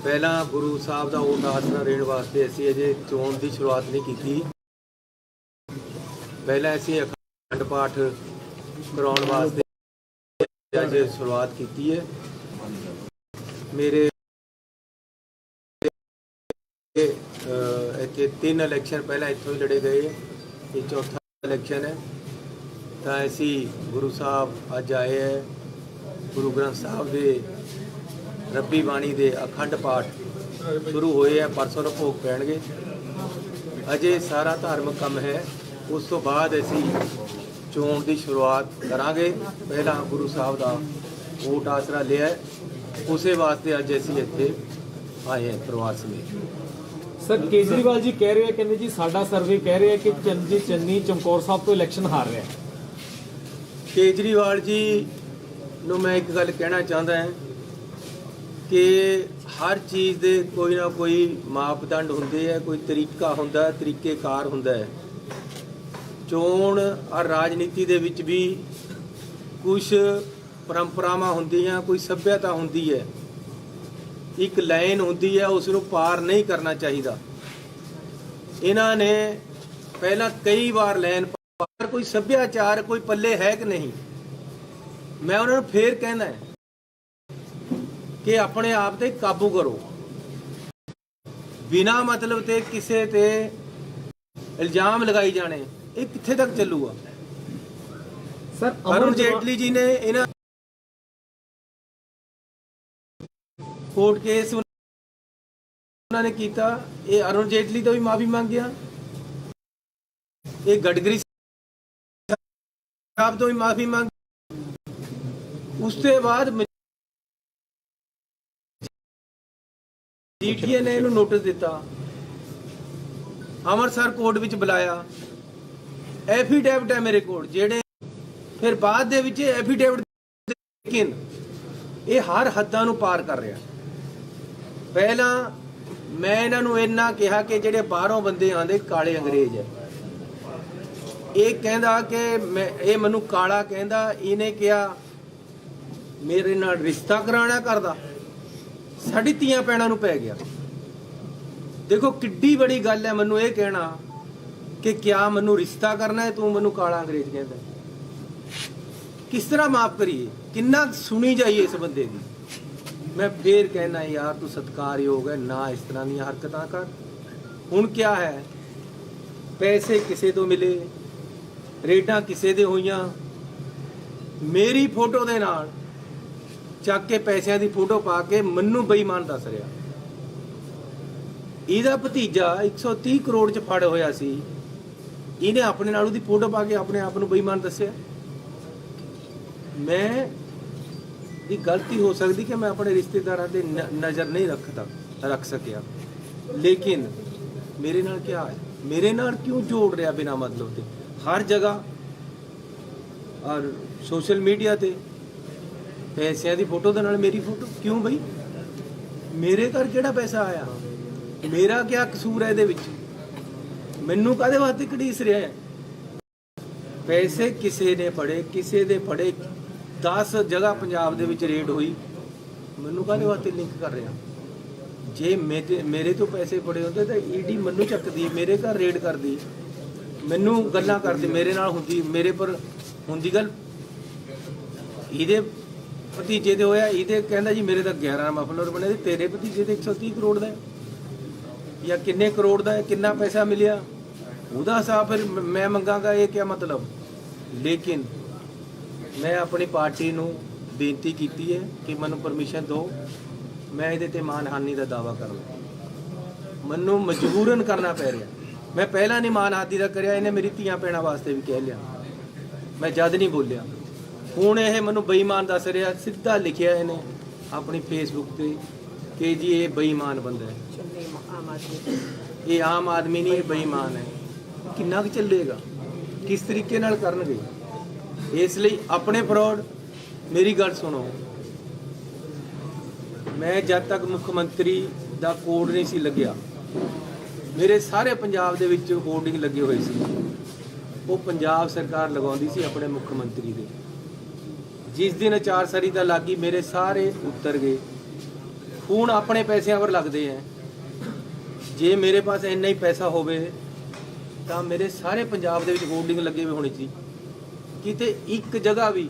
ਪਹਿਲਾਂ ਗੁਰੂ ਸਾਹਿਬ ਦਾ ਉਹ ਆਸਰਾ ਦੇਣ ਵਾਸਤੇ ਅਸੀਂ ਅਜੇ ਚੋਣ ਦੀ ਸ਼ੁਰੂਆਤ ਨਹੀਂ ਕੀਤੀ। ਪਹਿਲਾਂ ਅਸੀਂ ਅਖੰਡ ਪਾਠ ਕਰਾਉਣ ਵਾਸਤੇ ਅੱਜ ਸ਼ੁਰੂਆਤ ਕੀਤੀ ਹੈ। ਮੇਰੇ ਇੱਥੇ 3 ਇਲੈਕਸ਼ਨ ਪਹਿਲਾਂ ਇੱਥੋਂ ਹੀ ਲੜੇ ਗਏ, ਇਹ ਚੌਥਾ ਇਲੈਕਸ਼ਨ ਹੈ। ਤਾਂ ਅਸੀਂ ਗੁਰੂ ਸਾਹਿਬ ਅੱਜ ਆਏ ਹੈ। ਗੁਰੂ ਗ੍ਰੰਥ ਸਾਹਿਬ ਦੇ ਰੱਬੀ ਬਾਣੀ ਦੇ ਅਖੰਡ ਪਾਠ ਸ਼ੁਰੂ ਹੋਏ ਹੈ, ਪਰਸੋਂ ਨੂੰ ਭੋਗ ਪੈਣਗੇ। ਅਜੇ ਸਾਰਾ ਧਾਰਮਿਕ ਕੰਮ ਹੈ, ਉਸ ਤੋਂ ਬਾਅਦ ਅਸੀਂ ਚੋਣ ਦੀ ਸ਼ੁਰੂਆਤ ਕਰਾਂਗੇ। ਪਹਿਲਾਂ ਗੁਰੂ ਸਾਹਿਬ ਦਾ ਵੋਟ ਆਸਰਾ ਲਿਆ ਹੈ, ਉਸੇ ਵਾਸਤੇ ਅੱਜ ਅਸੀਂ ਇੱਥੇ ਆਏ ਹਾਂ ਪਰਿਵਾਰ ਸਮੇਤ। ਸਰ ਕੇਜਰੀਵਾਲ ਜੀ ਕਹਿ ਰਹੇ ਆ, ਕਹਿੰਦੇ ਜੀ ਸਾਡਾ ਸਰਵੇ ਕਹਿ ਰਿਹਾ ਕਿ ਚੰਨੀ ਚਮਕੌਰ ਸਾਹਿਬ ਤੋਂ ਇਲੈਕਸ਼ਨ ਹਾਰ ਰਿਹਾ। ਕੇਜਰੀਵਾਲ ਜੀ ਨੂੰ ਮੈਂ ਇੱਕ ਗੱਲ ਕਹਿਣਾ ਚਾਹੁੰਦਾ ਹਾਂ ਕਿ ਹਰ ਚੀਜ਼ ਦੇ ਕੋਈ ਨਾ ਕੋਈ ਮਾਪਦੰਡ ਹੁੰਦੇ ਹੈ, ਕੋਈ ਤਰੀਕਾ ਹੁੰਦਾ, ਤਰੀਕੇਕਾਰ ਹੁੰਦਾ ਹੈ। ਚੋਣ ਔਰ ਰਾਜਨੀਤੀ ਦੇ ਵਿੱਚ ਵੀ ਕੁਝ ਪਰੰਪਰਾਵਾਂ ਹੁੰਦੀਆਂ, ਕੋਈ ਸੱਭਿਅਤਾ ਹੁੰਦੀ ਹੈ, ਇੱਕ ਲਾਈਨ ਹੁੰਦੀ ਹੈ, ਉਸ ਨੂੰ ਪਾਰ ਨਹੀਂ ਕਰਨਾ ਚਾਹੀਦਾ। ਇਹਨਾਂ ਨੇ ਪਹਿਲਾਂ ਕਈ ਵਾਰ ਲਾਈਨ ਪਾਰ, ਕੋਈ ਸੱਭਿਆਚਾਰ ਕੋਈ ਪੱਲੇ ਹੈ ਕਿ ਨਹੀਂ। ਮੈਂ ਉਹਨਾਂ ਨੂੰ ਫੇਰ ਕਹਿੰਦਾ ਕਿ ਆਪਣੇ ਆਪ ਤੇ ਕਾਬੂ ਕਰੋ। ਬਿਨਾਂ ਮਤਲਬ ਤੇ ਕਿਸੇ ਤੇ ਇਲਜ਼ਾਮ ਲਗਾਈ ਜਾਣੇ, ਇਹ ਕਿੱਥੇ ਤੱਕ ਚੱਲੂਗਾ। ਸਰ ਅਰੁਣ ਜੇਟਲੀ ਜੀ ਨੇ ਇਹਨਾਂ ਕੋਰਟ ਕੇਸ ਉਹਨਾਂ ਨੇ ਕੀਤਾ, ਇਹ ਅਰੁਣ ਜੇਟਲੀ ਤੋਂ ਵੀ ਮਾਫੀ ਮੰਗਿਆ, ਇਹ ਗਡਕਰੀ ਸਾਹਿਬ ਤੋਂ ਵੀ ਮਾਫੀ ਮੰਗ। ਉਸ ਤੋਂ ਬਾਅਦ ਮਜੀਠੀਆ ਨੇ ਇਹਨੂੰ ਨੋਟਿਸ ਦਿੱਤਾ, ਅੰਮ੍ਰਿਤਸਰ ਕੋਰਟ ਵਿੱਚ ਬੁਲਾਇਆ, ਐਫੀਡੇਵਿਟ ਹੈ ਮੇਰੇ ਕੋਲ ਜਿਹੜੇ, ਫਿਰ ਬਾਅਦ ਦੇ ਵਿੱਚ ਐਫੀਡੇਵਿਟ, ਲੇਕਿਨ ਇਹ ਹਰ ਹੱਦਾਂ ਨੂੰ ਪਾਰ ਕਰ ਰਿਹਾ। ਪਹਿਲਾਂ ਮੈਂ ਇਹਨਾਂ ਨੂੰ ਇੰਨਾ ਕਿਹਾ ਕਿ ਜਿਹੜੇ ਬਾਹਰੋਂ ਬੰਦੇ ਆਉਂਦੇ ਕਾਲੇ ਅੰਗਰੇਜ਼ ਹੈ। ਇਹ ਕਹਿੰਦਾ ਕਿ ਇਹ ਮੈਨੂੰ ਕਾਲਾ ਕਹਿੰਦਾ, ਇਹਨੇ ਕਿਹਾ ਮੇਰੇ ਨਾਲ ਰਿਸ਼ਤਾ ਕਰਾਉਣਾ ਕਰਦਾ, ਸਾਡੀ ਧੀਆਂ ਭੈਣਾਂ ਨੂੰ ਪੈ ਗਿਆ। ਦੇਖੋ ਕਿੱਡੀ ਬੜੀ ਗੱਲ ਹੈ ਮੈਨੂੰ ਇਹ ਕਹਿਣਾ ਕਿ ਕਿਆ ਮੈਨੂੰ ਰਿਸ਼ਤਾ ਕਰਨਾ ਹੈ, ਤੂੰ ਮੈਨੂੰ ਕਾਲਾ ਅੰਗਰੇਜ਼ ਕਹਿੰਦਾ। ਕਿਸ ਤਰ੍ਹਾਂ ਮਾਫ ਕਰੀਏ, ਕਿੰਨਾ ਸੁਣੀ ਜਾਈਏ ਇਸ ਬੰਦੇ ਦੀ। ਮੈਂ ਫੇਰ ਕਹਿਣਾ ਯਾਰ ਤੂੰ ਸਤਿਕਾਰਯੋਗ ਹੈ ਨਾ, ਇਸ ਤਰ੍ਹਾਂ ਦੀਆਂ ਹਰਕਤਾਂ ਕਰ। ਹੁਣ ਕਿਆ ਹੈ, ਪੈਸੇ ਕਿਸੇ ਤੋਂ ਮਿਲੇ, ਰੇਡਾਂ ਕਿਸੇ ਦੇ ਹੋਈਆਂ, ਮੇਰੀ ਫੋਟੋ ਦੇ ਨਾਲ ਚੱਕ ਕੇ ਪੈਸਿਆਂ ਦੀ ਫੋਟੋ ਪਾ ਕੇ ਮੈਨੂੰ ਬੇਈਮਾਨ ਦੱਸ ਰਿਹਾ। ਇਹਦਾ ਭਤੀਜਾ 130 ਕਰੋੜ ਚ ਫੜ ਹੋਇਆ ਸੀ, ਇਹਨੇ ਆਪਣੇ ਨਾਲ ਉਹਦੀ ਫੋਟੋ ਪਾ ਕੇ ਆਪਣੇ ਆਪ ਨੂੰ ਬੇਈਮਾਨ ਦੱਸਿਆ। ਮੈਂ ਦੀ ਗਲਤੀ ਹੋ ਸਕਦੀ ਕਿ ਮੈਂ ਆਪਣੇ ਰਿਸ਼ਤੇਦਾਰਾਂ ਤੇ ਨਜ਼ਰ ਨਹੀਂ ਰੱਖ ਸਕਿਆ, ਲੇਕਿਨ ਮੇਰੇ ਨਾਲ ਕੀ ਹੈ, ਮੇਰੇ ਨਾਲ ਕਿਉਂ ਜੋੜ ਰਿਹਾ ਬਿਨਾਂ ਮਤਲਬ ਤੇ ਹਰ ਜਗ੍ਹਾ ਔਰ ਸੋਸ਼ਲ ਮੀਡੀਆ ਤੇ ਪੈਸਿਆਂ ਦੀ ਫੋਟੋ ਦੇ ਨਾਲ ਮੇਰੀ ਫੋਟੋ ਕਿਉਂ ਬਈ? ਮੇਰੇ ਘਰ ਕਿਹੜਾ ਪੈਸਾ ਆਇਆ, ਮੇਰਾ ਕੀ ਕਸੂਰ ਹੈ ਇਹਦੇ ਵਿੱਚ? ਮੈਨੂੰ ਕਾਹਦੇ ਵਾਸਤੇ ਘੜੀਸ ਰਿਹਾ ਹੈ? ਪੈਸੇ ਕਿਸੇ ਨੇ ਫੜੇ, ਕਿਸੇ ਦੇ ਫੜੇ, 10 ਜਗ੍ਹਾ ਪੰਜਾਬ ਦੇ ਵਿੱਚ ਰੇਡ ਹੋਈ, ਮੈਨੂੰ ਕਾਹਦੇ ਵਾਸਤੇ ਲਿੰਕ ਕਰ ਰਿਹਾ? ਜੇ ਮੇਰੇ ਤੋਂ ਪੈਸੇ ਫੜੇ ਹੁੰਦੇ ਤਾਂ ਈਡੀ ਮੈਨੂੰ ਚੱਕਦੀ, ਮੇਰੇ ਘਰ ਰੇਡ ਕਰਦੀ, ਮੈਨੂੰ ਗੱਲਾਂ ਕਰਦੀ, ਮੇਰੇ ਨਾਲ ਹੁੰਦੀ, ਮੇਰੇ ਪਰ ਹੁੰਦੀ ਗੱਲ। ਇਹਦੇ ਭਤੀਜੇ ਦੇ ਹੋਇਆ, ਇਹਦੇ ਕਹਿੰਦਾ ਜੀ ਮੇਰੇ ਤਾਂ 11 ਮਫਲਰ ਬਣੇ, ਤੇਰੇ ਭਤੀਜੇ ਦੇ 130 ਕਰੋੜ ਦਾ ਜਾਂ ਕਿੰਨੇ ਕਰੋੜ ਦਾ, ਕਿੰਨਾ ਪੈਸਾ ਮਿਲਿਆ, ਉਹਦਾ ਹਿਸਾਬ ਫਿਰ ਮੈਂ ਮੰਗਾਂਗਾ। ਇਹ ਕੀ ਮਤਲਬ? ਲੇਕਿਨ ਮੈਂ ਆਪਣੀ ਪਾਰਟੀ ਨੂੰ ਬੇਨਤੀ ਕੀਤੀ ਹੈ ਕਿ ਮੈਨੂੰ ਪਰਮਿਸ਼ਨ ਦਿਓ, ਮੈਂ ਇਹਦੇ ਤੇ ਮਾਨਹਾਨੀ ਦਾ ਦਾਅਵਾ ਕਰਾਂ। ਮੈਨੂੰ ਮਜਬੂਰਨ ਕਰਨਾ ਪੈ ਰਿਹਾ। ਮੈਂ ਪਹਿਲਾਂ ਨਹੀਂ ਮਾਨਹਾਨੀ ਦਾ ਕਰਿਆ, ਇਹਨੇ ਮੇਰੀ ਧੀਆਂ ਭੈਣਾਂ ਵਾਸਤੇ ਵੀ ਕਹਿ ਲਿਆ, ਮੈਂ ਜਦ ਨਹੀਂ ਬੋਲਿਆ। ਹੁਣ ਇਹ ਮੈਨੂੰ ਬੇਈਮਾਨ ਦੱਸ ਰਿਹਾ, ਸਿੱਧਾ ਲਿਖਿਆ ਇਹਨੇ ਆਪਣੀ ਫੇਸਬੁੱਕ ਤੇ ਕਿ ਜੀ ਇਹ ਬੇਈਮਾਨ ਬੰਦਾ ਹੈ, ਇਹ ਆਮ ਆਦਮੀ ਨਹੀਂ, ਇਹ ਬੇਈਮਾਨ ਹੈ। ਕਿੰਨਾ ਕੁ ਚੱਲੇਗਾ, ਕਿਸ ਤਰੀਕੇ ਨਾਲ ਕਰਨਗੇ? ਇਸ ਲਈ ਆਪਣੇ ਫਰੋਡ, ਮੇਰੀ ਗੱਲ ਸੁਣੋ, ਮੈਂ ਜਦ ਤੱਕ ਮੁੱਖ ਮੰਤਰੀ ਦਾ ਕੋਡ ਨਹੀਂ ਸੀ ਲੱਗਿਆ, ਮੇਰੇ ਸਾਰੇ ਪੰਜਾਬ ਦੇ ਵਿੱਚ ਹੋਰਡਿੰਗ ਲੱਗੇ ਹੋਏ ਸੀ, ਉਹ ਪੰਜਾਬ ਸਰਕਾਰ ਲਗਾਉਂਦੀ ਸੀ ਆਪਣੇ ਮੁੱਖ ਮੰਤਰੀ ਦੇ। ਜਿਸ ਦਿਨ ਅਚਾਰ ਸੰਹਿਤਾ ਲੱਗੀ, ਮੇਰੇ ਸਾਰੇ ਉੱਤਰ ਗਏ। ਹੁਣ ਆਪਣੇ ਪੈਸਿਆਂ ਪਰ ਲੱਗਦੇ ਹੈ। ਜੇ ਮੇਰੇ ਪਾਸ ਇੰਨਾ ਹੀ ਪੈਸਾ ਹੋਵੇ ਤਾਂ ਮੇਰੇ ਸਾਰੇ ਪੰਜਾਬ ਦੇ ਵਿੱਚ ਹੋਰਡਿੰਗ ਲੱਗੇ ਹੋਏ ਹੋਣੇ ਸੀ। ਕਿਤੇ ਇੱਕ ਜਗ੍ਹਾ ਵੀ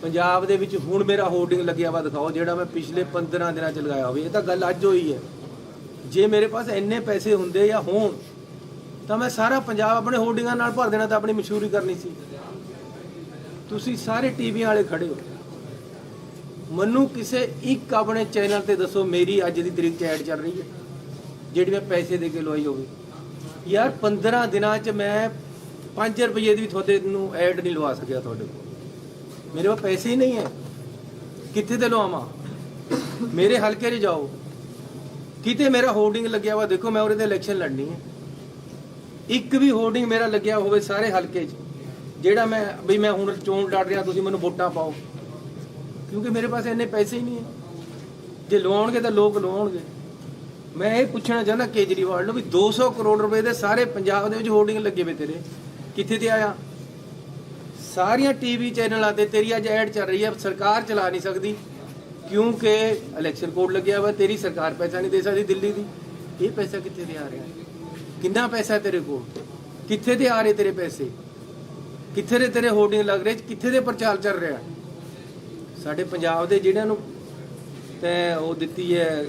ਪੰਜਾਬ ਦੇ ਵਿੱਚ ਹੁਣ ਮੇਰਾ ਹੋਰਡਿੰਗ ਲੱਗਿਆ ਵਾ ਦਿਖਾਓ, ਜਿਹੜਾ ਮੈਂ ਪਿਛਲੇ 15 ਦਿਨਾਂ 'ਚ ਲਗਾਇਆ ਹੋਵੇ। ਇਹ ਤਾਂ ਗੱਲ ਅੱਜ ਹੋਈ ਹੈ। ਜੇ ਮੇਰੇ ਪਾਸ ਇੰਨੇ ਪੈਸੇ ਹੁੰਦੇ ਜਾਂ ਹੋਣ ਤਾਂ ਮੈਂ ਸਾਰਾ ਪੰਜਾਬ ਆਪਣੇ ਹੋਰਡਿੰਗਾਂ ਨਾਲ ਭਰ ਦੇਣਾ, ਤਾਂ ਆਪਣੀ ਮਸ਼ਹੂਰੀ ਕਰਨੀ ਸੀ। ਤੁਸੀਂ ਸਾਰੇ ਟੀਵੀ ਵਾਲੇ ਖੜੇ ਹੋ, ਮੈਨੂੰ ਕਿਸੇ ਇੱਕ ਆਪਣੇ ਚੈਨਲ ਤੇ ਦੱਸੋ ਮੇਰੀ ਅੱਜ ਦੀ ਤਰੀਕ 'ਚ ਐਡ ਚੱਲ ਰਹੀ ਹੈ ਜਿਹੜੀ ਮੈਂ ਪੈਸੇ ਦੇ ਕੇ ਲਵਾਈ ਹੋਵੇ। ਯਾਰ 15 ਦਿਨਾਂ 'ਚ ਮੈਂ 5 ਰੁਪਏ ਦੀ ਵੀ ਤੁਹਾਡੇ ਨੂੰ ਐਡ ਨਹੀਂ ਲਵਾ ਸਕਿਆ ਤੁਹਾਡੇ ਕੋਲ। ਮੇਰੇ ਕੋਲ ਪੈਸੇ ਹੀ ਨਹੀਂ ਹੈ, ਕਿੱਥੇ ਤੇ ਲਵਾਵਾਂ? ਮੇਰੇ ਹਲਕੇ 'ਚ ਜਾਓ, ਕਿਤੇ ਮੇਰਾ ਹੋਰਡਿੰਗ ਲੱਗਿਆ ਵਾ ਦੇਖੋ, ਮੈਂ ਉਹਦੇ ਤੇ ਇਲੈਕਸ਼ਨ ਲੜਨੀ ਹੈ। ਇੱਕ ਵੀ ਹੋਰਡਿੰਗ ਮੇਰਾ ਲੱਗਿਆ ਹੋਵੇ ਸਾਰੇ ਹਲਕੇ 'ਚ ਜਿਹੜਾ ਮੈਂ ਵੀ ਮੈਂ ਹੁਣ ਚੋਣ ਲੜ ਰਿਹਾ, ਤੁਸੀਂ ਮੈਨੂੰ ਵੋਟਾਂ ਪਾਓ, ਕਿਉਂਕਿ ਮੇਰੇ ਪਾਸ ਇੰਨੇ ਪੈਸੇ ਹੀ ਨਹੀਂ ਹੈ। ਜੇ ਲਵਾਉਣਗੇ ਤਾਂ ਲੋਕ ਲਵਾਉਣਗੇ। ਮੈਂ ਇਹ ਪੁੱਛਣਾ ਚਾਹੁੰਦਾ ਕੇਜਰੀਵਾਲ ਨੂੰ ਵੀ 200 ਕਰੋੜ ਰੁਪਏ ਦੇ ਸਾਰੇ ਪੰਜਾਬ ਦੇ ਵਿੱਚ ਹੋਰਡਿੰਗ ਲੱਗੇ ਵੇ ਤੇਰੇ, ਕਿੱਥੇ ਤੇ ਆਇਆ? ਸਾਰੀਆਂ ਟੀਵੀ ਚੈਨਲਾਂ ਤੇ ਤੇਰੀ ਅੱਜ ਐਡ ਚੱਲ ਰਹੀ ਹੈ, ਸਰਕਾਰ ਚਲਾ ਨਹੀਂ ਸਕਦੀ ਕਿਉਂਕਿ ਇਲੈਕਸ਼ਨ ਕੋਡ ਲੱਗਿਆ ਵਾ। ਤੇਰੀ ਸਰਕਾਰ ਪੈਸਾ ਨਹੀਂ ਦੇ ਸਕਦੀ ਦਿੱਲੀ ਦੀ। ਇਹ ਪੈਸਾ ਕਿੱਥੇ ਤੇ ਆ ਰਿਹਾ? ਕਿੰਨਾ ਪੈਸਾ ਤੇਰੇ ਕੋਲ? ਕਿੱਥੇ ਤੇ ਆ ਰਹੇ ਤੇਰੇ ਪੈਸੇ? ਕਿੱਥੇ ਦੇ ਤੇਰੇ ਹੋਰਡਿੰਗ ਲੱਗ ਰਹੇ? ਕਿੱਥੇ ਦੇ ਪ੍ਰਚਾਰ ਚੱਲ ਰਿਹਾ? ਸਾਡੇ ਪੰਜਾਬ ਦੇ ਜਿਹੜਿਆਂ ਨੂੰ ਤੈਂ ਉਹ ਦਿੱਤੀ ਹੈ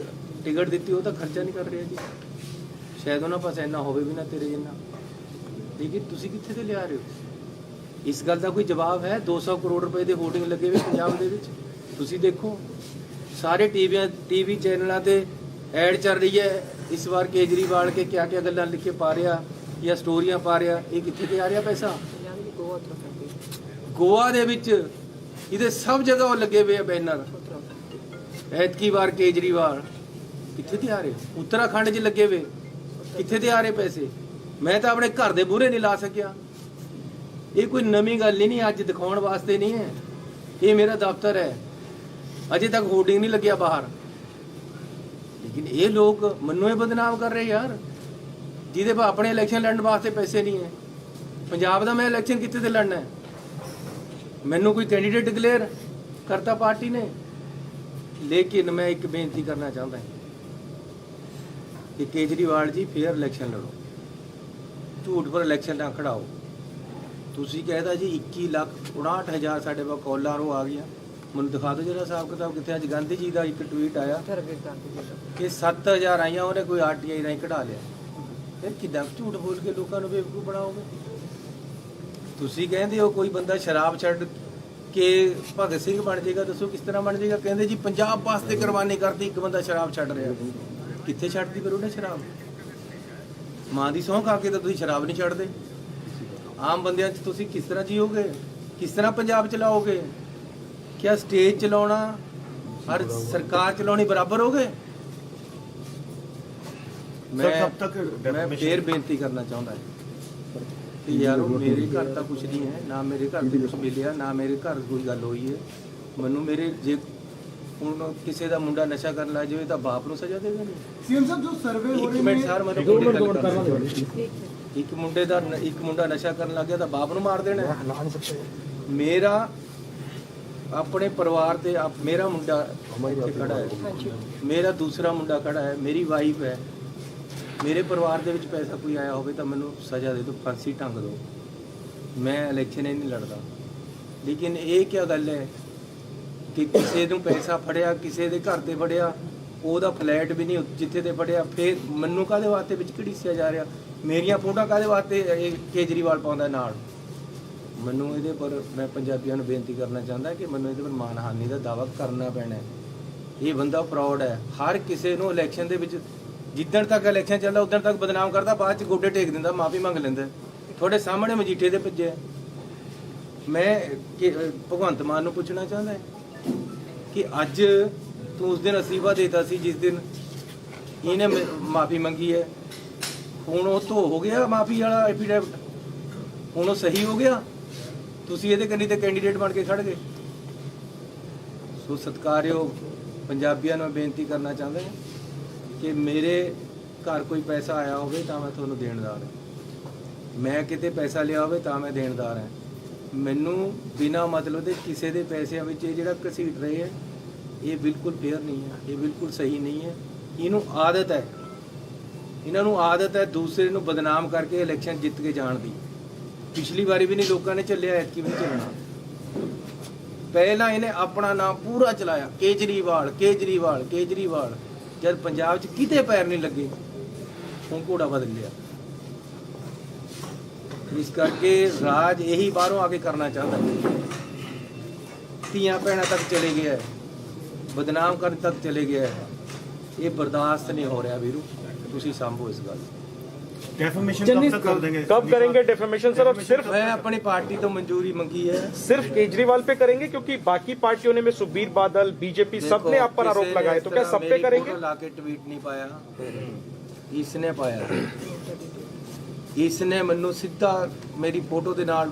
ਟਿਕਟ ਦਿੱਤੀ, ਉਹ ਤਾਂ ਖਰਚਾ ਨਹੀਂ ਕਰ ਰਿਹਾ ਜੀ। ਸ਼ਾਇਦ ਉਹਨਾਂ ਪਾਸ ਇੰਨਾ ਹੋਵੇ ਵੀ ਨਾ ਤੇਰੇ ਜਿੰਨਾ, ਲੇਕਿਨ ਤੁਸੀਂ ਕਿੱਥੇ ਤੇ ਲਿਆ ਰਹੇ ਹੋ? ਇਸ ਗੱਲ ਦਾ ਕੋਈ ਜਵਾਬ ਹੈ? 200 ਕਰੋੜ ਰੁਪਏ ਦੇ ਹੋਰਡਿੰਗ ਲੱਗੇ ਹੋਏ ਪੰਜਾਬ ਦੇ ਵਿੱਚ, ਤੁਸੀਂ ਦੇਖੋ ਸਾਰੇ ਟੀਵੀ ਚੈਨਲਾਂ ਤੇ ਐਡ ਚੱਲ ਰਹੀ ਹੈ। ਇਸ ਵਾਰ ਕੇਜਰੀਵਾਲ ਕੇ ਕਿਆ ਕਿਆ ਗੱਲਾਂ ਲਿਖ ਕੇ ਪਾ ਰਿਹਾ ਜਾਂ ਸਟੋਰੀਆਂ ਪਾ ਰਿਹਾ, ਇਹ ਕਿੱਥੇ ਤੇ ਆ ਰਿਹਾ ਪੈਸਾ? ਗੋਆ ਦੇ ਵਿੱਚ ਇਹਦੇ ਸਭ ਜਗ੍ਹਾ ਉਹ ਲੱਗੇ ਹੋਏ ਆ ਬੈਨਰ। ਐਤਕੀ ਵਾਰ ਕੇਜਰੀਵਾਲ ਕਿੱਥੇ ਤੇ ਆ ਰਹੇ? ਉੱਤਰਾਖੰਡ 'ਚ ਲੱਗੇ ਹੋਏ, ਕਿੱਥੇ ਤੇ ਆ ਰਹੇ ਪੈਸੇ? ਮੈਂ ਤਾਂ ਆਪਣੇ ਘਰ ਦੇ ਮੂਹਰੇ ਨਹੀਂ ਲਾ ਸਕਿਆ। ਇਹ ਕੋਈ ਨਵੀਂ ਗੱਲ ਹੀ ਨਹੀਂ, ਅੱਜ ਦਿਖਾਉਣ ਵਾਸਤੇ ਨਹੀਂ ਹੈ। ਇਹ ਮੇਰਾ ਦਫ਼ਤਰ ਹੈ, ਅਜੇ ਤੱਕ ਹੋਰਡਿੰਗ ਨਹੀਂ ਲੱਗਿਆ ਬਾਹਰ, ਲੇਕਿਨ ਇਹ ਲੋਕ ਮੈਨੂੰ ਇਹ ਬਦਨਾਮ ਕਰ ਰਹੇ ਯਾਰ, ਜਿਹਦੇ ਪਾ ਆਪਣੇ ਇਲੈਕਸ਼ਨ ਲੜਨ ਵਾਸਤੇ ਪੈਸੇ ਨਹੀਂ ਹੈ। ਪੰਜਾਬ ਦਾ ਮੈਂ ਇਲੈਕਸ਼ਨ ਕਿੱਥੇ ਤੇ ਲੜਨਾ ਹੈ? ਮੈਨੂੰ ਕੋਈ ਕੈਂਡੀਡੇਟ ਡਿਕਲੇਅਰ ਕਰਤਾ ਪਾਰਟੀ ਨੇ। ਲੇਕਿਨ ਮੈਂ ਇੱਕ ਬੇਨਤੀ ਕਰਨਾ ਚਾਹੁੰਦਾ ਹਾਂ ਕਿ ਕੇਜਰੀਵਾਲ ਜੀ ਫੇਅਰ ਇਲੈਕਸ਼ਨ ਲੜੋ, ਝੂਠ ਪਰ ਇਲੈਕਸ਼ਨ ਨਾ ਖੜਾਓ। ਤੁਸੀਂ ਕਹਿਦਾ ਜੀ 21,59,000 ਸਾਡੇ ਕੋਲ ਕਾਲਾਂ ਉਹ ਆ ਗਈਆਂ। ਮੈਨੂੰ ਦਿਖਾ ਦਿਓ ਜਿਹੜਾ ਹਿਸਾਬ ਕਿਤਾਬ ਕਿੱਥੇ। ਅੱਜ ਗਾਂਧੀ ਜੀ ਦਾ ਇੱਕ ਟਵੀਟ ਆਇਆ ਕਿ 7,000 ਆਈਆਂ, ਉਹਨੇ ਕੋਈ ਆਰਟੀਆਈ ਰਾਹੀਂ ਕਢਾ ਲਿਆ। ਫਿਰ ਕਿੱਦਾਂ ਝੂਠ ਬੋਲ ਕੇ ਲੋਕਾਂ ਨੂੰ ਬੇਵਕੂਫ ਬਣਾਓਗੇ? ਤੁਸੀਂ ਕਹਿੰਦੇ ਹੋ ਕੋਈ ਬੰਦਾ ਸ਼ਰਾਬ ਛੱਡ ਕੇ ਭਗਤ ਸਿੰਘ ਬਣ ਜਾਏਗਾ, ਦੱਸੋ ਕਿਸ ਤਰ੍ਹਾਂ ਬਣ ਜਾਏਗਾ? ਕਹਿੰਦੇ ਜੀ ਪੰਜਾਬ ਵਾਸਤੇ ਕੁਰਬਾਨੀ ਕਰਤੀ, ਇੱਕ ਬੰਦਾ ਸ਼ਰਾਬ ਛੱਡ ਰਿਹਾ। ਕਿੱਥੇ ਛੱਡਦੀ ਫਿਰ ਉਹਨੇ ਸ਼ਰਾਬ? ਮਾਂ ਦੀ ਸਹੁੰ ਖਾ ਕੇ ਤਾਂ ਤੁਸੀਂ ਸ਼ਰਾਬ ਨਹੀਂ ਛੱਡਦੇ। ਆਮ ਬੰਦਿਆਂ 'ਚ ਤੁਸੀਂ ਕਿਸ ਤਰ੍ਹਾਂ ਜੀਓਗੇ? ਕਿਸ ਤਰ੍ਹਾਂ ਪੰਜਾਬ ਚਲਾਓਗੇ? ਕਿਆ ਸਟੇਜ ਚਲਾਉਣਾ ਔਰ ਸਰਕਾਰ ਚਲਾਉਣੀ ਬਰਾਬਰ ਹੋ ਗਏ? ਮੈਂ ਫੇਰ ਬੇਨਤੀ ਕਰਨਾ ਚਾਹੁੰਦਾ ਕਿ ਯਾਰੋ ਮੇਰੇ ਘਰ ਤਾਂ ਕੁਝ ਨਹੀਂ ਹੈ, ਨਾ ਮੇਰੇ ਘਰ ਤੇ ਕੁਝ ਮਿਲਿਆ, ਨਾ ਮੇਰੇ ਘਰ ਕੋਈ ਗੱਲ ਹੋਈ ਹੈ। ਮੈਨੂੰ ਮੇਰੇ ਜੇ ਹੁਣ ਕਿਸੇ ਦਾ ਮੁੰਡਾ ਨਸ਼ਾ ਕਰਨ ਲੱਗ ਜਾਵੇ ਤਾਂ ਬਾਪ ਨੂੰ ਸਜ਼ਾ ਦੇਵੇ ਨਹੀਂ? सीएम साहब जो सर्वे हो ਇੱਕ रहे ਮਿੰਟ हैं ਸਰ, ਮੈਨੂੰ ਇੱਕ ਮੁੰਡਾ ਨਸ਼ਾ ਕਰਨ ਲੱਗ ਗਿਆ ਤਾਂ ਬਾਪ ਨੂੰ ਮਾਰ ਦੇਣਾ? ਮੇਰਾ ਆਪਣੇ ਪਰਿਵਾਰ ਤੇ ਮੇਰਾ ਮੁੰਡਾ ਇੱਥੇ ਖੜਾ ਹੈ, ਮੇਰਾ ਦੂਸਰਾ ਮੁੰਡਾ ਖੜਾ ਹੈ, ਮੇਰੀ ਵਾਈਫ ਹੈ। ਮੇਰੇ ਪਰਿਵਾਰ ਦੇ ਵਿੱਚ ਪੈਸਾ ਕੋਈ ਆਇਆ ਹੋਵੇ ਤਾਂ ਮੈਨੂੰ ਸਜ਼ਾ ਦੇ ਦਿਓ, ਫਾਂਸੀ ਟੰਗ ਦਿਓ। ਮੈਂ ਇਲੈਕਸ਼ਨ ਹੀ ਨਹੀਂ ਲੜਦਾ। ਲੇਕਿਨ ਇਹ ਕੀ ਗੱਲ ਹੈ ਕਿ ਕਿਸੇ ਨੂੰ ਪੈਸਾ ਫੜਿਆ, ਕਿਸੇ ਦੇ ਘਰ ਤੇ ਫੜਿਆ, ਉਹਦਾ ਫਲੈਟ ਵੀ ਨਹੀਂ ਜਿੱਥੇ ਤੇ ਫੜਿਆ, ਫਿਰ ਮੈਨੂੰ ਕਾਹਦੇ ਵਾਸਤੇ ਵਿੱਚ ਘੜੀਸਿਆ ਜਾ ਰਿਹਾ? ਮੇਰੀਆਂ ਫੋਟੋਆਂ ਕਾਹਦੇ ਵਾਸਤੇ ਇਹ ਕੇਜਰੀਵਾਲ ਪਾਉਂਦਾ ਨਾਲ? ਮੈਨੂੰ ਇਹਦੇ ਪਰ ਮੈਂ ਪੰਜਾਬੀਆਂ ਨੂੰ ਬੇਨਤੀ ਕਰਨਾ ਚਾਹੁੰਦਾ ਕਿ ਮੈਨੂੰ ਇਹਦੇ ਪਰ ਮਾਨਹਾਨੀ ਦਾ ਦਾਅਵਾ ਕਰਨਾ ਪੈਣਾ ਹੈ। ਇਹ ਬੰਦਾ ਫਰਾਡ ਹੈ। ਹਰ ਕਿਸੇ ਨੂੰ ਇਲੈਕਸ਼ਨ ਦੇ ਵਿੱਚ ਜਿੱਦਣ ਤੱਕ ਇਲੈਕਸ਼ਨ ਚੱਲਦਾ ਉਦੋਂ ਤੱਕ ਬਦਨਾਮ ਕਰਦਾ, ਬਾਅਦ ਚ ਗੋਡੇ ਟੇਕ ਦਿੰਦਾ, ਮਾਫੀ ਮੰਗ ਲੈਂਦਾ। ਤੁਹਾਡੇ ਸਾਹਮਣੇ ਮਜੀਠੇ ਦੇ ਭੱਜੇ। ਮੈਂ ਭਗਵੰਤ ਮਾਨ ਨੂੰ ਪੁੱਛਣਾ ਚਾਹੁੰਦਾ ਕਿ ਅੱਜ ਤੂੰ ਉਸ ਦਿਨ ਅਸਤੀਫਾ ਦੇਤਾ ਸੀ ਜਿਸ ਦਿਨ ਇਹਨੇ ਮਾਫੀ ਮੰਗੀ ਹੈ, ਹੁਣ ਉਹ ਧੋ ਹੋ ਗਿਆ ਮਾਫੀ ਵਾਲਾ ਐਫੀਡੇਵਿਟ, ਹੁਣ ਉਹ ਸਹੀ ਹੋ ਗਿਆ? ਤੁਸੀਂ ਇਹਦੇ ਕੰਨੀ ਤੇ ਕੈਂਡੀਡੇਟ ਬਣ ਕੇ ਖੜ ਗਏ। ਸੋ ਸਤਿਕਾਰਯੋਗ ਪੰਜਾਬੀਆਂ ਨੂੰ ਬੇਨਤੀ ਕਰਨਾ ਚਾਹੁੰਦਾ ਕਿ ਮੇਰੇ ਘਰ ਕੋਈ ਪੈਸਾ ਆਇਆ ਹੋਵੇ ਤਾਂ ਮੈਂ ਤੁਹਾਨੂੰ ਦੇਣਦਾਰ ਹਾਂ, ਮੈਂ ਕਿਤੇ ਪੈਸਾ ਲਿਆ ਹੋਵੇ ਤਾਂ ਮੈਂ ਦੇਣਦਾਰ ਹਾਂ। ਮੈਨੂੰ ਬਿਨਾਂ ਮਤਲਬ ਦੇ ਕਿਸੇ ਦੇ ਪੈਸਿਆਂ ਵਿੱਚ ਇਹ ਜਿਹੜਾ ਘਸੀਟ ਰਹੇ ਹੈ, ਇਹ ਬਿਲਕੁਲ ਫੇਅਰ ਨਹੀਂ ਹੈ, ਇਹ ਬਿਲਕੁਲ ਸਹੀ ਨਹੀਂ ਹੈ। ਇਹਨੂੰ ਆਦਤ ਹੈ, ਇਹਨਾਂ ਨੂੰ ਆਦਤ ਹੈ ਦੂਸਰੇ ਨੂੰ ਬਦਨਾਮ ਕਰਕੇ ਇਲੈਕਸ਼ਨ ਜਿੱਤ ਕੇ ਜਾਣ ਦੀ। ਪਿਛਲੀ ਵਾਰੀ ਵੀ ਨਹੀਂ ਲੋਕਾਂ ਨੇ ਚੱਲਿਆ, ਐਤਕੀ ਵੀ ਨਹੀਂ ਚੱਲਣਾ। ਪਹਿਲਾਂ ਇਹਨੇ ਆਪਣਾ ਨਾਮ ਪੂਰਾ ਚਲਾਇਆ, ਕੇਜਰੀਵਾਲ ਕੇਜਰੀਵਾਲ ਕੇਜਰੀਵਾਲ। ਜਦ ਪੰਜਾਬ 'ਚ ਕਿਤੇ ਪੈਰ ਨਹੀਂ ਲੱਗੇ, ਹੁਣ ਘੋੜਾ ਬਦਲ ਲਿਆ। ਇਸ ਕਰਕੇ ਰਾਜ ਇਹੀ ਬਾਹਰੋਂ ਆ ਕੇ ਕਰਨਾ ਚਾਹੁੰਦਾ ਧੀਆਂ ਭੈਣਾਂ ਤੱਕ ਚਲੇ ਗਿਆ ਹੈ, ਬਦਨਾਮ ਕਰਨ ਤੱਕ ਚਲੇ ਗਿਆ ਹੈ। ਇਹ ਬਰਦਾਸ਼ਤ ਨਹੀਂ ਹੋ ਰਿਹਾ ਵੀਰੂ, ਤੁਸੀਂ ਸੰਭੋ ਇਸ ਗੱਲ ਨੂੰ। डेफर्मेशन चन्नी कब तक कर देंगे? कब करेंगे डेफेमेशन सर? अब सिर्फ मैं अपनी पार्टी तो मंजूरी मंगी है। सिर्फ केजरीवाल पे करेंगे, क्योंकि बाकी पार्टियों ने में सुखबीर बादल, बीजेपी सबने आप पर आरोप लगाए, तो क्या सब पे करेंगे? लाके ट्वीट नहीं पाया, इसने पाया। इसने ਮੈਨੂੰ ਸਿੱਧਾ ਮੇਰੀ ਫੋਟੋ ਦੇ ਨਾਲ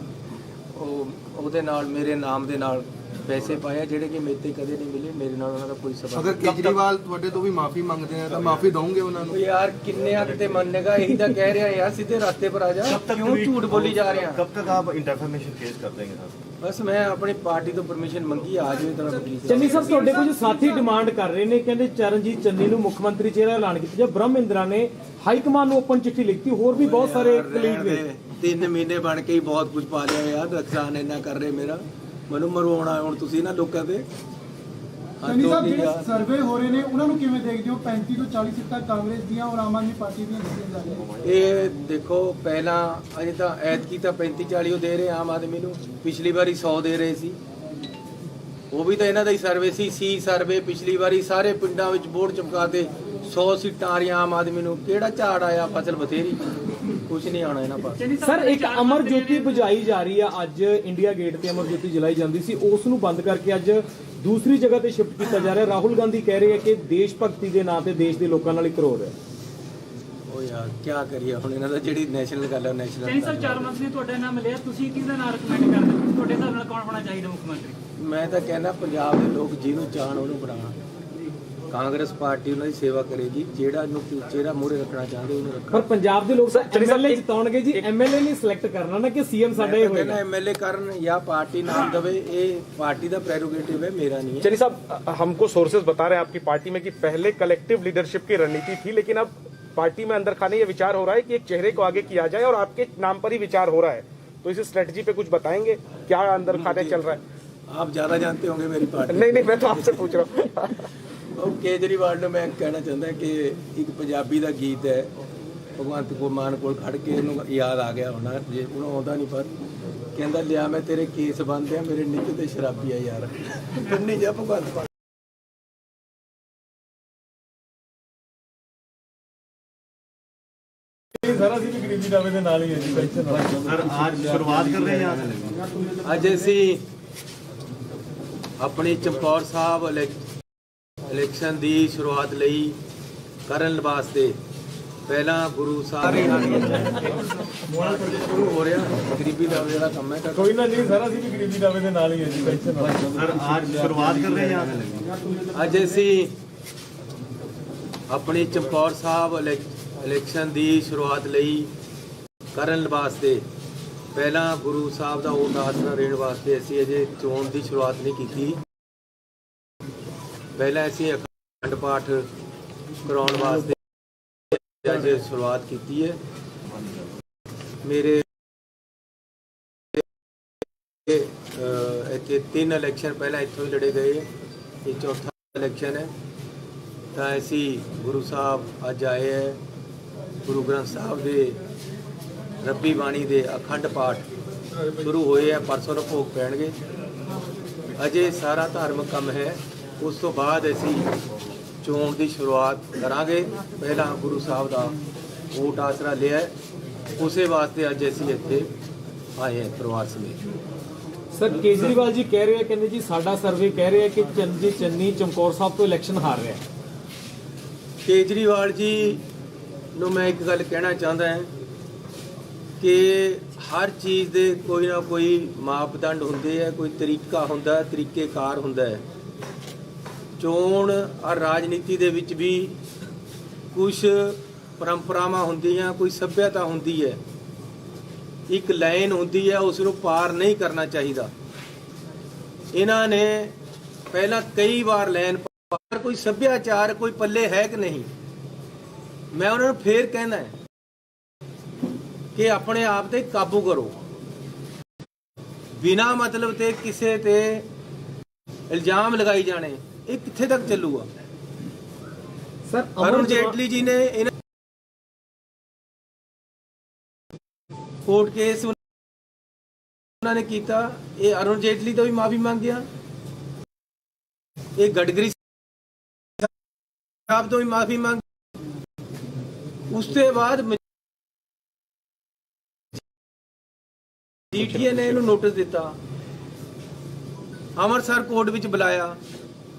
ਉਹਦੇ ਨਾਲ ਮੇਰੇ ਨਾਮ ਦੇ ਨਾਲ ਪੈਸੇ ਪਾਏ ਜਿਹੜੇ ਕਿ ਮੇਰੇ ਤੇ ਕਦੇ ਨਹੀਂ ਮਿਲੇ। ਮੇਰੇ ਨਾਲ ਉਹਨਾਂ ਦਾ ਕੋਈ ਸਬੰਧ ਅਗਰ ਕੇਜਰੀਵਾਲ ਤੁਹਾਡੇ ਤੋਂ ਵੀ ਮਾਫੀ ਮੰਗਦੇ ਆ ਤਾਂ ਮਾਫੀ ਦਵੋਗੇ ਉਹਨਾਂ ਨੂੰ? ਯਾਰ ਕਿੰਨੇ ਆ ਕਿਤੇ ਮੰਨੇਗਾ, ਇਹੀ ਤਾਂ ਕਹਿ ਰਿਹਾ ਯਾਰ, ਸਿੱਧੇ ਰਾਸਤੇ ਪਰ ਆ ਜਾ। ਕਿਉਂ ਝੂਠ ਬੋਲੀ ਜਾ ਰਿਹਾ? कब तक आप डेफर्मेशन केस कर देंगे साहब? ਬਸ ਮੈਂ ਆਪਣੀ ਪਾਰਟੀ ਤੋਂ ਪਰਮਿਸ਼ਨ ਮੰਗੀ, ਆ ਜਾਵੇ ਤਾਂ ਵਕੀਲ ਚੰਨੀ ਸਾਹਿਬ, ਤੁਹਾਡੇ ਕੁਝ ਸਾਥੀ ਡਿਮਾਂਡ ਕਰ ਰਹੇ ਨੇ, ਕਹਿੰਦੇ ਚਰਨਜੀਤ ਚੰਨੀ ਨੂੰ ਮੁੱਖ ਮੰਤਰੀ ਚਿਹਰਾ ਐਲਾਨ ਕੀਤਾ ਜਾਵੇ। ਬ੍ਰਹਮ ਇੰਦਰਾ ਨੇ ਹਾਈ ਕਮਾਨ ਨੂੰ ਓਪਨ ਚਿੱਠੀ ਲਿਖਤੀ, ਹੋਰ ਵੀ ਬਹੁਤ ਸਾਰੇ ਕਲੀਗ ਨੇ। 3 ਮਹੀਨੇ ਬਣ ਕੇ ਹੀ ਬਹੁਤ ਕੁਝ ਪਾ ਲਿਆ ਯਾਰ, ਨੁਕਸਾਨ ਇੰਨਾ ਕਰ ਰਹੇ ਮੇਰਾ, ਮੈਨੂੰ ਮਰਵਾਉਣਾ ਹੁਣ ਤੁਸੀਂ ਨਾ ਲੋਕਾਂ ਤੇ। ਚੰਨੀ ਸਾਹਿਬ, ਜਿਹੜੇ ਸਰਵੇ ਹੋ ਰਹੇ ਨੇ ਉਹਨਾਂ ਨੂੰ ਕਿਵੇਂ ਦੇਖਦੇ ਹੋ? 35 ਤੋਂ 40 ਸੀਟਾਂ ਕਾਂਗਰਸ ਦੀਆਂ ਔਰ ਆਮ ਆਦਮੀ ਪਾਰਟੀ ਦੀਆਂ ਦਿੱਤੀਆਂ ਜਾ ਰਹੀਆਂ। ਇਹ ਦੇਖੋ, ਪਹਿਲਾਂ ਅਜੇ ਤਾਂ ਐਤਕੀ ਤਾਂ 35-40 ਉਹ ਦੇ ਰਹੇ ਆਮ ਆਦਮੀ ਨੂੰ, ਪਿਛਲੀ ਵਾਰੀ 100 ਦੇ ਰਹੇ ਸੀ। ਉਹ ਵੀ ਤਾਂ ਇਹਨਾਂ ਦਾ ਹੀ ਸਰਵੇ ਸੀ ਸਰਵੇ। ਪਿਛਲੀ ਵਾਰੀ ਸਾਰੇ ਪਿੰਡਾਂ ਵਿੱਚ ਬੋਰਡ ਚਮਕਾ ਤੇ 100 ਸੀਟਾਂ ਆ ਰਹੀਆਂ ਆਮ ਆਦਮੀ ਨੂੰ। ਕਿਹੜਾ ਝਾੜ ਆਇਆ? ਫਸਲ ਬਥੇਰੀ, ਕੁਝ ਨਹੀਂ ਆਉਣਾ ਇਹਨਾਂ ਪਾਸ। ਸਰ, ਇੱਕ ਅਮਰ ਜੋਤੀ ਬੁਝਾਈ ਜਾ ਰਹੀ ਆ ਅੱਜ ਇੰਡੀਆ ਗੇਟ ਤੇ। ਅਮਰ ਜੋਤੀ ਜਲਾਈ ਜਾਂਦੀ ਸੀ, ਉਸ ਨੂੰ ਬੰਦ ਕਰਕੇ ਅੱਜ ਦੂਸਰੀ ਜਗ੍ਹਾ ਤੇ ਸ਼ਿਫਟ ਕੀਤਾ ਜਾ ਰਿਹਾ। ਰਾਹੁਲ ਗਾਂਧੀ ਕਹਿ ਰਹੇ ਆ ਕਿ ਦੇਸ਼ ਭਗਤੀ ਦੇ ਨਾਂ ਤੇ ਦੇਸ਼ ਦੇ ਲੋਕਾਂ ਨਾਲ ਹੀ ਕਰੋ ਰਿਹਾ। ਉਹ ਯਾਰ ਕੀ ਕਰੀਏ ਹੁਣ, ਇਹਨਾਂ ਦਾ ਜਿਹੜੀ ਨੈਸ਼ਨਲ ਗੱਲ ਹੈ ਚੰਨੀ ਨੈਸ਼ਨਲ। ਸਾਹਿਬ, 4 ਮੰਤਰੀ ਨੇ ਤੁਹਾਡਾ ਨਾਮ ਲਿਆ, ਤੁਸੀਂ ਕਿਹਦਾ ਨਾਮ ਰეკਮੈਂਡ ਕਰਦੇ ਹੋ? ਤੁਹਾਡੇ ਹਿਸਾਬ ਨਾਲ ਕੌਣ ਹੋਣਾ ਚਾਹੀਦਾ ਮੁੱਖ ਮੰਤਰੀ? ਮੈਂ ਤਾਂ ਕਹਿੰਦਾ ਪੰਜਾਬ ਦੇ ਲੋਕ ਜਿਹਨੂੰ ਚਾਹਣ ਉਹਨੂੰ ਬਣਾਉਣ। ਕਾਂਗਰਸ ਪਾਰਟੀ ਉਹਨਾਂ ਦੀ ਸੇਵਾ ਕਰੇਗੀ, ਜਿਹੜਾ ਨੂੰ ਚਿਹਰਾ ਮੂਹਰੇ ਰੱਖਣਾ ਚਾਹੁੰਦੇ ਉਹਨੂੰ ਰੱਖਣ। ਪਰ ਪੰਜਾਬ ਦੇ ਲੋਕ ਐਮਐਲਏ ਜਿਤਾਉਣਗੇ ਜੀ, ਐਮਐਲਏ ਨਹੀਂ ਸਿਲੈਕਟ ਕਰਨਾ ਨਾ ਕਿ ਸੀਐਮ ਸਾਡਾ ਹੀ ਹੋਏਗਾ। एमएलए ਕਰਨ ਜਾਂ ਪਾर्टी नाम दवे, ਇਹ ਪਾर्टी ਦਾ प्रेरोगेटिव है, मेरा नहीं है। चलिए साहब, हमको सोर्सेज बता रहे हैं आपकी पार्टी में कि पहले कलेक्टिव लीडरशिप की रणनीति थी, लेकिन अब पार्टी में अंदर खाने ये विचार हो रहा है कि एक चेहरे को आगे किया जाए और आपके नाम पर ही विचार हो रहा है, तो इस स्ट्रेटजी पे कुछ बताएंगे? क्या अंदर खाने चल रहा है? आप ज्यादा जानते होंगे मेरी पार्टी। नहीं, मैं तो आपसे पूछ रहा हूँ। ਉਹ ਕੇਜਰੀਵਾਲ ਨੂੰ ਮੈਂ ਕਹਿਣਾ ਚਾਹੁੰਦਾ ਕਿ ਇੱਕ ਪੰਜਾਬੀ ਦਾ ਗੀਤ ਹੈ, ਭਗਵੰਤ ਮਾਨ ਕੋਲ ਖੜ ਕੇ ਇਹਨੂੰ ਯਾਦ ਆ ਗਿਆ ਹੋਣਾ, ਜੇ ਉਹਨੂੰ ਆਉਂਦਾ ਨਹੀਂ, ਪਰ ਕਹਿੰਦਾ ਲਿਆ ਮੈਂ ਤੇਰੇ ਕੇਸ ਬੰਨ੍ਹਦੇ ਆ, ਮੇਰੇ ਨਿੱਤ ਤੇ ਸ਼ਰਾਬੀ ਆ ਯਾਰ। ਬੰਨੀ ਜਾ ਭਗਵੰਤ ਮਾਨ। सर ਅਸੀਂ ਵੀ ਗਰੀਬੀ ਦਾਵੇ ਦੇ ਨਾਲ ਹੀ ਹੈ ਜੀ, ਪੈਨਸ਼ਨ ਵਾਲਾ। ਸਰ आज शुरुआत कर रहे हैं आप? ਅੱਜ ਅਸੀਂ ਆਪਣੀ ਚਮਕੌਰ ਸਾਹਿਬ ਇਲੈਕਸ਼ਨ ਦੀ ਸ਼ੁਰੂਆਤ ਲਈ ਕਰਨ ਵਾਸਤੇ ਪਹਿਲਾਂ ਗੁਰੂ ਸਾਹਿਬ ਸ਼ੁਰੂ ਹੋ ਰਿਹਾ। ਗਰੀਬੀ ਦਾ ਜਿਹੜਾ ਕੰਮ ਹੈ ਕੋਈ ਨਾ ਨਹੀਂ ਸਰ, ਅਸੀਂ ਵੀ ਗਰੀਬੀ ਦਾਵੇ ਦੇ ਨਾਲ ਹੀ ਹੈ ਜੀ, ਪੈਨਸ਼ਨ ਵਾਲਾ। सर आज शुरुआत कर रहे हैं आप? ਅੱਜ ਅਸੀਂ ਆਪਣੀ ਚਮਕੌਰ ਸਾਹਿਬ ਇਲੈਕਸ਼ਨ ਦੀ ਸ਼ੁਰੂਆਤ ਲਈ ਕਰਨ ਵਾਸਤੇ ਪਹਿਲਾਂ ਗੁਰੂ ਸਾਹਿਬ ਦਾ ਓਟ ਆਸਰਾ ਦੇਣ ਵਾਸਤੇ ਅਸੀਂ ਅਜੇ ਚੋਣ ਦੀ ਸ਼ੁਰੂਆਤ ਨਹੀਂ ਕੀਤੀ। ਪਹਿਲਾਂ ਅਸੀਂ ਅਖੰਡ ਪਾਠ ਕਰਾਉਣ ਵਾਸਤੇ ਅੱਜ ਸ਼ੁਰੂਆਤ ਕੀਤੀ ਹੈ। ਮੇਰੇ ਇੱਥੇ 3 ਇਲੈਕਸ਼ਨ ਪਹਿਲਾਂ ਇੱਥੋਂ ਹੀ ਲੜੇ ਗਏ, ਇਹ ਚੌਥਾ ਇਲੈਕਸ਼ਨ ਹੈ। ਤਾਂ ਅਸੀਂ ਗੁਰੂ ਸਾਹਿਬ ਅੱਜ ਆਏ ਹੈ, ਗੁਰੂ ਗ੍ਰੰਥ ਸਾਹਿਬ ਦੇ ਰੱਬੀ ਬਾਣੀ ਦੇ ਅਖੰਡ ਪਾਠ ਸ਼ੁਰੂ ਹੋਏ ਆ, ਪਰਸੋਂ ਨੂੰ ਭੋਗ ਪੈਣਗੇ। ਅਜੇ ਸਾਰਾ ਧਾਰਮਿਕ ਕੰਮ ਹੈ, ਉਸ ਤੋਂ ਬਾਅਦ ਅਸੀਂ ਚੋਣ ਦੀ ਸ਼ੁਰੂਆਤ ਕਰਾਂਗੇ। ਪਹਿਲਾਂ ਗੁਰੂ ਸਾਹਿਬ ਦਾ ਓਟ ਆਸਰਾ ਲਿਆ, ਉਸੇ ਵਾਸਤੇ ਅੱਜ ਅਸੀਂ ਇੱਥੇ ਆਏ ਹਾਂ ਪਰਿਵਾਰ ਸਮੇਤ। ਸਰ, ਕੇਜਰੀਵਾਲ ਜੀ ਕਹਿ ਰਹੇ ਆ, ਕਹਿੰਦੇ ਜੀ ਸਾਡਾ ਸਰਵੇ ਕਹਿ ਰਿਹਾ ਕਿ ਚਰਨਜੀਤ ਚੰਨੀ ਚਮਕੌਰ ਸਾਹਿਬ ਤੋਂ ਇਲੈਕਸ਼ਨ ਹਾਰ ਰਿਹਾ। ਕੇਜਰੀਵਾਲ ਜੀ ਨੂੰ ਮੈਂ ਇੱਕ ਗੱਲ ਕਹਿਣਾ ਚਾਹੁੰਦਾ ਹਾਂ ਕਿ ਹਰ ਚੀਜ਼ ਦੇ ਕੋਈ ਨਾ ਕੋਈ ਮਾਪਦੰਡ ਹੁੰਦੇ ਆ, ਕੋਈ ਤਰੀਕਾ ਹੁੰਦਾ, ਤਰੀਕੇਕਾਰ ਹੁੰਦਾ ਹੈ। ਚੋਣ ਔਰ ਰਾਜਨੀਤੀ ਦੇ ਵਿੱਚ ਵੀ ਕੁਝ ਪਰੰਪਰਾਵਾਂ ਹੁੰਦੀਆਂ, ਕੋਈ ਸੱਭਿਅਤਾ ਹੁੰਦੀ ਹੈ, ਇੱਕ ਲਾਈਨ ਹੁੰਦੀ ਹੈ, ਉਸ ਨੂੰ ਪਾਰ ਨਹੀਂ ਕਰਨਾ ਚਾਹੀਦਾ। ਇਹਨਾਂ ਨੇ ਪਹਿਲਾਂ ਕਈ ਵਾਰ ਲਾਈਨ ਪਾਰ, ਕੋਈ ਸੱਭਿਆਚਾਰ ਕੋਈ ਪੱਲੇ ਹੈ ਕਿ ਨਹੀਂ। ਮੈਂ ਉਹਨਾਂ ਨੂੰ ਫੇਰ ਕਹਿੰਦਾ ਕਿ ਆਪਣੇ ਆਪ ਤੇ ਕਾਬੂ ਕਰੋ, ਬਿਨਾਂ ਮਤਲਬ ਤੇ ਕਿਸੇ ਤੇ ਇਲਜ਼ਾਮ ਲਗਾਈ ਜਾਣੇ, ਇਹ ਕਿੱਥੇ ਤੱਕ ਚੱਲੂਗਾ। ਸਰ, ਅਰੁਣ ਜੇਟਲੀ ਜੀ ਨੇ ਇਹਨਾਂ ਕੋਰਟ ਕੇਸ ਉਹਨਾਂ ਨੇ ਕੀਤਾ, ਇਹ ਅਰੁਣ ਜੇਟਲੀ ਤੋਂ ਵੀ ਮਾਫੀ ਮੰਗਿਆ, ਇਹ ਗਡਕਰੀ ਸਾਹਿਬ ਤੋਂ ਵੀ ਮਾਫੀ ਮੰਗ, ਉਸ ਤੋਂ ਬਾਅਦ ਜੀਟੀਏ ਨੇ ਇਹਨੂੰ ਨੋਟਿਸ ਦਿੱਤਾ, ਅੰਮ੍ਰਿਤਸਰ ਕੋਰਟ ਵਿੱਚ ਬੁਲਾਇਆ,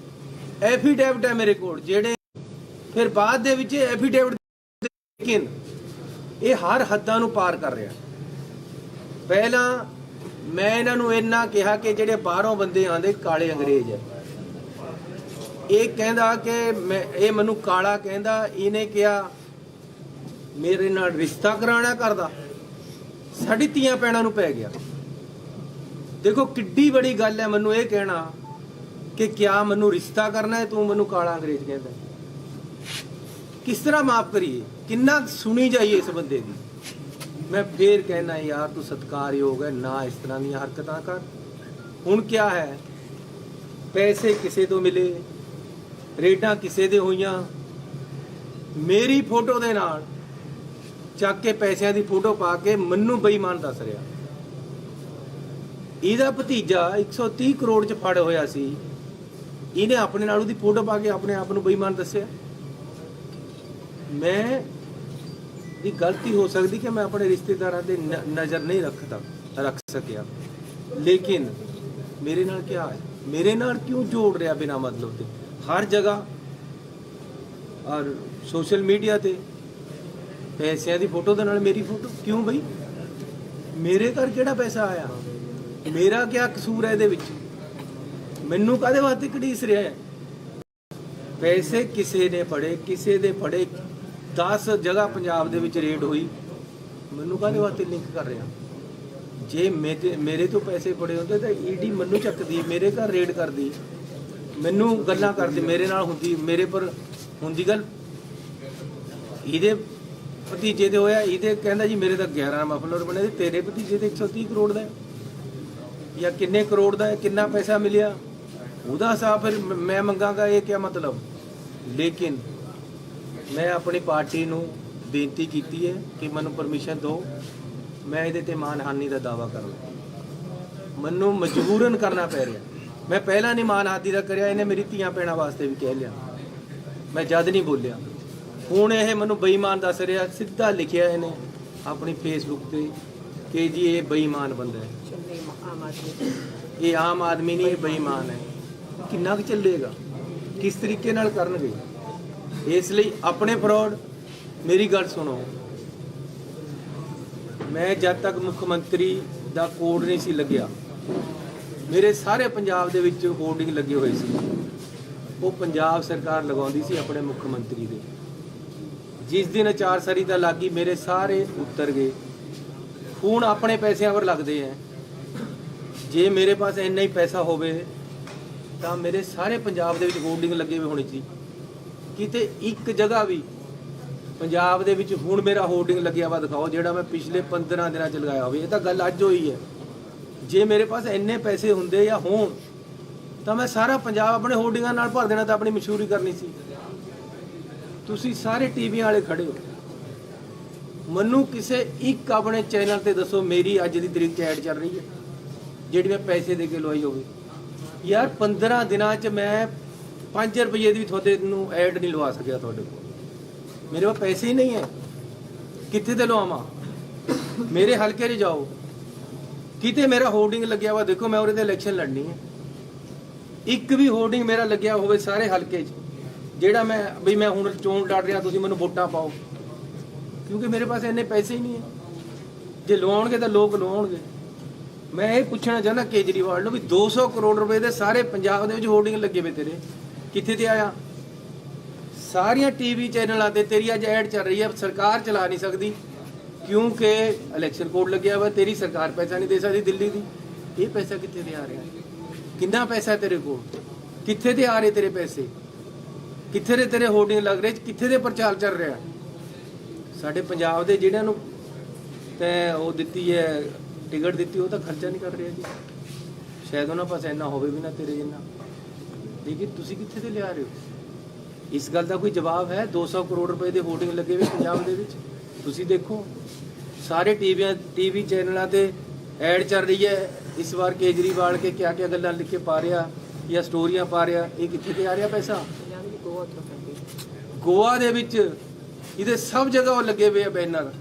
ਐਫੀਡੇਵਿਟ ਹੈ ਮੇਰੇ ਕੋਲ ਜਿਹੜੇ, ਫਿਰ ਬਾਅਦ ਦੇ ਵਿੱਚ ਐਫੀਡੇਵਿਟ, ਲੇਕਿਨ ਇਹ ਹਰ ਹੱਦਾਂ ਨੂੰ ਪਾਰ ਕਰ ਰਿਹਾ। ਪਹਿਲਾਂ ਮੈਂ ਇਹਨਾਂ ਨੂੰ ਇੰਨਾ ਕਿਹਾ ਕਿ ਜਿਹੜੇ ਬਾਹਰੋਂ ਬੰਦੇ ਆਉਂਦੇ ਕਾਲੇ ਅੰਗਰੇਜ਼ ਹੈ, ਇਹ ਕਹਿੰਦਾ ਕਿ ਇਹ ਮੈਨੂੰ ਕਾਲਾ ਕਹਿੰਦਾ, ਇਹਨੇ ਕਿਹਾ ਮੇਰੇ ਨਾਲ ਰਿਸ਼ਤਾ ਕਰਾਉਣਾ ਕਰਦਾ, ਸਾਡੀ ਧੀਆਂ ਭੈਣਾਂ ਨੂੰ ਪੈ ਗਿਆ। ਦੇਖੋ ਕਿੱਡੀ ਬੜੀ ਗੱਲ ਹੈ ਮੈਨੂੰ ਇਹ ਕਹਿਣਾ ਕਿ ਕਿਆ ਮੈਨੂੰ ਰਿਸ਼ਤਾ ਕਰਨਾ ਹੈ, ਤੂੰ ਮੈਨੂੰ ਕਾਲਾ ਅੰਗਰੇਜ਼ ਕਹਿੰਦਾ। ਕਿਸ ਤਰ੍ਹਾਂ ਮਾਫ ਕਰੀਏ, ਕਿੰਨਾ ਸੁਣੀ ਜਾਈਏ ਇਸ ਬੰਦੇ ਦੀ। ਮੈਂ ਫੇਰ ਕਹਿਣਾ ਯਾਰ ਤੂੰ ਸਤਿਕਾਰਯੋਗ ਹੈ ਨਾ, ਇਸ ਤਰ੍ਹਾਂ ਦੀਆਂ ਹਰਕਤਾਂ ਕਰ। ਹੁਣ ਕਿਆ ਹੈ, ਪੈਸੇ ਕਿਸੇ ਤੋਂ ਮਿਲੇ, ਰੇਡਾਂ ਕਿਸੇ ਦੇ ਹੋਈਆਂ, ਮੇਰੀ ਫੋਟੋ ਦੇ ਨਾਲ ਚੱਕ ਕੇ ਪੈਸਿਆਂ ਦੀ ਫੋਟੋ ਪਾ ਕੇ ਮੈਨੂੰ ਬੇਈਮਾਨ ਦੱਸ ਰਿਹਾ। ਇਹਦਾ ਭਤੀਜਾ 130 ਕਰੋੜ ਚ ਫੜ ਹੋਇਆ ਸੀ, ਇਹਨੇ ਆਪਣੇ ਨਾਲ ਉਹਦੀ ਫੋਟੋ ਪਾ ਕੇ ਆਪਣੇ ਆਪ ਨੂੰ ਬੇਈਮਾਨ ਦੱਸਿਆ। ਮੈਂ ਦੀ ਗਲਤੀ ਹੋ ਸਕਦੀ ਕਿ ਮੈਂ ਆਪਣੇ ਰਿਸ਼ਤੇਦਾਰਾਂ ਤੇ ਨਜ਼ਰ ਨਹੀਂ ਰੱਖ ਸਕਿਆ, ਲੇਕਿਨ ਮੇਰੇ ਨਾਲ ਕੀ ਹੈ, ਮੇਰੇ ਨਾਲ ਕਿਉਂ ਜੋੜ ਰਿਹਾ ਬਿਨਾ ਮਤਲਬ ਤੇ ਹਰ ਜਗ੍ਹਾ ਔਰ ਸੋਸ਼ਲ ਮੀਡੀਆ ਤੇ ਪੈਸਿਆਂ ਦੀ ਫੋਟੋ ਦੇ ਨਾਲ ਮੇਰੀ ਫੋਟੋ ਕਿਉਂ ਬਈ? ਮੇਰੇ ਘਰ ਕਿਹੜਾ ਪੈਸਾ ਆਇਆ, ਮੇਰਾ ਕੀ ਕਸੂਰ ਹੈ ਇਹਦੇ ਵਿੱਚ? ਮੈਨੂੰ ਕਾਹਦੇ ਵਾਸਤੇ ਘੜੀਸ ਰਿਹਾ ਹੈ? ਪੈਸੇ ਕਿਸੇ ਨੇ ਫੜੇ, ਕਿਸੇ ਦੇ ਫੜੇ, 10 ਜਗ੍ਹਾ ਪੰਜਾਬ ਦੇ ਵਿੱਚ ਰੇਡ ਹੋਈ, ਮੈਨੂੰ ਕਾਹਦੇ ਵਾਸਤੇ ਲਿੰਕ ਕਰ ਰਿਹਾ? ਜੇ ਮੇਰੇ ਤੋਂ ਪੈਸੇ ਫੜੇ ਹੁੰਦੇ ਤਾਂ ਈਡੀ ਮੈਨੂੰ ਚੱਕਦੀ, ਮੇਰੇ ਘਰ ਰੇਡ ਕਰਦੀ, ਮੈਨੂੰ ਗੱਲਾਂ ਕਰਦੀ, ਮੇਰੇ ਨਾਲ ਹੁੰਦੀ, ਮੇਰੇ ਪਰ ਹੁੰਦੀ ਗੱਲ। ਇਹਦੇ ਭਤੀਜੇ ਦੇ ਹੋਇਆ, ਇਹਦੇ ਕਹਿੰਦਾ ਜੀ ਮੇਰੇ ਤਾਂ 11 ਮਫਲਰ ਬਣੇ, ਤੇਰੇ ਭਤੀਜੇ ਦੇ 130 ਕਰੋੜ ਦਾ ਜਾਂ ਕਿੰਨੇ ਕਰੋੜ ਦਾ, ਕਿੰਨਾ ਪੈਸਾ ਮਿਲਿਆ, ਉਹਦਾ ਹਿਸਾਬ ਫਿਰ ਮੈਂ ਮੰਗਾਂਗਾ, ਇਹ ਕੀ ਮਤਲਬ? ਲੇਕਿਨ ਮੈਂ ਆਪਣੀ ਪਾਰਟੀ ਨੂੰ ਬੇਨਤੀ ਕੀਤੀ ਹੈ ਕਿ ਮੈਨੂੰ ਪਰਮਿਸ਼ਨ ਦਿਓ, ਮੈਂ ਇਹਦੇ ਤੇ ਮਾਨਹਾਨੀ ਦਾ ਦਾਅਵਾ ਕਰਾਂ। ਮੈਨੂੰ ਮਜਬੂਰਨ ਕਰਨਾ ਪੈ ਰਿਹਾ। ਮੈਂ ਪਹਿਲਾਂ ਨਹੀਂ ਮਾਨਹਾਨੀ ਦਾ ਕਰਿਆ, ਇਹਨੇ ਮੇਰੀ ਧੀਆਂ ਭੈਣਾਂ ਵਾਸਤੇ ਵੀ ਕਹਿ ਲਿਆ, ਮੈਂ ਜਦ ਨਹੀਂ ਬੋਲਿਆ। ਹੁਣ ਇਹ ਮੈਨੂੰ ਬੇਈਮਾਨ ਦੱਸ ਰਿਹਾ, ਸਿੱਧਾ ਲਿਖਿਆ ਇਹਨੇ ਆਪਣੀ ਫੇਸਬੁੱਕ ਤੇ ਕਿ ਜੀ ਇਹ ਬੇਈਮਾਨ ਬੰਦਾ ਹੈ, ਇਹ ਆਮ ਆਦਮੀ ਨਹੀਂ, ਇਹ ਬੇਈਮਾਨ ਹੈ। ਕਿੰਨਾ ਕੁ ਚੱਲੇਗਾ, ਕਿਸ ਤਰੀਕੇ ਨਾਲ ਕਰਨਗੇ? ਇਸ ਲਈ ਆਪਣੇ ਫਰੋਡ, ਮੇਰੀ ਗੱਲ ਸੁਣੋ, ਮੈਂ ਜਦ ਤੱਕ ਮੁੱਖ ਮੰਤਰੀ ਦਾ ਕੋਡ ਨਹੀਂ ਸੀ ਲੱਗਿਆ, ਮੇਰੇ ਸਾਰੇ ਪੰਜਾਬ ਦੇ ਵਿੱਚ ਹੋਰਡਿੰਗ ਲੱਗੇ ਹੋਏ ਸੀ, ਉਹ ਪੰਜਾਬ ਸਰਕਾਰ ਲਗਾਉਂਦੀ ਸੀ ਆਪਣੇ ਮੁੱਖ ਮੰਤਰੀ ਦੇ। ਜਿਸ ਦਿਨ ਅਚਾਰ ਸੰਹਿਤਾ ਲੱਗੀ, ਮੇਰੇ ਸਾਰੇ ਉੱਤਰ ਗਏ। ਹੁਣ ਆਪਣੇ ਪੈਸਿਆਂ ਪਰ ਲੱਗਦੇ ਆ। ਜੇ ਮੇਰੇ ਪਾਸ ਇੰਨਾ ਹੀ ਪੈਸਾ ਹੋਵੇ ਤਾਂ ਮੇਰੇ ਸਾਰੇ ਪੰਜਾਬ ਦੇ ਵਿੱਚ ਹੋਰਡਿੰਗ ਲੱਗੇ ਹੋਏ ਹੋਣੀ ਸੀ। ਕਿਤੇ ਇੱਕ ਜਗ੍ਹਾ ਵੀ ਪੰਜਾਬ ਦੇ ਵਿੱਚ ਹੁਣ ਮੇਰਾ ਹੋਰਡਿੰਗ ਲੱਗਿਆ ਵਾ ਦਿਖਾਓ, ਜਿਹੜਾ ਮੈਂ ਪਿਛਲੇ 15 ਦਿਨਾਂ ਚ ਲਗਾਇਆ ਹੋਵੇ। ਇਹ ਤਾਂ ਗੱਲ ਅੱਜ ਹੋਈ ਹੈ। ਜੇ ਮੇਰੇ ਪਾਸ ਇੰਨੇ ਪੈਸੇ ਹੁੰਦੇ ਜਾਂ ਹੋਣ ਤਾਂ ਮੈਂ ਸਾਰਾ ਪੰਜਾਬ ਆਪਣੇ ਹੋਰਡਿੰਗਾਂ ਨਾਲ ਭਰ ਦੇਣਾ, ਤਾਂ ਆਪਣੀ ਮਸ਼ਹੂਰੀ ਕਰਨੀ ਸੀ। ਤੁਸੀਂ ਸਾਰੇ ਟੀਵੀਆਂ ਵਾਲੇ ਖੜੇ ਹੋ, ਮੈਨੂੰ ਕਿਸੇ ਇੱਕ ਆਪਣੇ ਚੈਨਲ ਤੇ ਦੱਸੋ ਮੇਰੀ ਅੱਜ ਦੀ ਤਰੀਕ 'ਚ ਐਡ ਚੱਲ ਰਹੀ ਹੈ ਜਿਹੜੀ ਮੈਂ ਪੈਸੇ ਦੇ ਕੇ ਲਵਾਈ ਹੋਵੇ। ਯਾਰ 15 ਦਿਨਾਂ 'ਚ ਮੈਂ 5 ਰੁਪਏ ਦੀ ਵੀ ਤੁਹਾਡੇ ਨੂੰ ਐਡ ਨਹੀਂ ਲਵਾ ਸਕਿਆ। ਤੁਹਾਡੇ ਕੋਲ ਮੇਰੇ ਕੋਲ ਪੈਸੇ ਹੀ ਨਹੀਂ ਹੈ, ਕਿੱਥੇ ਤੇ ਲਵਾਵਾਂ? ਮੇਰੇ ਹਲਕੇ 'ਚ ਜਾਓ, ਕਿਤੇ ਮੇਰਾ ਹੋਰਡਿੰਗ ਲੱਗਿਆ ਵਾ ਦੇਖੋ, ਮੈਂ ਉਹਦੇ ਤੇ ਇਲੈਕਸ਼ਨ ਲੜਨੀ ਹੈ। ਇੱਕ ਵੀ ਹੋਰਡਿੰਗ ਮੇਰਾ ਲੱਗਿਆ ਹੋਵੇ ਸਾਰੇ ਹਲਕੇ 'ਚ, ਜਿਹੜਾ ਮੈਂ ਵੀ ਮੈਂ ਹੁਣ ਚੋਣ ਲੜ ਰਿਹਾ, ਤੁਸੀਂ ਮੈਨੂੰ ਵੋਟਾਂ ਪਾਓ, ਕਿਉਂਕਿ ਮੇਰੇ ਪਾਸ ਇੰਨੇ ਪੈਸੇ ਹੀ ਨਹੀਂ ਹੈ। ਜੇ ਲਵਾਉਣਗੇ ਤਾਂ ਲੋਕ ਲਵਾਉਣਗੇ। ਮੈਂ ਇਹ ਪੁੱਛਣਾ ਚਾਹੁੰਦਾ ਕੇਜਰੀਵਾਲ ਨੂੰ ਵੀ 200 ਕਰੋੜ ਰੁਪਏ ਦੇ ਸਾਰੇ ਪੰਜਾਬ ਦੇ ਵਿੱਚ ਹੋਰਡਿੰਗ ਲੱਗੇ ਵੇ ਤੇਰੇ, ਕਿੱਥੇ ਤੇ ਆਇਆ? ਸਾਰੀਆਂ ਟੀਵੀ ਚੈਨਲਾਂ ਤੇ ਤੇਰੀ ਅੱਜ ਐਡ ਚੱਲ ਰਹੀ ਹੈ। ਸਰਕਾਰ ਚਲਾ ਨਹੀਂ ਸਕਦੀ ਕਿਉਂਕਿ ਇਲੈਕਸ਼ਨ ਕੋਡ ਲੱਗਿਆ ਵਾ, ਤੇਰੀ ਸਰਕਾਰ ਪੈਸਾ ਨਹੀਂ ਦੇ ਸਕਦੀ ਦਿੱਲੀ ਦੀ। ਇਹ ਪੈਸਾ ਕਿੱਥੇ ਤੇ ਆ ਰਿਹਾ? ਕਿੰਨਾ ਪੈਸਾ ਤੇਰੇ ਕੋਲ? ਕਿੱਥੇ ਤੇ ਆ ਰਹੇ ਤੇਰੇ ਪੈਸੇ? ਕਿੱਥੇ ਦੇ ਤੇਰੇ ਹੋਰਡਿੰਗ ਲੱਗ ਰਹੇ? ਕਿੱਥੇ ਦੇ ਪ੍ਰਚਾਰ ਚੱਲ ਰਿਹਾ? ਸਾਡੇ ਪੰਜਾਬ ਦੇ ਜਿਹੜਿਆਂ ਨੂੰ ਤੈਂ ਉਹ ਦਿੱਤੀ ਹੈ, ਟਿਕਟ ਦਿੱਤੀ, ਉਹ ਤਾਂ ਖਰਚਾ ਨਹੀਂ ਕਰ ਰਿਹਾ ਜੀ। ਸ਼ਾਇਦ ਉਹਨਾਂ ਪਾਸ ਇੰਨਾ ਹੋਵੇ ਵੀ ਨਾ ਤੇਰੇ ਜਿੰਨਾ, ਲੇਕਿਨ ਤੁਸੀਂ ਕਿੱਥੇ ਤੇ ਲਿਆ ਰਹੇ ਹੋ? ਇਸ ਗੱਲ ਦਾ ਕੋਈ ਜਵਾਬ ਹੈ? 200 ਕਰੋੜ ਰੁਪਏ ਦੇ ਹੋਰਡਿੰਗ ਲੱਗੇ ਹੋਏ ਪੰਜਾਬ ਦੇ ਵਿੱਚ, ਤੁਸੀਂ ਦੇਖੋ ਸਾਰੇ ਟੀਵੀ ਚੈਨਲਾਂ ਤੇ ਐਡ ਚੱਲ ਰਹੀ ਹੈ। ਇਸ ਵਾਰ ਕੇਜਰੀਵਾਲ ਕੇ ਕਿਆ ਗੱਲਾਂ ਲਿਖ ਕੇ ਪਾ ਰਿਹਾ ਜਾਂ ਸਟੋਰੀਆਂ ਪਾ ਰਿਹਾ, ਇਹ ਕਿੱਥੇ ਤੇ ਆ ਰਿਹਾ ਪੈਸਾ? ਗੋਆ ਦੇ ਵਿੱਚ ਇਹਦੇ ਸਭ ਜਗ੍ਹਾ ਉਹ ਲੱਗੇ ਹੋਏ ਆ ਬੈਨਰ।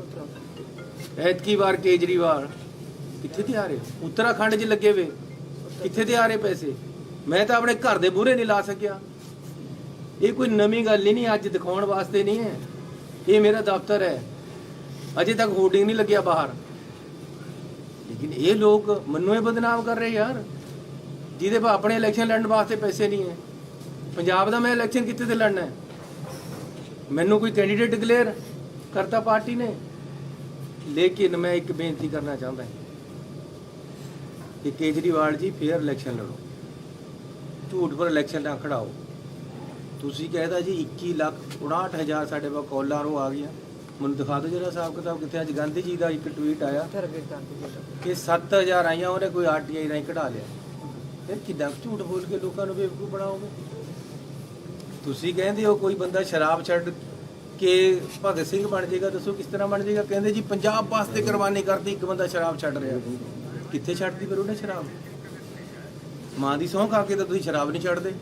ਐਤਕੀ ਵਾਰ ਕੇਜਰੀਵਾਲ ਕਿੱਥੇ ਤੇ ਆ ਰਹੇ? ਉੱਤਰਾਖੰਡ 'ਚ ਲੱਗੇ ਹੋਏ, ਕਿੱਥੇ ਤੇ ਆ ਰਹੇ ਪੈਸੇ? ਮੈਂ ਤਾਂ ਆਪਣੇ ਘਰ ਦੇ ਮੂਹਰੇ ਨਹੀਂ ਲਾ ਸਕਿਆ। ਇਹ ਕੋਈ ਨਵੀਂ ਗੱਲ ਹੀ ਨਹੀਂ, ਅੱਜ ਦਿਖਾਉਣ ਵਾਸਤੇ ਨਹੀਂ ਹੈ। ਇਹ ਮੇਰਾ ਦਫ਼ਤਰ ਹੈ, ਅਜੇ ਤੱਕ ਹੋਰਡਿੰਗ ਨਹੀਂ ਲੱਗਿਆ ਬਾਹਰ। ਲੇਕਿਨ ਇਹ ਲੋਕ ਮੈਨੂੰ ਇਹ ਬਦਨਾਮ ਕਰ ਰਹੇ ਯਾਰ, ਜਿਹਦੇ ਪਾ ਆਪਣੇ ਇਲੈਕਸ਼ਨ ਲੜਨ ਵਾਸਤੇ ਪੈਸੇ ਨਹੀਂ ਹੈ। ਪੰਜਾਬ ਦਾ ਮੈਂ ਇਲੈਕਸ਼ਨ ਕਿੱਥੇ ਤੇ ਲੜਨਾ ਹੈ? ਮੈਨੂੰ ਕੋਈ ਕੈਂਡੀਡੇਟ ਡਿਕਲੇਅਰ ਕਰਤਾ ਪਾਰਟੀ ਨੇ। ਲੇਕਿਨ ਮੈਂ ਇੱਕ ਬੇਨਤੀ ਕਰਨਾ ਚਾਹੁੰਦਾ ਕਿ ਕੇਜਰੀਵਾਲ ਜੀ ਫੇਅਰ ਇਲੈਕਸ਼ਨ ਲੜੋ, ਝੂਠ ਪਰ ਇਲੈਕਸ਼ਨ ਨਾ ਖੜਾਓ। ਤੁਸੀਂ ਕਹਿਦਾ ਜੀ 21,59,000 ਸਾਡੇ ਕੋਲ ਕਾਲਾਂ ਉਹ ਆ ਗਈਆਂ। ਮੈਨੂੰ ਦਿਖਾ ਦਿਓ ਜਿਹੜਾ ਹਿਸਾਬ ਕਿਤਾਬ ਕਿੱਥੇ। ਅੱਜ ਗਾਂਧੀ ਜੀ ਦਾ ਇੱਕ ਟਵੀਟ ਆਇਆ ਕਿ 7,000 ਆਈਆਂ, ਉਹਨੇ ਕੋਈ ਆਰਟੀਆਈ ਰਾਹੀਂ ਕਢਾ ਲਿਆ। ਫਿਰ ਕਿੱਦਾਂ ਝੂਠ ਬੋਲ ਕੇ ਲੋਕਾਂ ਨੂੰ ਬੇਵਕੂਫ ਬਣਾਓਗੇ? ਤੁਸੀਂ ਕਹਿੰਦੇ ਹੋ ਕੋਈ ਬੰਦਾ ਸ਼ਰਾਬ ਛੱਡ ਕੇ ਭਗਤ ਸਿੰਘ ਬਣ ਜਾਏਗਾ, ਦੱਸੋ ਕਿਸ ਤਰ੍ਹਾਂ ਬਣ ਜਾਏਗਾ? ਕਹਿੰਦੇ ਜੀ ਪੰਜਾਬ ਵਾਸਤੇ ਕੁਰਬਾਨੀ ਕਰਦੀ ਇੱਕ ਬੰਦਾ ਸ਼ਰਾਬ ਛੱਡ ਰਿਹਾ। ਕਿੱਥੇ ਛੱਡਦੀ ਫਿਰ ਉਹਨੇ ਸ਼ਰਾਬ? ਮਾਂ ਦੀ ਸਹੁੰ ਖਾ ਕੇ ਤਾਂ ਤੁਸੀਂ ਸ਼ਰਾਬ ਨਹੀਂ ਛੱਡਦੇ।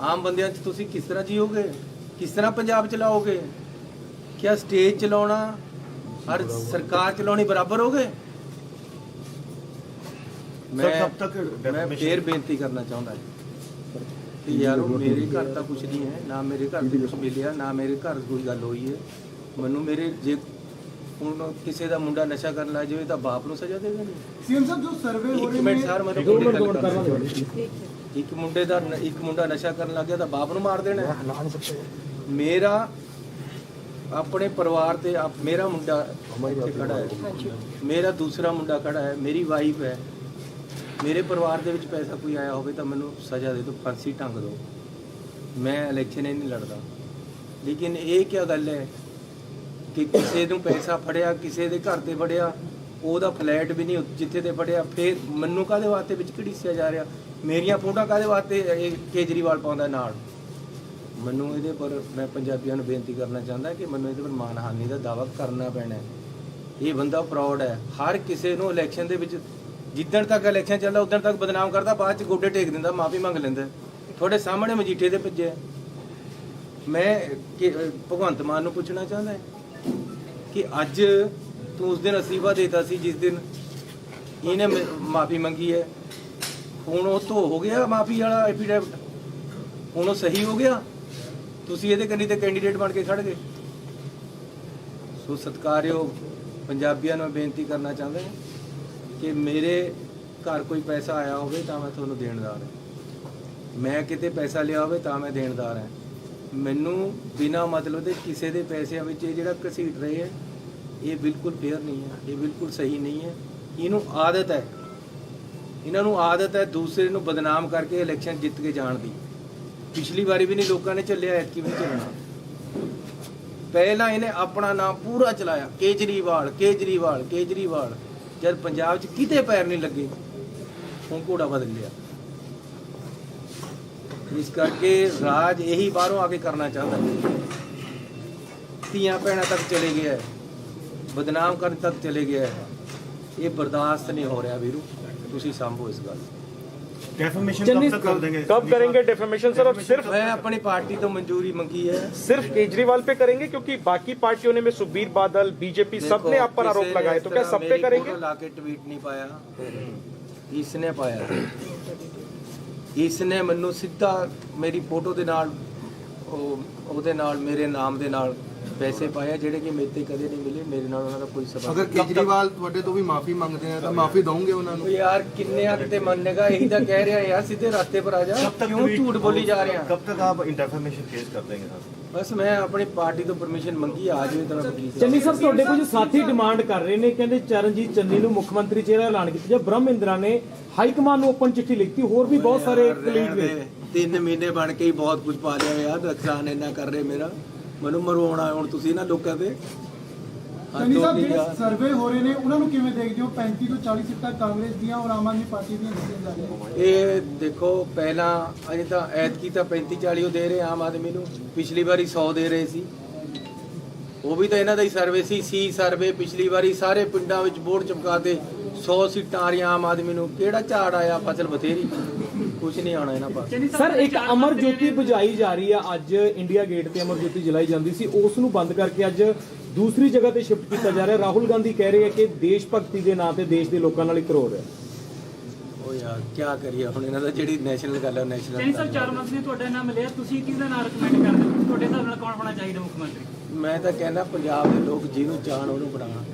ਆਮ ਬੰਦਿਆਂ 'ਚ ਤੁਸੀਂ ਕਿਸ ਤਰ੍ਹਾਂ ਜੀਓਗੇ? ਕਿਸ ਤਰ੍ਹਾਂ ਪੰਜਾਬ ਚਲਾਓਗੇ? ਕਿਆ ਸਟੇਜ ਚਲਾਉਣਾ ਔਰ ਸਰਕਾਰ ਚਲਾਉਣੀ ਬਰਾਬਰ ਹੋਗੇ? ਮੈਂ ਫੇਰ ਬੇਨਤੀ ਕਰਨਾ ਚਾਹੁੰਦਾ ਕਿ ਯਾਰੋ ਮੇਰੇ ਘਰ ਤਾਂ ਕੁਝ ਨਹੀਂ ਹੈ, ਨਾ ਮੇਰੇ ਘਰ ਦੇ ਕੁਝ ਮਿਲਿਆ, ਨਾ ਮੇਰੇ ਘਰ ਕੋਈ ਗੱਲ ਹੋਈ ਹੈ। ਮੈਨੂੰ ਮੇਰੇ ਜੇ ਹੁਣ ਕਿਸੇ ਦਾ ਮੁੰਡਾ ਨਸ਼ਾ ਕਰਨ ਲੱਗ ਜਾਵੇ ਤਾਂ ਬਾਪ ਨੂੰ ਸਜ਼ਾ ਦੇਗਾ ਨਹੀਂ? ਸੀਐਮ ਸਾਹਿਬ ਜੋ ਸਰਵੇ ਹੋ ਇੱਕ ਰਹੇ ਮਿੰਟ ਨੇ ਸਰ, ਮੈਨੂੰ ਇੱਕ ਮੁੰਡਾ ਨਸ਼ਾ ਕਰਨ ਲੱਗ ਗਿਆ ਤਾਂ ਬਾਪ ਨੂੰ ਮਾਰ ਦੇਣਾ ਹੈ? ਮੇਰਾ ਆਪਣੇ ਪਰਿਵਾਰ ਤੇ ਮੇਰਾ ਮੁੰਡਾ ਇੱਥੇ ਖੜਾ ਹੈ, ਮੇਰਾ ਦੂਸਰਾ ਮੁੰਡਾ ਖੜਾ ਹੈ, ਮੇਰੀ ਵਾਈਫ ਹੈ। ਮੇਰੇ ਪਰਿਵਾਰ ਦੇ ਵਿੱਚ ਪੈਸਾ ਕੋਈ ਆਇਆ ਹੋਵੇ ਤਾਂ ਮੈਨੂੰ ਸਜ਼ਾ ਦੇ ਦਿਓ, ਫਾਂਸੀ ਟੰਗ ਦਿਓ। ਮੈਂ ਇਲੈਕਸ਼ਨ ਹੀ ਨਹੀਂ ਲੜਦਾ। ਲੇਕਿਨ ਇਹ ਕੀ ਗੱਲ ਹੈ ਕਿ ਕਿਸੇ ਨੂੰ ਪੈਸਾ ਫੜਿਆ, ਕਿਸੇ ਦੇ ਘਰ ਤੇ ਫੜਿਆ, ਉਹਦਾ ਫਲੈਟ ਵੀ ਨਹੀਂ ਜਿੱਥੇ ਤੇ ਫੜਿਆ, ਫਿਰ ਮੈਨੂੰ ਕਾਹਦੇ ਵਾਸਤੇ ਵਿੱਚ ਘੜੀਸਿਆ ਜਾ ਰਿਹਾ? ਮੇਰੀਆਂ ਫੋਟੋਆਂ ਕਾਹਦੇ ਵਾਸਤੇ ਇਹ ਕੇਜਰੀਵਾਲ ਪਾਉਂਦਾ ਨਾਲ? ਮੈਨੂੰ ਇਹਦੇ ਪਰ ਮੈਂ ਪੰਜਾਬੀਆਂ ਨੂੰ ਬੇਨਤੀ ਕਰਨਾ ਚਾਹੁੰਦਾ ਕਿ ਮੈਨੂੰ ਇਹਦੇ ਪਰ ਮਾਨਹਾਨੀ ਦਾ ਦਾਅਵਾ ਕਰਨਾ ਪੈਣਾ ਹੈ। ਇਹ ਬੰਦਾ ਫਰਾਡ ਹੈ। ਹਰ ਕਿਸੇ ਨੂੰ ਇਲੈਕਸ਼ਨ ਦੇ ਵਿੱਚ ਜਿੱਦਣ ਤੱਕ ਇਲੈਕਸ਼ਨ ਚੱਲਦਾ ਉਦੋਂ ਤੱਕ ਬਦਨਾਮ ਕਰਦਾ, ਬਾਅਦ ਚ ਗੋਡੇ ਟੇਕ ਦਿੰਦਾ, ਮਾਫੀ ਮੰਗ ਲੈਂਦਾ। ਤੁਹਾਡੇ ਸਾਹਮਣੇ ਮਜੀਠੇ ਦੇ ਭੱਜਿਆ। ਮੈਂ ਭਗਵੰਤ ਮਾਨ ਨੂੰ ਪੁੱਛਣਾ ਚਾਹੁੰਦਾ ਕਿ ਅੱਜ ਤੂੰ ਉਸ ਦਿਨ ਅਸਤੀਫਾ ਦੇਤਾ ਸੀ ਜਿਸ ਦਿਨ ਇਹਨੇ ਮਾਫੀ ਮੰਗੀ ਹੈ। ਹੁਣ ਉਹ ਧੋ ਹੋ ਗਿਆ ਮਾਫੀ ਵਾਲਾ ਐਫੀਡੈਵਿਟ, ਹੁਣ ਉਹ ਸਹੀ ਹੋ ਗਿਆ। ਤੁਸੀਂ ਇਹਦੇ ਕੰਨੀ ਤੇ ਕੈਂਡੀਡੇਟ ਬਣ ਕੇ ਖੜ ਗਏ। ਸੋ ਸਤਿਕਾਰਯੋਗ ਪੰਜਾਬੀਆਂ ਨੂੰ ਬੇਨਤੀ ਕਰਨਾ ਚਾਹੁੰਦਾ ਕਿ ਮੇਰੇ ਘਰ ਕੋਈ ਪੈਸਾ ਆਇਆ ਹੋਵੇ ਤਾਂ ਮੈਂ ਤੁਹਾਨੂੰ ਦੇਣਦਾਰ ਹਾਂ। ਮੈਂ ਕਿਤੇ ਪੈਸਾ ਲਿਆ ਹੋਵੇ ਤਾਂ ਮੈਂ ਦੇਣਦਾਰ ਹਾਂ। ਮੈਨੂੰ ਬਿਨਾਂ ਮਤਲਬ ਦੇ ਕਿਸੇ ਦੇ ਪੈਸਿਆਂ ਵਿੱਚ ਇਹ ਜਿਹੜਾ ਘਸੀਟ ਰਹੇ ਹੈ, ਇਹ ਬਿਲਕੁਲ ਫੇਅਰ ਨਹੀਂ ਹੈ, ਇਹ ਬਿਲਕੁਲ ਸਹੀ ਨਹੀਂ ਹੈ। ਇਹਨੂੰ ਆਦਤ ਹੈ, ਇਹਨਾਂ ਨੂੰ ਆਦਤ ਹੈ ਦੂਸਰੇ ਨੂੰ ਬਦਨਾਮ ਕਰਕੇ ਇਲੈਕਸ਼ਨ ਜਿੱਤ ਕੇ ਜਾਣ ਦੀ। ਪਿਛਲੀ ਵਾਰੀ ਵੀ ਨਹੀਂ ਲੋਕਾਂ ਨੇ ਚੱਲਿਆ, ਐਤਕੀ ਵੀ ਨਹੀਂ ਚੱਲਣਾ। ਪਹਿਲਾਂ ਇਹਨੇ ਆਪਣਾ ਨਾਮ ਪੂਰਾ ਚਲਾਇਆ, ਕੇਜਰੀਵਾਲ ਕੇਜਰੀਵਾਲ ਕੇਜਰੀਵਾਲ। ਜਦ ਪੰਜਾਬ 'ਚ ਕਿਤੇ ਪੈਰ ਨਹੀਂ ਲੱਗੇ, ਹੁਣ ਘੋੜਾ ਬਦਲ ਲਿਆ। ਇਸ ਕਰਕੇ ਰਾਜ ਇਹੀ ਬਾਹਰੋਂ ਆ ਕੇ ਕਰਨਾ ਚਾਹੁੰਦਾ। ਧੀਆਂ ਭੈਣਾਂ ਤੱਕ ਚਲੇ ਗਿਆ, ਬਦਨਾਮ ਕਰਨ ਤੱਕ ਚਲੇ ਗਿਆ। ਇਹ ਬਰਦਾਸ਼ਤ नहीं हो रहा ਵੀਰੂ, ਤੁਸੀਂ ਸੰਭੋ ਇਸ ਗੱਲ। डेफमेशन कब तक कर देंगे? कब करेंगे डेफेमेशन सर? और सिर्फ मैं अपनी पार्टी तो मंजूरी मंगी है, सिर्फ केजरीवाल पे करेंगे क्योंकि बाकी पार्टियों ने में सुखबीर बादल बीजेपी सब ने आप पर आरोप लगाए, तो क्या सब पे करेंगे? लाके ट्वीट नहीं पाया, इसने पाया। इसने ਮੈਨੂੰ ਸਿੱਧਾ ਮੇਰੀ ਫੋਟੋ ਦੇ ਨਾਲ ਉਹਦੇ ਨਾਲ ਮੇਰੇ ਨਾਮ ਦੇ ਨਾਲ ਪੈਸੇ ਪਾਇਆ ਜਿਹੜੇ ਕਿ ਮੇਰੇ ਤੇ ਕਦੇ ਨਹੀਂ ਮਿਲੇ। ਮੇਰੇ ਨਾਲ ਉਹਨਾਂ ਦਾ ਕੋਈ ਸਬੰਧ ਅਗਰ ਕੇਜਰੀਵਾਲ ਤੁਹਾਡੇ ਤੋਂ ਵੀ ਮਾਫੀ ਮੰਗਦੇ ਆ ਤਾਂ ਮਾਫੀ ਦੋਗੇ ਉਹਨਾਂ ਨੂੰ? ਯਾਰ ਕਿੰਨੇ ਹੱਦ ਤੇ ਮੰਨੇਗਾ? ਇਹੀ ਤਾਂ ਕਹਿ ਰਿਹਾ ਯਾਰ, ਸਿੱਧੇ ਰਸਤੇ ਪਰ ਆ ਜਾ। ਕਿਉਂ ਝੂਠ ਬੋਲੀ ਜਾ ਰਿਹਾ? कब तक आप डेफमेशन केस कर देंगे सर? ਬਸ ਮੈਂ ਆਪਣੀ ਪਾਰਟੀ ਤੋਂ ਪਰਮਿਸ਼ਨ ਮੰਗੀ, ਆ ਜਾਵੇ ਤਾਂ ਮੈਂ ਵਕੀਲ ਸਾਹਿਬ। ਚੰਨੀ ਸਾਹਿਬ, ਤੁਹਾਡੇ ਕੁਝ ਸਾਥੀ ਡਿਮਾਂਡ ਕਰ ਰਹੇ ਨੇ, ਕਹਿੰਦੇ ਚਰਨਜੀਤ ਚੰਨੀ ਨੂੰ ਮੁੱਖ ਮੰਤਰੀ ਚਿਹਰਾ ਐਲਾਨ ਕੀਤਾ ਜਾਏ। ਬ੍ਰਹਮ ਇੰਦਰਾ ਨੇ ਹਾਈ ਕਮਾਨ ਨੂੰ ਓਪਨ ਚਿੱਠੀ ਲਿਖਤੀ, ਹੋਰ ਵੀ ਬਹੁਤ ਸਾਰੇ ਕਲੀਗ ਨੇ। 3 ਮਹੀਨੇ ਬਣ ਕੇ ਹੀ ਬਹੁਤ ਕੁਝ ਪਾ ਲਿਆ ਯਾਰ। ਨੁਕਸਾਨ ਇੰਨਾ ਕਰ ਰਹੇ ਮੇਰਾ, ਮੈਨੂੰ ਮਰਵਾਉਣਾ ਹੁਣ ਤੁਸੀਂ ਨਾ ਲੋਕਾਂ ਤੇ। ਚੰਨੀ ਸਾਹਿਬ ਜਿਹੜੇ ਸਰਵੇ ਹੋ ਰਹੇ ਨੇ ਉਹਨਾਂ ਨੂੰ ਕਿਵੇਂ ਦੇਖਦੇ ਹੋ? 35 ਤੋਂ 40 ਸੀਟਾਂ ਕਾਂਗਰਸ ਦੀਆਂ ਔਰ ਆਮ ਆਦਮੀ ਪਾਰਟੀ ਦੀਆਂ ਦਿੱਤੀਆਂ ਜਾ ਰਹੀਆਂ। ਇਹ ਦੇਖੋ, ਪਹਿਲਾਂ ਅਜੇ ਤਾਂ ਐਤਕੀ ਤਾਂ 35-40 ਦੇ ਰਹੇ ਆਮ ਆਦਮੀ ਨੂੰ, ਪਿਛਲੀ ਵਾਰੀ 100 ਦੇ ਰਹੇ ਸੀ। ਉਹ ਵੀ ਤਾਂ ਇਹਨਾਂ ਦਾ ਹੀ ਸਰਵੇ ਸੀ ਸਰਵੇ। ਪਿਛਲੀ ਵਾਰੀ ਸਾਰੇ ਪਿੰਡਾਂ ਵਿੱਚ ਬੋਰਡ ਚਮਕਾ ਦੇ 100 ਸੀਟਾਂ ਆ ਰਹੀਆਂ ਆਮ ਆਦਮੀ ਨੂੰ। ਕਿਹੜਾ ਝਾੜ ਆਇਆ? ਫਸਲ ਬਥੇਰੀ। ਕੁਝ ਨਹੀਂ ਆਉਣਾ ਇਹਨਾਂ ਪਾਸ। ਚੰਨੀ ਸਾਹਿਬ ਸਰ ਇੱਕ ਅਮਰ ਜੋਤੀ ਬੁਝਾਈ ਜਾ ਰਹੀ ਆ ਅੱਜ ਇੰਡੀਆ ਗੇਟ ਤੇ ਅਮਰ ਜੋਤੀ ਜਲਾਈ ਜਾਂਦੀ ਸੀ, ਉਸ ਨੂੰ ਬੰਦ ਕਰਕੇ ਅੱਜ ਦੂਸਰੀ ਜਗ੍ਹਾ ਤੇ ਸ਼ਿਫਟ ਕੀਤਾ ਜਾ ਰਿਹਾ। ਰਾਹੁਲ ਗਾਂਧੀ ਕਹਿ ਰਹੇ ਆ ਕਿ ਦੇਸ਼ ਭਗਤੀ ਦੇ ਨਾਂ ਤੇ ਦੇਸ਼ ਦੇ ਲੋਕਾਂ ਨਾਲ ਹੀ ਕਰੋ ਰਿਹਾ। ਉਹ ਯਾਰ ਕੀ ਕਰੀਏ ਹੁਣ, ਇਹਨਾਂ ਦਾ ਜਿਹੜੀ ਨੈਸ਼ਨਲ ਗੱਲ ਹੈ ਨੈਸ਼ਨਲ। ਚੰਨੀ ਸਾਹਿਬ 4 ਮੰਥ ਨੇ ਤੁਹਾਡੇ ਨਾਲ ਮਿਲਿਆ, ਤੁਸੀਂ ਕਿਹਦਾ ਨਾਮ ਰეკਮੈਂਡ ਕਰਦੇ ਹੋ? ਤੁਹਾਡੇ ਹਿਸਾਬ ਨਾਲ ਕੌਣ ਹੋਣਾ ਚਾਹੀਦਾ ਮੁੱਖ ਮੰਤਰੀ? ਮੈਂ ਤਾਂ ਕਹਿੰਦਾ ਪੰਜਾਬ ਦੇ ਲੋਕ ਜਿਹਨੂੰ ਚਾਹਣ ਉਹਨੂੰ ਬਣਾਉਣ।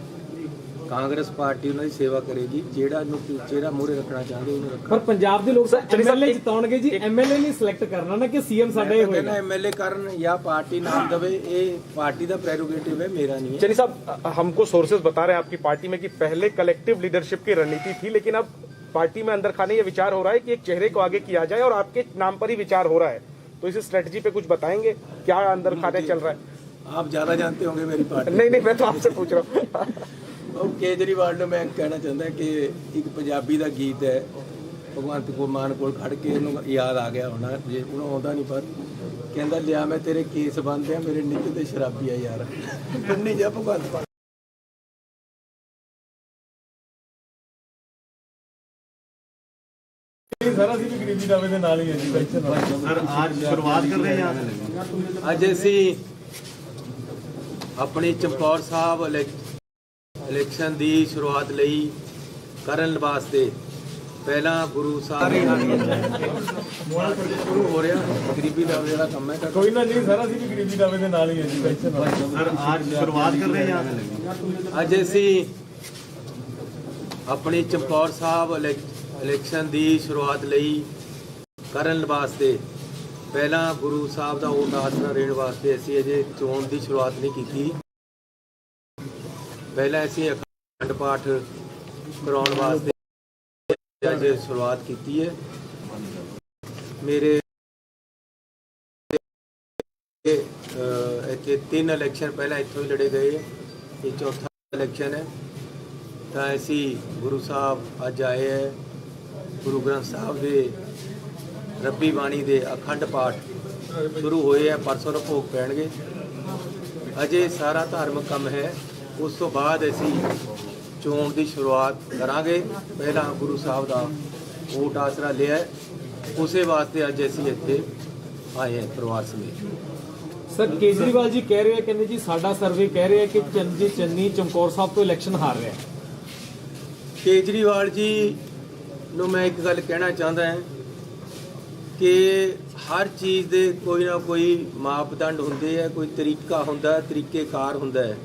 ਕਾਂਗਰਸ ਪਾਰਟੀ ਉਹਨਾਂ ਦੀ ਸੇਵਾ ਕਰੇਗੀ, ਜਿਹੜਾ ਨੂੰ ਚਿਹਰਾ ਮੂਹਰੇ ਰੱਖਣਾ ਚਾਹੁੰਦੇ ਉਹਨੂੰ ਰੱਖਣ। ਪਰ ਪੰਜਾਬ ਦੇ ਲੋਕ ਐਮਐਲਏ ਜਿਤਾਉਣਗੇ ਜੀ, ਐਮਐਲਏ ਨਹੀਂ ਸਿਲੈਕਟ ਕਰਨਾ ਨਾ ਕਿ ਸੀਐਮ ਸਾਡਾ ਹੀ ਹੋਏਗਾ। एमएलए ਕਰਨ ਜਾਂ ਪਾर्टी नाम दवे, ये पार्टी का प्रेरोगेटिव है, मेरा नहीं है। चलिए साहब, हमको सोर्सेज बता रहे हैं आपकी पार्टी में कि पहले कलेक्टिव लीडरशिप की रणनीति थी, लेकिन अब पार्टी में अंदर खाने ये विचार हो रहा है कि एक चेहरे को आगे किया जाए और आपके नाम पर ही विचार हो रहा है। तो इस स्ट्रेटजी पे कुछ बताएंगे, क्या अंदर खाने चल रहा है? आप ज्यादा जानते होंगे मेरी पार्टी। नहीं, मैं तो आपसे पूछ रहा हूँ। और केजरीवाल ने मैं कहना चाहता कि एक पंजाबी का गीत है, भगवंत मान कोल खड़ के ਉਹਨੂੰ याद आ गया होना, ਜੇ ਉਹਨੂੰ ਆਉਂਦਾ ਨਹੀਂ, ਪਰ ਕਹਿੰਦਾ ਲਿਆ ਮੈਂ ਤੇਰੇ ਕੇਸ ਬੰਦੇ ਆ, ਮੇਰੇ ਨਿੱਤ ਤੇ ਸ਼ਰਾਬੀ ਆ ਯਾਰ। ਨਹੀਂ ਜਾ ਭਗਵੰਤ ਮਾਨ। सर ਅਸੀਂ ਵੀ ਗਰੀਬੀ ਦਾਵੇ ਦੇ ਨਾਲ ਹੀ ਹਾਂ ਜੀ, ਟੈਨਸ਼ਨ ਨਾ ਲਓ। सर आज शुरुआत कर रहे हैं आप। ਅੱਜ ਅਸੀਂ ਆਪਣੀ ਚਮਕੌਰ ਸਾਹਿਬ ਇਲੈਕਸ਼ਨ ਦੀ ਸ਼ੁਰੂਆਤ ਲਈ ਕਰਨ ਵਾਸਤੇ ਪਹਿਲਾਂ ਗੁਰੂ ਸਾਹਿਬ ਸ਼ੁਰੂ ਹੋ ਰਿਹਾ ਗਰੀਬੀ ਦਾਵੇ ਦਾ ਕੰਮ ਹੈ। ਕੋਈ ਨਾ ਨਹੀਂ ਸਰ, ਅਸੀਂ ਵੀ ਗਰੀਬੀ ਦਾਵੇ ਦੇ ਨਾਲ ਹੀ ਹਾਂ ਜੀ, ਟੈਨਸ਼ਨ ਨਾ ਲਓ। सर आज शुरुआत कर रहे हैं आप। ਅੱਜ ਅਸੀਂ ਆਪਣੀ ਚਮਕੌਰ ਸਾਹਿਬ ਇਲੈਕਸ਼ਨ ਦੀ ਸ਼ੁਰੂਆਤ ਲਈ ਕਰਨ ਵਾਸਤੇ ਪਹਿਲਾਂ ਗੁਰੂ ਸਾਹਿਬ ਦਾ ਓਟ ਆਸਰਾ ਦੇਣ ਵਾਸਤੇ ਅਸੀਂ ਅਜੇ ਚੋਣ ਦੀ ਸ਼ੁਰੂਆਤ ਨਹੀਂ ਕੀਤੀ। ਪਹਿਲਾਂ ਅਸੀਂ ਅਖੰਡ ਪਾਠ ਕਰਾਉਣ ਵਾਸਤੇ ਅੱਜ ਸ਼ੁਰੂਆਤ ਕੀਤੀ ਹੈ। ਮੇਰੇ ਇੱਥੇ 3 ਇਲੈਕਸ਼ਨ ਪਹਿਲਾਂ ਇੱਥੋਂ ਹੀ ਲੜੇ ਗਏ, ਇਹ ਚੌਥਾ ਇਲੈਕਸ਼ਨ ਹੈ। ਤਾਂ ਅਸੀਂ ਗੁਰੂ ਸਾਹਿਬ ਅੱਜ ਆਏ ਹੈ, ਗੁਰੂ ਗ੍ਰੰਥ ਸਾਹਿਬ ਦੇ ਰੱਬੀ ਬਾਣੀ ਦੇ ਅਖੰਡ ਪਾਠ ਸ਼ੁਰੂ ਹੋਏ ਹੈ, ਪਰਸੋਂ ਨੂੰ ਭੋਗ ਪੈਣਗੇ। ਅਜੇ ਸਾਰਾ ਧਾਰਮਿਕ ਕੰਮ ਹੈ, ਉਸ ਤੋਂ ਬਾਅਦ ਅਸੀਂ ਚੋਣ ਦੀ ਸ਼ੁਰੂਆਤ ਕਰਾਂਗੇ। ਪਹਿਲਾਂ ਗੁਰੂ ਸਾਹਿਬ ਦਾ ਓਟ ਆਸਰਾ ਲਿਆ, ਉਸੇ ਵਾਸਤੇ ਅੱਜ ਅਸੀਂ ਇੱਥੇ ਆਏ ਹਾਂ ਪਰਿਵਾਰ ਸਮੇਤ। ਸਰ ਕੇਜਰੀਵਾਲ ਜੀ ਕਹਿ ਰਹੇ ਆ, ਕਹਿੰਦੇ ਜੀ ਸਾਡਾ ਸਰਵੇ ਕਹਿ ਰਿਹਾ ਕਿ ਚੰਨੀ ਚਮਕੌਰ ਸਾਹਿਬ ਤੋਂ ਇਲੈਕਸ਼ਨ ਹਾਰ ਰਿਹਾ। ਕੇਜਰੀਵਾਲ ਜੀ ਨੂੰ ਮੈਂ ਇੱਕ ਗੱਲ ਕਹਿਣਾ ਚਾਹੁੰਦਾ ਹਾਂ ਕਿ ਹਰ ਚੀਜ਼ ਦੇ ਕੋਈ ਨਾ ਕੋਈ ਮਾਪਦੰਡ ਹੁੰਦੇ ਆ, ਕੋਈ ਤਰੀਕਾ ਹੁੰਦਾ, ਤਰੀਕੇਕਾਰ ਹੁੰਦਾ ਹੈ।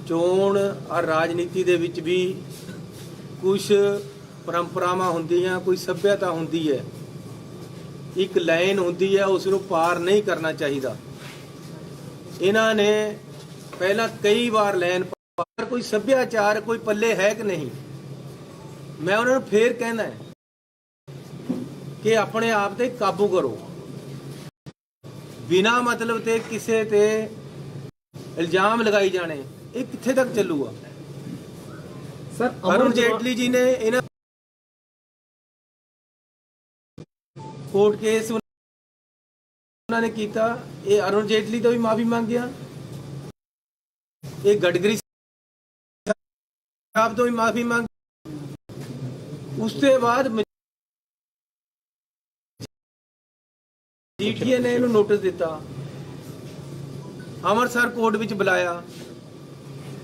ਚੋਣ ਔਰ ਰਾਜਨੀਤੀ ਦੇ ਵਿੱਚ ਵੀ ਕੁਝ ਪਰੰਪਰਾਵਾਂ ਹੁੰਦੀਆਂ, ਕੋਈ ਸੱਭਿਅਤਾ ਹੁੰਦੀ ਹੈ, ਇੱਕ ਲਾਈਨ ਹੁੰਦੀ ਹੈ, ਉਸ ਨੂੰ ਪਾਰ ਨਹੀਂ ਕਰਨਾ ਚਾਹੀਦਾ। ਇਹਨਾਂ ਨੇ ਪਹਿਲਾਂ ਕਈ ਵਾਰ ਲਾਈਨ ਪਾਰ, ਕੋਈ ਸੱਭਿਆਚਾਰ ਕੋਈ ਪੱਲੇ ਹੈ ਕਿ ਨਹੀਂ। ਮੈਂ ਉਹਨਾਂ ਨੂੰ ਫੇਰ ਕਹਿਣਾ ਹੈ ਕਿ ਆਪਣੇ ਆਪ ਤੇ ਕਾਬੂ ਕਰੋ, ਬਿਨਾਂ ਮਤਲਬ ਤੇ ਕਿਸੇ ਤੇ ਇਲਜ਼ਾਮ ਲਗਾਈ ਜਾਣੇ, ਇਹ ਕਿੱਥੇ ਤੱਕ ਚੱਲੂਗਾ। ਸਰ ਅਰੁਣ ਜੇਟਲੀ ਜੀ ਨੇ ਇਹਨਾਂ ਕੋਰਟ ਕੇਸ ਉਹਨਾਂ ਨੇ ਕੀਤਾ, ਇਹ ਅਰੁਣ ਜੇਟਲੀ ਤੋਂ ਵੀ ਮਾਫੀ ਮੰਗਿਆ, ਇਹ ਗਡਕਰੀ ਸਾਹਿਬ ਤੋਂ ਵੀ ਮਾਫੀ ਮੰਗ। ਉਸ ਤੋਂ ਬਾਅਦ ਜੀਟੀਏ ਨੇ ਇਹਨੂੰ ਨੋਟਿਸ ਦਿੱਤਾ, ਅੰਮ੍ਰਿਤਸਰ ਕੋਰਟ ਵਿੱਚ ਬੁਲਾਇਆ,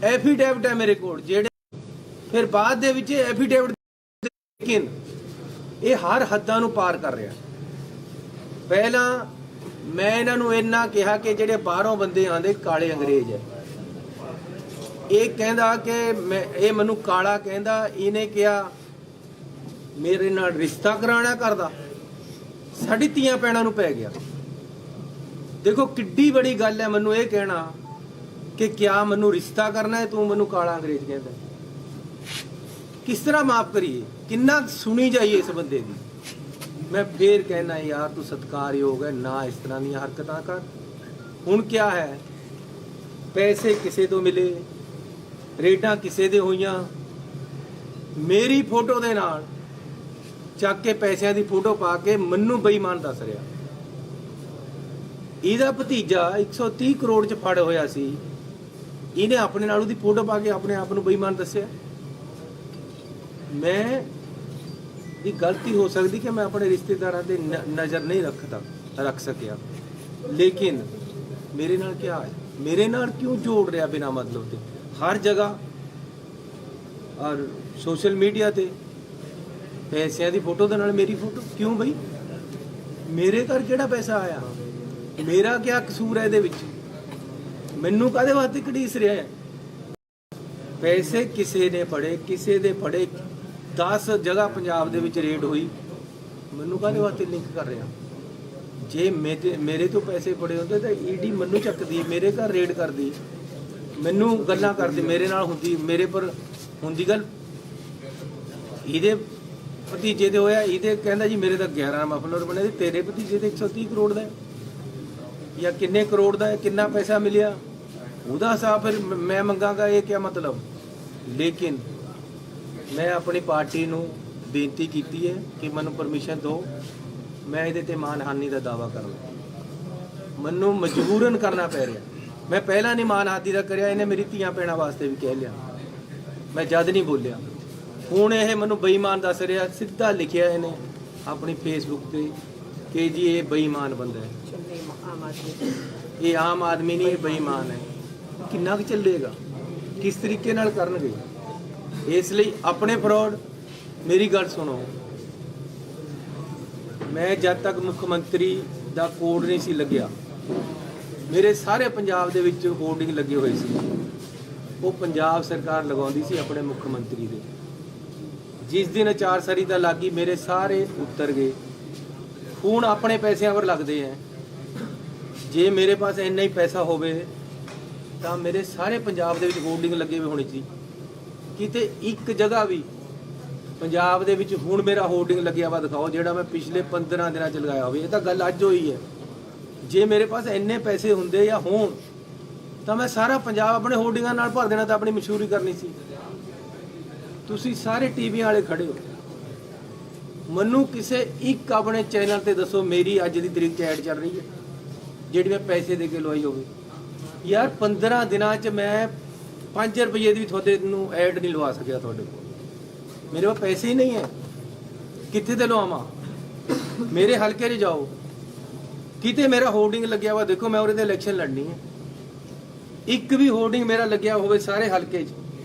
ਐਫੀਡੇਵਿਟ ਹੈ ਮੇਰੇ ਕੋਲ ਜਿਹੜੇ, ਫਿਰ ਬਾਅਦ ਦੇ ਵਿੱਚ ਐਫੀਡੇਵਿਟ, ਲੇਕਿਨ ਇਹ ਹਰ ਹੱਦਾਂ ਨੂੰ ਪਾਰ ਕਰ ਰਿਹਾ। ਪਹਿਲਾਂ ਮੈਂ ਇਹਨਾਂ ਨੂੰ ਇੰਨਾ ਕਿਹਾ ਕਿ ਜਿਹੜੇ ਬਾਹਰੋਂ ਬੰਦੇ ਆਉਂਦੇ ਕਾਲੇ ਅੰਗਰੇਜ਼ ਹੈ, ਇਹ ਕਹਿੰਦਾ ਕਿ ਇਹ ਮੈਨੂੰ ਕਾਲਾ ਕਹਿੰਦਾ, ਇਹਨੇ ਕਿਹਾ ਮੇਰੇ ਨਾਲ ਰਿਸ਼ਤਾ ਕਰਾਉਣਾ ਕਰਦਾ, ਸਾਡੀ ਧੀਆਂ ਭੈਣਾਂ ਨੂੰ ਪੈ ਗਿਆ। ਦੇਖੋ ਕਿੱਡੀ ਬੜੀ ਗੱਲ ਹੈ ਮੈਨੂੰ ਇਹ ਕਹਿਣਾ ਕਿ ਕਿਆ ਮੈਨੂੰ ਰਿਸ਼ਤਾ ਕਰਨਾ ਹੈ, ਤੂੰ ਮੈਨੂੰ ਕਾਲਾ ਅੰਗਰੇਜ਼ ਕਹਿੰਦਾ। ਕਿਸ ਤਰ੍ਹਾਂ ਮਾਫ ਕਰੀਏ, ਕਿੰਨਾ ਸੁਣੀ ਜਾਈਏ ਇਸ ਬੰਦੇ ਦੀ। ਮੈਂ ਫੇਰ ਕਹਿਣਾ ਯਾਰ ਤੂੰ ਸਤਿਕਾਰਯੋਗ ਹੈ, ਨਾ ਇਸ ਤਰ੍ਹਾਂ ਦੀਆਂ ਹਰਕਤਾਂ ਕਰ। ਹੁਣ ਕਿਆ ਹੈ, ਪੈਸੇ ਕਿਸੇ ਤੋਂ ਮਿਲੇ, ਰੇਡਾਂ ਕਿਸੇ ਦੇ ਹੋਈਆਂ, ਮੇਰੀ ਫੋਟੋ ਦੇ ਨਾਲ ਚੱਕ ਕੇ ਪੈਸਿਆਂ ਦੀ ਫੋਟੋ ਪਾ ਕੇ ਮੈਨੂੰ ਬੇਈਮਾਨ ਦੱਸ ਰਿਹਾ। ਇਹਦਾ ਭਤੀਜਾ 130 ਕਰੋੜ 'ਚ ਫੜ ਹੋਇਆ ਸੀ, ਇਹਨੇ ਆਪਣੇ ਨਾਲ ਉਹਦੀ ਫੋਟੋ ਪਾ ਕੇ ਆਪਣੇ ਆਪ ਨੂੰ ਬੇਈਮਾਨ ਦੱਸਿਆ। ਮੈਂ ਇਹ ਗਲਤੀ ਹੋ ਸਕਦੀ ਕਿ ਮੈਂ ਆਪਣੇ ਰਿਸ਼ਤੇਦਾਰਾਂ ਤੇ ਨਜ਼ਰ ਨਹੀਂ ਰੱਖ ਸਕਿਆ, ਲੇਕਿਨ ਮੇਰੇ ਨਾਲ ਕੀ ਹੈ, ਮੇਰੇ ਨਾਲ ਕਿਉਂ ਜੋੜ ਰਿਹਾ ਬਿਨਾ ਮਤਲਬ ਤੇ ਹਰ ਜਗ੍ਹਾ ਔਰ ਸੋਸ਼ਲ ਮੀਡੀਆ ਤੇ ਪੈਸਿਆਂ ਦੀ ਫੋਟੋ ਦੇ ਨਾਲ ਮੇਰੀ ਫੋਟੋ ਕਿਉਂ ਬਈ? ਮੇਰੇ ਘਰ ਕਿਹੜਾ ਪੈਸਾ ਆਇਆ? ਮੇਰਾ ਕੀ ਕਸੂਰ ਹੈ ਇਹਦੇ ਵਿੱਚ? ਮੈਨੂੰ ਕਾਹਦੇ ਵਾਸਤੇ ਘੜੀਸ ਰਿਹਾ ਹੈ? ਪੈਸੇ ਕਿਸੇ ਨੇ ਫੜੇ, ਕਿਸੇ ਦੇ ਫੜੇ, 10 ਜਗ੍ਹਾ ਪੰਜਾਬ ਦੇ ਵਿੱਚ ਰੇਡ ਹੋਈ, ਮੈਨੂੰ ਕਾਹਦੇ ਵਾਸਤੇ ਲਿੰਕ ਕਰ ਰਿਹਾ? ਜੇ ਮੇਰੇ ਤੋਂ ਪੈਸੇ ਫੜੇ ਹੁੰਦੇ ਤਾਂ ਈਡੀ ਮੈਨੂੰ ਚੱਕਦੀ, ਮੇਰੇ ਘਰ ਰੇਡ ਕਰਦੀ, ਮੈਨੂੰ ਗੱਲਾਂ ਕਰਦੀ, ਮੇਰੇ ਨਾਲ ਹੁੰਦੀ, ਮੇਰੇ ਪਰ ਹੁੰਦੀ ਗੱਲ। ਇਹਦੇ ਭਤੀਜੇ ਦੇ ਹੋਇਆ, ਇਹਦੇ ਕਹਿੰਦਾ ਜੀ ਮੇਰੇ ਤਾਂ 11 ਮਫਲਰ ਬਣੇ, ਤੇ ਤੇਰੇ ਭਤੀਜੇ ਦੇ 130 ਕਰੋੜ ਦਾ ਹੈ ਜਾਂ ਕਿੰਨੇ ਕਰੋੜ ਦਾ ਹੈ, ਕਿੰਨਾ ਪੈਸਾ ਮਿਲਿਆ, ਉਹਦਾ ਹਿਸਾਬ ਫਿਰ ਮੈਂ ਮੰਗਾਂਗਾ, ਇਹ ਕੀ ਮਤਲਬ? ਲੇਕਿਨ ਮੈਂ ਆਪਣੀ ਪਾਰਟੀ ਨੂੰ ਬੇਨਤੀ ਕੀਤੀ ਹੈ ਕਿ ਮੈਨੂੰ ਪਰਮਿਸ਼ਨ ਦਿਓ, ਮੈਂ ਇਹਦੇ ਤੇ ਮਾਨਹਾਨੀ ਦਾ ਦਾਅਵਾ ਕਰਾਂ। ਮੈਨੂੰ ਮਜਬੂਰਨ ਕਰਨਾ ਪੈ ਰਿਹਾ। ਮੈਂ ਪਹਿਲਾਂ ਨਹੀਂ ਮਾਨਹਾਨੀ ਦਾ ਕਰਿਆ, ਇਹਨੇ ਮੇਰੀ ਧੀਆਂ ਭੈਣਾਂ ਵਾਸਤੇ ਵੀ ਕਹਿ ਲਿਆ, ਮੈਂ ਜਦ ਨਹੀਂ ਬੋਲਿਆ। ਹੁਣ ਇਹ ਮੈਨੂੰ ਬੇਈਮਾਨ ਦੱਸ ਰਿਹਾ, ਸਿੱਧਾ ਲਿਖਿਆ ਇਹਨੇ ਆਪਣੀ ਫੇਸਬੁੱਕ ਤੇ ਕਿ ਜੀ ਇਹ ਬੇਈਮਾਨ ਬੰਦਾ ਹੈ, ਇਹ ਆਮ ਆਦਮੀ ਨਹੀਂ, ਇਹ ਬੇਈਮਾਨ ਹੈ। ਕਿੰਨਾ ਕੁ ਚੱਲੇਗਾ? ਕਿਸ ਤਰੀਕੇ ਨਾਲ ਕਰਨਗੇ? ਇਸ ਲਈ ਆਪਣੇ ਫਰੋਡ, ਮੇਰੀ ਗੱਲ ਸੁਣੋ, ਮੈਂ ਜਦ ਤੱਕ ਮੁੱਖ ਮੰਤਰੀ ਦਾ ਕੋਡ ਨਹੀਂ ਸੀ ਲੱਗਿਆ, ਮੇਰੇ ਸਾਰੇ ਪੰਜਾਬ ਦੇ ਵਿੱਚ ਹੋਰਡਿੰਗ ਲੱਗੇ ਹੋਏ ਸੀ, ਉਹ ਪੰਜਾਬ ਸਰਕਾਰ ਲਗਾਉਂਦੀ ਸੀ ਆਪਣੇ ਮੁੱਖ ਮੰਤਰੀ ਦੇ। ਜਿਸ ਦਿਨ ਅਚਾਰਸਰੀ ਦਾ ਲੱਗੀ, ਮੇਰੇ ਸਾਰੇ ਉੱਤਰ ਗਏ। ਹੁਣ ਆਪਣੇ ਪੈਸਿਆਂ ਪਰ ਲੱਗਦੇ ਹੈ। ਜੇ ਮੇਰੇ ਪਾਸ ਇੰਨਾ ਹੀ ਪੈਸਾ ਹੋਵੇ ਤਾਂ ਮੇਰੇ ਸਾਰੇ ਪੰਜਾਬ ਦੇ ਵਿੱਚ ਹੋਰਡਿੰਗ ਲੱਗੇ ਹੋਏ ਹੋਣੀ ਸੀ। ਕਿਤੇ ਇੱਕ ਜਗ੍ਹਾ ਵੀ ਪੰਜਾਬ ਦੇ ਵਿੱਚ ਹੁਣ ਮੇਰਾ ਹੋਰਡਿੰਗ ਲੱਗਿਆ ਵਾ ਦਿਖਾਓ, ਜਿਹੜਾ ਮੈਂ ਪਿਛਲੇ 15 ਦਿਨਾਂ 'ਚ ਲਗਾਇਆ ਹੋਵੇ। ਇਹ ਤਾਂ ਗੱਲ ਅੱਜ ਹੋਈ ਹੈ। ਜੇ ਮੇਰੇ ਪਾਸ ਇੰਨੇ ਪੈਸੇ ਹੁੰਦੇ ਜਾਂ ਹੋਣ ਤਾਂ ਮੈਂ ਸਾਰਾ ਪੰਜਾਬ ਆਪਣੇ ਹੋਰਡਿੰਗਾਂ ਨਾਲ ਭਰ ਦੇਣਾ, ਤਾਂ ਆਪਣੀ ਮਸ਼ਹੂਰੀ ਕਰਨੀ ਸੀ। ਤੁਸੀਂ ਸਾਰੇ ਟੀਵੀਆਂ ਵਾਲੇ ਖੜੇ ਹੋ, ਮੈਨੂੰ ਕਿਸੇ ਇੱਕ ਆਪਣੇ ਚੈਨਲ ਤੇ ਦੱਸੋ ਮੇਰੀ ਅੱਜ ਦੀ ਤਰੀਕ 'ਚ ਐਡ ਚੱਲ ਰਹੀ ਹੈ ਜਿਹੜੀ ਮੈਂ ਪੈਸੇ ਦੇ ਕੇ ਲਵਾਈ ਹੋਵੇ। ਯਾਰ 15 ਦਿਨਾਂ 'ਚ ਮੈਂ 5 ਰੁਪਏ ਦੀ ਵੀ ਤੁਹਾਡੇ ਨੂੰ ਐਡ ਨਹੀਂ ਲਵਾ ਸਕਿਆ ਤੁਹਾਡੇ ਕੋਲ। ਮੇਰੇ ਕੋਲ ਪੈਸੇ ਹੀ ਨਹੀਂ ਹੈ, ਕਿੱਥੇ ਤੇ ਲਵਾਵਾਂ? ਮੇਰੇ ਹਲਕੇ 'ਚ ਜਾਓ, ਕਿਤੇ ਮੇਰਾ ਹੋਰਡਿੰਗ ਲੱਗਿਆ ਵਾ ਦੇਖੋ, ਮੈਂ ਉਹਦੇ ਤੇ ਇਲੈਕਸ਼ਨ ਲੜਨੀ ਹੈ। ਇੱਕ ਵੀ ਹੋਰਡਿੰਗ ਮੇਰਾ ਲੱਗਿਆ ਹੋਵੇ ਸਾਰੇ ਹਲਕੇ 'ਚ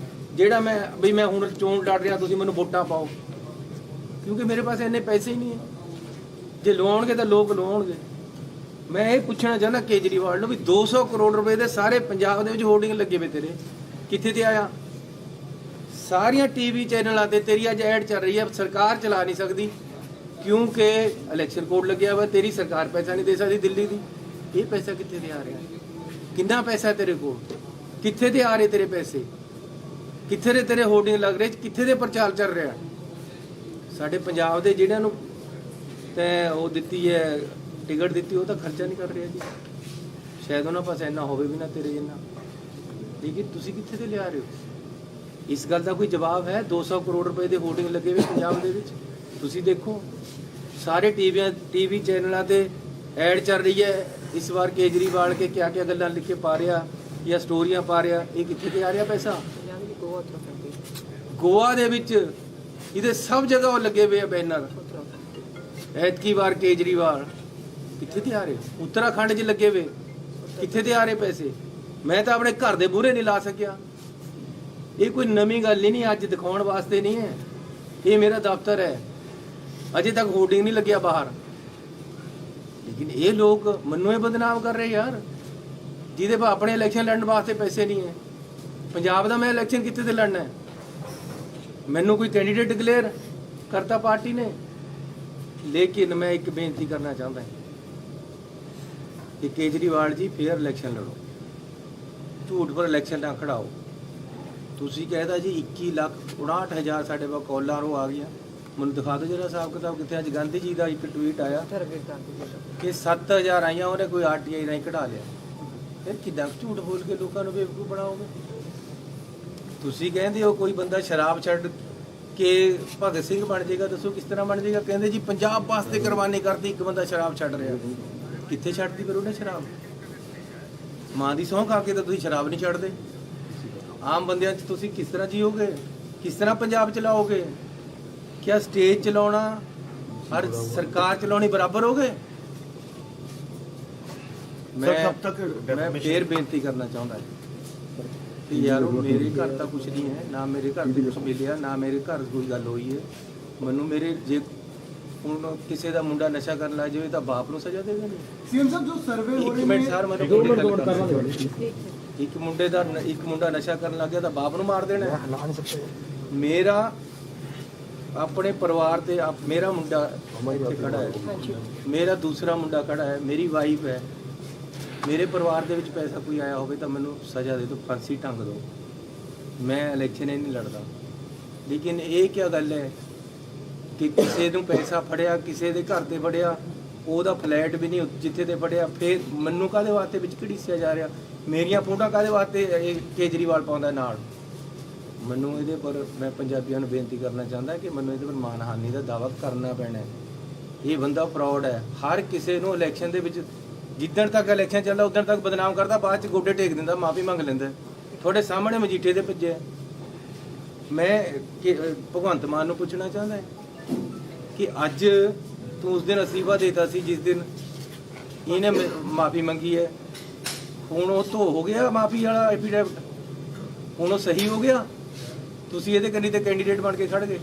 ਜਿਹੜਾ ਮੈਂ ਵੀ ਮੈਂ ਹੁਣ ਚੋਣ ਲੜ ਰਿਹਾ, ਤੁਸੀਂ ਮੈਨੂੰ ਵੋਟਾਂ ਪਾਓ, ਕਿਉਂਕਿ ਮੇਰੇ ਪਾਸ ਇੰਨੇ ਪੈਸੇ ਹੀ ਨਹੀਂ ਹੈ। ਜੇ ਲਵਾਉਣਗੇ ਤਾਂ ਲੋਕ ਲਵਾਉਣਗੇ। ਮੈਂ ਇਹ ਪੁੱਛਣਾ ਚਾਹੁੰਦਾ ਕੇਜਰੀਵਾਲ ਨੂੰ ਵੀ 200 ਕਰੋੜ ਰੁਪਏ ਦੇ ਸਾਰੇ ਪੰਜਾਬ ਦੇ ਵਿੱਚ ਹੋਰਡਿੰਗ ਲੱਗੇ ਵੇ ਤੇਰੇ, ਕਿੱਥੇ ਤੇ ਆਇਆ? ਸਾਰੀਆਂ ਟੀਵੀ ਚੈਨਲਾਂ ਤੇ ਤੇਰੀ ਅੱਜ ਐਡ ਚੱਲ ਰਹੀ ਹੈ। ਸਰਕਾਰ ਚਲਾ ਨਹੀਂ ਸਕਦੀ ਕਿਉਂਕਿ ਇਲੈਕਸ਼ਨ ਕੋਡ ਲੱਗਿਆ ਵਾ, ਤੇਰੀ ਸਰਕਾਰ ਪੈਸਾ ਨਹੀਂ ਦੇ ਸਕਦੀ ਦਿੱਲੀ ਦੀ। ਇਹ ਪੈਸਾ ਕਿੱਥੇ ਤੇ ਆ ਰਿਹਾ? ਕਿੰਨਾ ਪੈਸਾ ਤੇਰੇ ਕੋਲ? ਕਿੱਥੇ ਤੇ ਆ ਰਹੇ ਤੇਰੇ ਪੈਸੇ? ਕਿੱਥੇ ਦੇ ਤੇਰੇ ਹੋਰਡਿੰਗ ਲੱਗ ਰਹੇ? ਕਿੱਥੇ ਦੇ ਪ੍ਰਚਾਰ ਚੱਲ ਰਿਹਾ? ਸਾਡੇ ਪੰਜਾਬ ਦੇ ਜਿਹੜਿਆਂ ਨੂੰ ਤੇ ਉਹ ਦਿੱਤੀ ਹੈ ਟਿਕਟ ਦਿੱਤੀ, ਉਹ ਤਾਂ ਖਰਚਾ ਨਹੀਂ ਕਰ ਰਿਹਾ ਜੀ। ਸ਼ਾਇਦ ਉਹਨਾਂ ਪਾਸ ਇੰਨਾ ਹੋਵੇ ਵੀ ਨਾ ਤੇਰੇ ਜਿੰਨਾ, ਲੇਕਿਨ ਤੁਸੀਂ ਕਿੱਥੇ ਤੇ ਲਿਆ ਰਹੇ ਹੋ? ਇਸ ਗੱਲ ਦਾ ਕੋਈ ਜਵਾਬ ਹੈ? 200 ਕਰੋੜ ਰੁਪਏ ਦੇ ਹੋਰਡਿੰਗ ਲੱਗੇ ਹੋਏ ਪੰਜਾਬ ਦੇ ਵਿੱਚ, ਤੁਸੀਂ ਦੇਖੋ ਸਾਰੇ ਟੀਵੀ ਚੈਨਲਾਂ ਤੇ ਐਡ ਚੱਲ ਰਹੀ ਹੈ। ਇਸ ਵਾਰ ਕੇਜਰੀਵਾਲ ਕੇ ਕਿਆ ਕਿਆ ਗੱਲਾਂ ਲਿਖ ਕੇ ਪਾ ਰਿਹਾ ਜਾਂ ਸਟੋਰੀਆਂ ਪਾ ਰਿਹਾ, ਇਹ ਕਿੱਥੇ ਤੇ ਆ ਰਿਹਾ ਪੈਸਾ? ਗੋਆ ਦੇ ਵਿੱਚ ਇਹਦੇ ਸਭ ਜਗ੍ਹਾ ਉਹ ਲੱਗੇ ਹੋਏ ਆ ਬੈਨਰ। ਐਤਕੀ ਵਾਰ ਕੇਜਰੀਵਾਲ ਕਿੱਥੇ ਤੇ ਆ ਰਹੇ? ਉੱਤਰਾਖੰਡ 'ਚ ਲੱਗੇ ਹੋਏ, ਕਿੱਥੇ ਤੇ ਆ ਰਹੇ ਪੈਸੇ? ਮੈਂ ਤਾਂ ਆਪਣੇ ਘਰ ਦੇ ਬੂਹਰੇ ਨਹੀਂ ਲਾ ਸਕਿਆ। ਇਹ ਕੋਈ ਨਵੀਂ ਗੱਲ ਨਹੀਂ, ਅੱਜ ਦਿਖਾਉਣ ਵਾਸਤੇ ਨਹੀਂ ਹੈ। ਇਹ ਮੇਰਾ ਦਫ਼ਤਰ ਹੈ, ਅਜੇ ਤੱਕ ਹੋਰਡਿੰਗ ਨਹੀਂ ਲੱਗਿਆ ਬਾਹਰ। ਲੇਕਿਨ ਇਹ ਲੋਕ ਮੈਨੂੰ ਇਹ ਬਦਨਾਮ ਕਰ ਰਹੇ ਯਾਰ, ਜਿਹਦੇ ਪਾ ਆਪਣੇ ਇਲੈਕਸ਼ਨ ਲੜਨ ਵਾਸਤੇ ਪੈਸੇ ਨਹੀਂ ਹੈ। ਪੰਜਾਬ ਦਾ ਮੈਂ ਇਲੈਕਸ਼ਨ ਕਿੱਥੇ ਤੇ ਲੜਨਾ ਹੈ? ਮੈਨੂੰ ਕੋਈ ਕੈਂਡੀਡੇਟ ਡਿਕਲੇਅਰ ਕਰਤਾ ਪਾਰਟੀ ਨੇ। ਲੇਕਿਨ ਮੈਂ ਇੱਕ ਬੇਨਤੀ ਕਰਨਾ ਚਾਹੁੰਦਾ ਕਿ ਕੇਜਰੀਵਾਲ ਜੀ ਫੇਅਰ ਇਲੈਕਸ਼ਨ ਲੜੋ, ਝੂਠ ਪਰ ਇਲੈਕਸ਼ਨ ਨਾ ਖੜਾਓ। ਤੁਸੀਂ ਕਹਿੰਦਾ ਜੀ 21,59,000 ਸਾਡੇ ਕੋਲ ਕਾਲਾਂ ਉਹ ਆ ਗਈਆਂ, ਮੈਨੂੰ ਦਿਖਾ ਦਿਓ ਜਿਹੜਾ ਹਿਸਾਬ ਕਿਤਾਬ ਕਿੱਥੇ। ਅੱਜ ਗਾਂਧੀ ਜੀ ਦਾ ਇੱਕ ਟਵੀਟ ਆਇਆ ਕਿ 7,000 ਆਈਆਂ, ਉਹਨੇ ਕੋਈ ਆਰਟੀਆਈ ਰਾਹੀਂ ਕਢਾ ਲਿਆ। ਫਿਰ ਕਿੱਦਾਂ ਝੂਠ ਬੋਲ ਕੇ ਲੋਕਾਂ ਨੂੰ ਬੇਵਕੂਫ ਬਣਾਓਗੇ? ਤੁਸੀਂ ਕਹਿੰਦੇ ਹੋ ਕੋਈ ਬੰਦਾ ਸ਼ਰਾਬ ਛੱਡ ਕੇ ਭਗਤ ਸਿੰਘ ਬਣ ਜਾਏਗਾ, ਦੱਸੋ ਕਿਸ ਤਰ੍ਹਾਂ ਬਣ ਜਾਏਗਾ? ਕਹਿੰਦੇ ਜੀ ਪੰਜਾਬ ਵਾਸਤੇ ਕੁਰਬਾਨੀ ਕਰਦੀ ਇੱਕ ਬੰਦਾ ਸ਼ਰਾਬ ਛੱਡ ਰਿਹਾ। ਕਿੱਥੇ ਛੱਡਦੀ ਫਿਰ ਉਹਨੇ ਸ਼ਰਾਬ? ਮਾਂ ਦੀ ਸਹੁੰ ਖਾ ਕੇ ਤਾਂ ਤੁਸੀਂ ਸ਼ਰਾਬ ਨਹੀਂ ਛੱਡਦੇ। ਆਮ ਬੰਦਿਆਂ 'ਚ ਤੁਸੀਂ ਕਿਸ ਤਰ੍ਹਾਂ ਜੀਓਗੇ? ਕਿਸ ਤਰ੍ਹਾਂ ਪੰਜਾਬ ਚਲਾਓਗੇ? क्या स्टेज चलाना और सरकार चलानी बराबर हो गए? मैं फिर बेनती करना चाहता है कि यारो मेरे घर तो कुछ नहीं है, ना मेरे घर से कुछ मिलिया, ना मेरे घर कोई गल हुई है। मैनू मेरे जे ਹੁਣ ਕਿਸੇ ਦਾ ਮੁੰਡਾ ਨਸ਼ਾ ਕਰਨ ਲੱਗ ਜਾਵੇ ਤਾਂ ਬਾਪ ਨੂੰ ਸਜ਼ਾ ਦੇਵੇ ਨਹੀਂ। सीएम साहब जो सर्वे हो ਇੱਕ रहे ਮਿੰਟ हैं ਸਰ ਮੈਨੂੰ ਇੱਕ ਮੁੰਡਾ ਨਸ਼ਾ ਕਰਨ ਲੱਗ ਗਿਆ ਤਾਂ ਬਾਪ ਨੂੰ ਮਾਰ ਦੇਣਾ ਹੈ। ਮੇਰਾ ਆਪਣੇ ਪਰਿਵਾਰ ਤੇ ਮੇਰਾ ਮੁੰਡਾ ਇੱਥੇ ਖੜਾ ਹੈ, ਮੇਰਾ ਦੂਸਰਾ ਮੁੰਡਾ ਖੜਾ ਹੈ, ਮੇਰੀ ਵਾਈਫ ਹੈ। ਮੇਰੇ ਪਰਿਵਾਰ ਦੇ ਵਿੱਚ ਪੈਸਾ ਕੋਈ ਆਇਆ ਹੋਵੇ ਤਾਂ ਮੈਨੂੰ ਸਜ਼ਾ ਦੇ ਦਿਓ, ਫਾਂਸੀ ਟੰਗ ਦਿਓ। ਮੈਂ ਇਲੈਕਸ਼ਨ ਹੀ ਨਹੀਂ ਲੜਦਾ। ਲੇਕਿਨ ਇਹ ਕੀ ਗੱਲ ਹੈ ਕਿ ਕਿਸੇ ਨੂੰ ਪੈਸਾ ਫੜਿਆ, ਕਿਸੇ ਦੇ ਘਰ ਤੇ ਫੜਿਆ, ਉਹਦਾ ਫਲੈਟ ਵੀ ਨਹੀਂ ਜਿੱਥੇ ਤੇ ਫੜਿਆ, ਫਿਰ ਮੈਨੂੰ ਕਾਹਦੇ ਵਾਸਤੇ ਵਿੱਚ ਘੜੀਸਿਆ ਜਾ ਰਿਹਾ? ਮੇਰੀਆਂ ਫੋਟੋਆਂ ਕਾਹਦੇ ਵਾਸਤੇ ਇਹ ਕੇਜਰੀਵਾਲ ਪਾਉਂਦਾ ਨਾਲ? ਮੈਨੂੰ ਇਹਦੇ ਪਰ ਮੈਂ ਪੰਜਾਬੀਆਂ ਨੂੰ ਬੇਨਤੀ ਕਰਨਾ ਚਾਹੁੰਦਾ ਕਿ ਮੈਨੂੰ ਇਹਦੇ ਪਰ ਮਾਨਹਾਨੀ ਦਾ ਦਾਅਵਾ ਕਰਨਾ ਪੈਣਾ ਹੈ। ਇਹ ਬੰਦਾ ਫਰਾਡ ਹੈ। ਹਰ ਕਿਸੇ ਨੂੰ ਇਲੈਕਸ਼ਨ ਦੇ ਵਿੱਚ ਜਿੱਦਣ ਤੱਕ ਇਲੈਕਸ਼ਨ ਚੱਲਦਾ ਉਦੋਂ ਤੱਕ ਬਦਨਾਮ ਕਰਦਾ, ਬਾਅਦ ਚ ਗੋਡੇ ਟੇਕ ਦਿੰਦਾ, ਮਾਫੀ ਮੰਗ ਲੈਂਦਾ। ਤੁਹਾਡੇ ਸਾਹਮਣੇ ਮਜੀਠੇ ਦੇ ਭੱਜੇ। ਮੈਂ ਭਗਵੰਤ ਮਾਨ ਨੂੰ ਪੁੱਛਣਾ ਚਾਹੁੰਦਾ ਕਿ ਅੱਜ ਤੂੰ ਉਸ ਦਿਨ ਅਸਤੀਫਾ ਦੇਤਾ ਸੀ ਜਿਸ ਦਿਨ ਇਹਨੇ ਮਾਫੀ ਮੰਗੀ ਹੈ, ਹੁਣ ਉਹ ਧੋ ਹੋ ਗਿਆ ਮਾਫੀ ਵਾਲਾ ਐਫੀਡੇਵਿਟ, ਹੁਣ ਉਹ ਸਹੀ ਹੋ ਗਿਆ? ਤੁਸੀਂ ਇਹਦੇ ਕੰਨੀ ਤੇ ਕੈਂਡੀਡੇਟ ਬਣ ਕੇ ਖੜ ਗਏ।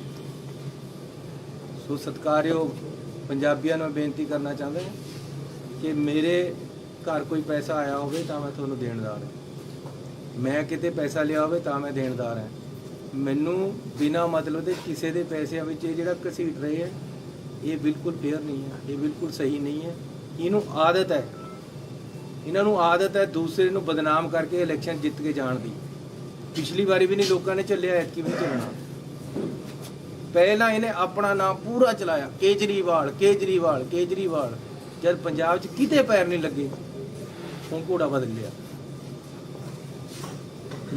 ਸੋ ਸਤਿਕਾਰਯੋਗ ਪੰਜਾਬੀਆਂ ਨੂੰ ਬੇਨਤੀ ਕਰਨਾ ਚਾਹੁੰਦਾ ਕਿ ਮੇਰੇ ਘਰ ਕੋਈ ਪੈਸਾ ਆਇਆ ਹੋਵੇ ਤਾਂ ਮੈਂ ਤੁਹਾਨੂੰ ਦੇਣਦਾਰ ਹਾਂ, ਮੈਂ ਕਿਤੇ ਪੈਸਾ ਲਿਆ ਹੋਵੇ ਤਾਂ ਮੈਂ ਦੇਣਦਾਰ ਹਾਂ। ਮੈਨੂੰ ਬਿਨਾਂ ਮਤਲਬ ਦੇ ਕਿਸੇ ਦੇ ਪੈਸਿਆਂ ਵਿੱਚ ਇਹ ਜਿਹੜਾ ਘਸੀਟ ਰਹੇ ਹੈ, ਇਹ ਬਿਲਕੁਲ ਫੇਅਰ ਨਹੀਂ ਹੈ, ਇਹ ਬਿਲਕੁਲ ਸਹੀ ਨਹੀਂ ਹੈ। ਇਹਨੂੰ ਆਦਤ ਹੈ, ਇਹਨਾਂ ਨੂੰ ਆਦਤ ਹੈ ਦੂਸਰੇ ਨੂੰ ਬਦਨਾਮ ਕਰਕੇ ਇਲੈਕਸ਼ਨ ਜਿੱਤ ਕੇ ਜਾਣ ਦੀ। ਪਿਛਲੀ ਵਾਰੀ ਵੀ ਨਹੀਂ ਲੋਕਾਂ ਨੇ ਚੱਲਿਆ, ਐਤਕੀ ਵੀ ਨਹੀਂ ਚੱਲਣਾ। ਪਹਿਲਾਂ ਇਹਨੇ ਆਪਣਾ ਨਾਮ ਪੂਰਾ ਚਲਾਇਆ, ਕੇਜਰੀਵਾਲ ਕੇਜਰੀਵਾਲ ਕੇਜਰੀਵਾਲ। ਜਦ ਪੰਜਾਬ 'ਚ ਕਿਤੇ ਪੈਰ ਨਹੀਂ ਲੱਗੇ, ਹੁਣ ਘੋੜਾ ਬਦਲ ਲਿਆ।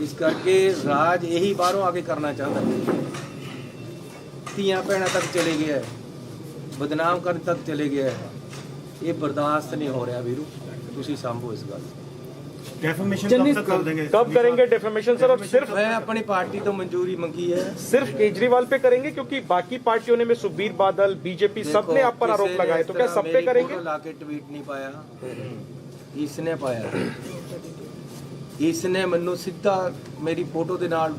ਇਸ ਕਰਕੇ ਰਾਜ ਇਹੀ ਬਾਹਰੋਂ ਆ ਕੇ ਕਰਨਾ ਚਾਹੁੰਦਾ। ਧੀਆਂ ਭੈਣਾਂ ਤੱਕ ਚਲੇ ਗਿਆ ਹੈ, ਬਦਨਾਮ ਕਰਨ ਤੱਕ ਚਲੇ ਗਿਆ ਹੈ। ਇਹ ਬਰਦਾਸ਼ਤ ਨਹੀਂ ਹੋ ਰਿਹਾ ਵੀਰੂ, ਤੁਸੀਂ ਸੰਭੋ ਇਸ ਗੱਲ। डेफमेशन कब तक कर देंगे? कब करेंगे डेफेमेशन सर? और सिर्फ मैं अपनी पार्टी तो मंजूरी मंगी है, सिर्फ केजरीवाल पे करेंगे क्योंकि बाकी पार्टियों ने में सुखबीर बादल बीजेपी सब ने आप पर आरोप लगाए, तो क्या सब पे करेंगे? लाके ट्वीट नहीं पाया, इसने पाया। इसने ਮੈਨੂੰ ਸਿੱਧਾ ਮੇਰੀ ਫੋਟੋ ਦੇ ਨਾਲ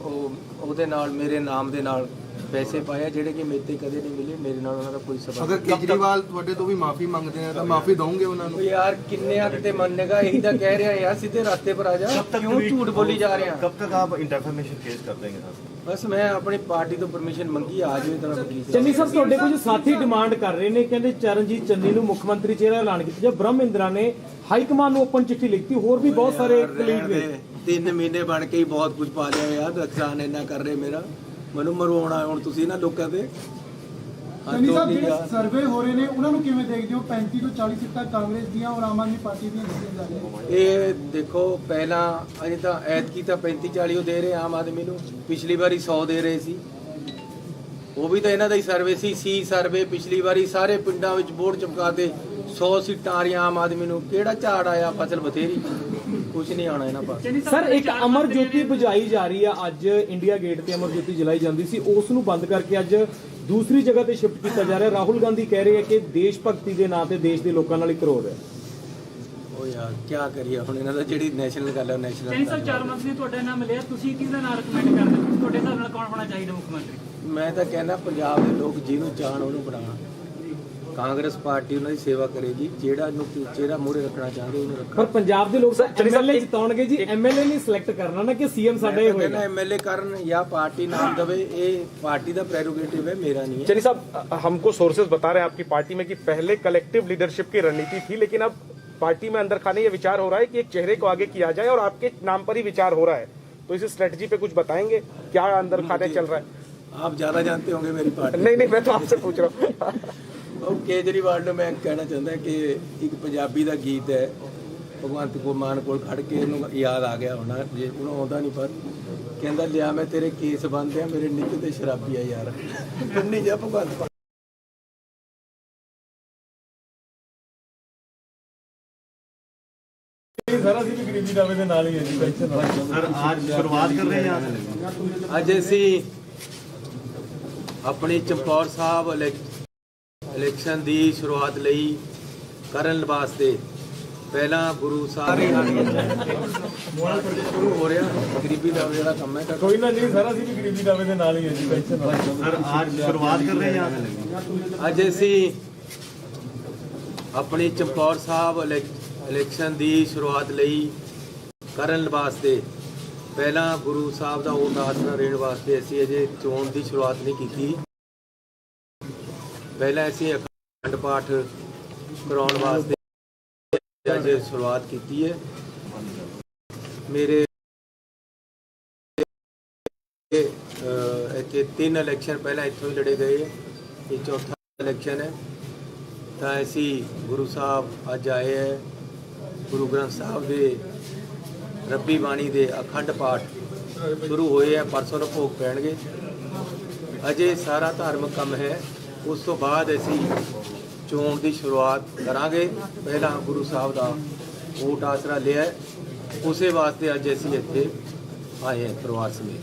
ਉਹਦੇ ਨਾਲ ਮੇਰੇ ਨਾਮ ਦੇ ਨਾਲ ਪੈਸੇ ਪਾਇਆ ਜਿਹੜੇ ਕਿ ਮੇਰੇ ਤੇ ਕਦੇ ਨਹੀਂ ਮਿਲੇ। ਮੇਰੇ ਨਾਲ ਉਹਨਾਂ ਦਾ ਕੋਈ ਸਬੰਧ। ਅਗਰ ਕੇਜਰੀਵਾਲ ਤੁਹਾਡੇ ਤੋਂ ਵੀ ਮਾਫੀ ਮੰਗਦੇ ਆ ਤਾਂ ਮਾਫੀ ਦੋਗੇ ਉਹਨਾਂ ਨੂੰ? ਯਾਰ ਕਿੰਨੇ ਕਿਤੇ ਮੰਨੇਗਾ? ਇਹੀ ਤਾਂ ਕਹਿ ਰਿਹਾ ਯਾਰ, ਸਿੱਧੇ ਰਾਸਤੇ ਪਰ ਆ ਜਾ। ਕਿਉਂ ਝੂਠ ਬੋਲੀ ਜਾ ਰਿਹਾ? कब तक आप डेफमेशन केस कर देंगे सर? ਬਸ ਮੈਂ ਆਪਣੀ ਪਾਰਟੀ ਤੋਂ ਪਰਮਿਸ਼ਨ ਮੰਗੀ, ਆ ਜਾਵੇ ਤਾਂ ਮੈਂ ਵਕੀਲ ਸਾਹਿਬ। ਚੰਨੀ ਸਾਹਿਬ ਤੁਹਾਡੇ ਕੁਝ ਸਾਥੀ ਡਿਮਾਂਡ ਕਰ ਰਹੇ ਨੇ, ਕਹਿੰਦੇ ਚਰਨਜੀਤ ਚੰਨੀ ਨੂੰ ਮੁੱਖ ਮੰਤਰੀ ਚਿਹਰਾ ਐਲਾਨ ਕੀਤਾ ਜਾਂ ਬ੍ਰਹਮ ਇੰਦਰਾ ਨੇ ਹਾਈ ਕਮਾਂਡ ਨੂੰ ਓਪਨ ਚਿੱਠੀ ਲਿਖਤੀ, ਹੋਰ ਵੀ ਬਹੁਤ ਸਾਰੇ ਕਲੀਗ ਨੇ। 3 ਮਹੀਨੇ ਬਣ ਕੇ ਹੀ ਬਹੁਤ ਕੁਝ ਪਾ ਲਿਆ ਯਾਰ, ਨੁਕਸਾਨ ਇੰਨਾ ਕਰ ਰਹੇ ਮੇਰਾ। ਮੈਨੂੰ ਮਰਵਾਉਣਾ ਹੁਣ ਤੁਸੀਂ ਨਾ ਲੋਕਾਂ ਤੇ। चन्नी साहब ਜਿਹੜੇ ਸਰਵੇ ਹੋ ਰਹੇ ਨੇ ਉਹਨਾਂ ਨੂੰ ਕਿਵੇਂ ਦੇਖਦੇ ਹੋ? 35 ਤੋਂ 40 ਸੀਟਾਂ ਕਾਂਗਰਸ ਦੀਆਂ ਔਰ ਆਮ ਆਦਮੀ ਪਾਰਟੀ ਦੀਆਂ ਦਿੱਤੀਆਂ ਜਾ ਰਹੀਆਂ। ਇਹ ਦੇਖੋ ਪਹਿਲਾਂ ਅਜੇ ਤਾਂ ਐਤਕੀ ਤਾਂ 35-40 ਉਹ ਦੇ ਰਹੇ ਆਮ ਆਦਮੀ ਨੂੰ, ਪਿਛਲੀ ਵਾਰੀ 100 ਦੇ ਰਹੇ ਸੀ। ਉਹ ਵੀ ਤਾਂ ਇਹਨਾਂ ਦਾ ਹੀ ਸਰਵੇ ਸੀ ਸਰਵੇ। ਪਿਛਲੀ ਵਾਰੀ ਸਾਰੇ ਪਿੰਡਾਂ ਵਿੱਚ ਬੋਰਡ ਚਮਕਾਤੇ 100 ਸੀਟਾਂ ਆ ਰਹੀਆਂ ਆਮ ਆਦਮੀ ਨੂੰ। ਕਿਹੜਾ ਝਾੜ ਆਇਆ? ਫਸਲ ਬਥੇਰੀ, ਕੁਝ ਨਹੀਂ ਆਉਣਾ ਇਹਨਾਂ ਪਾਸ। ਸਰ ਇੱਕ ਅਮਰ ਜੋਤੀ ਬੁਝਾਈ ਜਾ ਰਹੀ ਆ, ਅੱਜ ਇੰਡੀਆ ਗੇਟ ਤੇ ਅਮਰ ਜੋਤੀ ਜਲਾਈ ਜਾਂਦੀ ਸੀ, ਉਸ ਨੂੰ ਬੰਦ ਕਰਕੇ ਅੱਜ ਦੂਸਰੀ ਜਗ੍ਹਾ ਤੇ ਸ਼ਿਫਟ ਕੀਤਾ ਜਾ ਰਿਹਾ। ਰਾਹੁਲ ਗਾਂਧੀ ਕਹਿ ਰਹੇ ਆ ਕਿ ਦੇਸ਼ ਭਗਤੀ ਦੇ ਨਾਂ ਤੇ ਦੇਸ਼ ਦੇ ਲੋਕਾਂ ਨਾਲ ਹੀ ਕਰੋ ਰਿਹਾ। ਉਹ ਯਾਰ ਕੀ ਕਰੀਏ ਹੁਣ, ਇਹਨਾਂ ਦਾ ਜਿਹੜੀ ਨੈਸ਼ਨਲ ਗੱਲ ਹੈ ਨੈਸ਼ਨਲ। ਚੰਨੀ ਸਾਹਿਬ 4 ਮੰਥ ਨੇ ਤੁਹਾਡਾ ਨਾਮ ਲਿਆ, ਤੁਸੀਂ ਕਿਹਦਾ ਨਾਮ ਰეკਮੈਂਡ ਕਰਦੇ ਹੋ? ਤੁਹਾਡੇ ਹਿਸਾਬ ਨਾਲ ਕੌਣ ਹੋਣਾ ਚਾਹੀਦਾ ਮੁੱਖ ਮੰਤਰੀ? ਮੈਂ ਤਾਂ ਕਹਿੰਦਾ ਪੰਜਾਬ ਦੇ ਲੋਕ ਜਿਹਨੂੰ ਚਾਹਣ ਉਹਨੂੰ ਬਣਾਉਣ। ਕਾਂਗਰਸ ਪਾਰਟੀ ਉਹਨਾਂ ਦੀ ਸੇਵਾ ਕਰੇਗੀ, ਜਿਹੜਾ ਨੂੰ ਚਿਹਰਾ ਮੂਹਰੇ ਰੱਖਣਾ ਚਾਹੁੰਦੇ ਉਹਨੂੰ ਪਰ ਰੱਖਣ। ਪੰਜਾਬ ਦੇ ਲੋਕ ਐਮਐਲਏ ਜਿਤਾਉਣਗੇ ਜੀ, ਐਮਐਲਏ ਨਹੀਂ ਸਿਲੈਕਟ ਕਰਨਾ ਨਾ ਕਿ ਸੀਐਮ ਸਾਡਾ ਹੀ ਹੋਏਗਾ। एमएलए ਕਰਨ ਜਾਂ ਪਾर्टी नाम दवे, ਇਹ ਪਾर्टी ਦਾ प्रेरोगेटिव है, मेरा नहीं है। चलिए साहब, हमको सोर्सेज बता रहे हैं आपकी पार्टी में कि पहले कलेक्टिव लीडरशिप की रणनीति थी, लेकिन अब पार्टी में अंदर खाने ये विचार हो रहा है कि एक चेहरे को आगे किया जाए और आपके नाम पर ही विचार हो रहा है, तो इस स्ट्रेटजी पे कुछ बताएंगे क्या अंदर खाने चल रहा है? आप ज्यादा जानते होंगे मेरी पार्टी। नहीं मैं तो आपसे पूछ रहा हूँ। ਉਹ ਕੇਜਰੀਵਾਲ ਨੂੰ ਮੈਂ ਕਹਿਣਾ ਚਾਹੁੰਦਾ ਕਿ ਇੱਕ ਪੰਜਾਬੀ ਦਾ ਗੀਤ ਹੈ, ਭਗਵੰਤ ਮਾਨ ਕੋਲ ਖੜ ਕੇ ਇਹਨੂੰ ਯਾਦ ਆ ਗਿਆ ਹੋਣਾ, ਜੇ ਉਹਨੂੰ ਆਉਂਦਾ ਨਹੀਂ, ਪਰ ਕਹਿੰਦਾ ਲਿਆ ਮੈਂ ਤੇਰੇ ਕੇਸ ਬੰਨ੍ਹਦੇ ਆ, ਮੇਰੇ ਨਿੱਕ ਤੇ ਸ਼ਰਾਬੀ ਆ ਯਾਰ। ਨਹੀਂ ਜਾ ਭਗਵੰਤ सर ਅਸੀਂ ਵੀ ਗਰੀਬੀ ਦਾਵੇ ਦੇ ਨਾਲ ਹੀ ਹੈ ਜੀ। सर आज शुरुआत कर रहे हैं यहाँ से? ਅੱਜ ਅਸੀਂ ਆਪਣੀ ਚਮਕੌਰ ਸਾਹਿਬ ਇਲੈਕਸ਼ਨ ਦੀ ਸ਼ੁਰੂਆਤ ਲਈ ਕਰਨ ਵਾਸਤੇ ਪਹਿਲਾਂ ਗੁਰੂ ਸਾਹਿਬ ਸ਼ੁਰੂ ਹੋ ਰਿਹਾ ਗਰੀਬੀ ਦਾ ਜਿਹੜਾ ਕੰਮ ਹੈ ਕੋਈ ਨਾ ਜੀ ਸਰ, ਅਸੀਂ ਵੀ ਗਰੀਬੀ ਦਾਵੇ ਦੇ ਨਾਲ ਹੀ ਹਾਂ ਜੀ, ਟੈਨਸ਼ਨ ਨਾ ਲਓ। सर आज शुरुआत कर रहे हैं यहाँ से। ਅੱਜ ਅਸੀਂ ਆਪਣੀ ਚਮਕੌਰ ਸਾਹਿਬ ਇਲੈਕਸ਼ਨ ਦੀ ਸ਼ੁਰੂਆਤ ਲਈ ਕਰਨ ਵਾਸਤੇ ਪਹਿਲਾਂ ਗੁਰੂ ਸਾਹਿਬ ਦਾ ਓਟ ਆਸਰਾ ਲੈਣ ਵਾਸਤੇ ਅਸੀਂ ਅਜੇ ਚੋਣ ਦੀ ਸ਼ੁਰੂਆਤ ਨਹੀਂ ਕੀਤੀ। ਪਹਿਲਾਂ ਅਸੀਂ ਅਖੰਡ ਪਾਠ ਕਰਾਉਣ ਵਾਸਤੇ ਅੱਜ ਸ਼ੁਰੂਆਤ ਕੀਤੀ ਹੈ। ਮੇਰੇ ਇੱਥੇ 3 ਇਲੈਕਸ਼ਨ ਪਹਿਲਾਂ ਇੱਥੋਂ ਹੀ ਲੜੇ ਗਏ, ਇਹ ਚੌਥਾ ਇਲੈਕਸ਼ਨ ਹੈ। ਤਾਂ ਅਸੀਂ ਗੁਰੂ ਸਾਹਿਬ ਅੱਜ ਆਏ ਹੈ, ਗੁਰੂ ਗ੍ਰੰਥ ਸਾਹਿਬ ਦੇ ਰੱਬੀ ਬਾਣੀ ਦੇ ਅਖੰਡ ਪਾਠ ਸ਼ੁਰੂ ਹੋਏ ਹੈ, ਪਰਸੋਂ ਨੂੰ ਭੋਗ ਪੈਣਗੇ। ਅਜੇ ਸਾਰਾ ਧਾਰਮਿਕ ਕੰਮ ਹੈ, ਉਸ ਤੋਂ ਬਾਅਦ ਅਸੀਂ ਚੋਣ ਦੀ ਸ਼ੁਰੂਆਤ ਕਰਾਂਗੇ। ਪਹਿਲਾਂ ਗੁਰੂ ਸਾਹਿਬ ਦਾ ਓਟ ਆਸਰਾ ਲਿਆ ਹੈ, ਉਸੇ ਵਾਸਤੇ ਅੱਜ ਅਸੀਂ ਇੱਥੇ ਆਏ ਹਾਂ ਪਰਿਵਾਰ ਸਮੇਤ।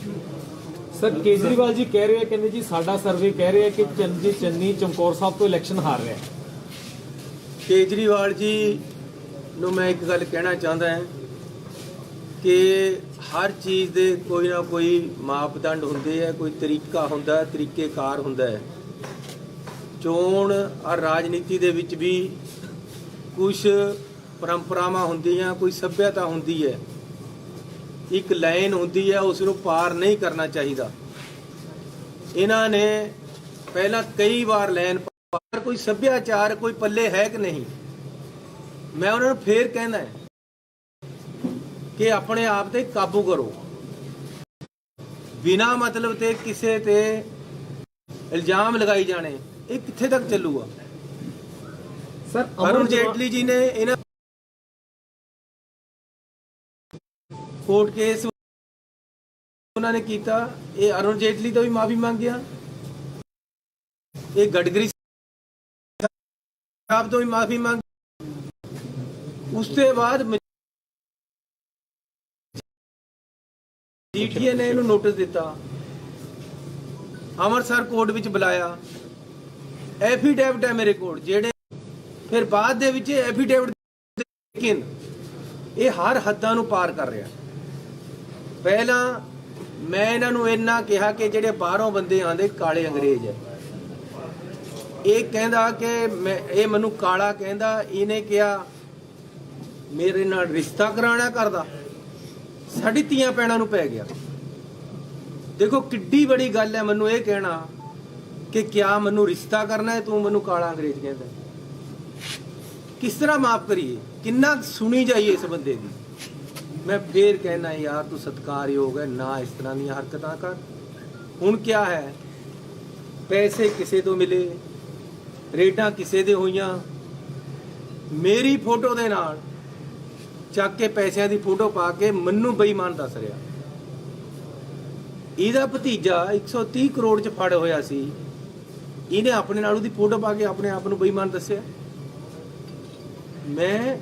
ਸਰ ਕੇਜਰੀਵਾਲ ਜੀ ਕਹਿ ਰਹੇ ਆ, ਕਹਿੰਦੇ ਜੀ ਸਾਡਾ ਸਰਵੇ ਕਹਿ ਰਿਹਾ ਕਿ ਚੰਨੀ ਚਮਕੌਰ ਸਾਹਿਬ ਤੋਂ ਇਲੈਕਸ਼ਨ ਹਾਰ ਰਿਹਾ ਹੈ। ਕੇਜਰੀਵਾਲ ਜੀ ਨੂੰ ਮੈਂ ਇੱਕ ਗੱਲ ਕਹਿਣਾ ਚਾਹੁੰਦਾ ਹਾਂ ਕਿ ਹਰ ਚੀਜ਼ ਦੇ ਕੋਈ ਨਾ ਕੋਈ ਮਾਪਦੰਡ ਹੁੰਦੇ ਹੈ, ਕੋਈ ਤਰੀਕਾ ਹੁੰਦਾ, ਤਰੀਕੇਕਾਰ ਹੁੰਦਾ ਹੈ। ਚੋਣ ਔਰ ਰਾਜਨੀਤੀ ਦੇ ਵਿੱਚ ਵੀ ਕੁਝ ਪਰੰਪਰਾਵਾਂ ਹੁੰਦੀਆਂ, ਕੋਈ ਸੱਭਿਅਤਾ ਹੁੰਦੀ ਹੈ, ਇੱਕ ਲਾਈਨ ਹੁੰਦੀ ਹੈ, ਉਸ ਨੂੰ ਪਾਰ ਨਹੀਂ ਕਰਨਾ ਚਾਹੀਦਾ। ਇਹਨਾਂ ਨੇ ਪਹਿਲਾਂ ਕਈ ਵਾਰ ਲਾਈਨ ਪਾਰ, ਕੋਈ ਸੱਭਿਆਚਾਰ ਕੋਈ ਪੱਲੇ ਹੈ ਕਿ ਨਹੀਂ। ਮੈਂ ਉਹਨਾਂ ਨੂੰ ਫੇਰ ਕਹਿੰਦਾ ਕਿ ਆਪਣੇ ਆਪ ਤੇ ਕਾਬੂ ਕਰੋ, ਬਿਨਾਂ ਮਤਲਬ ਤੇ ਕਿਸੇ ਤੇ ਇਲਜ਼ਾਮ ਲਗਾਈ ਜਾਣੇ, ਇਹ ਕਿੱਥੇ ਤੱਕ ਚੱਲੂਗਾ। ਸਰ ਅਰੁਣ ਜੇਟਲੀ ਜੀ ਨੇ ਇਹਨਾਂ ਕੋਰਟ ਕੇਸ ਉਹਨਾਂ ਨੇ ਕੀਤਾ, ਇਹ ਅਰੁਣ ਜੇਟਲੀ ਤੋਂ ਵੀ ਮਾਫੀ ਮੰਗਿਆ, ਇਹ ਗਡਕਰੀ ਸਾਹਿਬ ਤੋਂ ਵੀ ਮਾਫੀ ਮੰਗ। ਉਸ ਤੋਂ ਬਾਅਦ ਮਜੀਠੀਆ ਨੇ ਇਹਨੂੰ ਨੋਟਿਸ ਦਿੱਤਾ, ਅੰਮ੍ਰਿਤਸਰ ਕੋਰਟ ਵਿੱਚ ਬੁਲਾਇਆ, ਐਫੀਡੇਵਿਟ ਹੈ ਮੇਰੇ ਕੋਲ ਜਿਹੜੇ, ਫਿਰ ਬਾਅਦ ਦੇ ਵਿੱਚ ਐਫੀਡੇਵਿਟ, ਲੇਕਿਨ ਇਹ ਹਰ ਹੱਦਾਂ ਨੂੰ ਪਾਰ ਕਰ ਰਿਹਾ। ਪਹਿਲਾਂ ਮੈਂ ਇਹਨਾਂ ਨੂੰ ਇੰਨਾ ਕਿਹਾ ਕਿ ਜਿਹੜੇ ਬਾਹਰੋਂ ਬੰਦੇ ਆਉਂਦੇ ਕਾਲੇ ਅੰਗਰੇਜ਼ ਹੈ, ਇਹ ਕਹਿੰਦਾ ਕਿ ਇਹ ਮੈਨੂੰ ਕਾਲਾ ਕਹਿੰਦਾ, ਇਹਨੇ ਕਿਹਾ ਮੇਰੇ ਨਾਲ ਰਿਸ਼ਤਾ ਕਰਾਉਣਾ ਕਰਦਾ, ਸਾਡੀ ਧੀਆਂ ਪੈਣਾ ਨੂੰ ਪੈ ਗਿਆ। ਦੇਖੋ ਕਿੱਡੀ ਬੜੀ ਗੱਲ ਹੈ ਮੈਨੂੰ ਇਹ ਕਹਿਣਾ ਕਿ ਕਿਆ ਮੈਨੂੰ ਰਿਸ਼ਤਾ ਕਰਨਾ ਹੈ, ਤੂੰ ਮੈਨੂੰ ਕਾਲਾ ਅੰਗਰੇਜ਼ ਕਹਿੰਦਾ। ਕਿਸ ਤਰ੍ਹਾਂ ਮਾਫ ਕਰੀਏ, ਕਿੰਨਾ ਸੁਣੀ ਜਾਈਏ ਇਸ ਬੰਦੇ ਦੀ। ਮੈਂ ਫੇਰ ਕਹਿਣਾ ਯਾਰ ਤੂੰ ਸਤਿਕਾਰਯੋਗ ਹੈ, ਨਾ ਇਸ ਤਰ੍ਹਾਂ ਦੀਆਂ ਹਰਕਤਾਂ ਕਰ। ਹੁਣ ਕਿਆ ਹੈ, ਪੈਸੇ ਕਿਸੇ ਤੋਂ ਮਿਲੇ, ਰੇਡਾਂ ਕਿਸੇ ਦੇ ਹੋਈਆਂ, ਮੇਰੀ ਫੋਟੋ ਦੇ ਨਾਲ ਚੱਕ ਕੇ ਪੈਸਿਆਂ ਦੀ ਫੋਟੋ ਪਾ ਕੇ ਮੈਨੂੰ ਬੇਈਮਾਨ ਦੱਸ ਰਿਹਾ। ਇਹਦਾ ਭਤੀਜਾ 130 ਕਰੋੜ ਚ ਫੜ ਹੋਇਆ ਸੀ, ਇਹਨੇ ਆਪਣੇ ਨਾਲ ਉਹਦੀ ਫੋਟੋ ਪਾ ਕੇ ਆਪਣੇ ਆਪ ਨੂੰ ਬੇਈਮਾਨ ਦੱਸਿਆ। ਮੈਂ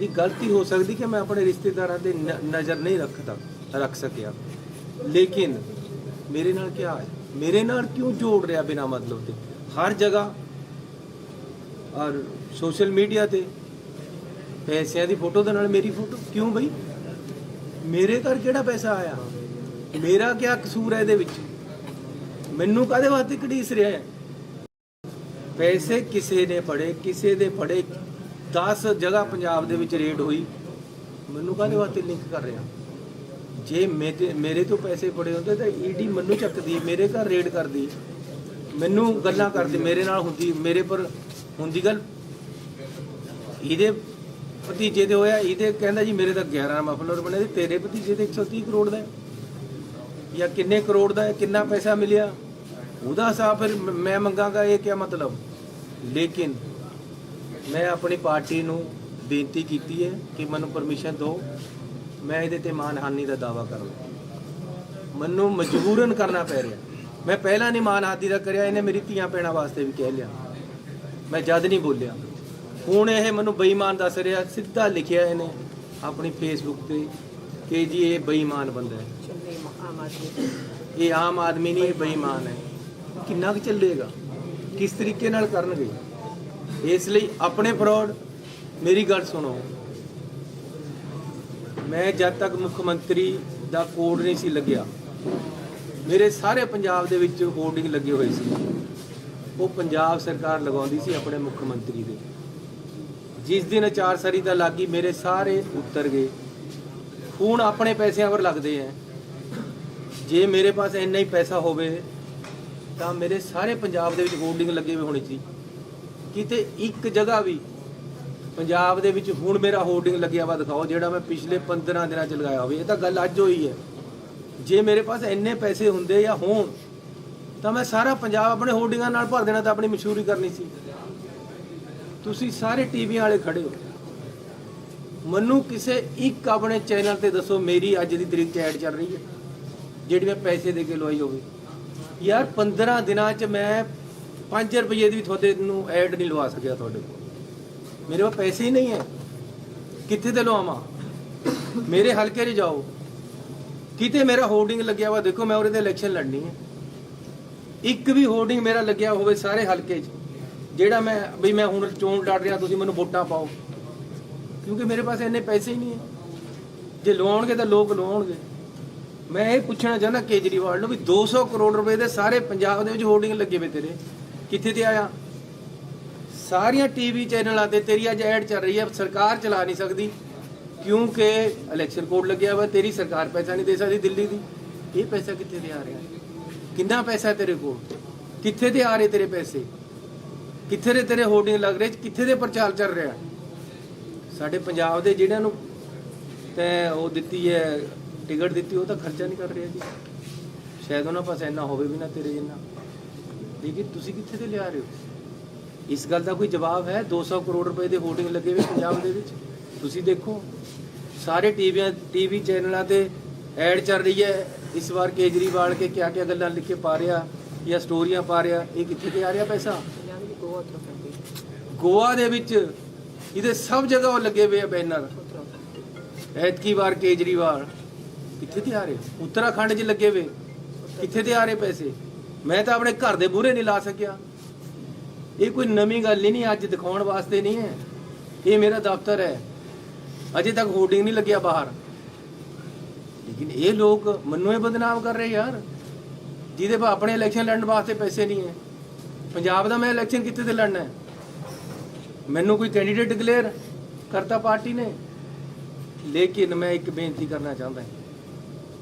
ਇਹ ਗਲਤੀ ਹੋ ਸਕਦੀ ਕਿ ਮੈਂ ਆਪਣੇ ਰਿਸ਼ਤੇਦਾਰਾਂ ਦੇ ਨਜ਼ਰ ਨਹੀਂ ਰੱਖ ਸਕਿਆ, ਲੇਕਿਨ ਮੇਰੇ ਨਾਲ ਕੀ ਹੈ, ਮੇਰੇ ਨਾਲ ਕਿਉਂ ਜੋੜ ਰਿਹਾ ਬਿਨਾ ਮਤਲਬ ਤੇ ਹਰ ਜਗ੍ਹਾ ਔਰ ਸੋਸ਼ਲ ਮੀਡੀਆ ਤੇ ਪੈਸਿਆਂ ਦੀ ਫੋਟੋ ਦੇ ਨਾਲ ਮੇਰੀ ਫੋਟੋ ਕਿਉਂ ਬਈ? ਮੇਰੇ ਘਰ ਕਿਹੜਾ ਪੈਸਾ ਆਇਆ, ਮੇਰਾ ਕੀ ਕਸੂਰ ਹੈ ਇਹਦੇ ਵਿੱਚ? ਮੈਨੂੰ ਕਾਹਦੇ ਵਾਸਤੇ ਘੜੀਸ ਰਿਹਾ ਹੈ? ਪੈਸੇ ਕਿਸੇ ਨੇ ਫੜੇ, ਕਿਸੇ ਦੇ ਫੜੇ, 10 ਜਗ੍ਹਾ ਪੰਜਾਬ ਦੇ ਵਿੱਚ ਰੇਡ ਹੋਈ, ਮੈਨੂੰ ਕਾਹਦੇ ਵਾਸਤੇ ਲਿੰਕ ਕਰ ਰਿਹਾ? ਜੇ ਮੇਰੇ ਤੋਂ ਪੈਸੇ ਫੜੇ ਹੁੰਦੇ ਤਾਂ ਈਡੀ ਮੈਨੂੰ ਚੱਕਦੀ, ਮੇਰੇ ਘਰ ਰੇਡ ਕਰਦੀ, ਮੈਨੂੰ ਗੱਲਾਂ ਕਰਦੀ, ਮੇਰੇ ਨਾਲ ਹੁੰਦੀ, ਮੇਰੇ ਪਰ ਹੁੰਦੀ ਗੱਲ। ਇਹਦੇ ਭਤੀਜੇ ਦੇ ਹੋਇਆ, ਇਹਦੇ ਕਹਿੰਦਾ ਜੀ ਮੇਰੇ ਤਾਂ 11 ਮਫਲਰ ਬਣੇ, ਤੇਰੇ ਭਤੀਜੇ ਦੇ 130 ਕਰੋੜ ਦਾ ਜਾਂ ਕਿੰਨੇ ਕਰੋੜ ਦਾ, ਕਿੰਨਾ ਪੈਸਾ ਮਿਲਿਆ, ਉਹਦਾ ਹਿਸਾਬ ਫਿਰ ਮੈਂ ਮੰਗਾਂਗਾ, ਇਹ ਕੀ ਮਤਲਬ? ਲੇਕਿਨ ਮੈਂ ਆਪਣੀ ਪਾਰਟੀ ਨੂੰ ਬੇਨਤੀ ਕੀਤੀ ਹੈ ਕਿ ਮੈਨੂੰ ਪਰਮਿਸ਼ਨ ਦਿਓ, ਮੈਂ ਇਹਦੇ ਤੇ ਮਾਨਹਾਨੀ ਦਾ ਦਾਅਵਾ ਕਰਾਂ। ਮੈਨੂੰ ਮਜਬੂਰਨ ਕਰਨਾ ਪੈ ਰਿਹਾ। ਮੈਂ ਪਹਿਲਾਂ ਨਹੀਂ ਮਾਨਹਾਨੀ ਦਾ ਕਰਿਆ, ਇਹਨੇ ਮੇਰੀ ਧੀਆਂ ਭੈਣਾਂ ਵਾਸਤੇ ਵੀ ਕਹਿ ਲਿਆ, ਮੈਂ ਜਦ ਨਹੀਂ ਬੋਲਿਆ। ਹੁਣ ਇਹ ਮੈਨੂੰ ਬੇਈਮਾਨ ਦੱਸ ਰਿਹਾ, ਸਿੱਧਾ ਲਿਖਿਆ ਇਹਨੇ ਆਪਣੀ ਫੇਸਬੁੱਕ ਤੇ ਕਿ ਜੀ ਇਹ ਬੇਈਮਾਨ ਬੰਦਾ ਹੈ, ਇਹ ਆਮ ਆਦਮੀ ਨਹੀਂ, ਇਹ ਬੇਈਮਾਨ ਹੈ। ਕਿੰਨਾ ਕੁ ਚੱਲੇਗਾ, ਕਿਸ ਤਰੀਕੇ ਨਾਲ ਕਰਨਗੇ। ਇਸ ਲਈ ਆਪਣੇ ਫਰਾਡ, ਮੇਰੀ ਗੱਲ ਸੁਣੋ, ਮੈਂ ਜਦ ਤੱਕ ਮੁੱਖ ਮੰਤਰੀ ਦਾ ਕੋਡ ਨਹੀਂ ਸੀ ਲੱਗਿਆ, ਮੇਰੇ ਸਾਰੇ ਪੰਜਾਬ ਦੇ ਵਿੱਚ ਹੋਰਡਿੰਗ ਲੱਗੇ ਹੋਏ ਸੀ। ਉਹ ਪੰਜਾਬ ਸਰਕਾਰ ਲਗਾਉਂਦੀ ਸੀ ਆਪਣੇ ਮੁੱਖ ਮੰਤਰੀ ਦੇ। ਜਿਸ ਦਿਨ ਅਚਾਰ ਸੰਹਿਤਾ ਲੱਗੀ, ਮੇਰੇ ਸਾਰੇ ਉੱਤਰ ਗਏ। ਹੁਣ ਆਪਣੇ ਪੈਸਿਆਂ ਪਰ ਲੱਗਦੇ ਆ। ਜੇ ਮੇਰੇ ਪਾਸ ਇੰਨਾ ਹੀ ਪੈਸਾ ਹੋਵੇ ਤਾਂ ਮੇਰੇ ਸਾਰੇ ਪੰਜਾਬ ਦੇ ਵਿੱਚ ਹੋਰਡਿੰਗ ਲੱਗੇ ਹੋਏ ਹੋਣੇ ਸੀ। ਕਿਤੇ ਇੱਕ ਜਗ੍ਹਾ ਵੀ ਪੰਜਾਬ ਦੇ ਵਿੱਚ ਹੁਣ ਮੇਰਾ ਹੋਰਡਿੰਗ ਲੱਗਿਆ ਵਾ ਦਿਖਾਓ, ਜਿਹੜਾ ਮੈਂ ਪਿਛਲੇ 15 ਦਿਨਾਂ ਚ ਲਗਾਇਆ ਹੋਵੇ। ਇਹ ਤਾਂ ਗੱਲ ਅੱਜ ਹੋਈ ਹੈ। ਜੇ ਮੇਰੇ ਪਾਸ ਇੰਨੇ ਪੈਸੇ ਹੁੰਦੇ ਜਾਂ ਹੋਣ ਤਾਂ ਮੈਂ ਸਾਰਾ ਪੰਜਾਬ ਆਪਣੇ ਹੋਰਡਿੰਗਾਂ ਨਾਲ ਭਰ ਦੇਣਾ, ਤਾਂ ਆਪਣੀ ਮਸ਼ਹੂਰੀ ਕਰਨੀ ਸੀ। ਤੁਸੀਂ ਸਾਰੇ ਟੀਵੀਆਂ ਵਾਲੇ ਖੜੇ ਹੋ, ਮੈਨੂੰ ਕਿਸੇ ਇੱਕ ਆਪਣੇ ਚੈਨਲ ਤੇ ਦੱਸੋ ਮੇਰੀ ਅੱਜ ਦੀ ਤਰੀਕ 'ਚ ਐਡ ਚੱਲ ਰਹੀ ਹੈ ਜਿਹੜੀ ਮੈਂ ਪੈਸੇ ਦੇ ਕੇ ਲਵਾਈ ਹੋਵੇ। ਯਾਰ 15 ਦਿਨਾਂ 'ਚ ਮੈਂ 5 ਰੁਪਏ ਦੀ ਵੀ ਤੁਹਾਡੇ ਨੂੰ ਐਡ ਨਹੀਂ ਲਵਾ ਸਕਿਆ। ਤੁਹਾਡੇ ਕੋਲ ਮੇਰੇ ਕੋਲ ਪੈਸੇ ਹੀ ਨਹੀਂ ਹੈ, ਕਿੱਥੇ ਤੇ ਲਵਾਵਾਂ? ਮੇਰੇ ਹਲਕੇ 'ਚ ਜਾਓ, ਕਿਤੇ ਮੇਰਾ ਹੋਰਡਿੰਗ ਲੱਗਿਆ ਵਾ ਦੇਖੋ, ਮੈਂ ਉਹਦੇ ਤੇ ਇਲੈਕਸ਼ਨ ਲੜਨੀ ਹੈ। ਇੱਕ ਵੀ ਹੋਰਡਿੰਗ ਮੇਰਾ ਲੱਗਿਆ ਹੋਵੇ ਸਾਰੇ ਹਲਕੇ 'ਚ, ਜਿਹੜਾ ਮੈਂ ਵੀ ਮੈਂ ਹੁਣ ਚੋਣ ਲੜ ਰਿਹਾ, ਤੁਸੀਂ ਮੈਨੂੰ ਵੋਟਾਂ ਪਾਓ, ਕਿਉਂਕਿ ਮੇਰੇ ਪਾਸ ਇੰਨੇ ਪੈਸੇ ਹੀ ਨਹੀਂ ਹੈ। ਜੇ ਲਵਾਉਣਗੇ ਤਾਂ ਲੋਕ ਲਵਾਉਣਗੇ। ਮੈਂ ਇਹ ਪੁੱਛਣਾ ਚਾਹੁੰਦਾ ਕੇਜਰੀਵਾਲ ਨੂੰ ਵੀ 200 ਕਰੋੜ ਰੁਪਏ ਦੇ ਸਾਰੇ ਪੰਜਾਬ ਦੇ ਵਿੱਚ ਹੋਰਡਿੰਗ ਲੱਗੇ ਵੇ ਤੇਰੇ, ਕਿੱਥੇ ਤੇ ਆਇਆ? ਸਾਰੀਆਂ ਟੀਵੀ ਚੈਨਲਾਂ ਤੇ ਤੇਰੀ ਅੱਜ ਐਡ ਚੱਲ ਰਹੀ ਹੈ। ਸਰਕਾਰ ਚਲਾ ਨਹੀਂ ਸਕਦੀ ਕਿਉਂਕਿ ਇਲੈਕਸ਼ਨ ਕੋਡ ਲੱਗਿਆ ਵਾ। ਤੇਰੀ ਸਰਕਾਰ ਪੈਸਾ ਨਹੀਂ ਦੇ ਸਕਦੀ ਦਿੱਲੀ ਦੀ। ਇਹ ਪੈਸਾ ਕਿੱਥੇ ਤੇ ਆ ਰਿਹਾ? ਕਿੰਨਾ ਪੈਸਾ ਤੇਰੇ ਕੋਲ? ਕਿੱਥੇ ਤੇ ਆ ਰਹੇ ਤੇਰੇ ਪੈਸੇ? ਕਿੱਥੇ ਦੇ ਤੇਰੇ ਹੋਰਡਿੰਗ ਲੱਗ ਰਹੇ? ਕਿੱਥੇ ਦੇ ਪ੍ਰਚਾਰ ਚੱਲ ਰਿਹਾ? ਸਾਡੇ ਪੰਜਾਬ ਦੇ ਜਿਹੜਿਆਂ ਨੂੰ ਤੈਂ ਉਹ ਦਿੱਤੀ ਹੈ, ਟਿਕਟ ਦਿੱਤੀ, ਉਹ ਤਾਂ ਖਰਚਾ ਨਹੀਂ ਕਰ ਰਿਹਾ ਜੀ। ਸ਼ਾਇਦ ਉਹਨਾਂ ਪਾਸ ਇੰਨਾ ਹੋਵੇ ਵੀ ਨਾ ਤੇਰੇ ਜਿੰਨਾ, ਲੇਕਿਨ ਤੁਸੀਂ ਕਿੱਥੇ ਤੇ ਲਿਆ ਰਹੇ ਹੋ? ਇਸ ਗੱਲ ਦਾ ਕੋਈ ਜਵਾਬ ਹੈ? 200 ਕਰੋੜ ਰੁਪਏ ਦੇ ਹੋਰਡਿੰਗ ਲੱਗੇ ਹੋਏ ਪੰਜਾਬ ਦੇ ਵਿੱਚ, ਤੁਸੀਂ ਦੇਖੋ ਸਾਰੇ ਟੀਵੀ ਚੈਨਲਾਂ ਤੇ ਐਡ ਚੱਲ ਰਹੀ ਹੈ। ਇਸ ਵਾਰ ਕੇਜਰੀਵਾਲ ਕੇ ਕਿਆ ਕਿਆ ਗੱਲਾਂ ਲਿਖ ਕੇ ਪਾ ਰਿਹਾ ਜਾਂ ਸਟੋਰੀਆਂ ਪਾ ਰਿਹਾ, ਇਹ ਕਿੱਥੇ ਤੇ ਆ ਰਿਹਾ ਪੈਸਾ? ਗੋਆ ਦੇ ਵਿੱਚ ਇਹਦੇ ਸਭ ਜਗ੍ਹਾ ਉਹ ਲੱਗੇ ਹੋਏ ਆ ਬੈਨਰ। ਐਤਕੀ ਵਾਰ ਕੇਜਰੀਵਾਲ ਕਿੱਥੇ ਤੇ ਆ ਰਹੇ? ਉੱਤਰਾਖੰਡ 'ਚ ਲੱਗੇ ਹੋਏ, ਕਿੱਥੇ ਤੇ ਆ ਰਹੇ ਪੈਸੇ? ਮੈਂ ਤਾਂ ਆਪਣੇ ਘਰ ਦੇ ਮੂਹਰੇ ਨਹੀਂ ਲਾ ਸਕਿਆ। ਇਹ ਕੋਈ ਨਵੀਂ ਗੱਲ ਹੀ ਨਹੀਂ, ਅੱਜ ਦਿਖਾਉਣ ਵਾਸਤੇ ਨਹੀਂ ਹੈ। ਇਹ ਮੇਰਾ ਦਫ਼ਤਰ ਹੈ, ਅਜੇ ਤੱਕ ਹੋਰਡਿੰਗ ਨਹੀਂ ਲੱਗਿਆ ਬਾਹਰ। ਲੇਕਿਨ ਇਹ ਲੋਕ ਮੈਨੂੰ ਇਹ ਬਦਨਾਮ ਕਰ ਰਹੇ ਯਾਰ, ਜਿਹਦੇ ਪਾ ਆਪਣੇ ਇਲੈਕਸ਼ਨ ਲੜਨ ਵਾਸਤੇ ਪੈਸੇ ਨਹੀਂ ਹੈ। ਪੰਜਾਬ ਦਾ ਮੈਂ ਇਲੈਕਸ਼ਨ ਕਿੱਥੇ ਤੇ ਲੜਨਾ ਹੈ? ਮੈਨੂੰ ਕੋਈ ਕੈਂਡੀਡੇਟ ਡਿਕਲੇਅਰ ਕਰਤਾ ਪਾਰਟੀ ਨੇ। ਲੇਕਿਨ ਮੈਂ ਇੱਕ ਬੇਨਤੀ ਕਰਨਾ ਚਾਹੁੰਦਾ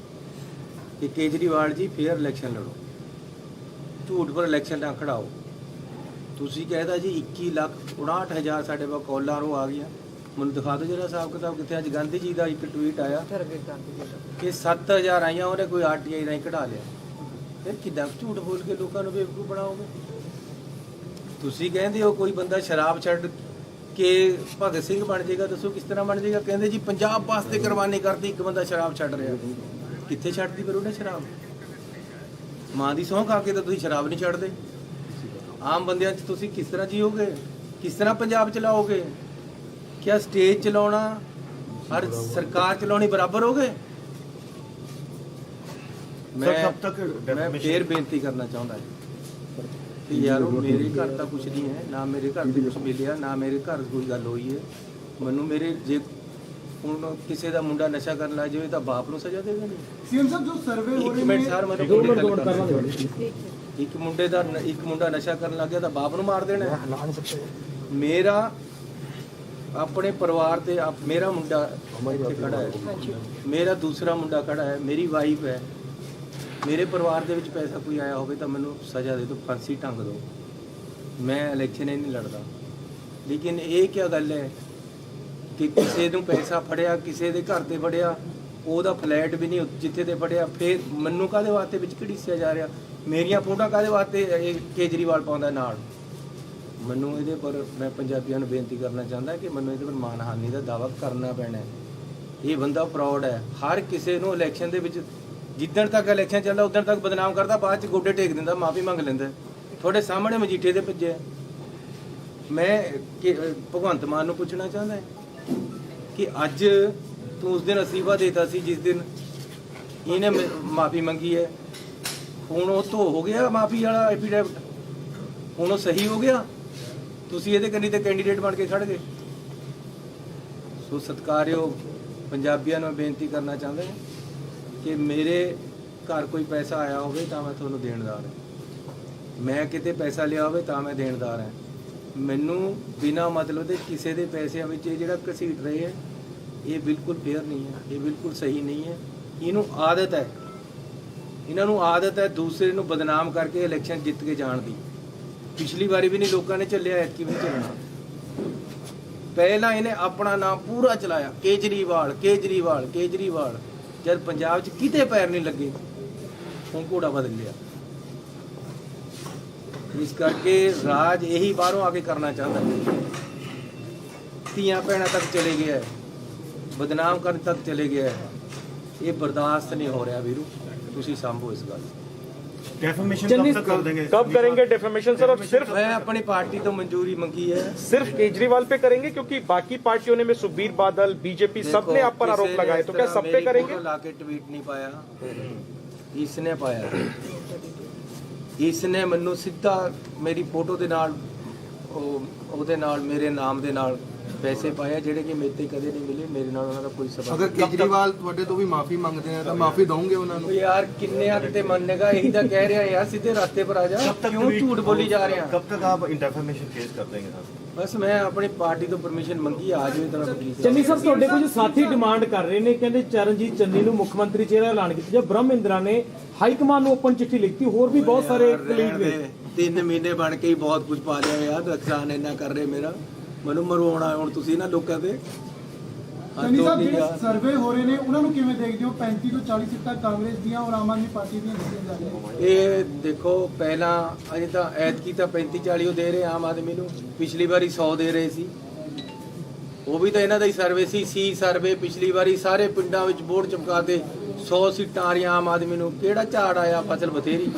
ਕਿ ਕੇਜਰੀਵਾਲ ਜੀ ਫੇਅਰ ਇਲੈਕਸ਼ਨ ਲੜੋ, ਝੂਠ ਪਰ ਇਲੈਕਸ਼ਨ ਨਾ ਖੜਾਓ। ਤੁਸੀਂ ਕਹਿਦਾ ਜੀ 21,59,000 ਸਾਡੇ ਕੋਲ ਕਾਲਰ ਉਹ ਆ ਗਿਆ। ਮੈਨੂੰ ਦਿਖਾ ਦਿਓ ਜਿਹੜਾ ਹਿਸਾਬ ਕਿਤਾਬ ਕਿੱਥੇ। ਅੱਜ ਗਾਂਧੀ ਜੀ ਦਾ ਇੱਕ ਟਵੀਟ ਆਇਆ ਕਿ 7,000 ਆਈਆਂ, ਉਹਨੇ ਕੋਈ ਆਰਟੀਆਈ ਰਾਹੀਂ ਕਢਾ ਲਿਆ। ਫਿਰ ਕਿੱਦਾਂ ਝੂਠ ਬੋਲ ਕੇ ਲੋਕਾਂ ਨੂੰ ਬੇਵਕੂਫ ਬਣਾਓਗੇ? ਤੁਸੀਂ ਕਹਿੰਦੇ ਹੋ ਕੋਈ ਬੰਦਾ ਸ਼ਰਾਬ ਛੱਡ ਕੇ ਭਗਤ ਸਿੰਘ ਬਣ ਜਾਏਗਾ, ਦੱਸੋ ਕਿਸ ਤਰ੍ਹਾਂ ਬਣ ਜਾਏਗਾ? ਕਹਿੰਦੇ ਜੀ ਪੰਜਾਬ ਵਾਸਤੇ ਕੁਰਬਾਨੀ ਕਰਦੀ ਇੱਕ ਬੰਦਾ ਸ਼ਰਾਬ ਛੱਡ ਰਿਹਾ। ਕਿੱਥੇ ਛੱਡਦੀ ਫਿਰ ਉਹਨੇ ਸ਼ਰਾਬ? ਮਾਂ ਦੀ ਸਹੁੰ ਖਾ ਕੇ ਤਾਂ ਤੁਸੀਂ ਸ਼ਰਾਬ ਨਹੀਂ ਛੱਡਦੇ। ਆਮ ਬੰਦਿਆਂ 'ਚ ਤੁਸੀਂ ਕਿਸ ਤਰ੍ਹਾਂ ਜੀਓਗੇ? ਕਿਸ ਤਰ੍ਹਾਂ ਪੰਜਾਬ ਚਲਾਓਗੇ? ਕਿਆ ਸਟੇਜ ਚਲਾਉਣਾ ਔਰ ਸਰਕਾਰ ਚਲਾਉਣੀ ਬਰਾਬਰ ਹੋ ਗਏ? ਮੈਂ ਫੇਰ ਬੇਨਤੀ ਕਰਨਾ ਚਾਹੁੰਦਾ ਕਿ ਯਾਰੋ ਮੇਰੇ ਘਰ ਤਾਂ ਕੁਝ ਨਹੀਂ ਹੈ, ਨਾ ਮੇਰੇ ਘਰ ਦੇ ਕੁਝ ਮਿਲਿਆ, ਨਾ ਮੇਰੇ ਘਰ ਕੋਈ ਗੱਲ ਹੋਈ ਹੈ। ਮੈਨੂੰ ਮੇਰੇ ਜੇ ਹੁਣ ਕਿਸੇ ਦਾ ਮੁੰਡਾ ਨਸ਼ਾ ਕਰਨ ਲੱਗ ਜਾਵੇ ਤਾਂ ਬਾਪ ਨੂੰ ਸਜ਼ਾ ਦੇਵੇ ਨਹੀਂ? ਸੀਐਮ ਸਾਹਿਬ ਜੋ ਸਰਵੇ ਹੋ ਰਹੇ ਮਿੰਟ ਨੇ, ਸਰ ਮੈਨੂੰ ਇੱਕ ਮੁੰਡਾ ਨਸ਼ਾ ਕਰਨ ਲੱਗ ਗਿਆ ਤਾਂ ਬਾਪ ਨੂੰ ਮਾਰ ਦੇਣਾ? ਮੇਰਾ ਆਪਣੇ ਪਰਿਵਾਰ ਤੇ ਮੇਰਾ ਮੁੰਡਾ ਇੱਥੇ ਖੜਾ ਹੈ, ਮੇਰਾ ਦੂਸਰਾ ਮੁੰਡਾ ਖੜਾ ਹੈ, ਮੇਰੀ ਵਾਈਫ ਹੈ। ਮੇਰੇ ਪਰਿਵਾਰ ਦੇ ਵਿੱਚ ਪੈਸਾ ਕੋਈ ਆਇਆ ਹੋਵੇ ਤਾਂ ਮੈਨੂੰ ਸਜ਼ਾ ਦੇ ਦਿਓ, ਫਾਂਸੀ ਟੰਗ ਦਿਓ। ਮੈਂ ਇਲੈਕਸ਼ਨ ਹੀ ਨਹੀਂ ਲੜਦਾ। ਲੇਕਿਨ ਇਹ ਕੀ ਗੱਲ ਹੈ ਕਿ ਕਿਸੇ ਨੂੰ ਪੈਸਾ ਫੜਿਆ, ਕਿਸੇ ਦੇ ਘਰ ਤੇ ਫੜਿਆ, ਉਹਦਾ ਫਲੈਟ ਵੀ ਨਹੀਂ ਜਿੱਥੇ ਤੇ ਫੜਿਆ, ਫਿਰ ਮੈਨੂੰ ਕਾਹਦੇ ਵਾਸਤੇ ਵਿੱਚ ਘੜੀਸਿਆ ਜਾ ਰਿਹਾ? ਮੇਰੀਆਂ ਫੋਟੋਆਂ ਕਾਹਦੇ ਵਾਸਤੇ ਇਹ ਕੇਜਰੀਵਾਲ ਪਾਉਂਦਾ ਨਾਲ? ਮੈਨੂੰ ਇਹਦੇ ਪਰ ਮੈਂ ਪੰਜਾਬੀਆਂ ਨੂੰ ਬੇਨਤੀ ਕਰਨਾ ਚਾਹੁੰਦਾ ਕਿ ਮੈਨੂੰ ਇਹਦੇ ਪਰ ਮਾਨਹਾਨੀ ਦਾ ਦਾਅਵਾ ਕਰਨਾ ਪੈਣਾ ਹੈ। ਇਹ ਬੰਦਾ ਫਰਾਡ ਹੈ। ਹਰ ਕਿਸੇ ਨੂੰ ਇਲੈਕਸ਼ਨ ਦੇ ਵਿੱਚ ਜਿੱਦਣ ਤੱਕ ਇਲੈਕਸ਼ਨ ਚੱਲਦਾ ਉਦੋਂ ਤੱਕ ਬਦਨਾਮ ਕਰਦਾ, ਬਾਅਦ 'ਚ ਗੋਡੇ ਟੇਕ ਦਿੰਦਾ, ਮਾਫੀ ਮੰਗ ਲੈਂਦਾ। ਤੁਹਾਡੇ ਸਾਹਮਣੇ ਮਜੀਠੇ ਦੇ ਭੱਜੇ। ਮੈਂ ਭਗਵੰਤ ਮਾਨ ਨੂੰ ਪੁੱਛਣਾ ਚਾਹੁੰਦਾ ਕਿ ਅੱਜ ਤੂੰ ਉਸ ਦਿਨ ਅਸਤੀਫਾ ਦੇਤਾ ਸੀ ਜਿਸ ਦਿਨ ਇਹਨੇ ਮਾਫੀ ਮੰਗੀ ਹੈ। ਹੁਣ ਉਹ ਤੋਂ ਹੋ ਗਿਆ ਮਾਫੀ ਵਾਲਾ ਐਫੀਡੈਵਿਟ, ਹੁਣ ਉਹ ਸਹੀ ਹੋ ਗਿਆ, ਤੁਸੀਂ ਇਹਦੇ ਕੰਨੀ ਤੇ ਕੈਂਡੀਡੇਟ ਬਣ ਕੇ ਖੜ ਗਏ। ਸੋ ਸਤਿਕਾਰਯੋਗ ਪੰਜਾਬੀਆਂ ਨੂੰ ਬੇਨਤੀ ਕਰਨਾ ਚਾਹੁੰਦੇ ਹਾਂ ਕਿ ਮੇਰੇ ਘਰ ਕੋਈ ਪੈਸਾ ਆਇਆ ਹੋਵੇ ਤਾਂ ਮੈਂ ਤੁਹਾਨੂੰ ਦੇਣਦਾਰ ਹਾਂ, ਮੈਂ ਕਿਤੇ ਪੈਸਾ ਲਿਆ ਹੋਵੇ ਤਾਂ ਮੈਂ ਦੇਣਦਾਰ ਹਾਂ। ਮੈਨੂੰ ਬਿਨਾਂ ਮਤਲਬ ਦੇ ਕਿਸੇ ਦੇ ਪੈਸਿਆਂ ਵਿੱਚ ਇਹ ਜਿਹੜਾ ਘਸੀਟ ਰਹੇ ਹੈ, ਇਹ ਬਿਲਕੁਲ ਫੇਅਰ ਨਹੀਂ ਹੈ, ਇਹ ਬਿਲਕੁਲ ਸਹੀ ਨਹੀਂ ਹੈ। ਇਹਨੂੰ ਆਦਤ ਹੈ, ਇਹਨਾਂ ਨੂੰ ਆਦਤ ਹੈ ਦੂਸਰੇ ਨੂੰ ਬਦਨਾਮ ਕਰਕੇ ਇਲੈਕਸ਼ਨ ਜਿੱਤ ਕੇ ਜਾਣ ਦੀ। ਪਿਛਲੀ ਵਾਰੀ ਵੀ ਨਹੀਂ ਲੋਕਾਂ ਨੇ ਚੱਲਿਆ, ਐਤਕੀ ਵੀ ਨਹੀਂ ਚੱਲਣਾ। ਪਹਿਲਾਂ ਇਹਨੇ ਆਪਣਾ ਨਾਮ ਪੂਰਾ ਚਲਾਇਆ, ਕੇਜਰੀਵਾਲ ਕੇਜਰੀਵਾਲ ਕੇਜਰੀਵਾਲ, ਜਦ ਪੰਜਾਬ 'ਚ ਕਿਤੇ ਪੈਰ ਨਹੀਂ ਲੱਗੇ, ਹੁਣ ਘੋੜਾ ਬਦਲ ਲਿਆ। ਇਸ ਕਰਕੇ ਰਾਜ ਇਹੀ ਬਾਹਰੋਂ ਆ ਕੇ ਕਰਨਾ ਚਾਹੁੰਦਾ ਹੈ। ਧੀਆਂ ਭੈਣਾਂ ਤੱਕ ਚਲੇ ਗਿਆ ਹੈ, ਬਦਨਾਮ ਕਰਨ ਤੱਕ ਚਲੇ ਗਿਆ ਹੈ। ਇਹ ਬਰਦਾਸ਼ਤ ਨਹੀਂ ਹੋ ਰਿਹਾ ਵੀਰੂ, ਤੁਸੀਂ ਸੰਭੋ ਇਸ ਗੱਲ। डेफमेशन चन्नी, कब तक कर देंगे? कब करेंगे डेफेमेशन सर? और सिर्फ मैं अपनी पार्टी तो मंजूरी मंगी है, सिर्फ केजरीवाल पे करेंगे क्योंकि बाकी पार्टियों ने में सुखबीर बादल बीजेपी सब ने आप पर आरोप लगाए, तो क्या सब पे करेंगे? लाके ट्वीट नहीं पाया, इसने पाया। इसने ਮੈਨੂੰ ਸਿੱਧਾ ਮੇਰੀ ਫੋਟੋ ਦੇ ਨਾਲ ਉਹਦੇ ਨਾਲ ਮੇਰੇ ਨਾਮ ਦੇ ਨਾਲ ਪੈਸੇ ਪਾਏ ਜਿਹੜੇ ਕਿ ਮੇਰੇ ਤੇ ਕਦੇ ਨਹੀਂ ਮਿਲੇ, ਮੇਰੇ ਨਾਲ ਉਹਨਾਂ ਦਾ ਕੋਈ ਸਬੰਧ ਅਗਰ ਕੇਜਰੀਵਾਲ ਤੁਹਾਡੇ ਤੋਂ ਵੀ ਮਾਫੀ ਮੰਗਦੇ ਆ ਤਾਂ ਮਾਫੀ ਦੋਗੇ ਉਹਨਾਂ ਨੂੰ? ਯਾਰ ਕਿੰਨੇ ਹੱਦ ਤੇ ਮੰਨੇਗਾ, ਇਹੀ ਤਾਂ ਕਹਿ ਰਿਹਾ ਯਾਰ, ਸਿੱਧੇ ਰਾਸਤੇ ਪਰ ਆ ਜਾ, ਕਿਉਂ ਝੂਠ ਬੋਲੀ ਜਾ ਰਿਹਾ? कब तक आप डेफमेशन केस कर देंगे सर? ਬਸ ਮੈਂ ਆਪਣੀ ਪਾਰਟੀ ਤੋਂ ਪਰਮਿਸ਼ਨ ਮੰਗੀ, ਆ ਜਾਵੇ ਤਾਂ ਵਕੀਲ ਸਾਹਿਬ। ਚੰਨੀ ਸਾਹਿਬ, ਤੁਹਾਡੇ ਕੁਝ ਸਾਥੀ ਡਿਮਾਂਡ ਕਰ ਰਹੇ ਨੇ, ਕਹਿੰਦੇ ਚਰਨਜੀਤ ਚੰਨੀ ਨੂੰ ਮੁੱਖ ਮੰਤਰੀ ਚਿਹਰਾ ਐਲਾਨ ਕੀਤਾ ਜਾਏ। ਬ੍ਰਹਮ ਇੰਦਰਾ ਨੇ ਹਾਈ ਕਮਾਂਡ ਨੂੰ ਓਪਨ ਚਿੱਠੀ ਲਿਖਤੀ, ਹੋਰ ਵੀ ਬਹੁਤ ਸਾਰੇ ਕਲੀਗ ਨੇ। 3 ਮਹੀਨੇ ਬਣ ਕੇ ਹੀ ਬਹੁਤ ਕੁਝ ਪਾ ਲਿਆ ਯਾਰ, ਨੁਕਸਾਨ ਇੰਨਾ ਕਰ ਰਹੇ ਮੇਰਾ, ਮੈਨੂੰ ਮਰਵਾਉਣਾ ਹੁਣ ਤੁਸੀਂ ਨਾ ਲੋਕਾਂ ਤੇ। ਚੰਨੀ ਸਾਹਿਬ, ਜਿਹੜੇ ਸਰਵੇ ਹੋ ਰਹੇ ਨੇ ਉਹਨਾਂ ਨੂੰ ਕਿਵੇਂ ਦੇਖਦੇ ਹੋ? 35 ਤੋਂ 40 ਸੀਟਾਂ ਕਾਂਗਰਸ ਦੀਆਂ ਔਰ ਆਮ ਆਦਮੀ ਪਾਰਟੀ ਦੀਆਂ ਦਿੱਤੀਆਂ ਜਾ ਰਹੀਆਂ। ਇਹ ਦੇਖੋ, ਪਹਿਲਾਂ ਅਜੇ ਤਾਂ ਐਤਕੀ ਤਾਂ 35-40 ਦੇ ਰਹੇ ਆਮ ਆਦਮੀ ਨੂੰ, ਪਿਛਲੀ ਵਾਰੀ 100 ਦੇ ਰਹੇ ਸੀ, ਉਹ ਵੀ ਤਾਂ ਇਹਨਾਂ ਦਾ ਹੀ ਸਰਵੇ ਸੀ ਸਰਵੇ। ਪਿਛਲੀ ਵਾਰੀ ਸਾਰੇ ਪਿੰਡਾਂ ਵਿੱਚ ਬੋਰਡ ਚਮਕਾ ਦੇ 100 ਸੀਟਾਂ ਆ ਰਹੀਆਂ ਆਮ ਆਦਮੀ ਨੂੰ, ਕਿਹੜਾ ਝਾੜ ਆਇਆ? ਫਸਲ ਬਥੇਰੀ,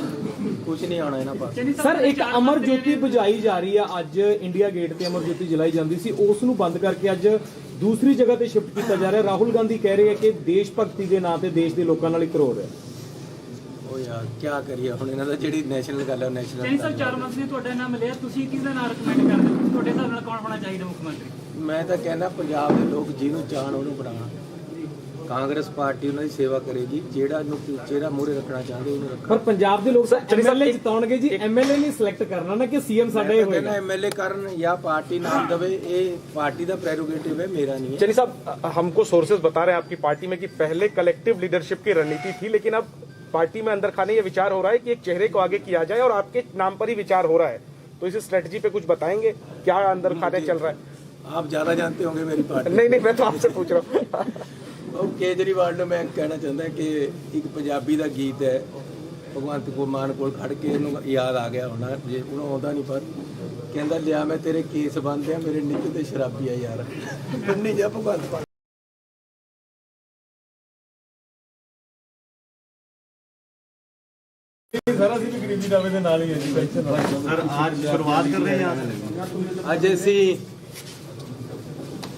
ਕੁਝ ਨਹੀਂ ਆਉਣਾ ਇਹਨਾਂ ਪਾਸ। ਸਰ, ਇੱਕ ਅਮਰ ਜੋਤੀ ਬੁਝਾਈ ਜਾ ਰਹੀ ਆ, ਅੱਜ ਇੰਡੀਆ ਗੇਟ ਤੇ ਅਮਰ ਜੋਤੀ ਜਲਾਈ ਜਾਂਦੀ ਸੀ, ਉਸ ਨੂੰ ਬੰਦ ਕਰਕੇ ਅੱਜ ਦੂਸਰੀ ਜਗ੍ਹਾ ਤੇ ਸ਼ਿਫਟ ਕੀਤਾ ਜਾ ਰਿਹਾ। ਰਾਹੁਲ ਗਾਂਧੀ ਕਹਿ ਰਹੇ ਆ ਕਿ ਦੇਸ਼ ਭਗਤੀ ਦੇ ਨਾਂ ਤੇ ਦੇਸ਼ ਦੇ ਲੋਕਾਂ ਨਾਲ ਹੀ ਕਰੋ ਰਿਹਾ। ਉਹ ਯਾਰ ਕੀ ਕਰੀਏ ਹੁਣ, ਇਹਨਾਂ ਦਾ ਜਿਹੜੀ ਨੈਸ਼ਨਲ ਗੱਲ ਹੈ ਨੈਸ਼ਨਲ। ਚੰਨੀ ਸਾਹਿਬ, 4 ਮੰਤਰੀ ਤੁਹਾਡੇ ਨਾਲ ਮਿਲਿਆ, ਤੁਸੀਂ ਕਿਹਦਾ ਨਾਮ ਰეკਮੈਂਡ ਕਰਦੇ ਹੋ? ਤੁਹਾਡੇ ਹਿਸਾਬ ਨਾਲ ਕੌਣ ਹੋਣਾ ਚਾਹੀਦਾ ਮੁੱਖ ਮੰਤਰੀ? ਮੈਂ ਤਾਂ ਕਹਿੰਦਾ ਪੰਜਾਬ ਦੇ ਲੋਕ ਜਿਹਨੂੰ ਚਾਹਣ ਉਹਨੂੰ ਬਣਾਉਣ। ਕਾਂਗਰਸ ਪਾਰਟੀ ਉਹਨਾਂ ਦੀ ਸੇਵਾ ਕਰੇਗੀ, ਜਿਹੜਾ ਨੂੰ ਚਿਹਰਾ ਮੂਹਰੇ ਰੱਖਣਾ ਚਾਹੁੰਦੇ ਉਹਨੂੰ ਰੱਖਣ। ਪਰ ਪੰਜਾਬ ਦੇ ਲੋਕ ਐਮਐਲਏ ਜਿਤਾਉਣਗੇ ਜੀ, ਐਮਐਲਏ ਨਹੀਂ ਸਿਲੈਕਟ ਕਰਨਾ ਨਾ ਕਿ ਸੀਐਮ ਸਾਡਾ ਹੀ ਹੋਏਗਾ। एमएलए ਕਰਨ ਜਾਂ ਪਾर्टी नाम दवे, ਇਹ ਪਾर्टी ਦਾ प्रेरोगेटिव है, मेरा नहीं है। चलिए साहब, हमको सोर्सेज बता रहे हैं आपकी पार्टी में कि पहले कलेक्टिव लीडरशिप की रणनीति थी, लेकिन अब पार्टी में अंदर खाने ये विचार हो रहा है कि एक चेहरे को आगे किया जाए और आपके नाम पर ही विचार हो रहा है, तो इस स्ट्रेटजी पे कुछ बताएंगे क्या अंदर खाने चल रहा है? आप ज्यादा जानते होंगे मेरी पार्टी। नहीं, मैं तो आपसे पूछ रहा हूँ। ਉਹ ਕੇਜਰੀਵਾਲ ਨੂੰ ਮੈਂ ਕਹਿਣਾ ਚਾਹੁੰਦਾ ਕਿ ਇੱਕ ਪੰਜਾਬੀ ਦਾ ਗੀਤ ਹੈ, ਭਗਵੰਤ ਮਾਨ ਕੋਲ ਖੜ ਕੇ ਇਹਨੂੰ ਯਾਦ ਆ ਗਿਆ ਹੋਣਾ, ਜੇ ਉਹਨੂੰ ਆਉਂਦਾ ਨਹੀਂ, ਪਰ ਕਹਿੰਦਾ ਲਿਆ ਮੈਂ ਤੇਰੇ ਕੇਸ ਬੰਦੇ ਆ, ਮੇਰੇ ਨਿੱਤ ਤੇ ਸ਼ਰਾਬੀ ਆ ਯਾਰ, ਨਹੀਂ ਜਾ ਭਗਵੰਤ ਮਾਨ। सर ਅਸੀਂ ਵੀ ਗਰੀਬੀ ਦਾਵੇ ਦੇ ਨਾਲ ਹੀ ਹੈ ਜੀ, ਪੈਨਸ਼ਨ ਸਰ आज शुरुआत कर रहे हैं यहाँ? ਅੱਜ ਅਸੀਂ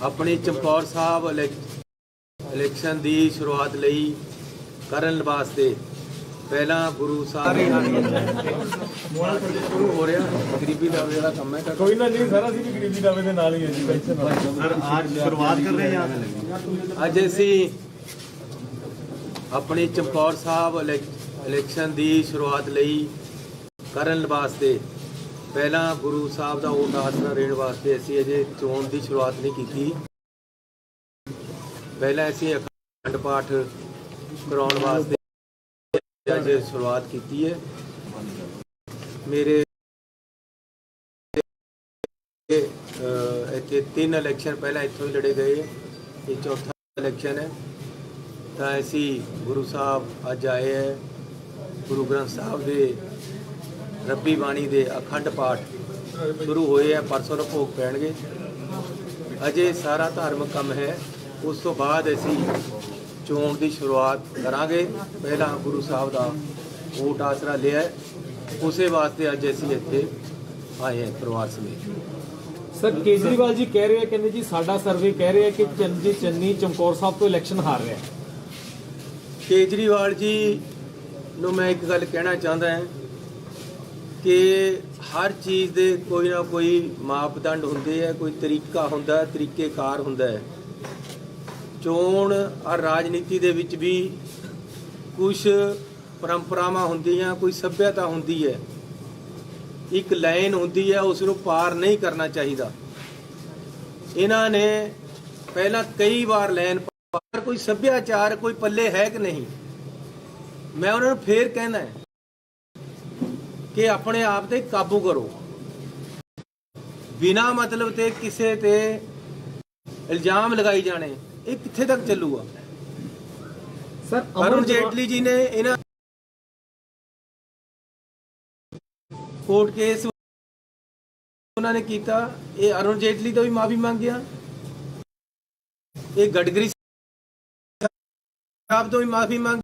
ਆਪਣੀ ਚਮਕੌਰ ਸਾਹਿਬ ਇਲੈਕਸ਼ਨ ਦੀ ਸ਼ੁਰੂਆਤ ਲਈ ਕਰਨ ਵਾਸਤੇ ਪਹਿਲਾਂ ਗੁਰੂ ਸਾਹਿਬ ਸ਼ੁਰੂ ਹੋ ਰਿਹਾ, ਗਰੀਬੀ ਦਾ ਜਿਹੜਾ ਕੰਮ ਹੈ। ਕੋਈ ਨਾ ਨਹੀਂ ਸਰ, ਅਸੀਂ ਵੀ ਗਰੀਬੀ ਦਾਵੇ ਦੇ ਨਾਲ ਹੀ ਹੈ ਜੀ, ਪੈਨਸ਼ਨ ਸਰ आज शुरुआत कर रहे हैं यहाँ? ਅੱਜ ਅਸੀਂ ਆਪਣੀ ਚਮਕੌਰ ਸਾਹਿਬ ਇਲੈਕਸ਼ਨ ਦੀ ਸ਼ੁਰੂਆਤ ਲਈ ਕਰਨ ਵਾਸਤੇ ਪਹਿਲਾਂ ਗੁਰੂ ਸਾਹਿਬ ਦਾ ਓਟ ਆਸਰਾ ਦੇਣ ਵਾਸਤੇ ਅਸੀਂ ਅਜੇ ਚੋਣ ਦੀ ਸ਼ੁਰੂਆਤ ਨਹੀਂ ਕੀਤੀ। ਪਹਿਲਾਂ ਅਸੀਂ ਅਖੰਡ ਪਾਠ ਕਰਾਉਣ ਵਾਸਤੇ ਅੱਜ ਸ਼ੁਰੂਆਤ ਕੀਤੀ ਹੈ। ਮੇਰੇ ਇੱਥੇ 3 ਇਲੈਕਸ਼ਨ ਪਹਿਲਾਂ ਇੱਥੋਂ ਹੀ ਲੜੇ ਗਏ, ਇਹ ਚੌਥਾ ਇਲੈਕਸ਼ਨ ਹੈ। ਤਾਂ ਅਸੀਂ ਗੁਰੂ ਸਾਹਿਬ ਅੱਜ ਆਏ ਹੈ, ਗੁਰੂ ਗ੍ਰੰਥ ਸਾਹਿਬ ਦੇ ਰੱਬੀ ਬਾਣੀ ਦੇ ਅਖੰਡ ਪਾਠ ਸ਼ੁਰੂ ਹੋਏ ਹੈ, ਪਰਸੋਂ ਨੂੰ ਭੋਗ ਪੈਣਗੇ। ਅਜੇ ਸਾਰਾ ਧਾਰਮਿਕ ਕੰਮ ਹੈ, ਉਸ ਤੋਂ ਬਾਅਦ ਅਸੀਂ ਚੋਣ ਦੀ ਸ਼ੁਰੂਆਤ ਕਰਾਂਗੇ। ਪਹਿਲਾਂ ਗੁਰੂ ਸਾਹਿਬ ਦਾ ਓਟ ਆਸਰਾ ਲਿਆ, ਉਸੇ ਵਾਸਤੇ ਅੱਜ ਅਸੀਂ ਇੱਥੇ ਆਏ ਹਾਂ ਪਰਿਵਾਰ ਸਮੇਤ। ਸਰ, ਕੇਜਰੀਵਾਲ ਜੀ ਕਹਿ ਰਹੇ ਆ, ਕਹਿੰਦੇ ਜੀ ਸਾਡਾ ਸਰਵੇ ਕਹਿ ਰਿਹਾ ਕਿ ਚੰਨੀ ਚੰਨੀ ਚਮਕੌਰ ਸਾਹਿਬ ਤੋਂ ਇਲੈਕਸ਼ਨ ਹਾਰ ਰਿਹਾ। ਕੇਜਰੀਵਾਲ ਜੀ ਨੂੰ ਮੈਂ ਇੱਕ ਗੱਲ ਕਹਿਣਾ ਚਾਹੁੰਦਾ ਹਾਂ ਕਿ ਹਰ ਚੀਜ਼ ਦੇ ਕੋਈ ਨਾ ਕੋਈ ਮਾਪਦੰਡ ਹੁੰਦੇ ਆ, ਕੋਈ ਤਰੀਕਾ ਹੁੰਦਾ, ਤਰੀਕੇਕਾਰ ਹੁੰਦਾ ਹੈ। ਚੋਣ ਔਰ ਰਾਜਨੀਤੀ ਦੇ ਵਿੱਚ ਵੀ ਕੁਝ ਪਰੰਪਰਾਵਾਂ ਹੁੰਦੀਆਂ, ਕੋਈ ਸੱਭਿਅਤਾ ਹੁੰਦੀ ਹੈ, ਇੱਕ ਲਾਈਨ ਹੁੰਦੀ ਹੈ, ਉਸ ਨੂੰ ਪਾਰ ਨਹੀਂ ਕਰਨਾ ਚਾਹੀਦਾ। ਇਹਨਾਂ ਨੇ ਪਹਿਲਾਂ ਕਈ ਵਾਰ ਲਾਈਨ ਪਾਰ, ਕੋਈ ਸੱਭਿਆਚਾਰ ਕੋਈ ਪੱਲੇ ਹੈ ਕਿ ਨਹੀਂ। ਮੈਂ ਉਹਨਾਂ ਨੂੰ ਫੇਰ ਕਹਿੰਦਾ ਕਿ ਆਪਣੇ ਆਪ ਤੇ ਕਾਬੂ ਕਰੋ। ਬਿਨਾਂ ਮਤਲਬ ਤੇ ਕਿਸੇ ਤੇ ਇਲਜ਼ਾਮ ਲਗਾਈ ਜਾਣੇ, ਇਹ ਕਿੱਥੇ ਤੱਕ ਚੱਲੂਗਾ। ਸਰ ਅਰੁਣ ਜੇਟਲੀ ਜੀ ਨੇ ਇਹਨਾਂ ਕੋਰਟ ਕੇਸ ਉਹਨਾਂ ਨੇ ਕੀਤਾ, ਇਹ ਅਰੁਣ ਜੇਟਲੀ ਤੋਂ ਵੀ ਮਾਫੀ ਮੰਗਿਆ, ਇਹ ਗਡਕਰੀ ਸਾਹਿਬ ਤੋਂ ਵੀ ਮਾਫੀ ਮੰਗ,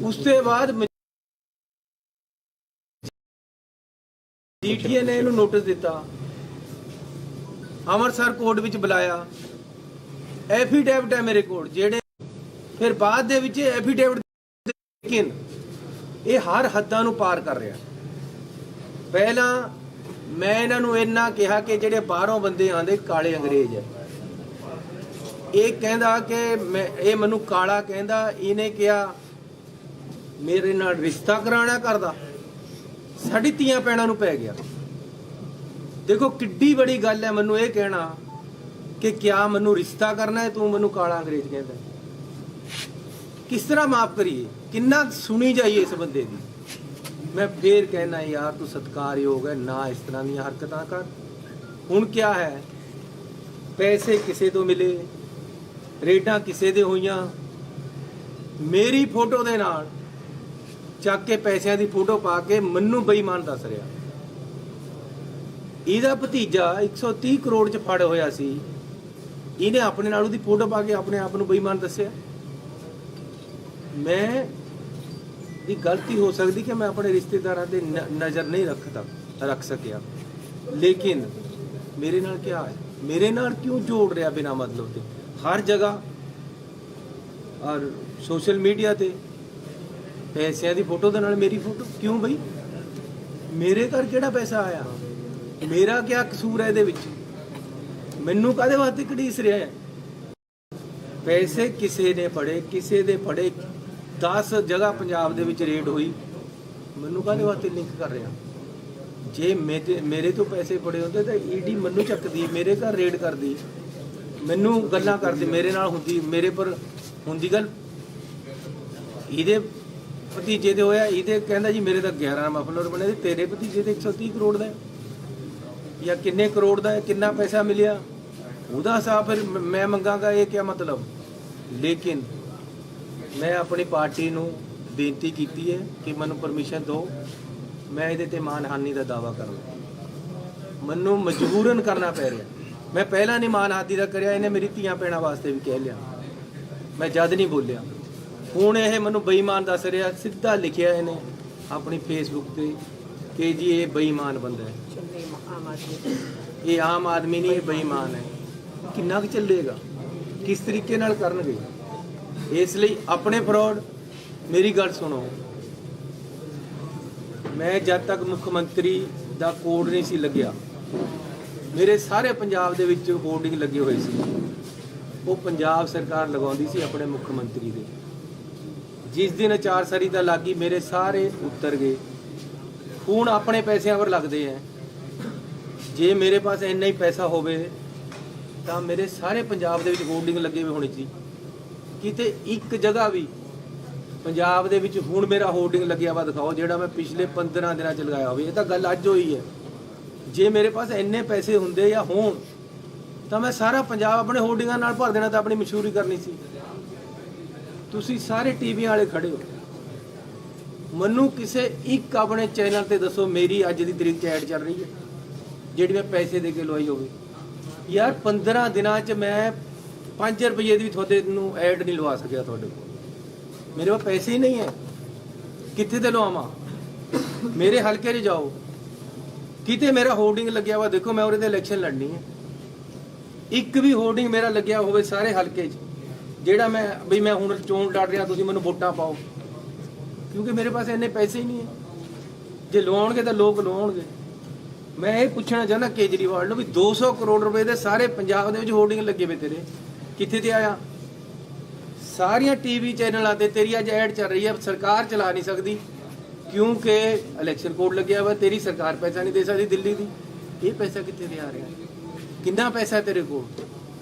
ਉਸ ਤੋਂ ਬਾਅਦ ਜੀਟੀਏ ਨੇ ਇਹਨੂੰ ਨੋਟਿਸ ਦਿੱਤਾ, ਅੰਮ੍ਰਿਤਸਰ ਕੋਰਟ ਵਿੱਚ ਬੁਲਾਇਆ, ਐਫੀਡੇਵਿਟ ਹੈ ਮੇਰੇ ਕੋਲ ਜਿਹੜੇ, ਫਿਰ ਬਾਅਦ ਦੇ ਵਿੱਚ ਐਫੀਡੇਵਿਟ, ਲੇਕਿਨ ਇਹ ਹਰ ਹੱਦਾਂ ਨੂੰ ਪਾਰ ਕਰ ਰਿਹਾ। ਪਹਿਲਾਂ ਮੈਂ ਇਹਨਾਂ ਨੂੰ ਇੰਨਾ ਕਿਹਾ ਕਿ ਜਿਹੜੇ ਬਾਹਰੋਂ ਬੰਦੇ ਆਉਂਦੇ ਕਾਲੇ ਅੰਗਰੇਜ਼ ਹੈ, ਇਹ ਕਹਿੰਦਾ ਕਿ ਇਹ ਮੈਨੂੰ ਕਾਲਾ ਕਹਿੰਦਾ, ਇਹਨੇ ਕਿਹਾ ਮੇਰੇ ਨਾਲ ਰਿਸ਼ਤਾ ਕਰਾਉਣਾ ਕਰਦਾ, ਸਾਡੀ ਧੀਆਂ ਭੈਣਾਂ ਨੂੰ ਪੈ ਗਿਆ। ਦੇਖੋ ਕਿੱਡੀ ਬੜੀ ਗੱਲ ਹੈ ਮੈਨੂੰ ਇਹ ਕਹਿਣਾ ਕਿ ਕਿਆ ਮੈਨੂੰ ਰਿਸ਼ਤਾ ਕਰਨਾ ਹੈ, ਤੂੰ ਮੈਨੂੰ ਕਾਲਾ ਅੰਗਰੇਜ਼ ਕਹਿੰਦਾ। ਕਿਸ ਤਰ੍ਹਾਂ ਮਾਫ ਕਰੀਏ, ਕਿੰਨਾ ਸੁਣੀ ਜਾਈਏ ਇਸ ਬੰਦੇ ਦੀ। ਮੈਂ ਫੇਰ ਕਹਿਣਾ ਯਾਰ ਤੂੰ ਸਤਿਕਾਰਯੋਗ ਹੈ, ਨਾ ਇਸ ਤਰ੍ਹਾਂ ਦੀਆਂ ਹਰਕਤਾਂ ਕਰ। ਹੁਣ ਕਿਆ ਹੈ, ਪੈਸੇ ਕਿਸੇ ਤੋਂ ਮਿਲੇ, ਰੇਡਾਂ ਕਿਸੇ ਦੇ ਹੋਈਆਂ, ਮੇਰੀ ਫੋਟੋ ਦੇ ਨਾਲ ਚੱਕ ਕੇ ਪੈਸਿਆਂ ਦੀ ਫੋਟੋ ਪਾ ਕੇ ਮੈਨੂੰ ਬੇਈਮਾਨ ਦੱਸ ਰਿਹਾ। ਇਹਦਾ ਭਤੀਜਾ 130 ਕਰੋੜ ਚ ਫੜ ਹੋਇਆ ਸੀ, ਇਹਨੇ ਆਪਣੇ ਨਾਲ ਉਹਦੀ ਫੋਟੋ ਪਾ ਕੇ ਆਪਣੇ ਆਪ ਨੂੰ ਬੇਈਮਾਨ ਦੱਸਿਆ। ਮੈਂ ਦੀ ਗਲਤੀ ਹੋ ਸਕਦੀ ਕਿ ਮੈਂ ਆਪਣੇ ਰਿਸ਼ਤੇਦਾਰਾਂ ਤੇ ਨਜ਼ਰ ਨਹੀਂ ਰੱਖ ਸਕਿਆ, ਲੇਕਿਨ ਮੇਰੇ ਨਾਲ ਕੀ ਹੈ, ਮੇਰੇ ਨਾਲ ਕਿਉਂ ਜੋੜ ਰਿਹਾ ਬਿਨਾਂ ਮਤਲਬ ਤੇ ਹਰ ਜਗ੍ਹਾ ਔਰ ਸੋਸ਼ਲ ਮੀਡੀਆ ਤੇ ਪੈਸਿਆਂ ਦੀ ਫੋਟੋ ਦੇ ਨਾਲ ਮੇਰੀ ਫੋਟੋ ਕਿਉਂ ਬਈ? ਮੇਰੇ ਘਰ ਕਿਹੜਾ ਪੈਸਾ ਆਇਆ, ਮੇਰਾ ਕੀ ਕਸੂਰ ਹੈ ਇਹਦੇ ਵਿੱਚ? ਮੈਨੂੰ ਕਾਹਦੇ ਵਾਸਤੇ ਘੜੀਸ ਰਿਹਾ ਹੈ? ਪੈਸੇ ਕਿਸੇ ਨੇ ਫੜੇ, ਕਿਸੇ ਦੇ ਫੜੇ, 10 ਜਗ੍ਹਾ ਪੰਜਾਬ ਦੇ ਵਿੱਚ ਰੇਡ ਹੋਈ, ਮੈਨੂੰ ਕਾਹਦੇ ਵਾਸਤੇ ਲਿੰਕ ਕਰ ਰਿਹਾ? ਜੇ ਮੇਰੇ ਤੋਂ ਪੈਸੇ ਫੜੇ ਹੁੰਦੇ ਤਾਂ ਈਡੀ ਮੈਨੂੰ ਚੱਕਦੀ, ਮੇਰੇ ਘਰ ਰੇਡ ਕਰਦੀ, ਮੈਨੂੰ ਗੱਲਾਂ ਕਰਦੀ, ਮੇਰੇ ਨਾਲ ਹੁੰਦੀ, ਮੇਰੇ ਪਰ ਹੁੰਦੀ ਗੱਲ। ਇਹਦੇ ਭਤੀਜੇ ਦੇ ਹੋਇਆ, ਇਹਦੇ ਕਹਿੰਦਾ ਜੀ ਮੇਰੇ ਤਾਂ 11 ਮਫਲਰ ਬਣੇ, ਤੇਰੇ ਭਤੀਜੇ ਦੇ 130 ਕਰੋੜ ਦਾ ਜਾਂ ਕਿੰਨੇ ਕਰੋੜ ਦਾ, ਕਿੰਨਾ ਪੈਸਾ ਮਿਲਿਆ, ਉਹਦਾ ਹਿਸਾਬ ਫਿਰ ਮੈਂ ਮੰਗਾਂਗਾ, ਇਹ ਕੀ ਮਤਲਬ? ਲੇਕਿਨ ਮੈਂ ਆਪਣੀ ਪਾਰਟੀ ਨੂੰ ਬੇਨਤੀ ਕੀਤੀ ਹੈ ਕਿ ਮੈਨੂੰ ਪਰਮਿਸ਼ਨ ਦਿਓ, ਮੈਂ ਇਹਦੇ ਤੇ ਮਾਨਹਾਨੀ ਦਾ ਦਾਅਵਾ ਕਰਾਂ। ਮੈਨੂੰ ਮਜਬੂਰਨ ਕਰਨਾ ਪੈ ਰਿਹਾ। ਮੈਂ ਪਹਿਲਾਂ ਨਹੀਂ ਮਾਨਹਾਨੀ ਦਾ ਕਰਿਆ, ਇਹਨੇ ਮੇਰੀ ਧੀਆਂ ਭੈਣਾਂ ਵਾਸਤੇ ਵੀ ਕਹਿ ਲਿਆ, ਮੈਂ ਜਦ ਨਹੀਂ ਬੋਲਿਆ। ਹੁਣ ਇਹ ਮੈਨੂੰ ਬੇਈਮਾਨ ਦੱਸ ਰਿਹਾ, ਸਿੱਧਾ ਲਿਖਿਆ ਇਹਨੇ ਆਪਣੀ ਫੇਸਬੁੱਕ ਤੇ ਕਿ ਜੀ ਇਹ ਬੇਈਮਾਨ ਬੰਦਾ ਹੈ, ਇਹ ਆਮ ਆਦਮੀ ਨਹੀਂ, ਇਹ ਬੇਈਮਾਨ ਹੈ। ਕਿੰਨਾ ਕੁ ਚੱਲੇਗਾ, ਕਿਸ ਤਰੀਕੇ ਨਾਲ ਕਰਨਗੇ? ਇਸ ਲਈ ਆਪਣੇ ਫਰੋਡ, ਮੇਰੀ ਗੱਲ ਸੁਣੋ, ਮੈਂ ਜਦ ਤੱਕ ਮੁੱਖ ਮੰਤਰੀ ਦਾ ਕੋਡ ਨਹੀਂ ਸੀ ਲੱਗਿਆ, ਮੇਰੇ ਸਾਰੇ ਪੰਜਾਬ ਦੇ ਵਿੱਚ ਹੋਰਡਿੰਗ ਲੱਗੇ ਹੋਏ ਸੀ, ਉਹ ਪੰਜਾਬ ਸਰਕਾਰ ਲਗਾਉਂਦੀ ਸੀ ਆਪਣੇ ਮੁੱਖ ਮੰਤਰੀ ਦੇ। ਜਿਸ ਦਿਨ ਅਚਾਰਸਰੀ ਦਾ ਲੱਗੀ, ਮੇਰੇ ਸਾਰੇ ਉੱਤਰ ਗਏ। ਹੁਣ ਆਪਣੇ ਪੈਸਿਆਂ ਪਰ ਲੱਗਦੇ ਹੈ। ਜੇ ਮੇਰੇ ਪਾਸ ਇੰਨਾ ਹੀ ਪੈਸਾ ਹੋਵੇ ਤਾਂ ਮੇਰੇ ਸਾਰੇ ਪੰਜਾਬ ਦੇ ਵਿੱਚ ਹੋਰਡਿੰਗ ਲੱਗੇ ਹੋਏ ਹੋਣੀ ਸੀ। ਕਿਤੇ ਇੱਕ ਜਗ੍ਹਾ ਵੀ ਪੰਜਾਬ ਦੇ ਵਿੱਚ ਹੁਣ ਮੇਰਾ ਹੋਰਡਿੰਗ ਲੱਗਿਆ ਵਾ ਦਿਖਾਓ, ਜਿਹੜਾ ਮੈਂ ਪਿਛਲੇ 15 ਦਿਨਾਂ 'ਚ ਲਗਾਇਆ ਹੋਵੇ। ਇਹ ਤਾਂ ਗੱਲ ਅੱਜ ਹੋਈ ਹੈ। ਜੇ ਮੇਰੇ ਪਾਸ ਇੰਨੇ ਪੈਸੇ ਹੁੰਦੇ ਜਾਂ ਹੋਣ ਤਾਂ ਮੈਂ ਸਾਰਾ ਪੰਜਾਬ ਆਪਣੇ ਹੋਰਡਿੰਗਾਂ ਨਾਲ ਭਰ ਦੇਣਾ, ਤਾਂ ਆਪਣੀ ਮਸ਼ਹੂਰੀ ਕਰਨੀ ਸੀ। ਤੁਸੀਂ ਸਾਰੇ ਟੀਵੀਆਂ ਵਾਲੇ ਖੜੇ ਹੋ, ਮੈਨੂੰ ਕਿਸੇ ਇੱਕ ਆਪਣੇ ਚੈਨਲ ਤੇ ਦੱਸੋ ਮੇਰੀ ਅੱਜ ਦੀ ਤਰੀਕ 'ਚ ਐਡ ਚੱਲ ਰਹੀ ਹੈ ਜਿਹੜੀ ਮੈਂ ਪੈਸੇ ਦੇ ਕੇ ਲਵਾਈ ਹੋਵੇ। ਯਾਰ 15 ਦਿਨਾਂ 'ਚ ਮੈਂ 5 ਰੁਪਏ ਦੀ ਵੀ ਤੁਹਾਡੇ ਨੂੰ ਐਡ ਨਹੀਂ ਲਵਾ ਸਕਿਆ। ਤੁਹਾਡੇ ਕੋਲ ਮੇਰੇ ਕੋਲ ਪੈਸੇ ਹੀ ਨਹੀਂ ਹੈ, ਕਿੱਥੇ ਤੇ ਲਵਾਵਾਂ? ਮੇਰੇ ਹਲਕੇ 'ਚ ਜਾਓ, ਕਿਤੇ ਮੇਰਾ ਹੋਰਡਿੰਗ ਲੱਗਿਆ ਵਾ ਦੇਖੋ, ਮੈਂ ਉਹਦੇ ਤੇ ਇਲੈਕਸ਼ਨ ਲੜਨੀ ਹੈ। ਇੱਕ ਵੀ ਹੋਰਡਿੰਗ ਮੇਰਾ ਲੱਗਿਆ ਹੋਵੇ ਸਾਰੇ ਹਲਕੇ 'ਚ, ਜਿਹੜਾ ਮੈਂ ਵੀ ਮੈਂ ਹੁਣ ਚੋਣ ਲੜ ਰਿਹਾ, ਤੁਸੀਂ ਮੈਨੂੰ ਵੋਟਾਂ ਪਾਓ, ਕਿਉਂਕਿ ਮੇਰੇ ਪਾਸ ਇੰਨੇ ਪੈਸੇ ਹੀ ਨਹੀਂ ਹੈ। ਜੇ ਲਵਾਉਣਗੇ ਤਾਂ ਲੋਕ ਲਵਾਉਣਗੇ। ਮੈਂ ਇਹ ਪੁੱਛਣਾ ਚਾਹੁੰਦਾ ਕੇਜਰੀਵਾਲ ਨੂੰ ਵੀ 200 ਕਰੋੜ ਰੁਪਏ ਦੇ ਸਾਰੇ ਪੰਜਾਬ ਦੇ ਵਿੱਚ ਹੋਰਡਿੰਗ ਲੱਗੇ ਵੇ ਤੇਰੇ, ਕਿੱਥੇ ਤੇ ਆਇਆ? ਸਾਰੀਆਂ ਟੀਵੀ ਚੈਨਲਾਂ ਤੇ ਤੇਰੀ ਅੱਜ ਐਡ ਚੱਲ ਰਹੀ ਹੈ, ਸਰਕਾਰ ਚਲਾ ਨਹੀਂ ਸਕਦੀ ਕਿਉਂਕਿ ਇਲੈਕਸ਼ਨ ਕੋਡ ਲੱਗਿਆ ਵਾ, ਤੇਰੀ ਸਰਕਾਰ ਪੈਸਾ ਨਹੀਂ ਦੇ ਸਕਦੀ ਦਿੱਲੀ ਦੀ। ਇਹ ਪੈਸਾ ਕਿੱਥੇ ਤੇ ਆ ਰਿਹਾ? ਕਿੰਨਾ ਪੈਸਾ ਤੇਰੇ ਕੋਲ?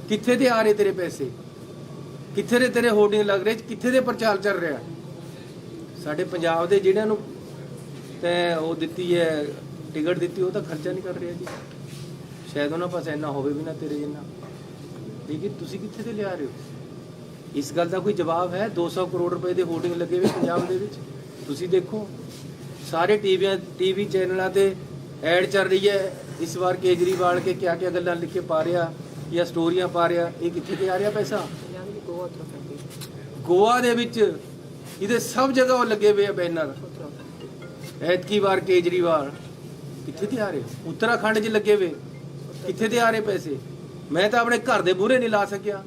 ਕਿੱਥੇ ਤੇ ਆ ਰਹੇ ਤੇਰੇ ਪੈਸੇ? ਕਿੱਥੇ ਦੇ ਤੇਰੇ ਹੋਰਡਿੰਗ ਲੱਗ ਰਹੇ? ਕਿੱਥੇ ਦੇ ਪ੍ਰਚਾਰ ਚੱਲ ਰਿਹਾ? ਸਾਡੇ ਪੰਜਾਬ ਦੇ ਜਿਹੜਿਆਂ ਨੂੰ ਤੇ ਉਹ ਦਿੱਤੀ ਹੈ ਟਿਕਟ ਦਿੱਤੀ, ਉਹ ਤਾਂ ਖਰਚਾ ਨਹੀਂ ਕਰ ਰਿਹਾ ਜੀ। ਸ਼ਾਇਦ ਉਹਨਾਂ ਪਾਸ ਇੰਨਾ ਹੋਵੇ ਵੀ ਨਾ ਤੇਰੇ ਜਿੰਨਾ, ਲੇਕਿਨ ਤੁਸੀਂ ਕਿੱਥੇ ਤੇ ਲਿਆ ਰਹੇ ਹੋ? ਇਸ ਗੱਲ ਦਾ ਕੋਈ ਜਵਾਬ ਹੈ? 200 ਕਰੋੜ ਰੁਪਏ ਦੇ ਹੋਰਡਿੰਗ ਲੱਗੇ ਹੋਏ ਪੰਜਾਬ ਦੇ ਵਿੱਚ, ਤੁਸੀਂ ਦੇਖੋ ਸਾਰੇ ਟੀਵੀ ਚੈਨਲਾਂ ਤੇ ਐਡ ਚੱਲ ਰਹੀ ਹੈ। ਇਸ ਵਾਰ ਕੇਜਰੀਵਾਲ ਕੇ ਕਿਆ ਕਿਆ ਗੱਲਾਂ ਲਿਖ ਕੇ ਪਾ ਰਿਹਾ ਜਾਂ ਸਟੋਰੀਆਂ ਪਾ ਰਿਹਾ, ਇਹ ਕਿੱਥੇ ਤੇ ਆ ਰਿਹਾ ਪੈਸਾ? ਗੋਆ ਦੇ ਵਿੱਚ ਇਹਦੇ ਸਭ ਜਗ੍ਹਾ ਉਹ ਲੱਗੇ ਹੋਏ ਆ ਬੈਨਰ। ਐਤਕੀ ਵਾਰ ਕੇਜਰੀਵਾਲ ਕਿੱਥੇ ਤੇ ਆ ਰਹੇ? ਉੱਤਰਾਖੰਡ 'ਚ ਲੱਗੇ ਹੋਏ, ਕਿੱਥੇ ਤੇ ਆ ਰਹੇ ਪੈਸੇ? ਮੈਂ ਤਾਂ ਆਪਣੇ ਘਰ ਦੇ ਬੂਹਰੇ ਨਹੀਂ ਲਾ ਸਕਿਆ।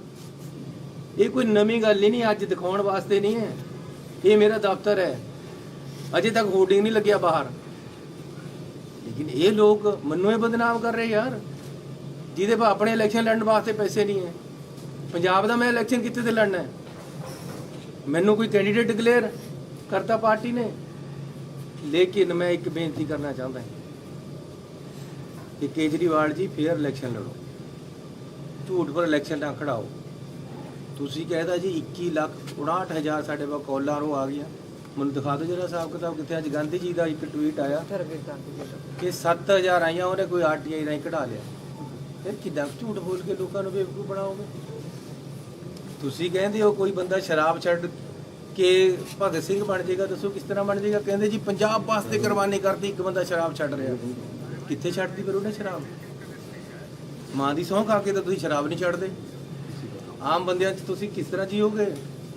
ਇਹ ਕੋਈ ਨਵੀਂ ਗੱਲ ਨਹੀਂ, ਅੱਜ ਦਿਖਾਉਣ ਵਾਸਤੇ ਨਹੀਂ ਹੈ। ਇਹ ਮੇਰਾ ਦਫ਼ਤਰ ਹੈ, ਅਜੇ ਤੱਕ ਹੋਰਡਿੰਗ ਨਹੀਂ ਲੱਗਿਆ ਬਾਹਰ। ਲੇਕਿਨ ਇਹ ਲੋਕ ਮੈਨੂੰ ਇਹ ਬਦਨਾਮ ਕਰ ਰਹੇ ਯਾਰ, ਜਿਹਦੇ ਪਾ ਆਪਣੇ ਇਲੈਕਸ਼ਨ ਲੜਨ ਵਾਸਤੇ ਪੈਸੇ ਨਹੀਂ ਹੈ। ਪੰਜਾਬ ਦਾ ਮੈਂ ਇਲੈਕਸ਼ਨ ਕਿੱਥੇ ਤੇ ਲੜਨਾ ਹੈ? ਮੈਨੂੰ ਕੋਈ ਕੈਂਡੀਡੇਟ ਡਿਕਲੇਅਰ ਕਰਤਾ ਪਾਰਟੀ ਨੇ। ਲੇਕਿਨ ਮੈਂ ਇੱਕ ਬੇਨਤੀ ਕਰਨਾ ਚਾਹੁੰਦਾ ਕਿ ਕੇਜਰੀਵਾਲ ਜੀ ਫੇਅਰ ਇਲੈਕਸ਼ਨ ਲੜੋ, ਝੂਠ ਪਰ ਇਲੈਕਸ਼ਨ ਨਾ ਖੜਾਓ। ਤੁਸੀਂ ਕਹਿਦਾ ਜੀ 21,59,000 ਸਾਡੇ ਕੋਲ ਕਾਲਾਂ ਉਹ ਆ ਗਈਆਂ। ਮੈਨੂੰ ਦਿਖਾ ਦਿਓ ਜਿਹੜਾ ਹਿਸਾਬ ਕਿਤਾਬ ਕਿੱਥੇ। ਅੱਜ ਗਾਂਧੀ ਜੀ ਦਾ ਇੱਕ ਟਵੀਟ ਆਇਆ ਕਿ 7,000 ਆਈਆਂ, ਉਹਨੇ ਕੋਈ ਆਰਟੀਆਈ ਰਾਹੀਂ ਕਢਾ ਲਿਆ। ਫਿਰ ਕਿੱਦਾਂ ਝੂਠ ਬੋਲ ਕੇ ਲੋਕਾਂ ਨੂੰ ਬੇਵਕੂਫ ਬਣਾਓਗੇ? ਤੁਸੀਂ ਕਹਿੰਦੇ ਹੋ ਕੋਈ ਬੰਦਾ ਸ਼ਰਾਬ ਛੱਡ ਕੇ ਭਗਤ ਸਿੰਘ ਬਣ ਜਾਏਗਾ, ਦੱਸੋ ਕਿਸ ਤਰ੍ਹਾਂ ਬਣ ਜਾਏਗਾ? ਕਹਿੰਦੇ ਜੀ ਪੰਜਾਬ ਵਾਸਤੇ ਕੁਰਬਾਨੀ ਕਰਦੀ ਇੱਕ ਬੰਦਾ ਸ਼ਰਾਬ ਛੱਡ ਰਿਹਾ। ਕਿੱਥੇ ਛੱਡਦੀ ਫਿਰ ਉਹਨੇ ਸ਼ਰਾਬ? ਮਾਂ ਦੀ ਸਹੁੰ ਖਾ ਕੇ ਤਾਂ ਤੁਸੀਂ ਸ਼ਰਾਬ ਨਹੀਂ ਛੱਡਦੇ। ਆਮ ਬੰਦਿਆਂ 'ਚ ਤੁਸੀਂ ਕਿਸ ਤਰ੍ਹਾਂ ਜੀਓਗੇ?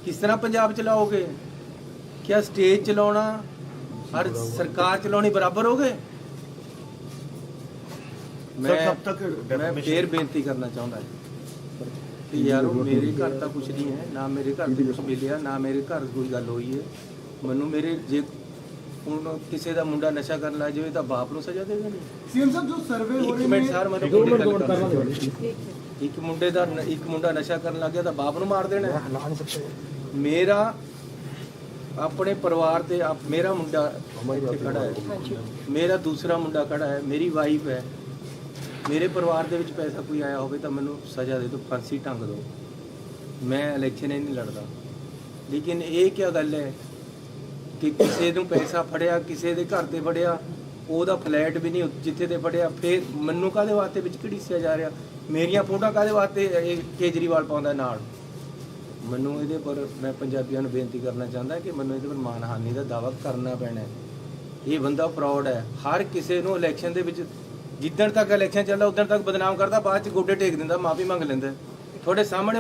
ਕਿਸ ਤਰ੍ਹਾਂ ਪੰਜਾਬ ਚਲਾਓਗੇ? ਕਿਆ ਸਟੇਜ ਚਲਾਉਣਾ ਔਰ ਸਰਕਾਰ ਚਲਾਉਣੀ ਬਰਾਬਰ ਹੋ ਗਏ? ਮੈਂ ਫੇਰ ਬੇਨਤੀ ਕਰਨਾ ਚਾਹੁੰਦਾ ਕਿ ਯਾਰੋ ਮੇਰੇ ਘਰ ਤਾਂ ਕੁਝ ਨਹੀਂ ਹੈ, ਨਾ ਮੇਰੇ ਘਰ ਤੇ ਕੁਝ ਮਿਲਿਆ, ਨਾ ਮੇਰੇ ਘਰ ਕੋਈ ਗੱਲ ਹੋਈ ਹੈ। ਮੈਨੂੰ ਮੇਰੇ ਜੇ ਹੁਣ ਕਿਸੇ ਦਾ ਮੁੰਡਾ ਨਸ਼ਾ ਕਰਨ ਲੱਗ ਜਾਵੇ ਤਾਂ ਬਾਪ ਨੂੰ ਸਜ਼ਾ ਦੇਗਾ ਨਹੀਂ? सीएम साहब जो सर्वे हो ਇੱਕ रहे ਮਿੰਟ हैं ਸਰ, ਮੈਨੂੰ ਇੱਕ ਮੁੰਡਾ ਨਸ਼ਾ ਕਰਨ ਲੱਗ ਗਿਆ ਤਾਂ ਬਾਪ ਨੂੰ ਮਾਰ ਦੇਣਾ ਹੈ? ਮੇਰਾ ਆਪਣੇ ਪਰਿਵਾਰ ਤੇ ਮੇਰਾ ਮੁੰਡਾ ਇੱਥੇ ਖੜਾ ਹੈ, ਮੇਰਾ ਦੂਸਰਾ ਮੁੰਡਾ ਖੜਾ ਹੈ, ਮੇਰੀ ਵਾਈਫ ਹੈ। ਮੇਰੇ ਪਰਿਵਾਰ ਦੇ ਵਿੱਚ ਪੈਸਾ ਕੋਈ ਆਇਆ ਹੋਵੇ ਤਾਂ ਮੈਨੂੰ ਸਜ਼ਾ ਦੇ ਦਿਓ, ਫਾਂਸੀ ਟੰਗ ਦਿਓ। ਮੈਂ ਇਲੈਕਸ਼ਨ ਹੀ ਨਹੀਂ ਲੜਦਾ। ਲੇਕਿਨ ਇਹ ਕੀ ਗੱਲ ਹੈ ਕਿ ਕਿਸੇ ਨੂੰ ਪੈਸਾ ਫੜਿਆ, ਕਿਸੇ ਦੇ ਘਰ ਤੇ ਫੜਿਆ, ਉਹਦਾ ਫਲੈਟ ਵੀ ਨਹੀਂ ਜਿੱਥੇ ਤੇ ਫੜਿਆ, ਫਿਰ ਮੈਨੂੰ ਕਾਹਦੇ ਵਾਸਤੇ ਵਿੱਚ ਘੜੀਸਿਆ ਜਾ ਰਿਹਾ? ਮੇਰੀਆਂ ਫੋਟੋਆਂ ਕਾਹਦੇ ਵਾਸਤੇ ਇਹ ਕੇਜਰੀਵਾਲ ਪਾਉਂਦਾ ਨਾਲ? ਮੈਨੂੰ ਇਹਦੇ ਪਰ ਮੈਂ ਪੰਜਾਬੀਆਂ ਨੂੰ ਬੇਨਤੀ ਕਰਨਾ ਚਾਹੁੰਦਾ ਕਿ ਮੈਨੂੰ ਇਹਦੇ ਪਰ ਮਾਨਹਾਨੀ ਦਾ ਦਾਅਵਾ ਕਰਨਾ ਪੈਣਾ ਹੈ। ਇਹ ਬੰਦਾ ਫਰਾਡ ਹੈ। ਹਰ ਕਿਸੇ ਨੂੰ ਇਲੈਕਸ਼ਨ ਦੇ ਵਿੱਚ ਜਿੱਦਣ ਤੱਕ ਇਲੈਕਸ਼ਨ ਚੱਲਦਾ ਉਦੋਂ ਤੱਕ ਬਦਨਾਮ ਕਰਦਾ, ਬਾਅਦ ਚ ਗੋਡੇ ਟੇਕ ਦਿੰਦਾ, ਮਾਫੀ ਮੰਗ ਲੈਂਦਾ। ਤੁਹਾਡੇ ਸਾਹਮਣੇ